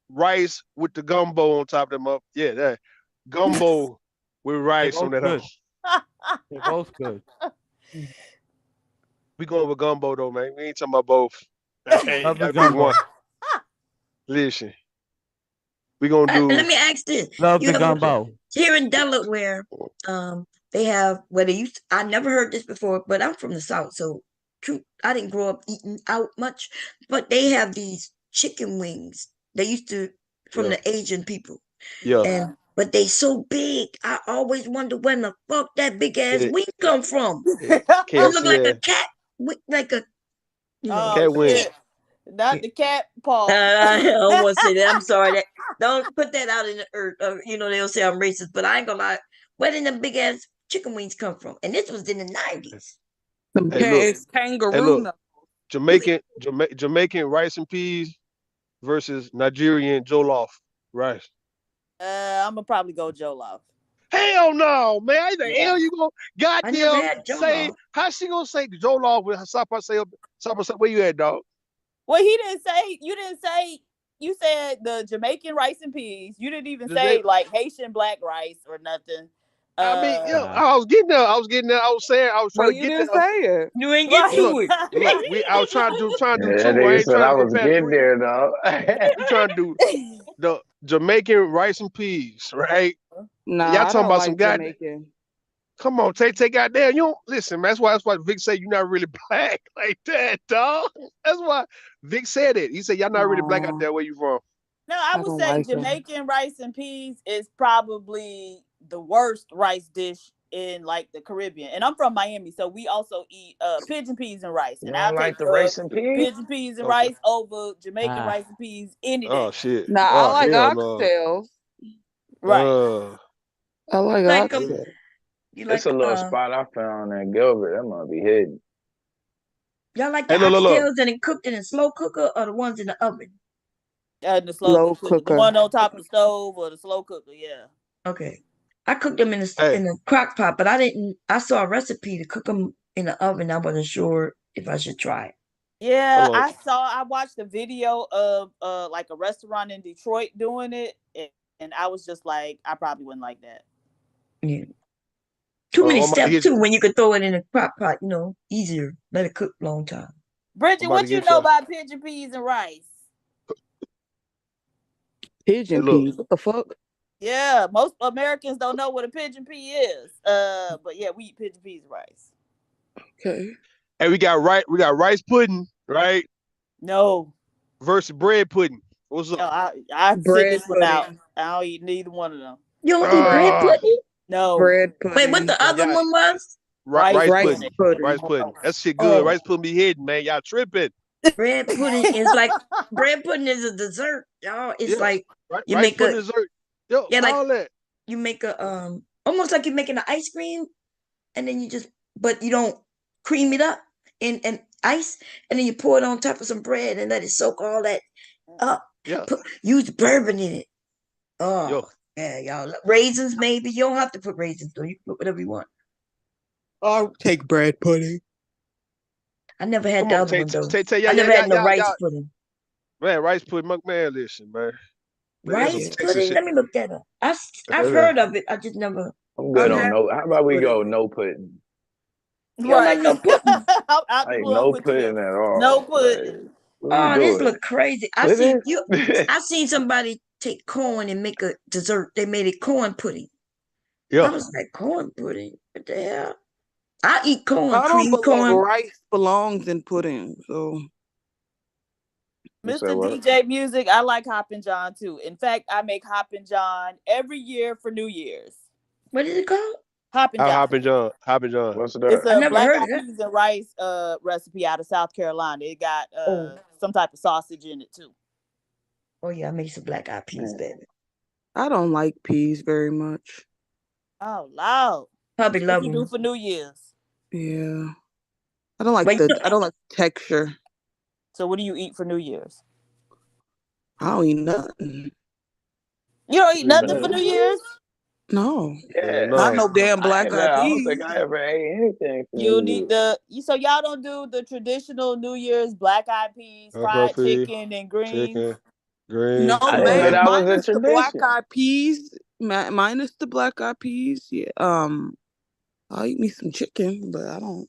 rice with the gumbo on top of them up. Yeah, that gumbo with They rice on both that. good. They're both good. We going with gumbo though, man. We ain't talking about both. Hey, Love the gotta pick gumbo. one. Listen, we gonna do. Let me ask this. Love You the ever- gumbo. Here in Delaware, they have where they used. I never heard this before, but I'm from the South, so true. I didn't grow up eating out much, but they have these chicken wings. They used to from Yeah. the Asian people. Yeah. But they so big. I always wonder when the fuck that big ass Yeah. wing come from. Yeah. It look like KFC a cat, like a cat wing. shit. Not the cat paw. I don't want to say that. I'm sorry. Don't put that out in the earth. You know they'll say I'm racist, but I ain't gonna lie. Where did them big ass chicken wings come from? And this was in the 90s. Hey, look. Kangaroo Hey, look. nuts. Jamaican rice and peas versus Nigerian jollof rice. I'm gonna probably go Jollof. Hell no, man. How the hell you gonna I never goddamn had say? jollof. How she gonna say jollof with Sapa say? Where you at, dog? Well, he didn't say. You didn't say. You said the Jamaican rice and peas. You didn't even The say J- like Haitian black rice or nothing. I mean, yeah, I was getting there. I was saying, I was trying Well, to you get there. didn't say it. You ain't get Right. to it. Look, I was trying to do Yeah, that two. I nigga ain't said trying I to go was past getting three. there though. We trying to do the Jamaican rice and peas, right? Y'all Nah, I talking don't about some like goddamn. Jamaican. Come on, take out there. You don't listen, man. That's why Vic said you're not really black like that, dog. That's why Vic said it. He said y'all not really black out there. Where you from? No, I I would don't say like them. Jamaican rice and peas is probably the worst rice dish in like the Caribbean. And I'm from Miami, so we also eat pigeon peas and rice. You And I'll don't take like the rice and peas? pigeon peas and Okay. rice over Jamaican rice and peas any Oh day. shit. Nah, I Oh like hell no. oxtails. Right. I like Like oxtails. you It's like a little spot I found in Gilbert. That might be hidden. y'all like the Hey, look. oxtails and it cooked in a slow cooker or the ones in the oven? The Slow the cooker. one on top of the stove or the slow cooker, yeah. Okay. I cooked them in Hey, the crock pot, but I saw a recipe to cook them in the oven. I wasn't sure if I should try it. Yeah, hold I watched a video of like a restaurant in Detroit doing it, and I was just like, I probably wouldn't like that. Yeah. Too on. many I'm about to steps hit you. too when you could throw it in a crock pot, easier. Let it cook a long time. Bridget, I'm about to what you get know you. about pigeon peas and rice? Hey, Pigeon look. peas. What the fuck? Yeah, most Americans don't know what a pigeon pea is. But yeah, we eat pigeon peas and rice. Okay. Hey, we got rice pudding, right? No, Versus bread pudding. What's no, up? I sit Bread this one out. pudding. I don't eat neither one of them. You don't eat bread Ah, pudding? No, Bread Wait, what pudding. the other yeah, one was? rice rice Rice pudding. pudding. pudding. Rice pudding. That shit good. Oh, Rice pudding be hidden, man. Y'all tripping. bread pudding is like bread pudding is a dessert, y'all. It's Yeah. like you Rice make a pudding dessert. Yo, yeah, like all that. you make a almost like you're making an ice cream and then you just but you don't cream it up in ice and then you pour it on top of some bread and let it soak all that up. Yeah. Use bourbon in it. Yo. Oh yeah, y'all. Raisins maybe. You don't have to put raisins though. You can put whatever you want. I'll take bread pudding. I never had Come the on, other one though. yeah, I yeah, never yeah, had no yeah, rice yeah. pudding. Man, rice pudding, man, listen, man. That's some Rice Texas pudding? shit. Let me look that up. I've Uh, heard of it. I just never. I'm I good don't on have no. How about we pudding. go no pudding? You don't like Right. no pudding? I'll I be ain't going no with you pudding there. at No all. Like, pudding. what we Oh, this doing? look crazy. Pudding? I seen somebody take corn and make a dessert. They made it corn pudding. I yeah. was like, corn pudding? What the hell? I eat corn, I don't cream believe corn. rice belongs in pudding. So You say Mr. what? DJ Music, I like Hoppin' John too. In fact, I make Hoppin' John every year for New Year's. What is it called? Hoppin' John. Hoppin' John. What's It's that? I a never black heard of eyed that. peas and rice recipe out of South Carolina. It got Oh, some type of sausage in it too. oh yeah, I made some black eyed peas, Man, baby. I don't like peas very much. Oh Lord. Probably So what love you do them. for New Year's? Yeah. I don't like But I don't like the texture. So what do you eat for New Year's? I don't eat nothing. You don't eat nothing for man. New Year's? No. Yeah, Yeah, Not no. no damn black eyed I don't think peas. I ever ate anything for You New need Year. so y'all don't do the traditional New Year's black eyed peas, fried Pea, chicken, and greens. chicken, greens, No, I didn't know corn. ma'am. that was a Minus the black tradition. eyed peas. Minus the black eyed peas. Yeah. I'll eat me some chicken, but I don't.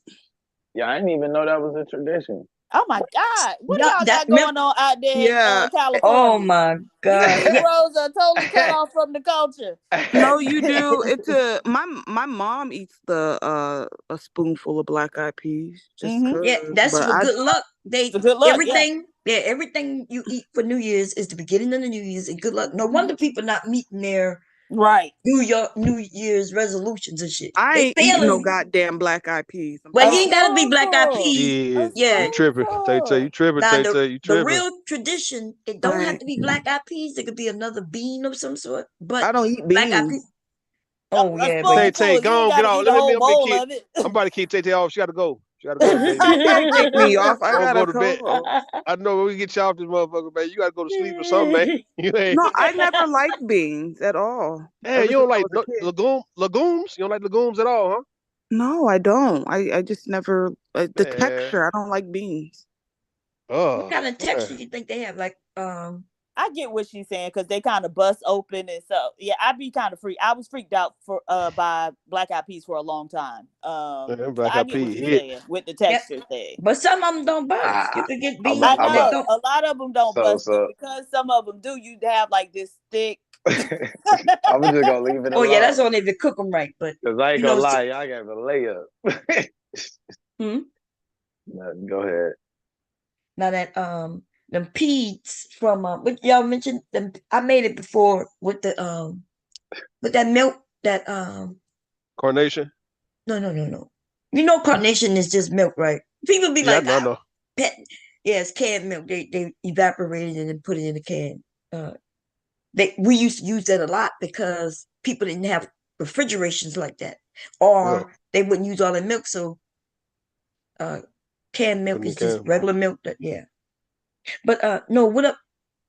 Yeah, I didn't even know that was a tradition. Oh my God. What do yeah, y'all that got going on out there in Yeah. oh California? my You god. Yeah. Negroes are totally cut off from the culture. No, you do. It's my mom eats a spoonful of black eyed peas just Mm-hmm. Yeah, cause. that's But for I good luck. So good luck, yeah. Everything you eat for New Year's is the beginning of the New Year's and good luck. No wonder people not meeting their Right. New Year's resolutions and shit. I They ain't eating no failing. goddamn black eyed peas. I'm Well, you A ain't sorry. gotta be black eyed spoonful. peas. A Shit, Yeah. you tripping. Tay, you spoonful. tripping. Now You the tripping. real tradition, it don't have I to be black eyed peas. It could be another bean of some sort. But I don't eat black eyed beans. peas. Oh A yeah, baby. Tay spoonful. Tay, You ain't go on, get gotta off. eat a whole bowl Keep. of it. I'm about to keep Tay Tay off. She got to go. She got to go, baby. You can't kick me off. I Don't got go a to bed. co-host. I know we get you off this motherfucker, man. You got to go to sleep or something, man. You ain't. No, I never liked beans at all. Hey, Ever you since don't I like was a kid. legumes? You don't like legumes at all, huh? No, I don't. I just never the Man. texture. I don't like beans. What Oh, kind of texture man. you think they have? Like I get what she's saying because they kind of bust open and so yeah, I'd be kind of freaked. I was freaked out for by Black Eyed Peas for a long time. Man, So Black I Eyed get what Peas you're hit. saying with the yeah, texture thing. but some of them don't bust. You Ah, could get I'm beans a, I I'm that a, know don't. a lot of them don't so bust, but so because some of them do, you have like this thick. I'm just gonna leave it Oh yeah, that's alone. only if you cook them right. But Cause I ain't you gonna know, lie, y'all got a layup. hmm? No, go ahead. Now that them peas from what y'all mentioned them, I made it before with that milk that Carnation? no. You know carnation is just milk, right? People be Yeah, like, I know. pet yeah, it's canned milk. They evaporated it and put it in a can. We used to use that a lot because people didn't have refrigerations like that. Yeah. Or they wouldn't use all the milk, so uh canned milk Put in the is just can. regular milk that yeah. But no, what up?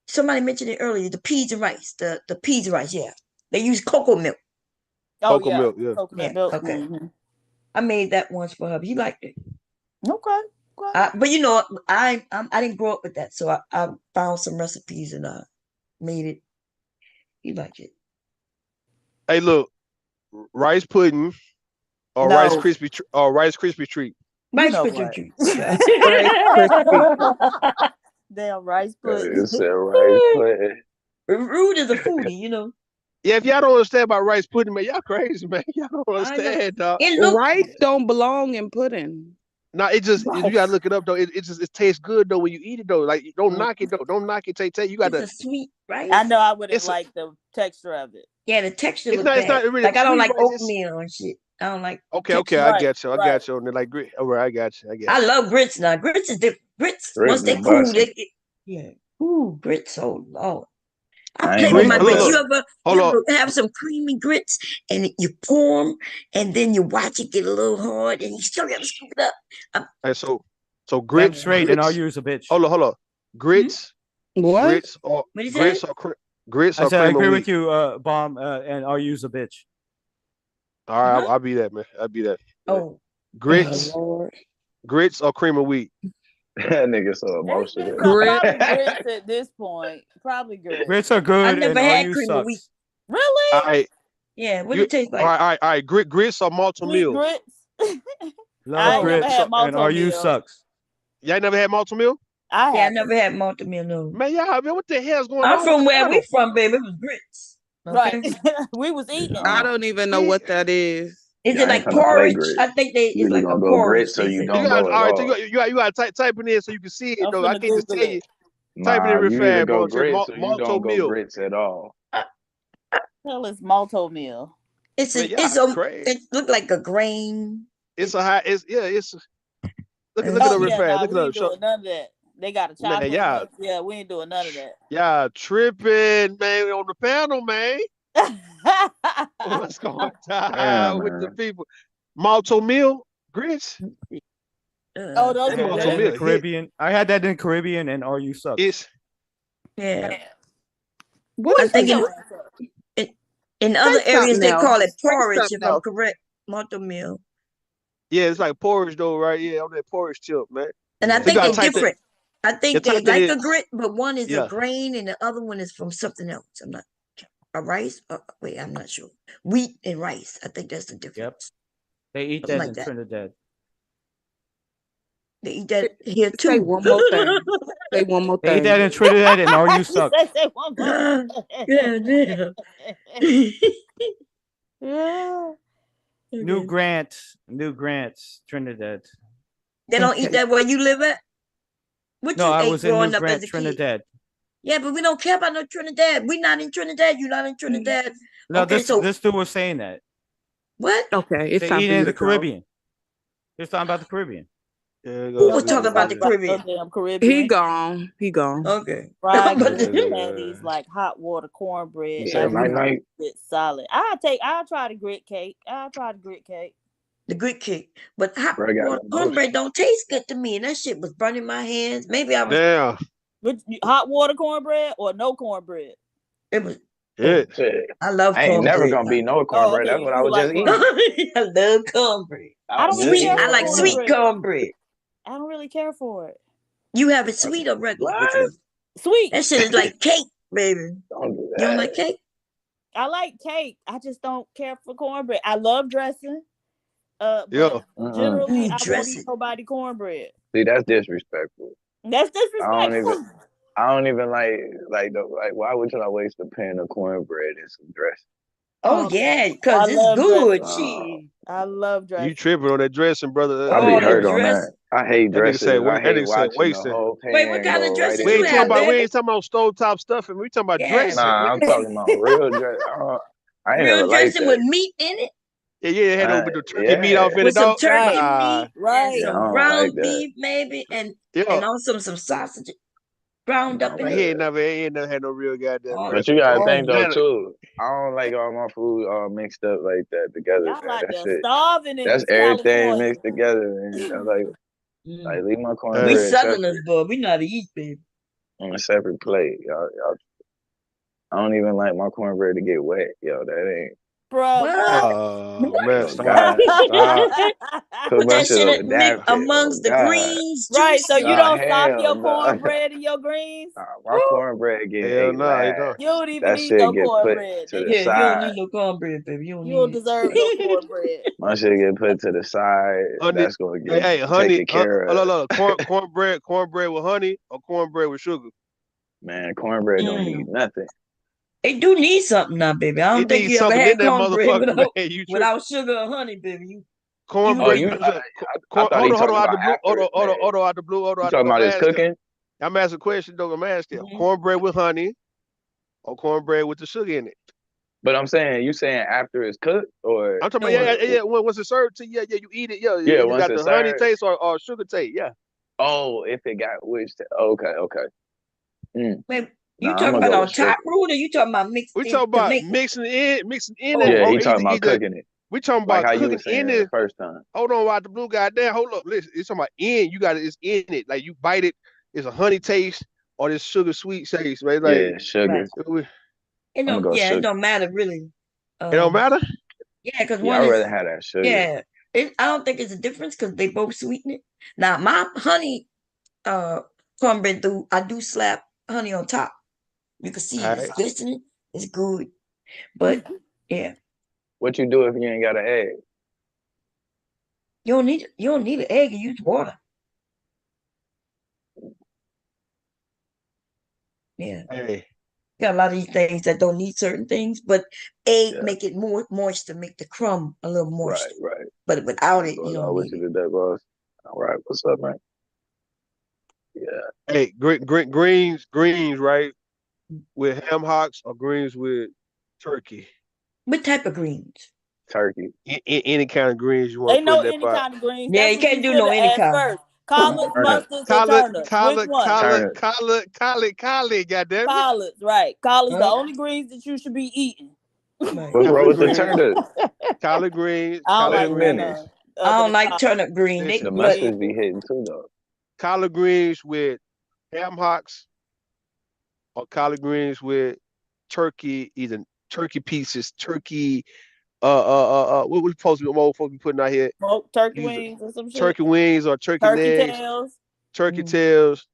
Somebody mentioned it earlier, the peas and rice. The peas and rice, yeah. They use cocoa milk. Oh Cocoa yeah, milk, yeah. coconut Yeah, milk. okay. Mm-hmm. I made that once for her. He liked it. Okay. But you know, I didn't grow up with that, so I found some recipes and made it. He liked it. Hey, look, rice pudding or No, Rice Krispie treat. you Rice know Krispie what? treat. Rice Krispie. Damn rice pudding. It's a rice pudding. Rude is a foodie, you know. Yeah, if y'all don't understand about rice pudding, man, y'all crazy, man. Y'all don't I know. understand, dog. It look Rice don't belong in pudding. No, you gotta look it up though. It tastes good though when you eat it though. Like don't Mm. knock it though. Don't knock it. Tay. You it's gotta. a sweet I rice. know I wouldn't It's like the texture of it. Yeah, the texture it's look not. It's bad. not really Like I don't sweet like rice. It's oatmeal and shit. I don't like okay. texture. I Right, got you. I right. got you. And they're like great. All right, I got you. I I got you. love grits now. Grits is different. Grits Grits once be they cool, busting. they get yeah. Ooh, grits. Oh Lord. I I play ain't with gonna my Grits. lie Look, grits. though. hold You up. ever have some creamy grits and you pour them and then you watch it get a little hard and you still gotta scoop it up. Hey, so Damn grits, straight, and grits. RU is a bitch. Hold up. Hmm? Grits, What? grits, or What do you say? grits or grits I or said I cream of agree with wheat. you, Bomb, and RU's a bitch. All right, Huh? I'll be that man. I'll be that. Yeah. Oh. Oh Grits, Lord. grits or cream of wheat. That nigga so It's emotional. Grit. probably grits at this point. Probably grits. Grits are I good, never and had RU cream of wheat. sucks. Really? All right, Yeah, what you. it taste All like? right, all right. Grits or malto Sweet meal. grits. I Love ain't Oh, never grits, had So and malto RU meal. sucks. y'all ain't never had malto meal? I yeah, I haven't. never had multi-meal, no. Man, what the hell's going I'm on with from where y'all? we from, baby. It was grits. Right. Okay. We was eating. I Nah, don't even know Yeah. what that is. Is it y'all ain't like finna play porridge? grits. I think You it's either like a gonna go porridge, grits or they you say. You don't got go all at right. So all. you got to type it in so you can see it I'm though. I finna can't just Google tell it. you. Type it in Nah, real you either fast, go bro. Say grits or you malto don't go meal. grits at all. Hell is malto meal. Man, It's y'all a crazy. it look like a grain. It's It a high. It's yeah. It's look it Oh up real yeah, fast. nah, Look it we up. ain't doing none of that. They got a Man, chocolate one. Yeah, we ain't doing none of tripping, man, on the panel, man. that. What's going Damn, on with the man. people? Malto meal grits. Oh, uh, I those That are had that malto in good. the meal hit. Caribbean. I had that in the Caribbean, and RU sucks. It's yeah. What I is think Shut it? your ass up. in other Say areas something they call it else. Say porridge, something if I'm else. correct. Multi-meal. yeah. It's like porridge though, right? Yeah, on that porridge tip, man. And I Yeah, So you think gotta they're pork. type that. different. I You think they type that like in. a grit, but one is a Yeah. grain and the other one is from something else. I'm not a rice. Wait, I'm not sure. Wheat and rice. I think that's the Yep, difference. they eat Something that like in that. Trinidad. They eat that here Say too. one more thing. Say one more They eat that thing. in Trinidad, and RU You sucks. say one more. Yeah, damn. Yeah. New Okay. Grants, Trinidad. They don't eat Okay. that where you live at? What No, you I ate was in New growing up as Grant, a kid? Trinidad. Yeah, but we don't care about no Trinidad. We not in Trinidad. You not in Trinidad. No, Okay, so this dude was saying that what? Okay. It's they time eat for it you in to the go. Caribbean. They're talking about the Caribbean. Yeah, Who go was sweet talking about the Caribbean. Caribbean? Damn He Caribbean. gone. He gone. Okay. Fried But green Yeah, patties, like hot water cornbread. You Now said night night. it's solid. I'll try the grit cake. the grit cake. But hot Bro, I got water no motion. cornbread don't taste good to me. And that shit was burning my hands. Maybe I was Damn. But hot water cornbread or no cornbread? it was Shit. Shit. I love I ain't never cornbread gonna be now. no Oh, cornbread. okay. That's what I You was like just eating. cornbread. I love cornbread. I don't was really just Sweet. care eating I for like cornbread. sweet cornbread. cornbread. I don't really care for it. You have it sweet or regular? What? Which one? Sweet. That shit is like cake, baby. Don't do You don't that. like cake? I like cake. I just don't care for cornbread. I love dressing. But Yeah. generally Ooh, I won't eat dressing. nobody cornbread. See, that's disrespectful. That's I don't disrespectful. even. I don't even like why would you waste a pan of cornbread and some dressing? Oh yeah, I because it's love good. dressing. She. I love dressing. You tripping on that dressing, brother. I be Oh, the hurt on dress. that. I hate That nigga said dressing. I that hate nigga said watching the wasting. whole Wait, what pan kind go of right dresses We you ain't into talking have, it. about baby? stovetop stuffing. We talking about Yeah. dressing, Nah, I'm nigga. talking about real dress. I ain't never Real liked dressing with that. meat in it, Yeah, it had no with the turkey meat Yeah, off in with it, some dog. turkey Right. Nah. meat and Right. yeah, I some don't like ground that. beef, maybe, and Yeah. also some sausage ground No, up in But it. he ain't never had no real goddamn Oh, but dressing, you gotta bro. think though Now, too. I don't like all my food all mixed up like that together, Y'all man. out That there shit. starving in That's everything California. mixed together, man. I like leave my we cornbread Southerners, separate boy. We know how to eat, baby. on a separate plate. Y'all, I don't even like my cornbread to get wet. Yo, that ain't. Bruh, what? oh man, Oh stop, God, stop. put Put my that shit shit over that pit. Oh amongst the God, greens, Right, so juicy. you nah, don't sock hell your no. cornbread and your greens? My cornbread getting Hell ate no, you last. don't. You don't even That need shit no get put cornbread, to the nigga. Yeah, you don't side. need no cornbread, baby. You don't You don't need deserve no it. cornbread. My shit get put to the side. Honey, That's gonna hey, get hey, honey, taken care of. look, cornbread with honey or cornbread with sugar. Man, cornbread don't need nothing. It do need something now, baby. I don't It think needs you ever something in had that cornbread motherfucker, man. without You tripping? without sugar or honey, baby. You Oh, Cornbread. you? I thought Hold he on, talking out about the blue, after it's made. out the blue, You out the talking blue. about his cooking? I'm asking a question, though. I'm asking cornbread with honey or cornbread with the sugar in it. But I'm saying, you saying after it's cooked, or I'm talking about yeah. Once it's served to you, yeah, you eat it, yeah. yeah, You once got it's the honey served. taste or sugar taste, yeah. Oh, if it got okay. Wait, you Nah, I'm talking gonna about go on with top sugar. root, or you talking about mixed We in talking to about make it? mixing in it, Oh, Yeah, or he talking about either. cooking it, We talking like about how you cooking was in saying the it. first time. Hold on, out the blue, goddamn. Hold up, listen. It's talking about in. You got it. It's in it. Like you bite it. It's a honey taste or this sugar sweet taste, right? Like Yeah, sugar. It I'm gonna don't. go Yeah, it sugar. don't matter really. it don't matter. Yeah, because Yeah, I'd one is rather have that sugar. yeah. I don't think it's a difference because they both sweeten it. Now my honey cornbread I do slap honey on top. You can see All it. It's right. glistening. It's good. But yeah, What you do if you ain't got an egg? you don't need an egg. You use water. Yeah. Hey. Got a lot of these things that don't need certain things, but egg Yeah, make it more moisture, make the crumb a little right, moisture. right. But without What's it, you going don't on with need you it. today, boss? All right, what's up, man? Yeah, Hey, greens, right? With ham hocks or greens with turkey. What type of greens? turkey. Any kind of greens you want They to put in know that any pot. kind of greens. Yeah, That's you what can't you do should no have any asked kind. first. Collards, Turnip. mustards, or turnips. Which one? Turnip. Goddamn it. Collards, right. Collards, the Huh? only greens that you should be eating. Right. What's wrong Collard with the greens, turnip? collard greens, I don't Wait a like none minute. of I other don't than like collard. turnip green. The listen, But mustards be hitting too, though. collard greens with ham hocks or collard greens with turkey, either turkey pieces, turkey, what we supposed to be, what supposed to be putting out here? Smoked turkey Use wings or some shit. turkey wings or turkey Turkey legs, tails. turkey tails,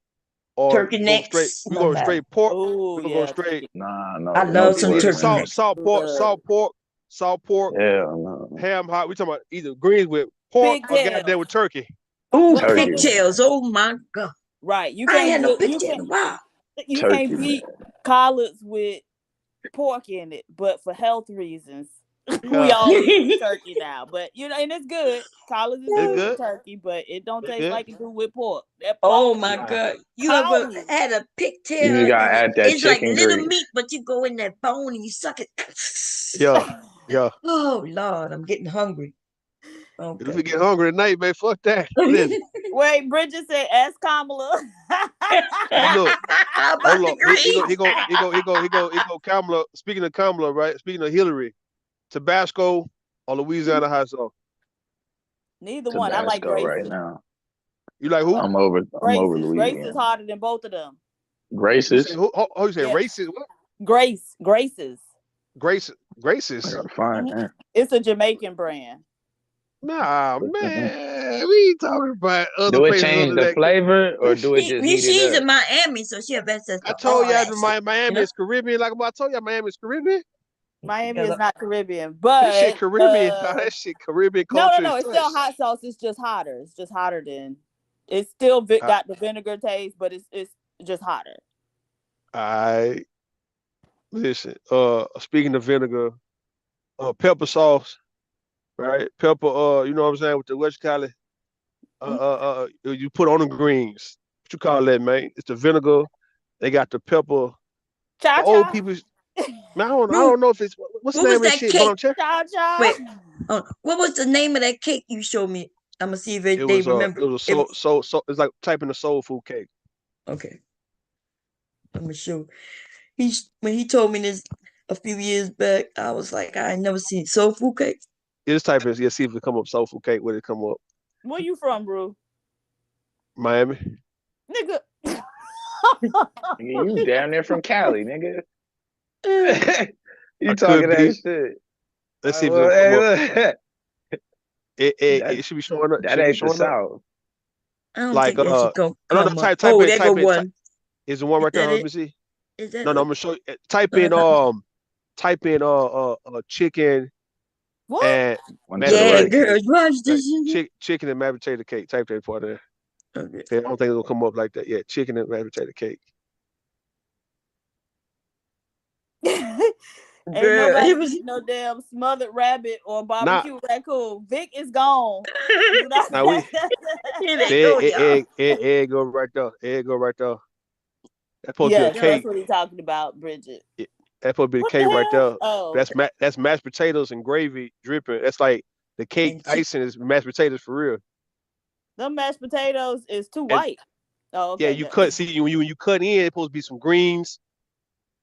or turkey we go straight. necks, We no go matter. straight pork. Oh We're gonna go yeah, straight. turkey. Nah, I no love some pork Either turkey now. necks. salt pork, Hell no. ham hock. We talking about either greens with pork or Pigtails. goddamn with turkey. Ooh, What Turkey, color? man. pigtails. Oh my God. Right. You I ain't can't had no get pigtail in a while. you Turkey, can't man. beat collards with pork in it, but for health reasons, we Yeah, all eat turkey now. But and it's good. Collards is it's good with good. turkey, but it don't It's taste good. like it do with pork. That Oh pork my is Nah. God. You ever cow. had a You just pigtail gotta and add that it's like chicken little grease. meat, but you go in that bone and you suck it. Yeah, yeah. Oh Lord, I'm getting hungry. If we get hungry at night, man, fuck that. Listen. Wait, Bridget said, ask Kamala. Hey, look. About Hold the on. grease. He go. Kamala. Speaking of Kamala, right? Speaking of Hillary, Tabasco or Louisiana hot sauce? Neither one. I like Tabasco right Grace's. now. You like who? I'm over Grace's. Grace is Louisiana. harder than both of them. Grace's. Who you say? Yeah. Racist? What? Grace's. Grace's. I gotta find that. It's a Jamaican brand. Nah, man. We ain't talking about other Do it places change other the than flavor or do it just heat it She's up? in Miami, so she have access I to told all y'all that shit. Miami is Caribbean. Like I told y'all, Miami is Caribbean. Miami is not Caribbean, but That shit Caribbean. That shit Caribbean culture. No. It's still hot sauce. It's just hotter. It's just hotter than. It's still got the vinegar taste, but it's just hotter. I listen. Speaking of vinegar, pepper sauce, right? Pepper. You know what I'm saying with the what you call it? You put on the greens. What you call that, man? It's the vinegar. They got the pepper. The old people. Man, I don't know if it's what's the name of this shit. Cake? Wait, what was the name of that cake you showed me? I'm gonna see if they remember. It was it's like typing the soul food cake. Okay, I'm gonna show. When he told me this a few years back, I was like, I ain't never seen soul food cake. Just type in, see if it come up soul food cake. Where it come up? Where you from, bro? Miami. Nigga. You down there from Cali, nigga. You I talking could be. that shit. Let's see if it'll come up. It should be showing up. That ain't the South. I don't Like think that should come type oh, in, there go one. Is the one right there? Let me see. Is that No, I'm gonna show you. Type in chicken what? and yeah, girls, watch this. Chicken and mashed potato cake. Type that part there. Okay. I don't think it'll come up like that. Yeah, chicken and mashed potato cake. Ain't nobody eat no damn smothered rabbit or barbecue raccoon. Vic is gone. Now we egg go right there. Egg go right there. That's supposed to be a cake. That's what he's talking about, Bridget. That's supposed to be a cake right there. Oh. That's mashed potatoes and gravy dripping. That's like the cake icing is mashed potatoes for real. Them mashed potatoes is too white. Oh, okay. Yeah, you cut. See, when you cut in, it's supposed to be some greens.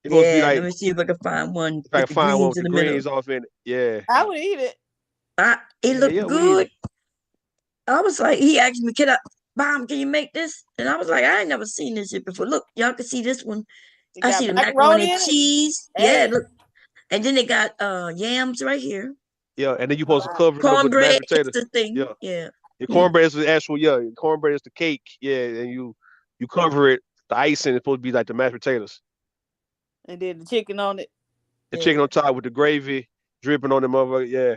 It's supposed to be like, let me see if I can find one. If I can find one with the greens off in it. Yeah. I would eat it. It looked good. I was like, he asked me, Mom, can you make this? And I was like, I ain't never seen this shit before. Look, y'all can see this one. I see the macaroni and cheese. Hey. Yeah, look. And then they got yams right here. Yeah, and then you supposed to cover cornbread with the mashed potatoes. The thing. Yeah. Your cornbread is the actual, cornbread is the cake. Yeah, and you cover it. The icing is supposed to be like the mashed potatoes. And then the chicken on it. The chicken on top with the gravy dripping on the motherfucker. Yeah.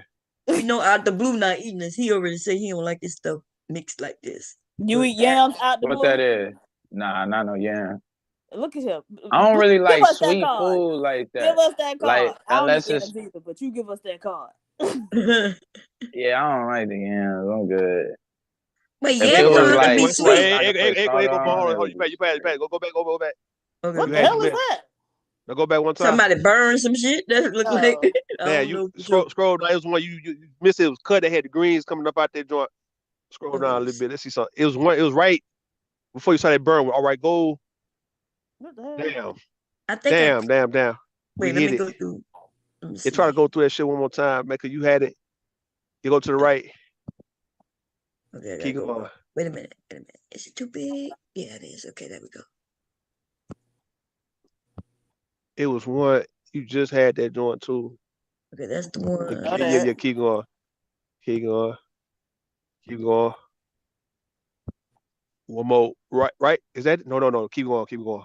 You know, out the blue not eating this. He already said he don't like this stuff mixed like this. You eat yams out the blue? What that is? Nah, not no yam. Look at him. I don't really like sweet food like that. Give us that card. Like, I don't unless eat it's yams either, but you give us that card. Yeah, I don't like the yams. I'm good. But if it was like you back. Go back. Okay. What the hell is that? Now go back one time. Somebody burned some shit. That looked like. Yeah, you scroll down. It was one you missed. It was cut. They had the greens coming up out that joint. Scroll down a little bit. Let's see something. It was right before you saw that burn. All right, go. What the hell? Damn. I think. Damn. Wait, let me go through. You try to go through that shit one more time, man. Cause you had it. You go to the right. Okay. Keep going. Wait a minute. Is it too big? Yeah, it is. Okay, there we go. It was one you just had that joint too. Okay, that's the one. Yeah. Keep going. One more. Right. Is that? No. Keep going.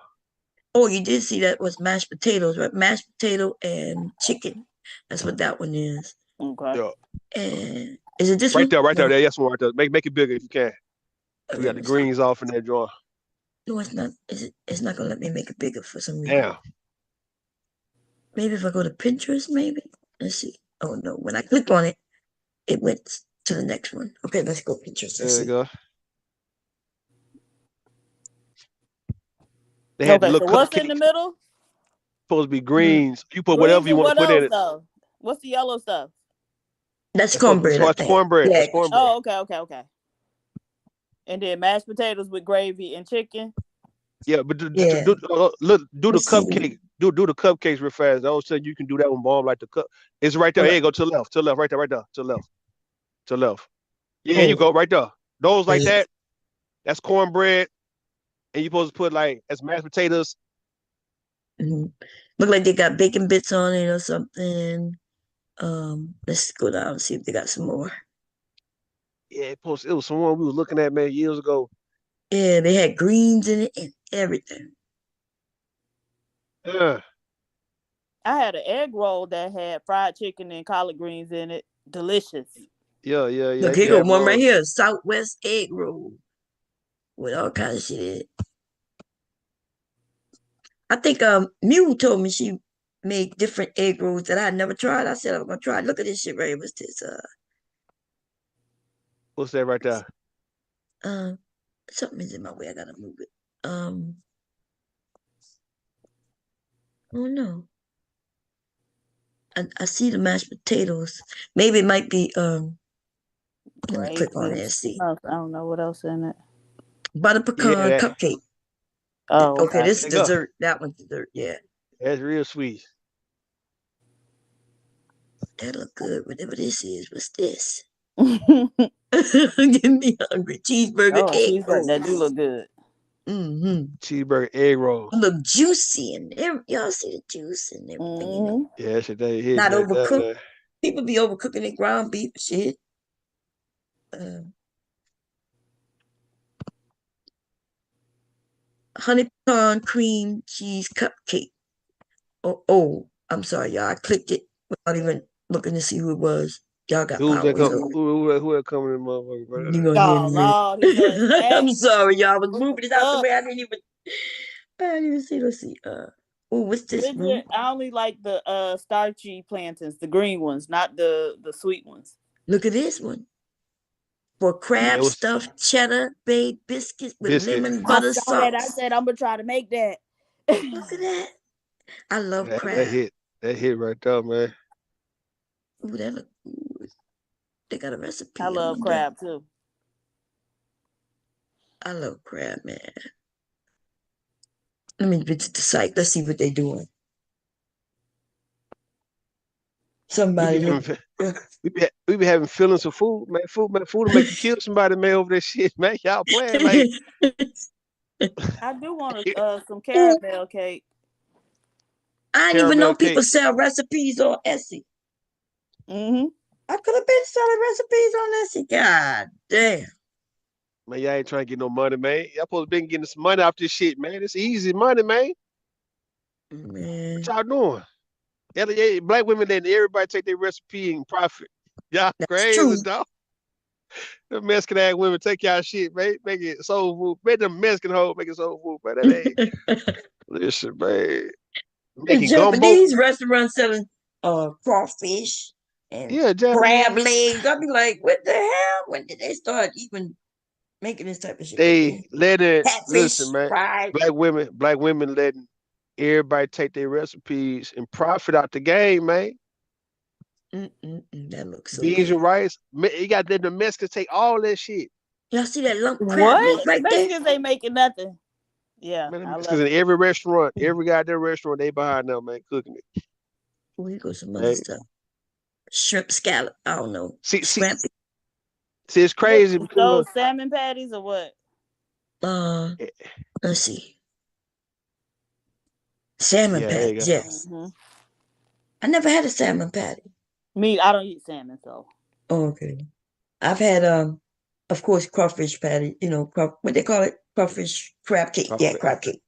Oh, you did see that was mashed potatoes, right? Mashed potato and chicken. That's what that one is. Okay. Yeah. And is it this right one? there? Right there. Yes, one right there. Make it bigger if you can. Okay, we got the greens off in that drawer. No, it's not. It's not gonna let me make it bigger for some reason. Damn. Maybe if I go to Pinterest, maybe. Let's see. Oh no! When I click on it, it went to the next one. Okay, let's go Pinterest. There you go. They had okay, so what's in the middle? Supposed to be greens. You put whatever you want to put in it. What's the yellow stuff? That's cornbread, I That's think. cornbread. Yeah. That's cornbread. Oh, okay. And then mashed potatoes with gravy and chicken. Yeah, but Yeah. do the Let's see. cupcake. Do the cupcakes real fast. I always say you can do that one, bomb like the cup. It's right there. Hold There up. you go to the left, right there, to the left, to the left. Yeah, you Oh, go right there. Those like yeah. that. That's cornbread, and you're supposed to put like as mashed potatoes. Mhm. Look like they got bacon bits on it or something. Let's go down and see if they got some more. Yeah, it was someone we was looking at, man, years ago. Yeah, they had greens in it and everything. Yeah. I had an egg roll that had fried chicken and collard greens in it. Delicious. Yeah. Look, They here go have one right here. Southwest egg roll with all kinds of shit in it. I think Mew told me she made different egg rolls that I had never tried. I said I was gonna try. Look at this shit right here. What's this? What's that right there? Something is in my way. I gotta move it. Oh no. I see the mashed potatoes. Maybe it might be let me click on it and see. I don't know what else in it. Butter pecan cupcake. Oh, okay. This is There you go. dessert. That one's dessert. Yeah. That's real sweet. That look good. Whatever this is. What's this? Get me hungry. Cheeseburger egg rolls. That do look good. Cheeseburger egg rolls. Look juicy in there. Y'all see the juice and everything. You know? Yeah, shit, they hit Not right overcooked. there. People be overcooking their ground beef shit. Honey pecan cream cheese cupcake. Oh, I'm sorry, y'all. I clicked it without even looking to see who it was. Y'all got Who's that powers. who that coming in, motherfucker? You gonna hear me? I'm sorry, y'all. I was moving it out the way. I didn't even see. Let's see. What's this? I only like the starchy plantains, the green ones, not the sweet ones. Look at this one. For crab stuffed cheddar baked biscuits with lemon butter sauce. I said I'm gonna try to make that. Look at that. I love crab. That hit right there, man. Ooh, that look good. They got a recipe. I love crab too. I love crab, man. Let me visit the site. Let's see what they're doing. Somebody we be having feelings of food, man. Food will make you kill somebody, man, over that shit, man. Y'all playing like I do want some caramel cake. I didn't even know people sell recipes on Etsy. I could have been selling recipes on Etsy. God damn. Man, y'all ain't trying to get no money, man. Y'all supposed to be getting some money off this shit, man. It's easy money, man. Man. What y'all doing? Yeah, black women letting everybody take their recipe and profit. Y'all crazy, dog. The Mexican ass women take y'all shit, man. Make it soul food. Make them Mexican hoes make it soul food, man. That ain't listen, man. The Japanese restaurant selling crawfish and crab legs. I'll be like, what the hell? When did they start even making this type of shit? They let it catfish, man. fried. Black women letting everybody take their recipes and profit out the game, man. That looks so beans good. and rice. You got the Mexicans take all that shit. Y'all see that lump crab leg right there? Mexicans ain't making nothing. Yeah, man, Mexicans in every restaurant, every goddamn restaurant, they behind them, man, cooking it. Oh, here goes some other stuff. Shrimp scallop. I don't know. See, it's crazy because those salmon patties or what? Let's see. Salmon patties, yes. I never had a salmon patty. I don't eat salmon, so. Oh, okay. I've had of course, crawfish patty. You know, what they call it? Crawfish crab cake. Yeah, crab cake.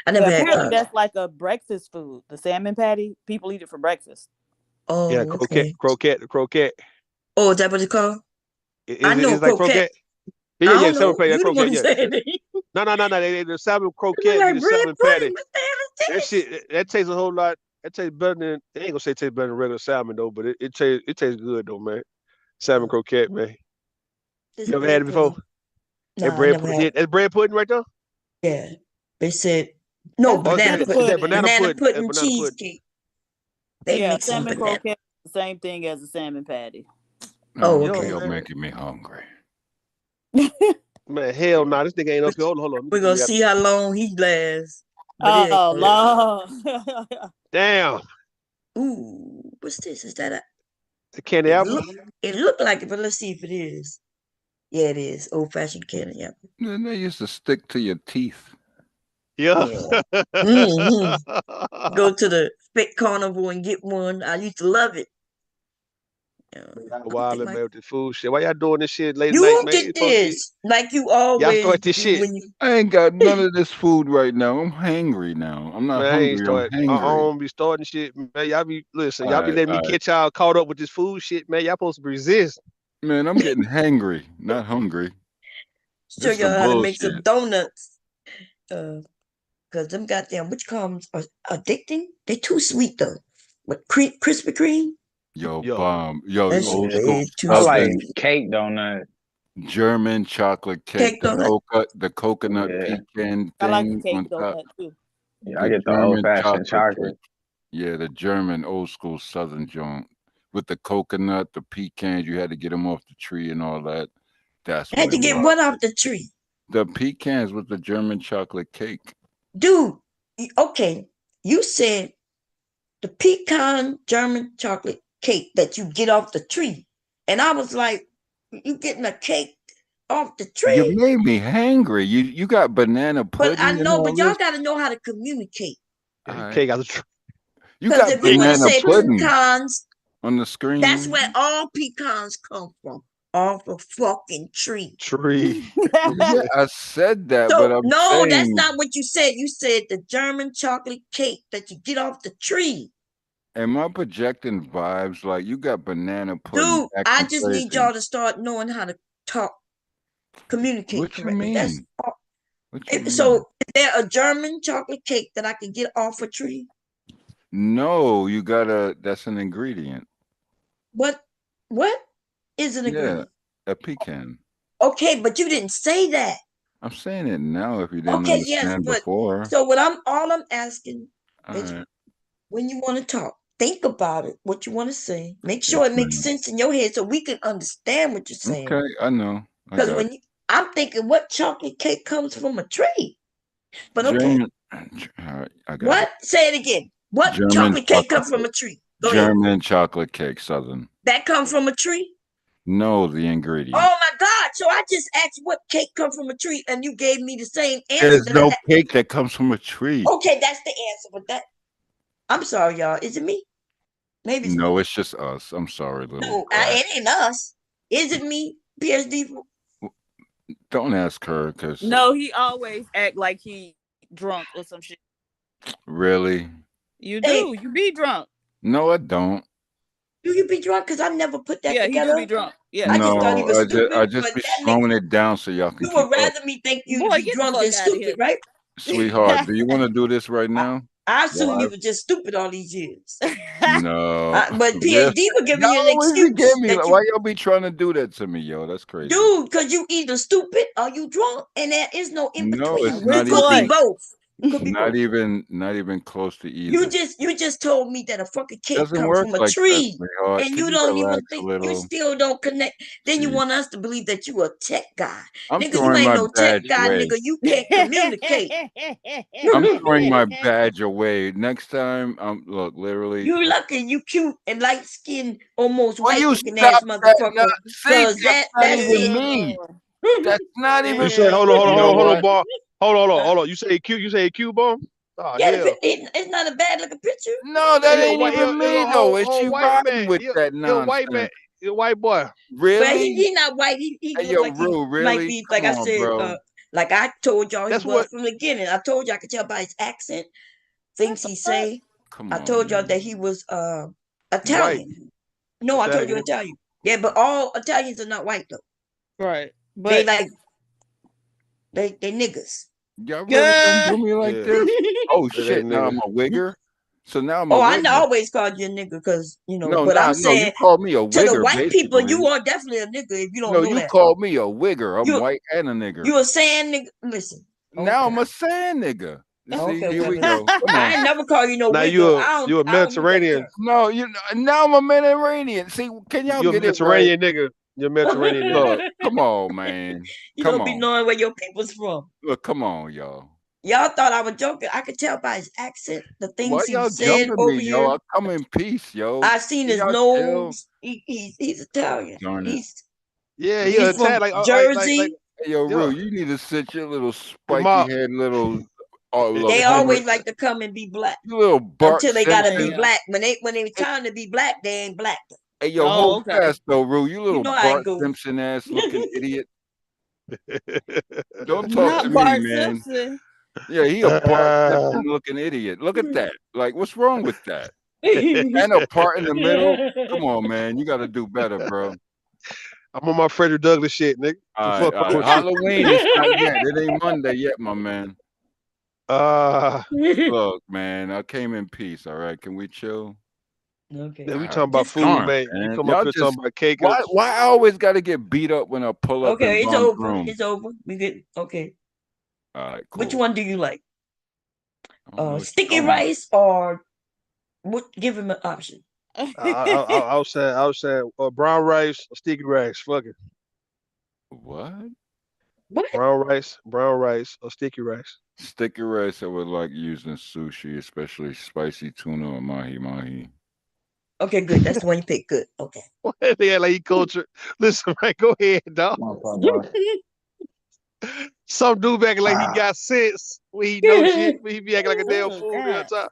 I never had. Apparently, that's like a breakfast food. The salmon patty, people eat it for breakfast. Oh, yeah, croquette. Oh, is that what it's called? I know croquette. Like yeah, salmon patty. Croquette, No. The salmon croquette, like, the salmon patty. That shit, that tastes a whole lot. That tastes better than. I ain't gonna say it tastes better than regular salmon though, but it tastes good though, man. Salmon croquette, man. You ever had it before? No, I never had. That's bread pudding right there. Yeah, they said no banana pudding. Banana pudding cheesecake. They mix some banana. the same thing as a salmon patty. Oh, Y'all, okay. y'all making me hungry. Man, hell nah, this nigga ain't up here. Hold on. Let me We're get gonna this see how long he lasts. But it ain't Oh, gonna Lord. Damn. Ooh, what's this? Is that a The candy it apple? look like it, but let's see if it is. Yeah, it is. Old fashioned candy apple. Then they used to stick to your teeth. Yeah. Yeah. Hmm. Go to the fit carnival and get one. I used to love it. Yeah. Wild man with the food shit. Why y'all doing this shit late at night, You man? You did supposed to be. this like you Y'all always start this do shit. when you. I ain't got none of this food right now. I'm hangry now. I'm not Man, I ain't hungry. I'm start. I hangry. don't be starting shit, man. Y'all be listen. Y'all be Alright, letting me alright. catch y'all caught up with this food shit, man. Y'all supposed to resist. Man, I'm getting hangry, not hungry. Show This some y'all how to make some bullshit. donuts. Cause them goddamn which comes are addicting. They too sweet though. But Krispy Kreme, Yo, Yo, bomb. Yo, that the shit old school way too I like sweet. Southern cake donut. German chocolate cake, Cake donut. the coconut Yeah, pecan I like a thing cake on top. donut too. yeah. I The get the old German fashioned chocolate cake. chocolate. Yeah, the German old school Southern joint with the coconut, the pecans. You had to get them off the tree and all that. That's Had what to it get was. one off the tree. The pecans with the German chocolate cake. Dude, okay. You said the pecan German chocolate cake that you get off the tree. And I was like, you getting a cake off the You tree? made me hangry. You got banana But I pudding and know, all but y'all this. gotta know how to communicate. All right. cake out the tree. You Because got if you would have banana said pudding pecans, on the that's screen. where all pecans come from. Off a fucking tree. Tree. Yeah, I said that, but So I'm no, that's saying, not what you said. You said the German chocolate cake that you get off the tree. am I projecting vibes? Like you got banana pudding Dude, I acting just need crazy. y'all to start knowing how to talk, communicate What you correctly. That's mean? all. What you So mean? is there a German chocolate cake that I can get off a tree? No, you gotta. That's an ingredient. What what is an Yeah, ingredient? a pecan. Okay, but you didn't say that. I'm saying it now. If you didn't Okay, yes, understand but before, so what I'm asking all is right. when you want to talk, think about it, what you want to say. Make Yes, sure it makes ma'am. sense in your head so we can understand what you're saying. Okay, I know. I Because got it. I'm thinking, what chocolate cake comes from a tree? But okay, German. All right, I got it. what? Say it again. What German chocolate cake chocolate comes from cake. a tree? Go ahead. German chocolate cake, Southern. That comes from a tree? No, the ingredient. Oh my God! So I just asked what cake comes from a tree, and you gave me the same answer There's that no cake that comes from a tree. Okay, that's the answer. But I'm sorry, y'all. Is it me? Maybe it's me. No, it's just us. I'm sorry, little No, brat. it ain't us. Is it me? PSD? Don't ask her, cause No, he always act like he drunk or some shit. really, You Hey, do. You be drunk. no, I don't. do you be drunk? Because I never put that Yeah, he do be together. drunk. Yeah. I just thought he No, was I stupid, just but be that makes slowing it down so y'all can you keep would up. rather me think you to Boy, be get the drunk fuck than out of stupid, here. right? Sweetheart, do you want to do this right now? I assume you Live? were just stupid all these years. No. But Yes. PhD were giving Y'all you an always be excuse getting me. that Like, you, why y'all be trying to do that to me, yo? That's crazy. dude, because you either stupid or you drunk, and there is no in No, between. it's You not Which could be one? even both. You could be both. not even close to You either. just told me that a fucking cake Doesn't comes work from a like that, tree, sweetheart. and Can you you don't even relax a think you little? still don't connect. Then you Jeez. want us to believe that you a tech guy, I'm nigga. You throwing ain't my no tech badge guy, away. nigga. You can't communicate. I'm throwing my badge away. Next time, look, literally. You lucky you cute and light skinned, almost Will white you looking ass stop that? Not, motherfucker. see, Cause that's not that's even it. me. That's not You even. said, hold on, hold on, You hold know on, hold on, what? boy. Hold on. You say cute. You say cute, bomb. Oh Yeah, hell. it's not a bad looking picture. No, Yeah, that ain't even me though. Is she white riding man. with that You're a white man. nonsense? You're a white boy. But Really? he not white. He Hey, look yo, like he Rue, might really? be like Come I on, said. bro. Like I told y'all he That's was what. from the beginning. I told you I could tell by his accent, things he say. Come I on, told y'all man. that he was He white. Italian. No, I told you Italian. Italian. Yeah, but all Italians are not white though. Right. They But like they niggas. Y'all really gonna yeah. do me like Yeah. this? Oh That shit! Now nigga. I'm a wigger. So now I'm a Oh, I wigger. always called you a nigga because No, but I'm nah, no. You saying called me a to the wigger, white people, you basically. are definitely a nigga if you don't No, know you that. called me a wigger. I'm You white and a nigger. you a saying nigga. Listen, Now okay. I'm a sand nigga. See, Okay, here we whatever. go. Come I on. ain't never call you no Now wigger. I you a don't use that Mediterranean. term. No, now I'm a Mediterranean. See, can y'all You a get it right? Mediterranean nigga. You're a Mediterranean nigga. Look, come on, man. You Come don't be on. knowing where your people's from. Look, come on, y'all. Y'all thought I was joking. I could tell by his accent, the Why things he y'all said jumping over me, yo? here. I come in peace, yo. I seen Can his y'all chill? nose. He's Italian. Darn it. Yeah, he He's from attacked like Jersey. Hey, yo, yeah. Rue, you need to sit your little Your spiky mom. head little little They Homer, always like to come and be black you little Bart until they gotta be Simpson. Damn. black. When they time to be black, they ain't black. Hey, yo, Oh, hold okay. fast though, Rue. You You little know how it Bart goes. Simpson ass looking idiot. Don't talk to Not me, Bart man. Simpson. Yeah, he a Bart Simpson looking idiot. Look at that. Like, what's wrong with that? And a part in the middle. Come on, man. You got to do better, bro. I'm on my Frederick Douglass shit, nigga. The fuck All wrong right. with you? Halloween, it's not yet. It ain't Monday yet, my man. Look, man, I came in peace. All right, can we chill? Okay. Yeah, we God talking about Just food, darn, man. You man. come up Y'all here just talking about cake why ups. why I always got to get beat up when I pull up in okay, it's Bum's over. room? It's over. We get okay. All right, Which cool. one do you like? I don't know what you're Sticky talking about. rice or what? Give him an option. I'll say brown rice or sticky rice. Fuck it. What? What? Brown rice or sticky rice. Sticky rice I would like using sushi, especially spicy tuna or mahi mahi. Okay, good. That's the one you picked. Good. Okay. They act like he culture. Listen, man, go ahead, dog. Some dude back like he got sense when he know shit, but he be acting like a damn Oh, fool real God. time.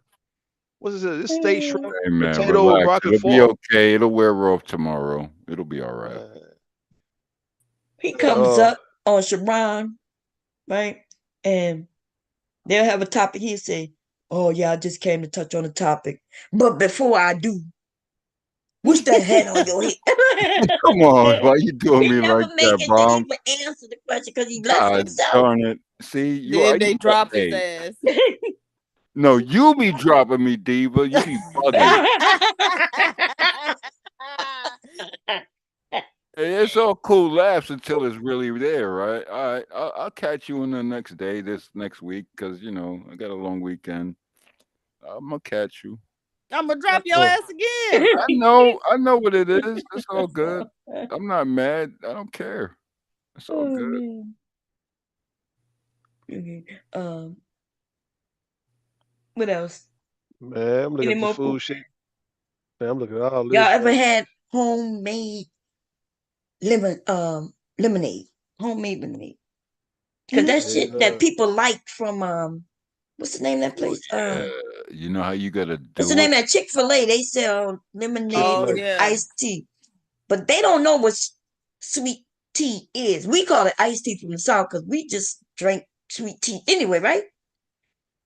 What is it? This steak, shrimp, Hey man, potato, relax. broccoli, It'll be fork. okay. It'll wear off tomorrow. It'll be all right. He comes Uh, up on Sharon, right? And they'll have a topic. He'll say, "Oh yeah, I just came to touch on the topic, but before I do, what's that hat on your head?" Come on, why you doing He me like never that, make it to Bomb? even answer the question because he left God himself. darn it. See, you are Then you they drop his hey. ass. No, you be dropping me, Diva. You be bugging. Hey, it's all cool laughs until it's really there, right? All right, I'll catch you on the next day, this next week, because you know I got a long weekend. I'm gonna catch you. I'm gonna drop your oh, ass again. I know what it is. It's all good. I'm not mad. I don't care. It's all Oh good. man. Okay. What else? man, I'm looking Any at the more? food shit. Man, I'm looking at all Y'all this, ever man. had homemade lemonade? Homemade lemonade. Because that shit that Yeah, people like from what's the name of that Oh place? yeah. You know how you gotta What's the do name it? of that Chick-fil-A? They sell lemonade Oh Chick-fil-A. with yeah. iced tea. But they don't know what sweet tea is. We call it iced tea from the South because we just drink sweet tea anyway, right?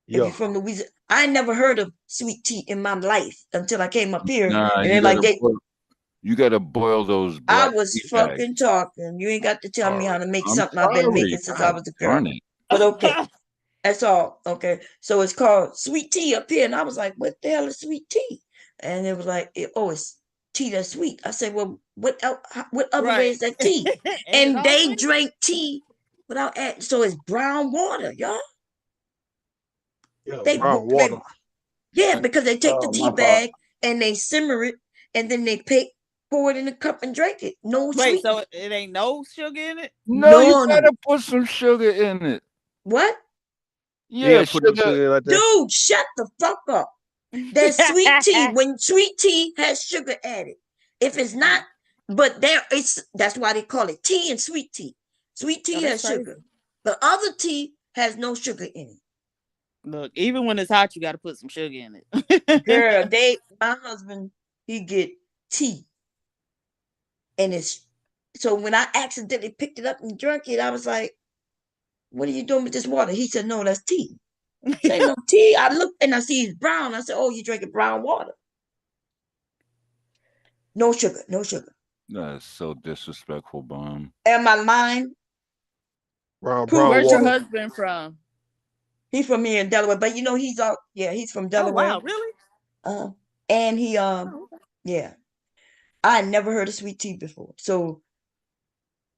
If you're Yeah. from Louisiana, I never heard of sweet tea in my life until I came up here. Nah, And they're like, you gotta boil those I black was tea bags. fucking talking. You ain't got to tell All me how right. to make I'm something I've been sorry. making since I God was a girl. darn it. But okay. That's all. Okay. So it's called sweet tea up here. And I was like, what the hell is sweet tea? And it was like, it's tea that's sweet. I said, well, what else, what other way Right. is that tea? Ain't it And all they sweet? drank tea without adding. So it's brown water, y'all. Yeah, They, brown water. yeah, because they take the Oh, tea my fault. bag and they simmer it and then they pour it in a cup and drink it. No Wait, sweetener. so it ain't no sugar in it? No, you None. gotta put some sugar in it. What? You ain't Yeah, gotta put no sugar. sugar in like that. Dude, shut the fuck up. There's sweet tea. When sweet tea has sugar added. If it's not, but that's why they call it tea and sweet tea. Sweet Oh, tea that's has crazy. sugar. The other tea has no sugar in it. Look, even when it's hot, you got to put some sugar in it. Girl, my husband, he get tea. And it's so when I accidentally picked it up and drank it, I was like, what are you doing with this water? He said, no, that's tea. Say no tea. I looked and I see it's brown. I said, oh, you drinking brown water. No sugar, no sugar. That's so disrespectful, Bomb. Am I lying? Brown Where's your water. husband from? He's from here in Delaware, but he's out. Yeah, he's from Oh Delaware. wow, really? And he Oh, okay. yeah. I never heard of sweet tea before. So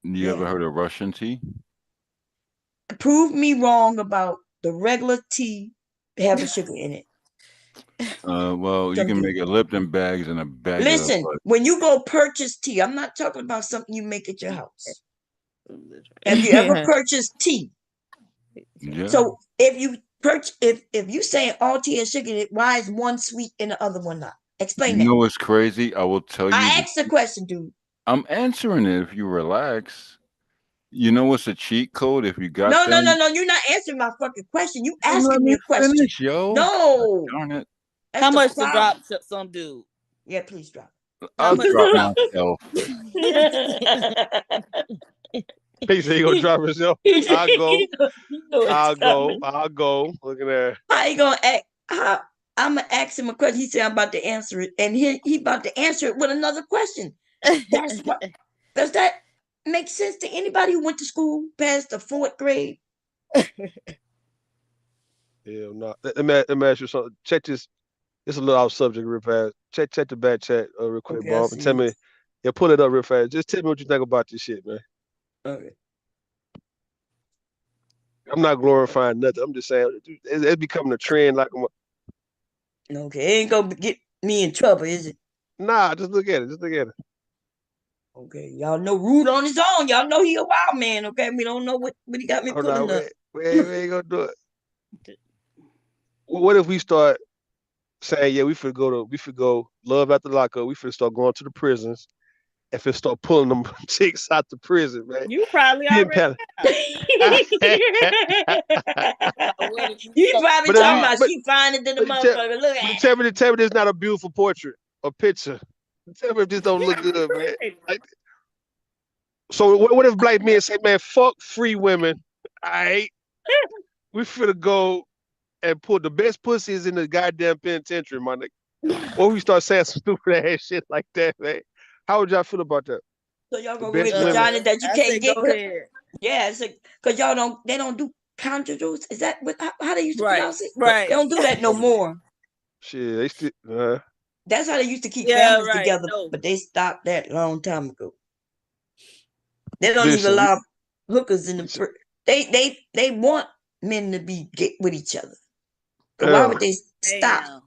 You ever yeah, heard of Russian tea? prove me wrong about the regular tea having sugar in it? Well, you Some can do. make a Lipton bags and a bag of Listen, when you go purchase tea, I'm not talking about something you make at your house. Have you ever purchased tea? yeah. So if you purchase, if you saying all tea and sugar, why is one sweet and the other one not? Explain You that. know what's crazy? I will tell you. I asked the question, dude. I'm answering it if you relax. You know what's a cheat code if you got No, no, no, them? no. You're not answering my fucking question. You Then let asking me me a question. finish, yo. No. Darn it. That's How the much to problem. drop some dude? Yeah, please drop. How I'll much? drop myself. He said he gonna drop himself. I'll go. You know it's I'll go. coming. I'll go. Look at that. How you gonna act? I'm gonna ask him a question. He said I'm about to answer it, and he about to answer it with another question. That's what. Does that make sense to anybody who went to school past the 4th grade? Yeah, no. Let me ask you something. Check this. It's a little off subject real fast. Check the back chat real quick, Okay, I Bob, and see tell me. it. Yeah, pull it up real fast. Just tell me what you think about this shit, man. Okay. I'm not glorifying nothing. I'm just saying it's becoming a trend. Like, Okay, it ain't gonna get me in trouble, is it? nah, just look at it. Just look at it. Okay, y'all know Rude on his own. Y'all know he a wild man. Okay, we don't know what he got me Oh no, pulling up. we ain't gonna do it. What if we start saying, yeah, we should go love after lockup. We should start going to the prisons and should start pulling them chicks out the prison, man. You probably Pen already pal. have. You probably But if talking you, about she finer than the but motherfucker. Look at tell me this is not a beautiful portrait or picture. Tell me if this don't look good, man. Like, so what if black men say, man, fuck free women? All right, we finna go and put the best pussies in the goddamn penitentiary, my nigga. Or we start saying some stupid ass shit like that, man. How would y'all feel about that? So y'all The gonna go best get women. vagina that you I say can't get? go ahead. Yeah, it's cause y'all they don't do conjugals. Is that what how they used to Right, pronounce it? They right. don't do that no more. Shit, they still. That's how they used to keep Yeah, families right. together, No. but they stopped that a long time ago. They don't even Listen, allow hookers in the. They want men to be get with each other. Cause why would they stop? Damn.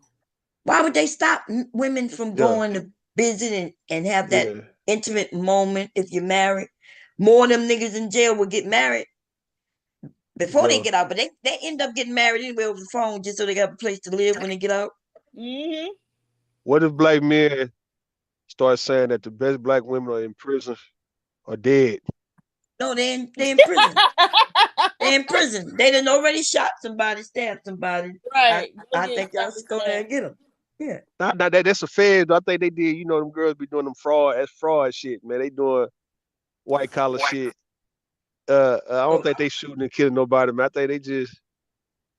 Why would they stop women from yeah, going to visit and have that yeah, intimate moment if you're married? More of them niggas in jail will get married before they yeah. get out, but they end up getting married anyway over the phone just so they got a place to live when they get out. Mm-hmm. What if black men start saying that the best black women are in prison or dead? No, they in prison. They in prison. They done already shot somebody, stabbed somebody. Right. Go I get think y'all should go there and get them. Yeah. Not that's a fed. I think they did. You know, them girls be doing them fraud shit, man. They doing white collar shit. I don't Oh, think they shooting and killing nobody, man. I think they just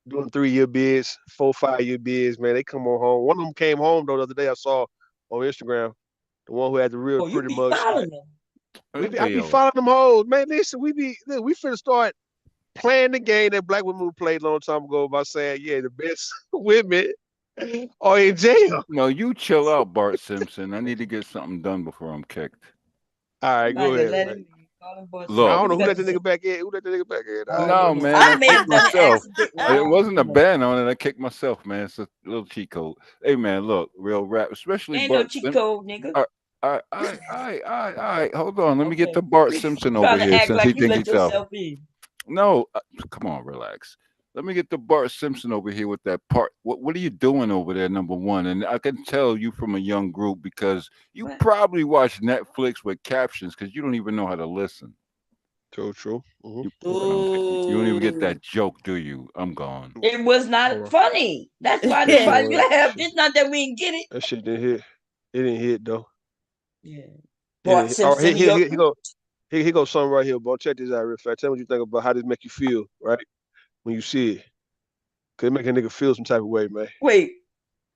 doing 3-year bids, 4, 5 year bids, man. They come on home. One of them came home though the other day. I saw on Instagram, the one who had the real oh, you pretty be mug shot. following them. I be following them hoes, man. Listen, we finna start playing the game that black women played a long time ago by saying, yeah, the best women are in jail. No, you chill out, Bart Simpson. I need to get something done before I'm kicked. All right, go Somebody ahead, let man. him call him boy. I Look, don't What know you who got let to the say? nigga back in. Who let the nigga back in? I no, don't know. man, I I may kicked have done it myself. accidentally. I It don't wasn't a know. ban on it. I kicked myself, man. It's a little cheat code. Hey, man, look, real rap, especially Ain't no Bart cheat Simpson. code, nigga. All right. Hold on. Let me get Okay. the Bart You Simpson over trying to here act since he like you thinks let he's tough. yourself in. No, come on, relax. Let me get the Bart Simpson over here with that part. What are you doing over there, number one? And I can tell you from a young group because you What? probably watch Netflix with captions because you don't even know how to listen. True. You don't even get Ooh. that joke, do you? I'm gone. It was Hold not on. funny. That's why Yes, it nobody was. laughed. It's not that we didn't get it. That shit didn't hit. It didn't hit though. Yeah. It didn't Bart hit. All right, Simpson, you he go something right here, bro. Check this out real fast. Tell me what you think about how this make you feel, right? When you see it. Cause it make a nigga feel some type of way, man. wait.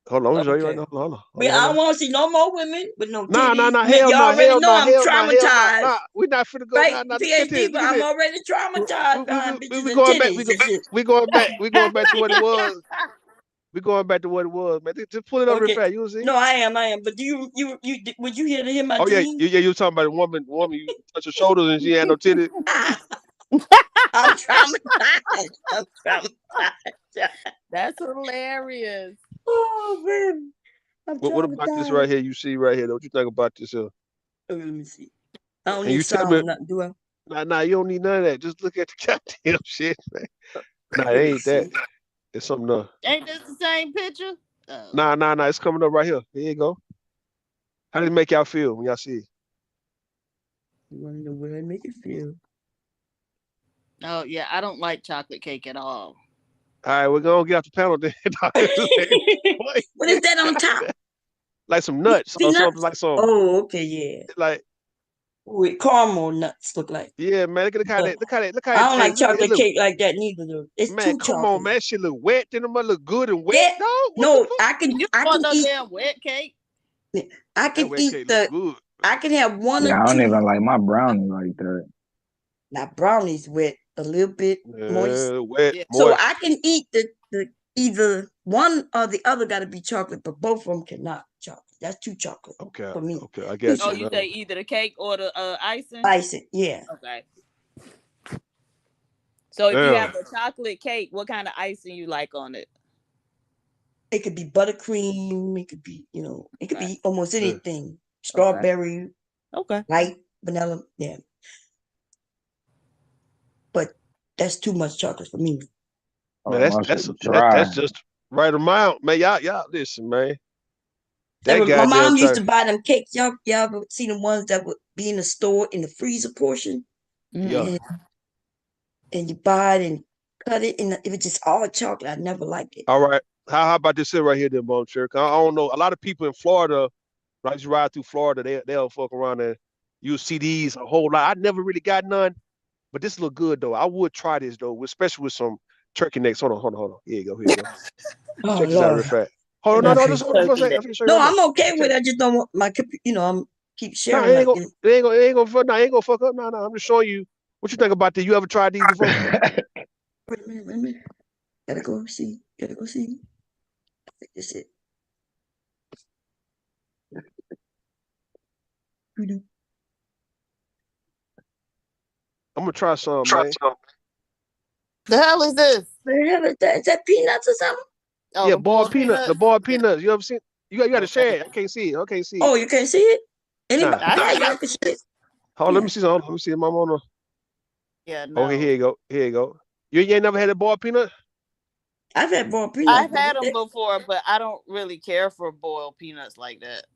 Hold on, I'm gonna show you right Okay. now. Hold But I don't on. want to see no more women with no Nah, titties. hell You no, already hell know no, I'm hell no, hell no. traumatized. Nah, we not finna go. Right? Nah, look at PhD, this. but Look at I'm this. already traumatized behind bitches We and going back. titties and shit. We going back. We going back to what it was. We going back to what it was, man. Just pull it up real Okay. fast. You will see. No, I am. But do you would you hear to hear my Oh yeah, dream? you was talking about a woman. You touch her shoulders and she had no titties. I'm traumatized. I'm traumatized. That's hilarious. Oh man, I'm What about this right traumatized. here? You see right here? What you think about this here? Okay, let me see. I don't And need you tell sound me, or nothing, do I? nah, you don't need none of that. Just look at the goddamn shit, man. Nah, it Let me ain't that. see. It's something else. Ain't this the same picture? Oh. Nah. It's coming up right here. Here you go. How did it make y'all feel when y'all see it? You want to know where I make it feel? Oh yeah, I don't like chocolate cake at all. All right, we're gonna get off the panel then. What is that on top? Like some nuts or something, Peanuts? like some Oh, okay, yeah. like With caramel nuts look like. yeah, man. Look how But that look how I it don't like tastes. Look at it chocolate look cake like that neither though. It's man, too come on, chocolate. man. Shit look wet, then it must look good and wet, Yeah. dog. What the No, fuck? You I want can no eat damn wet cake? I That can wet eat cake look good. I can have one or Yeah, I don't two. even like my brownie like that. Now brownies wet, a little bit moist. Wet, Yeah. So moist. I can eat the either one or the other gotta be chocolate, but both of them cannot be chocolate. That's too chocolate Okay, for me. okay, I Too got Oh, you you chocolate. say now. either the cake or the icing? Icing, yeah. Okay. So if you Damn. have a chocolate cake, what kind of icing you like on it? It could be buttercream, it could be, it could Okay. be almost Yeah. anything. Okay. Strawberry, Okay. light vanilla, yeah. But that's too much chocolate for me. Man, Oh, my shit that's dry. just right amount, man. Y'all listen, man. That My goddamn mom used chocolate. to buy them cakes. Y'all ever seen the ones that would be in the store in the freezer portion? Yeah. Mm-mm. And you buy it and cut it, and it was just all chocolate. I never liked it. All right. How about this here right here, then, Bone Chair? I don't know. A lot of people in Florida, when I just ride through Florida, they'll fuck around and use CDs a whole lot. I never really got none, but this look good though. I would try this though, especially with some turkey necks. Hold on. Here you go. Oh Check this out real Lord. fast. Hold on, no, just hold on for a second. I'm finna show you No, right now. I'm okay with Check. it. I just don't want my, I'm keep No, sharing like this. it ain't gonna fuck up. No. I'm just showing you what you think about this. You ever tried these before? Wait a minute. Gotta go see. This it. I'm gonna try some, man. The hell is this? The hell is that? Is that peanuts or something? Oh, Yeah, the boiled the peanuts. boiled Yeah. peanuts. You ever seen? You gotta share Okay. it. I can't see it. I can't see it. Oh, you can't see it? Anybody? Nah. I Yeah, see y'all it. can see it. Hold on, let Yeah. me see some. Hold on, let me see. I'm on the. Yeah, Okay, no. here you go. Here you go. You ain't never had a boiled peanut? I've had boiled peanuts, I've but had them before, but I don't really care for boiled peanuts like that.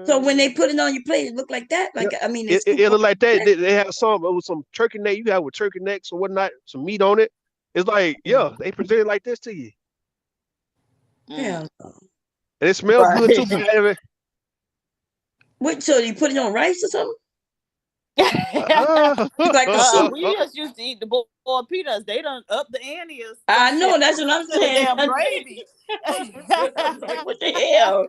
so when they Man. put it on your plate, it look like that. Yeah. Like I mean, they It scoop on look like your that. plate. They have some with some turkey neck. You have with turkey necks or whatnot, some meat on it. It's like, yeah, they present it like this to you. Mm. Hell no. And it smells good too, but Right. I haven't. What? So you put it on rice or something? Uh, You like the soup? We just used to eat the boiled peanuts. They done up the ante or some I shit. know. That's Put what I'm this in a saying. damn gravy. I'm like, what the hell?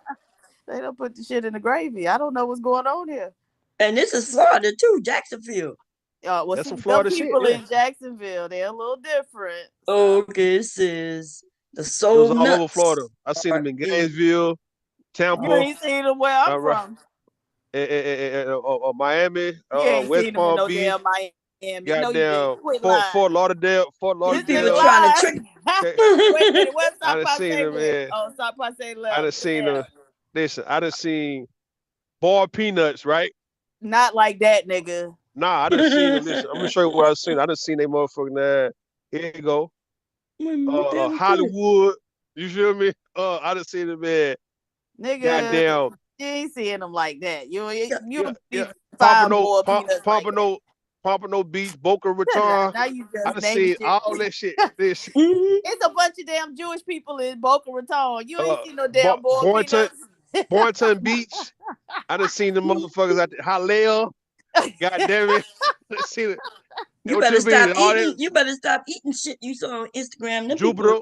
They don't put the shit in the gravy. I don't know what's going on here. And this is Florida too, Jacksonville. Well, That's see, some them Florida shit, people yeah. in Jacksonville, they're a little different. So Okay, it says the It was soul all over nuts Florida. I seen are them in in. Gainesville, you Tampa, ain't seen them where I'm right, from. Miami, You ain't West seen them in Palm no Beach, damn Miami. No, you didn't. goddamn Quit lying. Fort This These people nigga Lauderdale. trying to trick. lied. Wait a minute. Where's I South done seen Passe them went? in. Oh, South Passe I done left. seen Yeah. them. Listen, I done seen boiled peanuts, right? Not like that, nigga. Nah, I done seen them. Listen, I'm gonna show you what I seen. I done seen they motherfucking here you go. What the hell is this? Hollywood. You feel me? I done seen them in Nigga, goddamn you ain't seeing them like that. You yeah, don't yeah. be fine boiled Pomp, peanuts like that. Pompano Beach, Boca Shut it out. Raton. Now you I just done naming seen shit. all that shit. This It's a bunch of damn Jewish people in Boca Raton. You ain't seen no damn boiled Boynton, peanuts. Boynton Beach. I done seen the motherfuckers at the Haleo. God damn it. Let's see it. You What better you stop mean? All eating. that You better stop eating shit you saw on Instagram. Them people Jupiter.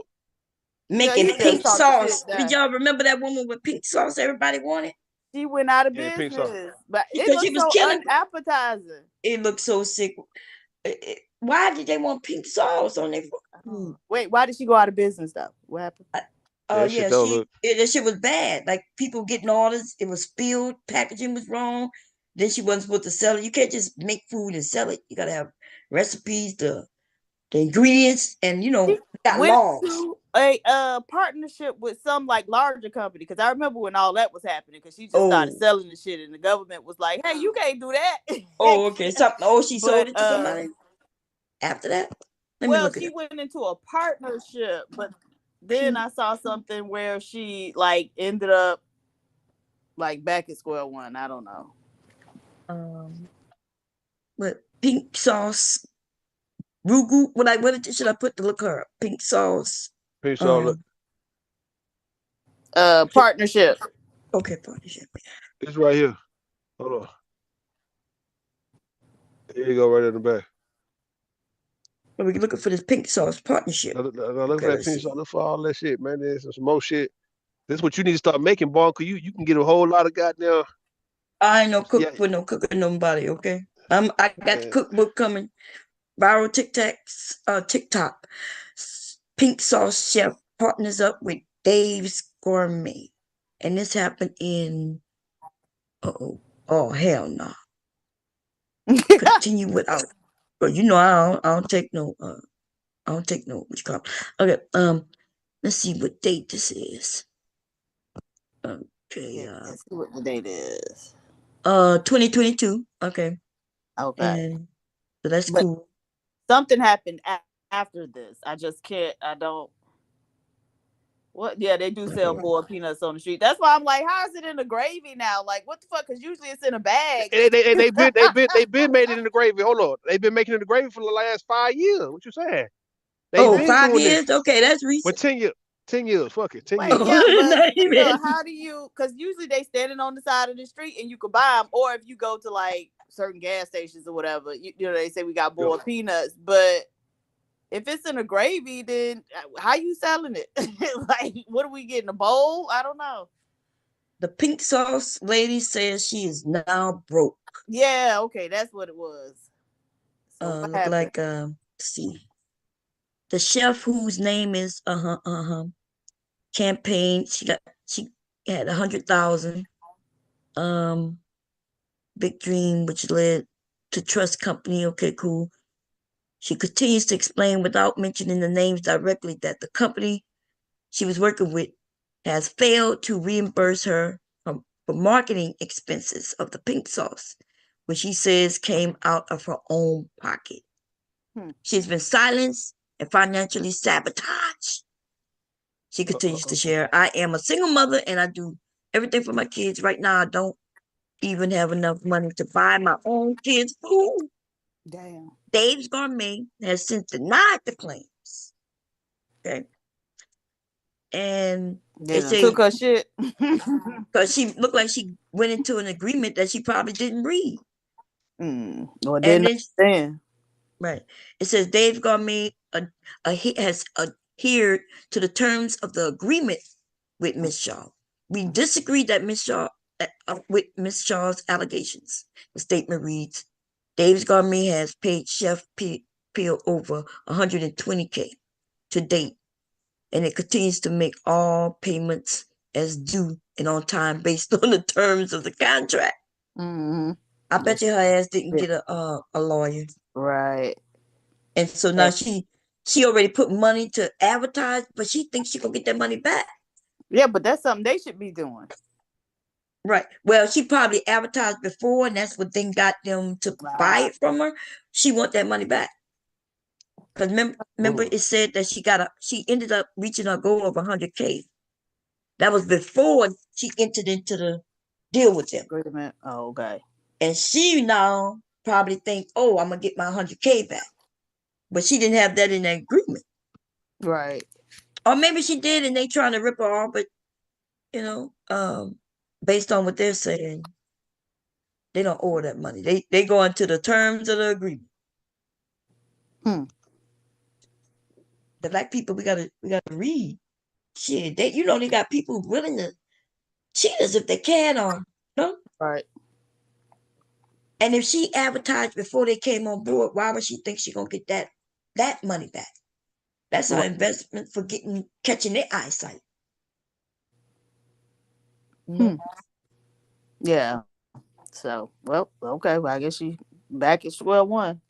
Yeah, making you just pink talking shit sauce. Did there. y'all remember that woman with pink sauce everybody wanted? She went out of Yeah, pink sauce. business. But it Because she looks was so killing. unappetizing. It looked so sick. Why did they want pink sauce on their? Wait, why did she go out of business though? What happened? Yeah, that shit Yeah, don't look. that shit was bad. Like people getting orders, it was spilled, packaging was wrong. Then she wasn't supposed to sell it. You can't just make food and sell it. You gotta have recipes, the ingredients, and She got went laws. to a partnership with some like larger company because I remember when all that was happening because she just started Oh, selling the shit and the government was like, "Hey, you can't do that." oh, okay. Something. Oh, she sold But it to somebody after that. Let me well, look it she up. went into a partnership, but then Pink, I saw something where she like ended up like back at square one. I don't know. what pink sauce, rugu. What should I put to look her up? Pink sauce. Peace out. Um. Partnership. Okay, partnership. It's right here. Hold on. Here you go, right in the back. But we're looking for this pink sauce partnership. Now look Okay, for that let's peace see. out. Look for all that shit, man. There's some more shit. This is what you need to start making, Bon, because you can get a whole lot of goddamn. I ain't no Yeah, cook for no cooking nobody. Okay. I got the man. cookbook coming. Viral TikTok. Pink sauce chef partners up with Dave's Gourmet, and this happened in. Oh hell no! Continue without. But I don't take no. I don't take no. What you call it? Okay. Let's see what date this is. Okay. Yeah, let's see what the date is. 2022. Okay. Okay, And so that's but cool. something happened after this. I just can't. I don't. What? Yeah, they do sell Okay. boiled peanuts on the street. That's why I'm like, how is it in the gravy now? Like, what the fuck? Because usually it's in a bag. They been made it in the gravy. Hold on. They've been making it in the gravy for the last 5 years. What you saying? They've Oh, been five doing years? this. Okay, that's Well, recent. 10 years. 10 years. Fuck it. 10 Wait, years. yeah, but Not still, even. how do you? Because usually they standing on the side of the street and you can buy them, or if you go to like certain gas stations or whatever, they say we got Yo, boiled peanuts. But if it's in a gravy, then how you selling it? Like, what are we getting, a bowl? I don't know. The pink sauce lady says she is now broke. Yeah, okay, that's what it was. So what Look happened? like see. The chef whose name is campaign. She had 100,000. Um Big dream which led to trust company. Okay, cool. She continues to explain without mentioning the names directly that the company she was working with has failed to reimburse her for marketing expenses of the pink sauce, which she says came out of her own pocket. She's been silenced and financially sabotaged. She continues to share, I am a single mother and I do everything for my kids. Right now, I don't even have enough money to buy my own kids food. Damn. Dave's Gourmet has since denied the claims. Okay. And They they done say took her shit. because she looked like she went into an agreement that she probably didn't read. Or And didn't then, understand. right, it says Dave Gourmet has adhered to the terms of the agreement with Miss Shaw. We disagree that with Miss Shaw's allegations. The statement reads, Dave's Gourmet has paid Chef Peel over 120K to date, and it continues to make all payments as due and on time based on the terms of the contract. Mm-hmm. I bet you her ass didn't Yeah. get a lawyer, Right. and so now she already put money to advertise, but she thinks she gonna get that money back. Yeah, but that's something they should be doing. Right. Well, she probably advertised before, and that's what then got them to buy it from her. She want that money back. Because remember, it said that she ended up reaching her goal of 100K. That was before she entered into the deal with them. Agreement. Oh, okay. And she now probably think, oh, I'm gonna get my 100K back. But she didn't have that in that agreement. Right. Or maybe she did and they trying to rip her off, but based on what they're saying, they don't owe that money. They go into the terms of the agreement. The black people, we gotta read. Shit, they got people willing to cheat us if they can on, Right. And if she advertised before they came on board, why would she think she gonna get that money back? That's our investment for catching their eyesight. Yeah. So, well, okay. Well, I guess she back at square one.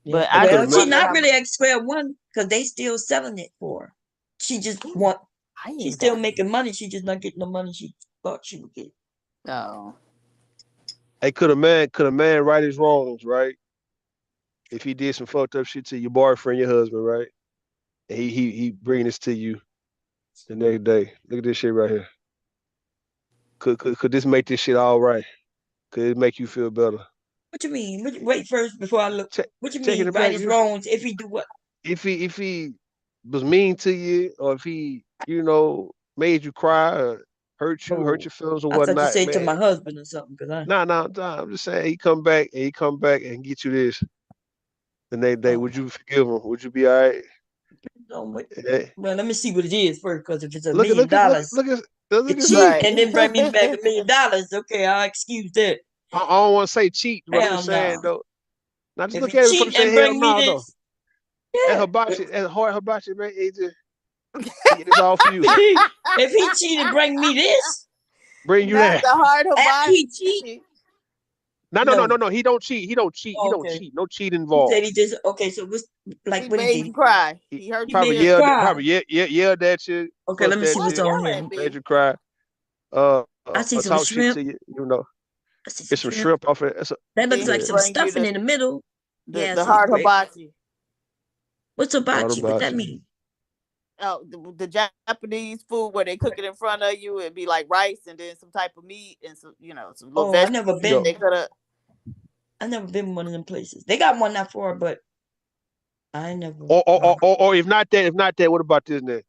Yeah. But I could Well, just have she wonder not how really much. at square one because they still selling it for her. She just want. I She's ain't still got making money. She just not getting the money she thought she would get. no. Hey, could a man right his wrongs, right? If he did some fucked up shit to your boyfriend, your husband, right? And he bring this to you the next day. Look at this shit right here. Could this make this shit all right? Could it make you feel better? What you mean? Wait first before I look. Check What you checking mean? it Right back. is wrong if he do what? If he was mean to you, or if he made you cry, or hurt Oh, your feelings or I thought you whatnot, said to man. my husband or something. Cause I Nah. I'm just saying he come back and get you this the next day. oh, Would you forgive him? Would you be all right? don't wait. Eh, Well, let me see what it is first. Because if it's a Look at million look at look dollars, look at look it at cheat see. Right. and then bring me back $1 million. Okay, I'll excuse that. I don't want to say cheat, but I'm Hell just saying no. though. Now just If look he at it before you cheat say and hell bring me no though. this, That yeah. hibachi, that hard hibachi, man. It's all for you. If he cheat and bring me this, Bring you Not that. the hard after he cheat, hibachi. No. no. He don't cheat. He don't cheat. He Oh, don't okay. cheat. No cheat He said involved. he just okay. So what's like He what he made did? you cry. He He hurt He your probably made me feelings. yelled, cry. yelled at you, Okay, let fussed me see at what's you, on Yell here. at made me. you cry, I see some talk shit shrimp. to you. You know, I see some it's some shrimp. shrimp off it. That's That looks He like yeah. some bring you stuffing in the middle. the, Yeah, I the see the hard grape. hibachi. What's Hard hibachi? What about that you. mean? Oh, the Japanese food where they cook it in front of you and be like rice and then some type of meat and some some little Oh, vegetables that they could have. I never been one of them places. They got one not far, but I ain't never. Or if not that, what about this next?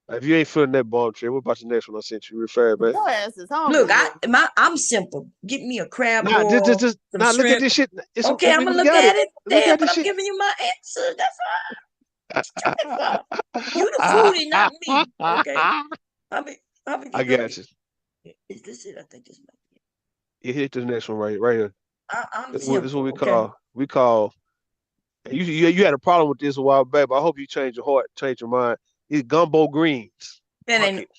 If you ain't feeling that bomb trip, what about the next one I sent you? Refer, man. Your ass is hungry, Look, Lou. I'm simple. Get me a crab Nah, just, boil, just some nah. Look at shrimp. this shit. Okay, I'm gonna We look got at it. it. Look Damn, at but this I'm shit. giving you my answer. That's all. What you trying for? You the foodie, not me. Okay. How many? How many? I got you. Is this it? I think this might be it. You hit this next one right here. I'm This is what simple. Okay. we call. You had a problem with this a while back, but I hope you change your heart, change your mind. It's gumbo greens. That Fuck ain't. it.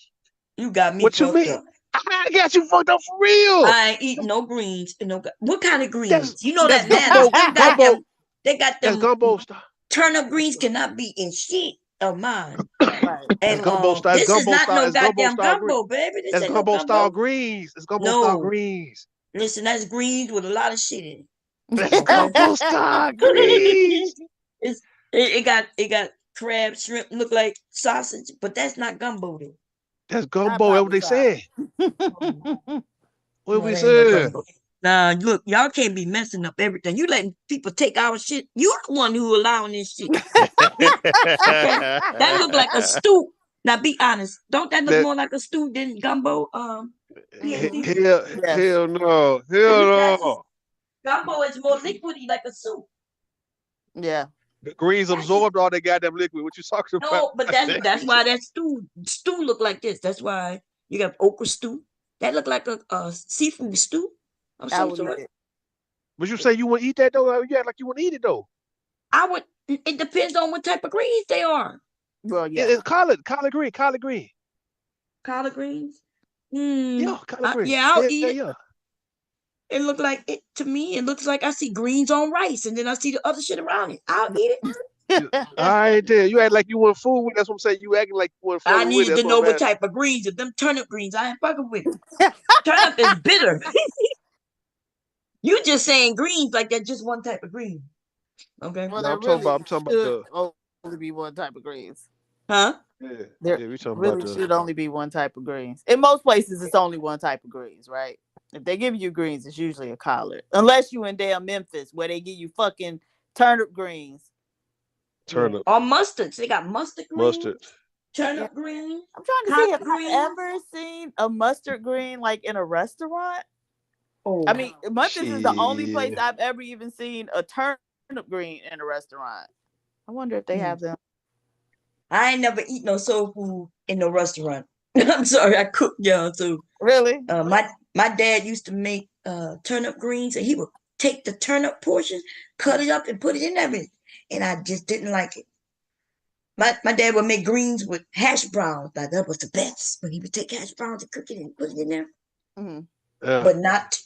You got me What you fucked mean? up. I got you fucked up for real. I ain't eating no greens and no. What kind of That's greens? You know that's that matters. gumbo gumbo. They got That's them gumbo style. turnip greens cannot be in shit of mine. Right. That's And gumbo style. That's this is gumbo not style. no That's gumbo goddamn style green. gumbo, baby. This That's ain't no gumbo style gumbo. greens. That's gumbo style No, greens. listen, that's greens with a lot of shit in That's it. Okay. gumbo style greens. it's it got crab, shrimp, look like sausage, but that's not gumbo though. That's Not gumbo. That's what they parmesan. said. No, What we that ain't no said. gumbo. Nah, look, y'all can't be messing up everything. You letting people take our shit. You the one who allowing this shit. Okay, that look like a stew. Now, be honest. Don't that look that more like a stew than gumbo? PhD. Yes. hell no. To Hell me, that's no. gumbo is more liquidy, like a soup. Yeah. The greens absorbed all that goddamn liquid. What you talking about? No, but that's why that stew look like this. That's why you got okra stew. That look like a seafood stew of I some would eat sort. it. But you say you want to eat that though? You act like you want to eat it though. I would. It depends on what type of greens they are. Well, yeah. It's collard green, collard green. Collard greens. Yeah, collard green. Yeah, I'll Yeah, eat it. yeah. It look like it to me. It looks like I see greens on rice, and then I see the other shit around it. I'll eat it. All right, there. You act like you want food with. That's what I'm saying. You acting like you want I fucking with it. needed That's to what know I'm what asking. type of greens. If them turnip greens, I ain't fucking with it. Turnip is bitter. You just saying greens like that's just one type of green. Okay. Well, No, there I'm really talking about should the. only be one type of greens. Huh? Yeah, There yeah. We talking about really the. should only be one type of greens. In most places, it's only one type of greens, right? If they give you greens, it's usually a collard. Unless you in damn Memphis where they give you fucking turnip greens. Yeah. Turnip, Or mustards. They got mustard greens, mustard. Yeah. turnip greens, I'm trying to see, collard have I greens. ever seen a mustard green like in a restaurant? Oh, I mean, Memphis is the only place Shit. I've ever even seen a turnip green in a restaurant. I wonder if they have them. I ain't never eat no soul food in no restaurant. I'm sorry, I cooked y'all too. Really? My dad used to make turnip greens, and he would take the turnip portion, cut it up, and put it in there, and I just didn't like it. My dad would make greens with hash browns. Like that was the best. When he would take hash browns and cook it and put it in there, Yeah. but not.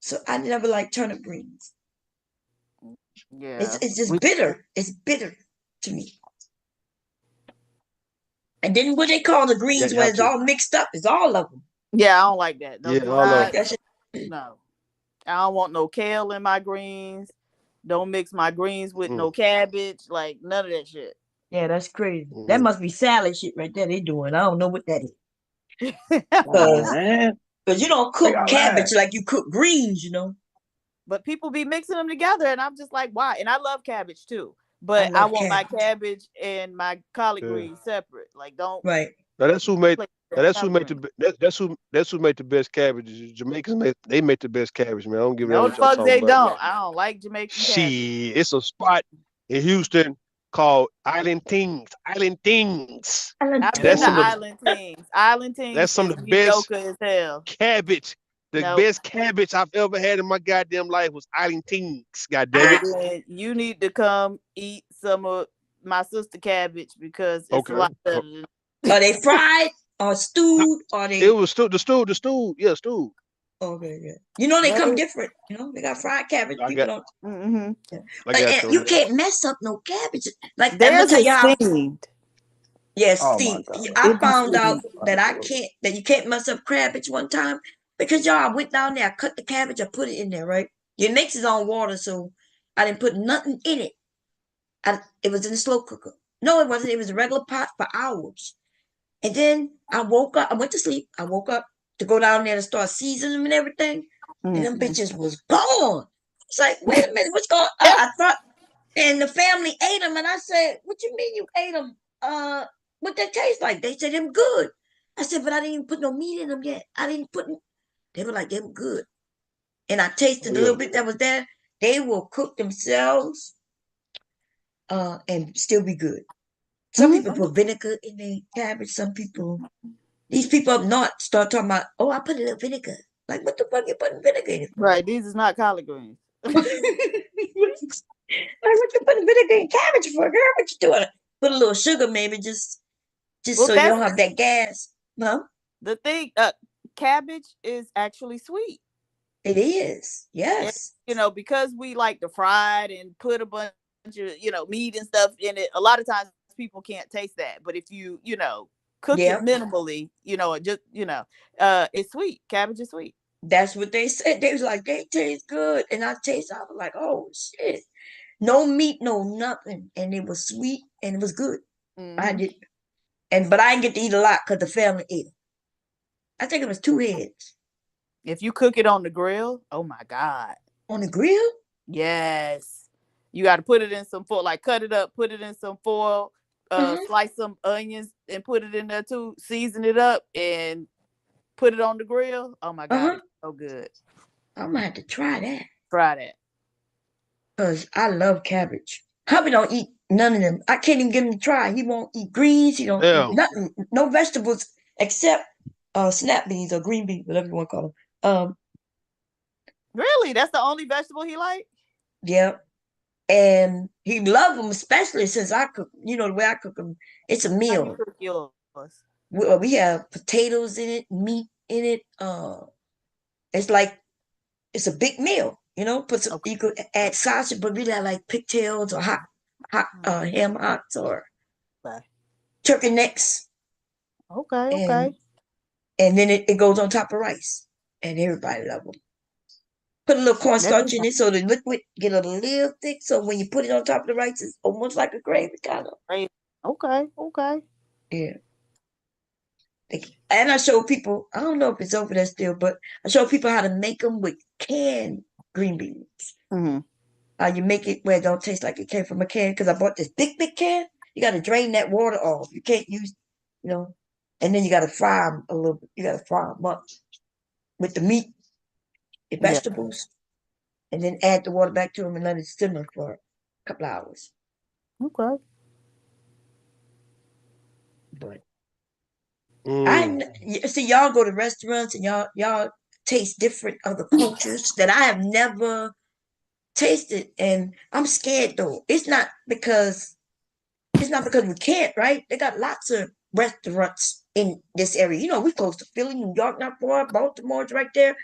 So I never liked turnip greens. Yeah. It's just bitter. It's bitter to me. And then what they call the Yeah, greens where y'all it's too. all mixed up. It's all of them. Yeah, I don't like that. No, Yeah, do I all don't of like not. that shit. No. I don't want no kale in my greens. Don't mix my greens with mm, no cabbage. Like none of that shit. Yeah, that's crazy. That mm. must be salad shit right there they doing. I don't know what that is. Oh man, Because you don't where cook y'all cabbage at? like you cook greens, you know. But people be mixing them together, and I'm just like, why? And I love cabbage too, I but I love want my cabbage. cabbage and my collard Yeah. greens separate. Like, don't Right. Now that's who made. play Now with that's who collard made greens. that's who made the best cabbages. Jamaicans they make the best cabbage, man. I don't give a damn No, the what y'all fuck talking they about. don't. I don't like Jamaican cabbage. Shit, it's a spot in Houston called Island Things. Island Things. I've And that's been to some of the Island Things. Island Things that's some is of the best mediocre as hell. cabbage. The Nope. best cabbage I've ever had in my goddamn life was Island Things. God damn And it. then you need to come eat some of my sister cabbage because it's a Okay. lot better than Are they fried or stewed? Or It they was the stew. Yeah, stew. okay, yeah. You know they come better. different. You know, they got fried cabbage. I People got don't Mm-hmm. yeah. I got And you on you that. can't mess up no cabbage. Like I'm gonna Theirs tell is y'all. steamed. Yes, Oh my Steve. god, I It be found out steamed. that I can't that you can't mess up cabbage one time because y'all I went down there, I cut the cabbage, I put it in there, right? It makes its own water, so I didn't put nothing in it. It was in the slow cooker. No, it wasn't. It was a regular pot for hours. And then I woke up. I went to sleep. I woke up to go down there to start seasoning them and everything. And them Mm-hmm. bitches was gone. It's like, wait a minute, what's going on? I thought, and the family ate them. And I said, what you mean you ate them? What they taste like? They said them good. I said, but I didn't even put no meat in them yet. I didn't put, they were like, they were good. And I Oh tasted the yeah. little bit that was there. They will cook themselves and still be good. Some people Mm-hmm. put vinegar in their cabbage. Some people, these people up north start talking about, oh, I put a little vinegar. Like, what the fuck you putting vinegar in it for? Right. These is not collard greens. Like, what you putting vinegar in cabbage for, girl? What you doing? Put a little sugar, maybe, just Well, so you that's don't have that gas. No, the thing. Cabbage is actually sweet. it is. And, Yes. because we like to fry it and put a bunch of, meat and stuff in it, a lot of times people can't taste that. But if you, cook it Yeah. minimally, it's sweet. Cabbage is sweet. That's what they said. They was like, they taste good. And I was like, oh, shit. No meat, no nothing. And it was sweet and it was good. I Mm-hmm. did. But I didn't get to eat a lot because the family ate it. I think it was 2 heads. If you cook it on the grill, oh my God. On the grill? Yes. You got to put it in some foil, like cut it up, put it in some foil, Uh-huh. slice some onions and put it in there too, season it up and put it on the grill. Oh my God, Uh-huh. it's so good. I'm gonna have to try that. Try that. Because I love cabbage. Hubby don't eat none of them. I can't even get him to try. He won't eat greens. He don't eat Damn. nothing. No vegetables except snap beans or green beans, whatever you want to call them. Really? That's the only vegetable he like? Yeah. And he love them, especially since I cook. You know the way I cook them. It's a How you meal. cook yours? We have potatoes in it, meat in it. It's like it's a big meal. Put some. Okay. You could add sausage, but really I like pigtails or hot ham hocks or Okay. turkey necks, Okay. and then it goes on top of rice, and everybody love them. Put a little That cornstarch is in it so the liquid get a little thick. So when you put it on top of the rice, it's almost like a gravy kind of. great. Okay. Okay. Yeah. And I show people. I don't know if it's over there still, but I show people how to make them with canned green beans. Mm-hmm. You make it where it don't taste like it came from a can. Because I bought this big can. You got to drain that water off. You can't use, and then you got to fry them a little bit. You got to fry them up with the meat, the Yeah. vegetables, and then add the water back to them and let it simmer for a couple hours. Okay. But Mm. see y'all go to restaurants and y'all taste different other cultures that I have never tasted, and I'm scared though. It's not because we can't, right? They got lots of restaurants in this area. We close to Philly, New York, not far. Baltimore's right there.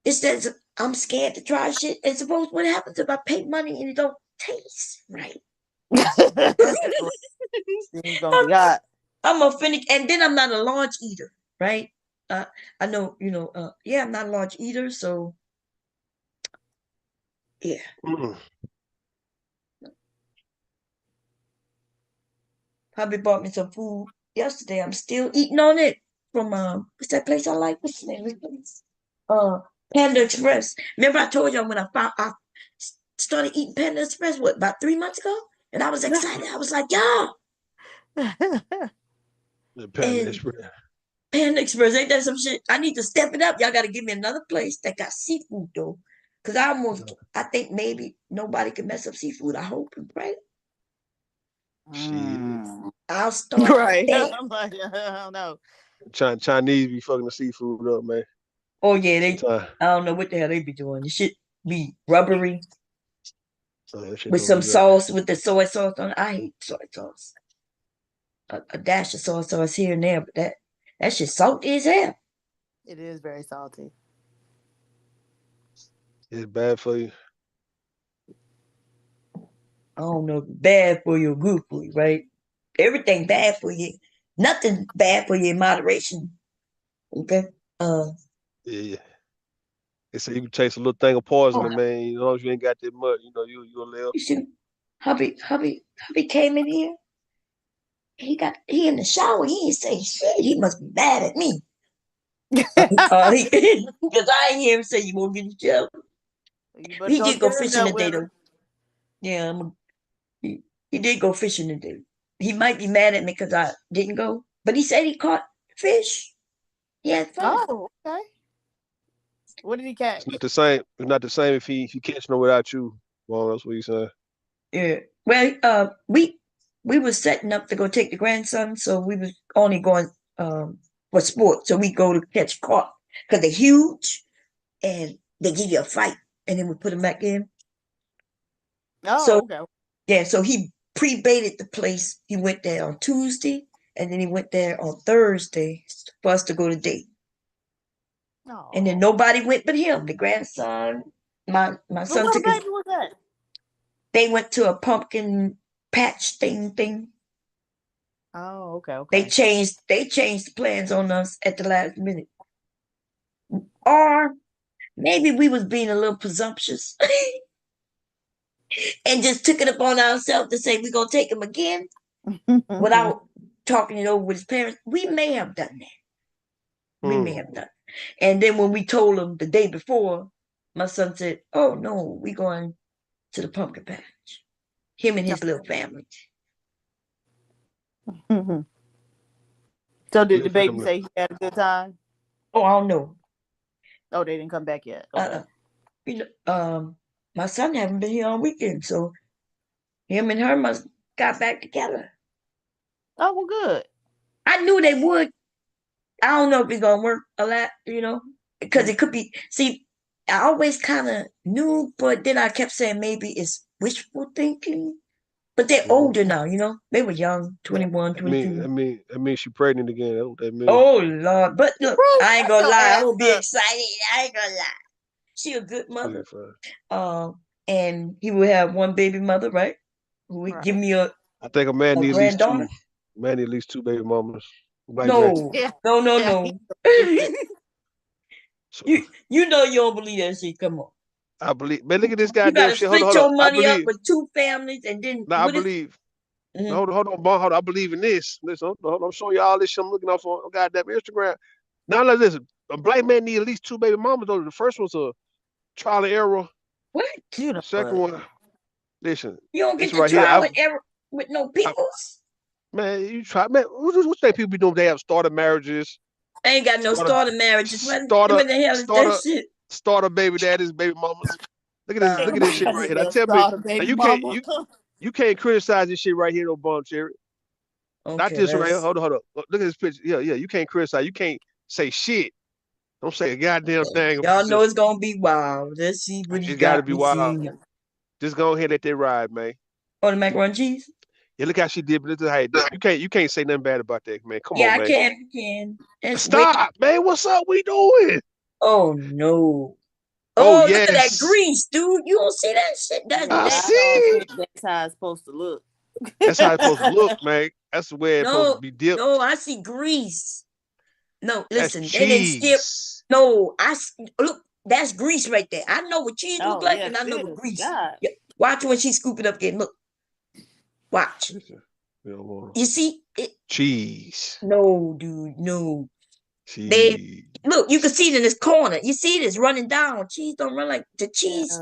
It's that I'm scared to try shit. And suppose what happens if I pay money and it don't taste right? It's gonna be hot. I'm a finish, and then I'm not a large eater, right? I know, yeah, I'm not a large eater, so yeah. Probably bought me some food yesterday. I'm still eating on it from what's that place I like? What's the name of the place? Panda Express. Remember I told y'all when I started eating Panda Express about 3 months ago, and I was excited. I was like, yeah. Panda Express. Panda Express, ain't that some shit? I need to step it up. Y'all got to give me another place that got seafood though, because I think maybe nobody can mess up seafood. I hope and pray. I'll start Right. there. I'm like, I don't know. Chinese be fucking the seafood up, man. Oh yeah, I don't know what the hell they be doing. The shit be rubbery with some sauce, with the soy sauce on it. I hate soy sauce. A dash of soy sauce here and there, but that shit salty as hell. It is very salty. It's bad for you. I don't know, bad for you or good for you, right? Everything bad for you. Nothing bad for you in moderation. Okay. Yeah. They say you can taste a little thing of poison, man. As long as you ain't got that much, you'll live. You see, hubby came in here. He in the shower. He ain't say shit. He must be mad at me. Because I ain't hear him say you won't get in jail. He did go fishing today though. Yeah, he did go fishing today. He might be mad at me because I didn't go, but he said he caught fish. He had fun. Oh, okay. What did he catch? It's not the same. It's not the same if he catching them without you. Well, that's what you saying. Yeah. Well, we was setting up to go take the grandson, so we was only going for sport. So we go to catch carp because they're huge and they give you a fight, and then we put them back in. Oh, okay. Yeah, so he pre-baited the place. He went there on Tuesday, and then he went there on Thursday for us to go to date. And then nobody went but him, the grandson. My son what took baby was that? They went to a pumpkin patch thing. Oh, okay. They changed the plans on us at the last minute. Or maybe we was being a little presumptuous and just took it upon ourselves to say we're gonna take him again without talking it over with his parents. We may have done that. We may have done. And then when we told him the day before, my son said, "Oh no, we going to the pumpkin patch." Him and his little family. So did the baby say he had a good time? Oh, I don't know. Oh, they didn't come back yet. Okay. My son haven't been here on weekend, so him and her must got back together. Oh, well, good. I knew they would. I don't know if it's gonna work a lot, because it could be. See, I always kind of knew, but then I kept saying maybe it's wishful thinking. But they're older now, They were young, 21, 22. That means she pregnant again. That's what that means. Oh Lord! But look, I ain't gonna lie. I'm gonna be excited. I ain't gonna lie. She a good mother. And he will have one baby mother, right? Who would give me I think a man needs at least granddaughter. two. Man needs at least two baby mamas. No. You know you don't believe that shit. Come on. I believe. Man, look at this You goddamn gotta shit. split Hold your on. money up with two families, and then I believe. Hold on. I believe in this. Listen, hold on. I'm showing you all this shit. I'm looking off on goddamn Instagram. Now, listen. A black man need at least two baby mamas. Though the first one's a trial and error. What? The second one. Listen. You don't get this the right trial here. and error with no peoples. Man, you try. Man, what think people be doing? They have starter marriages. I ain't got no starter marriages. What the hell is that shit? Starter baby daddies, baby mamas. Look at this. Look at this shit right here. Now tell me, you can't criticize this shit right here, no bum cherry. Okay, not this right here. Hold on. Look at this picture. Yeah. You can't criticize. You can't say shit. Don't say a goddamn thing. Y'all know it's gonna be wild. Let's see what he got. Gotta be wild. Just go ahead and let that ride, man. Oh, the macaroni and cheese. Yeah, look how she did. But this is how you can't say nothing bad about that, man. Come on, man. Yeah, I can. Stop, man. What's up? We doing? Oh no. Oh Oh, look at that yes, grease, dude. You don't see that shit? That's Yeah, I I nasty. don't see. think that's how it's supposed to look. That's how it's supposed to look, man. That's the way it's supposed to No, be dipped. no, I see grease. No, That's listen, they didn't skip. cheese. No, look, that's grease right there. I know what cheese look Oh, like, yes, and I know it what is. grease. God. Yeah. Watch when she scoop it up again. Look, watch. You see it? Cheese. No, dude, no. They Cheese. look. You can see it in this corner. You see it is running down. Cheese don't run like the cheese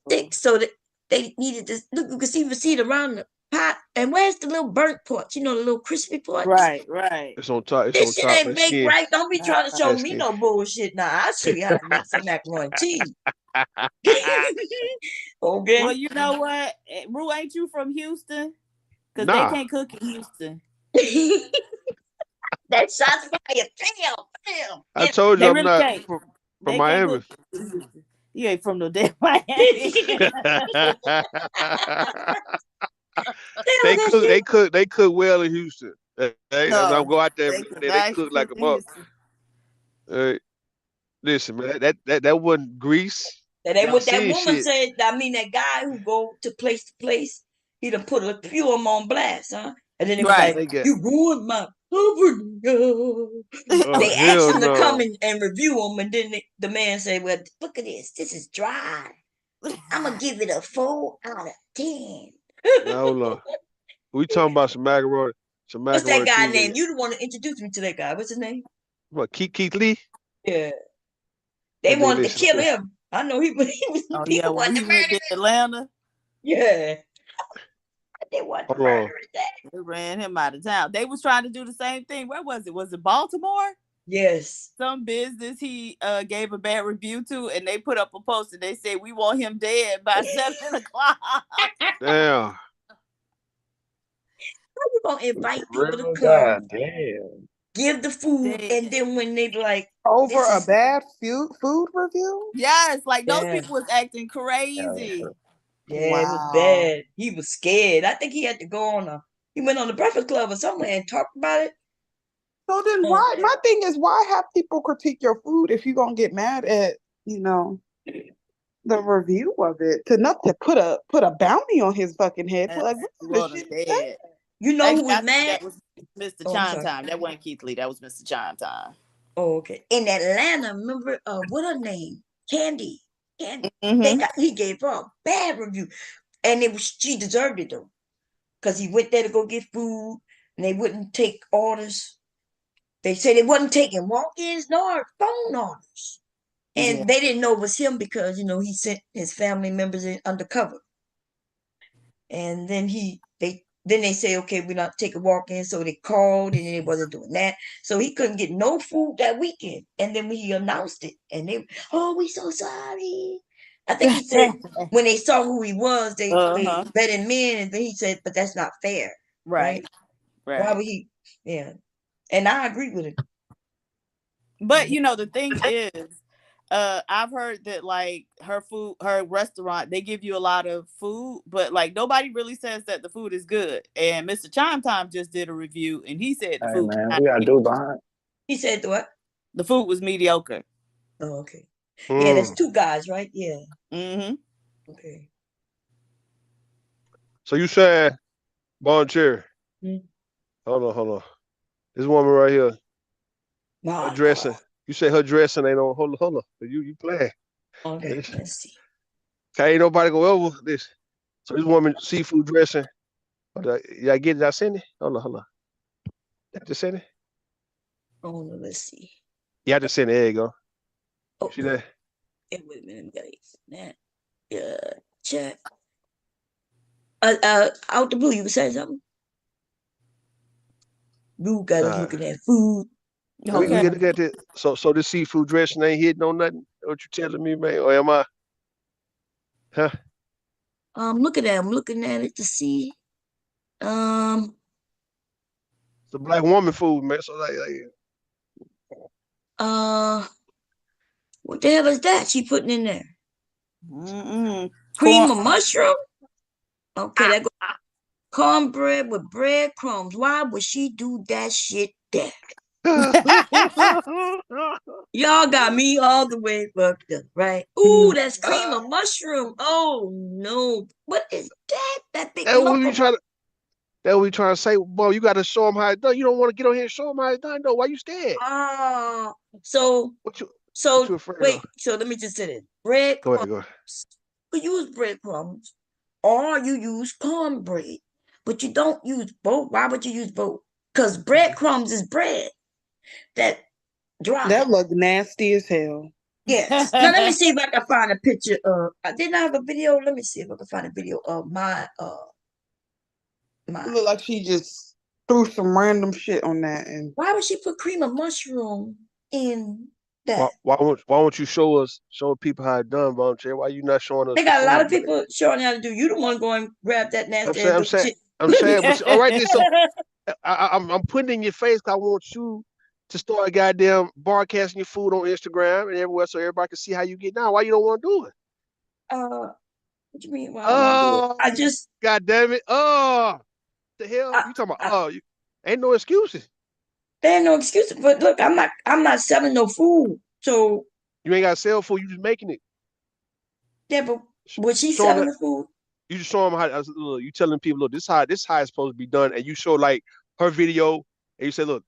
stick, so that they needed to look. You can see it around the pot. And where's the little burnt parts? You know, the little crispy parts. Right. It's on top. It's This on shit top. ain't That baked skin. right. Don't be trying to show That me skin. no bullshit. Now I'll show you how to make some macaroni and cheese. Okay. Well, you know what? Rue, ain't you from Houston? Because they Nah. can't cook in Houston. That shots fired. Damn. I told you They I'm really not can't. from They can't Miami. cook in Houston. You ain't from no damn Miami. They cook well in Houston. I No, go out there, they man, could they not cook like cook a in mother. Houston. Listen, man, that wasn't grease. That ain't Y'all what that seeing woman shit. said. I mean, that guy who go to place, he done put a few of them on blast, huh? And then it was Right. like, They got you ruined my They asked hell him to come no. and review them, and then the man said, well, look at this. This is dry. I'm going to give it a 4 out of 10. Now hold on. We talking about some macaroni. Some What's that macaroni guy cheese. name? You the one to introduce me to that guy. What's his name? What, Keith Lee? Yeah. They That nigga, wanted to listen. kill him. I know he was Oh, he yeah, when wanted we to went murder to Atlanta, Yeah. They wanted to Hold on. murder his dad. they ran him out of town. They was trying to do the same thing. Where was it? Was it Baltimore? Yes. Some business he gave a bad review to, and they put up a post and they said, we want him dead by 7 o'clock. Damn. How you gonna invite people to Real come, goddamn. give the food, Dead. and then when they be like, Over this a is bad food review? Yes, like those yeah, people was acting crazy. yeah, it was Wow. bad. He was scared. I think he had to go on he went on the Breakfast Club or somewhere and talked about it. So then why my thing is why have people critique your food if you're gonna get mad at, the review of it? To not to put a bounty on his fucking head. Yes, Like he what the was shit dead. You know who Actually, was I think mad? that was Mr. Oh, I'm Chime sorry. Time. That wasn't Keith Lee. That was Mr. Chime Time. Oh, okay. In Atlanta, remember what her name? Candy. Candy. Mm-hmm. He gave her a bad review. And she deserved it though. Because he went there to go get food and they wouldn't take orders. They said they wasn't taking walk-ins nor phone orders. Yeah. And they didn't know it was him because, he sent his family members in undercover. And then they say, okay, we're not taking walk-in. So they called and they wasn't doing that. So he couldn't get no food that weekend. And then he announced it. And we so sorry. I think he said when they saw who he was, they let him in. And then he said, but that's not fair. Right? Why would he? Yeah. And I agree with him. But the thing is, I've heard that like her restaurant, they give you a lot of food, but like nobody really says that the food is good. And Mr. Chime Time just did a review and he said the Hey food man, we gotta do behind. He said what? The food was mediocre. Oh, okay. Yeah, there's 2 guys, right? Yeah. Mm-hmm. Okay. So you said Bon Cherry. Hold on. This woman right here. Her dressing. You say her dressing ain't on. Hold on. You playing. Okay, let's see. Okay, ain't nobody go over this. So this woman seafood dressing. Y'all get it? I send it? Hold on. I just send it? Oh no, let's see. Yeah, I just sent it. There you go. Oh, see that? Wait a minute, guys. Check. Out the blue, you were saying something? Blue got us looking at food. We get look at it. So this seafood dressing ain't hitting on nothing? What you telling me, man? Or am I? Huh? I'm looking at it to see. It's a black woman food, man. So what the hell is that she putting in there? Cream of mushroom? Okay, that goes cornbread with breadcrumbs. Why would she do that shit there? Y'all got me all the way fucked up, right? Ooh, that's cream of mushroom. Oh no, what is that? That big That what lump we of. trying to. That what we trying to say. Boy, you got to show them how it's done. You don't want to get on here and show them how it's done, though. Why you scared? So What you so afraid wait. of? So let me just say this: Go ahead. breadcrumbs. You use breadcrumbs, or you use cornbread, but you don't use both. Why would you use both? Because breadcrumbs is bread that dry. That look nasty as hell. Yes. Now let me see if I can find a picture of. Didn't I have a video? Let me see if I can find a video of my It look like she just threw some random shit on that. And Why would she put cream of mushroom in that? Why won't you show people how it's done, Volunteer? Why you not showing us They the got a lot food? of people showing how to do. You the one going and grab that I'm nasty saying, ass I'm looking saying, shit. I'm saying, but all right then. So I'm putting it in your face because I want you to start goddamn broadcasting your food on Instagram and everywhere so everybody can see how you get down. Why you don't want to do it? What you mean? Why I don't want to do it? Oh, I just. God damn it! Oh, the hell you talking about? Ain't no excuses. There ain't no excuses. But look, I'm not selling no food. So you ain't got to sell food. You just making it. Yeah, but was she Showing selling that the food? you just show them how. Look, you telling people, look, this how it's supposed to be done, and you show like her video, and you say, look,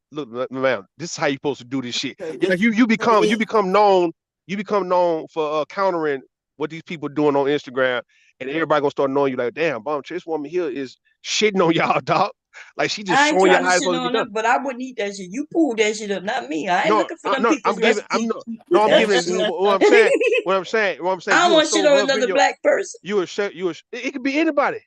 ma'am, this is how you supposed to do this shit. Yeah, you become known. You become known for countering what these people doing on Instagram, and everybody gonna start knowing you like, damn, bomb, this woman here is shitting on y'all, dog. Like she just I ain't showing y'all trying to how it's shit supposed to be on done. her, but I wouldn't eat that shit. You pulled that shit up, not me. I ain't No, looking for them no, people's recipes. I'm That giving shit. what I'm saying. What I'm saying. I don't You will want shit show on her another video. black person. It could be anybody.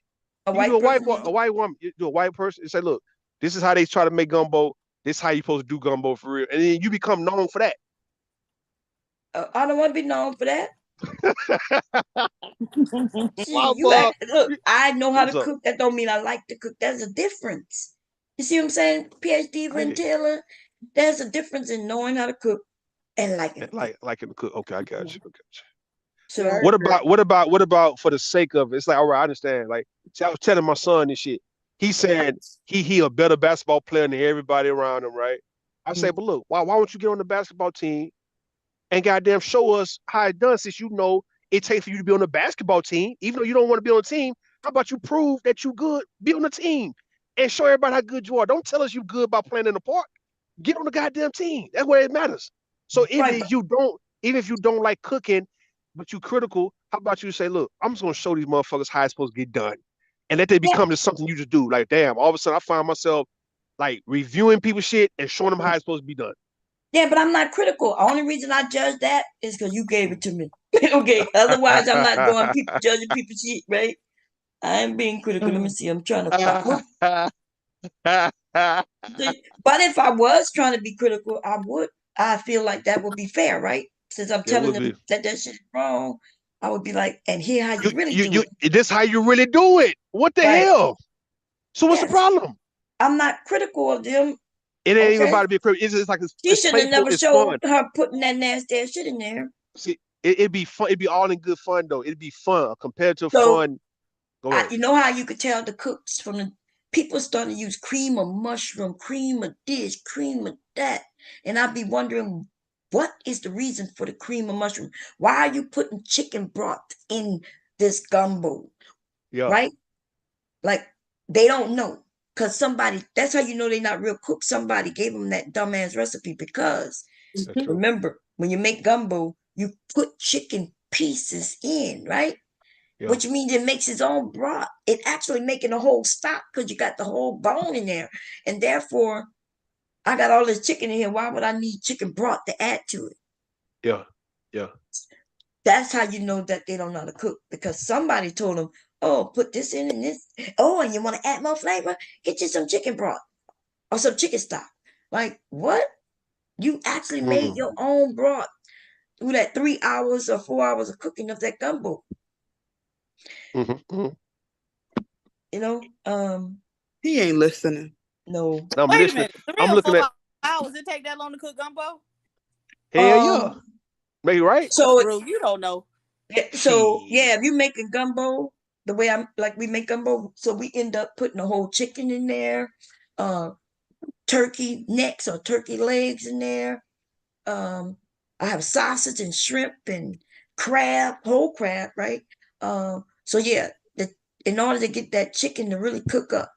A You can do white person. a white woman, you do a white person, and say, look, this is how they try to make gumbo. This is how you supposed to do gumbo for real, and then you become known for that. I don't want to be known for that. Wow, See, you boy. act. Look, I know how to What's up? cook. That don't mean I like to cook. There's a difference. You see what I'm saying? PhD Ren Taylor. There's a difference in knowing how to cook and liking to cook. Like in the cook. Okay, I got you. So What about for the sake of it? It's like, all right, I understand. Like, see, I was telling my son this shit. He said he a better basketball player than everybody around him, right? I say, but look, why don't you get on the basketball team and goddamn show us how it done since you know it takes for you to be on the basketball team, even though you don't want to be on the team. How about you prove that you good, be on the team and show everybody how good you are. Don't tell us you good by playing in the park. Get on the goddamn team. That's where it matters. So even if you don't like cooking, but you critical, how about you say, look, I'm just gonna show these motherfuckers how it's supposed to get done. And let they become just something you just do. Like, damn, all of a sudden I find myself like reviewing people's shit and showing them how it's supposed to be done. Yeah, but I'm not critical. Only reason I judge that is because you gave it to me. Okay. Otherwise, I'm not going judging people's shit, right? I am being critical. Let me see. I'm trying to find. But if I was trying to be critical, I feel like that would be fair, right? Since I'm telling them that shit is wrong, I would be like, and here how you really do it. This how you really do it. What the hell? So what's the problem? I'm not critical of them. It ain't even about to be a critical. It's just like She should have never it's showed fun. her putting that nasty ass shit in there. See, it'd be fun. It'd be all in good fun though. It'd be fun compared to So, fun. Go ahead. You know how you could tell the cooks from the people starting to use cream of mushroom, cream of this, cream of that, and I'd be wondering what is the reason for the cream of mushroom? Why are you putting chicken broth in this gumbo? Yeah. Right? Like they don't know. Because somebody, that's how you know they're not real cooks. Somebody gave them that dumbass recipe because remember, when you make gumbo, you put chicken pieces in, right? Yeah. Which means it makes its own broth. It actually making a whole stock because you got the whole bone in there. And therefore, I got all this chicken in here. Why would I need chicken broth to add to it? Yeah. Yeah. That's how you know that they don't know how to cook because somebody told them, oh, put this in and this. Oh, and you want to add more flavor? Get you some chicken broth or some chicken stock. Like, what? You actually made your own broth through that 3 hours or 4 hours of cooking of that gumbo. You know, he ain't listening. No. I'm Wait listening. a minute. 3 I'm or looking 4 at. hours. It take that long to cook gumbo? Hell yeah. Maybe right. So you don't know. So yeah, if you making gumbo the way I'm like we make gumbo, so we end up putting a whole chicken in there, turkey necks or turkey legs in there. I have sausage and shrimp and crab, whole crab, right? So yeah, in order to get that chicken to really cook up.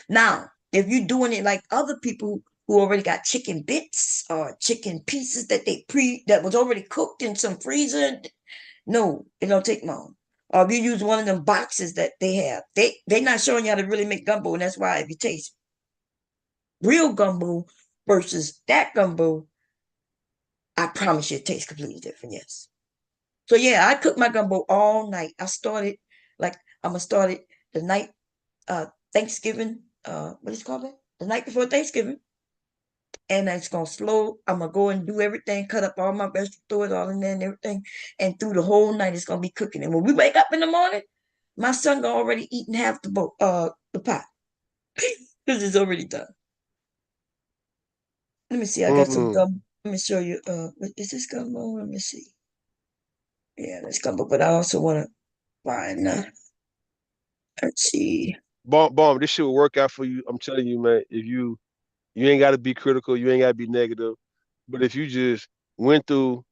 Now, if you're doing it like other people who already got chicken bits or chicken pieces that was already cooked in some freezer, no, it don't take long. Or if you use one of them boxes that they have, they're not showing you how to really make gumbo, and that's why if you taste real gumbo versus that gumbo, I promise you it tastes completely different. Yes. So yeah, I cooked my gumbo all night. I started like I'm gonna start it the night Thanksgiving, what is it called? The night before Thanksgiving. And it's gonna slow. I'm gonna go and do everything, cut up all my vegetables, throw it all in there and everything. And through the whole night it's gonna be cooking. And when we wake up in the morning, my son gonna already eaten half the pot. Because it's already done. Let me see. I got some gum. Let me show you. Is this gumbo? Let me see. Yeah, that's gumbo. But I also want to find. Let's see. Bomb, this shit will work out for you. I'm telling you, man. If you ain't got to be critical, you ain't got to be negative. But if you just went through,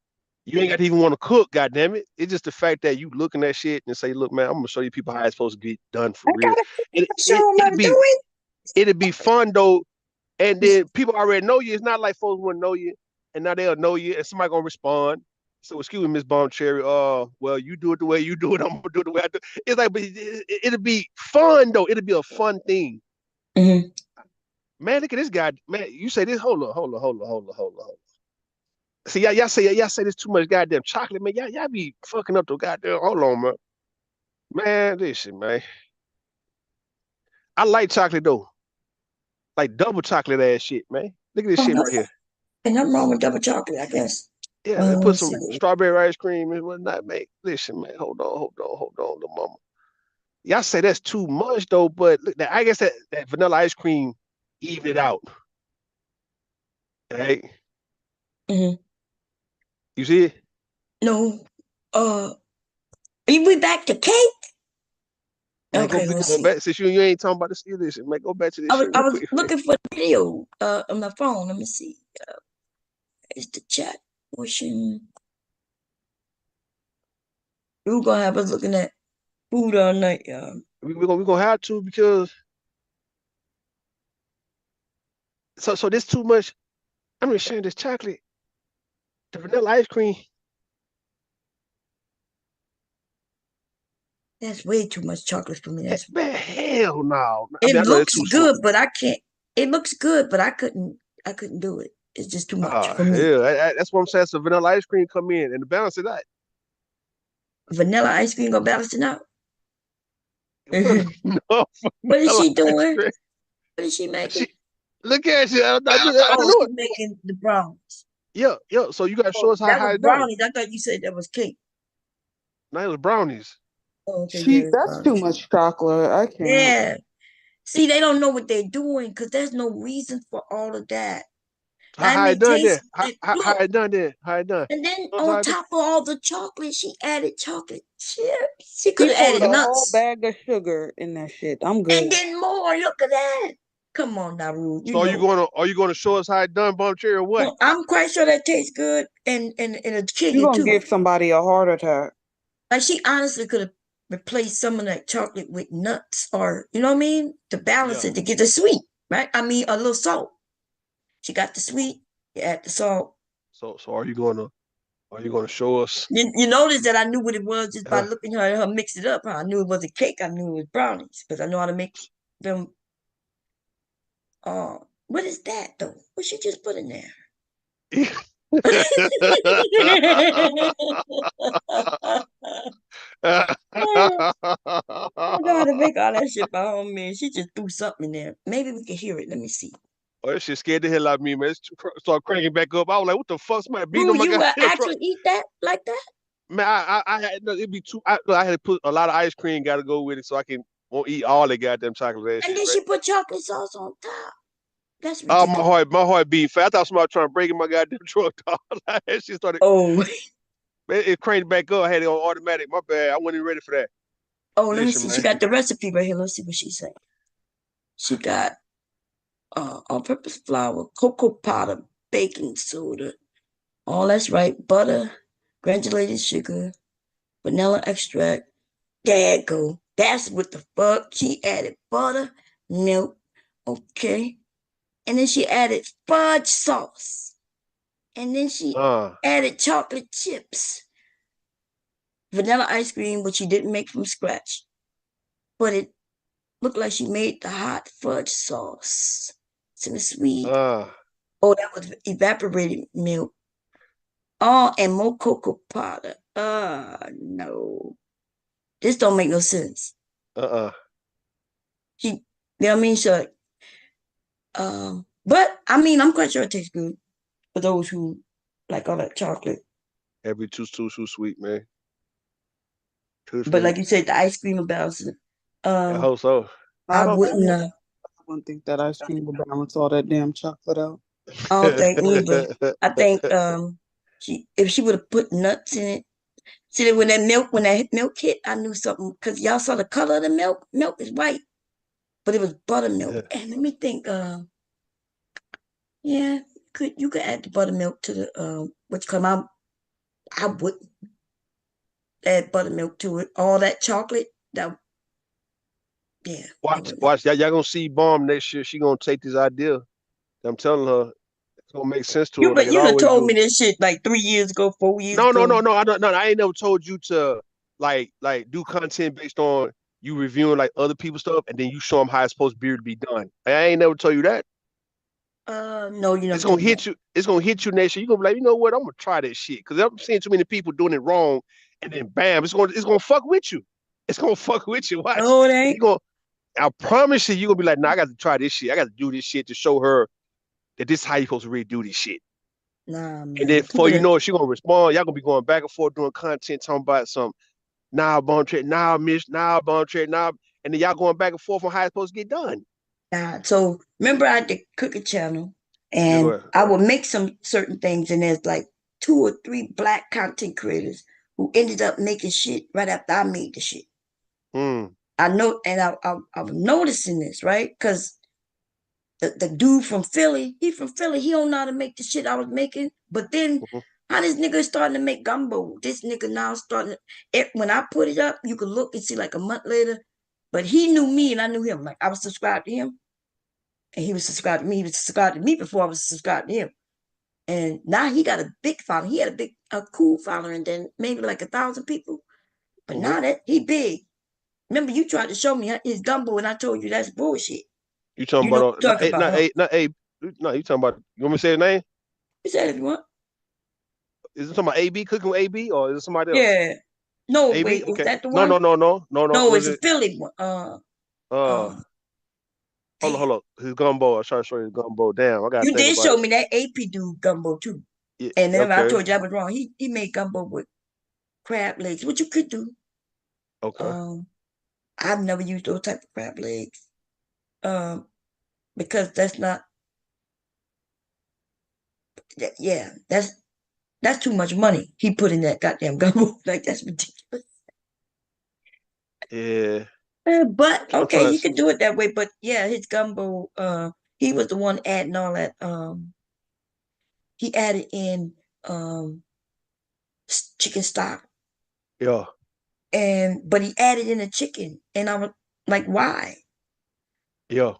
you ain't got to even want to cook. Goddamn it! It's just the fact that you looking at shit and say, "Look, man, I'm gonna show you people how it's supposed to get done for I real." gotta show It him how to do it. it'd be fun though, and then people already know you. It's not like folks want to know you, and now they'll know you, and somebody gonna respond. So excuse me, Miss Bomb Cherry. Well, you do it the way you do it. I'm gonna do it the way I do. It's like, but it'll be fun though. It'll be a fun thing. Mm-hmm. Man, look at this guy. Man, you say this. Hold on. See, y'all say this too much goddamn chocolate, man. Y'all be fucking up the goddamn. Hold on, man. Man, listen, man. I like chocolate though, like double chocolate ass shit, man. Look at this shit right here. And nothing wrong with double chocolate, I guess. Yeah, they Let put me some see. strawberry ice cream and whatnot, man. Listen, man. Hold on, the mama. Y'all say that's too much though, but look, I guess that vanilla ice cream even it out, right? Mm-hmm. You see it? No. We back to cake? Man, Okay, let's go see. back. Since you ain't talking about this, listen, man. Go back to this shit I real was quick. looking for the video on my phone. Let me see. It's the chat portion. We're gonna have us looking at food all night, y'all. We gonna have to because so this too much. I'm just sharing this chocolate, the vanilla ice cream. That's way too much chocolate for me. That's Man, hell no. I it mean, I know it's looks too sweet. good, but I can't. It looks good, but I couldn't do it. It's just too much Ah, for me. hell, that's what I'm saying. So vanilla ice cream come in and the balance of that. Vanilla ice cream gonna balance it out. No, What is vanilla she ice doing? cream. What is she making? Look at you. I Oh, knew she's it. making the brownies. Yeah. So you gotta show Oh, us that how was it's done. brownies. I thought you said that was cake. Now it was brownies. Oh, okay, yeah, it's That's too brownies. much chocolate. I can't. Yeah. See, they don't know what they're doing because there's no reason for all of that. How, I how it mean, done taste there? How, like how, how look, it done there? How it done? and then Show us how on it done. top of all the chocolate, she added chocolate chips. She could He have poured added a whole nuts bag of sugar in that shit. I'm and good. then more. Look at that. Come on, Naru. You So know, are you gonna show us how it done, Bum Cherry, or what? well, I'm quite sure that tastes good and it'll kill You're you gonna too. give somebody a heart attack. Like she honestly could have replaced some of that chocolate with nuts or you know what I mean to balance Yeah. it to get the sweet, right? I mean a little salt. She got the sweet, you add the salt. So are you gonna show us? You notice that I knew what it was just by Uh, looking at her mix it up. Huh? I knew it was a cake. I knew it was brownies because I know how to make them. What is that though? What she just put in there? I know how to make all that shit by home, man. She just threw something in there. Maybe we can hear it. Let me see. Oh, that shit scared the hell out of me, man. Start cranking back up. I was like, what the fuck? Somebody beating Rue, on my you will goddamn truck. actually eat that like that? Man, I had no, it'd be too. I had to put a lot of ice cream. Got to go with it so I can won't eat all the goddamn chocolate ass And shit, then right? she put chocolate sauce on top. That's Oh, ridiculous. my heart beat fast. I thought somebody was trying to break in my goddamn truck. Dog. That shit started. Oh, Man, it cranked back up. I had it on automatic. My bad. I wasn't even ready for that. oh, let me Listen, see. She man. got the recipe right here. Let's see what she said. She got all-purpose flour, cocoa powder, baking soda. Oh, that's right. Butter, granulated sugar, vanilla extract. There it go. That's what the fuck. She added butter, milk, okay. And then she added fudge sauce. And then she added chocolate chips. Vanilla ice cream, which she didn't make from scratch. But it looked like she made the hot fudge sauce. So it's sweet. Oh, that was evaporated milk. Oh, and more cocoa powder. No. This don't make no sense. She, you know what I mean? So, but I mean, I'm quite sure it tastes good for those who like all that chocolate. Every too sweet, man. Too But sweet. like you said, the ice cream will balance it. I hope so. I wouldn't. I wouldn't think that ice cream will balance all that damn chocolate out. I don't think neither. I think if she would have put nuts in it. See, when that milk hit, I knew something because y'all saw the color of the milk. Milk is white, but it was buttermilk. And let me think. Yeah, you could add the buttermilk to the which come out. I would add buttermilk to it. All that chocolate. That yeah. Watch. Y'all gonna see Bomb next year. She gonna take this idea. I'm telling her it's gonna make sense to her, like it You done always told me do. this shit like 3 years ago, 4 years No, no, ago. no, no. I ain't never told you to like do content based on you reviewing like other people's stuff, and then you show them how it's supposed to be done. I ain't never told you that. No, you never It's gonna told me hit that. you. It's gonna hit you next year. You're gonna be like, you know what? I'm gonna try this shit because I'm seeing too many people doing it wrong, and then bam, it's gonna fuck with you. It's gonna fuck with you. Watch. No, it ain't. You gonna. I promise you, you're gonna be like, nah, I got to try this shit. I got to do this shit to show her that this is how you supposed to really do this shit. Nah, man. And then before you know it, she gonna respond. Y'all gonna be going back and forth doing content, talking about some bomb trade, miss, bomb trade, and then y'all going back and forth on how it's supposed to get done. Nah. So remember I had the cooking channel Yeah, go and ahead. I would make some certain things and there's like 2 or 3 black content creators who ended up making shit right after I made the shit. I know, and I was noticing this, right? Because the dude from Philly, he from Philly, he don't know how to make the shit I was making. But then how this nigga is starting to make gumbo? This nigga now starting when I put it up, you could look and see like a month later. But he knew me and I knew him. Like I was subscribed to him. And he was subscribed to me. He was subscribed to me before I was subscribed to him. And now he got a big following. He had a cool following, then maybe like 1,000 people. But now that he big. Remember, you tried to show me his gumbo, and I told you that's bullshit. You talking You know about what I'm talking about, huh? no, you talking about, you want me to say his name? You said if you want. Is it talking about AB cooking with AB or is it somebody else? Yeah. No, AB? wait, is Okay. that the No, one? no, no, no, no, no. No, Was it's a it Philly one. hold on. His gumbo. I try to show you his gumbo. Damn, I gotta You think did about show it. me that AP dude gumbo too. Yeah, And then I okay. told you I was wrong. He made gumbo with crab legs, which you could do. Okay. I've never used those type of crab legs. Because that's not yeah, that's too much money he put in that goddamn gumbo. Like that's ridiculous. Yeah. But I'm okay, trying to you can see. do it that way. But yeah, his gumbo, he was the one adding all that. He added in chicken stock, Yeah. but he added in a chicken, and I was like, why? Yeah.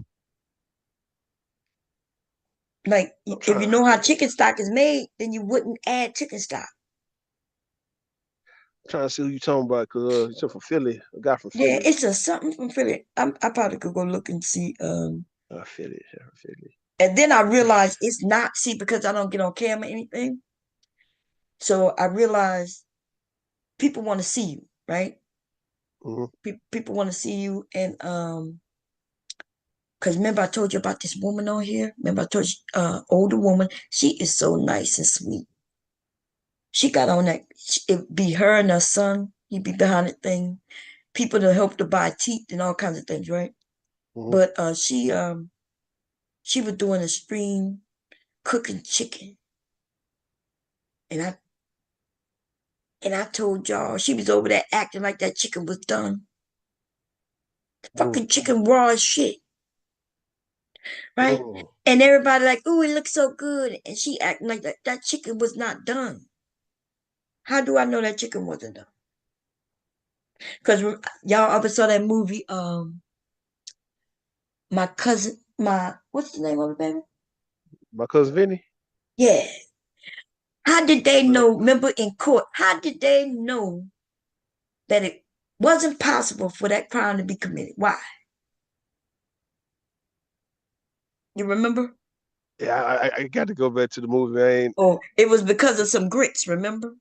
Like, if you know how chicken stock is made, then you wouldn't add chicken stock. Trying to see who you talking about because you're from Philly. A guy from Yeah, Philly. it's a something from Philly. I probably could go look and see. Philly. Philly. And then I realized it's not, see, because I don't get on camera or anything. So I realized people want to see you, right? People want to see you. And because remember I told you about this woman on here? Remember I told you, older woman, she is so nice and sweet. She got on that, it be her and her son, he'd be behind the thing. People to help to buy teeth and all kinds of things, right? But she was doing a stream cooking chicken. And I told y'all she was over there acting like that chicken was done. The fucking chicken raw as shit. right? Mm. And everybody like, "Ooh, it looks so good," and she acting like that chicken was not done. How do I know that chicken wasn't done? Because y'all ever saw that movie? My cousin, my what's the name of it, baby? My cousin Vinny. Yeah. How did they know? Remember in court? How did they know that it wasn't possible for that crime to be committed? Why? You remember? Yeah, I got to go back to the movie. I ain't. Oh, it was because of some grits. Remember?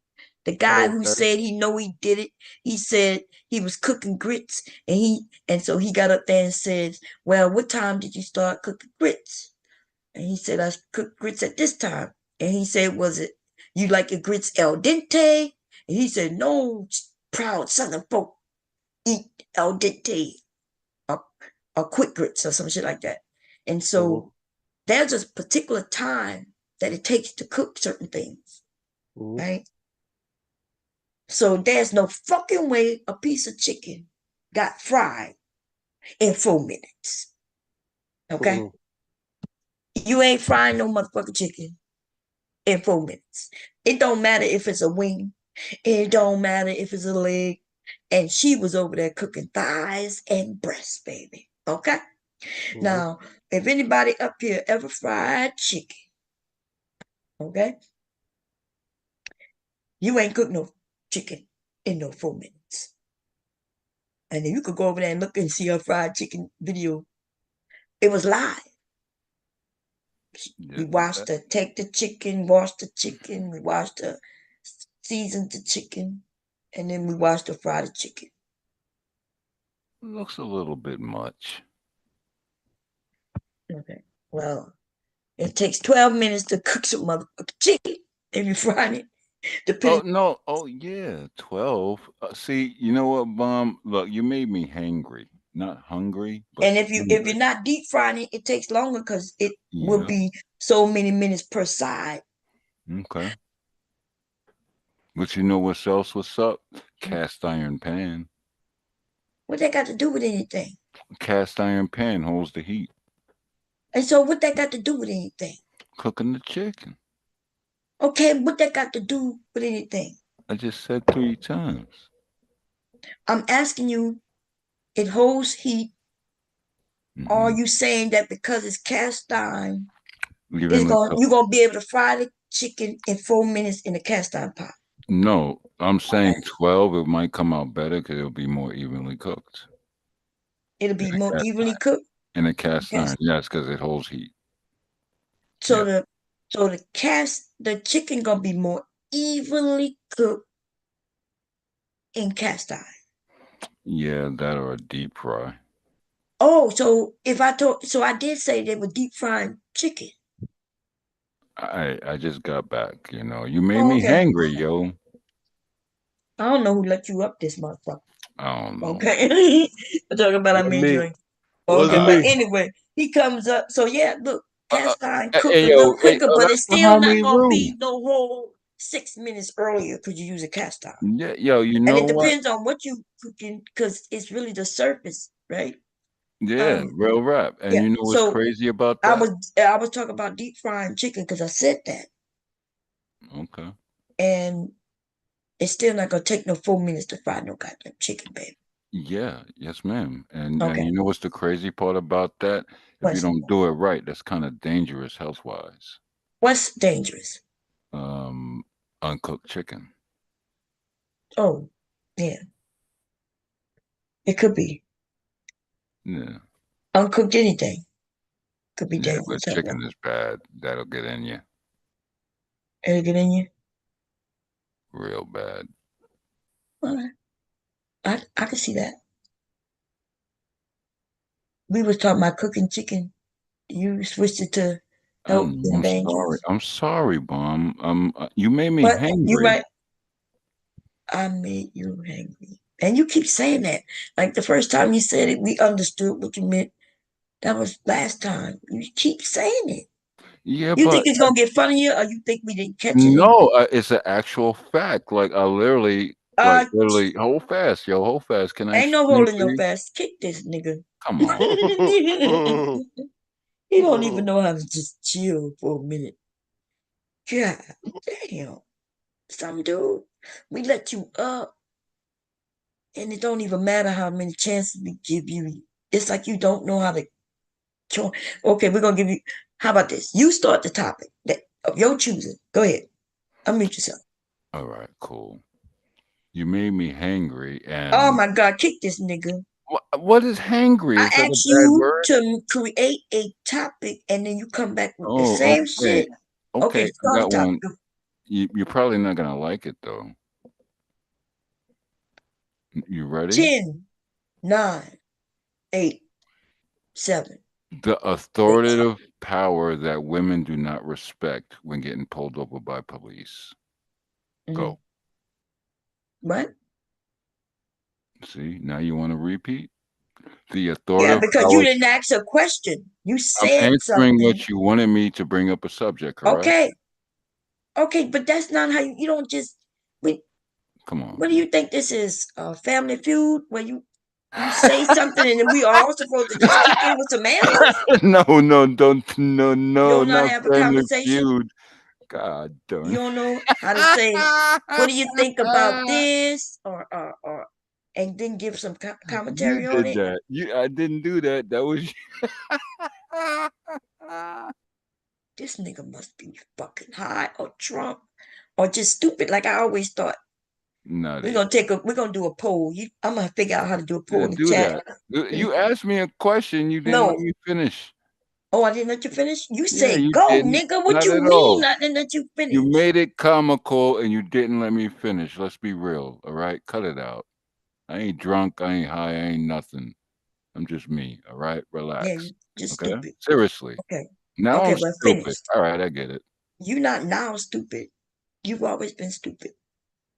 The guy Oh, who okay. said he know he did it. He said he was cooking grits, and so he got up there and said, "Well, what time did you start cooking grits?" And he said, "I cooked grits at this time." And he said, "Was it you like your grits al dente?" And he said, "No, proud southern folk eat al dente or, or quick grits or some shit like that." And Mm-hmm. so there's a particular time that it takes to cook certain things, Mm-hmm. right? So there's no fucking way a piece of chicken got fried in 4 minutes. Okay? Mm-hmm. You ain't frying no motherfucking chicken in 4 minutes. It don't matter if it's a wing. It don't matter if it's a leg. And she was over there cooking thighs and breasts, baby. Okay? Mm-hmm. Now, if anybody up here ever fried chicken, okay, you ain't cooked no chicken in no 4 minutes. And then you could go over there and look and see her fried chicken video. It was live. Yeah, We watched her take the chicken, wash the chicken, we watched her season the chicken, and then we watched her fry the chicken. looks a little bit much. Okay. Well, it takes 12 minutes to cook some motherfucking chicken if you fry it. Oh Depending. no! Oh yeah, 12. See, you know what, Bomb? Look, you made me hangry. Not hungry, but And if you're hungry. not deep frying it, it takes longer because it will Yeah. be so many minutes per side. Okay. But you know what else? What's up? Cast iron pan. What that got to do with anything? Cast iron pan holds the heat. And so what that got to do with anything? Cooking the chicken. Okay, what that got to do with anything? I just said 3 times. I'm asking you, it holds heat. Are Hmm. you saying that because it's cast iron, Evenly cooked. you're gonna be able to fry the chicken in 4 minutes in a cast iron pot? No, I'm saying Okay, 12. It might come out better because it'll be more evenly cooked. it'll In be a more cast evenly iron. cooked. In a cast iron. Cast. Yes, because it holds heat. So Yeah. the chicken gonna be more evenly cooked in cast iron. Yeah, that or a deep fry. Oh, so I did say they were deep frying chicken. I just got back. You made Oh, me okay. hangry, yo. I don't know who let you up this motherfucker. I don't know. Okay. We're talking about I Wasn't made you me. angry. Okay, Wasn't Uh, but me. anyway, he comes up. So yeah, look, cast iron cook hey, a little yo, hey, quicker, but that's it's the still not homie gonna room. be no whole 6 minutes earlier because you use a cast iron. Yeah, yo, you And know it what? depends on what you cooking because it's really the surface, right? Yeah, Um, real rap. And yeah. you know what's So crazy about I that? was I was talking about deep frying chicken because I said that, Okay. and it's still not gonna take no 4 minutes to fry no goddamn chicken, baby. Yeah, yes, ma'am. And Okay, you know what's the crazy part about that? If you what's don't do it right, that's kind of dangerous health wise. what's dangerous? Um, Uncooked chicken. Oh, yeah, it could be Yeah. uncooked anything could be Yeah, but dangerous health wise. chicken is bad. That'll get in you It'll get in you. real bad. All right, I can see that. We was talking about cooking chicken. You switched it to I health don't know. and I'm sorry. dangerous, I'm sorry, Bomb. You made me but you're hangry. right. I made you hungry. And you keep saying that. Like the first time you said it, we understood what you meant. That was last time. You keep saying it. Yeah, You think but it's gonna get funnier, or you think we didn't catch it? no, it's an actual fact. Like I literally, Uh, hold fast, yo, hold fast. Can I ain't no explain holding to no you? fast. Kick this nigga. Come on. He don't even know how to just chill for a minute. God damn. Some dude, we let you up, and it don't even matter how many chances we give you. It's like you don't know how to. Okay, we're gonna give you. How about this? You start the topic that of your choosing. Go ahead. Unmute yourself. All right, cool. You made me hangry, Oh and my God, kick this nigga. what is hangry? I Is that a asked bad you word? to create a topic, and then you come back with the Oh, same okay. shit. Okay, Okay, I start got the topic. one. You're probably not gonna like it though. You ready? 10, 9, 8, 7. The authoritative power that women do not respect when getting pulled over by police. Mm-hmm. Go. What? See, now you want to repeat? The Yeah, authoritative because you power. didn't ask a question. You I'm said answering something. what you wanted me to bring up a subject, correct? Okay. Okay, but that's not how you don't just we Come on. what do you think this is? Family Feud where you say something and then we all supposed to just kick in with some answers? No, no, don't, no, You no, don't know how to not have a Family conversation? Feud. God You darn. don't know how to say, what do you think about this? Or and then give some You commentary on did it. that. I didn't do that. That was This nigga must be fucking high or drunk or just stupid. Like I always thought. not We're it. gonna do a poll. I'm gonna figure out how to do a poll in the Do chat. that. You asked me a question. You didn't let No. me finish. Oh, I didn't let you finish? You Yeah, said you go, didn't. nigga. What Not you at mean all. I didn't let you You finish? made it comical and you didn't let me finish. Let's be real. All right, cut it out. I ain't drunk. I ain't high. I ain't nothing. I'm just me. All right, Yeah, relax. you just Okay, stupid. seriously. Okay. Now Okay, I'm but stupid. finish. All right, I get it. You not now stupid. You've always been stupid.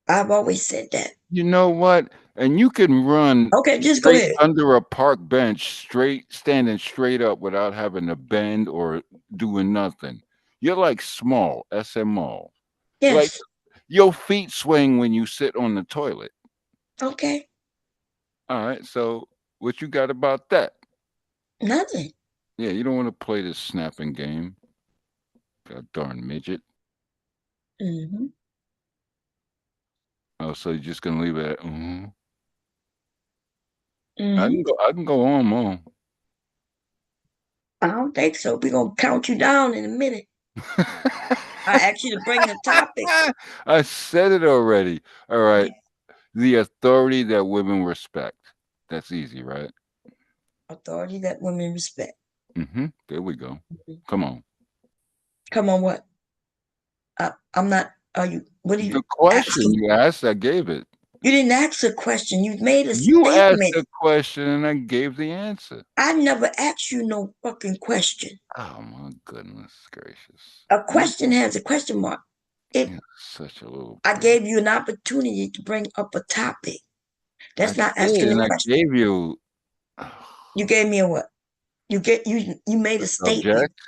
I've always said that. You know what? And you can run Okay, just go straight ahead. under a park bench, standing straight up without having to bend or doing nothing. You're like small, SMO. Like Yes. your feet swing when you sit on the toilet. Okay. All right, so what you got about that? Nothing. Yeah, you don't want to play this snapping game. God darn midget. Mm-hmm. Oh, so you're just gonna leave it at Mm-hmm. I can go on more. I don't think so. We're gonna count you down in a minute. I asked you to bring the topic. I said it already. All right. You, The authority that women respect. That's easy, right? authority that women respect. Mm-hmm. There we go. Mhm. Come on. Come on, what? I'm not. Are you? What are The you question asking? you asked, I gave it. You didn't ask a question. You made a You asked statement. a question and I gave the answer. I never asked you no fucking question. Oh my goodness gracious. A question has a question mark. It. You're such a little I pig. gave you an opportunity to bring up a topic. I That's not did, asking a and I question. gave you You gave me a what? You made a a statement. subject.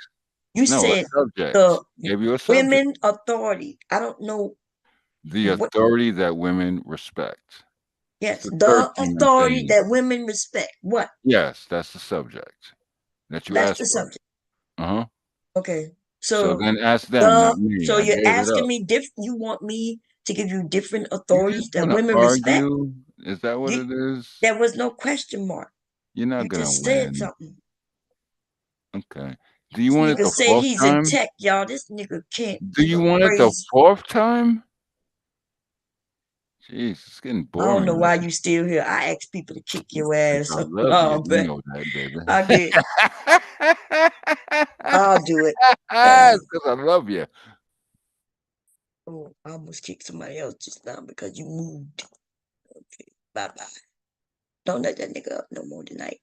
You No, a said subject. the Gave you a subject. women authority. I don't know The what. authority that women respect. It's Yes, the third the thing I'm authority saying. that women respect. What? Yes, that's the subject that you That's asked the for. subject. Uh-huh. Okay. So So then ask them, not me. so I you're gave it asking up. me you want me to give you different You just authorities that want to women respect? argue? Is that what You, it is? there was no question mark. You're not You gonna just said win. something. Okay. Do you This want it nigga the said fourth he's in time? tech, y'all. This nigga can't Do you even want it the phrase. fourth time? Jeez, it's getting I don't know boring. why you still here. I ask people to kick your 'Cause ass. I love you. You But know that, baby. I get. I'll do it. It's 'cause I love you. Oh, I almost kicked somebody else just now because you moved. Okay, bye bye. Don't let that nigga up no more tonight.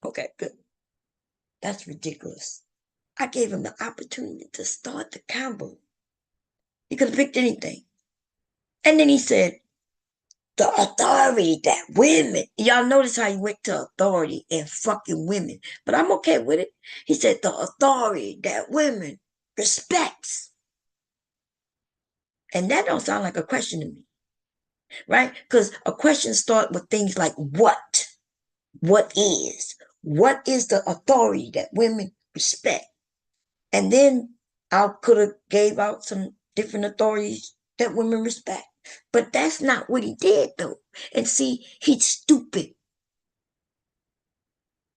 Okay, good. That's ridiculous. I gave him the opportunity to start the combo. He could have picked anything. And then he said, the authority that women. Y'all notice how he went to authority and fucking women. But I'm okay with it. He said, the authority that women respects. And that don't sound like a question to me, right? Because a question starts with things like what? What is? What is the authority that women respect. And then I could have gave out some different authorities that women respect. But that's not what he did, though. And see, he's stupid.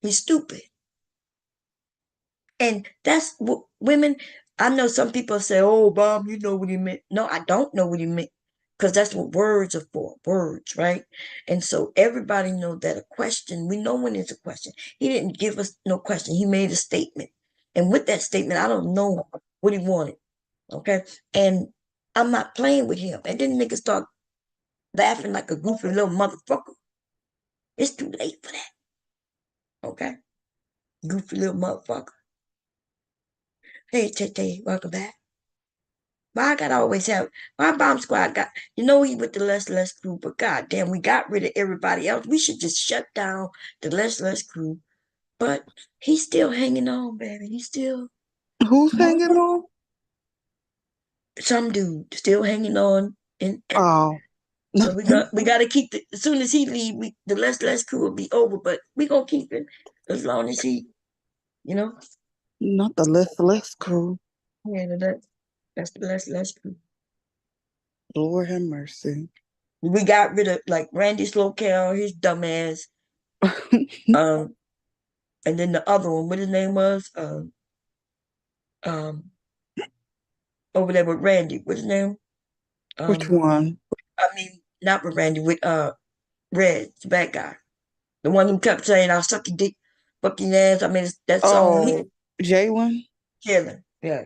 He's stupid. And that's what women, I know some people say, oh, Bob, you know what he meant. No, I don't know what he meant. Because that's what words are for, words, right? And so everybody knows that a question, we know when it's a question. He didn't give us no question. He made a statement. And with that statement, I don't know what he wanted. Okay. And I'm not playing with him. And then niggas start laughing like a goofy little motherfucker. It's too late for that. Okay. Goofy little motherfucker. Hey, Tay, welcome back. Why I gotta always have my bomb squad got, you know, he with the less crew, but goddamn, we got rid of everybody else. We should just shut down the less crew. But he's still hanging on, baby. He's still Who's hanging on? some dude still hanging on. And Oh. so we gotta keep the, as soon as he leave, the less crew will be over, but we gonna keep him as long as he, you know. Not the less crew. Yeah, that's the less crew. Lord have mercy. We got rid of like Randy Slocale, his dumbass. And then the other one, what his name was, over there with Randy, what's his name? Which one? I mean, not with Randy, with Red, the bad guy, the one who kept saying, "I'll suck your dick, fuck your ass." I mean, that song. Oh, Jalen. Jalen, yeah,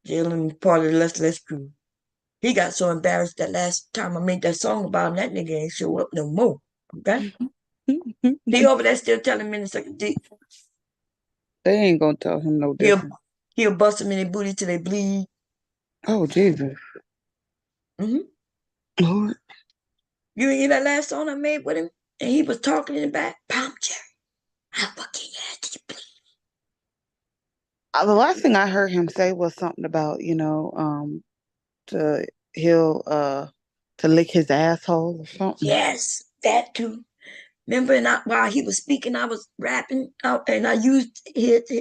Jalen, part of the less crew. He got so embarrassed that last time I made that song about him, that nigga ain't show up no more. Okay, he over there still telling men to suck a dick. They ain't gonna tell him no different. He'll bust them in their booty till they bleed. Oh, Jesus. Lord. You hear that last song I made with him? And he was talking in the back. Palm Cherry, I fucking ass did you bleed? The last thing I heard him say was something about, to lick his asshole or something. Yes, that too. Remember, while he was speaking, I was rapping out, and I used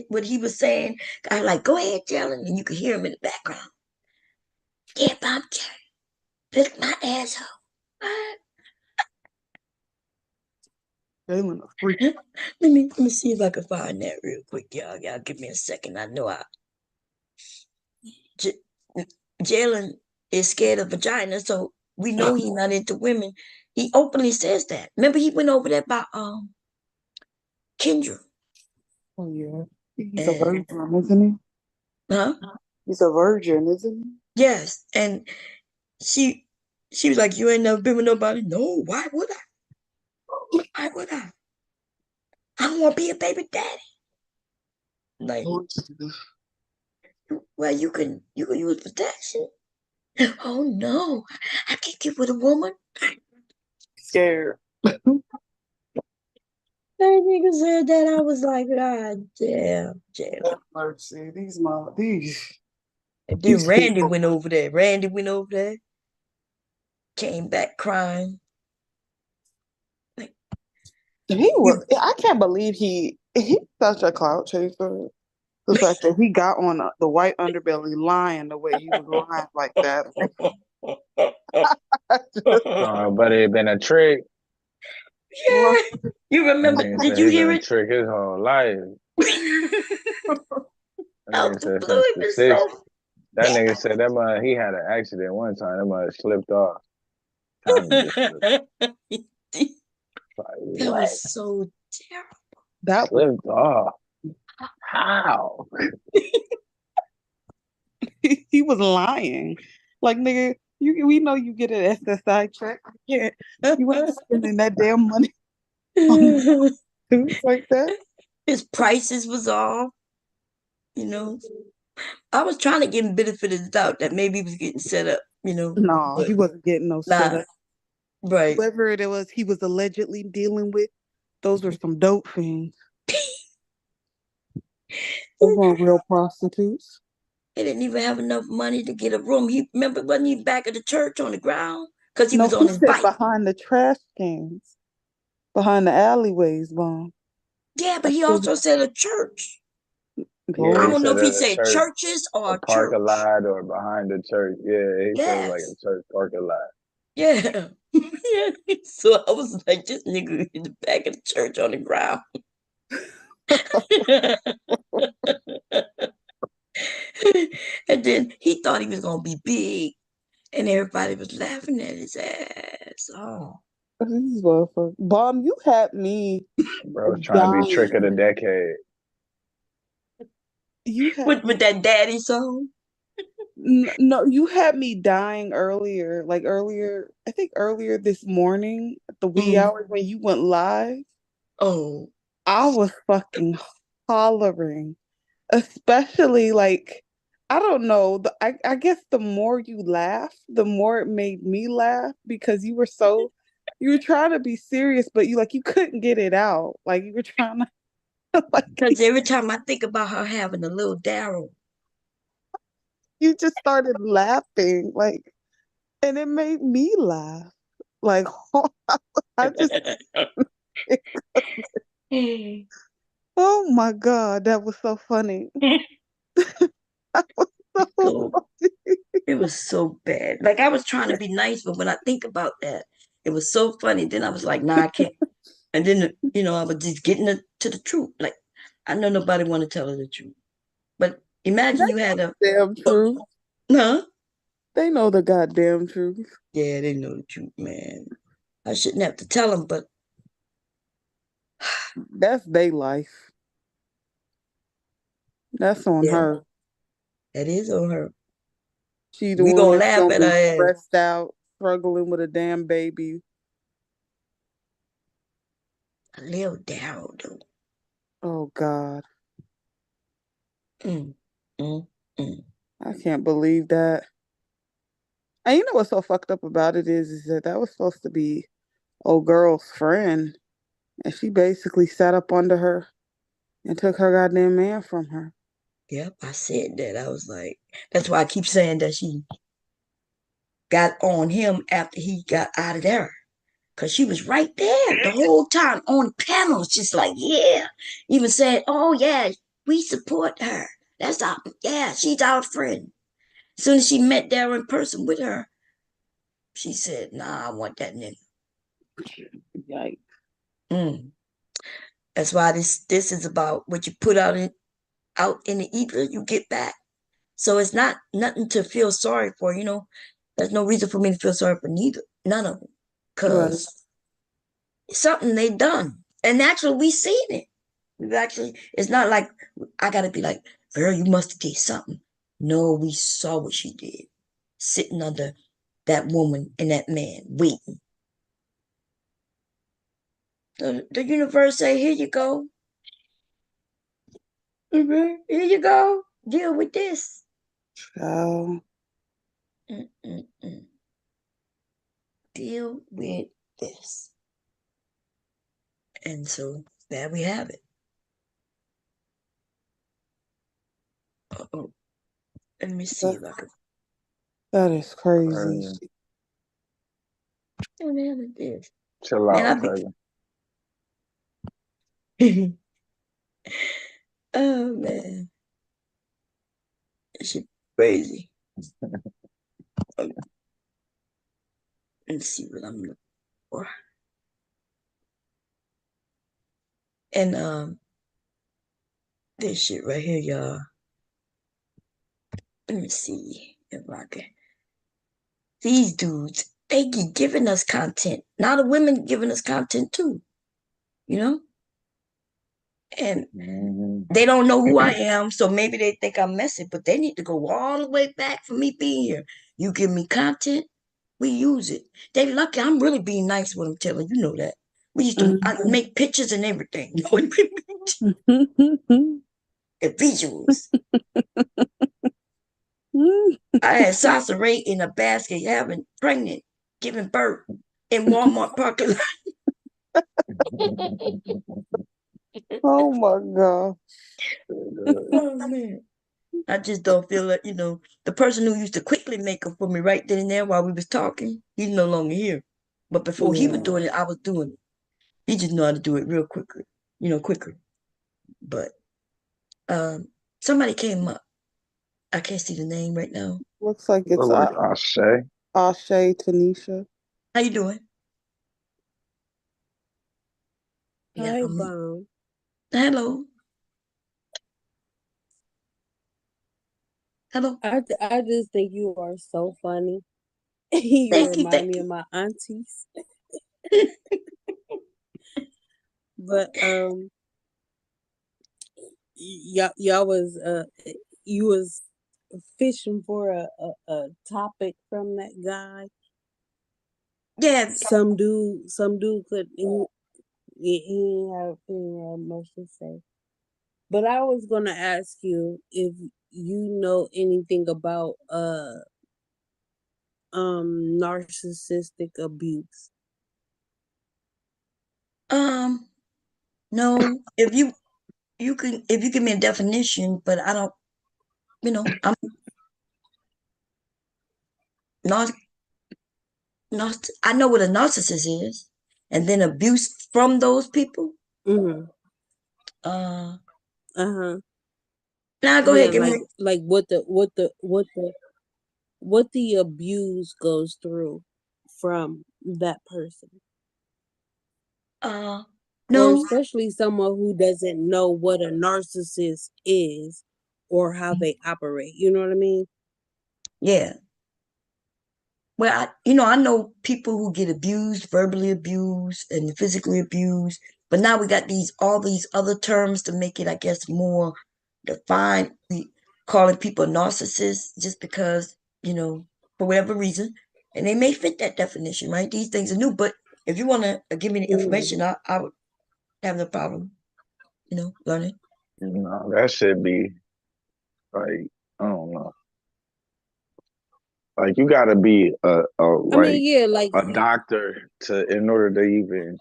what he was saying. I was like, "Go ahead, Jalen," and you could hear him in the background. Yeah, Palm Cherry, lick my asshole. Jalen a freak. Let me see if I can find that real quick, y'all. Y'all give me a second. I know Jalen is scared of vagina, so we know he's not into women. He openly says that. Remember, he went over there by Kendra. Oh yeah, he's a virgin, isn't he? Huh? He's a virgin, isn't he? Yes, and she was like, "You ain't never been with nobody." No, why would I? Why would I? I don't want to be a baby daddy. Like, well, you can use protection. Oh no, I can't get with a woman. Scared. That nigga said that. I was like, God damn, Jalen. Mercy, these. And then Randy went over there. Came back crying. Like, I can't believe he's such a clout chaser. The fact that he got on the white underbelly lying the way he was lying like that. But it been a trick. Yeah. You remember? Did you hear it? Trick his whole life. That nigga said that he had an accident one time. That mother slipped off. That was so terrible. That slipped off. How? He was lying. Like, nigga, we know you get an SSI check. Yeah, you ain't spending that damn money on dudes like that. His prices was off. I was trying to give him benefit of the doubt that maybe he was getting set up. No, he wasn't getting no set up. Right. Whoever it was he was allegedly dealing with, those were some dope fiends. Those weren't real prostitutes. He didn't even have enough money to get a room. Wasn't he back at the church on the ground? Because he was on his bike. Behind the trash cans. Behind the alleyways, Mom. Yeah, but he also said a church. Yeah, I he don't know said if he at a said church, churches a or parking church. lot or behind the church. Yeah, he said like a Yes. church parking lot. Yeah. So I was like, this nigga in the back of the church on the ground. And then he thought he was gonna be big, and everybody was laughing at his ass. Oh, This motherfucker. Bomb, you had me Bro was trying to be trick of the dying. decade. You had with that daddy song. no, you had me dying earlier. Like earlier, I think earlier this morning at the wee hours when you went live. Oh, I was fucking hollering. Especially like I don't know. I guess the more you laugh, the more it made me laugh because you were trying to be serious, but you couldn't get it out. Like you were trying to because every time I think about her having a little Daryl, you just started laughing, like, and it made me laugh. Like I just oh my God, that was so funny. That was so so it was so bad. Like I was trying to be nice, but when I think about that, it was so funny. Then I was like, nah, I can't. And then I was just getting to the truth. Like I know nobody want to tell her the truth, but imagine you had a damn truth. huh? They know the goddamn truth. Yeah, they know the truth, man. I shouldn't have to tell them, but That's their life. That's on yeah, her. that is on her. She the We one gonna that's laugh gonna at her be ass. stressed out, struggling with a damn baby. A little Daryl, though. Oh God. Mm, mm, mm. I can't believe that. And you know what's so fucked up about it is that was supposed to be old girl's friend, and she basically sat up under her and took her goddamn man from her. Yep, I said that. I was like, that's why I keep saying that she got on him after he got out of there. Cause she was right there the whole time on panels, just like, yeah. Even said, oh yeah, we support her. That's our yeah, she's our friend. As soon as she met there in person with her, she said, nah, I want that nigga. Yikes. Mm. That's why this is about what you put out in the ether, you get back. So it's not nothing to feel sorry for, There's no reason for me to feel sorry for none of them. Right. Cause it's something they done. And actually we seen it. We've actually, it's not like I gotta be like, girl, you must have did something. No, we saw what she did. Sitting under that woman and that man, waiting. The universe say, here you go. Here you go. Deal with this. So Mm-mm-mm. Deal with this. And so there we have it. Uh-oh. Let me see if I can. that is crazy. What the hell is this? Chill Man, out, I cousin. be. Oh man, that shit crazy. Let's see what I'm looking for. And this shit right here, y'all. Let me see if I can. These dudes, they keep giving us content. Now the women giving us content too, you know? And they don't know who I am, so maybe they think I'm messy, but they need to go all the way back for me being here. You give me content, we use it. They lucky I'm really being nice with them, telling you know that. We used to make pictures and everything. Mm-hmm. And visuals. I had Sasa Ray in a basket, having pregnant, giving birth in Walmart parking lot. Oh my God. Oh man. I just don't feel like, the person who used to quickly make up for me right then and there while we was talking, he's no longer here. But before he was Yeah. doing it, I was doing it. He just know how to do it real quicker, quicker. But Somebody came up. I can't see the name right now. Looks like it's Look like Ashe. Ashe Tanisha. How you doing? Yeah. Hi, Bomb. Hello. Hello. I just think you are so funny. You Thank you. remind Thank me you. of my aunties. But y'all was you was fishing for a topic from that guy. Yeah. Some dude could he didn't have much to say. But I was gonna ask you if you know anything about narcissistic abuse. No. If you give me a definition, but I don't. I'm not. I know what a narcissist is, and then abuse from those people. Mm-hmm. Uh-huh. Now go Yeah, ahead, give me. like what the abuse goes through from that person. Or No. especially someone who doesn't know what a narcissist is or how they operate. You know what I mean? Yeah. Well, I know people who get abused, verbally abused, and physically abused. But now we got all these other terms to make it, I guess, more defined. We calling people narcissists just because, for whatever reason, and they may fit that definition, right? These things are new, but if you want to give me the information, I would have no problem, learning. No, that should be like, I don't know. Like you gotta be I mean, yeah, like a doctor in order to even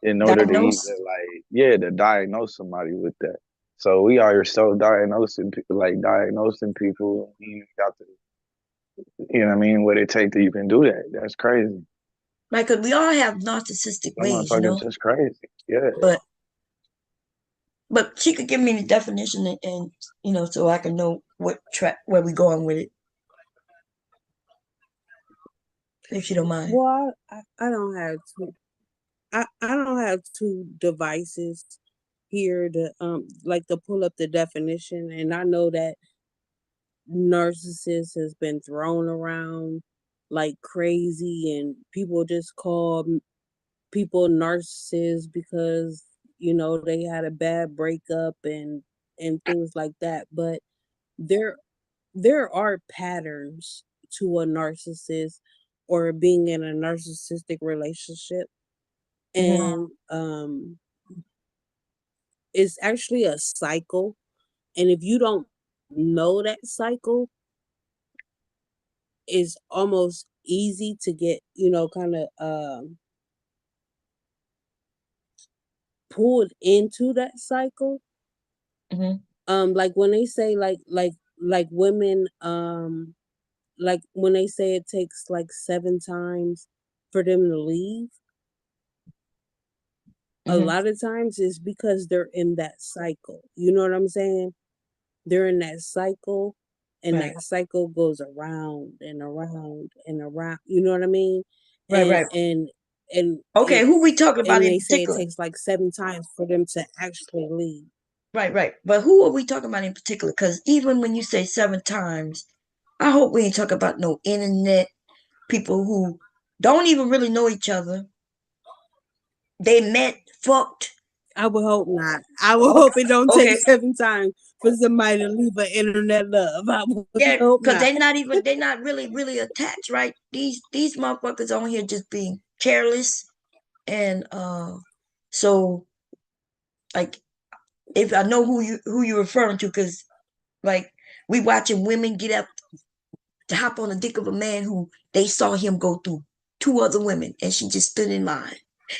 Diagnose. to diagnose somebody with that. So we are self diagnosing people, diagnosing people. You got to, what I mean, what it take to even do that. That's crazy. Right, because we all have narcissistic That ways, motherfucker's just crazy. Yeah. But she could give me the definition and so I can know what track where we going with it, if you don't mind. Well, I don't have I don't have two devices here to to pull up the definition, and I know that narcissist has been thrown around like crazy, and people just call people narcissists because they had a bad breakup and things like that. But there there are patterns to a narcissist or being in a narcissistic relationship, and it's actually a cycle. And if you don't know that cycle, it's almost easy to get kind of pulled into that cycle. Like when they say like women like when they say it takes like 7 times for them to leave, a lot of times it's because they're in that cycle. You know what I'm saying? They're in that cycle, and Right. that cycle goes around and around and around. You know what I mean? Right, right. And Okay, who we talking about and in they say it particular? takes like 7 times for them to actually leave. Right. But who are we talking about in particular? Because even when you say 7 times, I hope we ain't talking about no internet people who don't even really know each other. They met, fucked. I would hope not. I would hope it don't take Okay. 7 times for somebody to leave an internet love. I would Yeah, hope because not. they're not really attached, right? These motherfuckers on here just being careless and so like if I know who you're referring to, because like we watching women get up to hop on the dick of a man who they saw him go through 2 other women and she just stood in line.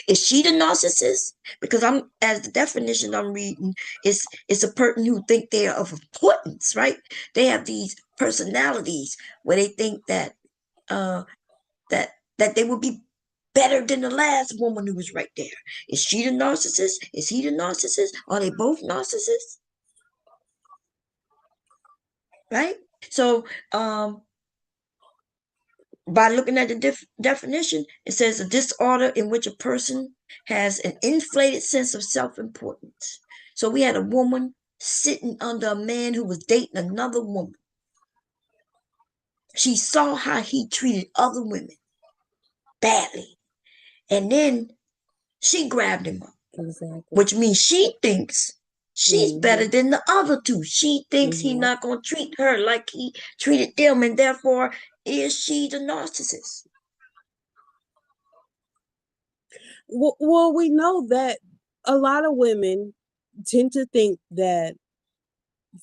Is she the narcissist? Because I'm as the definition I'm reading, it's a person who think they're of importance, right? They have these personalities where they think that uh that they would be better than the last woman who was right there. Is she the narcissist? Is he the narcissist? Are they both narcissists? right? So, by looking at the definition, it says a disorder in which a person has an inflated sense of self-importance. So we had a woman sitting under a man who was dating another woman. She saw how he treated other women badly. And then she grabbed him up, Exactly. which means she thinks she's better than the other two. She thinks he's Mhm. not going to treat her like he treated them, and therefore is she the narcissist. Well, we know that a lot of women tend to think that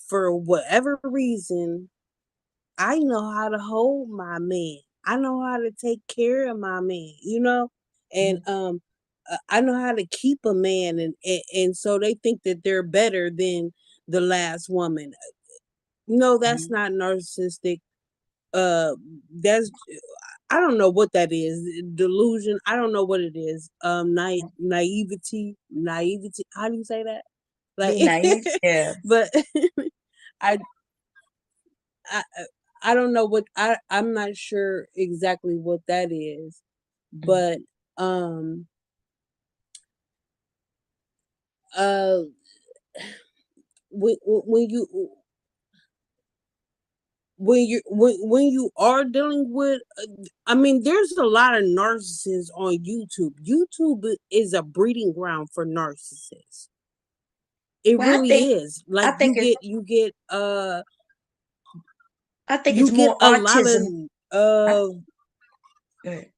for whatever reason, I know how to hold my man. I know how to take care of my man, you know? And I know how to keep a man, and so they think that they're better than the last woman. No, that's not narcissistic. That's I don't know what that is. Delusion. I don't know what it is. Naivety. Naivety. How do you say that? Like, Being naive, yeah. but I, I, I don't know what I'm not sure exactly what that is, but uh, when you when you are dealing with I mean there's a lot of narcissists on YouTube is a breeding ground for narcissists. It Well, really is. I Like think it's I think you it's get more a lot of autism. Go ahead.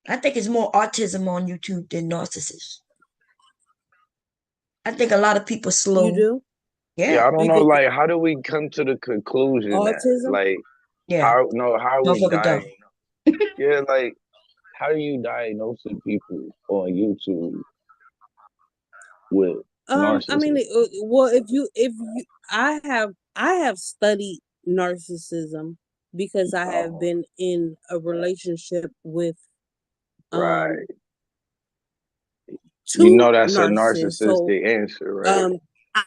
I think it's more autism on YouTube than narcissists. I think a lot of people you slow. do? Yeah, Yeah. I don't You know. think Like, how do we come to the conclusion that, autism? like, Yeah. how are we Motherfucker dumb. Yeah, like, how do you diagnose the people on YouTube with I mean, narcissism? well, if you, I have studied narcissism because I have Oh, been in a relationship with right. You two know that's a narcissists. So narcissistic answer, right? um,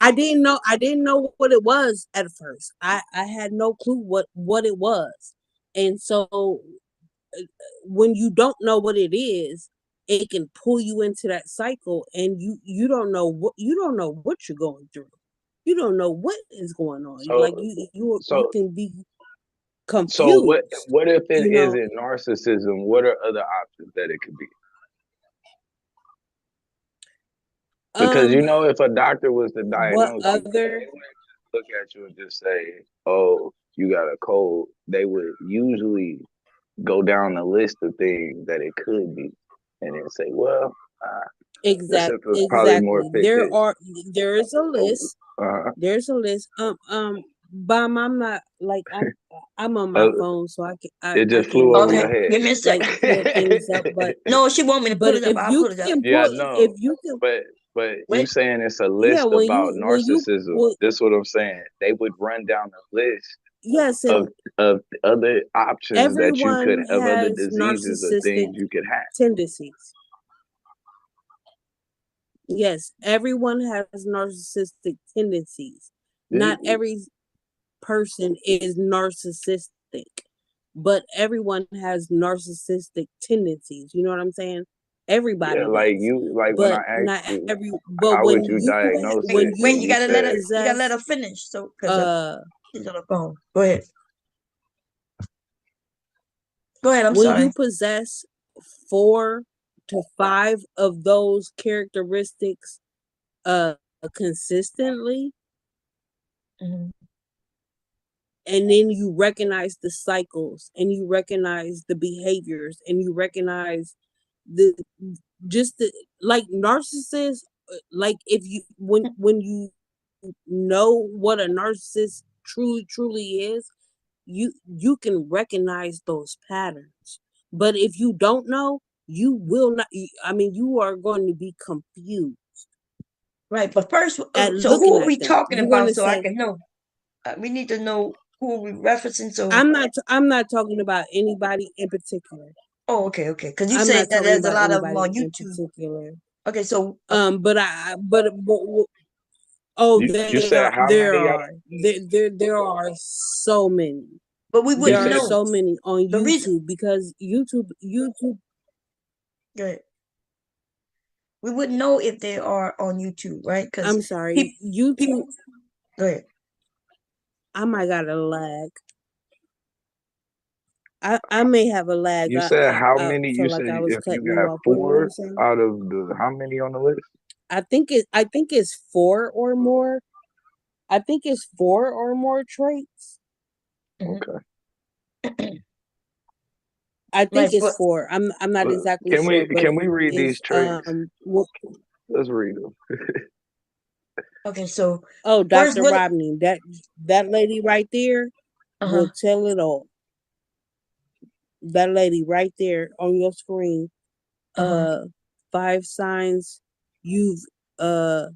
I didn't know what it was at first. I had no clue what it was, and so when you don't know what it is, it can pull you into that cycle, and you don't know what you're going through. You don't know what is going on. Like So, you so, can be so confused. what if it You know, isn't narcissism? What are other options that it could be? Because um, if a doctor was to what diagnose you, other? they wouldn't just look at you and just say, "Oh, you got a cold." They would usually go down the list of things that it could be, and then say, "Well, this is probably more Exactly. fit this." There is a Oh, list. uh, There's a list. But I'm not like I'm on my uh, phone, so it I just flew can over your Okay. head. Give me a like second. pull things up. No, she want me to But pull it up. if I'll you pull it up. can Yeah, pull, if no, you can, but you Wait. saying it's a yeah, list about narcissism. when This is what I'm saying. They would run down the list yes, of and other options that you could everyone of other has diseases or narcissistic things you could have. tendencies. Yes, everyone has narcissistic tendencies. Not every person is narcissistic, but everyone has narcissistic tendencies. You know what I'm saying? Yeah, Everybody does, like when I but asked not you, every. But how would you diagnose Wait, when it, wait, and you you you gotta said, let possess her finish. So because uh she's on the phone. Go ahead. Go ahead. I'm when you sorry. possess 4 to 5 of those characteristics uh consistently, Mhm. and then you recognize the cycles and you recognize the behaviors and you recognize the just the like narcissists, like if you when you know what a narcissist truly is, you can recognize those patterns. But if you don't know, you will not. I mean, you are going to be confused Right. But first, at so who looking are at we them. talking You're going about to so I say, can know? We need to know who are we referencing. So, I'm not talking about anybody in particular. oh, okay, okay. Because you I'm said not that talking there's a about lot of them anybody on in YouTube. particular. Okay, so But Oh, You said how there many? are there are so many. But we You There wouldn't are said know. so many on The reason, YouTube because YouTube. good. We wouldn't know if they are on YouTube, right? Because I'm sorry, people, YouTube. go ahead. I might got a lag. I may have a lag. you said how I many? You feel said like I was if you cutting you got off. What were you four saying? out of the how many on the list? I think it's four or more. I think it's four or more traits. Okay. I think Like it's for four. I'm not exactly Can sure, but we read these it's traits? Let's read them. okay, so oh, first Dr. what? Rodney, that lady right there Uh-huh. will tell it all. That lady right there on your screen, Uh-huh. 5 signs you've uh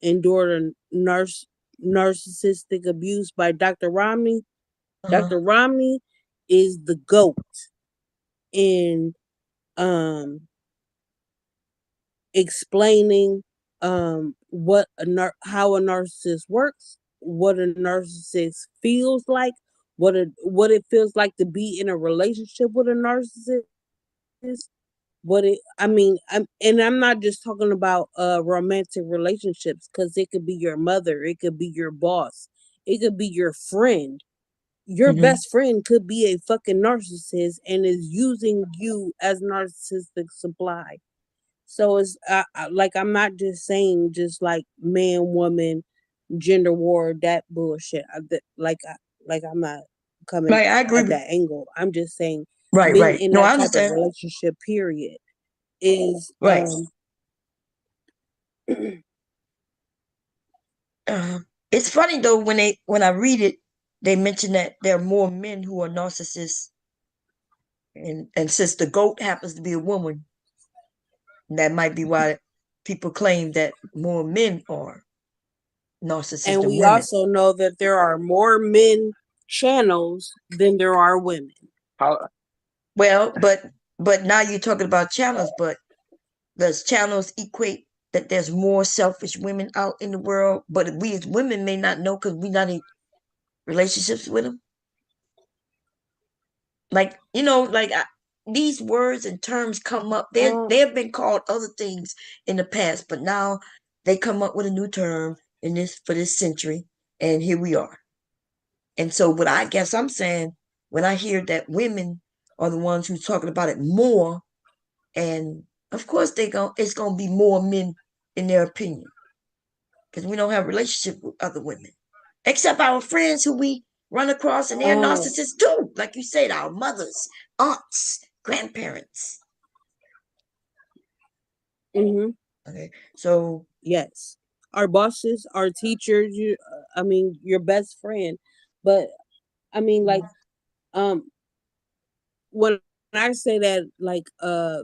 endured a narcissistic abuse by Dr. Romney. Uh-huh. Dr. Romney is the GOAT in um explaining how a narcissist works, what a narcissist feels like, what it feels like to be in a relationship with a narcissist. What it I mean, I'm not just talking about romantic relationships, because it could be your mother, it could be your boss, it could be your friend. Your Mm-hmm. best friend could be a fucking narcissist and is using you as narcissistic supply. So it's like, I'm not just saying just like man, woman, gender war, that bullshit. Like I'm not coming Right, I agree at with. that angle. I'm just saying Right, being right. in No, I that type of understand. relationship period is Right. It's funny though when I read it, they mention that there are more men who are narcissists, and since the goat happens to be a woman, that might be why people claim that more men are narcissists and than we women. also know that there are more men channels than there are women. How? Well, but now you're talking about channels, but does channels equate that there's more selfish women out in the world? But we as women may not know because we're not in relationships with them. Like like these words and terms come up. They have been called other things in the past, but now they come up with a new term in this for this century, and here we are. And so, what I guess I'm saying when I hear that women are the ones who's talking about it more, and of course it's gonna be more men in their opinion because we don't have a relationship with other women, except our friends who we run across, and they're narcissists too. Like you said, our mothers, aunts, grandparents. Mm-hmm. Okay, so yes, our bosses, our teachers, I mean, your best friend. But I mean, like, when I say that, like,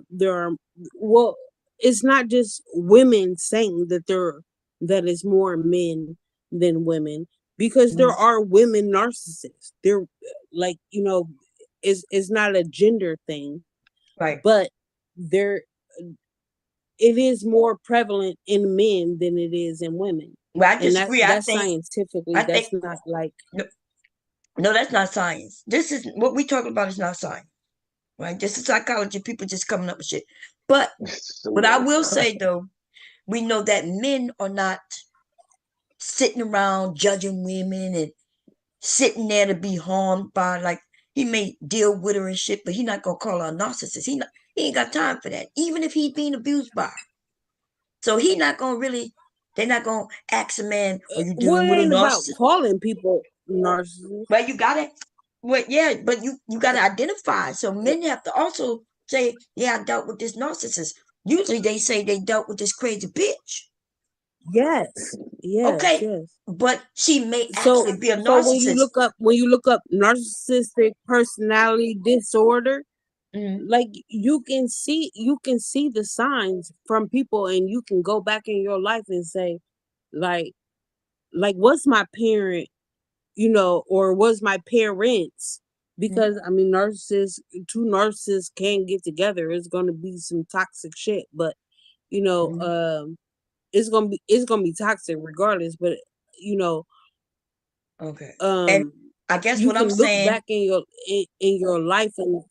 there are, well, it's not just women saying that it's more men than women, because there are women narcissists. They're like, it's not a gender thing, right? But there, it is more prevalent in men than it is in women. Well, I And disagree. that's scientifically, I think that's not like, no, that's not science. This is what we talking about is not science, right? This is psychology. People just coming up with shit. But what I will say though, we know that men are not sitting around judging women and sitting there to be harmed by, like, he may deal with her and shit, but he not gonna call her a narcissist. He ain't got time for that. Even if he's being abused by her, so he not gonna really. They're not gonna ask a man, "Are you well, dealing it with a ain't about narcissist?" calling people narcissists. Well, you got it. Well, yeah, but you got to identify. So men have to also say, "Yeah, I dealt with this narcissist." Usually, they say they dealt with this crazy bitch. Yes, yes, Okay, yes. but she may So, actually be a so when narcissist. you look up narcissistic personality disorder, like, you can see the signs from people, and you can go back in your life and say, like what's my parent, or was my parents, because I mean, two narcissists can't get together. It's going to be some toxic shit. But you know, it's gonna be toxic regardless. But you know, Okay. And I guess you what can I'm look saying, back in your life And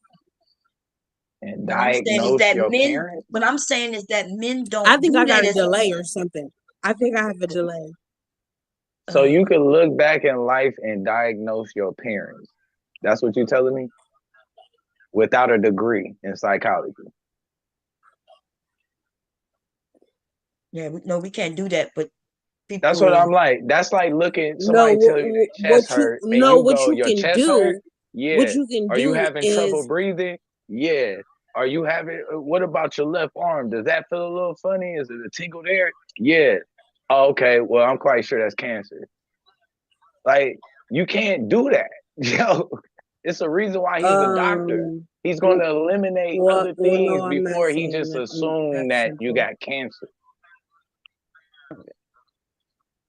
what I'm saying is diagnose that your men, parents. what I'm saying is that men I don't think do I got that a as a delay man. or something. I think I have a delay. So you can look back in life and diagnose your parents. That's what you're telling me? Without a degree in psychology. Yeah, no, we can't do that. But That's what people, I'm like. That's like looking No, somebody tell you their chest hurt and you what go, you your can chest hurt? do, Yeah. Are you having trouble is breathing? Yeah. Are you having what about your left arm? Does that feel a little funny? Is it a tingle there? Yeah. Oh, okay. Well, I'm quite sure that's cancer. Like, you can't do that. Yo, it's a reason why he's a doctor. He's going to eliminate other well, no, things I'm not before he saying just that assumed that you simple. got cancer.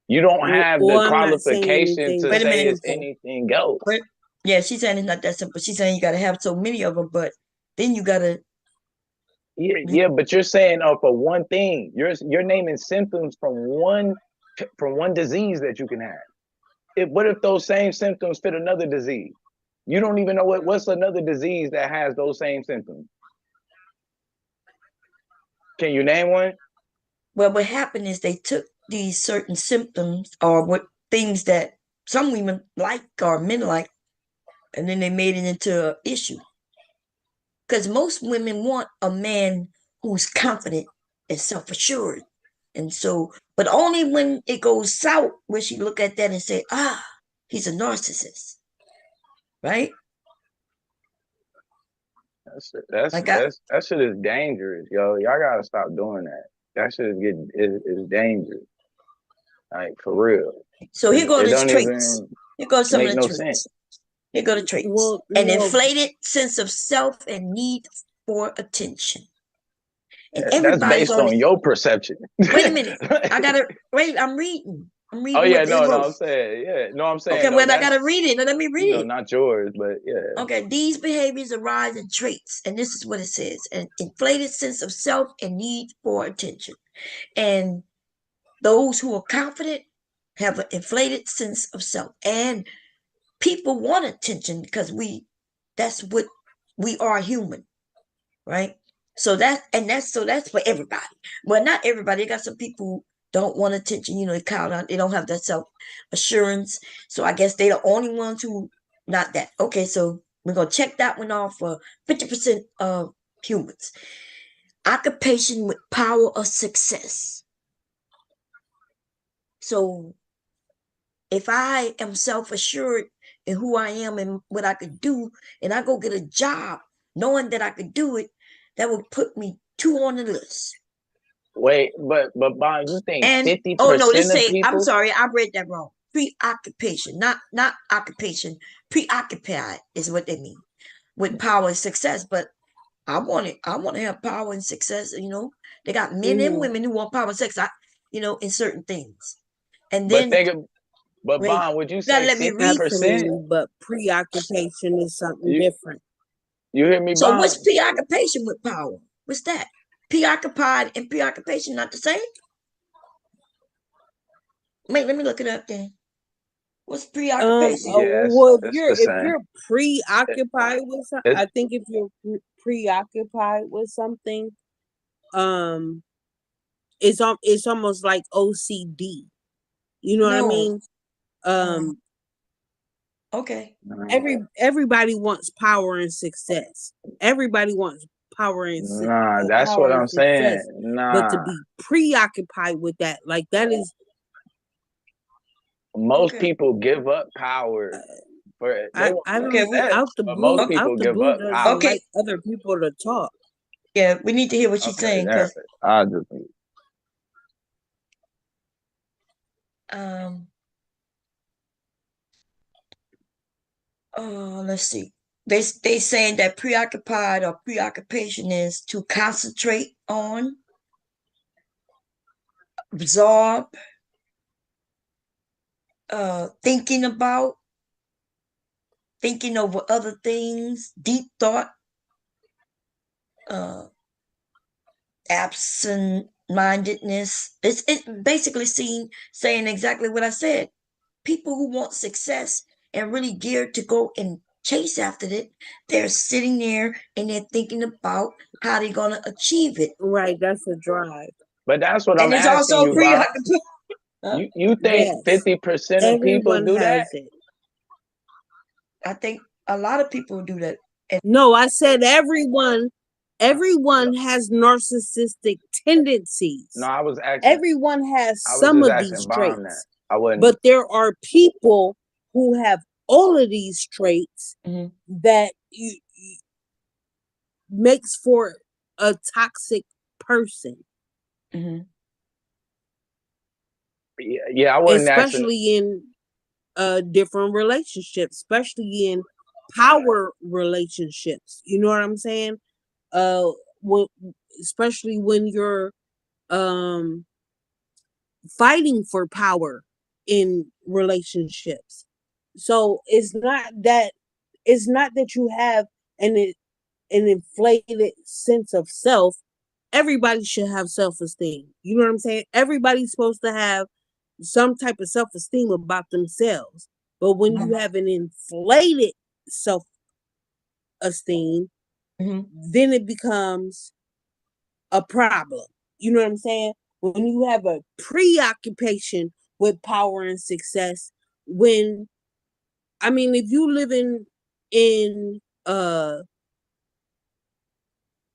You don't have Well, the I'm not saying qualification anything to wait a that say minute. it's simple. anything else. But yeah, she's saying it's not that simple. She's saying you got to have so many of them, but then you got to. Yeah, but you're saying for one thing. You're naming symptoms from one disease that you can have. What if those same symptoms fit another disease? You don't even know what's another disease that has those same symptoms. Can you name one? Well, what happened is they took these certain symptoms or what things that some women like or men like, and then they made it into an issue. Because most women want a man who's confident and self-assured. And so, but only when it goes south where she look at that and say, he's a narcissist, right? Like That shit is dangerous, yo. Y'all gotta stop doing that. That shit is dangerous. Like, for real. So here go It his don't traits. even Here goes some of make the no traits. sense. Here go the traits. Well, An no, inflated sense of self and need for attention. And That's everybody's based on on your perception. wait a minute. I gotta wait, I'm reading. I'm Oh reading yeah, what they no, wrote. I'm saying, yeah. No, I'm saying Okay, no, well I gotta that's read it. Now let me read it. not yours, but yeah. Okay, these behaviors arise in traits, and this is what it says: an inflated sense of self and need for attention. And those who are confident have an inflated sense of self. And people want attention because that's what we are human, right? So that's for everybody. Well, not everybody. You got some people who don't want attention, they count on, they don't have that self assurance. So I guess they're the only ones who not that. Okay, so we're gonna check that one off for 50% of humans. Occupation with power of success. So if I am self-assured in who I am and what I could do, and I go get a job knowing that I could do it, that would put me 2 on the list. Wait, but Bond, you think And 50% of I'm people? sorry, I read that wrong. Preoccupation, not occupation. Preoccupied is what they mean with power and success. But I want it. I want to have power and success. They got men and women who want power and sex. In certain things. And But then wait, Bond, would you you gotta say let me read. 50%? absolutely, but preoccupation is something You different. you hear me, So Bond? what's preoccupation with power? What's that? Preoccupied and preoccupation not the same? Wait, let me look it up then. What's preoccupation? Yes, Well, it's the if same. you're preoccupied with something, It, I think if you're preoccupied with something, um, it's almost like OCD. You know what I No. mean? Okay. Everybody wants power and success. Everybody wants power and nah, that's what I'm saying. success. But to Nah, be preoccupied with that, like that is most people give up power for they want I don't Okay, success, out the but blue most people give blue up doesn't power. okay. like other people to talk. Yeah, we need to hear what she's Okay, saying there. because I just um let's see. They saying that preoccupied or preoccupation is to concentrate on, absorb, thinking about, thinking over other things, deep thought, absent mindedness. It's basically saying exactly what I said. People who want success and really geared to go and chase after it, they're sitting there and they're thinking about how they're gonna achieve it. Right, that's a drive. But that's what And I'm it's asking also you, Bob. preoccupied. You think Yes, 50% of people everyone do that? has it. I think a lot of people do that. And No, I said everyone has narcissistic tendencies. No, I was asking. Everyone has I was some just of these asking Bomb that. traits. I wouldn't. But there are people who have all of these traits that makes for a toxic person. Yeah, I wasn't asking. Especially in different relationships, especially in power relationships. You know what I'm saying? When, especially when you're fighting for power in relationships. So it's not that you have an inflated sense of self. Everybody should have self-esteem. You know what I'm saying? Everybody's supposed to have some type of self-esteem about themselves. But when you have an inflated self-esteem, then it becomes a problem. You know what I'm saying? When you have a preoccupation with power and success, if you live in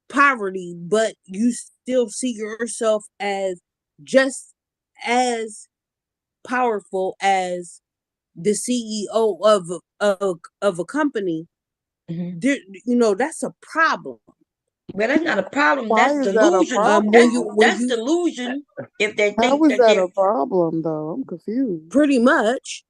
poverty, but you still see yourself as just as powerful as the CEO of a company, that's a problem. Well, that's not a problem. Why That's is that a delusional. problem? That's delusion. If they How think is that that they're a problem, though? I'm confused. Pretty much.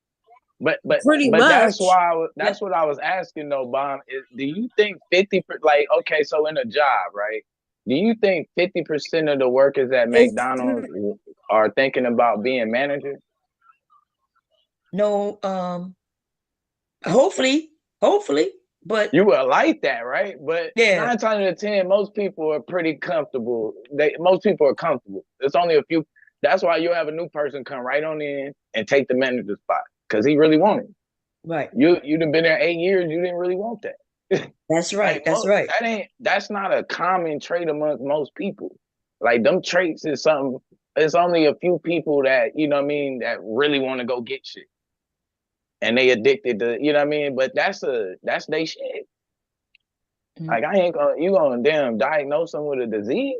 But Pretty that's much. why that's what I was asking though, Bomb. Do you think 50 like okay, so in a job, right? Do you think 50% of the workers at McDonald's are thinking about being managers? no, hopefully, but you would like that, right? But yeah, 9 times out of 10, most people are pretty comfortable. Most people are comfortable. It's only a few. That's why you'll have a new person come right on in and take the manager spot because he really wanted it. Right. You'd have been there 8 years. You didn't really want that. That's right. Like, that's right. That's not a common trait amongst most people. Like them traits is something. It's only a few people that you know what I mean that really want to go get shit, and they addicted to you know what I mean. But that's they shit. Like I ain't gonna you gonna damn diagnose them with a disease.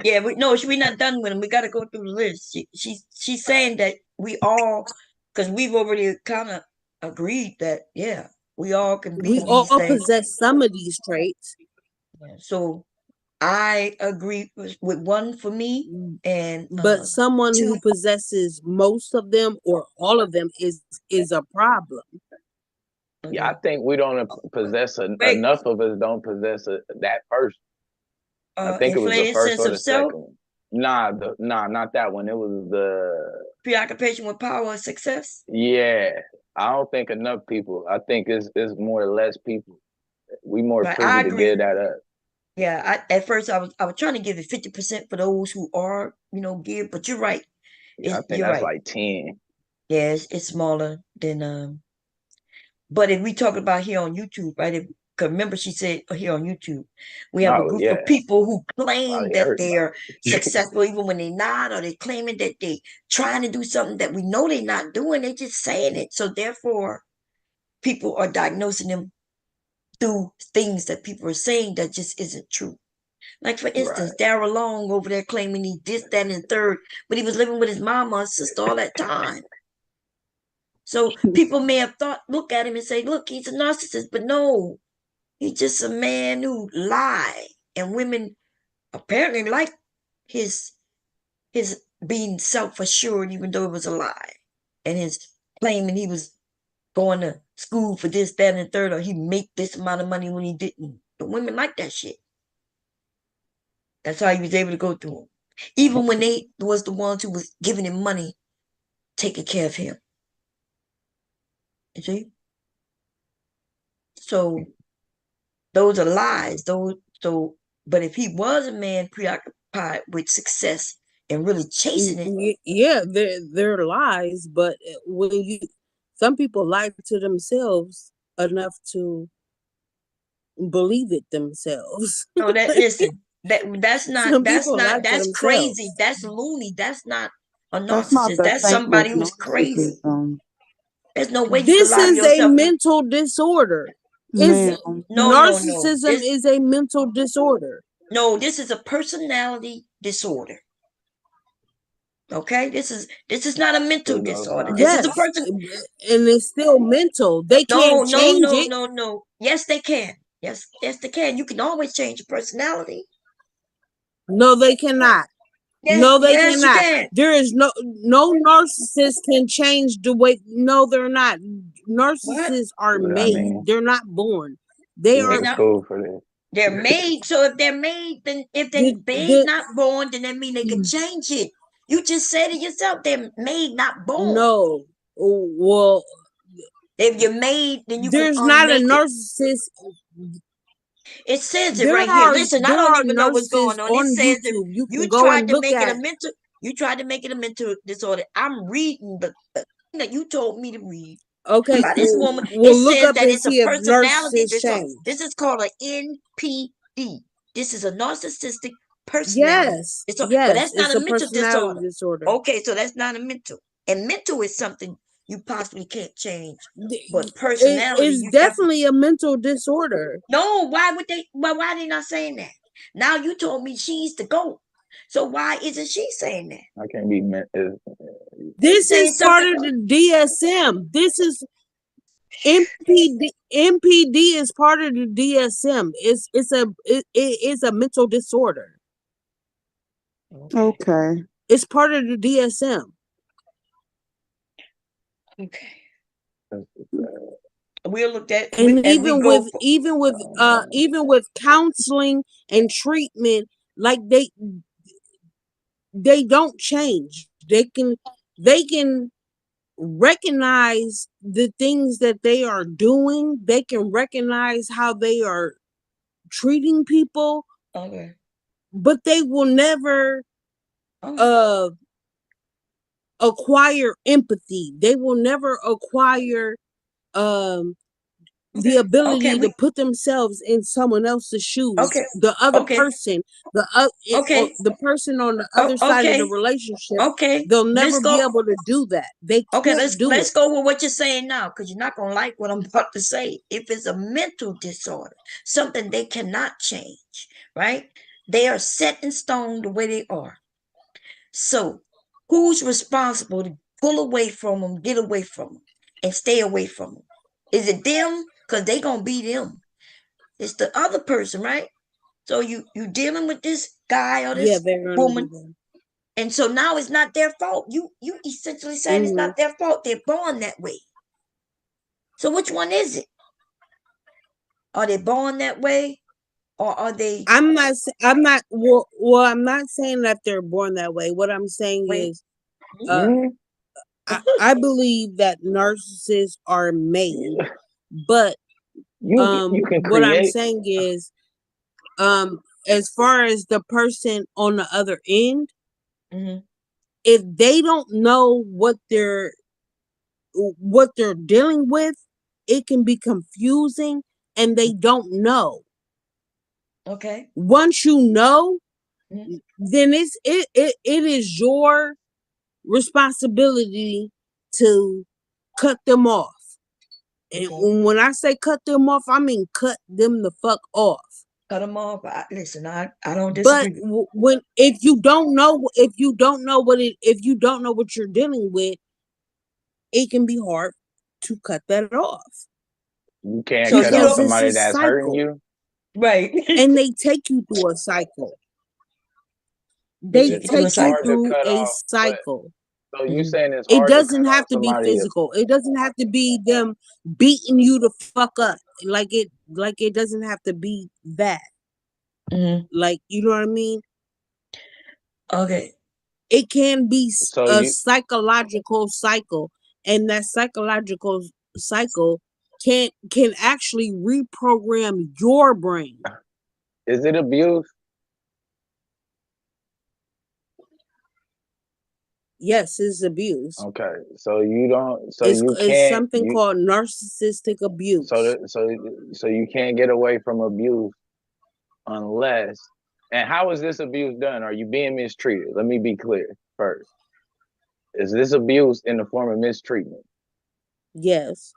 Yeah, we're not done with them. We got to go through the list. She's saying that we all, because we've already kind of agreed that we all can be We these all things. possess some of these traits. So I agree with one for me, and but someone who possesses most of them or all of them is a problem. Yeah, I think we don't possess enough of us don't possess that first. I think it was the inflated first sense or of the self, second one. Nah, not that one. It was the preoccupation with power and success. Yeah, I don't think enough people. I think it's more or less people. We more Right, I privy to agree. give that up. Yeah, at first I was trying to give it 50% for those who are geared, but you're right. Yeah, I think you're that's right. like 10. Yeah, it's smaller than But if we talk about here on YouTube, right? Cause remember she said here on YouTube, we have a Oh group yeah, of people who claim probably that everybody. they're successful even when they're not, or they're claiming that they trying to do something that we know they're not doing. They're just saying it. So therefore, people are diagnosing them through things that people are saying that just isn't true. Like for instance, Right. Daryl Long over there claiming he this, that, and the third, but he was living with his mama and sister all that time. So people may have look at him and say, look, he's a narcissist, but no, he's just a man who lied. And women apparently like his being self-assured, even though it was a lie. And his claiming he was going to school for this, that, and the third, or he make this amount of money when he didn't. But women like that shit. That's how he was able to go through them. Even when they was the ones who was giving him money, taking care of him. You see? So those are lies. But if he was a man preoccupied with success and really chasing it. Yeah, they're lies, but when some people lie to themselves enough to believe it themselves. No, that listen, Some people lie to that's crazy. themselves. That's loony. That's not a That's not narcissist. the That's same somebody as who's crazy. narcissism. There's no way you can This lie to is a yourself. mental disorder. Is Ma'am. No. narcissism is a mental disorder. No, this is a personality disorder. Okay, this is not a mental disorder. This is a Yes, person. and it's still mental. They can't change it. No. Yes, they can. Yes, they can. You can always change your personality. No, they cannot. No, they Yes, you cannot. can. There is no narcissist can change the way. No, they're not. Narcissists are I made. mean, They're not born. They you They're went are to not. school for this. They're made. So if they're made, then if they're the made not born, then that mean they can change it. You just said it yourself. They're made not born. no. Well, If you're made, then you can there's not a unmake it. narcissist. It says it There right here. are Listen, I there don't are even know what's going narcissists on. It on says that YouTube. You can you go tried and to look make it a at. mental. You tried to make it a mental disorder. I'm reading the thing that you told me to read Okay, by this woman. It we'll look says up that and it's a see if personality narcissists disorder. change. This is called an NPD. This is a narcissistic personality Yes, disorder, but yes, that's not it's a a mental personality disorder. disorder. Okay, so that's not a mental. And mental is something you possibly can't change, but It personality is you definitely. definitely a mental disorder. No, why would they? Well, why they not saying that? Now you told me she's the goat. So why isn't she saying that? I can't be meant. They This saying is part something. of the DSM. This is MPD. MPD is part of the DSM. It is a mental disorder. Okay. It's part of the DSM. Okay. We'll look at And as we go. even with counseling and treatment, like they don't change. They can recognize the things that they are doing. They can recognize how they are treating people, Okay. but they will never Okay. acquire empathy. They will never acquire the Okay. ability to We. put themselves in someone else's shoes. Okay. The other Okay. person, Okay. the person on the other side of the Okay. relationship, Okay. they'll Let's never be go. able to do that. They Okay. can't do Let's it. go with what you're saying now, because you're not gonna like what I'm about to say. If it's a mental disorder, something they cannot change, right? They are set in stone the way they are. So, who's responsible to pull away from them, get away from them, and stay away from them? Is it them? Because they gonna be them. It's the other person, right? So you dealing with this guy or Yeah, this they're gonna be woman, there. and so now it's not their fault. You essentially saying it's not their fault. They're born that way. So which one is it? Are they born that way, or are they? I'm not. I'm not saying that they're born that way. What I'm saying Wait. is, I believe that narcissists are made, but You can what I'm create. saying is, as far as the person on the other end, if they don't know what they're dealing with, it can be confusing, and they don't know. Okay. Once you know, then it is your responsibility to cut them off. And when I say cut them off, I mean cut them the fuck off. Cut them off. Listen, I don't But disagree. when if you don't know what you're dealing with, it can be hard to cut that off. You can't So cut you off Because don't. it's somebody a that's hurting cycle. you. Right. And they take you through a cycle. They It's take you hard to through cut a off, but cycle. so you saying it's It hard to doesn't cut have off to be somebody if physical. It doesn't have to be them beating you the fuck up. Like it doesn't have to be that. Like, you know what I mean? Okay. It can be so a you psychological cycle, and that psychological cycle can actually reprogram your brain. is it abuse? Yes, it's abuse. Okay, so you don't, so It's you it's can't, something you, called narcissistic abuse. so you can't get away from abuse unless. And how is this abuse done? Are you being mistreated? Let me be clear first. Is this abuse in the form of mistreatment? Yes.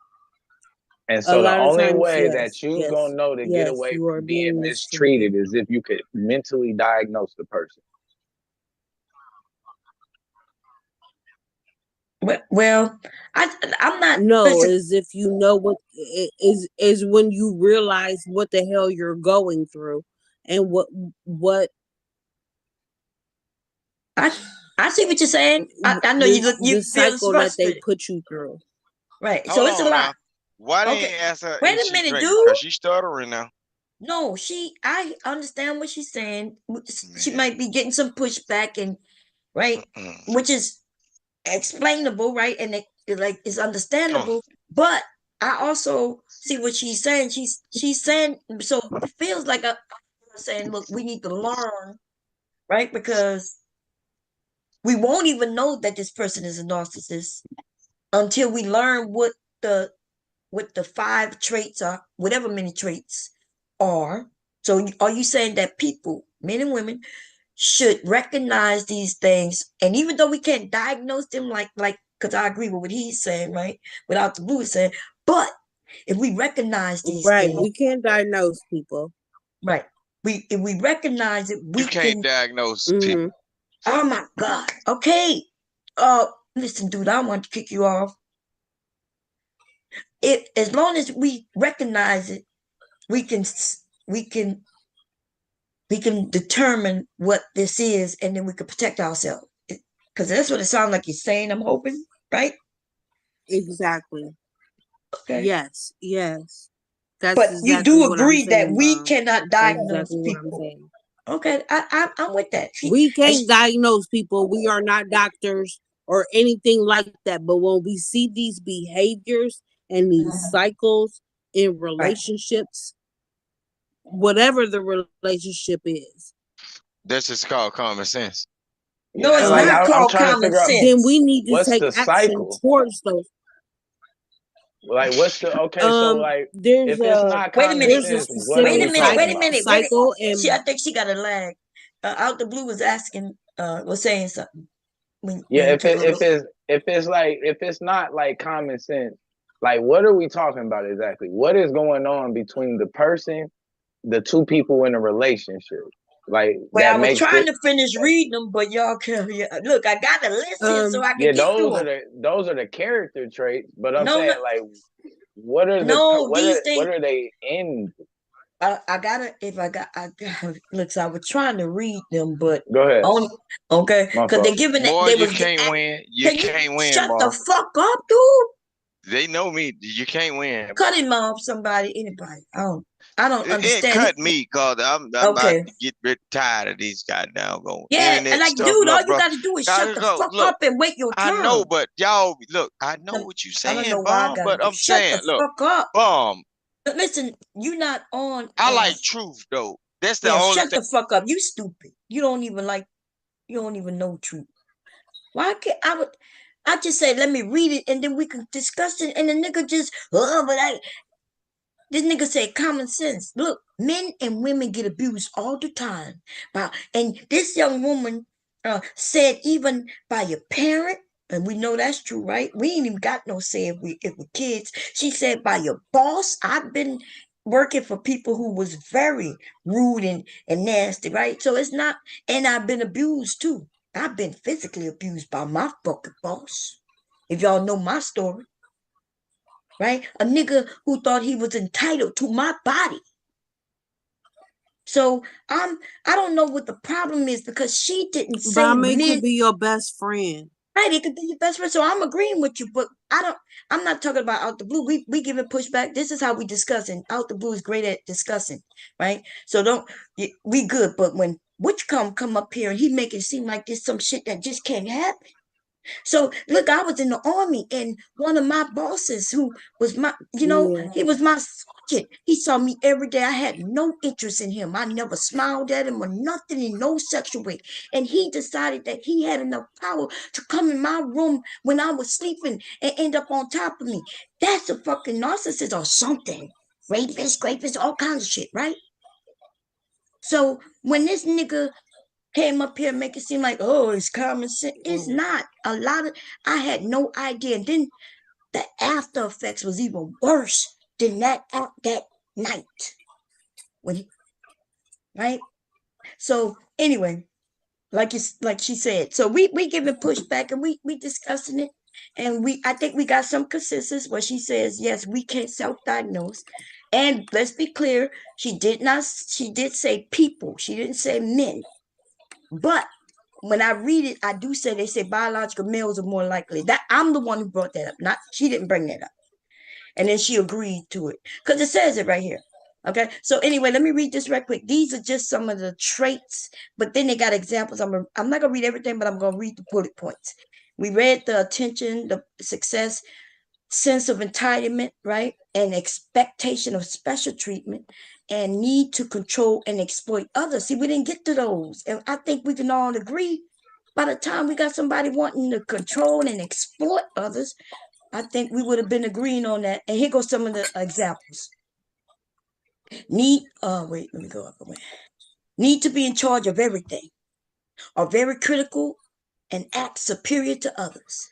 And A so the lot of only times, way yes. that you Yes. gonna know to get Yes, away you are from being being mistreated mistreated. is if you could mentally diagnose the person. Well, I'm not. No, Listen, as if you know what is when you realize what the hell you're going through and what I see what you're saying. I know you the feel cycle that they frustrated, put you through. right? So Hold it's a on lot. now. Why they Okay, ain't ask her wait is a she minute, drinking? dude. Cause she stuttering now. No, I understand what she's saying. She Man. might be getting some pushback, and right, which is explainable, right? And like it's Come on. understandable. But I also see what she's saying. She's saying so it feels like a saying, look, we need to learn, right? Because we won't even know that this person is a narcissist until we learn the what the 5 traits are, whatever many traits are. So are you saying that people, men and women, should recognize these things? And even though we can't diagnose them like because I agree with what he's saying, right? Without the blue is saying, but if we recognize these Right. things, We can't diagnose people. right? If we recognize it, You we can't can. diagnose Mm-hmm. people. Oh my God. Okay. Listen, dude, I want to kick you off. It as long as we recognize it, we can we can we can determine what this is, and then we can protect ourselves. Because that's what it sounds like you're saying. I'm hoping, right? Exactly. Okay. Yes. Yes. That's But you exactly do what I'm agree that saying, we Bob. cannot That's diagnose exactly what I'm people. saying. Okay, I'm with that. We can't diagnose people. We are not doctors or anything like that. But when we see these behaviors and these cycles in Right. relationships, whatever the relationship is, This is called common sense. No, Yeah, it's like not I'm called trying to common figure out then we sense. need to what's take the action cycle. towards those. Like, what's the okay? So, like, There's if it's a not Wait a common minute. there's a sense, what are Wait specific a we minute. talking Wait a about? minute. Wait. cycle, I and think she got a lag. Out the blue was asking, was saying something. When Yeah, you took a look. if it's not like common sense, like what are we talking about exactly? What is going on between the person, the two people in a relationship, like Well, that I was makes trying it? to finish reading them, but y'all can look. I got a list here so I can Yeah, get to them. those are the character traits. But I'm No, no, saying like, what are the no. These what things. are they in? I gotta. If I got. Look, so I was trying to read them, but Go ahead, only okay my because they're fault. giving it. Boy, They you was. can't win. You Can you can't win, shut boy. the fuck up, dude? They know me. You can't win. Cut him off, somebody, anybody. I don't It understand it. cut me cause I'm about Okay. to get rid tired of these goddamn going Yeah, and internet like, stuff. dude, all Look, you bro. got to do is Now, shut the look, fuck look. up and wait your I know, turn. but y'all look. I know what you I don't know saying, why I bomb. got to But do. I'm Shut the saying, look, fuck up. bomb. But listen, you not on. I like truth though. That's the Yeah, only shut thing. the fuck up. You stupid. You don't even like. You don't even know truth. Why can't I would? I just say let me read it and then we can discuss it. And the nigga just, but this nigga said common sense. Look, men and women get abused all the time. And this young woman said even by your parent, and we know that's true, right? We ain't even got no say if we're kids. She said by your boss. I've been working for people who was very rude and nasty, right? So it's not, and I've been abused too. I've been physically abused by my fucking boss. If y'all know my story, right? A nigga who thought he was entitled to my body. So I don't know what the problem is because she didn't say Bame men. could be your best friend. Right, it could be your best friend. So I'm agreeing with you, but I'm not talking about out the blue. We give it pushback. This is how we discussing. Out the blue is great at discussing, right? So we good, but when Which come up here and he make it seem like there's some shit that just can't happen. So look, I was in the army, and one of my bosses, who was my, he was my sergeant. He saw me every day. I had no interest in him. I never smiled at him or nothing in no sexual way. And he decided that he had enough power to come in my room when I was sleeping and end up on top of me. That's a fucking narcissist or something. Rapist, all kinds of shit, right? So when this nigga came up here and make it seem like, oh, it's common sense. It's not. A lot of, I had no idea. And then the after effects was even worse than that night. When he, right? So anyway, like she said, so we giving pushback, and we discussing it. And I think we got some consensus where she says, yes, we can't self-diagnose. And let's be clear, she did say people. She didn't say men. But when I read it, I do say they say biological males are more likely. That I'm the one who brought that up. Not she didn't bring that up. And then she agreed to it. Because it says it right here. Okay. So anyway, let me read this right quick. These are just some of the traits, but then they got examples. I'm not gonna read everything, but I'm gonna read the bullet points. We read the attention, the success, sense of entitlement, right? And expectation of special treatment, and need to control and exploit others. See, we didn't get to those. And I think we can all agree by the time we got somebody wanting to control and exploit others, I think we would have been agreeing on that. And here goes some of the examples. Need to be in charge of everything, are very critical, and act superior to others.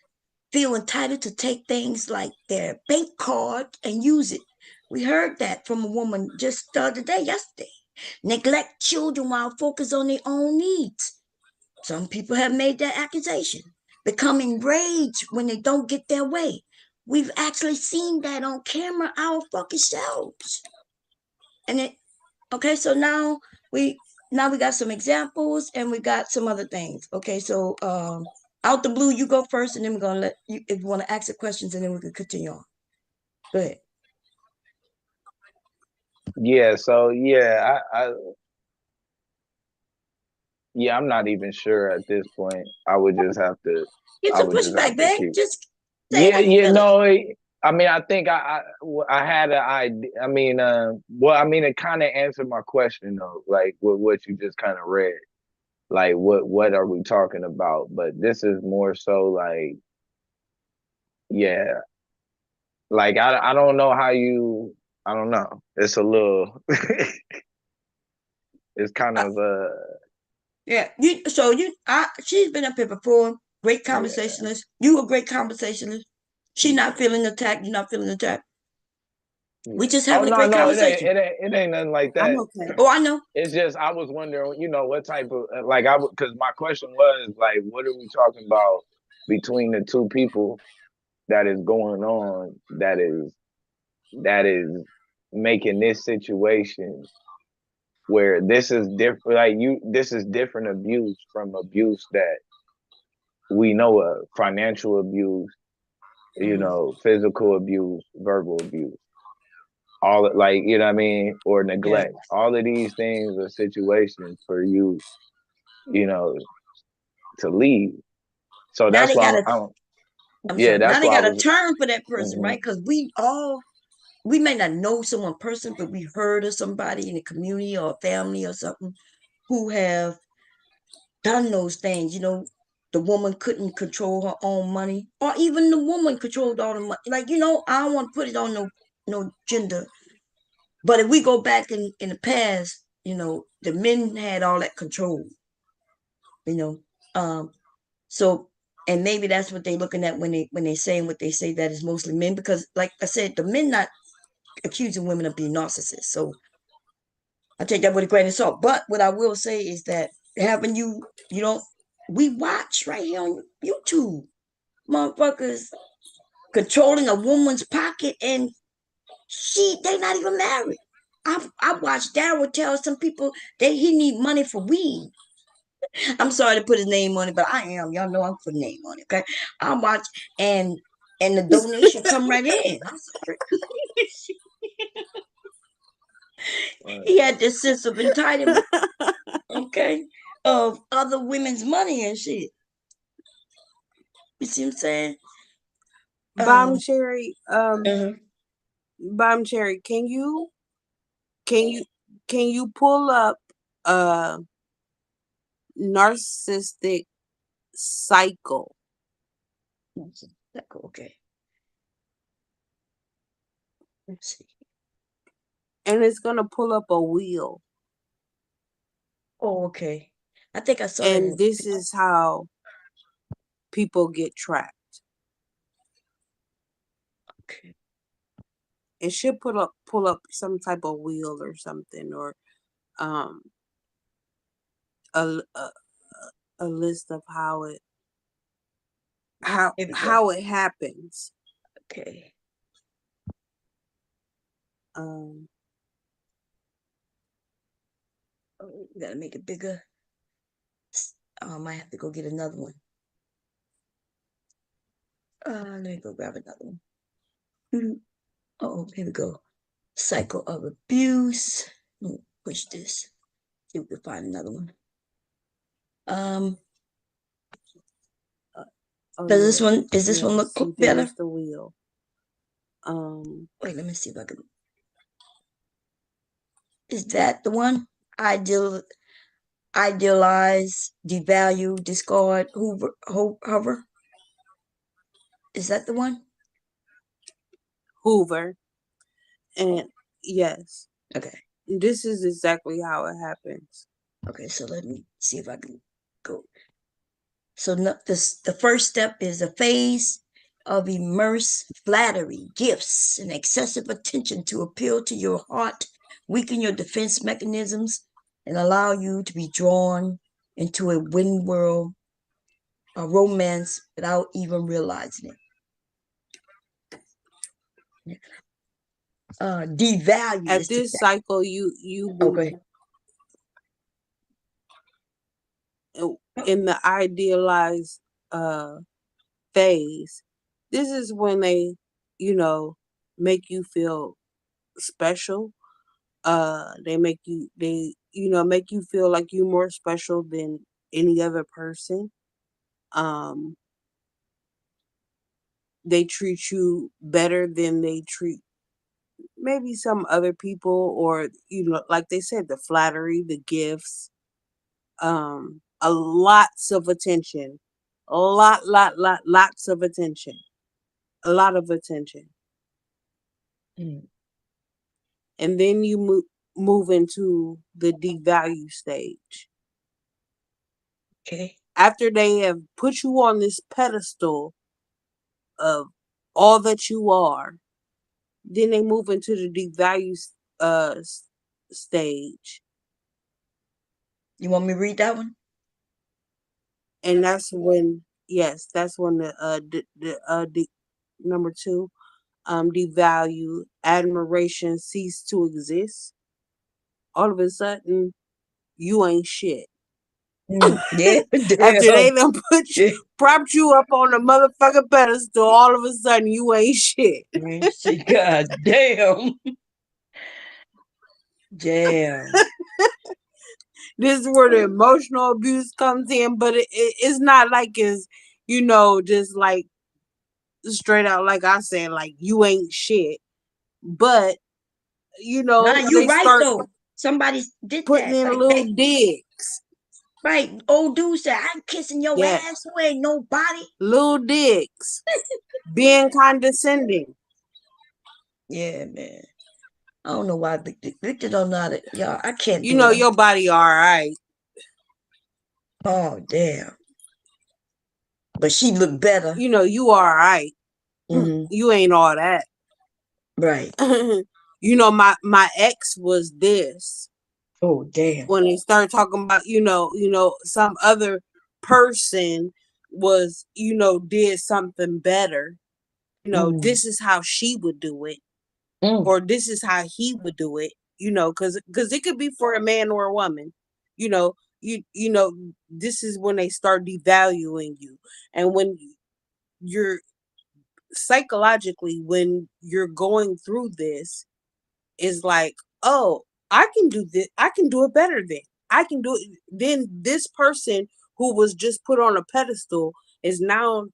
Feel entitled to take things like their bank card and use it. We heard that from a woman just the other day, yesterday. Neglect children while focused on their own needs. Some people have made that accusation. Become enraged when they don't get their way. We've actually seen that on camera our fucking selves. And okay, so now we got some examples and we got some other things. Okay, so out the blue, you go first, and then we're gonna let you, if you want to ask the questions, and then we can continue on. Go ahead. Yeah, so I'm not even sure at this point. I would just have to Get some pushback, man. Just say yeah, no. I mean, I think I had an idea. I mean, it kind of answered my question though, like what you just kind of read. Like, what are we talking about? But this is more so like, yeah, like I don't know how you. I don't know. It's a little. It's kind of yeah. She's been up here before. Great conversationalist. You a great conversationalist. She not feeling attacked. You're not feeling attacked. We just having a great conversation. It ain't nothing like that. I'm okay. Oh, I know. It's just I was wondering, what type of because my question was like, what are we talking about between the two people that is going on that is making this situation where this is different, this is different abuse from abuse that we know of, financial abuse, physical abuse, verbal abuse, all you know what I mean, or neglect. Yeah. All of these things are situations for you, to leave. So now that's why now they got a term for that person, right? Because we may not know someone person, but we heard of somebody in the community or family or something who have done those things. The woman couldn't control her own money, or even the woman controlled all the money. Like, I don't want to put it on no gender, but if we go back in the past, the men had all that control. So, and maybe that's what they're looking at when they saying what they say, that is mostly men, because like I said, the men not accusing women of being narcissists. So I take that with a grain of salt. But what I will say is that we watch right here on YouTube, motherfuckers controlling a woman's pocket, and they not even married. I watched Daryl tell some people that he need money for weed. I'm sorry to put his name on it, but I am. Y'all know I'm putting name on it. Okay, I watch, and the donation come right in. He had this sense of entitlement, okay, of other women's money and shit. You see what I'm saying? Bomb Cherry, uh-huh. Bomb Cherry, can you pull up narcissistic cycle? Okay. Let's see. And it's gonna pull up a wheel. Oh, okay. I think I saw that. And this is how people get trapped. Okay. It should pull up some type of wheel or something, or um a a list of how it happens. Okay. Um Oh, you gotta make it bigger. I might have to go get another one. Let me go grab another one. Oh, here we go. Cycle of abuse. Push this. See if we can find another one. Does this one? Is this one look better? There's the wheel. Wait, let me see if I can. Is that the one? Idealize, devalue, discard, hover. Is that the one? Hoover. And yes. Okay. This is exactly how it happens. Okay, so let me see if I can go. So the first step is a phase of immerse flattery, gifts, and excessive attention to appeal to your heart, weaken your defense mechanisms, and allow you to be drawn into a win world, a romance without even realizing it. Devalue. At this cycle, you okay. In the idealized phase, this is when they, make you feel special. They make you feel like you're more special than any other person. They treat you better than they treat maybe some other people, or like they said, the flattery, the gifts, a lots of attention, lots of attention, a lot of attention. And then you move into the devalue stage. Okay. After they have put you on this pedestal of all that you are, then they move into the devalue stage. You want me to read that one? And that's when, yes, that's when the number 2, devalue, admiration cease to exist. All of a sudden, you ain't shit. Yeah, After they done propped you up on a motherfucking pedestal, all of a sudden you ain't shit. God damn. Damn. This is where the emotional abuse comes in, but it's not like it's, just like straight out, like I said, like you ain't shit. But, Nah, you they right start though. Somebody did putting that. in Like, little digs. Right. Old dude said, I'm kissing your ass. You ain't nobody. Little digs. Being condescending. Yeah, man. I don't know why Victor don't know how to, y'all. I can't You do know it. your body all right. Oh, damn. But she looked better. You all right. You ain't all that. Right. My ex was this. Oh, damn. When they started talking about, some other person was, did something better. This is how she would do it. Or this is how he would do it. Because it could be for a man or a woman. This is when they start devaluing you. And when you're psychologically, when you're going through this, is like, oh, I can do this. I can do it better than. I can do it. Then this person who was just put on a pedestal is now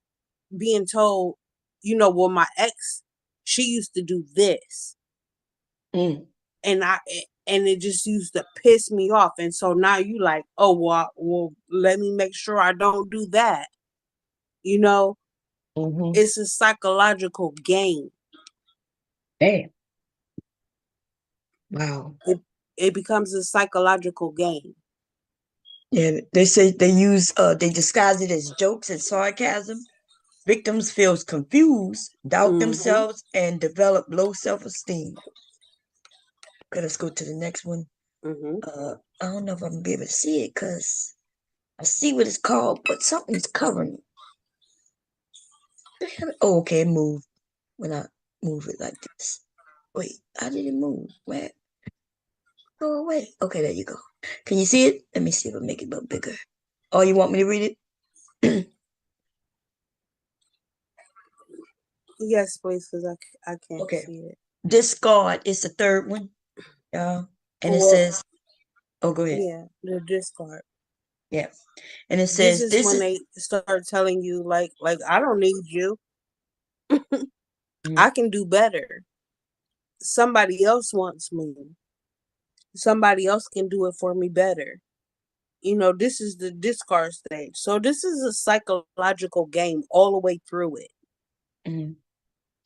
being told, well, my ex, she used to do this. And it just used to piss me off. And so now you like, oh well, let me make sure I don't do that. It's a psychological game. Damn. Wow. It becomes a psychological game. Yeah, they say they disguise it as jokes and sarcasm. Victims feel confused, doubt themselves, and develop low self-esteem. Okay, let's go to the next one. I don't know if I'm gonna be able to see it because I see what it's called, but something's covering it. Oh, okay, it moved when I move it like this. Wait, how did it move? Where? Go away. Okay, there you go. Can you see it? Let me see if I make it a little bigger. Oh, you want me to read it? Yes, please, because I can't Okay. see it. Discard is the third one. And it says, oh, go ahead. Yeah, the discard. Yeah. And it This says, is when they start telling you, like I don't need you. I can do better. Somebody else wants me. Somebody else can do it for me better. This is the discard stage. So this is a psychological game all the way through it.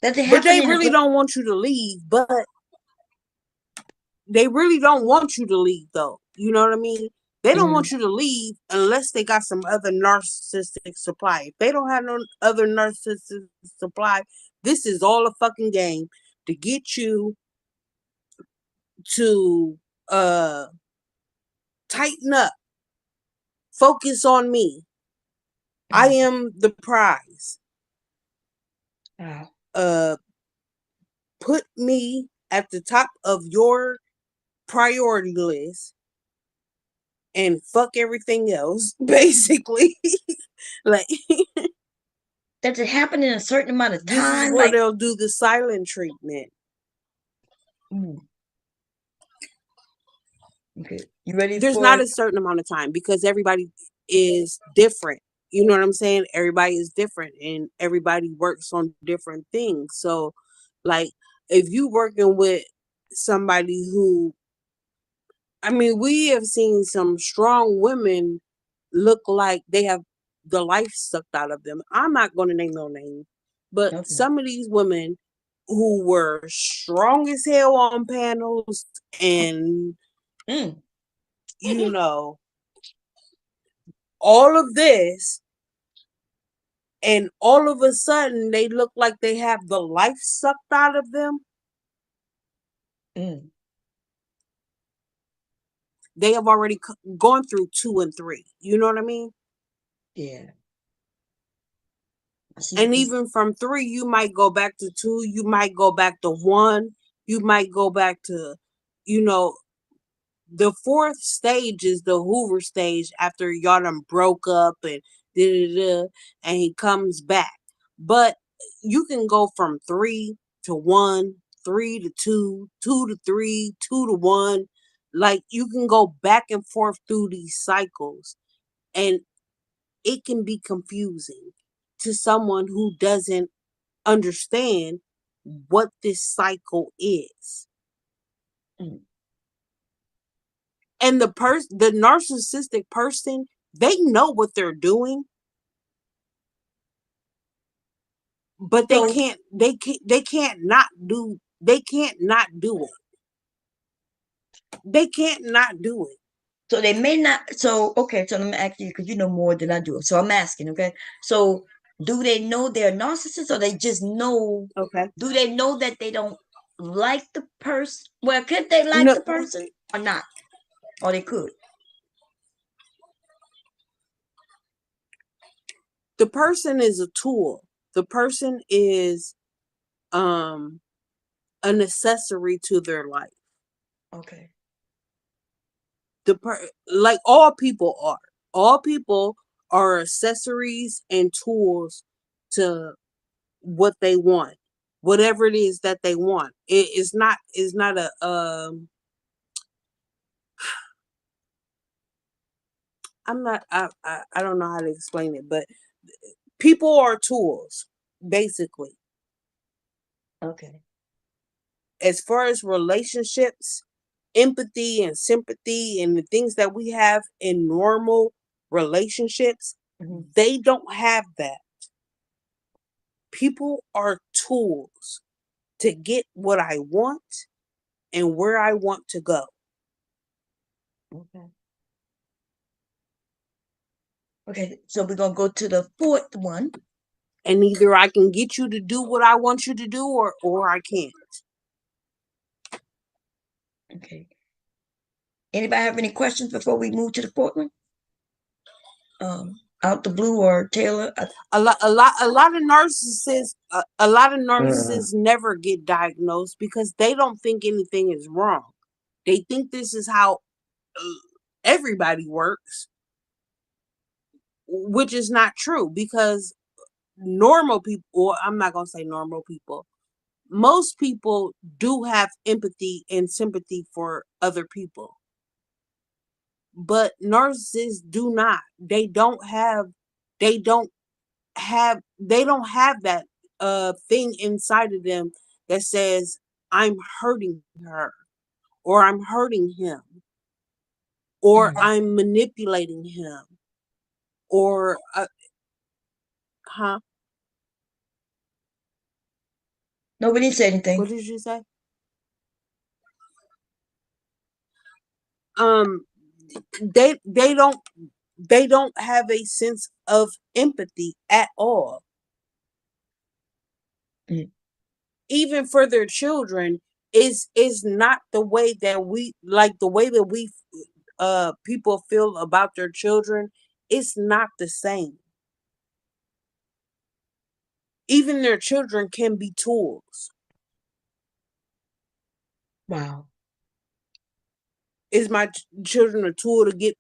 Does it But happen they in really don't want you to leave, but they really don't want you to leave, though. You know what I mean? They don't want you to leave unless they got some other narcissistic supply. If they don't have no other narcissistic supply, this is all a fucking game to get you to tighten up. Focus on me. I am the prize. Put me at the top of your priority list and fuck everything else, basically. Like, does it happen in a certain amount of time? This is where they'll do the silent treatment. Okay, you ready? There's not a certain amount of time because everybody is different. You know what I'm saying? Everybody is different and everybody works on different things. So, like, if you working with somebody who, we have seen some strong women look like they have the life sucked out of them. I'm not going to name no name, but some of these women who were strong as hell on panels and all of this, and all of a sudden they look like they have the life sucked out of them. They have already gone through 2 and 3. You know what I mean? Yeah. And even from 3, you might go back to 2, you might go back to 1, you might go back to, the 4th stage is the Hoover stage after y'all done broke up and and he comes back. But you can go from 3 to 1, 3 to 2, 2 to 3, 2 to 1. Like, you can go back and forth through these cycles, and it can be confusing to someone who doesn't understand what this cycle is. And the narcissistic person, they know what they're doing, but they can't not do it. They can't not do it. So they may not. So okay. So let me ask you because you know more than I do. So I'm asking. Okay. So do they know they're narcissists, or they just know? Okay. Do they know that they don't like the person? Well, could they like the person or not? Or they could. The person is a tool. The person is an accessory to their life. Okay. Like all people are. All people are accessories and tools to what they want. Whatever it is that they want. It's not a I don't know how to explain it, but People are tools, basically. Okay. As far as relationships, empathy and sympathy and the things that we have in normal relationships, they don't have that. People are tools to get what I want and where I want to go. Okay. Okay, so we're gonna go to the fourth one. And either I can get you to do what I want you to do, or I can't. Okay. Anybody have any questions before we move to the fourth one? Out the blue or Taylor? A lot of narcissists, a lot of narcissists never get diagnosed because they don't think anything is wrong. They think this is how everybody works, which is not true, because normal people, or I'm not gonna say normal people, most people do have empathy and sympathy for other people, but narcissists do not. They don't have that thing inside of them that says, I'm hurting her, or I'm hurting him, or I'm manipulating him, or huh? Nobody said anything. What did you say? They don't have a sense of empathy at all. Even for their children, is not the way that we like the way that we people feel about their children. It's not the same. Even their children can be tools. Wow. Is my children a tool to get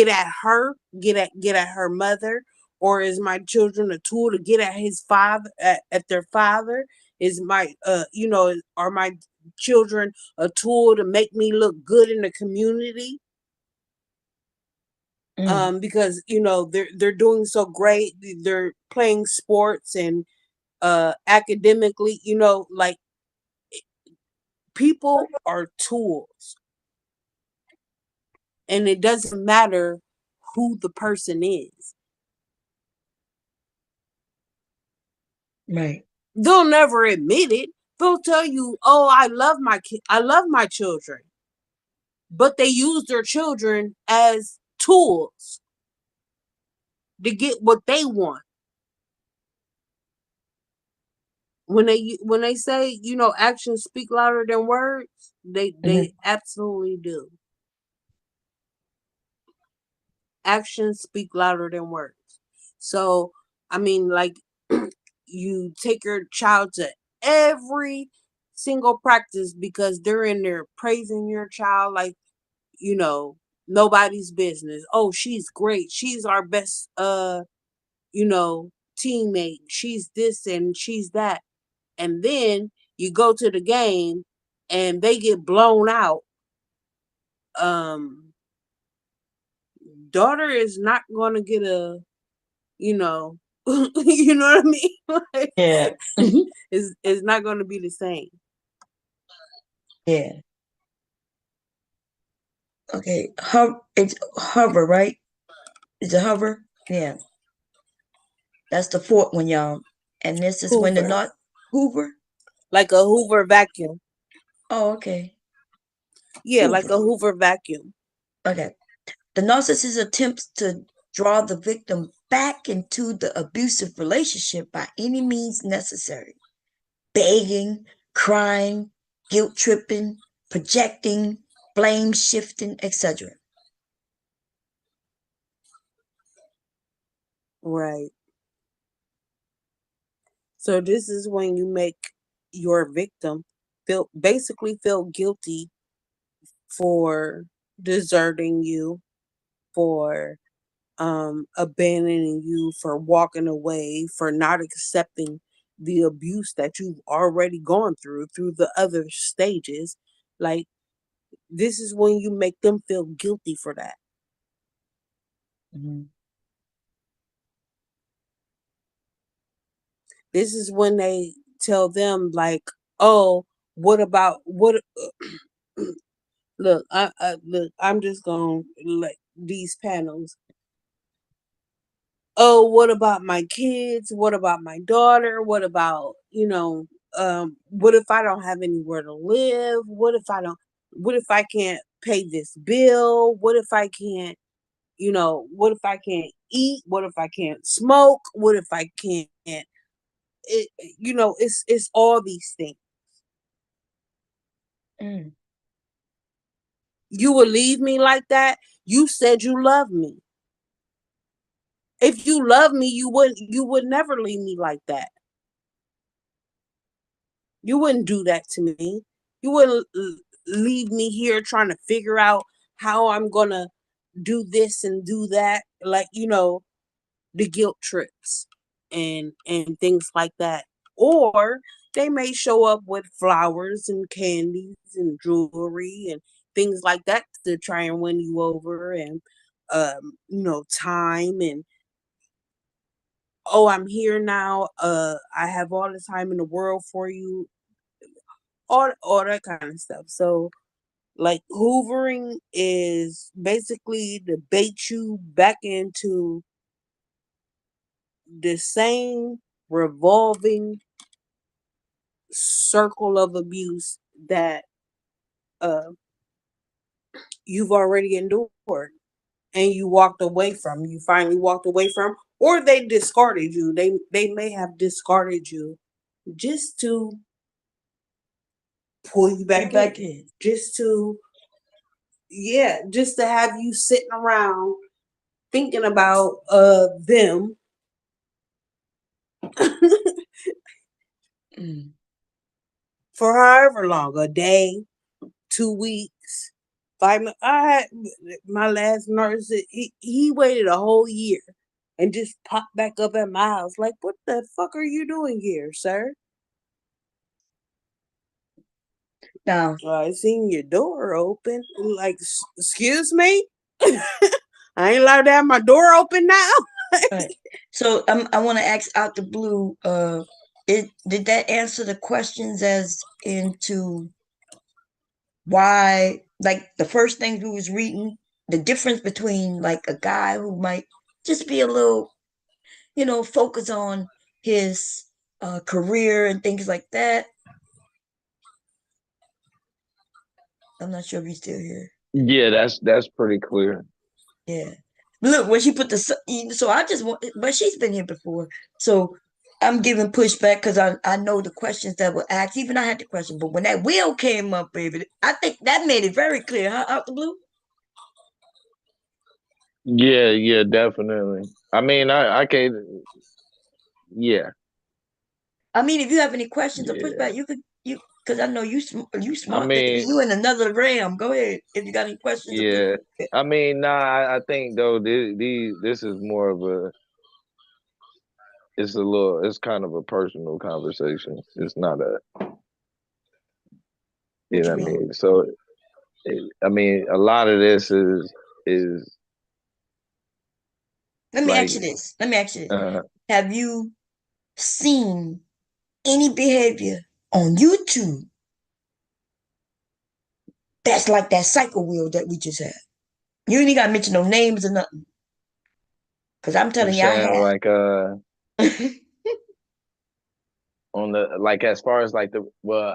at her, get at her mother, or is my children a tool to get at his father, at their father? Is my are my children a tool to make me look good in the community? Because they're doing so great, they're playing sports and academically, like, people are tools, and it doesn't matter who the person is. Right. They'll never admit it. They'll tell you, "Oh, I love my children," but they use their children as tools to get what they want. When they say, actions speak louder than words, they absolutely do. Actions speak louder than words. So, I mean, like, you take your child to every single practice because they're in there praising your child like, nobody's business. Oh, she's great. She's our best you know, teammate. She's this and she's that. And then you go to the game and they get blown out. Daughter is not going to get a, you know, you know what I mean? Like, yeah. it's not going to be the same. Yeah. Okay. It's hover, right? Is it hover? Yeah. That's the fourth one, y'all. And this is when the Hoover. not Hoover. Like a Hoover vacuum. Oh, okay. Yeah, Hoover. like a Hoover vacuum. Okay. The narcissist attempts to draw the victim back into the abusive relationship by any means necessary. Begging, crying, guilt tripping, projecting, blame shifting, etc. Right. So this is when you make your victim basically feel guilty for deserting you, for abandoning you, for walking away, for not accepting the abuse that you've already gone through the other stages. Like, this is when you make them feel guilty for that. Mm-hmm. This is when they tell them like, oh, what about what? Look, look. I'm just gonna let these panels. Oh, what about my kids? What about my daughter? What about what if I don't have anywhere to live? What if I can't pay this bill? What if I can't, what if I can't eat? What if I can't smoke? What if I can't it's all these things. Mm. You would leave me like that? You said you love me. If you love me, you would never leave me like that. You wouldn't do that to me. You wouldn't leave me here trying to figure out how I'm going to do this and do that, like, the guilt trips and things like that. Or they may show up with flowers and candies and jewelry and things like that to try and win you over, and time, and oh, I'm here now, I have all the time in the world for you, all that kind of stuff. So like hoovering is basically to bait you back into the same revolving circle of abuse that uh, you've already endured and you walked away from. You finally walked away from, or they discarded you. They may have discarded you just to pull you Put it back back in, in. just to just to have you sitting around thinking about them Mm. for however long, a day, 2 weeks, 5 months. I had my last nurse. He waited a whole year and just popped back up at my house. Like, what the fuck are you doing here, sir? Now, I seen your door open. Like, excuse me. I ain't allowed to have my door open now. right. So I want to ask out the blue. Did that answer the questions as into why, like the first thing we was reading, the difference between like a guy who might just be a little, focus on his career and things like that. I'm not sure if he's still here. Yeah, that's pretty clear. Yeah. Look, when she put so I just want, but she's been here before. So I'm giving pushback because I know the questions that were asked. Even I had the question, but when that wheel came up, baby, I think that made it very clear, huh, out the blue? Yeah, yeah, definitely. I mean, I can. Yeah, I mean, if you have any questions or yeah. pushback, because I know you I smart, baby. mean, You in another realm. Go ahead if you got any questions or yeah. pushback. I mean, nah. I think though this is more of a. It's a little. It's kind of a personal conversation. It's not a. You What know you what I mean? mean? So, I mean, a lot of this is Let me ask like. you this. Let me ask you this. Uh, Have you seen any behavior on YouTube that's like that cycle wheel that we just had? You ain't even gotta mention no names or nothing. Cause I'm you telling you, I saying have. like on the like as far as like the well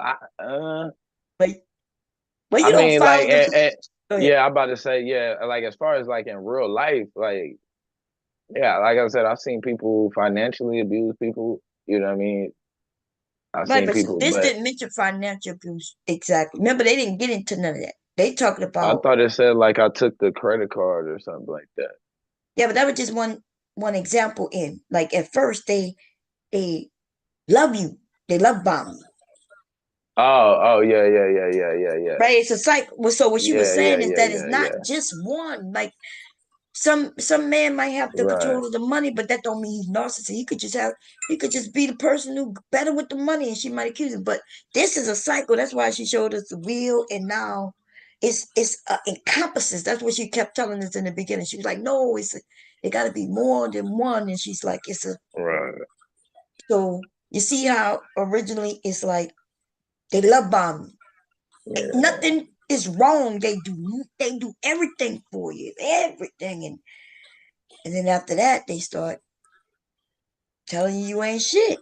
but I you don't mean like follow the. Go ahead. yeah I'm about to say yeah like as far as like in real life like yeah like I said I've seen people financially abuse people, you know what I mean, I've Right, seen but people, this but didn't mention financial abuse exactly. Remember, they didn't get into none of that. They talking I about. thought it said like I took the credit card or something like that. Yeah, but that was just one example. In like at first they love you, they love bomb you. Oh yeah Right, it's a cycle. Well, so what she was saying is that it's not yeah just one. Like some man might have the right control of the money, but that don't mean he's narcissist. He could just be the person who better with the money, and she might accuse him. But this is a cycle. That's why she showed us the wheel, and now it's encompasses. That's what she kept telling us in the beginning. She was like, "No, it got to be more than one," and she's like, "It's a." right So You see how originally it's like they love bomb you. Yeah. Nothing is wrong. They do everything for you, everything, and then after that they start telling you ain't shit.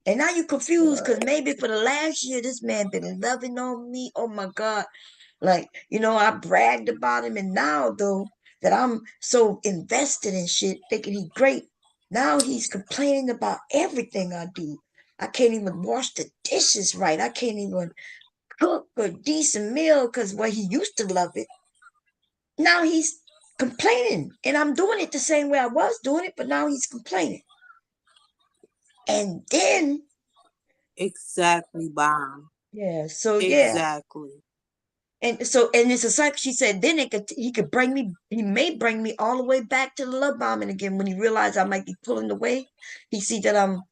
And now you confused because maybe for the last year this man been loving on me. Oh my God. Like, I bragged about him, and now though that I'm so invested in shit, thinking he's great, now he's complaining about everything I do. I can't even wash the dishes right. I can't even cook a decent meal because he used to love it. Now he's complaining, and I'm doing it the same way I was doing it, but now he's complaining. And then Exactly, Bomb. yeah, so yeah. Exactly. And it's a cycle. She said then he may bring me all the way back to the love bombing again when he realized I might be pulling away. He see that I'm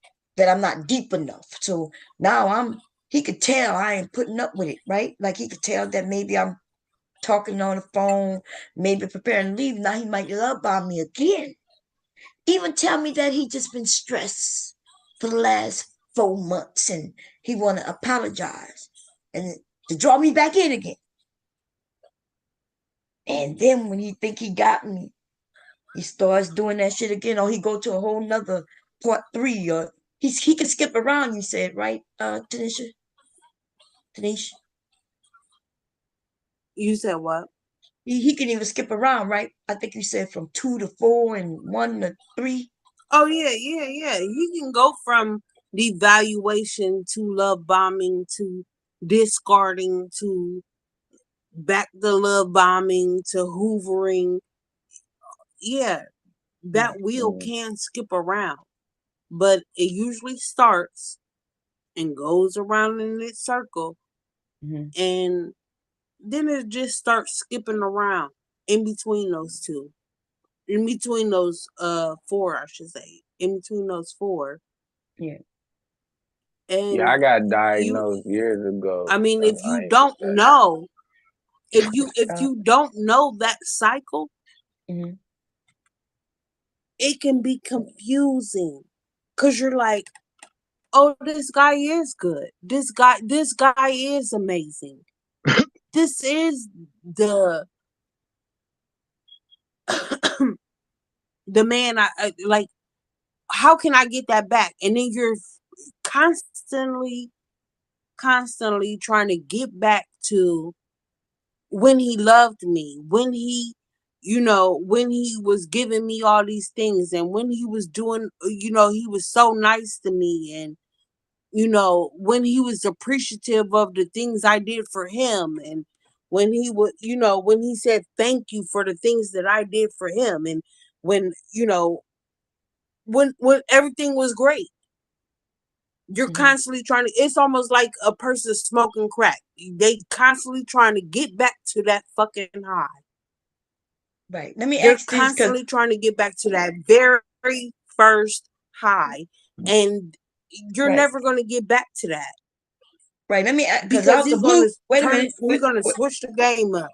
not deep enough. So now he could tell I ain't putting up with it, right? Like he could tell that maybe I'm talking on the phone, maybe preparing to leave. Now he might love bomb me again. Even tell me that he just been stressed for the last 4 months and he want to apologize and to draw me back in again. And then when he think he got me, he starts doing that shit again, or he go to a whole nother part 3, or he can skip around. You said right, Tanisha? Tanisha? You said what? He can even skip around, right? I think you said from 2 to 4 and 1 to 3. Oh yeah. He can go from devaluation to love bombing to discarding to back to love bombing to hoovering. Yeah, that wheel can skip around, but it usually starts and goes around in its circle, and then it just starts skipping around in between those two, in between those 4, I should say, in between those 4. Yeah. And Yeah, I got diagnosed years ago. I mean, if I you ain't don't gonna know, if you don't know that cycle, it can be confusing because you're like, oh, this guy is good. This guy is amazing. This is the the man I like. How can I get that back? And then you're constantly trying to get back to when he loved me, when he when he was giving me all these things, and when he was doing, he was so nice to me, and when he was appreciative of the things I did for him, and when he would, when he said thank you for the things that I did for him, and when, when everything was great. You're constantly trying to, it's almost like a person smoking crack. They constantly trying to get back to that fucking high. Right. Let me They're ask this constantly trying to get back to that very first high, and you're Right. never going to get back to that. Right. Let me because out the he's going blue. to Wait a minute. He's going to switch the game up.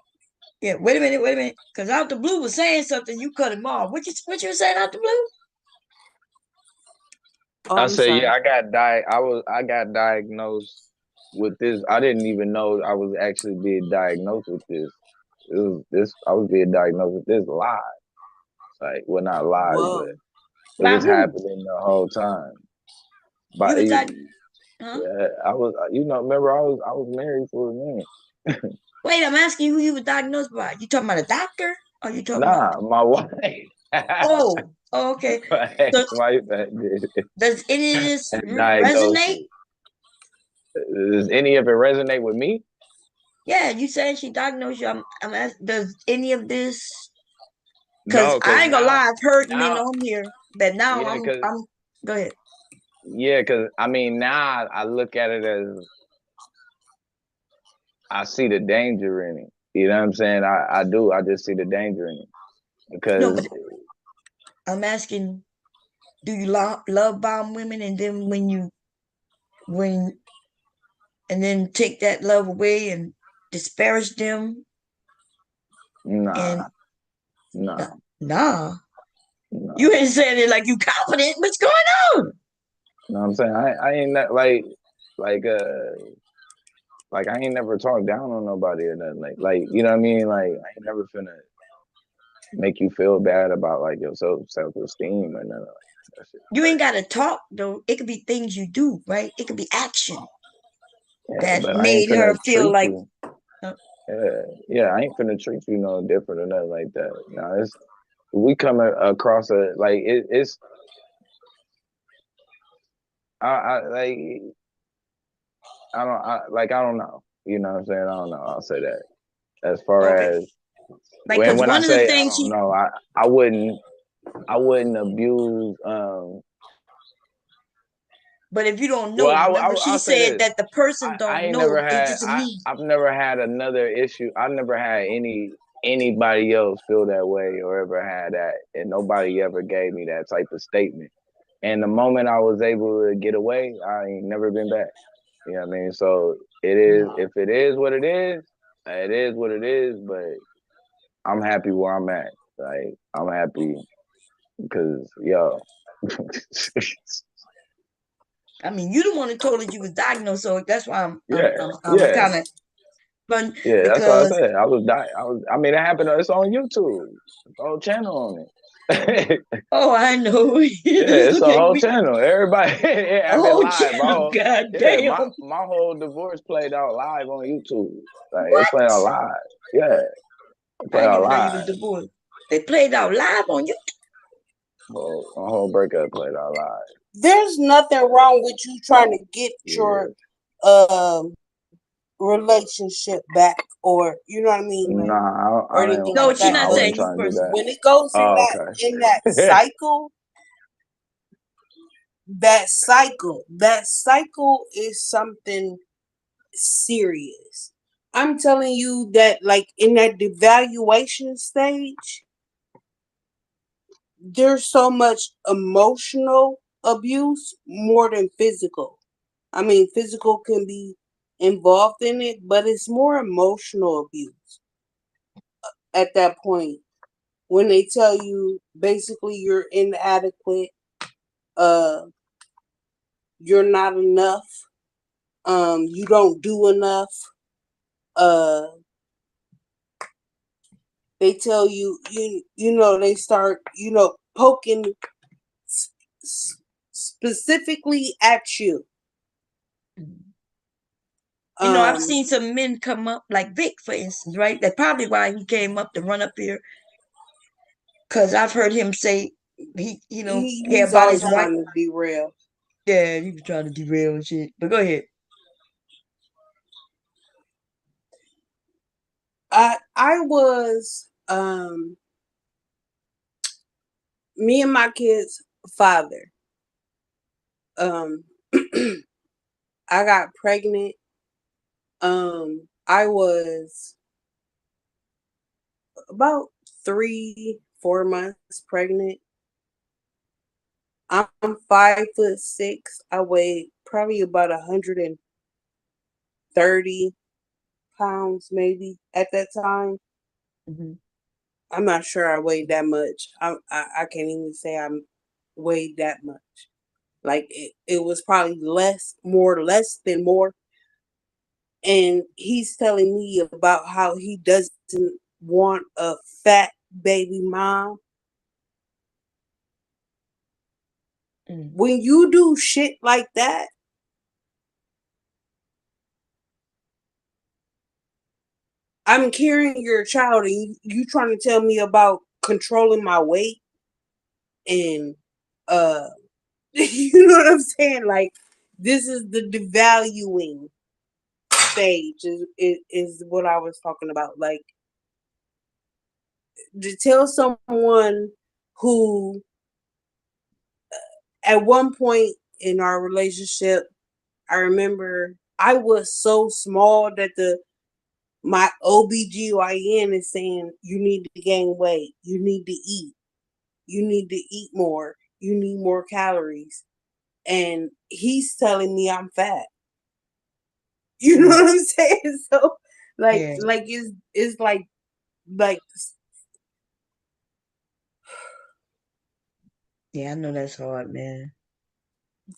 Yeah. Wait a minute. Because out the blue was saying something. You cut him off. What you saying out the blue? Oh, I I'm said, sorry. yeah, I got diagnosed with this. I didn't even know I was actually being diagnosed with this. It was this. I was being diagnosed with this live. Like, well, not live, Whoa. but it By was who? happening the whole time. You But was huh? yeah, I was. Remember, I was married for a minute. Wait, I'm asking you who you were diagnosed by. You talking about a doctor? Or you talking about? Nah, my wife. Oh, okay. So My wife did does any of this resonate? diagnosis. Does any of it resonate with me? Yeah, you saying she diagnosed you. I'm asking, does any of this? Because No, I because ain't gonna lie, I've heard men now, on here, but now yeah, because I'm. Go ahead. yeah, because I mean, now I look at it as I see the danger in it. You know what I'm saying? I do. I just see the danger in it No, because but I'm asking, do you love bomb women, and then when and then take that love away and disparage them and nah, nah. You nah. ain't saying it like you confident. What's going on? You know what I'm saying? I ain't that like I ain't never talked down on nobody or nothing. Like you know what I mean? Like I ain't never finna make you feel bad about like your self esteem or nothing like that shit. You ain't gotta talk though. It could be things you do, right? It could be action Yeah, that but I ain't made her finna feel treat like you. uh, Yeah, I ain't finna treat you no different or nothing like that. No, it's we come across it's I like I don't know. You know what I'm saying? I don't know. I'll say that. As far okay. as Like, cause when I one of the say I things don't she know, I wouldn't abuse but if you don't well, know, remember she I'll say said this. that the person I don't ain't know, never it's had just a need. I've never had another issue. I've never had anybody else feel that way or ever had that, and nobody ever gave me that type of statement. And the moment I was able to get away, I ain't never been back. You know what I mean? So it is if it is what it is what it is. But I'm happy where I'm at. Like I'm happy because yo. I mean, you the one who told her you was diagnosed, so that's why Yeah, I'm yeah. kind of fun Yeah, that's what I because said. I mean, it happened. It's on YouTube. It's a whole channel on it. oh, I know. Yeah, it's Look a at whole me. channel. Everybody, it happened Oh, live. channel, god Yeah, damn. my whole divorce played out live on YouTube. Like it What? played out live. Yeah, it I played didn't out even know you live. was divorced. They played out live on you. Well, my whole breakup played out live. There's nothing wrong with you trying to get your Yeah. relationship back, or you know what I mean, like, Nah, or anything No, like she that. I not But wasn't saying you trying to do that. personally. when it goes Oh, in that okay. that cycle is something serious. I'm telling you that, like, in that devaluation stage, there's so much emotional abuse more than physical. I mean, physical can be involved in it, but it's more emotional abuse at that point when they tell you basically you're inadequate, uh, you're not enough, you don't do enough, uh, they tell you they start poking specifically at you. I've seen some men come up, like Vic, for instance, right? That's probably why he came up to run up here. Cause I've heard him say care He's about always his wife. trying to derail. Yeah, he was trying to derail and shit. But go ahead. I was me and my kids' father. I got pregnant. I was about 3-4 months pregnant. I'm 5'6". I weighed probably about 130 pounds, maybe at that time. Mm-hmm. I'm not sure I weighed that much. I can't even say I weighed that much. Like it was probably less than more. And he's telling me about how he doesn't want a fat baby mom. When you do shit like that, I'm carrying your child and you trying to tell me about controlling my weight and you know what I'm saying? Like, this is the devaluing stage is what I was talking about. Like, to tell someone who at one point in our relationship, I remember I was so small that my OBGYN is saying you need to gain weight, you need to eat, you need to eat more, you need more calories. And he's telling me I'm fat. You know what I'm saying? So Yeah. it's like Yeah, I know that's hard, man.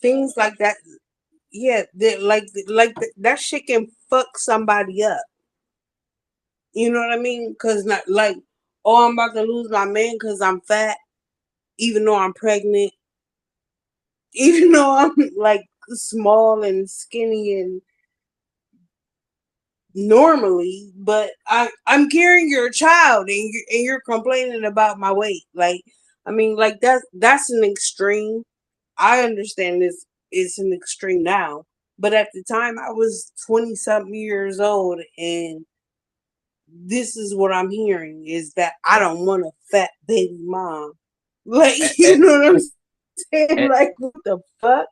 things like that. Yeah, that shit can fuck somebody up. You know what I mean? Because not like, oh, I'm about to lose my man because I'm fat, even though I'm pregnant, even though I'm like small and skinny and normally, but I'm carrying your child and you're complaining about my weight. Like, I mean, like that's an extreme. I understand this is an extreme now, but at the time I was 20 something years old, and this is what I'm hearing is that I don't want a fat baby mom. Like, you know what I'm saying? Like, what the fuck?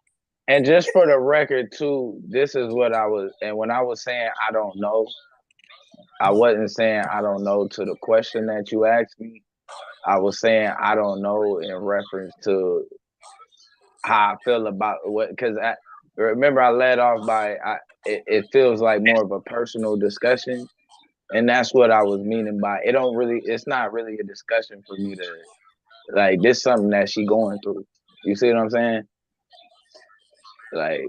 And just for the record too, this is what I was, and when I was saying I don't know, I wasn't saying I don't know to the question that you asked me. I was saying I don't know in reference to how I feel about what, because I remember I led off by it feels like more of a personal discussion, and that's what I was meaning by it. Don't really, it's not really a discussion for me to like. This something that she going through. You see what I'm saying? Like,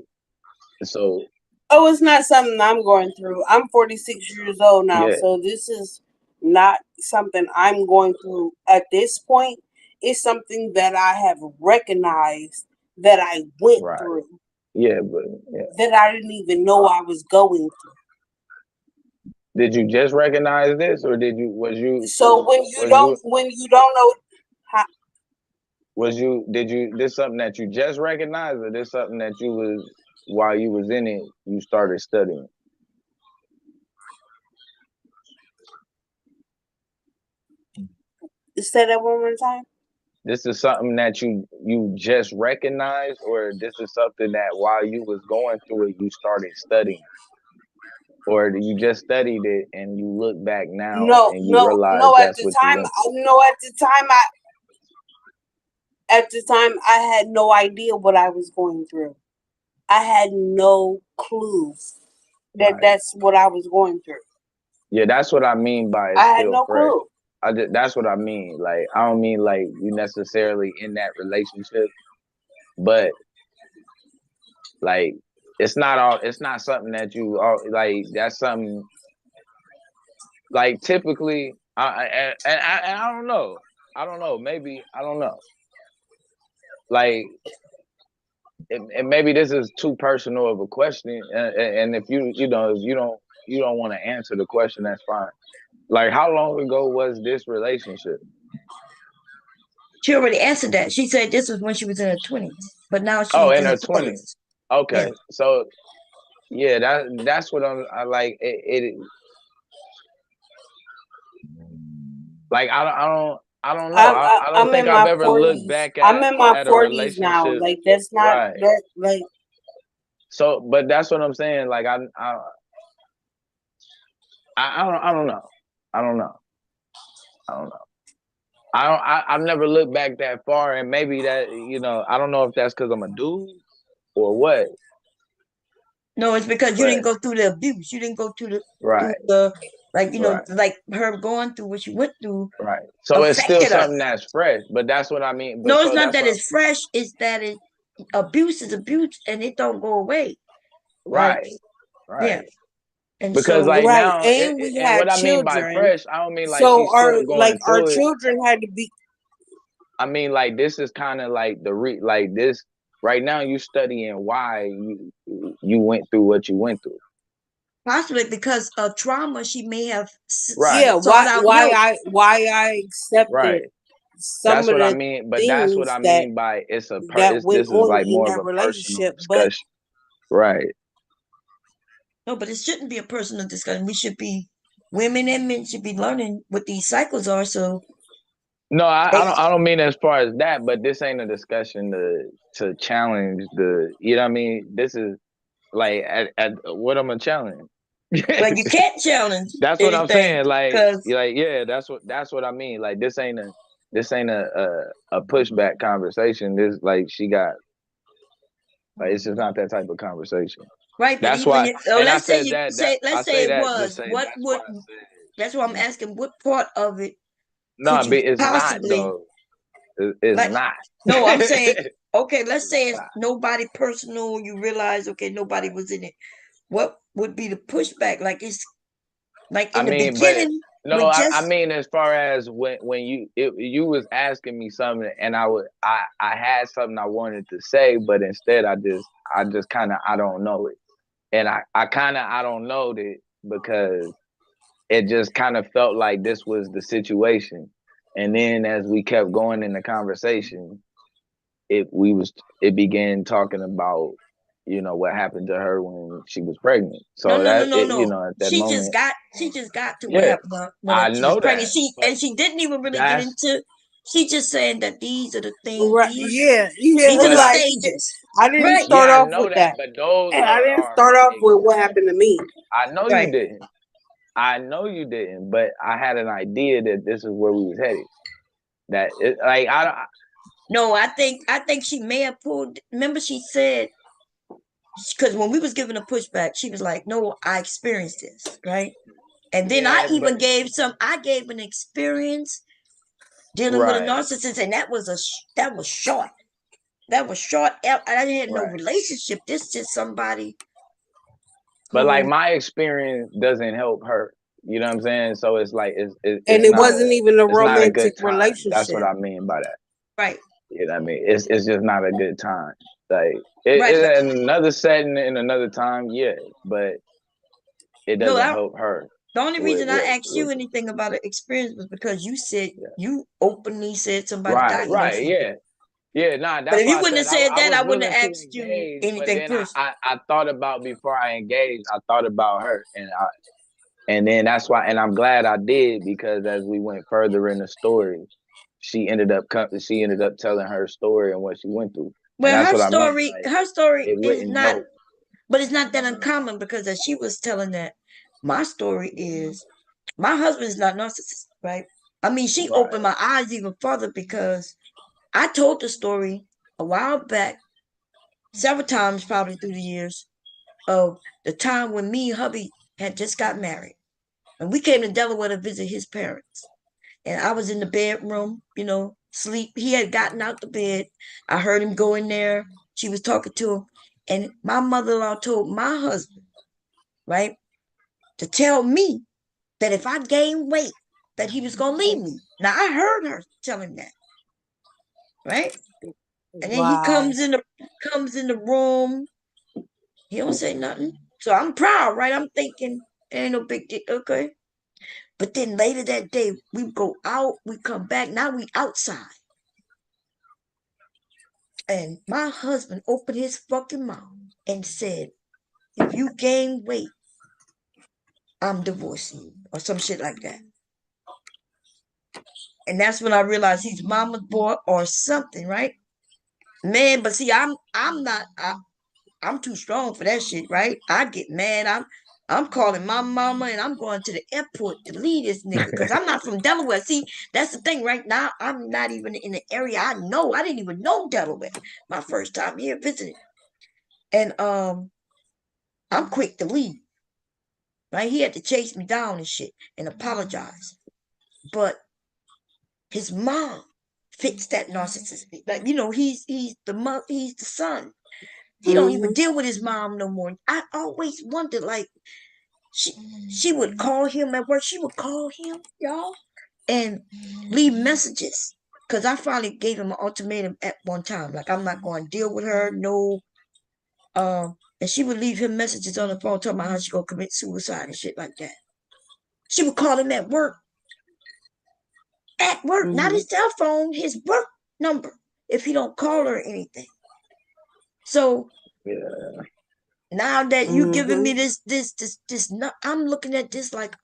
so Oh, it's not something I'm going through. I'm 46 years old now, yeah, so this is not something I'm going through at this point. It's something that I have recognized that I went right, through yeah, but yeah. that I didn't even know I was going through. Did you just recognize this, or did you So when you don't know how, did you this something that you just recognized, or this something that you was while you was in it you started studying? say that one more time. This is something that you just recognized, or this is something that while you was going through it you started studying, or you just studied it and you look back now No, and you no, realize no. that's what you went through? At the time, I had no idea what I was going through. I had no clue that Right. that's what I was going through. Yeah, that's what I mean by it's I had still no fresh. clue. That's what I mean. Like, I don't mean like you necessarily in that relationship, but like it's not something that you all like. That's something like typically. I don't know. I don't know. Maybe I don't know. Like, and maybe this is too personal of a question. And if you know if you don't want to answer the question, that's fine. Like, how long ago was this relationship? She already answered that. She said this was when she was in her 20s, but now Oh, she's in in her her 20s. 40s. Okay, Yeah. so yeah, that's what I like. Like I don't know. I don't I'm think in I've my ever looked 40s. back I'm in my at a 40s now. relationship. Like that's not Right. that like. So, but that's what I'm saying. Like I don't know. I don't know. I don't know. I've never looked back that far, and maybe that I don't know if that's because I'm a dude or what. No, it's because you But didn't go through the abuse. You didn't go through right, the right, like her going through what she went through right. So it's still affected her. something that's fresh. But that's what I mean. But No, it's so not that's that what. it's fresh, it's that abuse is abuse and it don't go away. Like, Right, yeah. right. And Because so like Right, now, and we and had what I mean by children, fresh, I don't mean like so she's still going our through it. children had to be. I mean like this is kind of like like this right now. You studying why you went through what you went through. possibly because of trauma she may have Right, Yeah, sought out help. why I accepted right. some That's of what I the mean. But that's what things I mean by that went this is on like in more of that a personal relationship, but discussion. Right. No, but it shouldn't be a personal discussion. We should be women and men should be learning what these cycles are. So No, they, I don't mean as far as that, but this ain't a discussion to challenge the, you know what I mean? This is like at what I'm gonna challenge. but you can't challenge That's what I'm anything saying. because Like yeah, that's what I mean. Like this ain't a pushback conversation. This like she got like it's just not that type of conversation. right. But That's even why, if so, and I let's say said you that say I let's say say it that to was say what that's why would I said that's what I'm asking. What part of it no, could but you it's not possibly though. It's like? not. No, I'm saying Okay, let's say it's nobody personal. You realize, okay, nobody was in it. What would be the pushback? Like it's like I in the mean, but beginning no, with I just mean, as far as when you was asking me something, and I had something I wanted to say, but instead I just kind of I don't know it, and I kind of I don't know it because it just kind of felt like this was the situation, and then as we kept going in the conversation, it began talking about what happened to her when she was pregnant. no, So no, no, that no, no. at that moment, She just got to what yeah, happened when I she was know pregnant. that, but She didn't even really get that's into. She just saying that these are the things. Right? Yeah, yeah. These are but the I stages. I didn't Right. start yeah, I off know with that, that. but those And I didn't are start off with what happened to me. I know you Right. didn't. I know you didn't, but I had an idea that this is where we was headed. That it, like No, I think she may have pulled. Remember, she said because when we was giving a pushback, she was like, "No, I experienced this, right?" And then I yeah, but even gave some. I gave an experience dealing with a right, narcissist, and that was short. That was short. I had no right. relationship. This just somebody But like who my experience doesn't help her. You know what I'm saying? So it's like And it wasn't even a it's not a romantic good time. That's what relationship. I mean by that. right, You know what I mean? It's just not a good time. Like right. But in another setting, in another time, yeah, but it no, doesn't help her the only with reason I what asked you anything about an experience was because you said yeah. you openly said somebody Right, diagnosed right, you. yeah. Yeah, nah, But that's if why you I wouldn't have said said I that, was I wouldn't willing have to asked you engage, but anything then personal. I thought about before I engaged, I thought about her and then that's why and I'm glad I did because as we went further in the story, she ended up telling her story and what she went through. And Well, that's what I meant. Like her story it is wouldn't not, help. but it's not that uncommon because as she was telling that, my story is my husband is not narcissist, right? I mean, she Right. opened my eyes even further because I told the story a while back, several times probably through the years, of the time when me and hubby had just got married. And we came to Delaware to visit his parents. And I was in the bedroom, sleep. He had gotten out the bed. I heard him go in there. She was talking to him. And my mother-in-law told my husband, right, to tell me that if I gained weight, that he was gonna leave me. Now I heard her tell him that, right? And then he Wow. comes in the room. He don't say nothing. So I'm proud, right? I'm thinking ain't no big deal, okay. But then later that day, we go out, we come back. Now we outside. And my husband opened his fucking mouth and said, if you gain weight, I'm divorcing you. Or some shit like that. And that's when I realized he's mama's boy or something, right? Man, but see, I'm too strong for that shit, right? I get mad. I'm calling my mama and I'm going to the airport to leave this nigga because I'm not from Delaware. See, that's the thing right now. I'm not even in the area I know. I didn't even know Delaware. My first time here visiting. And I'm quick to leave. Right? He had to chase me down and shit and apologize. But his mom fixed that narcissist. Like, he's the son. He don't even deal with his mom no more. I always wondered, like, she would call him at work. She would call him, y'all, and leave messages. Cause I finally gave him an ultimatum at one time. Like, I'm not going to deal with her. No. And she would leave him messages on the phone talking about how she gonna commit suicide and shit like that. She would call him at work. At work, not his cell phone, his work number. If he don't call her or anything. So Yeah. now that you giving me this, I'm looking at this like,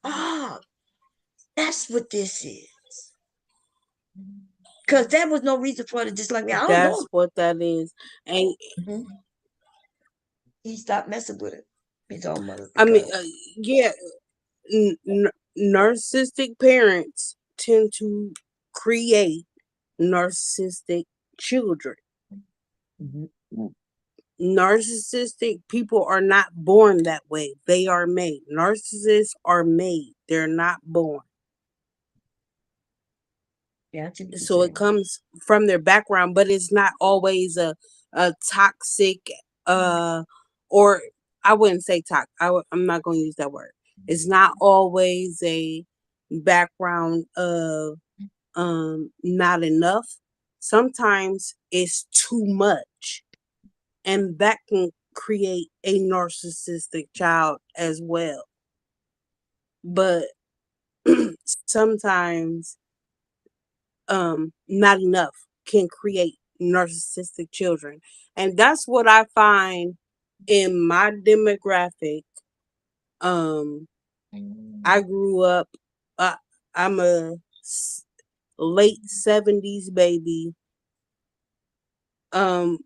that's what this is. Because there was no reason for her to dislike me. I don't know. That's what that is. And he stopped messing with it. His own mother. I mean, yeah, narcissistic parents tend to create narcissistic children. Narcissistic people are not born that way. They are made. Narcissists are made. They're not born. Yeah, I see what you're So it saying. comes from their background, but it's not always a toxic or I wouldn't say toxic. I'm not going to use that word. It's not always a background of not enough. Sometimes it's too much, and that can create a narcissistic child as well. But sometimes not enough can create narcissistic children. And that's what I find in my demographic. I grew up, uh, I'm a late 70s baby.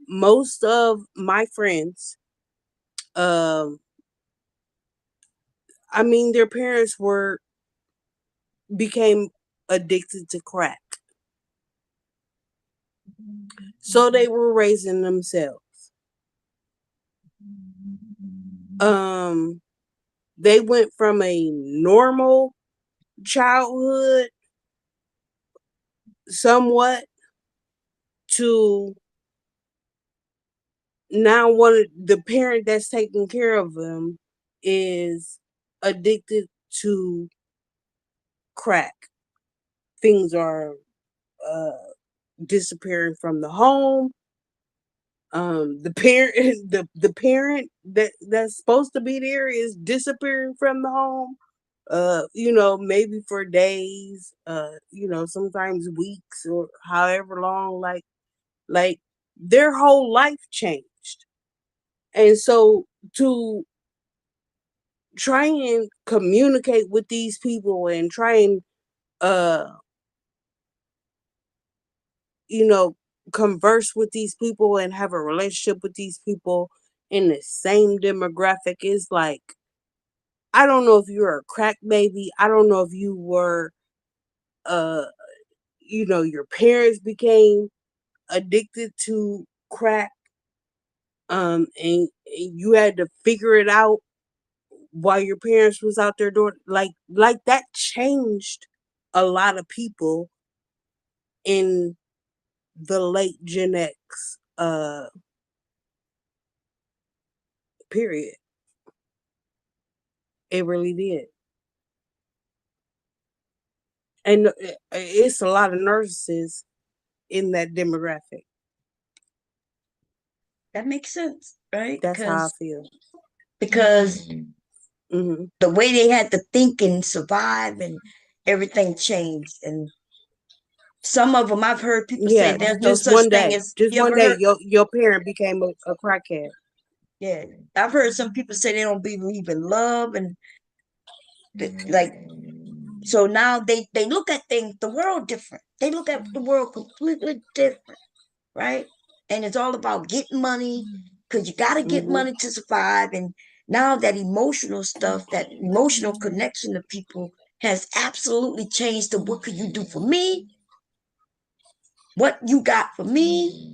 Most of my friends, um, I mean, their parents became addicted to crack. So they were raising themselves. They went from a normal childhood somewhat to now one of the parent that's taking care of them is addicted to crack. Things are uh, disappearing from the home. The parent the parent that's supposed to be there is disappearing from the home. Maybe for days, sometimes weeks or however long, like their whole life changed. And so to try and communicate with these people and try and uh you know converse with these people and have a relationship with these people in the same demographic is like, I don't know if you're a crack baby. I don't know if you were uh your parents became addicted to crack, and you had to figure it out while your parents was out there doing like that changed a lot of people in the late Gen X period. It really did. And it's a lot of nurses in that demographic. That makes sense, right? That's how I feel. Because Mm-hmm. the way they had to think and survive and everything changed. And some of them I've heard people say Yeah, there's no just such one thing day. as, Just you one ever day, heard? your parent became a crackhead. Yeah, I've heard some people say they don't believe in love and like, so now they look at things, the world different. They look at the world completely different, right? And it's all about getting money because you got to get Mm-hmm. money to survive. And now that emotional stuff, that emotional connection to people has absolutely changed to what could you do for me? What you got for me?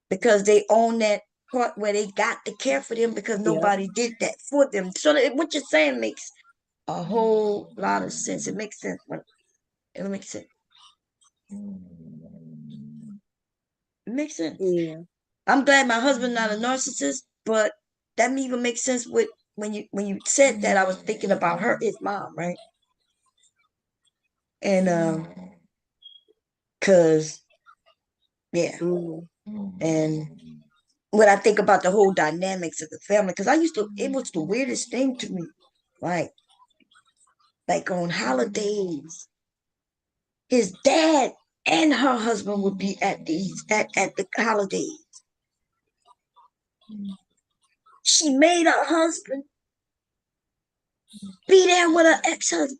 Because they own that part where they got to care for them because Yep. nobody did that for them. So what you're saying makes a whole lot of sense. It makes sense. It makes sense. It makes sense. Yeah. I'm glad my husband not a narcissist, but that even makes sense with when you said that. I was thinking about his mom, right? And cause yeah, Mm-hmm. and when I think about the whole dynamics of the family, because it was the weirdest thing to me, like like on holidays, his dad and her husband would be at the holidays. She made her husband be there with her ex-husband.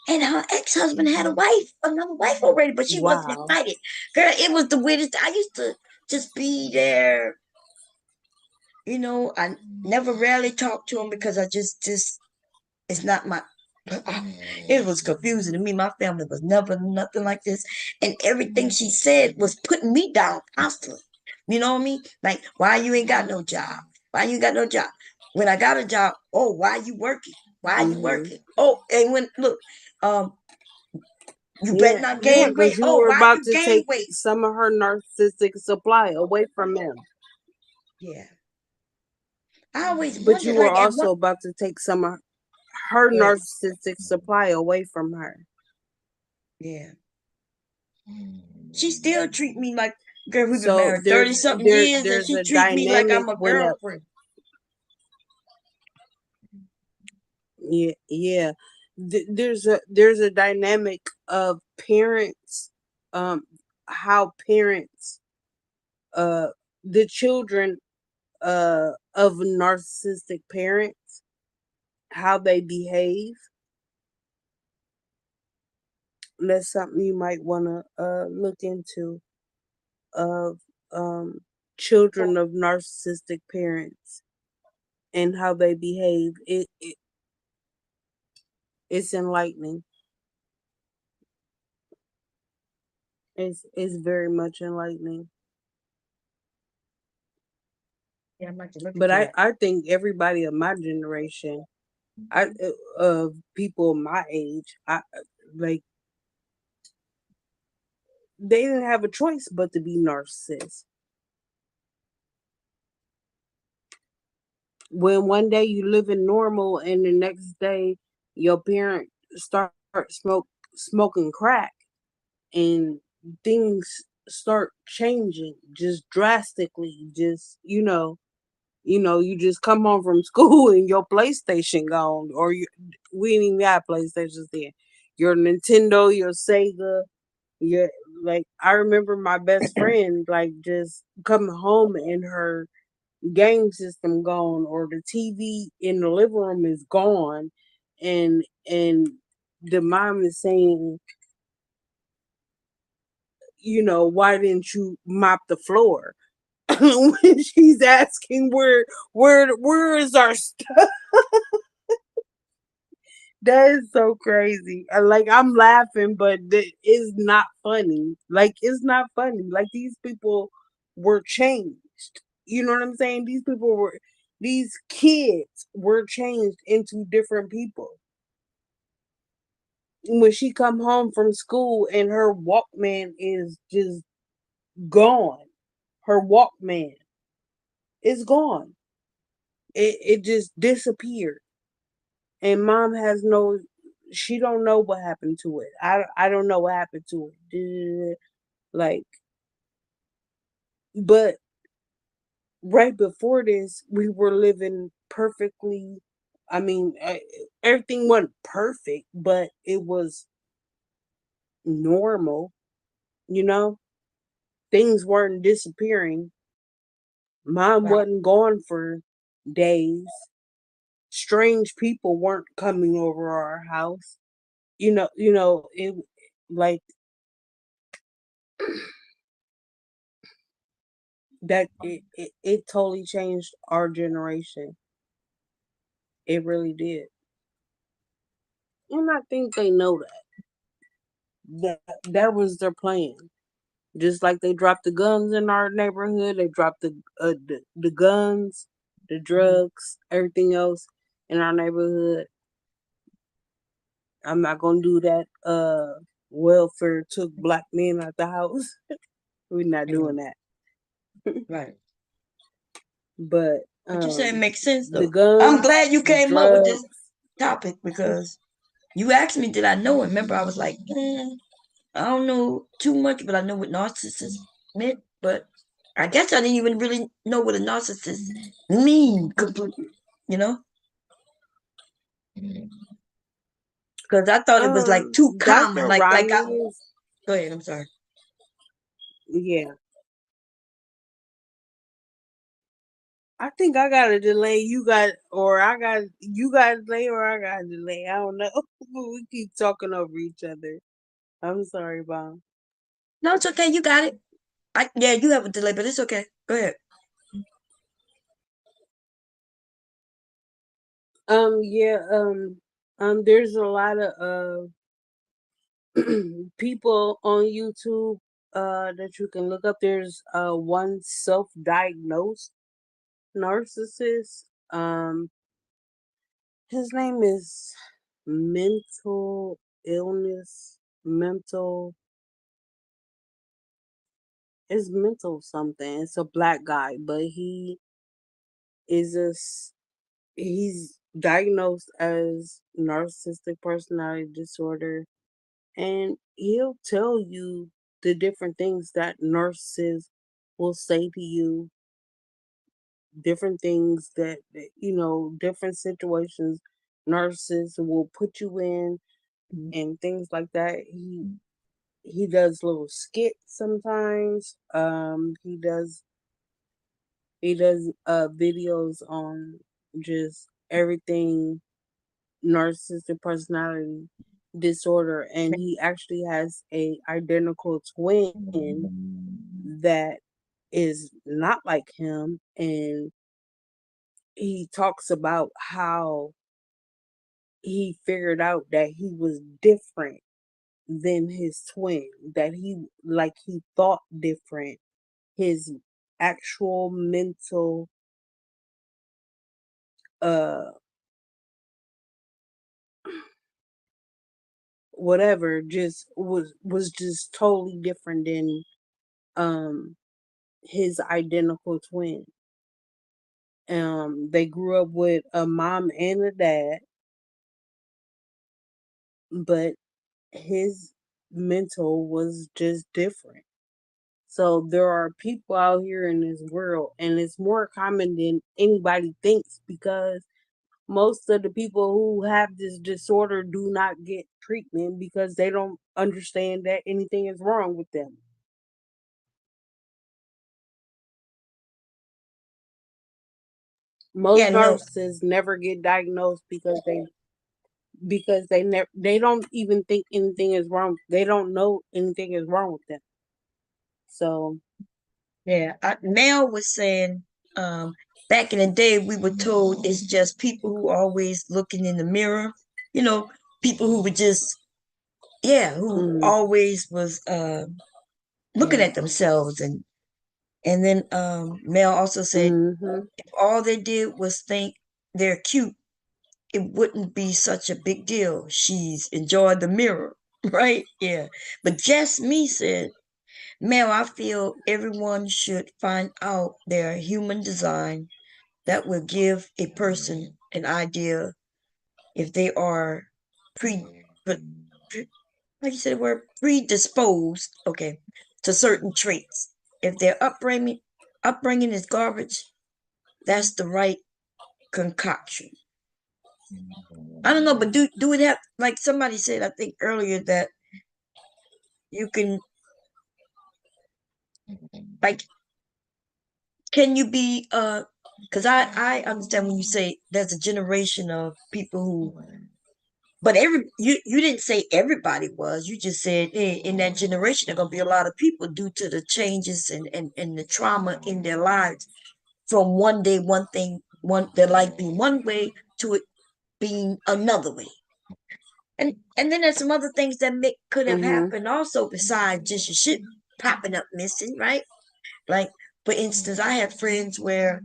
And her ex-husband had another wife already, but she wasn't Wow. invited. Girl, it was the weirdest. I used to just be there. I never rarely talk to him because I just it's not my. It was confusing to me. My family was never nothing like this, and everything she said was putting me down constantly. You know what I mean? Like, why you ain't got no job? Why you ain't got no job? When I got a job, oh, why you working? Why you Mm-hmm. working? Oh, and when look, um, You better Yeah, not yeah, gain weight. because you Oh, were why about you to gain take weight? some of her narcissistic supply away from him. Yeah. I always But you wondered, were like, at what? also about to take some of her Go ahead. narcissistic supply away from her. Yeah. She still treat me like, girl, we've been So married 30 something years and there's she a treat me like dynamic I'm a when a girlfriend. yeah. There's a dynamic of parents, um, how parents, uh, the children, of narcissistic parents, how they behave. That's something you might want to look into, of um children of narcissistic parents and how they behave. It's enlightening. It's very much enlightening. Yeah, I'm about to look But into that. I think everybody of my generation, I of people my age, I like they didn't have a choice but to be narcissists. When one day you living normal and the next day your parent start smoking crack and things start changing just drastically, just you just come home from school and your PlayStation gone, or we didn't even have PlayStations then. Your Nintendo, your Sega, your like I remember my best friend like just coming home and her game system gone, or the TV in the living room is gone, and the mom is saying, why didn't you mop the floor? When she's asking where is our stuff? That is so crazy. Like I'm laughing, but it's not funny. Like it's not funny. Like these people were changed. You know what I'm saying? These kids were changed into different people. When she come home from school and her Walkman is just gone, her Walkman is gone. It just disappeared, and mom has no. She don't know what happened to it. I don't know what happened to it. Like, but right before this, we were living perfectly. I mean, everything wasn't perfect, but it was normal. You know, things weren't disappearing. Mom Right. wasn't gone for days. Strange people weren't coming over our house. It like that. It totally changed our generation. It really did, and I think they know that was their plan. Just like they dropped the guns in our neighborhood, they dropped the guns, the drugs, everything else in our neighborhood. I'm not gonna do that. Welfare took black men out the house. We're not doing that. Right. But What you saying makes sense the though. I'm guns, glad you the came up with drugs. this topic because you asked me, did I know it? Remember, I was like, I don't know too much, but I know what narcissist meant. But I guess I didn't even really know what a narcissist mean completely, you know? Because I thought it was like too common. Dr. Like I. Rodney is Go ahead. I'm sorry. yeah. I think I got a delay. You got, or I got, you got a delay, or I got a delay. I don't know. We keep talking over each other. I'm sorry, Bob. No, it's okay. You got it. Yeah, you have a delay, but it's okay. Go ahead. Yeah, there's a lot of people on YouTube that you can look up. There's one self-diagnosed narcissist. His name is Mental Illness. mental. It's mental something. It's a black guy, but is a he's diagnosed as narcissistic personality disorder, and he'll tell you the different things that narcissists will say to you, different things different situations narcissists will put you in, and things like that. He does little skits sometimes. He does videos on just everything narcissistic personality disorder, and he actually has a identical twin that is not like him, and he talks about how he figured out that he was different than his twin, that he thought different. His actual mental uh whatever just was just totally different than um his identical twin. They grew up with a mom and a dad, but his mental was just different. So there are people out here in this world, and it's more common than anybody thinks, because most of the people who have this disorder do not get treatment because they don't understand that anything is wrong with them. Yeah, Most no. narcissists never get diagnosed because they don't even think anything is wrong. They don't know anything is wrong with them. So Yeah, Mel was saying, back in the day, we were told it's just people who always looking in the mirror, you know, people who were just, yeah, who always was looking at themselves, and then Mel also said if all they did was think they're cute, it wouldn't be such a big deal. She's enjoyed the mirror, right? Yeah. But just me said, Mel, I feel everyone should find out their human design. That will give a person an idea if they are pre, pre like you said the word predisposed, okay, to certain traits. If their upbringing is garbage, that's the right concoction. I don't know, but do it have, like somebody said, I think earlier, that you can, like, can you be because I understand when you say there's a generation of people who, but you didn't say everybody was, you just said, hey, in that generation there are gonna be a lot of people due to the changes and the trauma in their lives, from one day one thing, their life being one way to it being another way. And then there's some other things that could have happened also besides just your shit popping up missing, right? Like, for instance, I had friends where,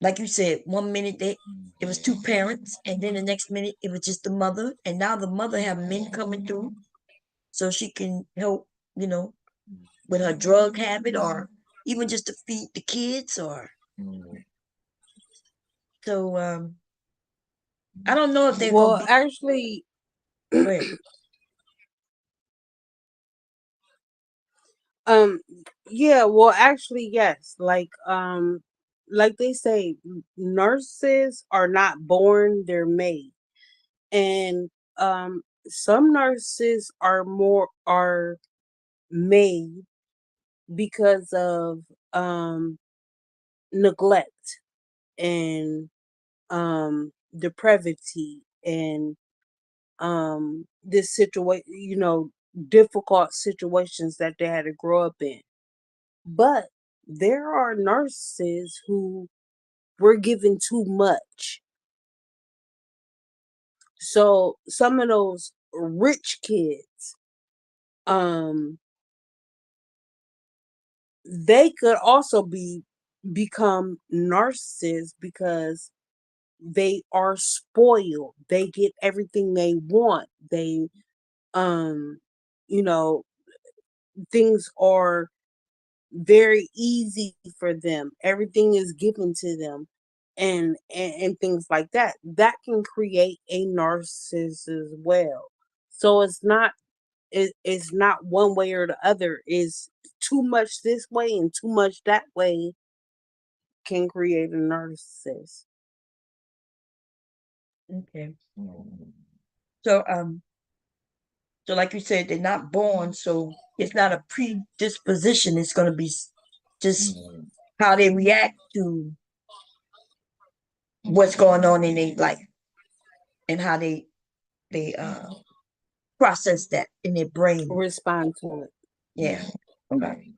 like you said, one minute it was two parents, and then the next minute it was just the mother, and now the mother have men coming through so she can help, you know, with her drug habit, or even just to feed the kids, or so. I don't know if they're gonna well be. actually Go ahead. um yeah, well actually yes, like they say, nurses are not born, they're made. And some nurses are made because of neglect and depravity and this situation, difficult situations that they had to grow up in. But there are nurses who were given too much. So some of those rich kids, um, they could also become narcissists because they are spoiled. They get everything they want. They you know, things are very easy for them. Everything is given to them, and things like that. That can create a narcissist as well. So it's not one way or the other. It's too much this way and too much that way can create a narcissist. Okay. So so like you said, they're not born, so it's not a predisposition. It's gonna be just how they react to what's going on in their life and how they process that in their brain. Respond to it. Yeah. Okay.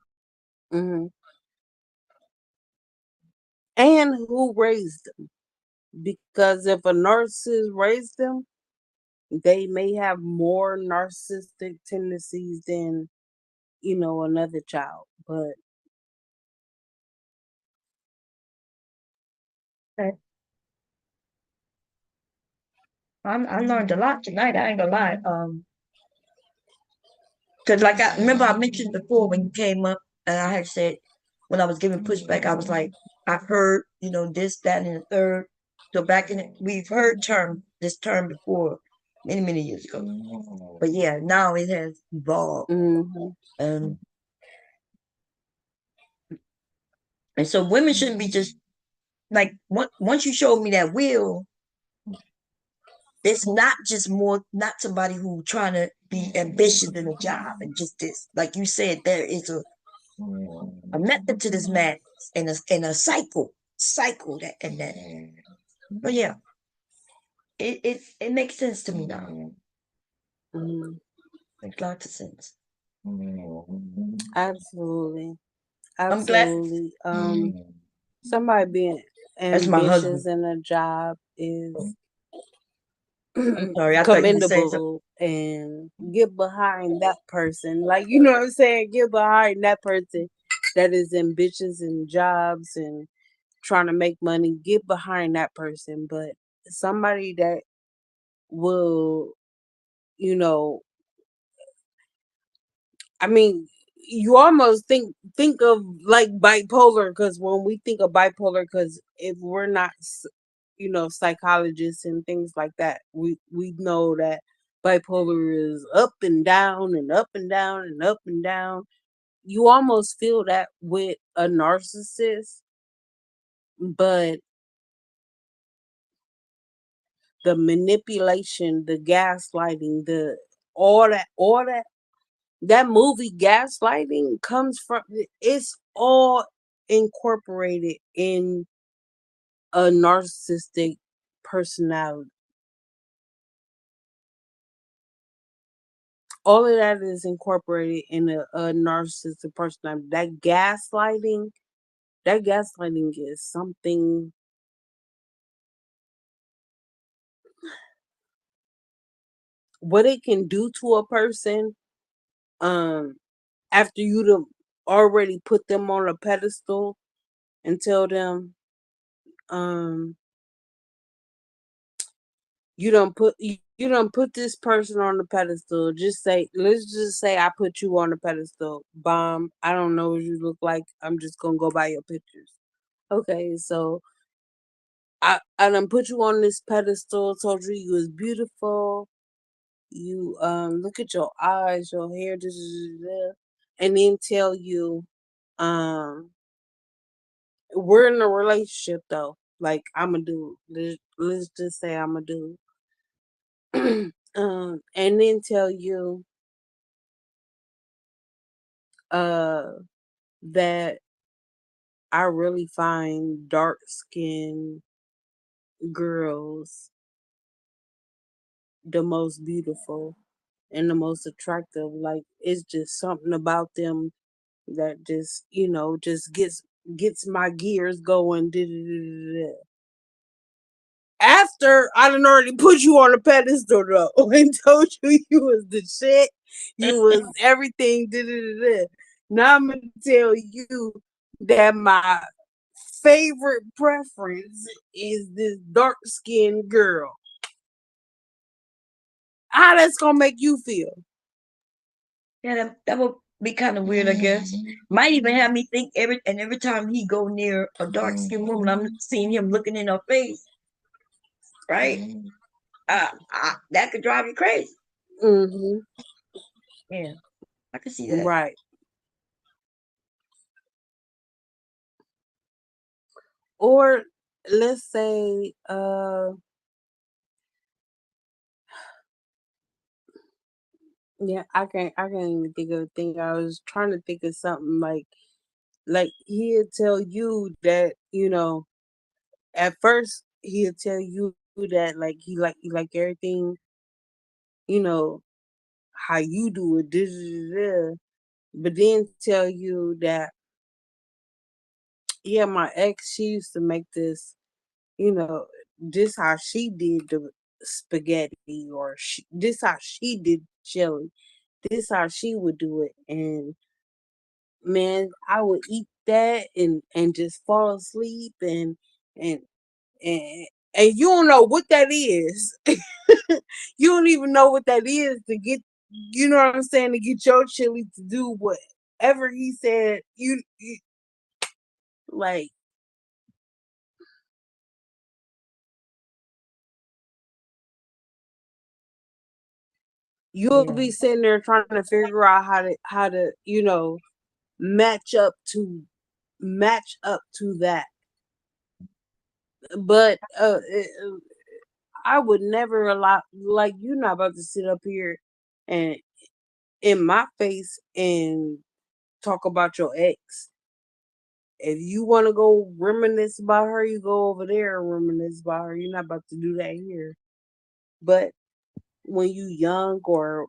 Hmm. And who raised them? Because if a narcissist raised them, they may have more narcissistic tendencies than, another child. But Okay. I learned a lot tonight. I ain't gonna lie. Because like I remember I mentioned before when you came up, and I had said when I was giving pushback, I was like, I've heard, this, that, and the third. So back in we've heard this term before many, many years ago. But yeah, now it has evolved. hmm Um, and so women shouldn't be just like once you showed me that will, it's not just not somebody who trying to be ambitious in a job and just this. Like you said, there is a method to this madness and a cycle that and that. But yeah, it makes sense to me now. hmm Makes lots of sense. Absolutely. I'm glad. Absolutely. Somebody being That's my husband. ambitious in a job is I'm sorry, I thought you were saying something. commendable, and get behind that person. Like, you know what I'm saying? Get behind that person that is ambitious in jobs and trying to make money. Get behind that person. But somebody that will, you know, I mean, you almost think of like bipolar, because when we think of bipolar, because if we're not, psychologists and things like that, we know that bipolar is up and down and up and down and up and down. You almost feel that with a narcissist, but the manipulation, the gaslighting, the all that movie Gaslighting comes from, it's all incorporated in a narcissistic personality. All of that is incorporated in a narcissistic personality. That gaslighting is something, what it can do to a person, um after you'd have already put them on a pedestal and tell them, um you don't put this person on the pedestal. Let's just say I put you on the pedestal. Bomb. I don't know what you look like. I'm just gonna go by your pictures. Okay, so I done put you on this pedestal, told you you was beautiful. You look at your eyes, your hair, and then tell you, um we're in a relationship though. Like, I'm a dude. Let's just say I'm a dude. And then tell you uh that I really find dark skinned girls the most beautiful and the most attractive. Like, it's just something about them that just gets my gears going. After I done already put you on a pedestal though and told you was the shit, you was everything. Now I'm gonna tell you that my favorite preference is this dark skinned girl. How that's gonna make you feel? Yeah, that would be kind of weird, I guess. Might even have me think every time he go near a dark skinned woman, I'm seeing him looking in her face, right? That could drive you crazy. Mm-hmm. Yeah, I can see that. Right. Or let's say, yeah, I can't even think of a thing. I was trying to think of something like he'd tell you that, at first he'll tell you that like he like everything, you know, how you do it, but then tell you that, yeah, my ex, she used to make this, you know, this how she did the spaghetti, or this how she did chili, this how she would do it, and man, I would eat that and just fall asleep, and and and you don't know what that is. You don't even know what that is to get, you know what I'm saying, to get your chili to do whatever he said. You like you'll Yeah. be sitting there trying to figure out how to match up to that. But I would never allow, like, you're not about to sit up here and in my face and talk about your ex. If you want to go reminisce about her, you go over there and reminisce about her. You're not about to do that here. But when you young, or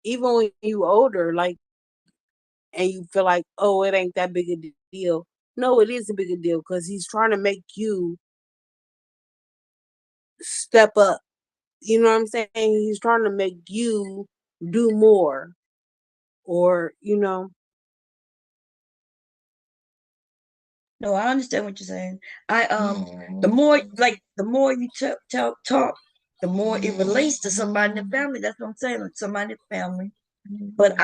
even when you older, like, and you feel like, oh, it ain't that big a deal. No, it is a big a deal, because he's trying to make you step up. You know what I'm saying? He's trying to make you do more, or No, I understand what you're saying. The more you talk, the more it relates to somebody in the family. That's what I'm saying, like somebody in the family. But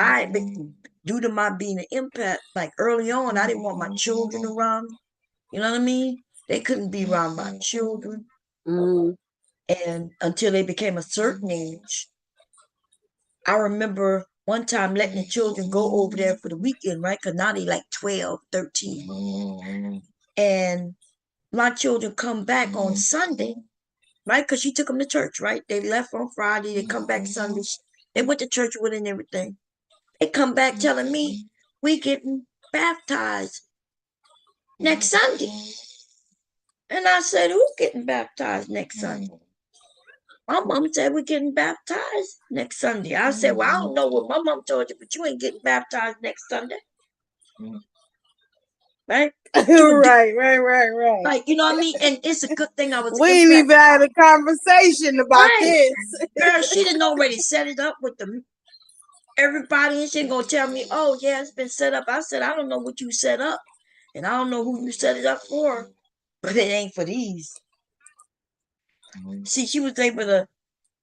due to my being an empath, like early on, I didn't want my children around me. You know what I mean? They couldn't be around my children. Mm-hmm. And until they became a certain age, I remember one time letting the children go over there for the weekend, right? Because now they like 12, 13. And my children come back on Sunday, right? Because she took them to church, right? They left on Friday. They come back Sunday. They went to church with it and everything. They come back telling me we getting baptized next Sunday. And I said, who's getting baptized next Sunday? My mom said we're getting baptized next Sunday. I said, well, I don't know what my mom told you, but you ain't getting baptized next Sunday. Right? right. Like, you know what I mean? And it's a good thing I was We ain't even had a conversation about right. this. Girl, she didn't already set it up with everybody, and she ain't gonna tell me, oh yeah, it's been set up. I said, I don't know what you set up, and I don't know who you set it up for, but it ain't for these. See, she was able to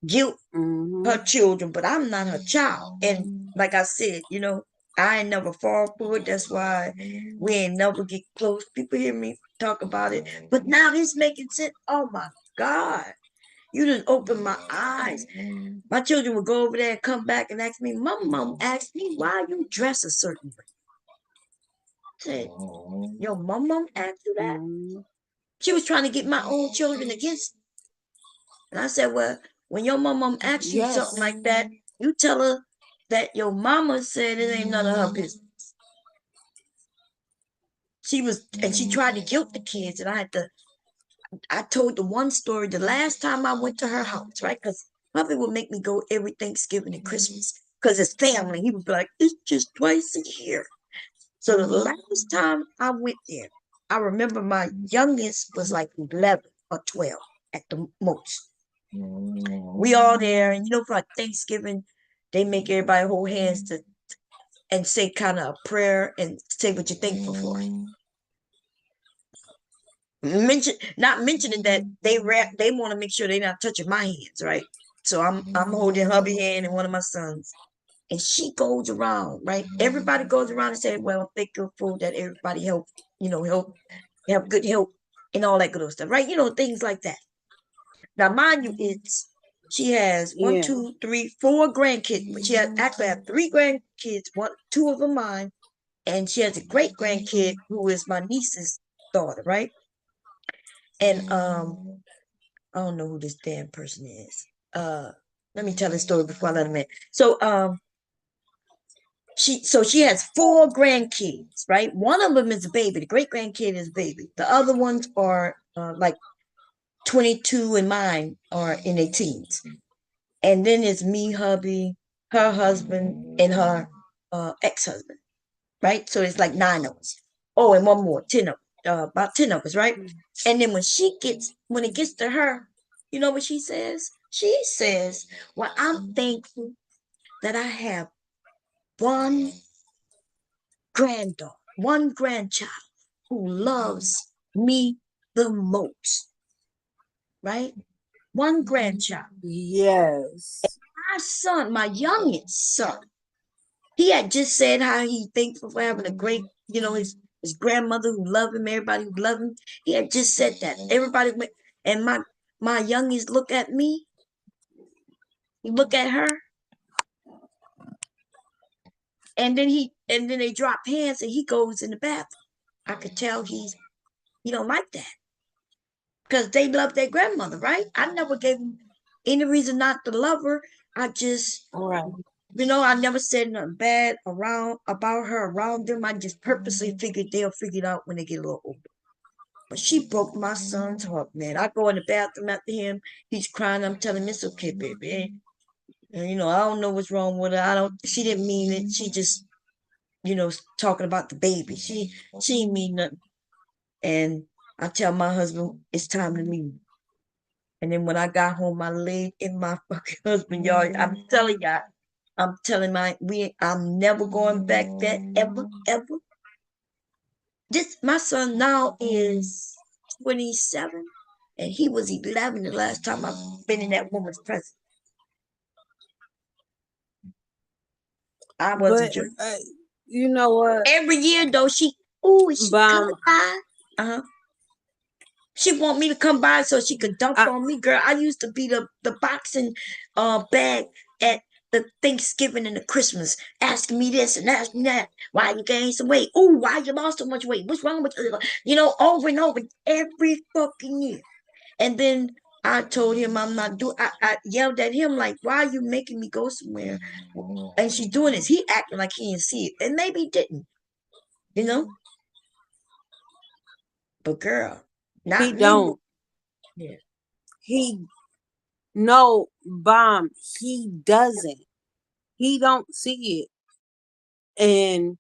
guilt her children, but I'm not her child. And like I said, I ain't never fall for it. That's why we ain't never get close. People hear me talk about it, but now it's making sense. Oh my God. You just opened my eyes. My children would go over there and come back and ask me, my mom asked me why you dress a certain way. I said, your mom asked you that? She was trying to get my own children against me. And I said, well, when your mom asks you something like that, you tell her that your mama said it ain't none of her business. And she tried to guilt the kids, and I told the one story the last time I went to her house, right? Because Mother would make me go every Thanksgiving and Christmas because it's family. He would be like, it's just twice a year. So the last time I went there, I remember my youngest was like 11 or 12 at the most. We all there, and for Thanksgiving, they make everybody hold hands and say kind of a prayer and say what you're thankful for. Not mentioning that they want to make sure they're not touching my hands, right? So I'm holding hubby hand and one of my sons, And she goes around, right? Everybody goes around and say, well, thankful that everybody help, have good health and all that good stuff, right? Things like that. Now, mind you, she has one, Yeah. 2, 3, 4 grandkids. But she actually have 3 grandkids. 2 of them mine, and she has a great grandkid who is my niece's daughter, right? And I don't know who this damn person is. Let me tell the story before I let him in. So she has 4 grandkids, right? One of them is a baby. The great grandkid is a baby. The other ones are like 22, and mine are in their teens. And then it's me, hubby, her husband, and her ex-husband, right? So it's like 9 of us. Oh, and one more, 10 of about 10 of us, right? And then when it gets to her, you know what she says? She says, well, I'm thankful that I have one one grandchild who loves me the most, right? One grandchild. Yes. My son, my youngest son, he had just said how he thankful for having a great, his grandmother who loved him, everybody who loved him. He had just said that. Everybody went, and my youngest look at me, he look at her, and then they drop hands and he goes in the bathroom. I could tell he don't like that. Because they love their grandmother, right? I never gave them any reason not to love her. I just, Right. I never said nothing bad about her around them. I just purposely figured they'll figure it out when they get a little older. But she broke my son's heart, man. I go in the bathroom after him. He's crying. I'm telling him it's okay, baby. And, I don't know what's wrong with her. She didn't mean it. She just, talking about the baby. She didn't mean nothing. And I tell my husband it's time to leave. And then when I got home, I laid in my fucking husband yard. I'm telling y'all, I'm never going back there ever, ever. My son now is 27, and he was 11 the last time I've been in that woman's presence. I wasn't But sure. you know what? Every year though, is she coming by? She want me to come by so she could dump on me, girl. I used to be the boxing bag at the Thanksgiving and the Christmas, asking me this and asking me that. Why you gained some weight? Oh, why you lost so much weight? What's wrong with you? Over and over every fucking year. And then I told him I'm not doing. I yelled at him like, "Why are you making me go somewhere?" And she's doing this. He acting like he didn't see it, and maybe he didn't. But girl, not He me. don't. Yeah. No, Bomb, he doesn't. He don't see it. And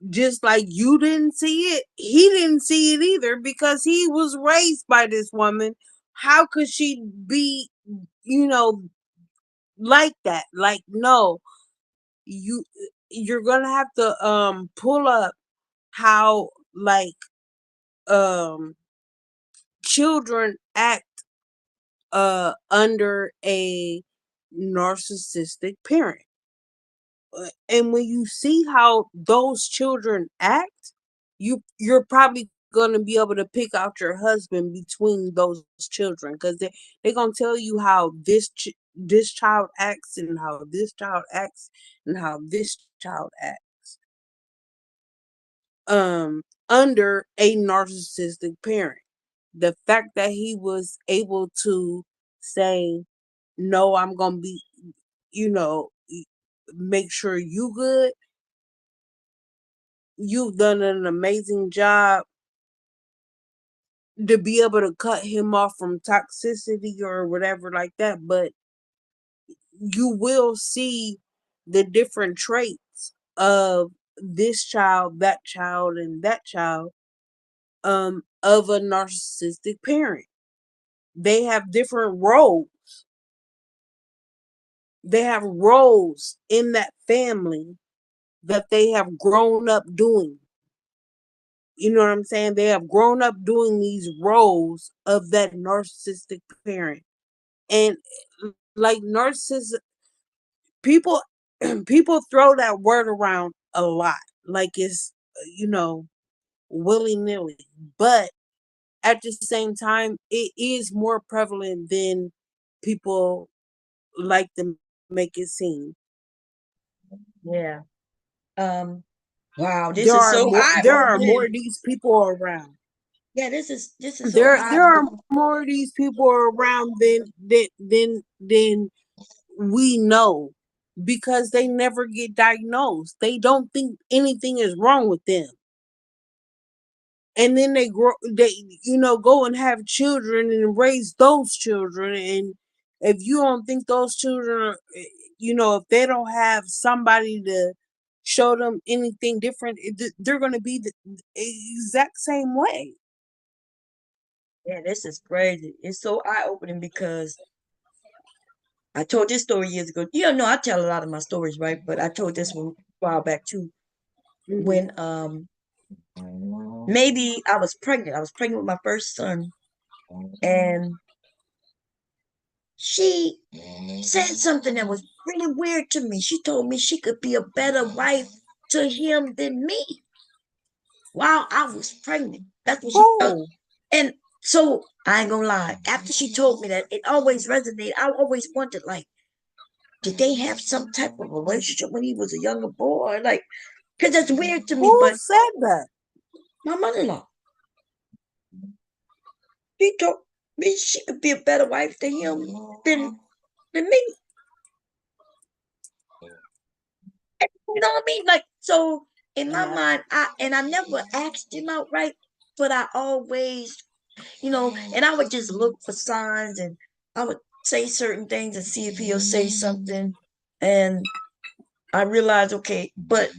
just like you didn't see it, he didn't see it either because he was raised by this woman. How could she be, like that? Like, no. You're gonna have to pull up how like children act under a narcissistic parent. And when you see how those children act, you're probably going to be able to pick out your husband between those children because they're going to tell you how this child acts and how this child acts and how this child acts under a narcissistic parent. The fact that he was able to say, no, I'm going to be, make sure you good. You've done an amazing job to be able to cut him off from toxicity or whatever like that. But you will see the different traits of this child, that child, and that child of a narcissistic parent. They have different roles. They have roles in that family that they have grown up doing. You know what I'm saying? They have grown up doing these roles of that narcissistic parent. And like narcissists, people people throw that word around a lot, like it's willy nilly, but at the same time, it is more prevalent than people like to make it seem. Yeah. Wow, this There is are so more. eye There are more opening. of these people around. Yeah, this is so There are eye. more of these people around than we know, because they never get diagnosed. They don't think anything is wrong with them. And then they go and have children and raise those children. And if you don't think those children are, if they don't have somebody to show them anything different, they're going to be the exact same way. Yeah, this is crazy. It's so eye opening because I told this story years ago. I tell a lot of my stories, right? But I told this one a while back too. When maybe I was pregnant. I was pregnant with my first son, and she said something that was really weird to me. She told me she could be a better wife to him than me while I was pregnant. That's what she thought. Oh, And so I ain't gonna lie. After she told me that, it always resonated. I always wondered, like, did they have some type of relationship when he was a younger boy? Like, because that's weird to me. who But said that? my mother-in-law, she told me she could be a better wife to him than me. You know what I mean? Like, so in my mind, I never asked him outright, but I always, and I would just look for signs, and I would say certain things and see if he'll say something. And I realized, okay, but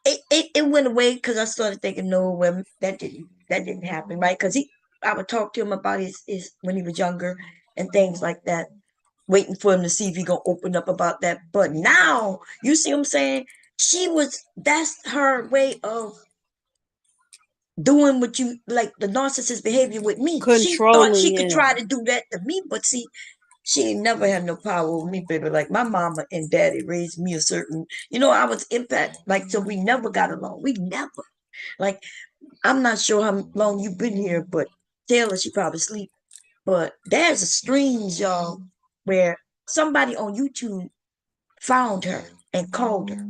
it went away because I started thinking, no, well, that didn't happen, right? Because I would talk to him about his when he was younger and things like that, waiting for him to see if he gonna open up about that. But now, you see what I'm saying? That's her way of doing what you like, the narcissist behavior with me. She thought she Controlling could him. try to do that to me, but see, she ain't never had no power over me, baby. Like my mama and daddy raised me a certain, I was impacted. Like, so we never got along. We never. Like, I'm not sure how long you've been here, but Taylor, she probably sleep. But there's a streams, y'all, where somebody on YouTube found her and called her.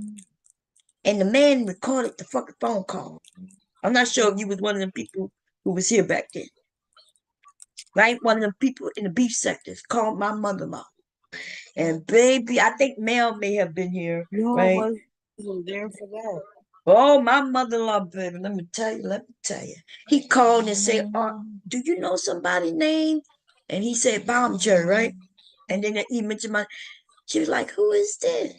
And the man recorded the fucking phone call. I'm not sure if you was one of them people who was here back then. Right? One of them people in the beef sectors called my mother-in-law. And baby, I think Mel may have been here, No, I right? wasn't there for that. Oh, my mother-in-law, baby, let me tell you. He called and said, do you know somebody named? And he said, Baumcher, right? And then he mentioned she was like, who is this?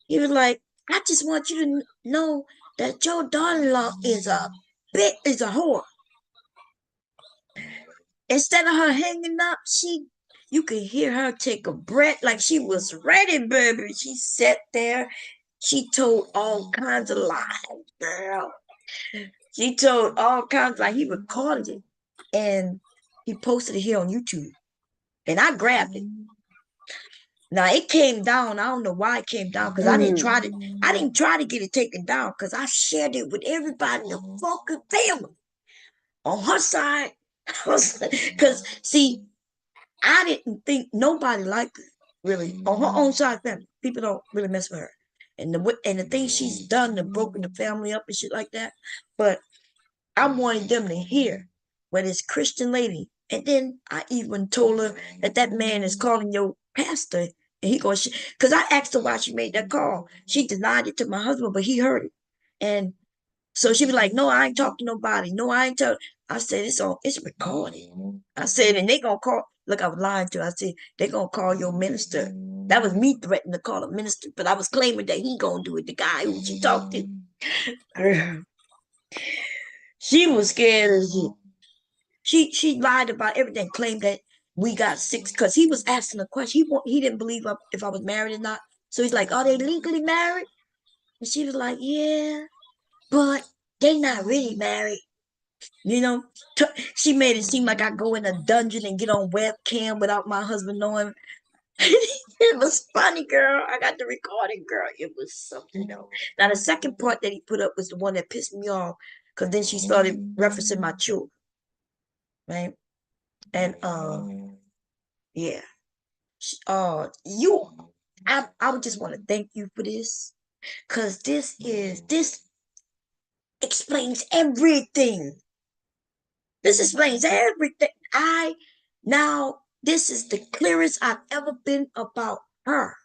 He was like, I just want you to know that your daughter-in-law is a whore. Instead of her hanging up, you could hear her take a breath like she was ready, baby. She sat there. She told all kinds of lies, girl. She told all kinds, like he recorded it and he posted it here on YouTube. And I grabbed it. Now it came down. I don't know why it came down because I didn't try to get it taken down because I shared it with everybody in the fucking family. On her side, because see, I didn't think nobody liked her, really. On her own side family, people don't really mess with her. And the things she's done to broken the family up and shit like that. But I wanted them to hear what this Christian lady. And then I even told her that man is calling your pastor. And he goes, because I asked her why she made that call. She denied it to my husband, but he heard it. And so she was like, no, I ain't talking to nobody. No, I ain't tell. I said, it's recorded. I said, and they gonna call. Look, I was lying to her. I said, they gonna call your minister. That was me threatening to call a minister, but I was claiming that he gonna do it, the guy who she talked to. Girl, she was scared as shit. She lied about everything, claimed that we got six, because he was asking a question. He didn't believe if I was married or not. So he's like, are they legally married? And she was like, yeah, but they not really married. You know, she made it seem like I go in a dungeon and get on webcam without my husband knowing. It was funny, girl. I got the recording, girl. It was something else. Now the second part that he put up was the one that pissed me off, because then she started referencing my children, right? And yeah, you, I would just want to thank you for this, because this explains everything. This explains everything. Now this is the clearest I've ever been about her.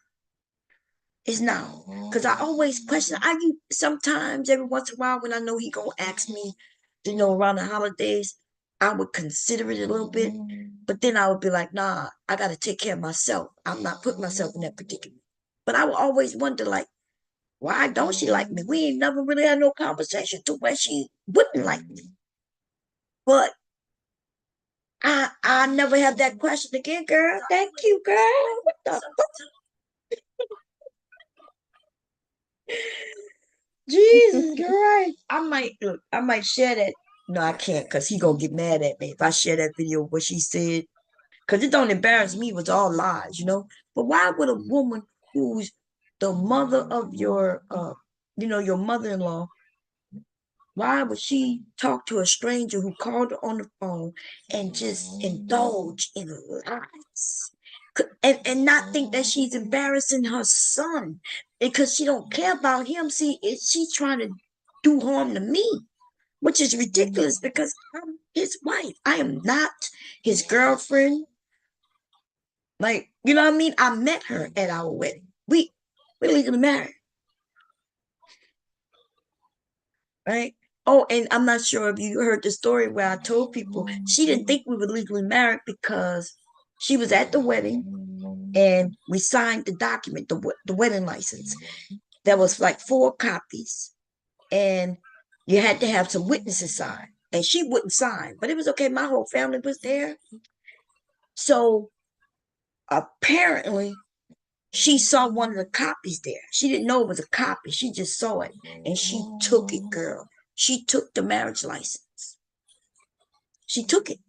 Is now, because I always question. I you sometimes every once in a while when I know he gonna ask me, around the holidays, I would consider it a little bit, but then I would be like, nah, I gotta take care of myself. I'm not putting myself in that predicament. But I would always wonder, like, why don't she like me? We ain't never really had no conversation to where she wouldn't like me. But I never have that question again, girl. Thank you, girl. What the fuck? Jesus Christ. I might share that. No, I can't, because he gonna get mad at me if I share that video what she said. Because it don't embarrass me, it was all lies. But why would a woman who's the mother of your mother-in-law, why would she talk to a stranger who called her on the phone and just indulge in lies? And not think that she's embarrassing her son because she don't care about him. See, she's trying to do harm to me, which is ridiculous because I'm his wife. I am not his girlfriend. Like, you know what I mean? I met her at our wedding. We're legally married, right? Oh, and I'm not sure if you heard the story where I told people she didn't think we were legally married because she was at the wedding and we signed the document, the wedding license. There was like 4 copies, and you had to have some witnesses sign. And she wouldn't sign, but it was okay. My whole family was there. So apparently, she saw one of the copies there. She didn't know it was a copy. She just saw it, and she took it, girl. She took the marriage license. She took it.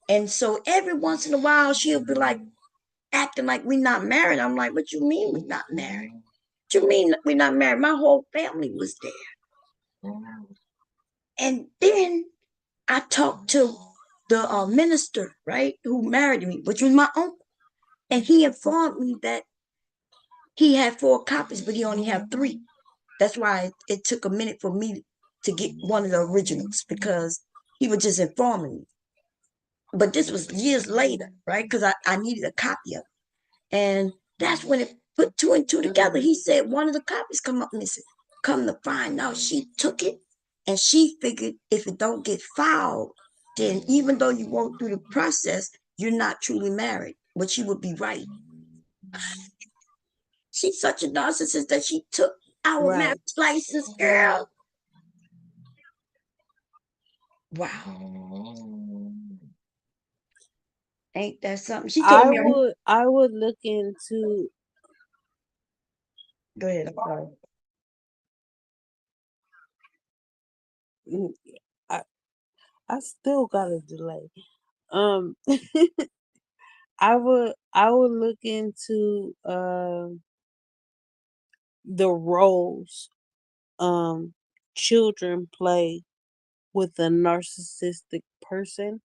And so every once in a while, she'll be like, acting like we're not married. I'm like, what you mean we're not married? What you mean we're not married? My whole family was there. And then I talked to the minister, right, who married me, which was my uncle. And he informed me that he had 4 copies, but he only had 3. That's why it took a minute for me to get one of the originals, because he was just informing me. But this was years later, right? Because I needed a copy of it. And that's when it put 2 and 2 together. He said one of the copies come up missing. Come to find out, she took it, and she figured if it don't get filed, then even though you won't through the process, you're not truly married. But she would be right. She's such a narcissist that she took our Right. marriage license, girl. Wow. Ain't that something? She told me. I would look into. Go ahead. I'm sorry. I I still got a delay. Um, I would look into the roles children play with a narcissistic person.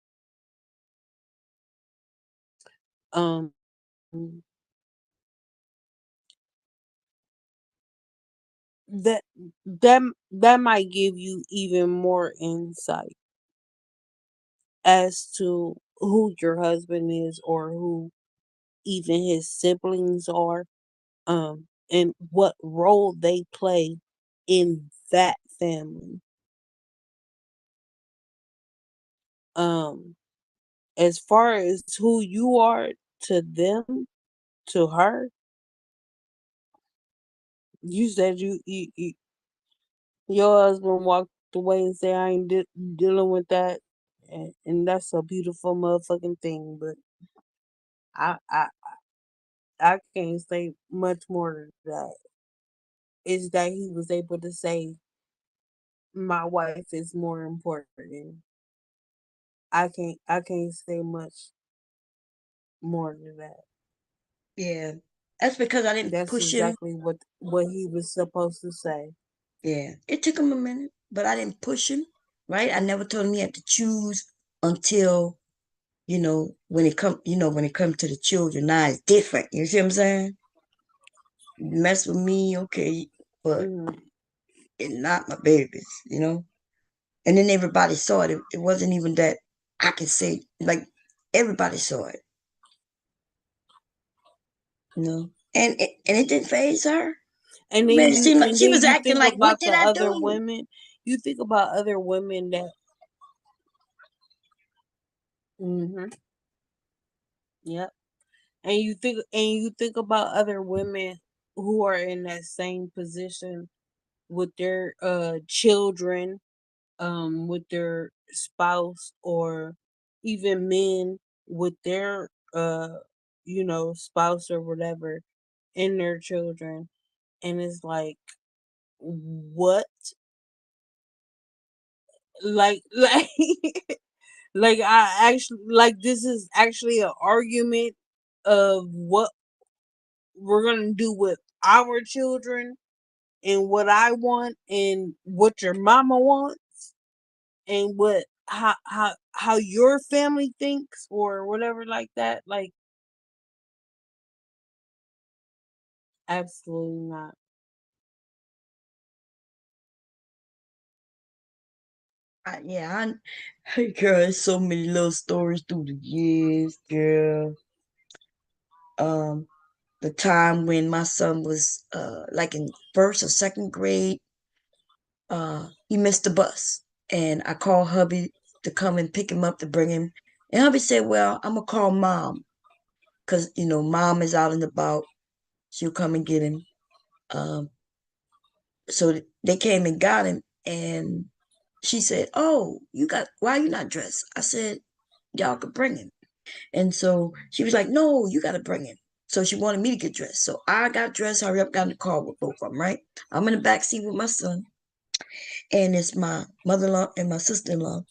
Um, that that might give you even more insight as to who your husband is or who even his siblings are, and what role they play in that family. Um, as far as who you are to them, to her, you said your husband walked away and said, "I ain't dealing with that," and that's a beautiful motherfucking thing. But I I I can't say much more than that. Is that he was able to say, "My wife is more important." I can't say much more than that. Yeah. That's because I didn't That's push him. exactly what he was supposed to say. Yeah. It took him a minute, but I didn't push him, right? I never told him he had to choose until, when it comes to the children. Now it's different. You see what I'm saying? Mess with me, okay, but it's not my babies. And then everybody saw it. It wasn't even that I could say, like, everybody saw it, and it didn't phase her. And then Man, it you seemed like and she then was you acting think like, what about did the I other do? women. You think about other women that. Yep. And you think about other women who are in that same position with their children, with their spouse, or even men with their spouse or whatever, and their children. And it's like, what? Like like I actually, like, this is actually an argument of what we're gonna do with our children, and what I want, and what your mama wants, and what how your family thinks, or whatever, like that. Like, absolutely not. Yeah, girl, there's so many little stories through the years, girl. Um, the time when my son was like in first or second grade, he missed the bus, and I called hubby to come and pick him up to bring him. And hubby said, "Well, I'm gonna call mom, cause mom is out and about. She'll come and get him." Um, so they came and got him, and she said, "Oh, why you not dressed?" I said, "Y'all could bring him." And so she was like, "No, you got to bring him." So she wanted me to get dressed. So I got dressed, hurry up, got in the car with both of them, right? I'm in the back seat with my son, and it's my mother-in-law and my sister-in-law,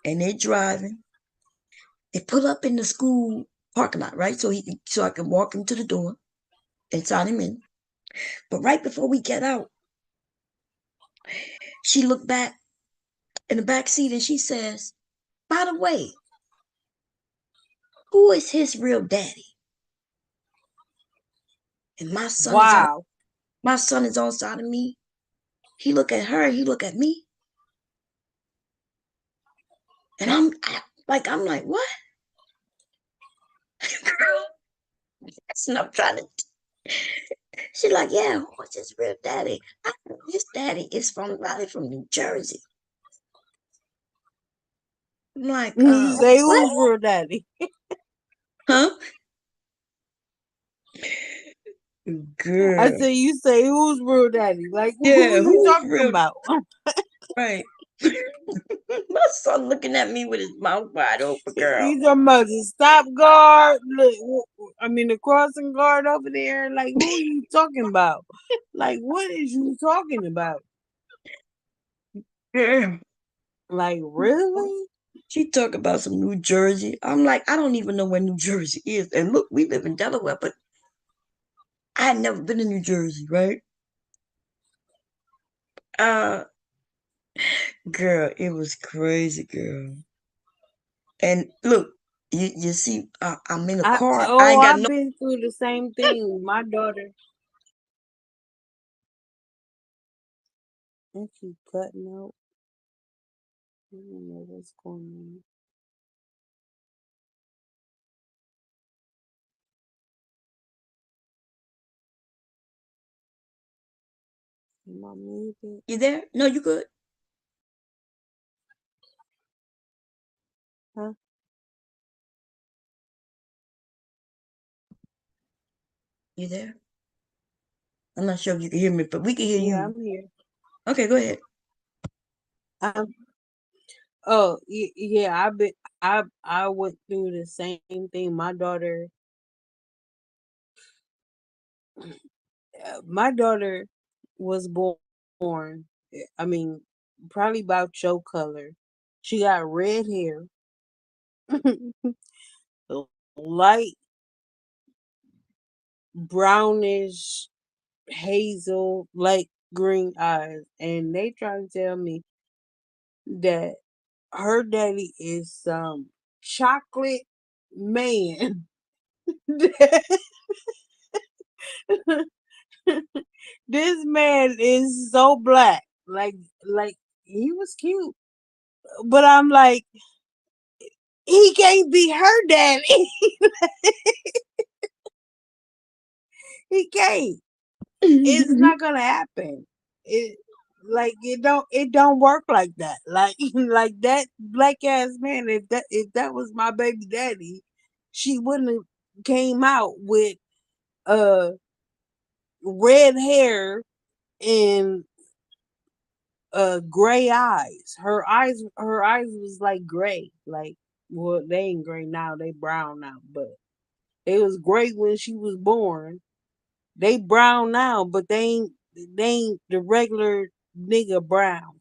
and they driving. They pull up in the school parking lot, right? So I can walk him to the door and sign him in. But right before we get out, she looked back in the back seat and she says, "By the way, who is his real daddy?" And Wow. my son is on side of me. He look at her, he look at me, and I'm like, what? Girl, that's not trying to. She's like, yeah, what's his real daddy? His daddy is from New Jersey. I'm like, You say what? who's real daddy? Huh? I Girl. said, you say who's real daddy? Like, who Yeah, are you who's talking real? about? Right. My son looking at me with his mouth wide open, girl. You talking about the stop guard? Look, I mean the crossing guard over there. Like, who are you talking about? Like, what is you talking about? Yeah. Like, really? She talk about some New Jersey. I'm like, I don't even know where New Jersey is. And look, we live in Delaware, but I had never been to New Jersey, right? Uh, girl, it was crazy, girl. And look, you see, I'm in a car. I ain't got I've no. been through the same thing with my daughter. And she cutting out. I don't know what's going on. Am I muted? You there? No, you good? Huh? You there? I'm not sure if you can hear me, but we can hear Yeah, you. I'm here. Okay, go ahead. Oh, yeah. I went through the same thing. My daughter was born. I mean, probably about your color. She got red hair, light brownish hazel like green eyes, and they trying to tell me that her daddy is some chocolate man. This man is so black. Like he was cute. But I'm like, he can't be her daddy. He can't. It's not gonna happen. It it don't work like that. Like like that black ass man, if that was my baby daddy, she wouldn't have came out with uh red hair and gray eyes. Her eyes was like gray. Like, well, they ain't gray now, they brown now, but it was gray when she was born. They brown now, but they ain't the regular nigga brown.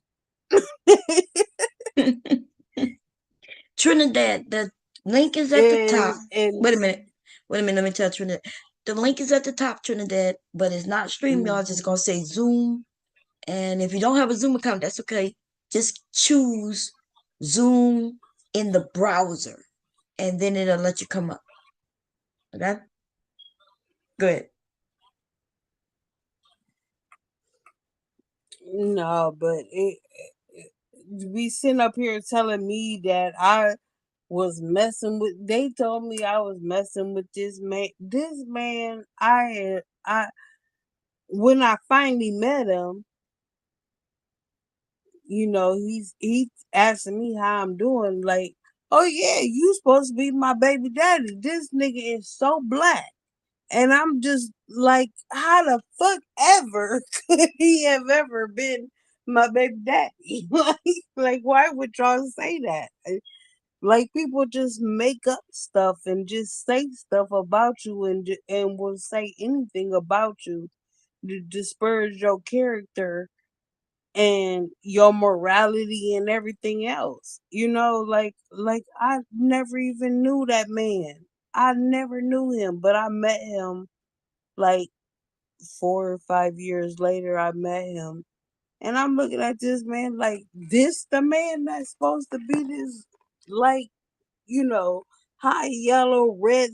Trinidad, the link is at the top. And Wait a minute. Let me tell Trinidad. The link is at the top, Trinidad, but it's not StreamYard. It's just gonna say Zoom. And if you don't have a Zoom account, that's okay. Just choose Zoom in the browser, and then it'll let you come up. Okay? Go ahead. no, but be sitting up here telling me that I was messing with. They told me I was messing with this man. This man, I when I finally met him, he's asking me how I'm doing. Like, oh yeah, you supposed to be my baby daddy. This nigga is so black. And I'm just like, how the fuck ever could he have ever been my baby daddy? like, why would y'all say that? Like, people just make up stuff and just say stuff about you and will say anything about you to disparage your character and your morality and everything else. Like I never even knew that man. I never knew him, but I met him like 4 or 5 years later. I met him, and I'm looking at this man like, this the man that's supposed to be this, like, high yellow red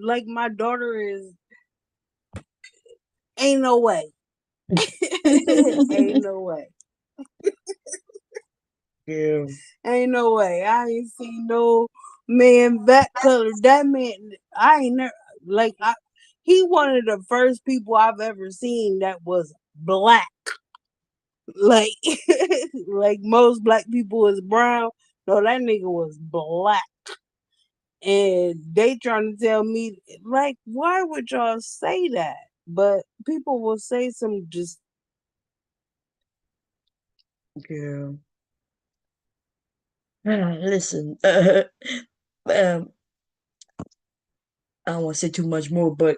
like my daughter is. Ain't no way. Ain't no way. Yeah. Ain't no way. I ain't seen no man that color. That man, I ain't never, like, he one of the first people I've ever seen that was black. Like, like most black people is brown. No, that nigga was black. And they trying to tell me, like, why would y'all say that? But people will say some just. Yeah. Listen, I don't want to say too much more, but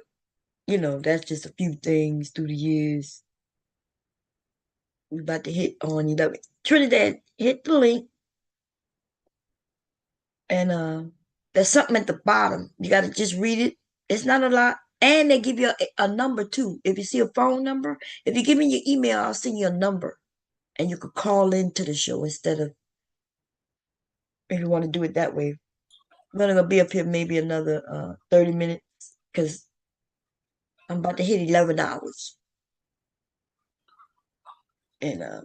that's just a few things through the years. We about to hit on Trinidad, hit the link, and there's something at the bottom. You gotta just read it. It's not a lot. And they give you a number too. If you see a phone number, if you give me your email, I'll send you a number. And you could call into the show instead of, if you want to do it that way. I'm gonna be up here maybe another 30 minutes because I'm about to hit 11 hours. And I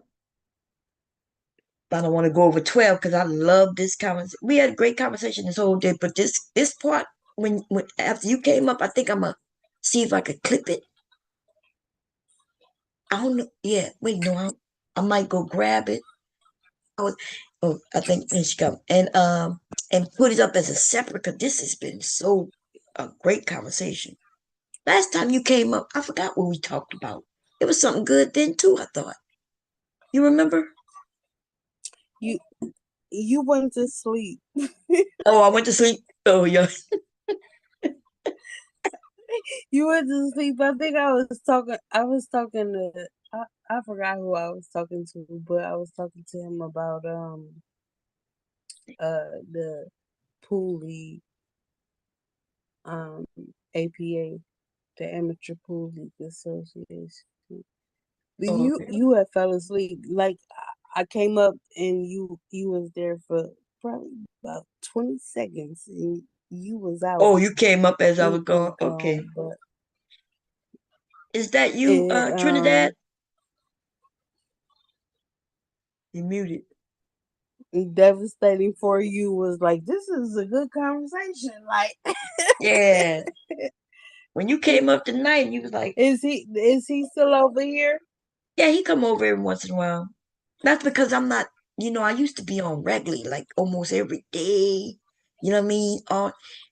don't want to go over 12 because I love this conversation. We had a great conversation this whole day, but this part, when after you came up, I think I'm gonna see if I could clip it. I don't know. Yeah, wait, no, I might go grab it. I think there she come and put it up as a separate because this has been so a great conversation. Last time you came up, I forgot what we talked about. It was something good then too, I thought. You remember? You went to sleep. Oh, I went to sleep. Oh yeah. You went to sleep. I think I was talking to I forgot who I was talking to, but I was talking to him about the Pooley APA the Amateur Pool League Association. Oh, You okay. you had fell asleep. Like I came up and you was there for probably about 20 seconds and you was out. Oh, you came up as I was You was going. Okay. gone, but Is that you, it Trinidad? You muted. devastating for you was like this is a good conversation. Like Yeah. When you came up tonight, you was like, is he still over here? yeah, he come over every once in a while. That's because I'm not, I used to be on regularly, like almost every day. You know what I mean?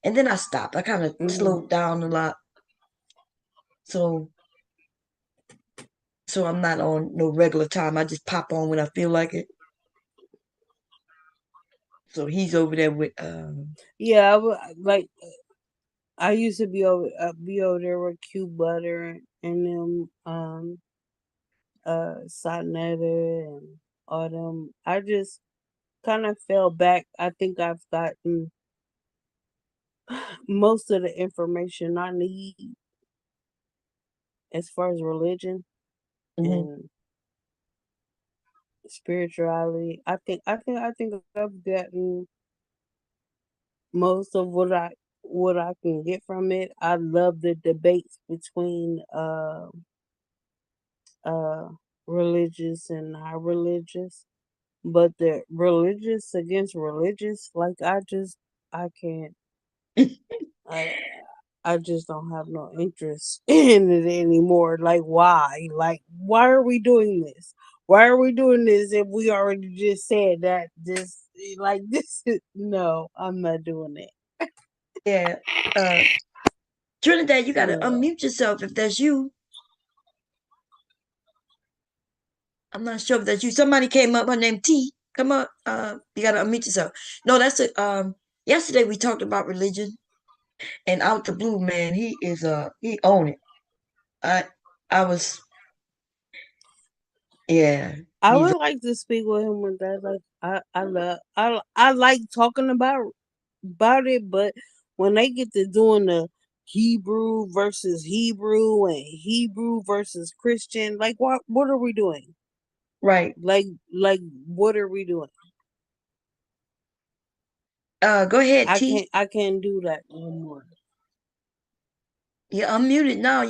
And then I stopped. I kind of slowed down a lot. So I'm not on no regular time. I just pop on when I feel like it. So he's over there with Yeah, like I used to be over there with Q Butter and them Sonetta and all them. I just kind of fell back. I think I've gotten most of the information I need as far as religion and spirituality. I think I've gotten most of what I can get from it. I love the debates between uh religious and not religious. But the religious against religious, like I can't I I just don't have no interest in it anymore. Like why? Like why are we doing this? Why are we doing this if we already just said that this like this is, no, I'm not doing it. yeah. Trinidad, you gotta Yeah. unmute yourself if that's you. I'm not sure if that's you. Somebody came up, her name T. Come up. You gotta unmute yourself. No, that's it. Yesterday we talked about religion and out the blue, man, he own it. I I was yeah, I he's would like to speak with him with that. Like I like talking about it, but when they get to doing the Hebrew versus Hebrew and Hebrew versus Christian, like what are we doing? right. Like what are we doing? Go ahead, T. I can't do that no more. You're unmuted now.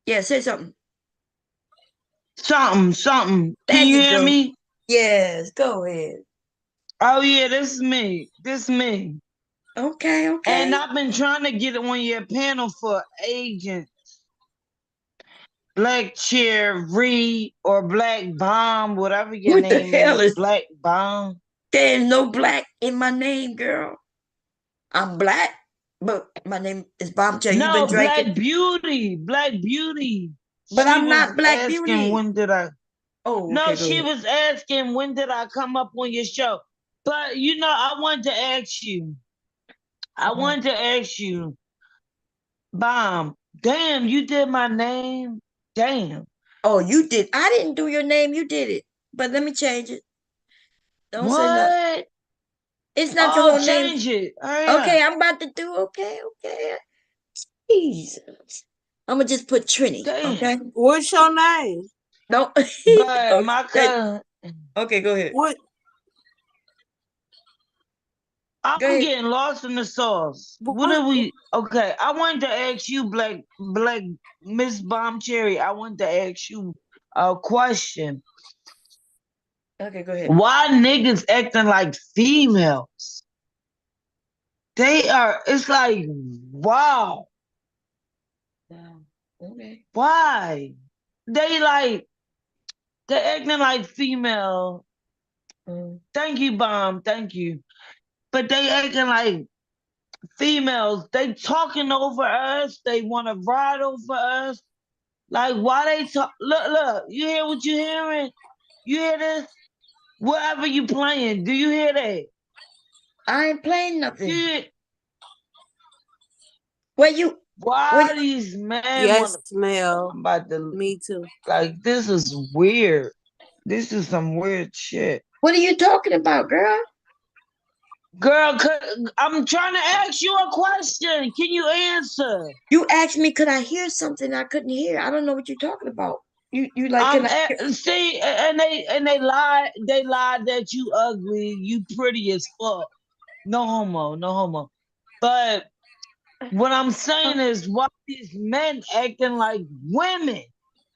Yeah, say something. Something. There Can you you hear go. me? Yes, go ahead. Oh yeah, this is me. This me. Okay, And okay. I've been trying to get on your panel for agents. Black Chair Reed or Black Bomb, whatever your What the name hell is. is Black Bomb. there's no black in my name, girl. I'm black, but my name is Bombshell. You been No, drinking? Black Beauty. Black Beauty. But She I'm was not Black asking Beauty. when did I Oh, No, okay, go she ahead. was asking when did I come up on your show. But I wanted to ask you. Bomb. Damn, you did my name. Damn. Oh, you did. I didn't do your name. You did it. But let me change it. Don't say nothing. What? It's not your Oh, whole name. change it. Hurry Okay, up. I'm about to do. Okay, okay. Jesus. I'm gonna just put Trini. Damn. Okay. What's your name? No. But my cousin. Okay, go ahead. What Go I'm ahead. getting lost in the sauce. What are we? Okay, I wanted to ask you, Black Miss Bomb Cherry. I wanted to ask you a question. Okay, go ahead. Why niggas acting like females? They are. It's like, wow. Okay. Why? They acting like female. Thank you, Bomb. Thank you. But they acting like females. They talking over us. They want to ride over us. Like, why they talk? Look. You hear what you hearing? You hear this? Whatever you playing, do you hear that? I ain't playing nothing. Yeah. What? Why these men Yes, want? Mel. I'm about to. Me too. Like, this is weird. This is some weird shit. What are you talking about, girl? Girl, I'm trying to ask you a question. Can you answer? You asked me, could I hear something I couldn't hear? I don't know what you're talking about. You like, can I hear? See, and they lied that you ugly, you pretty as fuck. No homo, no homo. But what I'm saying is, why these men acting like women?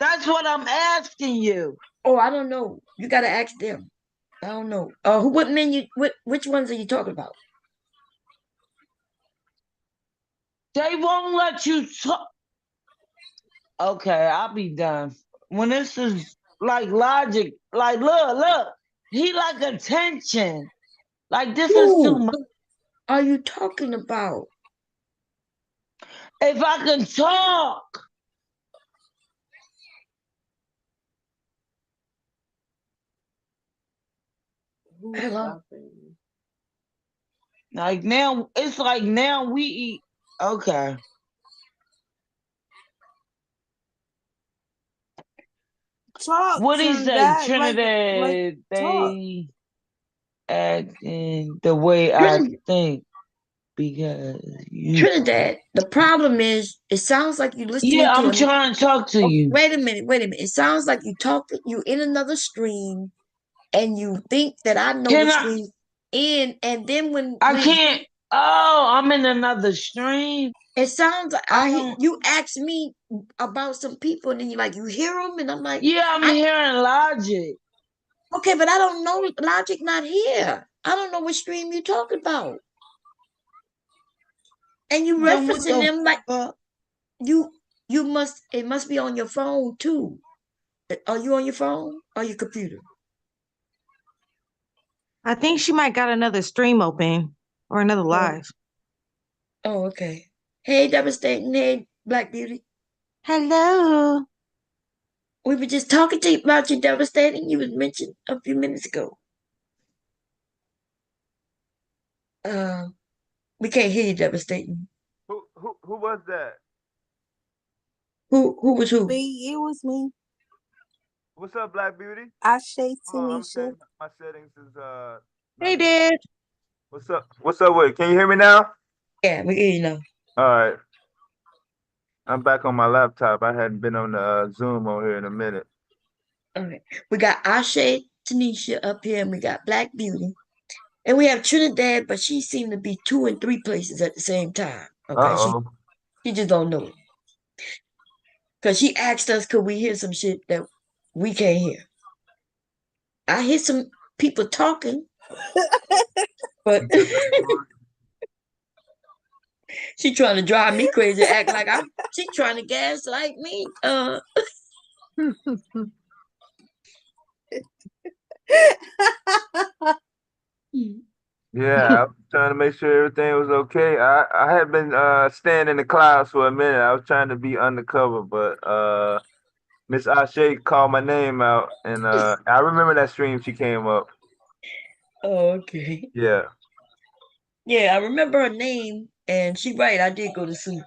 That's what I'm asking you. Oh, I don't know. You gotta ask them. I don't know. What men which ones are you talking about? They won't let you talk. Okay, I'll be done. When this is like logic, like look, he like attention. Like this is too Who much. are you talking about? If I can talk. Hello. Like now, it's like now we eat. Okay. Talk, What he say, Trinidad, like Trinidad? talk. They acting the way I think because you. Trinidad, the problem is, it sounds like you listening Yeah, to I'm an. trying to talk to Oh, you. wait a minute, wait a minute. It sounds like you in another stream, and you think that I know Can what I? stream in, and then when I we, can't. Oh, I'm in another stream. it sounds like I don't. you asked me about some people, and then you hear them, and I'm like, Yeah, I'm hearing logic. okay, but I don't know. Logic not here. I don't know what stream you talking about, and you Then what referencing the them like fuck? you must. It must be on your phone too. Are you on your phone or your computer? I think she might got another stream open or another Oh, live. oh, okay. Hey, devastating. Hey, Black Beauty. Hello. We were just talking to you about you, devastating. You was mentioned a few minutes ago. Uh, we can't hear you, devastating. Who was that? Who was who? Me, it was me. What's up, Black Beauty? Ashe Hold on, I'm Tanisha. saying my settings is Hey, not on. Dad. What's up? What's up with it? Can you hear me now? Yeah, we hear you now. All right. I'm back on my laptop. I hadn't been on the Zoom on here in a minute. All right. We got Ashe Tanisha up here, and we got Black Beauty. And we have Trinidad, but she seemed to be 2 and 3 places at the same time. Okay, Uh-oh. she just don't know it. Because she asked us, could we hear some shit that we can't hear? I hear some people talking, but she trying to drive me crazy, act like she trying to gaslight me. Yeah, I was trying to make sure everything was okay. I had been staying in the clouds for a minute. I was trying to be undercover, but Miss Ashe called my name out, and I remember that stream she came up. Oh, okay. Yeah, Yeah, I remember her name, and she right. I did go to sleep.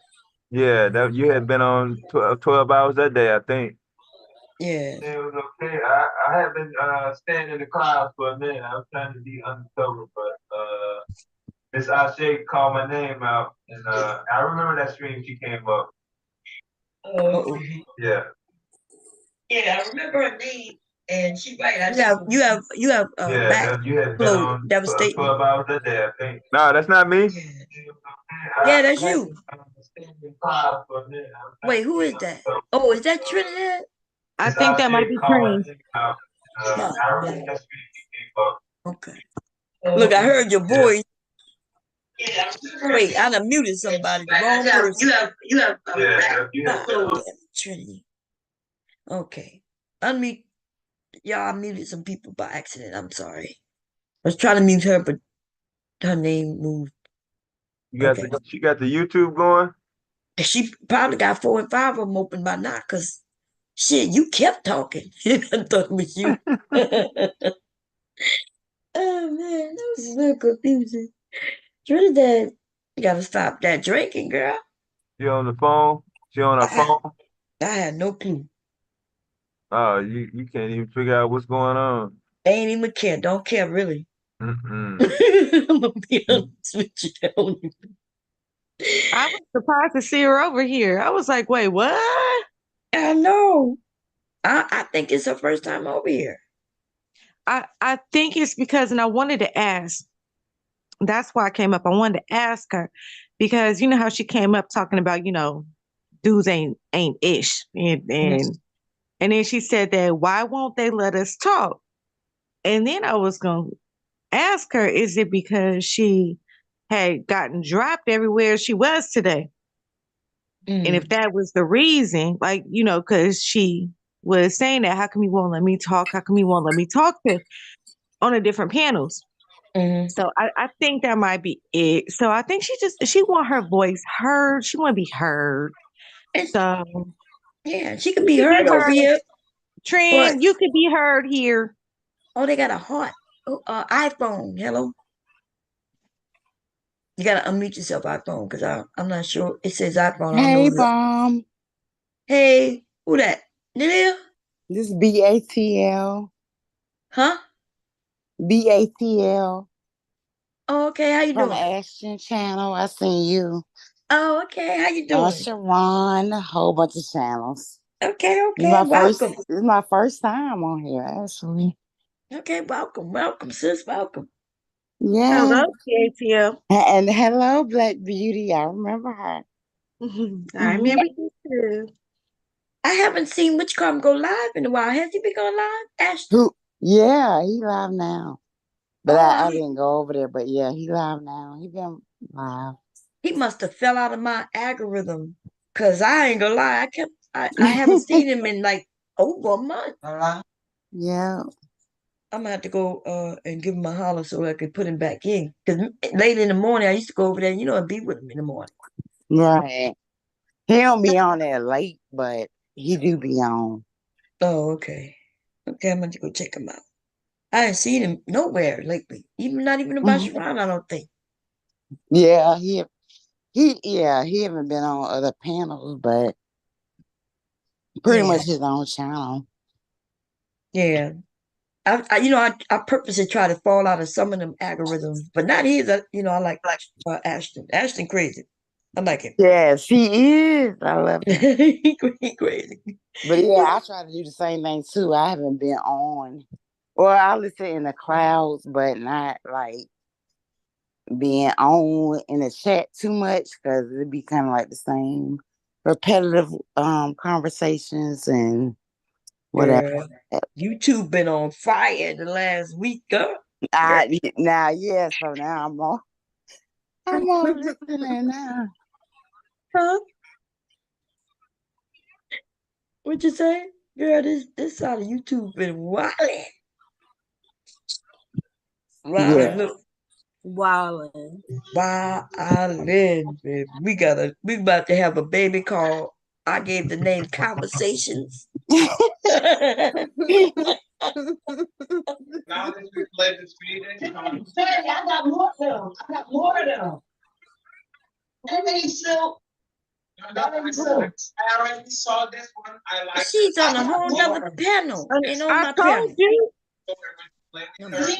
yeah. That you had been on 12 hours that day, I think. Yeah. It was okay. I had been staying in the clouds for a minute. I was trying to be undercover, but Miss Ashe called my name out, and I remember that stream she came up. Oh, okay. Yeah. Yeah, I remember her name, and she right. You have Yeah, back you had been flow on devastating. 12 hours that day, I think. No, that's not me. Yeah, that's I had you. been staying in the clouds for a minute. I was trying Wait, to who be is that? undercover. Oh, is that Trinidad? I Miss think that might Ashe be called my Trini. name out. No. I remember that stream she came up. Okay. Look, I heard your Yeah. voice. Wait, I done muted somebody, the wrong person. Yeah, you had been Oh, on. damn, Trinity. Okay. Unmute. Y'all, I muted some people by accident. I'm sorry. I was trying to mute her, but her name moved. Okay. She got the YouTube going? She probably got 4 and 5 of them open by now, because shit, you kept talking. I thought it was you. Oh, man, that was so confusing. Trinidad, you gotta stop that drinking, girl. She on the phone? She on her phone? I had no clue. Oh, you can't even figure out what's going on. Ain't even care. Don't care, really. Mm-mm. I'm gonna be honest with you. I was surprised to see her over here. I was like, wait, what? I know. I think it's her first time over here. I think it's because, and I wanted to ask, that's why I came up. I wanted to ask her because you know how she came up talking about, dudes ain't ish. And then she said that why won't they let us talk? And then I was gonna ask her, is it because she had gotten dropped everywhere she was today? And if that was the reason, like, because she was saying that, how come you won't let me talk? How come you won't let me talk to on the different panels? So I think that might be it. So I think she want her voice heard. She want to be heard. So Yeah, she could you be could be heard over heard. here, but Trend, you could be heard here. oh, they got a hot iPhone. Hello, you gotta unmute yourself, iPhone, because I'm not sure. It says iPhone. I don't know. Hey, Bomb. Hey, who that? Lilia? This BATL. Huh? BATL Oh, okay. How you from doing? Ashton Channel. I seen you. Oh, okay. How you doing? Sharon, a whole bunch of channels. Okay, This is okay. Welcome. my first time on here, actually. Okay, welcome, sis. Welcome. Yeah. Hello, ATL. And hello, Black Beauty. I remember her. I remember you too. I haven't seen Which Come go live in a while. Has he been going live? Ashton? Who? Yeah, he live now. But Oh, I didn't go over there. But yeah, he live now. He been live. he must have fell out of my algorithm. Cause I ain't gonna lie, I haven't seen him in like over a month. Yeah. I'm gonna have to go and give him a holler so I can put him back in. Cause late in the morning I used to go over there, and be with him in the morning. Right. He don't be on there late, but he do be on. Oh, okay. Okay, I'm gonna go check him out. I ain't seen him nowhere lately. Not even about Sharon, I don't think. Yeah, he haven't been on other panels, but pretty Yeah. much his own channel. Yeah. I purposely try to fall out of some of them algorithms, but not his. I like Ashton. Ashton crazy. I like him. Yes, he is. I love him. He crazy. But yeah, I try to do the same thing too. I haven't been on. Well, I listen in the clouds, but not like being on in the chat too much because it'd be kind of like the same repetitive conversations and whatever. Girl, YouTube been on fire the last week, girl. Now, yeah, so now I'm on listening now. Huh? What you say? Girl, this side of YouTube been wildin'. Yeah. Look. Wildin'. Wildin', baby. We about to have a baby called, I gave the name Conversations. Now that we play this meeting, Hey, I got more of them. I got more of them. Hey, Silk. I already saw this one. I like She's on a it. whole nother panel. And on I my told panel. you.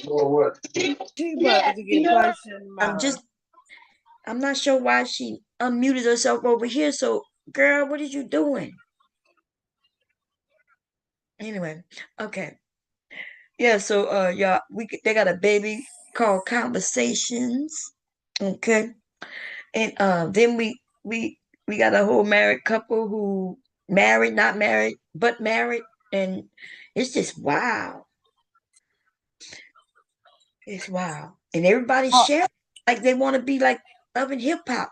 Or what? She about to get punched in the mouth. I'm not sure why she unmuted herself over here. So, girl, what are you doing? Anyway, okay. Yeah, so y'all, they got a baby called Conversations. Okay. And then we got a whole married couple who married, not married, but married, and it's just wow. It's wow. And everybody share like they want to be like Love and Hip Hop.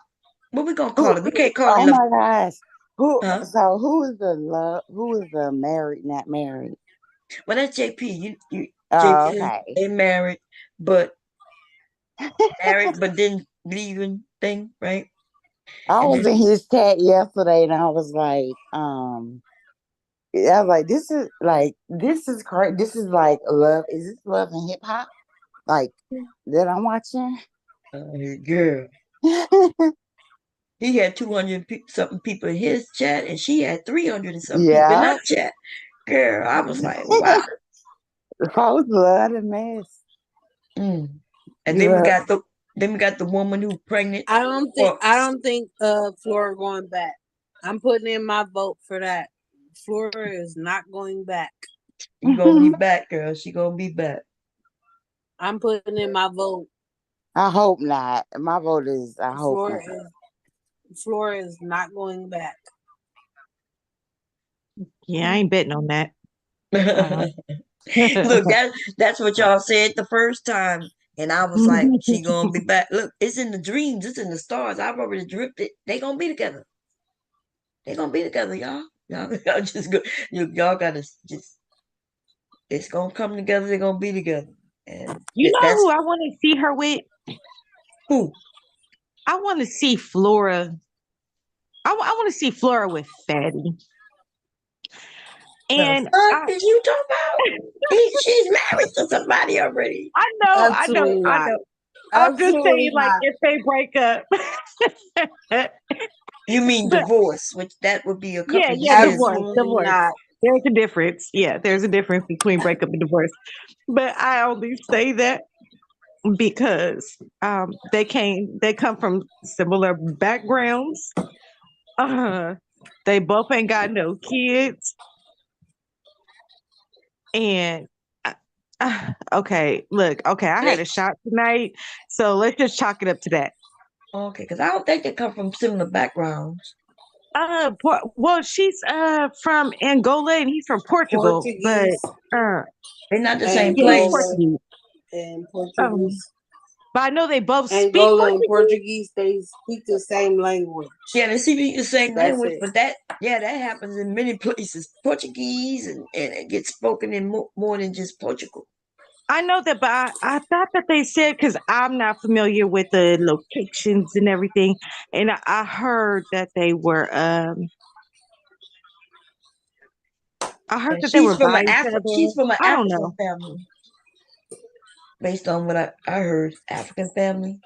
What we gonna call it? We can't call it Oh Love. my gosh. Huh? So who is the married, not married? Well, that's JP. You Oh, JP. okay. They married, but then leaving thing, right? I And was in his chat yesterday and I was like, this is correct. This is like love. Is this love and hip hop? Like that I'm watching? Girl. He had 200 something people in his chat, and she had 300 and some people in Yeah. her chat. Girl, I was like, wow. The folks love the mess. And Yeah. then we got the woman who pregnant. I don't think Flora going back. I'm putting in my vote for that. Flora is not going back. You gonna be back, girl. She gonna be back. I'm putting in my vote. I hope not. My vote is I hope not. Flora is not going back. Yeah, I ain't betting on that. Look, that's what y'all said the first time. And I was like, she gonna be back. Look, it's in the dreams, it's in the stars. I've already dripped it. They gonna be together. They gonna be together, y'all. Y'all just go. Y'all gotta just. It's gonna come together. They're gonna be together. And You know that's who I want to see her with? who. I want to see Flora. I want to see Flora with Fatty. And fuck did you talk about? She's married to somebody already. I know. Absolutely not. I'm just saying, Absolutely like, not. if they break up. You mean But divorce, which that would be a yeah, couple yeah, years. Absolutely not. There's a difference. Yeah, there's a difference between breakup and divorce. But I only say that because they come from similar backgrounds. They both ain't got no kids. And okay, look, okay, I had a shot tonight, so let's just chalk it up to that. Okay, because I don't think they come from similar backgrounds. Well, she's from Angola and he's from Portugal, Portuguese. but they're not the same yeah, he's place. Portuguese. And Portuguese. But I know they both speak Angola and Portuguese. Portuguese, they speak the same language. Yeah, they speak the same That's language, it. but that happens in many places. Portuguese and it gets spoken in more than just Portugal. I know that, but I thought that they said, because I'm not familiar with the locations and everything, and I heard that they were I heard that they She's were from by an each other. She's from an I don't African know. family. Based on what I heard, African family.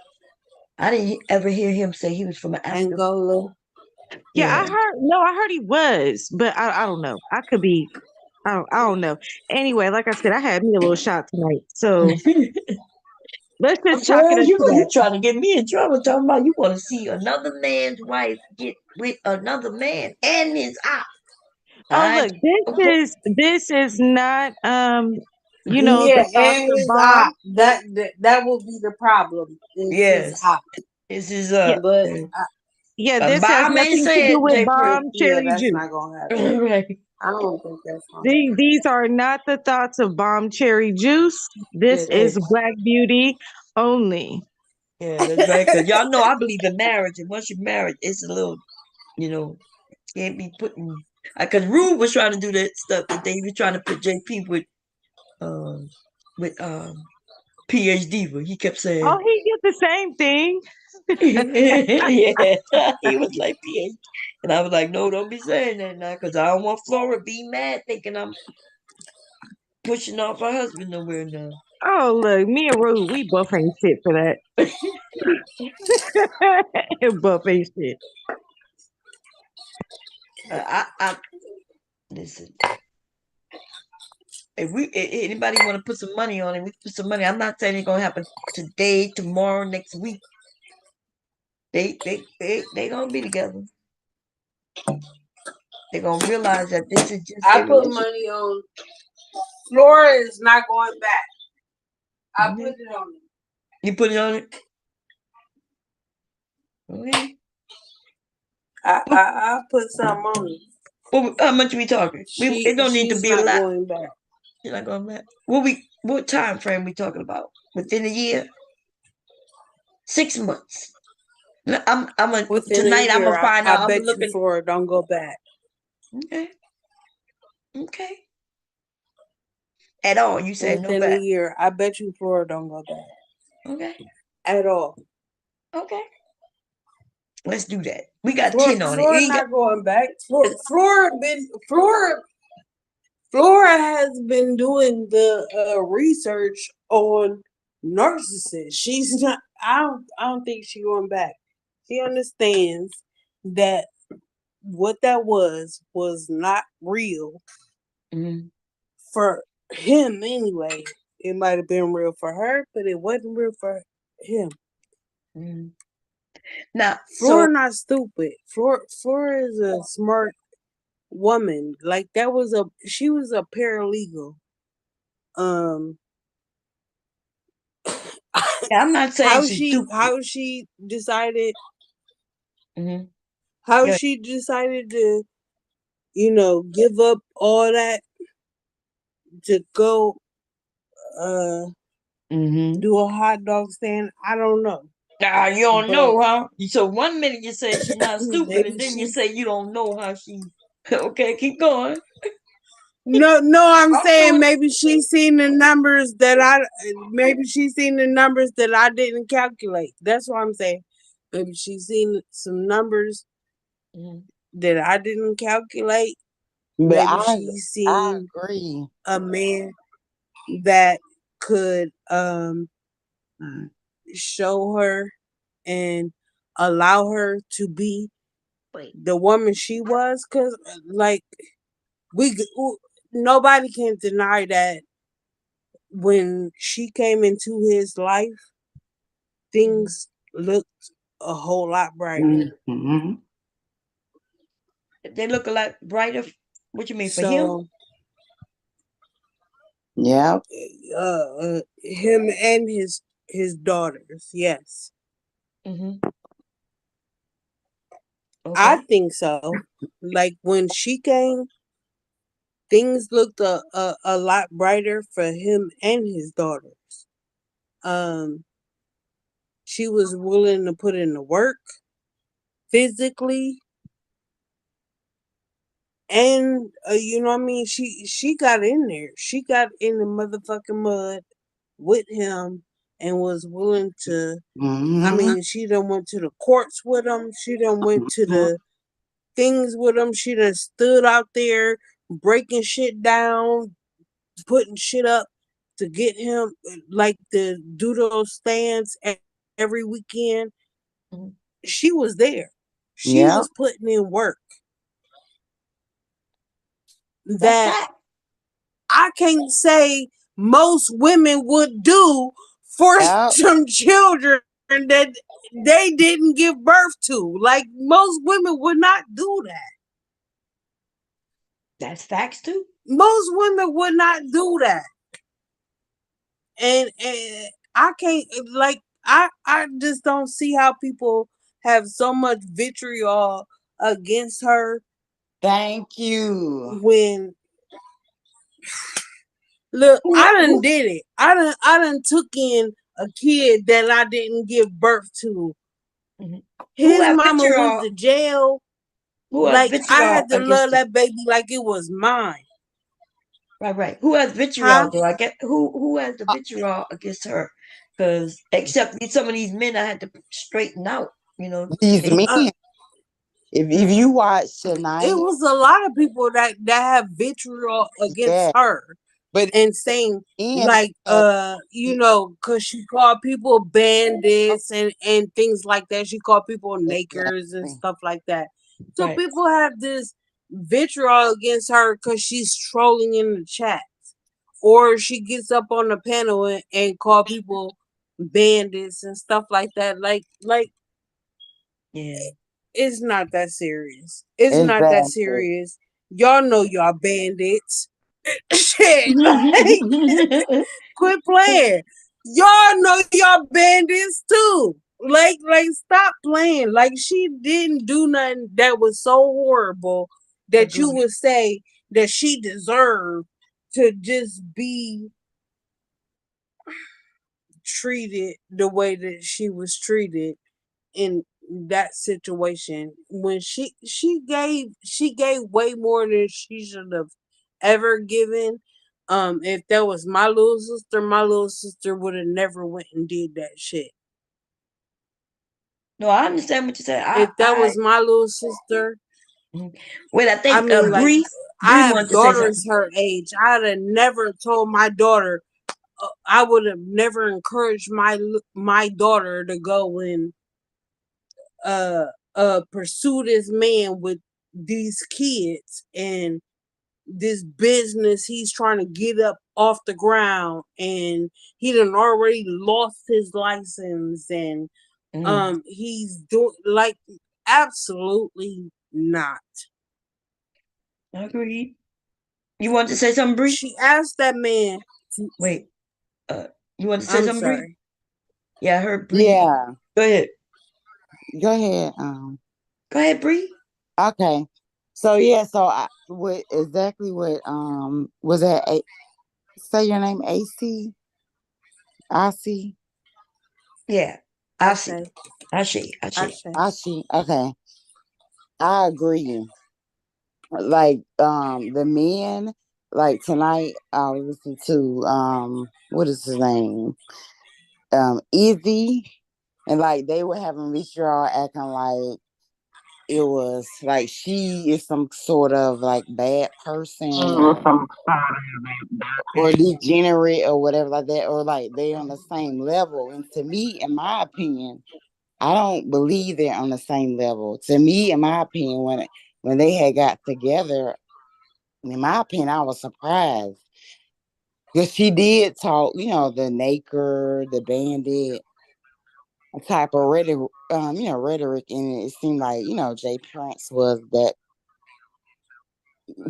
I didn't ever hear him say he was from an African. Angola. Yeah, I heard he was, but I don't know. I could be. I don't know. Anyway, like I said, I had me a little shot tonight, so let's just chalk it Girl, up to you that. trying to get me in trouble talking about you want to see another man's wife get with another man and his op. Oh, look, this is not Yeah, the thoughts and of his bomb. op. That will be the problem. Is his Yes, op. this is But yeah, this has Bob ain't nothing to do saying with J. Prince. bomb yeah, cherry that's juice. not gonna happen. Right. I don't think that's gonna happen. These are not the thoughts of bomb cherry juice. This It is is. Black Beauty only. Yeah, that's right. Because y'all know I believe in marriage, and once you're married, it's a little, can't be putting. Because Rube was trying to do that stuff that they were trying to put JP with PhD, but he kept saying, Oh, he did the same thing. yeah, he was like PhD, and I was like, no, don't be saying that now, because I don't want Flora be mad thinking I'm pushing off her husband nowhere now. Oh, look, me and Rue, we both ain't shit for that. Both ain't shit. I listen. If anybody want to put some money on it, we put some money. I'm not saying it's gonna happen today, tomorrow, next week. They gonna be together. They're gonna realize that this is just I their put relationship. money on Flora is not going back. I put it on it. You put it on it? Okay. I put some on it. Well, how much are we talking? It don't need to She's be a not lot. going back. She's not going back. What time frame we talking about? Within a year? 6 months. Within Tonight a I'm year, gonna find I out. I'm bet looking. you Flora don't go back. Okay. At all, you said no Within a back. year, I bet you Flora don't go back. Okay. At all. Okay. Let's do that. We got 10 on it. Flora not going back. Flora has been doing the research on narcissists. She's not. I don't think she's going back. She understands that what that was not real for him anyway. it might have been real for her, but it wasn't real for him. Mm. Now, Flora not stupid. Flora is a smart woman. Like she was a paralegal. Yeah, I'm not saying she's stupid. How she decided Mm-hmm. how she decided to, give up all that to go do a hot dog stand. I don't know. You don't But know, huh? So 1 minute you say she's not stupid, maybe and then you she. say you don't know how she. Okay, keep going. No, I'm I'm saying doing. maybe she seen the numbers that I didn't calculate. That's what I'm saying. Maybe she seen some numbers that I didn't calculate. But Maybe I she seen agree. a man that could show her and allow her to be the woman she was, because like we nobody can deny that when she came into his life, things looked a whole lot brighter. Mm-hmm. They look a lot brighter. What you mean for him? So Yeah. him and his daughters, yes. Mm-hmm. I Okay. think so. Like when she came, things looked a lot brighter for him and his daughters. Um, she was willing to put in the work physically, and you know what I mean. She got in there. She got in the motherfucking mud with him and was willing to. I Mm-hmm. mean, she done went to the courts with him. She done went to the things with him. She done stood out there breaking shit down, putting shit up to get him, like to do those stands every weekend. Mm-hmm. She was there. She Yeah. was putting in work That's that that. I can't say most women would do for Yeah. some children that they didn't give birth to. Like most women would not do that. That's facts too. Most women would not do that. And I can't, like, I just don't see how people have so much vitriol against her Thank you. when look, Who? I done Who? did it. I done took in a kid that I didn't give birth to. Mm-hmm. Who His have mama went vitriol? to jail. Who has Like I vitriol had to against love it? that baby like it was mine. Right. Who has Huh? vitriol though? I get who has the vitriol against her? Because except some of these men, I had to straighten out. You know, These they. men. Uh, If you watch it tonight, was a lot of people that have vitriol against yeah. her But and saying in like because she called people bandits and things like that. She called people nakers and exactly. stuff like that. So Right. people have this vitriol against her because she's trolling in the chat, or she gets up on the panel and call people bandits and stuff like that. Like Yeah. it's not that serious. It's not that Exactly. serious. Y'all know y'all bandits. Shit, like, quit playing. Y'all know y'all bandits too. Like, stop playing. Like, she didn't do nothing that was so horrible that you Agree. would say that she deserved to just be treated the way that she was treated in that situation. When she gave way more than she should have ever given. If that was my little sister would have never went and did that shit. No, I understand what you said. If that was my little sister, Wait, I I think mean, like, Bree I have wanted to say daughters something. her age. I'd have never told my daughter. I would have never encouraged my daughter to go and uh pursue this man with these kids and this business he's trying to get up off the ground, and he done already lost his license, and he's doing like absolutely not. Agreed. You want to say something, Bree? She asked that man. Wait, you want to say I'm something, Bree? sorry. Yeah, I heard Bree. Yeah. Go ahead. Go ahead. Go ahead, Bree. Okay. So yeah, so what exactly what was that say your name AC? AC? Yeah, I see. I see. I see. AC. Okay. I agree. Like the men, like tonight I was listening to what is his name? Easy, and like they were having Richard acting like it was like she is some sort of like bad person or degenerate or whatever like that, or like they on the same level. And to me, in my opinion, I don't believe they're on the same level. To me, in my opinion, when they had got together, in my opinion, I was surprised because she did talk, the Naker, the Bandit type of rhetoric, rhetoric, and it seemed like Jay Prince was that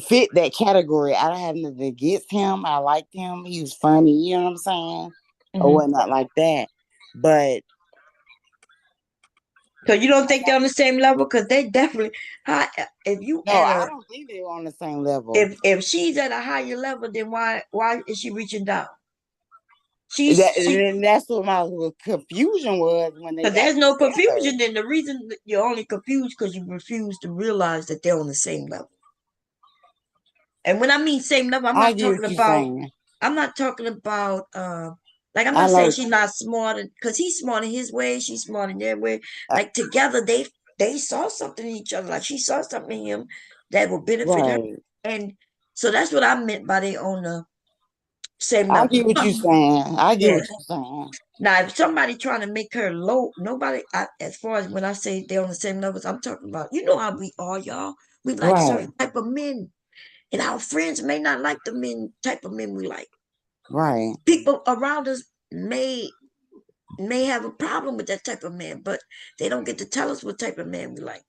fit that category. I don't have nothing against him. I liked him. He was funny. You know what I'm saying, or whatnot like that. But so you don't think they're on the same level? Because they definitely. If you no, at I a don't think they were on the same level. if she's at a higher level, then why is she reaching down? That's what my confusion was when they Because got there's no together. confusion. Then the reason that you're only confused because you refuse to realize that they're on the same level. And when I mean same level, I'm I not get talking what you're about. saying. I'm not talking about. Like I'm I not saying know. she's not smart because he's smart in his way, she's smart in their way. Like together, they saw something in each other. Like she saw something in him that will benefit her, Right. and so that's what I meant by they on the same I level. get what you're saying. I get Yeah. what you're saying. Now, if somebody trying to make her low, nobody. As far as when I say they're on the same levels, I'm talking about. You know how we are, y'all. We like Right. certain type of men, and our friends may not like the type of men we like. Right. People around us may have a problem with that type of man, but they don't get to tell us what type of man we like.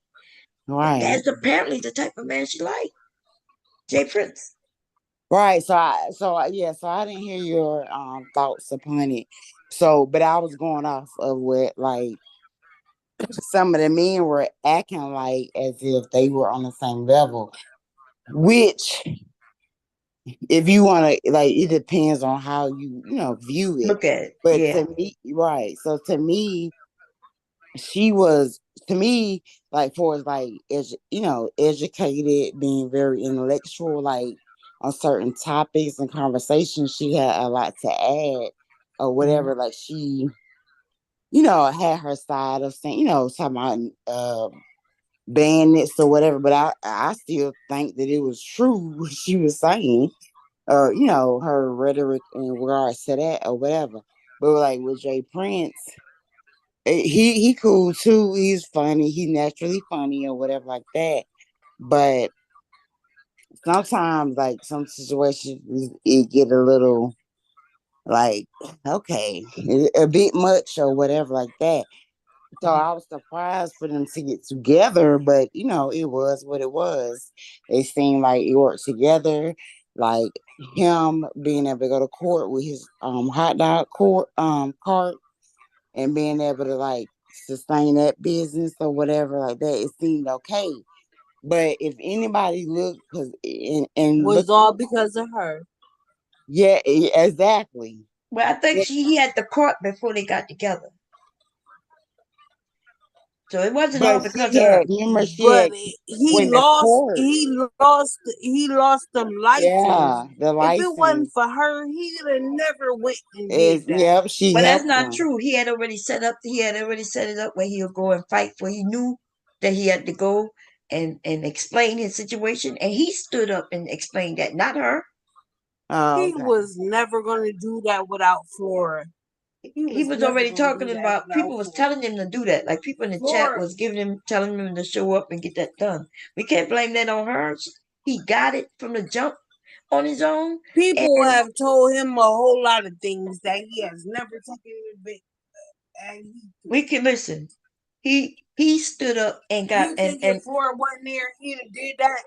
Right. That's apparently the type of man she like. Jay Prince. Right. So I didn't hear your thoughts upon it. So, but I was going off of what like some of the men were acting like as if they were on the same level, which if you want to like it depends on how you view it. Look at it. But Yeah. to me, right. So to me, she was to me like for like educated, being very intellectual, like on certain topics and conversations, she had a lot to add or whatever. Like she, had her side of saying, talking about bandits or whatever. But I still think that it was true what she was saying. Her rhetoric in regards to that or whatever. But like with Jay Prince, he cool too. He's funny. He's naturally funny or whatever like that. But sometimes, like some situations, it get a little like okay, a bit much or whatever like that. So I was surprised for them to get together, but it was what it was. It seemed like it worked together. Like him being able to go to court with his hot dog cart and being able to like sustain that business or whatever like that, it seemed okay. But if anybody look, because and look, Was all because of her. yeah, exactly. Well, I think he had the court before they got together. So it wasn't all But because she of her. had, remember, she But had he went to lost. court. He lost them license. Yeah, the If it wasn't license for her, he'd have never went and did is, that. yep, she But that's helped not him. true. He had already set it up where he'll go and fight for. He knew that he had to go and explain his situation, and he stood up and explained that, not her. Oh, He okay. was never going to do that without Flora. He was already talking about people was telling him to do that. Like people in the chat was telling him to show up and get that done. We can't blame that on her. he got it from the jump on his own. People And have told him a whole lot of things that he has never taken advantage. And we can listen. He stood up and got you think if Ford wasn't there, he'd have did that?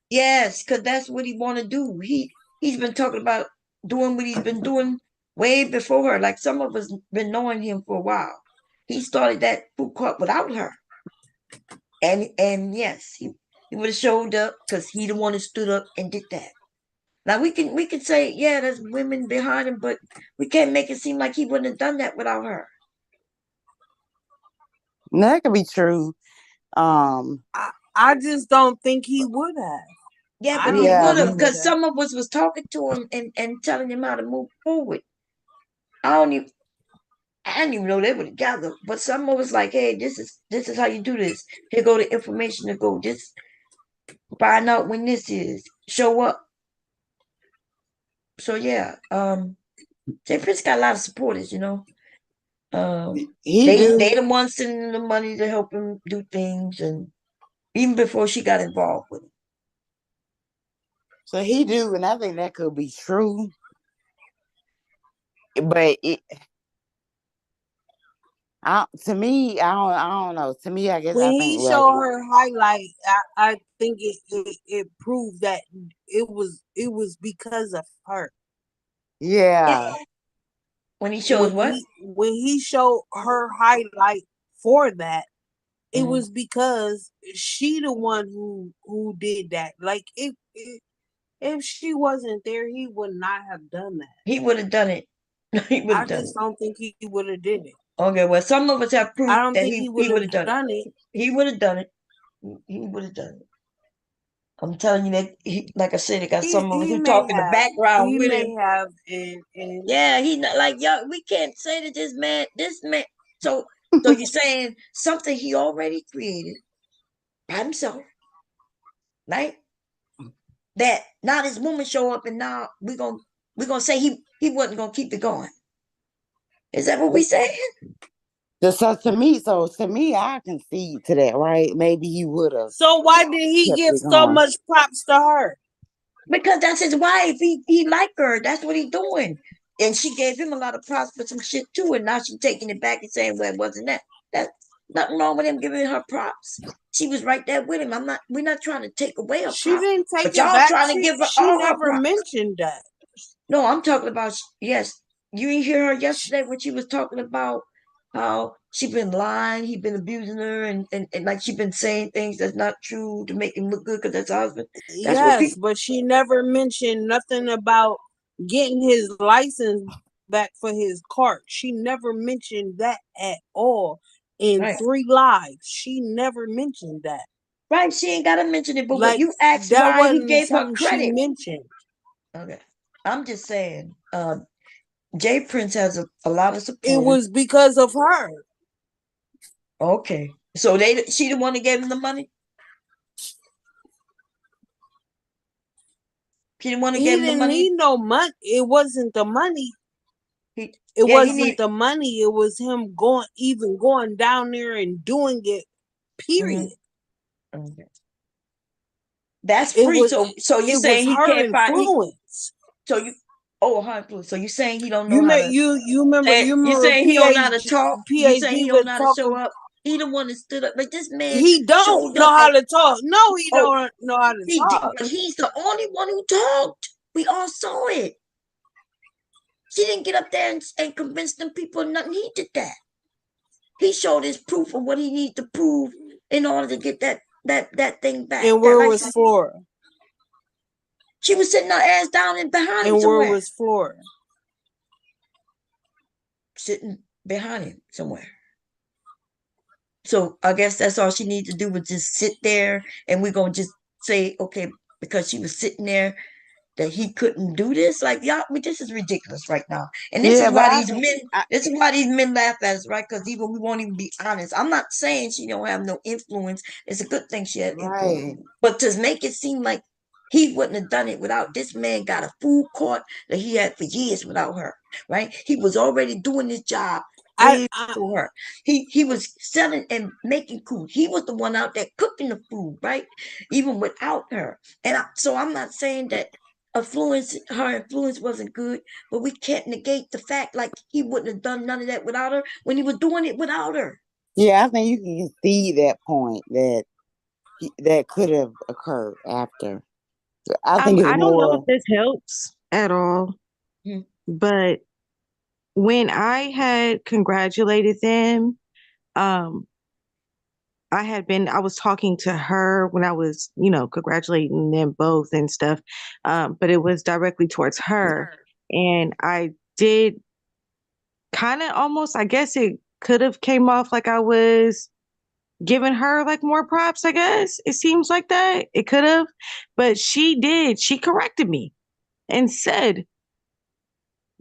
yes, because that's what he want to do. He's been talking about doing what he's been doing way before her. Like some of us been knowing him for a while. He started that food court without her. And yes, he would have showed up because he the one who stood up and did that. Now we can say, yeah, there's women behind him, but we can't make it seem like he wouldn't have done that without her. That could be true. I just don't think he would have. Yeah, I but don't he think would he have would because have. some of us was talking to him and telling him how to move forward. I didn't even know they were together, but some of us like, hey, this is how you do this. Here go the information to go. Just find out when this is. Show up. So yeah, Jay Prince got a lot of supporters, you know. He do. They the ones sending the money to help him do things, and even before she got involved with him. So he do, and I think that could be true. But to me, I don't know. To me, I guess When I he think like showed her highlight, I think it proved that it was because of her. yeah. When he shows what? When he showed her highlight for that, it Mhm. was because she the one who did that. Like if she wasn't there, he would not have done that. He would have done it. He would I have done just it. don't think he would have did it. Okay, well, some of us have proof I don't that think he he would would have have done done it. it. He would have done it. He would have done it. I'm telling you that, like I said, it got some of us He who may talk in the have. background He with may him. have and Yeah, he not like yo. We can't say that this man. So you're saying something he already created by himself, right? That now this woman show up and now we gonna say he wasn't gonna keep it going. Is that what we saying? So to me, I concede to that, right? Maybe he would have So why did he kept give it so going. much props to her? Because that's his wife. He like her. That's what he doing. And she gave him a lot of props for some shit too. And now she taking it back and saying, well, it wasn't that. That's nothing wrong with him giving her props. She was right there with him. We're not trying to take away her She props. didn't take But it y'all back. trying to give her She all her never props. mentioned that. No, I'm talking about, yes. You didn't hear her yesterday when she was talking about how she been lying, he been abusing her, and like she been saying things that's not true to make him look good because that's her husband. That's what Yes, people. but she never mentioned nothing about getting his license back for his cart. She never mentioned that at all. In Right. 3 Lives, she never mentioned that. Right, she ain't gotta mention it, but when Like you ask that why he wasn't gave her something she credit, mentioned. okay, I'm just saying, Jay Prince has a lot of It supporters. was because of her. Okay, so she the one that gave him the money. She the one that He gave him the didn't money. need no money. It wasn't the money. It wasn't the money. It was him going down there and doing it. Period. Okay. That's It free. was So you it was saying he her can't find influence. so you her influence. So you saying he don't know You how may to you remember you saying he don't know how to talk? You saying he PhD don't was know how to show talking. up? He the one that stood up. Like this man He don't showed know up how and to talk. No, he don't know how to he did, talk. but he's the only one who talked. We all saw it. She didn't get up there and convince them people nothing. He did that. He showed his proof of what he needed to prove in order to get that thing back. And That where was license. Flora? She was sitting her ass down and behind him And where somewhere. was Flora? Sitting behind him somewhere. So I guess that's all she needs to do was just sit there, and we're gonna just say, okay, because she was sitting there, that he couldn't do this. Like y'all, this is ridiculous right now. And this Yeah, is but why I these think men, this is why these men laugh at us, right? Because even we won't even be honest. I'm not saying she don't have no influence. It's a good thing she had influence, right. but to make it seem like he wouldn't have done it without this man got a food court that he had for years without her, right? He was already doing his job live for her. He was selling and making food. He was the one out there cooking the food, right? Even without her. And so I'm not saying that her influence wasn't good, but we can't negate the fact like he wouldn't have done none of that without her when he was doing it without her. Yeah, I think you can see that point that could have occurred after. So I think it's I don't know if more. this helps at all, but when I had congratulated them, um, I was talking to her when I was, congratulating them both and stuff. But it was directly towards her. And I did kind of almost, I guess it could have came off like I was giving her like more props, I guess. It seems like that. It could have. But she corrected me and said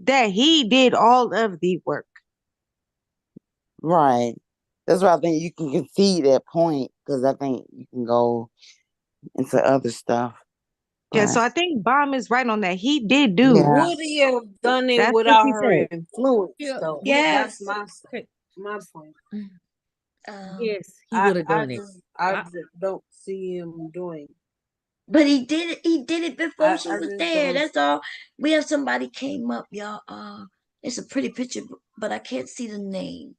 that he did all of the work. Right. That's why I think you can concede that point because I think you can go into other stuff. Yeah, But so I think Bomb is right on that. He did yeah. do. Would he have done it That's what without she her said. influence, Yeah, though? Yes. That's my point. yes, he would have done it. I I, just don't see him doing. But he did it. He did it before she I was just there. don't. That's all. We have somebody came up, y'all. It's a pretty picture, but I can't see the name.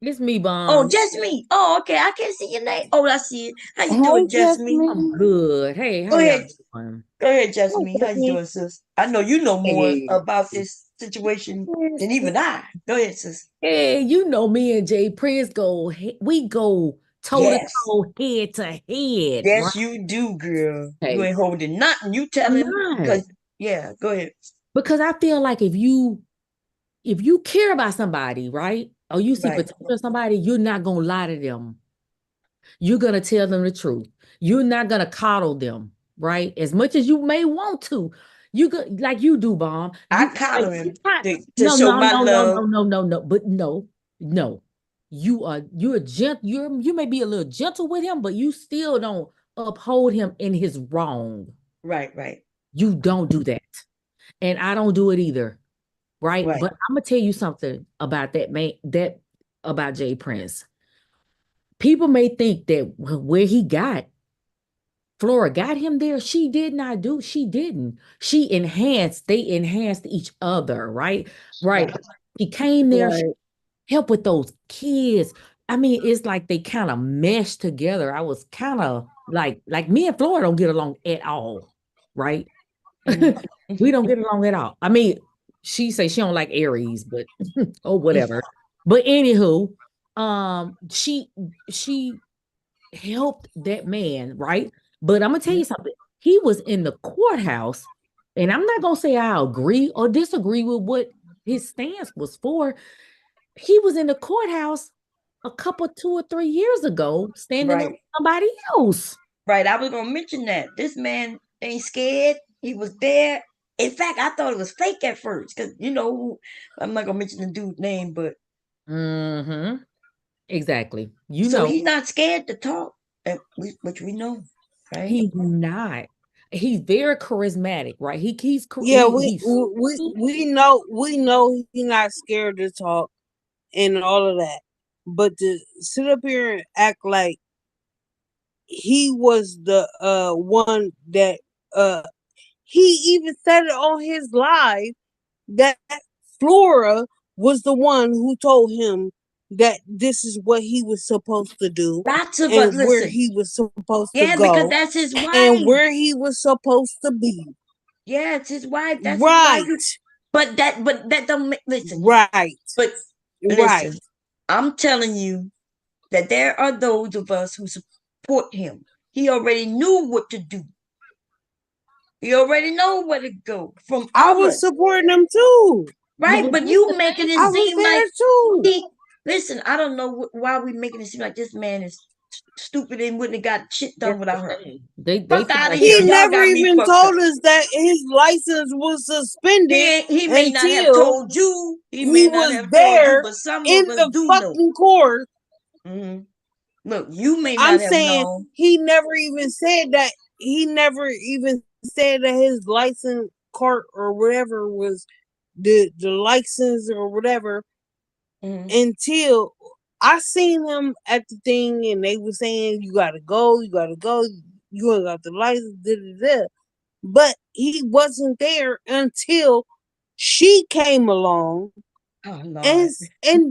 it's me, Oh, Bomb. just me. Oh, okay. I can't see your name. Oh, I see it. How you Hey, doing, Jasmine? I'm good. Hey, how Go y'all ahead. doing? Go ahead, Jasmine. How you doing, sis? I know you know more Hey. about this situation than even I. Go ahead, sis. Hey, you know me and Jay Prince we go toe to Yes. toe, head to head, right? Yes, you do, girl. You Okay. ain't holding nothing. You tell I'm him not. because yeah, go ahead. Because I feel like if you care about somebody, right? Or you see Right. potential in somebody, you're not gonna lie to them. You're gonna tell them the truth. You're not gonna coddle them, right? As much as you may want to. You go like you do, Bomb. I You like coddle him to no, show no, my no, no, love. no, no, no, no. But no, no. You're you may be a little gentle with him, but you still don't uphold him in his wrong. Right, right, You don't do that. And I don't do it either. Right. right. But I'm gonna tell you something about that man, that about Jay Prince. People may think that where he got Flora got him there. She did not do, she didn't. They enhanced each other, right? Right. Right. She came there, she Right. helped with those kids. I mean, it's like they kind of meshed together. I was kind of like me and Flora don't get along at all, right? We don't get along at all. I mean, she say she don't like Aries, but or whatever. But anywho, she helped that man, right? But I'm gonna tell you something. He was in the courthouse, and I'm not gonna say I agree or disagree with what his stance was for. He was in the courthouse a couple 2 or 3 years ago, standing up Right. for somebody else. Right. I was gonna mention that. This man ain't scared. He was there. In fact, I thought it was fake at first. Cause I'm not gonna mention the dude's name, but Mm-hmm. Exactly. so he's not scared to talk. Which we know, right? He's not. He's very charismatic, right? Yeah, He's we know he's not scared to talk and all of that, but to sit up here and act like he was the one that he even said it on his live that Flora was the one who told him that this is what he was supposed to do Lots of us and where listen. he was supposed to Yeah, because go that's his wife. and where he was supposed to be. Yeah, it's his wife. That's Right. his wife. But that don't make listen. Right. But Right. listen, I'm telling you that there are those of us who support him. He already knew what to do. He already know where to go from I others. was supporting him too. Right, but you making it I was seem there like too. listen, I don't know why we making it seem like this man is stupid and wouldn't have got shit done without her. they Fuck out of thought here. He Y'all never got me even fucked up. told us that his license was suspended He may not have until told you. He he may not was have told you, there but some in of us the do know. fucking court. Mhm. Look, you may I'm not have saying known. he never even said that. He never even said that his license card or whatever was the license or whatever until I seen him at the thing and they were saying you gotta go, you ain't got the license, but he wasn't there until she came along and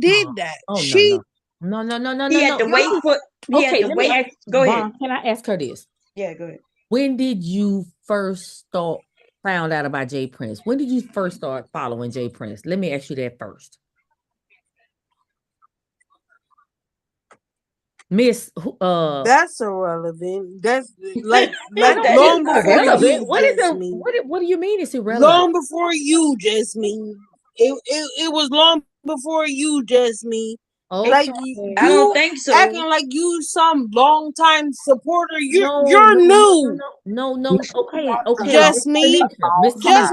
did that. Oh She no. He had to wait for. He had Okay, to let me wait. ask. Go ahead. Mom, can I ask her this? Yeah, go ahead. When did you first found out about Jay Prince? When did you first start following Jay Prince? Let me ask you that first. Miss that's irrelevant. That's like I don't long it's before irrelevant. you, What is it? Jasmine. What do you mean it's irrelevant? Long before you, Jasmine. It was long before you, Jasmine. Okay. Like I don't you think so. acting like you some long time supporter. You're No. new. No. Okay. Jasmine,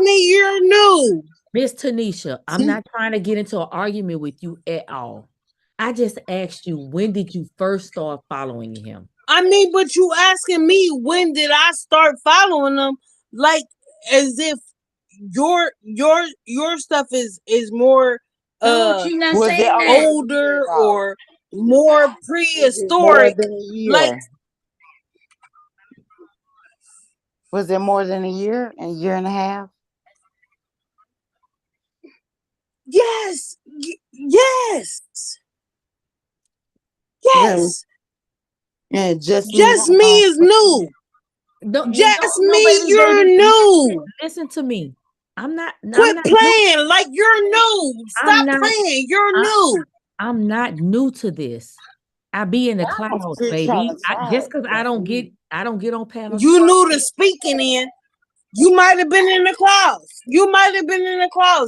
you're new. Miss Tanisha, I'm not trying to get into an argument with you at all. I just asked you, when did you first start following him? I mean, but you asking me when did I start following him? Like as if your stuff is more she's not was saying it that. older or more prehistoric? Like Was it more than a year and a half? yes. Yeah, just me is new. Just me, you're new. Listen to me. Quit playing like you're new. Stop playing. You're new. I'm not new to this. I be in the clouds, baby. Just because I don't get on panels. You new to speaking in. You might have been in the clouds.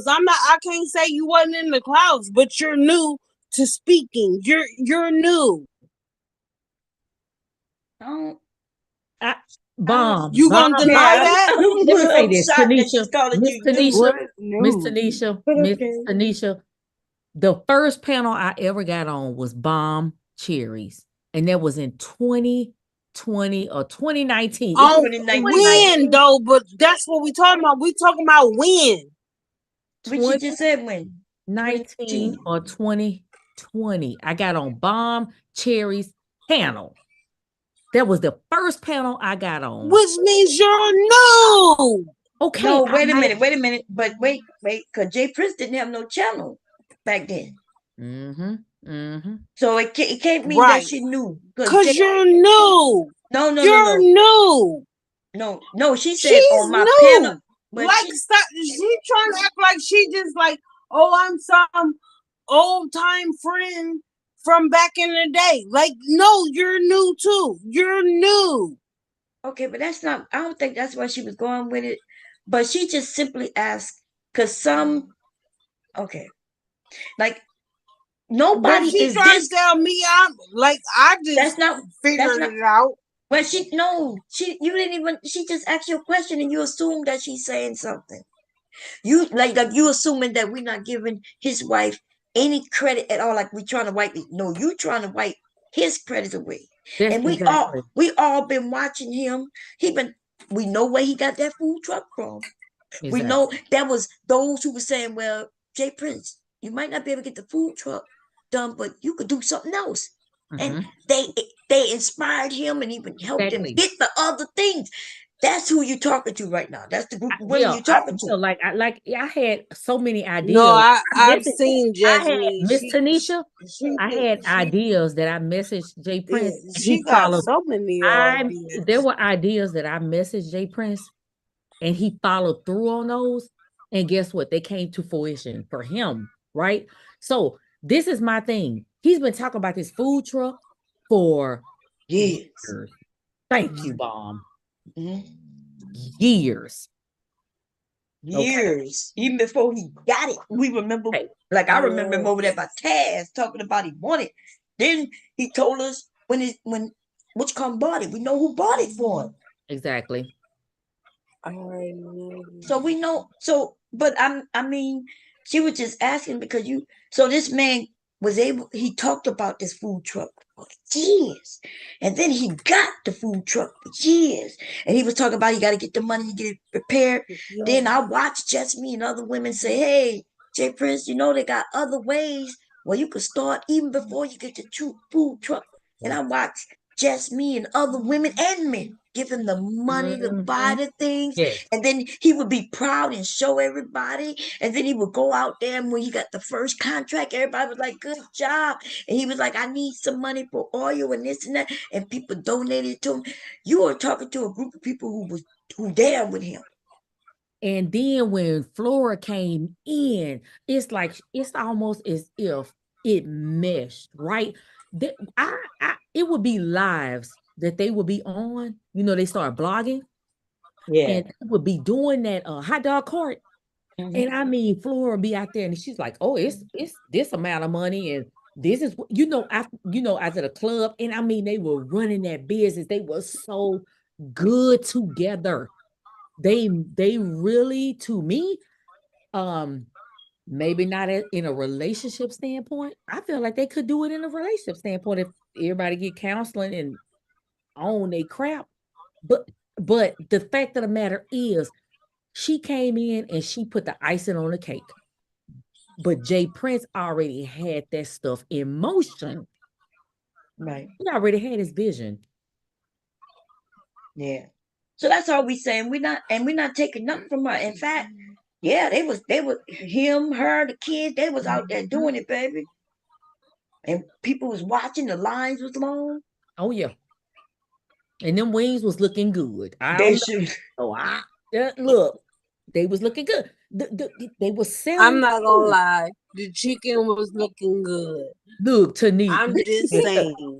I can't say you wasn't in the clouds, but you're new to speaking. You're new. Bomb. You gonna deny that? Let me say this, Tanisha. Miss Tanisha. The first panel I ever got on was Bomb Cherries, and that was in 2020 or 2019. Oh, when though? But that's what we talking about. We talking about when. But you just said when. 19 or 2020. I got on Bomb Cherries panel. That was the first panel I got on. Which means you're new. Okay. No, wait a minute. But wait, because Jay Prince didn't have no channel back then. So it can't mean that she knew. Because you're new. No. You're new. No, she said she's on my new. panel. Like she trying to act like she just like, oh, I'm some old time friend from back in the day. Like, no, you're new too. You're new. Okay, but that's not. I don't think that's where she was going with it. But she just simply asked because some. Okay, like nobody but she is trying this. to tell me I'm like I just that's not figured it out. Well, you didn't even. She just asked you a question and you assume that she's saying something. You like you assuming that we're not giving his wife any credit at all, like we trying to wipe it. No, you trying to wipe his credit away. And we all been watching him. We know where he got that food truck from. Exactly. We know that was those who were saying, well, Jay Prince, you might not be able to get the food truck done, but you could do something else. And they inspired him and even helped him get the other things. That's who you're talking to right now. That's the group of women you're talking to. I had so many ideas. No, I've seen Jasmine. Miss Tanisha. I had ideas that I messaged Jay Prince. Yeah, she got so many ideas. There were ideas that I messaged Jay Prince, and he followed through on those. And guess what? They came to fruition for him, right? So this is my thing. He's been talking about this food truck for years. Thank you, Bomb. Years. Even before he got it, we remember. Like I remember him over there by Taz talking about he wanted. Then he told us when which come bought it. We know who bought it for him. Exactly. So we know. So, but I mean, she was just asking because you. So this man was able. He talked about this food truck for years, and then he got the food truck for years, and he was talking about he got to get the money to get it repaired. Yeah. Then I watched just me and other women say, "Hey, Jay Prince, you know they got other ways where you could start even before you get to food truck. And I watched just me and other women and men give him the money to buy the things. Yes. And then he would be proud and show everybody. And then he would go out there, and when he got the first contract, everybody was like, good job. And he was like, I need some money for oil and this and that. And people donated to him. You were talking to a group of people who there with him. And then when Flora came in, it's like it's almost as if it meshed, right? It would be lives that they would be on. You know, they start blogging, Yeah. and they would be doing that hot dog cart. And I mean, Flora would be out there, and she's like, "Oh, it's this amount of money, and this is after the club." And I mean, they were running that business. They were so good together. They really, to me, maybe not in a relationship standpoint. I feel like they could do it in a relationship standpoint if everybody get counseling and own they crap. But the fact of the matter is, she came in and she put the icing on the cake. But Jay Prince already had that stuff in motion. Right. He already had his vision. Yeah. So that's all we saying. We're not taking nothing from her. In fact, yeah, they was him, her, the kids, they was out there doing it, baby. And people was watching, the lines was long. Oh yeah. And them wings was looking good. I They don't should. know. Look, they was looking good. They were selling. I'm not gonna lie, the chicken was looking good. Look, Tanisha. I'm just saying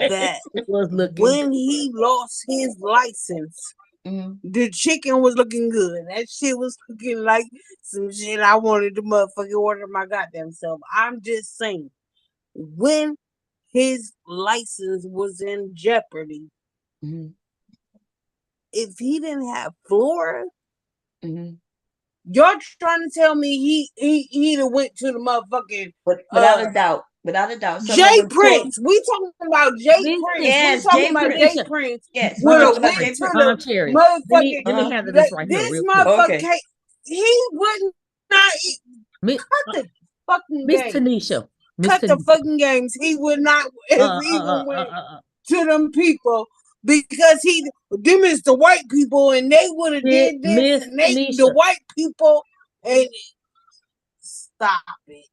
that it was looking when he lost his license, the chicken was looking good. That shit was looking like some shit I wanted to motherfucking order my goddamn self. I'm just saying, when his license was in jeopardy, if he didn't have Flora, you're trying to tell me he'd have went to the motherfucking without a doubt. Jay Prince. We talking about Jay Prince. Yes, we talking Jay about Prince. Jay Prince. Yes, Would have talking went about Jay to Prince. the Cherry. motherfucking. Let me handle this right here This real quick. motherfucker, Okay. he would not cut the fucking Miss games. Tanisha. Cut the fucking games. He would not have even went to them people because them is the white people and they would have did this Miss and they the Tanisha. white people and stop it.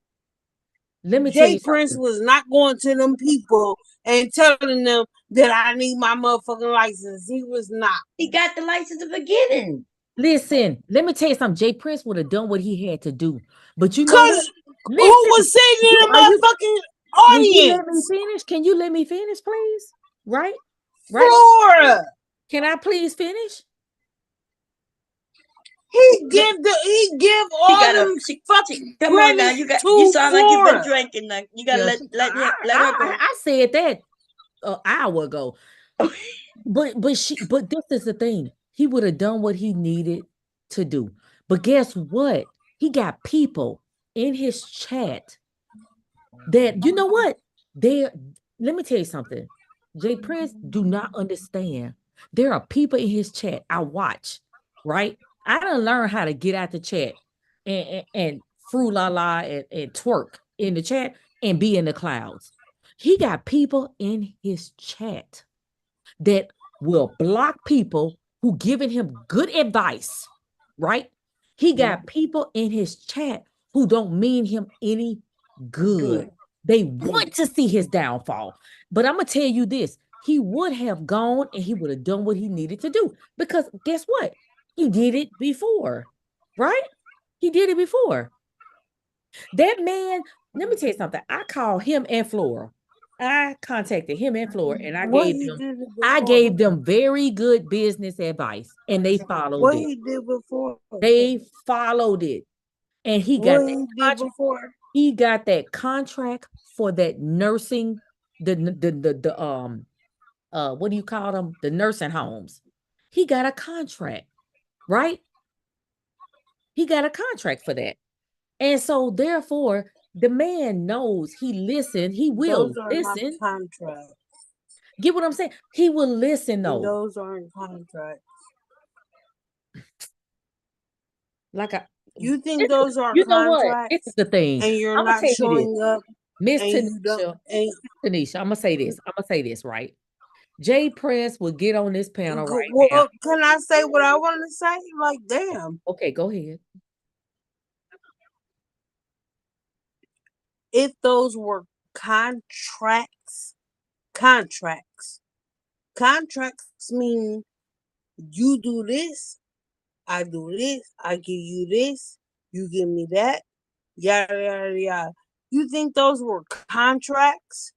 Let me tell Jay you Prince something. was not going to them people and telling them that I need my motherfucking license. He was not. He got the license at the beginning. Listen, let me tell you something. Jay Prince would have done what he had to do. But you know what? Because who was sitting in the motherfucking Will you let me audience? finish? Can you let me finish, please? Right? Flora. Can I please finish? He give all them fucking come on now. credits You to sound like you've been Flora. drinking. Now. You gotta Yeah, let her go. I said that an hour ago. But this is the thing. He would have done what he needed to do. But guess what? He got people in his chat that, you know what? Let me tell you something. Jay Prince do not understand. There are people in his chat I watch, right? I done learn how to get out the chat and frou la la and twerk in the chat and be in the clouds. He got people in his chat that will block people who giving him good advice, right? He got people in his chat who don't mean him any good. They want to see his downfall. But I'm going to tell you this. He would have gone and he would have done what he needed to do. Because guess what? He did it before, right? He did it before. That man, let me tell you something. I call him and Flora. I contacted him and Flora and I gave them very good business advice and they followed What it. he did before? They followed it. And he got What he did before? He got that contract for that nursing, the what do you call them? The nursing homes. He got a contract, right? He got a contract for that. And so therefore, the man knows he listened. He will Those are listen. not contracts. Get what I'm saying? He will listen though. Those aren't contracts. Like You think those are You know what? This contracts is the thing. and you're I'm gonna not tell you this, showing up Miss and you don't Tanisha. and Tanisha, I'm gonna say this. I'm gonna say this right. Jay Prince will get on this panel right now. well, can I say what I want to say? Like, damn. Okay, go ahead. If those were contracts, contracts mean you do this, I do this, I give you this, you give me that, yada yada yada. You think those were contracts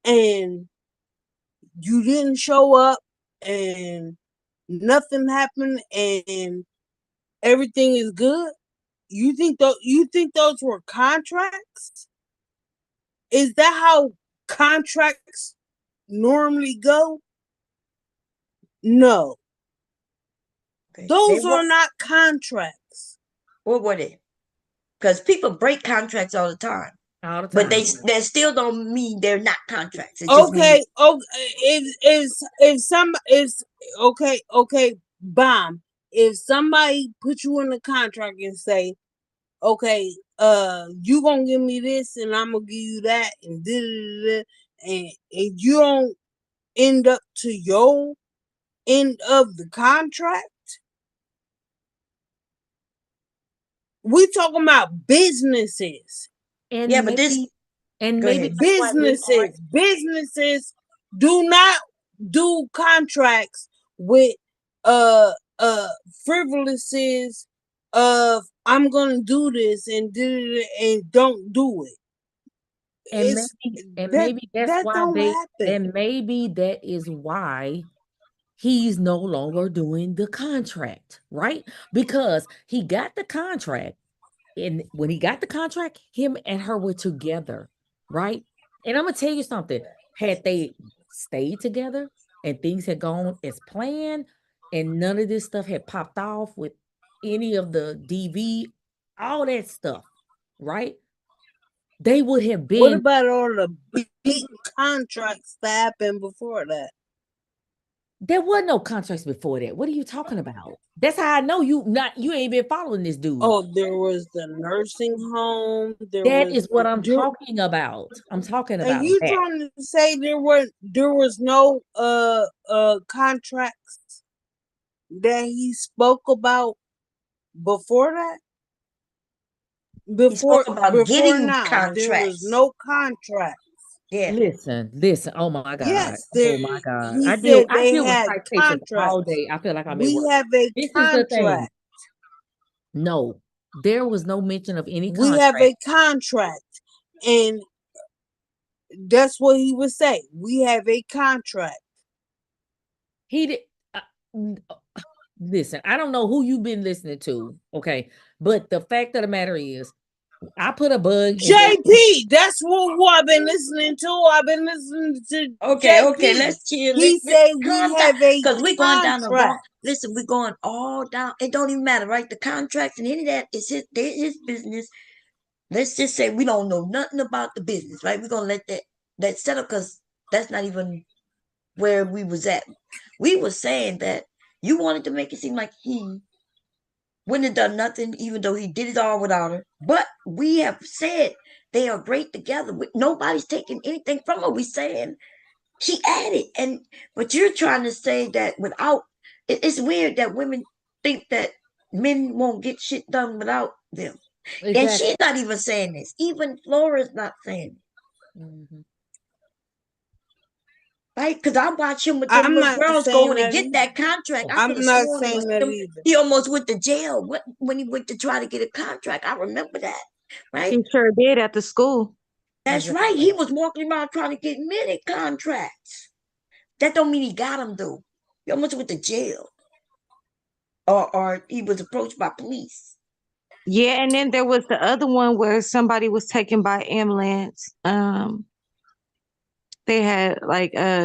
and you didn't show up and nothing happened and everything is good? You think those were contracts? Is that how contracts normally go? No. Okay. Those are not contracts. What were they? Because people break contracts all the time. All the But time. they still don't mean they're not contracts. It just Okay, means if okay, bomb. If somebody put you in a contract and say, okay, you gonna give me this and I'm gonna give you that and and you don't end up to your end of the contract. We talking about businesses. And yeah, but this and go maybe ahead. that's why Businesses do not do contracts with uh frivoluses of I'm gonna do this and don't do it. and It's maybe that's that why don't happen. and maybe that is why he's no longer doing the contract, right? Because he got the contract, and when he got the contract, him and her were together, right? And I'm gonna tell you something. Had they stayed together and things had gone as planned, and none of this stuff had popped off with any of the DV, all that stuff, right? They would have What been. about all the big contracts that happened before that? There were no contracts before that. What are you talking about? That's how I know you ain't been following this dude. Oh, there was the nursing home. That is what I'm talking about. I'm talking about And you that. trying to say there was no contracts that he spoke about before that? He spoke about Before getting now, there was contracts. no contracts. Yeah. Listen. Oh my God. Yes, Oh my God. he I said they deal with had citations all contracts. day. I feel like I'm at We work. have a This is the thing. contract. No, there was no mention of any We have contract. a contract, and that's what he would say. We have a contract. He did. Listen, I don't know who you've been listening to, okay? But the fact of the matter is, I put a bug in JP, that's who I've been listening to. I've been listening to Okay, JP. okay, let's chill. He said we calm down. have a Because we're going down the wrong. contract. Listen, we're going all down. It don't even matter, right? The contracts and any of that is his business. Let's just say we don't know nothing about the business, right? We're gonna let that settle because that's not even where we was at. We were saying that you wanted to make it seem like he wouldn't have done nothing, even though he did it all without her. But we have said they are great together. Nobody's taking anything from her. We saying she added, but you're trying to say that without. It's weird that women think that men won't get shit done without them. Exactly. And she's not even saying this. Even Flora's not saying it. Mm-hmm. Right? Because I watch him with them little girls going and get that contract. I could have sworn he almost went to jail when he went to try to get a contract. I remember that. Right? He sure did at the school. That's right. He was walking around trying to get many contracts. That don't mean he got them though. He almost went to jail. Or he was approached by police. Yeah, and then there was the other one where somebody was taken by ambulance. They had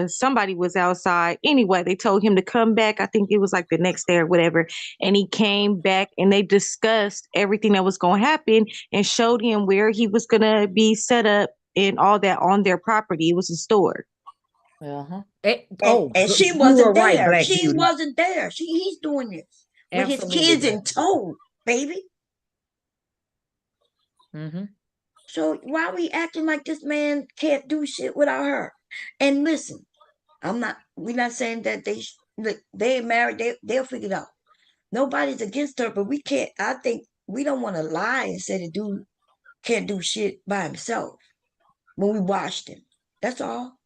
somebody was outside. Anyway, they told him to come back. I think it was like the next day or whatever. And he came back and they discussed everything that was going to happen and showed him where he was going to be set up and all that on their property. It was a store. Uh-huh. And she wasn't there. She wasn't there. He's doing this with his kids in tow, baby. Mm-hmm. So why are we acting like this man can't do shit without her? And listen, we're not saying that look, they married, they'll figure it out. Nobody's against her, but we can't, I think we don't want to lie and say the dude can't do shit by himself when we watched him. That's all.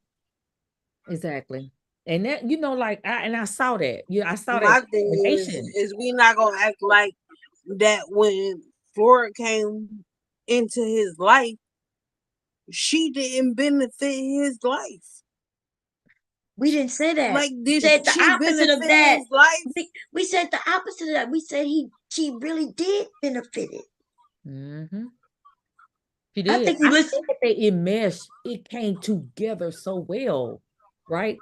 Exactly. And that, like I saw that. I saw that My thing conversation. is we not gonna act like that when Flora came into his life, she didn't benefit his life. We didn't say that. Like, We did said the she opposite of benefit that. his life? We said the opposite of that. We said she really did benefit it. Mm-hmm. She I did. think you listen. Think that it meshed. It came together so well, right?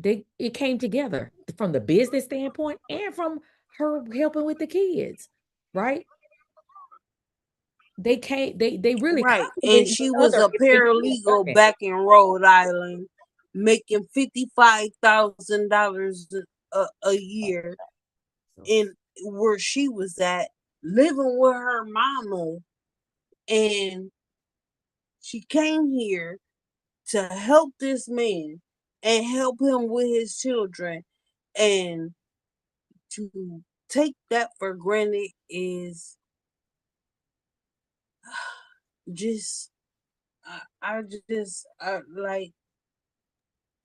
It came together from the business standpoint and from her helping with the kids, right? They came. They really Right, complement and each she was other a if they really done paralegal that. back in Rhode Island, making $55,000 a year, in where she was at, living with her mama, and she came here to help this man and help him with his children, and to take that for granted is just I just like.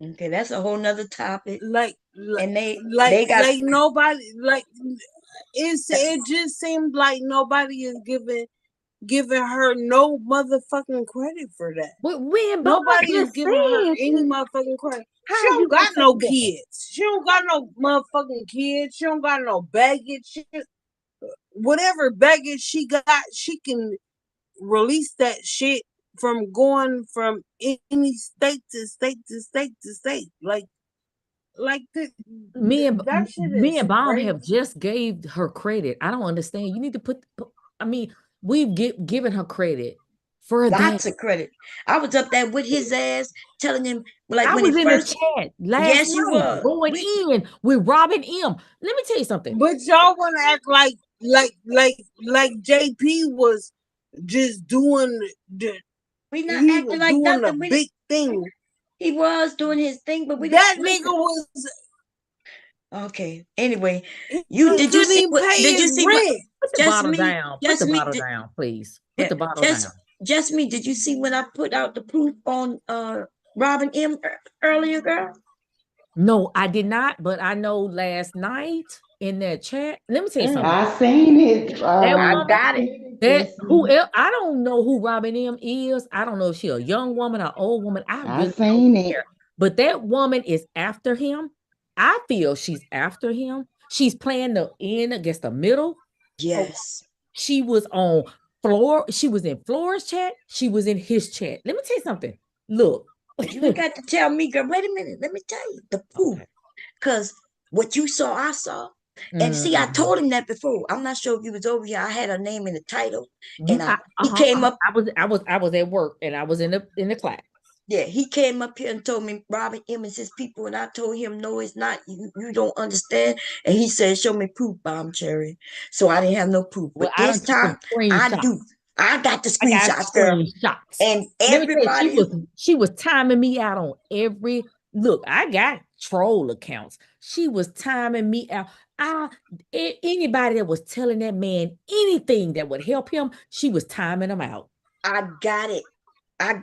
Okay, that's a whole nother topic. Like and they got nobody, like, it just seemed like nobody is giving her no motherfucking credit for that. We and Nobody is just giving her said, any motherfucking credit. She how you don't got gonna no say that? kids. She don't got no motherfucking kids. She don't got no baggage. Whatever baggage she got, she can release that shit from going from any state to state to state to state. Like Me and that shit me is and Baum crazy. have just gave her credit. I don't understand. You need to I mean, we've given her credit for that. lots of credit. I was up there with his ass telling him, like, I when was he in the first chat last yes you night was going in with Robin M. Let me tell you something. But y'all want to act like JP was just doing we not he acting was like doing a nothing. big thing. He was doing his thing, but we That didn't nigga was okay. Anyway, he did you couldn't see even what pay did you his see what rent. Put the just bottle me down. Put just the me bottle did, down, please. Put yeah, the bottle down. just me, did you see when I put out the proof on Robin M earlier, girl? No, I did not, but I know last night in that chat. Let me tell you something. I seen it. That I woman, got it. who else? I don't know who Robin M is. I don't know if she a young woman or old woman. I really seen don't it. care. But that woman is after him. I feel she's after him. She's playing the end against the middle. Yes. She was on floor. She was in Flora's chat. She was in his chat. Let me tell you something. Look. You ain't got to tell me, girl. Wait a minute. Let me tell you the proof. Because what you saw, I saw. And see, I told him that before. I'm not sure if you was over here. I had her name in the title. And he came up. I was at work and I was in the class. Yeah, he came up here and told me Robin M is his people, and I told him no, it's not. You don't understand. And he said, "Show me proof, Bomb Cherry." So I didn't have no proof, Well, but I this done took some time I screenshots. do. I got the I got screenshots, girl. screenshots. And Let me tell you, everybody, she was timing me out on every look. I got troll accounts. She was timing me out. Anybody that was telling that man anything that would help him, she was timing him out. I got it. I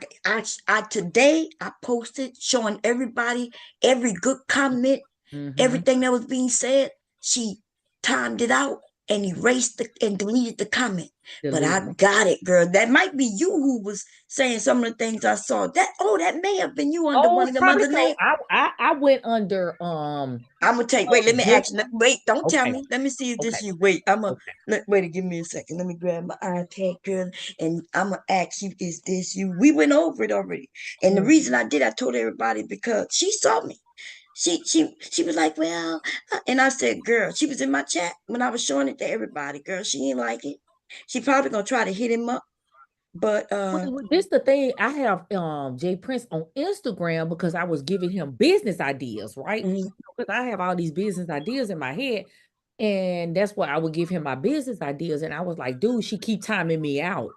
today I posted showing everybody every good comment, everything that was being said. She timed it out and erased and deleted the comment. But I got it, girl. That might be you who was saying some of the things I saw. That may have been you under one of them other names. I went under I'm gonna tell you. Wait, let me ask you. Wait, don't tell me. Let me see if this you. Wait, wait. Give me a second. Let me grab my iPad, girl, and I'm gonna ask you. Is this you? We went over it already, and the reason I did, I told everybody because she saw me. She was like, well, and I said, girl, she was in my chat when I was showing it to everybody. Girl, she ain't like it. She probably gonna try to hit him up, but this the thing. I have Jay Prince on Instagram because I was giving him business ideas, right? Because I have all these business ideas in my head. And that's why I would give him my business ideas. And I was like, dude, she keep timing me out.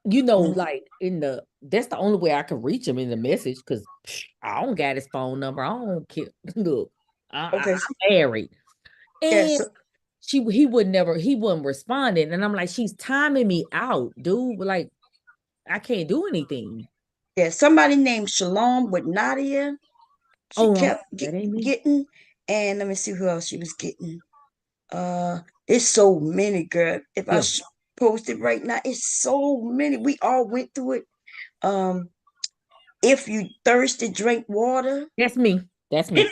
Like that's the only way I can reach him in the message because I don't got his phone number. I don't care. Look, Okay. I'm married. And Yes. he wasn't responding. And I'm like, she's timing me out, dude. Like, I can't do anything. Yeah, somebody named Shalom with Nadia. She kept that ain't me. getting, and let me see who else she was getting. It's so many, girl. If I post it right now, it's so many. We all went through it. If you thirsty, drink water. That's me. That's me.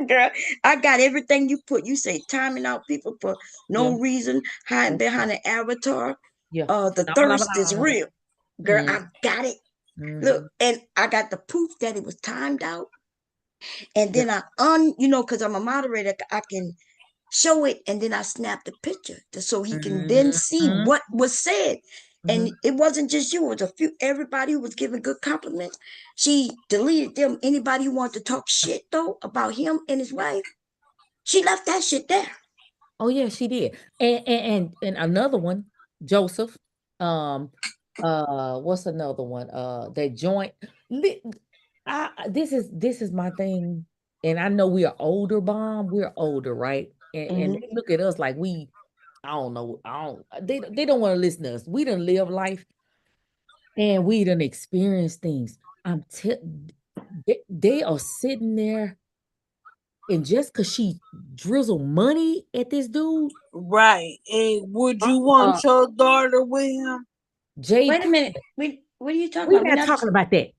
Girl, I got everything you put. You say timing out people for no reason, hiding behind an avatar. Yeah. The thirst is real. Girl, I got it. Look, and I got the proof that it was timed out. And then because I'm a moderator, I can show it and then I snap the picture so he can then see what was said. And it wasn't just you, it was everybody who was giving good compliments. She deleted them. Anybody who wanted to talk shit though about him and his wife, she left that shit there. Oh yeah, she did. And another one, Joseph. What's another one? That joint. This is my thing. And I know we are older, Bomb. We're older, right? And they look at us like I don't know. They don't want to listen to us. We done live life and we done experience things. They are sitting there, and just because she drizzled money at this dude. Right. And would you want your daughter with him? Wait a minute. What are you talking about? We're not talking about that.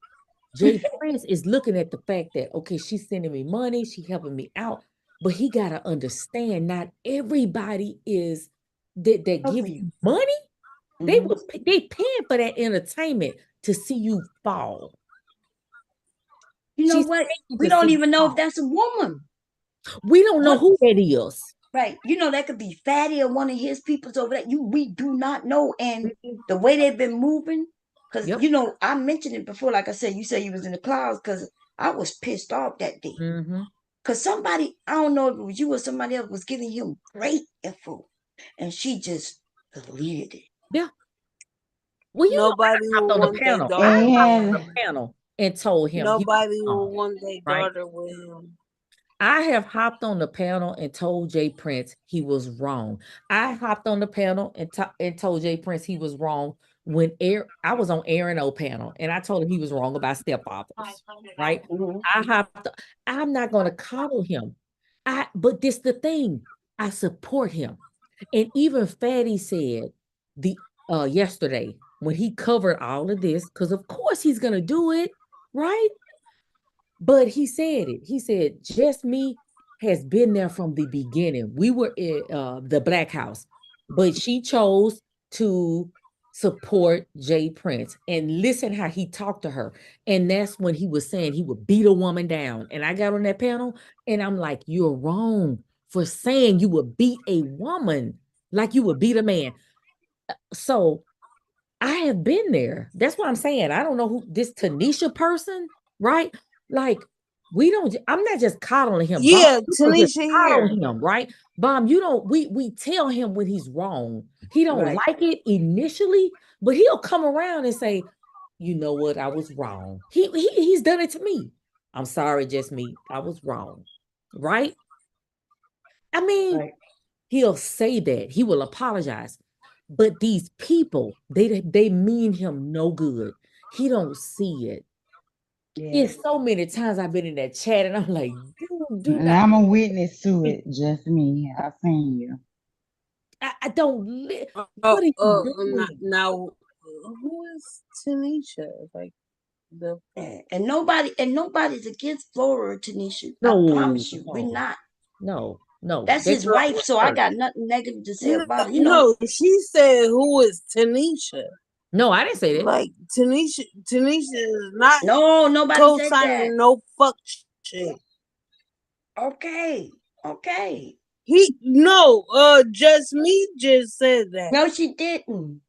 Jay Prince is looking at the fact that, okay, she's sending me money, she's helping me out, but he got to understand not everybody is that give you money. They paying for that entertainment to see you fall. You know what? We don't even know if that's a woman. We don't know who that is. Right. That could be Fatty or one of his peoples over there. We do not know. And the way they've been moving, because, I mentioned it before, like I said, you said you was in the clouds because I was pissed off that day. Because somebody, I don't know if it was you or somebody else, was giving him great info. And she just deleted it. Yeah. Well, nobody will on want the panel. their I daughter. on the panel and told him. Nobody will want their daughter with him. I have hopped on the panel and told Jay Prince he was wrong. I hopped on the panel and told Jay Prince he was wrong when I was on Aaron O panel and I told him he was wrong about stepfathers. Right? I'm not going to coddle him. But this the thing. I support him. And even Fatty said yesterday when he covered all of this, because of course he's going to do it, right? But he said it. He said, Just Me has been there from the beginning. We were in the Black House, but she chose to support Jay Prince and listen how he talked to her. And that's when he was saying he would beat a woman down. And I got on that panel and I'm like, you're wrong for saying you would beat a woman like you would beat a man. So I have been there. That's what I'm saying. I don't know who this Tanisha person, right? Like, I'm not just coddling him. Yeah, Tanisha here. Him, right? Bomb, we tell him when he's wrong. He don't like it initially, but he'll come around and say, you know what, I was wrong. He's done it to me. I'm sorry, Just Me. I was wrong. Right? I mean, he'll say that. He will apologize. But these people, they mean him no good. He don't see it. Yeah. It's so many times I've been in that chat and I'm like, dude, and I'm a witness to it. Just me. I've seen you. I don't. What are you doing? Now, who is Tanisha? Like and nobody's against Flora or Tanisha. No, I promise you, we're not. No. That's his wife, so I got nothing negative to say about it. No, she said, "Who is Tanisha?" No, I didn't say that. Like Tanisha is not. No, nobody said that. No fuck shit. Okay. Just Me just said that. No, she didn't.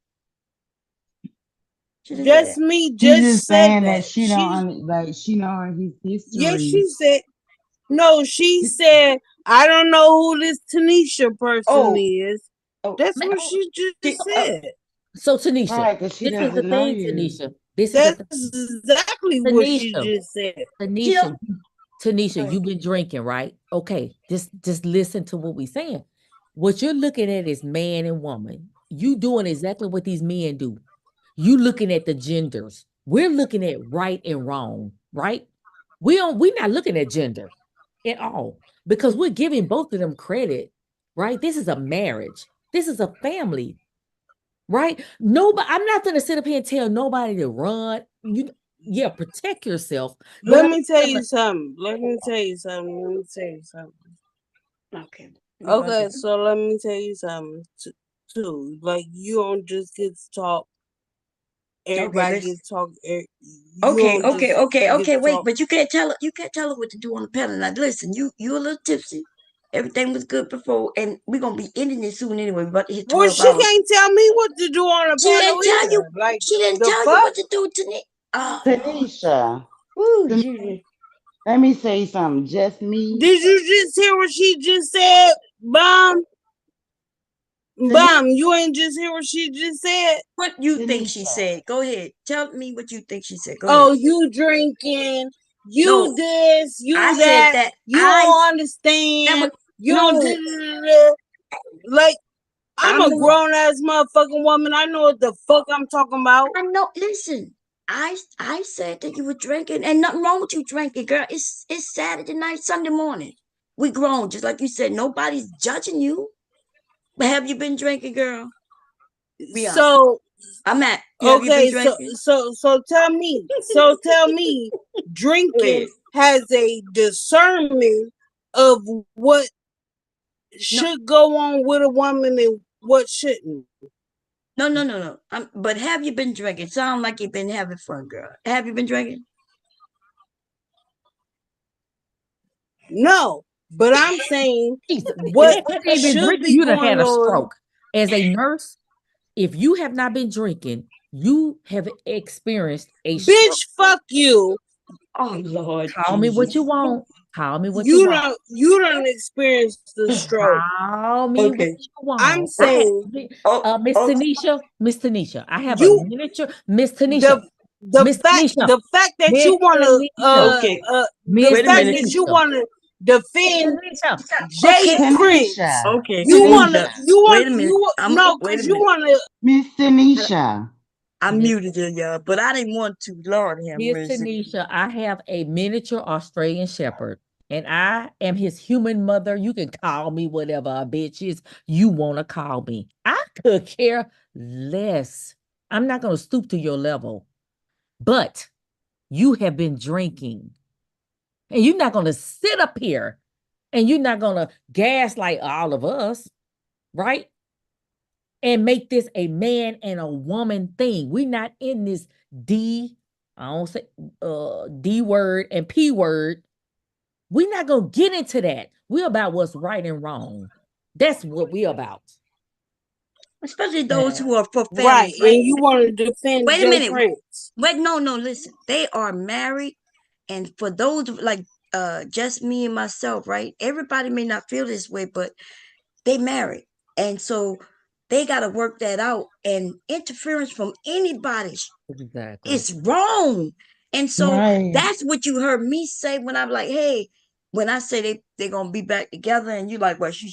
Just Me just said that she don't she know his history. Yeah, she said. No, she said I don't know who this Tanisha person is. Oh, That's what she just said. So Tanisha, Right, because she this is the doesn't know thing, you. Tanisha. This is That's the exactly what she Tanisha. just said. Tanisha, Tanisha, you've been drinking, right? Okay, just listen to what we're saying. What you're looking at is man and woman. You doing exactly what these men do. You looking at the genders. We're looking at right and wrong, right? We're not looking at gender at all because we're giving both of them credit, right? This is a marriage. This is a family, right? Nobody, I'm not gonna sit up here and tell nobody to run. Yeah, protect yourself. But Let me tell you something. Let me tell you something. Okay. Okay, so let me tell you something too. Like you don't just get to talk. Everybody let's. gets to talk. You Okay, don't just get okay. to Wait, talk. but you can't tell her what to do on the panel. Now listen, you a little tipsy. Everything was good before, and we're gonna be ending this soon anyway. We're about to hit Well, 12 she hours. can't tell me what to do on the She panel didn't tell you. either. Like She didn't the tell you fuck? what to do tonight. Oh, Tanisha, Ooh, Tanisha, let me say something. Just me. Did you just hear what she just said, Bomb? Bomb, you ain't just hear what she just said? What you think she said? Go ahead. Tell me what you think she said. Go Oh, ahead. you drinking, you No, this, you I said that, that. you don't understand, you don't No, do like I'm I'm a the one. grown ass motherfucking woman. I know what the fuck I'm talking about. I know. Listen, I said that you were drinking, and nothing wrong with you drinking, girl. It's Saturday night, Sunday morning. We grown, just like you said. Nobody's judging you. But have you been drinking, girl? Be honest. So I'm at. Have you been okay, drinking? so tell me, Go drinking ahead. has a discernment of what No, should go on with a woman and what shouldn't. no. But have you been drinking? Sound like you've been having fun, girl. Have you been drinking? No, but I'm saying Jesus, what if you ain't been should drinking, be you'd have had going a on. stroke. As a nurse, if you have not been drinking, you have experienced a stroke. Bitch, fuck you. Oh Lord Call me what Jesus. you want. Call me what you You want. don't experience the stroke. Call me what Okay. you I'm want. saying Miss Tanisha, I have a you miniature. Miss Tanisha, the Miss Tanisha, the fact that Miss you wanna Tanisha, Okay. the Miss Wait a fact minute. that you Tanisha, wanna Miss defend Tanisha. Jay Okay, Tanisha. Prince. Okay. You wanna Tanisha. you Wait want a minute. you no, Wait a cause you minute. wanna Miss Tanisha. I Miss muted you, y'all, but I didn't want to. Lord have Miss mercy. Tanisha, I have a miniature Australian Shepherd, and I am his human mother. You can call me whatever a bitch is you want to call me. I could care less. I'm not going to stoop to your level, but you have been drinking, and you're not going to sit up here and you're not going to gaslight all of us, right? And make this a man and a woman thing. We're not in this I don't say D word and P word. We're not gonna get into that. We're about what's right and wrong. That's what we're about. Especially those who are for right, family and friendly. you wanna defend Wait a Jay minute. Prince. Wait, no, listen. They are married, and for those like just me and myself, right? Everybody may not feel this way, but they married. And so they gotta work that out. And interference from anybody Exactly. is wrong. And so Right. that's what you heard me say when I'm like, hey, when I say they're gonna be back together, and you like, well, she